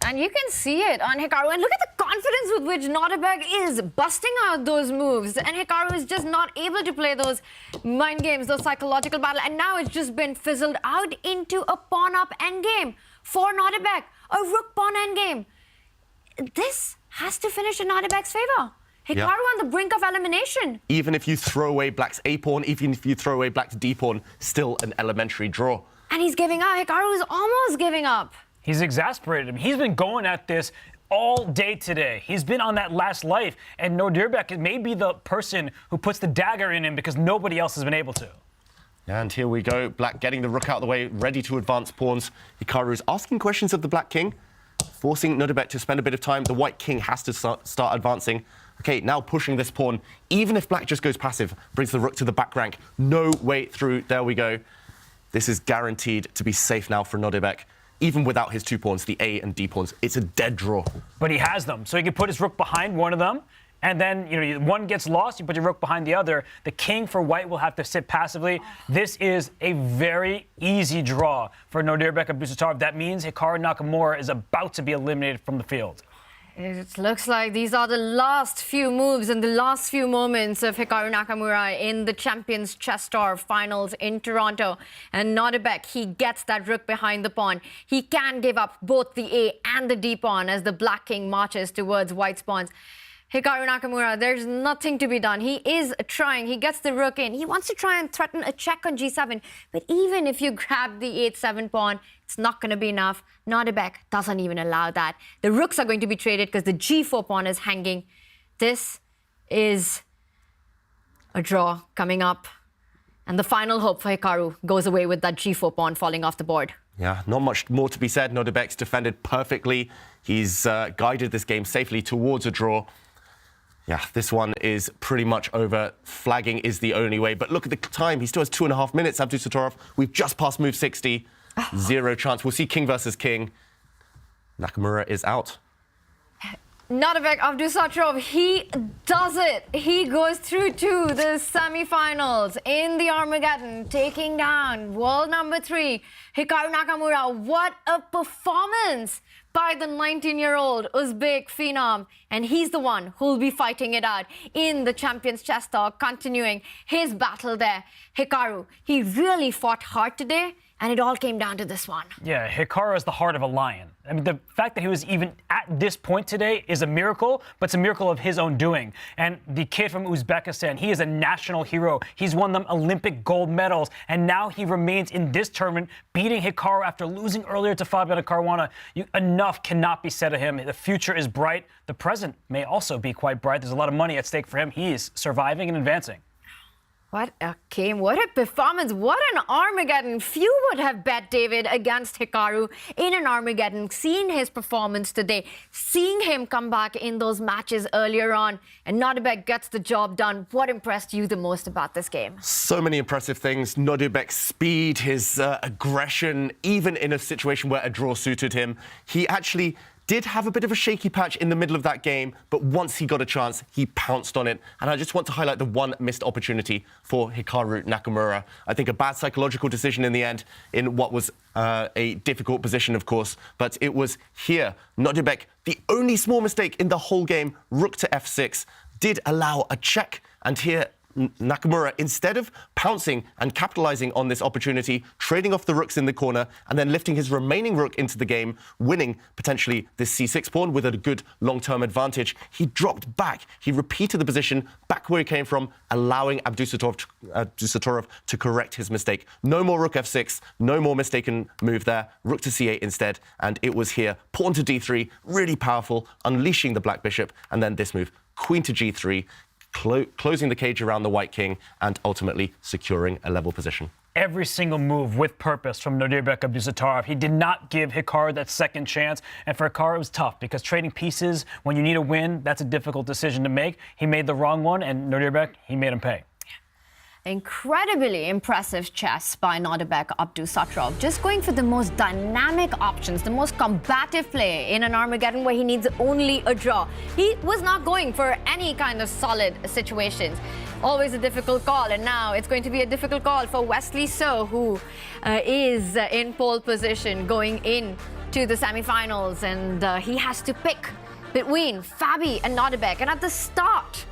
And you can see it on Hikaru. And look at the confidence with which Nodirbek is busting out those moves. And Hikaru is just not able to play those mind games, those psychological battles. And now it's just been fizzled out into a pawn-up endgame for Nodirbek, a rook-pawn endgame. This has to finish in Nodirbek's favor. Hikaru on the brink of elimination. Even if you throw away black's a-pawn, even if you throw away black's d-pawn, still an elementary draw. And he's giving up. Hikaru is almost giving up. He's exasperated him. He's been going at this all day today. He's been on that last life, and Nodirbek may be the person who puts the dagger in him because nobody else has been able to. And here we go. Black getting the rook out of the way, ready to advance pawns. Hikaru is asking questions of the black king, forcing Nodirbek to spend a bit of time. The white king has to start advancing. Okay, now pushing this pawn. Even if black just goes passive, brings the rook to the back rank. No way through. There we go. This is guaranteed to be safe now for Nodirbek. Even without his two pawns, the A and D pawns, it's a dead draw. But he has them, so he can put his rook behind one of them, and then one gets lost, you put your rook behind the other. The king for white will have to sit passively. This is a very easy draw for Nodirbek Abdusattorov. That means Hikaru Nakamura is about to be eliminated from the field. It looks like these are the last few moves and the last few moments of Hikaru Nakamura in the Champions Chess Tour Finals in Toronto. And Nodirbek, he gets that rook behind the pawn. He can give up both the A and the D pawn as the black king marches towards white's pawns. Hikaru Nakamura, there's nothing to be done. He is trying. He gets the rook in. He wants to try and threaten a check on g7. But even if you grab the 8-7 pawn, it's not going to be enough. Nodirbek doesn't even allow that. The rooks are going to be traded because the g4 pawn is hanging. This is a draw coming up. And the final hope for Hikaru goes away with that g4 pawn falling off the board. Yeah, not much more to be said. Nodirbek's defended perfectly. He's guided this game safely towards a draw. Yeah, this one is pretty much over. Flagging is the only way. But look at the time. He still has 2.5 minutes, Abdusattorov. We've just passed move 60. Zero chance. We'll see king versus king. Nakamura is out. Nodirbek Abdusattorov, he does it. He goes through to the semi-finals in the Armageddon, taking down world number 3, Hikaru Nakamura. What a performance by the 19-year-old Uzbek phenom. And he's the one who'll be fighting it out in the Champions Chess Tour, continuing his battle there. Hikaru, he really fought hard today, and it all came down to this one. Yeah, Hikaru is the heart of a lion. I mean, the fact that he was even at this point today is a miracle, but it's a miracle of his own doing. And the kid from Uzbekistan, he is a national hero. He's won them Olympic gold medals, and now he remains in this tournament, beating Hikaru after losing earlier to Fabiano Caruana. Enough cannot be said of him. The future is bright. The present may also be quite bright. There's a lot of money at stake for him. He is surviving and advancing. What a game, what a performance, what an Armageddon. Few would have bet David against Hikaru in an Armageddon. Seeing his performance today, seeing him come back in those matches earlier on, and Nodirbek gets the job done. What impressed you the most about this game? So many impressive things. Nodirbek's speed, his aggression, even in a situation where a draw suited him. He actually did have a bit of a shaky patch in the middle of that game, but once he got a chance, he pounced on it. And I just want to highlight the one missed opportunity for Hikaru Nakamura. I think a bad psychological decision in the end, in what was a difficult position, of course, but it was here. Nodirbek, the only small mistake in the whole game, rook to f6, did allow a check, and here Nakamura, instead of pouncing and capitalizing on this opportunity, trading off the rooks in the corner and then lifting his remaining rook into the game, winning potentially this c6 pawn with a good long-term advantage, he dropped back. He repeated the position back where he came from, allowing Abdusattorov to correct his mistake. No more rook f6, no more mistaken move there. Rook to c8 instead, and it was here. Pawn to d3, really powerful, unleashing the black bishop, and then this move, queen to g3, closing the cage around the white king and ultimately securing a level position. Every single move with purpose from Nodirbek Abdusattorov. He did not give Hikaru that second chance. And for Hikaru, it was tough because trading pieces when you need a win, that's a difficult decision to make. He made the wrong one, and Nodirbek, he made him pay. Incredibly impressive chess by Nodirbek Abdusattorov. Just going for the most dynamic options, the most combative play in an Armageddon where he needs only a draw. He was not going for any kind of solid situations. Always a difficult call, and now it's going to be a difficult call for Wesley So, who is in pole position going into the semifinals, and he has to pick between Fabi and Nodirbek. And at the start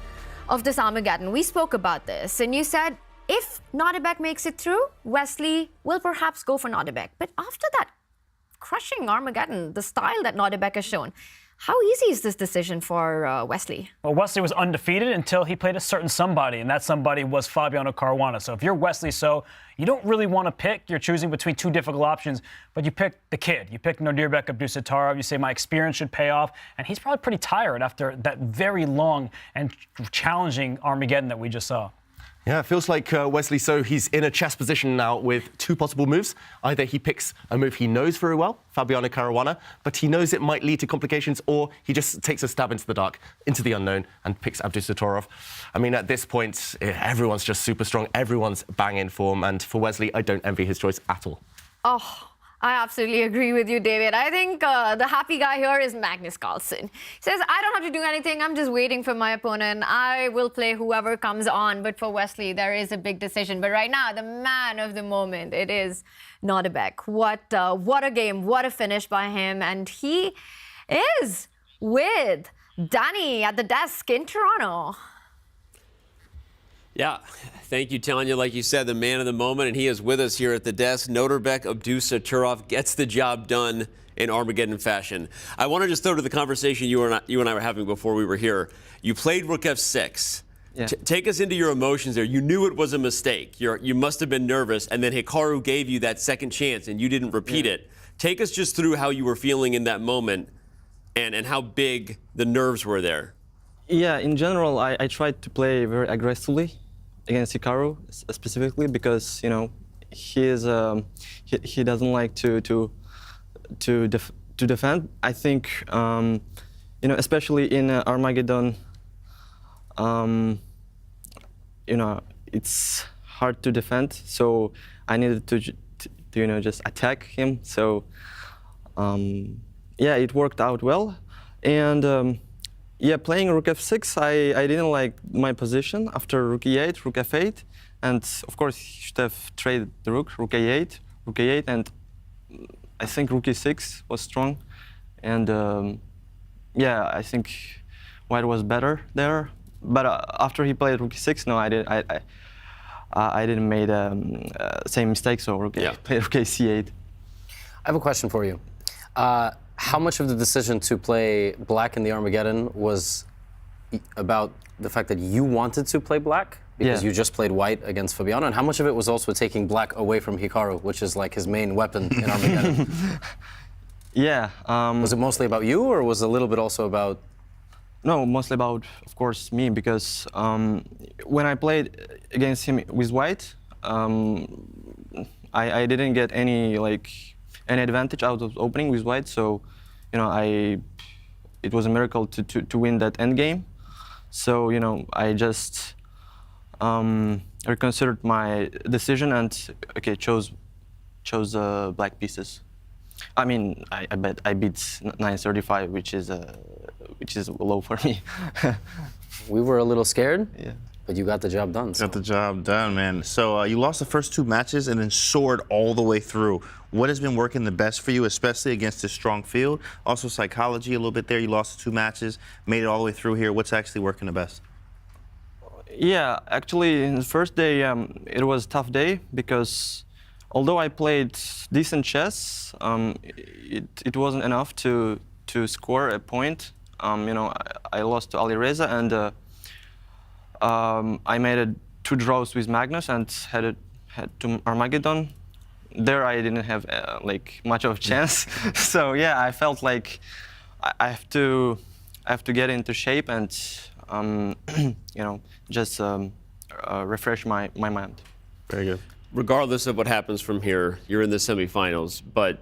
of this Armageddon, we spoke about this, and you said if Nodirbek makes it through, Wesley will perhaps go for Nodirbek. But after that crushing Armageddon, the style that Nodirbek has shown, how easy is this decision for Wesley? Well, Wesley was undefeated until he played a certain somebody, and that somebody was Fabiano Caruana. So if you're Wesley So, you don't really want to pick. You're choosing between two difficult options, but you pick the kid. You pick Nodirbek Abdusattorov. You say, my experience should pay off, and he's probably pretty tired after that very long and challenging Armageddon that we just saw. Yeah, it feels like Wesley So, he's in a chess position now with two possible moves. Either he picks a move he knows very well, Fabiano Caruana, but he knows it might lead to complications, or he just takes a stab into the dark, into the unknown, and picks Abdusattorov. I mean, at this point, everyone's just super strong. Everyone's bang in form, and for Wesley, I don't envy his choice at all. Oh, I absolutely agree with you, David. I think the happy guy here is Magnus Carlsen. He says, I don't have to do anything. I'm just waiting for my opponent. I will play whoever comes on. But for Wesley, there is a big decision. But right now, the man of the moment, it is Nodirbek. What a game. What a finish by him. And he is with Danny at the desk in Toronto. Yeah, thank you, Tanya. Like you said, the man of the moment, and he is with us here at the desk. Nodirbek Abdusattorov gets the job done in Armageddon fashion. I want to just throw to the conversation you and I were having before we were here. You played rook f6. Yeah. Take us into your emotions there. You knew it was a mistake. You must have been nervous, and then Hikaru gave you that second chance, and you didn't repeat it. Take us just through how you were feeling in that moment and how big the nerves were there. Yeah, in general, I tried to play very aggressively against Hikaru specifically because, you know, he doesn't like to defend. I think, you know, especially in Armageddon, you know, it's hard to defend. So I needed to you know, just attack him. So yeah, it worked out well. And yeah, playing rook f6, I didn't like my position after rook e8, rook f8, and of course he should have traded the rook e8, and I think rook e6 was strong, and yeah, I think white was better there. But after he played rook e6, no, I didn't make same mistake. So played rook c8. I have a question for you. How much of the decision to play black in the Armageddon was about the fact that you wanted to play black because you just played white against Fabiano, and how much of it was also taking black away from Hikaru, which is like his main weapon in Armageddon? Yeah. Was it mostly about you, or was it a little bit also about No, mostly about, of course, me, because when I played against him with white, I didn't get any advantage out of opening with white. So, it was a miracle to win that end game. So, I just reconsidered my decision and chose black pieces. I mean, I beat 935, which is low for me. We were a little scared. Yeah. But you got the job done. Got the job done, man. So you lost the first 2 matches and then soared all the way through. What has been working the best for you, especially against this strong field? Also psychology a little bit there. You lost the 2 matches, made it all the way through here. What's actually working the best? Yeah, actually, in the first day, it was a tough day because although I played decent chess, it wasn't enough to score a point. I lost to Alireza and I made 2 draws with Magnus and had to Armageddon. There I didn't have much of a chance. So yeah, I felt like I have to get into shape and just refresh my mind. Very good. Regardless of what happens from here, you're in the semifinals, but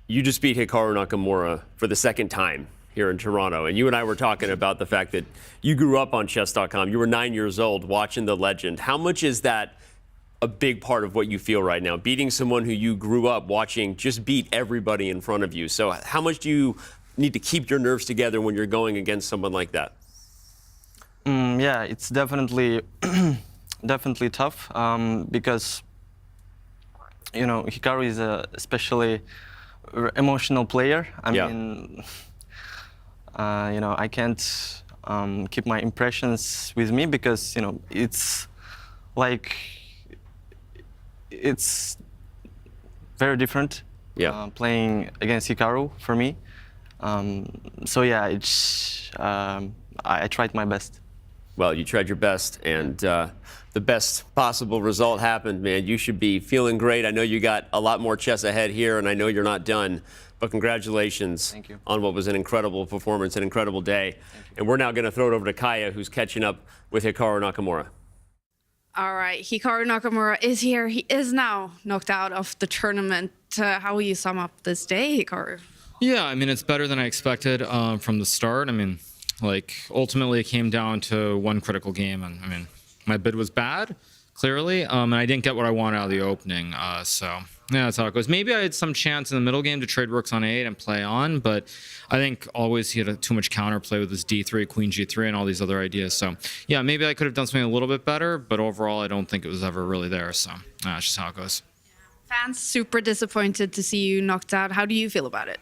you just beat Hikaru Nakamura for the 2nd time here in Toronto. And you and I were talking about the fact that you grew up on Chess.com. You were 9 years old watching the legend. How much is that a big part of what you feel right now? Beating someone who you grew up watching just beat everybody in front of you. So how much do you need to keep your nerves together when you're going against someone like that? Yeah, it's definitely definitely tough because Hikaru is a especially emotional player. I mean, I can't keep my impressions with me because it's very different playing against Hikaru for me. So yeah, I tried my best. Well, you tried your best, and the best possible result happened, man. You should be feeling great. I know you got a lot more chess ahead here, and I know you're not done. But congratulations on what was an incredible performance, an incredible day. And we're now going to throw it over to Kaya, who's catching up with Hikaru Nakamura. All right, Hikaru Nakamura is here. He is now knocked out of the tournament. How will you sum up this day, Hikaru? Yeah, I mean, it's better than I expected from the start. I mean, ultimately it came down to one critical game, and I mean, my bid was bad, clearly, and I didn't get what I wanted out of the opening, so yeah, that's how it goes. Maybe I had some chance in the middle game to trade rooks on a8 and play on, but I think always he had too much counterplay with his d3, queen g3, and all these other ideas, so yeah, maybe I could have done something a little bit better, but overall I don't think it was ever really there, so that's just how it goes. Fans super disappointed to see you knocked out. How do you feel about it?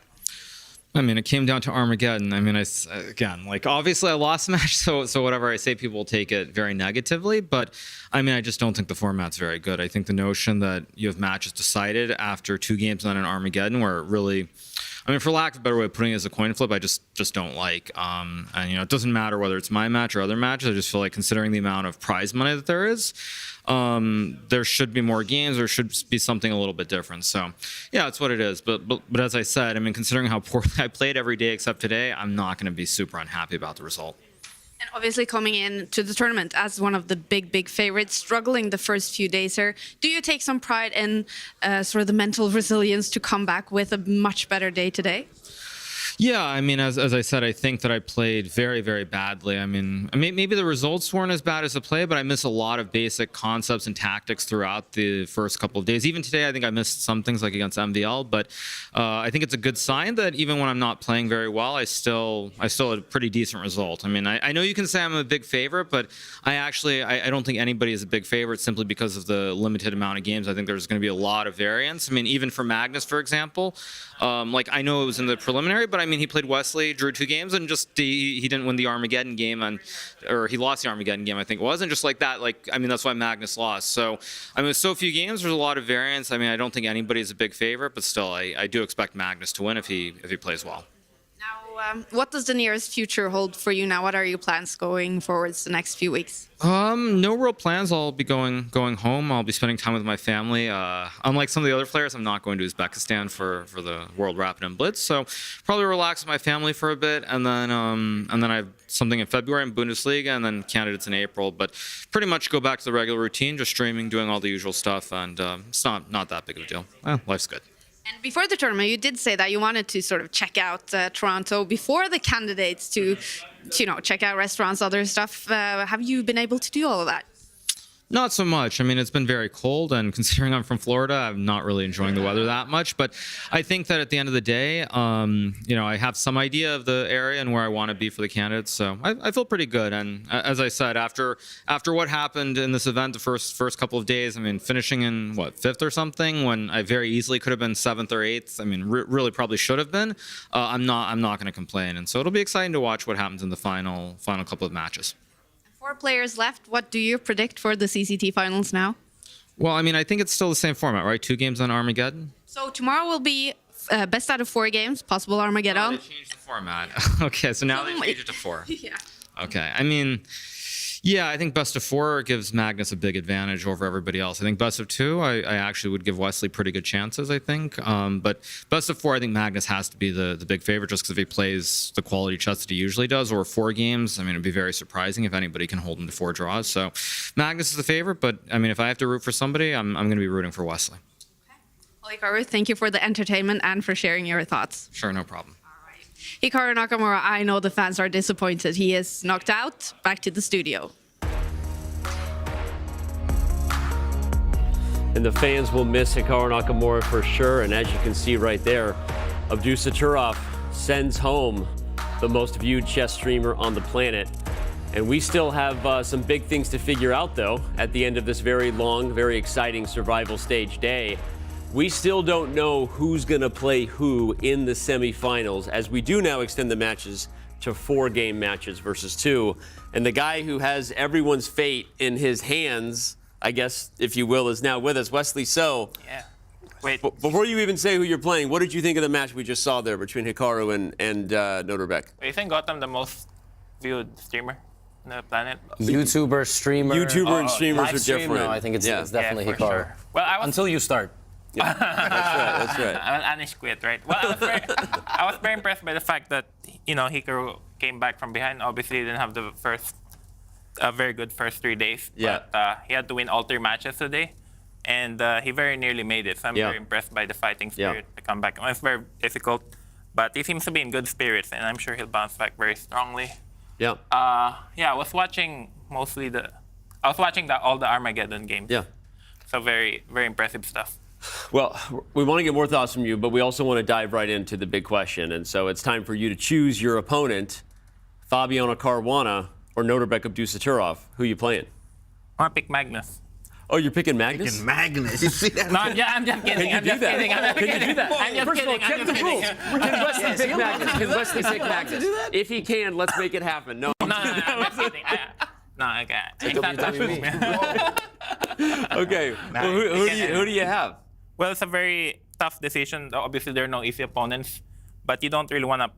I mean, it came down to Armageddon. I mean, obviously I lost the match, so whatever I say, people will take it very negatively. But I mean, I just don't think the format's very good. I think the notion that you have matches decided after 2 games on an Armageddon, where it really, I mean, for lack of a better way of putting it, as a coin flip, I just don't like. And it doesn't matter whether it's my match or other matches. I just feel like considering the amount of prize money that there is, there should be more games. There should be something a little bit different. So, yeah, that's what it is. But as I said, I mean, considering how poorly I played every day except today, I'm not going to be super unhappy about the result. And obviously coming into the tournament as one of the big favorites, struggling the first few days here, do you take some pride in sort of the mental resilience to come back with a much better day today? Yeah, I mean, as I said, I think that I played very, very badly. I mean, maybe the results weren't as bad as the play, but I missed a lot of basic concepts and tactics throughout the first couple of days. Even today, I think I missed some things like against MVL, but I think it's a good sign that even when I'm not playing very well, I still had a pretty decent result. I mean, I know you can say I'm a big favorite, but I don't think anybody is a big favorite simply because of the limited amount of games. I think there's going to be a lot of variance. I mean, even for Magnus, for example, I know it was in the preliminary, but I mean, he played Wesley, drew 2 games, and just he didn't win the Armageddon game, or he lost the Armageddon game, I think it was, and just like that, I mean, that's why Magnus lost. So, I mean, with so few games, there's a lot of variance. I mean, I don't think anybody's a big favorite, but still, I do expect Magnus to win if he plays well. Now, What does the nearest future hold for you now? What are your plans going forwards the next few weeks? No real plans. I'll be going home. I'll be spending time with my family. Unlike some of the other players, I'm not going to Uzbekistan for the World Rapid and Blitz. So probably relax with my family for a bit, and then I have something in February in Bundesliga, and then candidates in April. But pretty much go back to the regular routine, just streaming, doing all the usual stuff, and it's not that big of a deal. Life's good. And before the tournament, you did say that you wanted to sort of check out Toronto before the candidates to check out restaurants, other stuff. Have you been able to do all of that? Not so much. I mean, it's been very cold, and considering I'm from Florida, I'm not really enjoying the weather that much. But I think that at the end of the day, I have some idea of the area and where I want to be for the candidates. So I feel pretty good. And as I said, after what happened in this event, the first couple of days, I mean, finishing in fifth or something, when I very easily could have been seventh or eighth. I mean, really probably should have been. I'm not going to complain. And so it'll be exciting to watch what happens in the final couple of matches. 4 players left. What do you predict for the CCT Finals now? Well, I mean, I think it's still the same format, right? 2 games on Armageddon. So tomorrow will be best out of 4 games, possible Armageddon. Oh, they changed the format. Okay, so now they changed it to 4. Yeah. Okay, I mean, yeah, I think best of 4 gives Magnus a big advantage over everybody else. I think best of 2, I actually would give Wesley pretty good chances, I think. But best of 4, I think Magnus has to be the big favorite, just because if he plays the quality chess that he usually does, or 4 games, I mean, it'd be very surprising if anybody can hold him to 4 draws. So Magnus is the favorite, but I mean, if I have to root for somebody, I'm going to be rooting for Wesley. Okay. Hikaru, thank you for the entertainment and for sharing your thoughts. Sure, no problem. Hikaru Nakamura, I know the fans are disappointed. He is knocked out. Back to the studio. And the fans will miss Hikaru Nakamura for sure. And as you can see right there, Abdusattorov sends home the most viewed chess streamer on the planet. And we still have some big things to figure out, though, at the end of this very long, very exciting survival stage day. We still don't know who's going to play who in the semifinals, as we do now extend the matches to 4-game matches versus 2. And the guy who has everyone's fate in his hands, I guess, if you will, is now with us. Wesley, so yeah. Wait. Before you even say who you're playing, what did you think of the match we just saw there between Hikaru and Nodirbek? I think Gotham the most viewed streamer on the planet. YouTuber, streamer. YouTuber and streamers are stream, different. No, I think it's definitely Hikaru. Sure. Well, until you start. Yeah, that's right. I'm an Anish quit, right? Well, I was very impressed by the fact that Hikaru came back from behind. Obviously, he didn't have the very good first 3 days. Yeah. But he had to win all 3 matches today, and he very nearly made it. So I'm very impressed by the fighting spirit to come back. It's very difficult, but he seems to be in good spirits, and I'm sure he'll bounce back very strongly. Yeah. I was watching all the Armageddon games. Yeah. So very, very impressive stuff. Well, we want to get more thoughts from you, but we also want to dive right into the big question. And so it's time for you to choose your opponent, Fabiano Caruana or Nodirbek Abdusattorov. Who are you playing? I want to pick Magnus. Oh, you're picking Magnus? Picking Magnus. You see that? No, I'm just kidding. Can you do that? Can you do that? I'm just First of all, kidding. check the rules. Can Wesley pick Magnus? Can Wesley pick Magnus? If he can, let's make it happen. No. No, I'm just kidding. No, okay. It's not the truth, man. Okay. Well, who do you have? Well, it's a very tough decision. Obviously, there are no easy opponents, but you don't really want to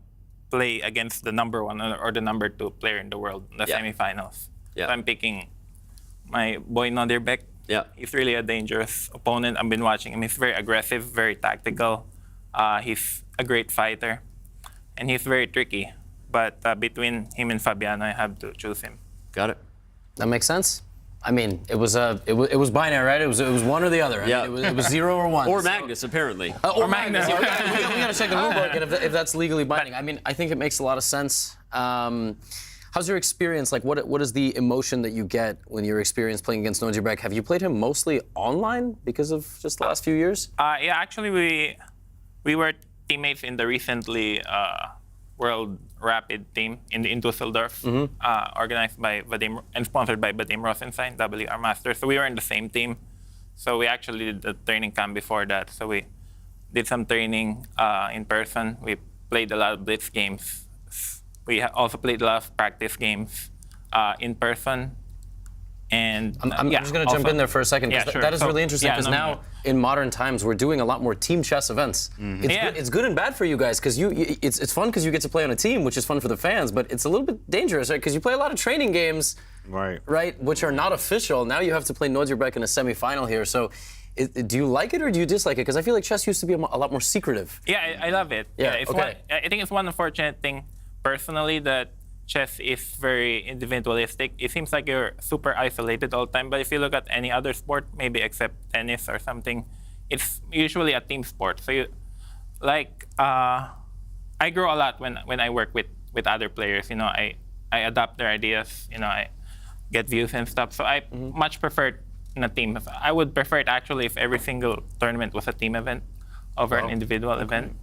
play against the number 1 or the number 2 player in the world in the semifinals. Yeah. So I'm picking my boy Nodirbek. Yeah. He's really a dangerous opponent. I've been watching him. He's very aggressive, very tactical. He's a great fighter, and he's very tricky. But between him and Fabiano, I have to choose him. Got it. That makes sense. I mean, it was binary, right? It was one or the other. Yeah. I mean, it was 0 or 1. Or Magnus, apparently. Or Magnus. We got to check the rule book and if that's legally binding. I mean, I think it makes a lot of sense. How's your experience? Like, what is the emotion that you get when you're experienced playing against Nodirbek? Have you played him mostly online because of just the last few years? Yeah, actually, we were teammates in the recently World Rapid team in Dusseldorf, organized by Vadim and sponsored by Vadim Rosenstein, WR Master. So we were in the same team. So we actually did the training camp before that. So we did some training in person. We played a lot of blitz games. We also played a lot of practice games in person. And I'm just going to jump in there for a second, because that is really interesting, because now in modern times we're doing a lot more team chess events. It's good and bad for you guys, because it's fun because you get to play on a team, which is fun for the fans, but it's a little bit dangerous, right? Because you play a lot of training games, right, which are not official. Now you have to play Nodirbek in a semi-final here. So do you like it or do you dislike it? Because I feel like chess used to be a lot more secretive. Yeah, I love it. It's I think it's one unfortunate thing personally that chess is very individualistic. It seems like you're super isolated all the time, but if you look at any other sport, maybe except tennis or something, it's usually a team sport. So I grow a lot when I work with other players. You know, I adopt their ideas. You know, I get views and stuff. So I much prefer in a team. I would prefer it actually if every single tournament was a team event over an individual event.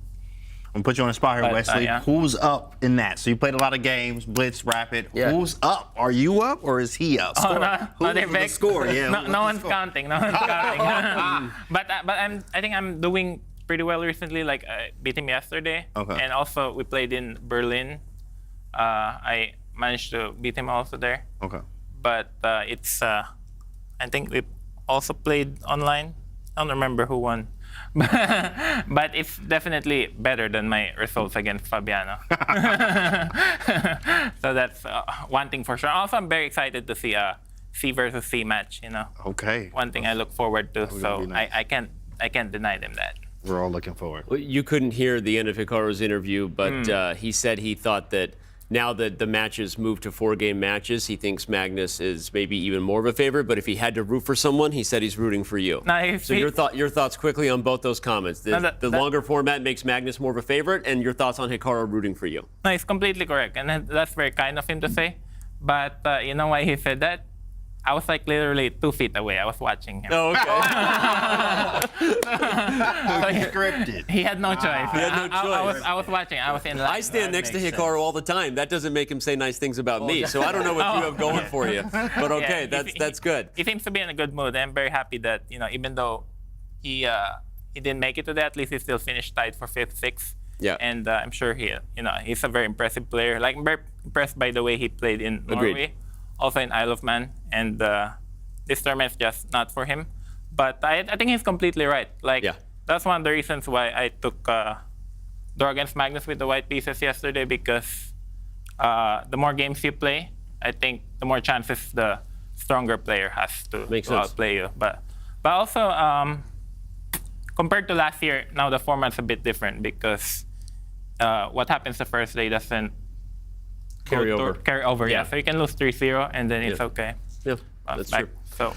I'm gonna put you on the spot here, Wesley. Who's up in that? So you played a lot of games, Blitz, Rapid. Who's up? Are you up or is he up? Who's the score? Yeah. No one's counting. No one's counting. But I think I'm doing pretty well recently. Like I beat him yesterday, and also we played in Berlin. I managed to beat him also there. Okay. But it's I think we also played online. I don't remember who won. But it's definitely better than my results against Fabiano. So that's one thing for sure. Also, I'm very excited to see a C versus C match. You know. Okay. One thing I look forward to. So nice. I can't deny them that. We're all looking forward. Well, you couldn't hear the end of Hikaru's interview, but he said he thought that now that the matches moved to 4-game matches, he thinks Magnus is maybe even more of a favorite. But if he had to root for someone, he said he's rooting for you. So your thoughts quickly on both those comments. The longer format makes Magnus more of a favorite, and your thoughts on Hikaru rooting for you. No, he's completely correct, and that's very kind of him to say. But you know why he said that? I was like literally 2 feet away. I was watching him. Oh, okay. So scripted. He had no choice. He had no choice. I was watching. I was in line. I stand next to Hikaru all the time. That doesn't make him say nice things about me. So I don't know what you have going for you. But okay, that's good. He seems to be in a good mood. I'm very happy that, you know, even though he didn't make it today, at least he still finished tied for 5th, 6th. Yeah. And I'm sure he's a very impressive player. Like, I'm very impressed by the way he played in Norway. Also in Isle of Man, and this tournament's just not for him. But I think he's completely right. Like, that's one of the reasons why I took draw against Magnus with the white pieces yesterday, because the more games you play, I think the more chances the stronger player has to outplay you. But also, compared to last year, now the format's a bit different, because what happens the first day doesn't carry over. Yeah. So you can lose 3-0 and then it's okay. Yeah, that's true. So,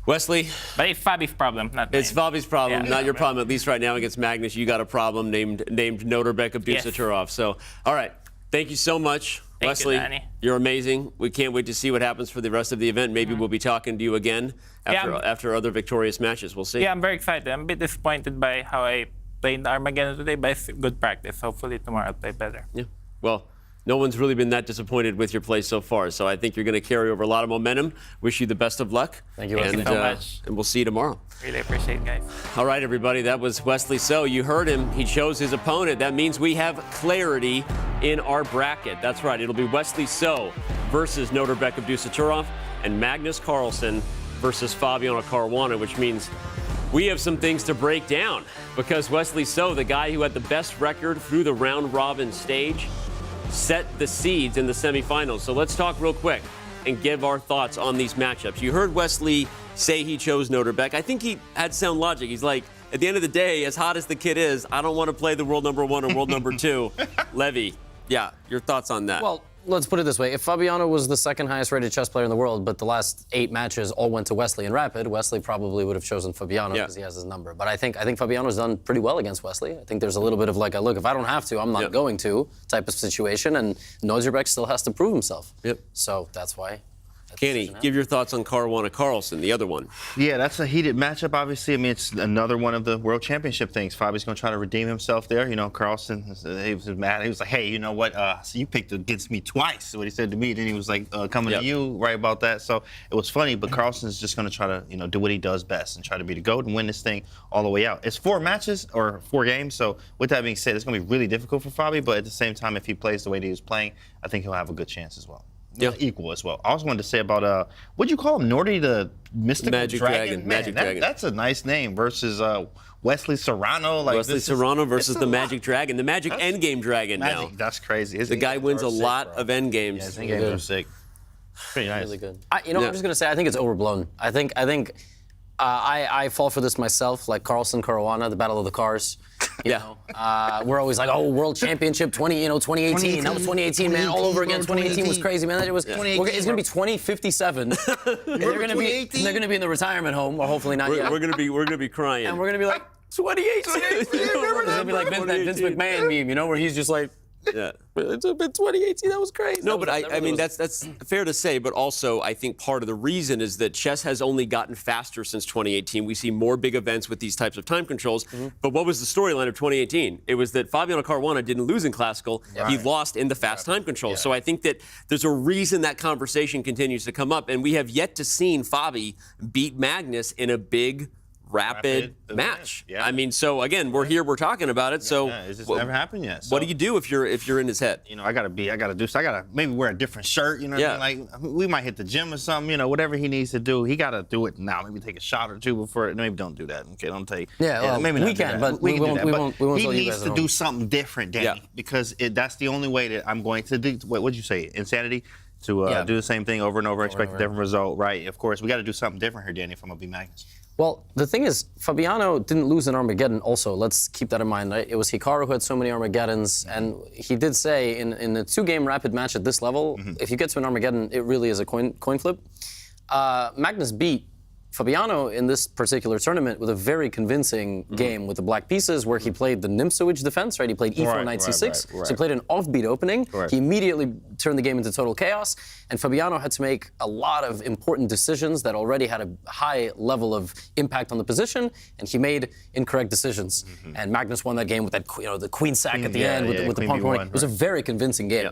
Wesley. But it's Fabi's problem, not mine. It's Fabi's problem, not your problem. At least right now against Magnus, you got a problem named Nodirbek Abdusattorov. So, all right. Thank you so much, Wesley. Thank you, Danny. You're amazing. We can't wait to see what happens for the rest of the event. Maybe we'll be talking to you again after other victorious matches. We'll see. Yeah, I'm very excited. I'm a bit disappointed by how I played in Armageddon today, but it's good practice. Hopefully tomorrow I'll play better. Yeah. Well, no one's really been that disappointed with your play so far, so I think you're going to carry over a lot of momentum. Wish you the best of luck. Thank you so much. And we'll see you tomorrow. Really appreciate it, guys. All right, everybody, that was Wesley So. You heard him. He chose his opponent. That means we have clarity in our bracket. That's right. It'll be Wesley So versus Nodirbek Abdusattorov and Magnus Carlsen versus Fabiano Caruana, which means we have some things to break down, because Wesley So, the guy who had the best record through the round-robin stage, set the seeds in the semifinals. So let's talk real quick and give our thoughts on these matchups. You heard Wesley say he chose Nodirbek. I think he had sound logic. He's like, at the end of the day, as hot as the kid is, I don't want to play the world number 1 or world number 2, Levy. Yeah, your thoughts on that? Well, let's put it this way. If Fabiano was the 2nd highest rated chess player in the world, but the last 8 matches all went to Wesley in Rapid, Wesley probably would have chosen Fabiano because he has his number. But I think Fabiano's done pretty well against Wesley. I think there's a little bit of like a, look, if I don't have to, I'm not going to type of situation. And Nodirbek still has to prove himself. So that's why. Kenny, give your thoughts on Caruana Carlsen, the other one. Yeah, that's a heated matchup, obviously. I mean, it's another one of the World Championship things. Fabi's going to try to redeem himself there. You know, Carlsen, he was mad. He was like, hey, you know what? So you picked against me twice, what he said to me. Then he was like, coming to you, right about that. So it was funny, but Carlsen's just going to try to, do what he does best and try to be the GOAT and win this thing all the way out. It's 4 matches or 4 games. So with that being said, it's going to be really difficult for Fabi. But at the same time, if he plays the way that he was playing, I think he'll have a good chance as well. equal as well. I also wanted to say about what'd you call him? Nordy the Mystical Magic Dragon. Man, Magic Dragon. That's a nice name versus Wesley Serrano. Like Wesley Serrano versus the Magic Dragon, the Magic Endgame Dragon now. That's crazy. The guy wins a lot of endgames. Yeah, his endgames are sick. Pretty nice. Really good. I'm just gonna say I think it's overblown. I think I fall for this myself, like Carlsen, Caruana, the Battle of the Cars. You know, we're always like, oh, World Championship 2018. That was 2018, man, all over again. 2018 was crazy, man. It was. It's gonna be 2057. They're gonna be in the retirement home, or hopefully not yet. We're gonna be crying, and we're gonna be like 2018. It's gonna be like that Vince McMahon meme, you know, where he's just like. Yeah. It's been 2018. That was crazy. No, but I mean that's fair to say. But also, I think part of the reason is that chess has only gotten faster since 2018. We see more big events with these types of time controls. But what was the storyline of 2018? It was that Fabiano Caruana didn't lose in classical. He lost in the fast time control. So I think that there's a reason that conversation continues to come up, and we have yet to see Fabi beat Magnus in a big. Rapid match. Yeah. I mean, so again, we're here, we're talking about it. So it's just never happened yet. So, what do you do if you're in his head? You know, I gotta maybe wear a different shirt. You know, what I mean? Like we might hit the gym or something. You know, whatever he needs to do, he gotta do it now. Maybe take a shot or two before. Maybe don't do that. Okay, don't take. Maybe we can, but we won't. He needs to do something different, Danny, because that's the only way that I'm going to do. What'd you say? Insanity. To do the same thing over and over, expect a different result, right? Of course, we got to do something different here, Danny, if I'm gonna be Magnus. Well, the thing is, Fabiano didn't lose in Armageddon also. Let's keep that in mind, right? It was Hikaru who had so many Armageddons, and he did say in a two-game rapid match at this level, if you get to an Armageddon, it really is a coin flip. Magnus beat Fabiano in this particular tournament with a very convincing game with the black pieces where he played the Nimzowitsch defense, right? He played e4, knight c6. So he played an offbeat opening. He immediately turned the game into total chaos. And Fabiano had to make a lot of important decisions that already had a high level of impact on the position, and he made incorrect decisions. And Magnus won that game with that, the queen sack at the end with the pawn. It was a very convincing game.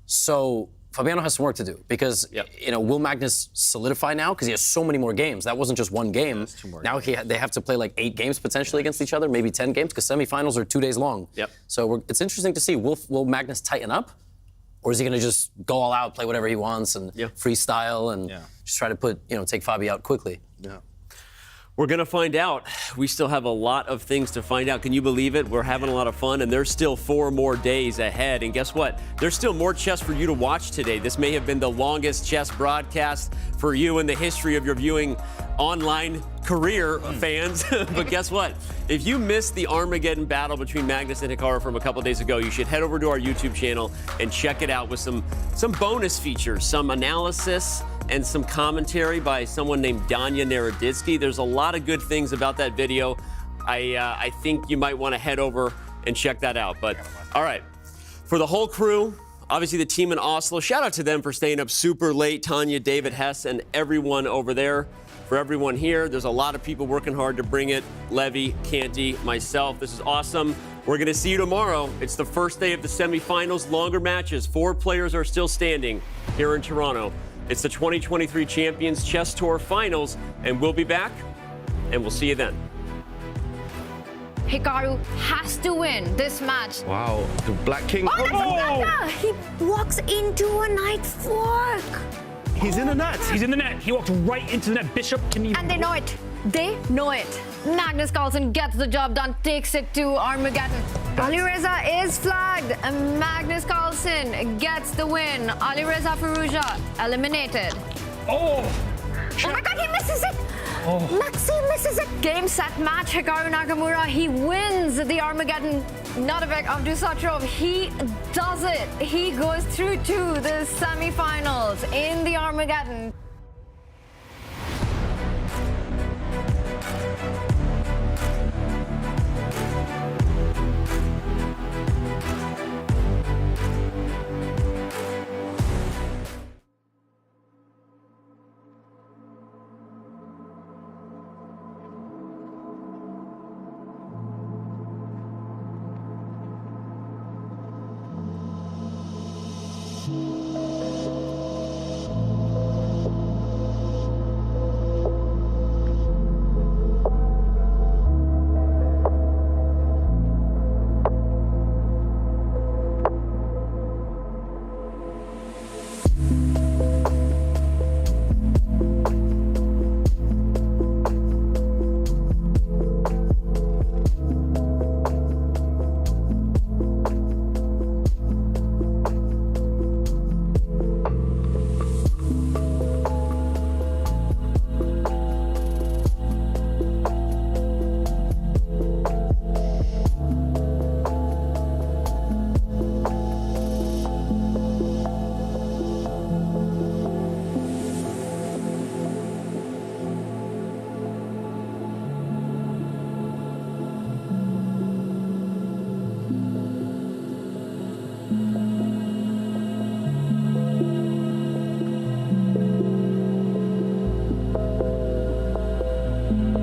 So Fabiano has some work to do because, will Magnus solidify now? Because he has so many more games. That wasn't just one game. Now they have to play like 8 games potentially against each other, maybe 10 games, because semifinals are 2 days long. So it's interesting to see, will Magnus tighten up? Or is he going to just go all out, play whatever he wants, and freestyle, and just try to take Fabi out quickly? We're going to find out. We still have a lot of things to find out. Can you believe it? We're having a lot of fun, and there's still 4 more days ahead. And guess what? There's still more chess for you to watch today. This may have been the longest chess broadcast for you in the history of your viewing online career, fans. But guess what? If you missed the Armageddon battle between Magnus and Hikaru from a couple days ago, you should head over to our YouTube channel and check it out with some bonus features, some analysis, and some commentary by someone named Tania Sachdev. There's a lot of good things about that video. I think you might want to head over and check that out. But all right, for the whole crew, obviously the team in Oslo, shout out to them for staying up super late. Tanya, David, Hess, and everyone over there. For everyone here, there's a lot of people working hard to bring it. Levy, Canty, myself. This is awesome. We're going to see you tomorrow. It's the first day of the semifinals, longer matches. 4 players are still standing here in Toronto. It's the 2023 Champions Chess Tour Finals, and we'll be back, and we'll see you then. Hikaru has to win this match. Wow, the Black King. Oh, that's he walks into a knight fork. He's in the net. He's in the net. He walked right into the net. Bishop can even. And they know it. They know it. Magnus Carlsen gets the job done, takes it to Armageddon. Alireza is flagged, and Magnus Carlsen gets the win. Alireza Firouzja eliminated. Oh my God, he misses it. Maxime misses it. Game, set, match. Hikaru Nakamura, he wins the Armageddon. Nodirbek Abdusattorov, he does it. He goes through to the semifinals in the Armageddon. Chess.com.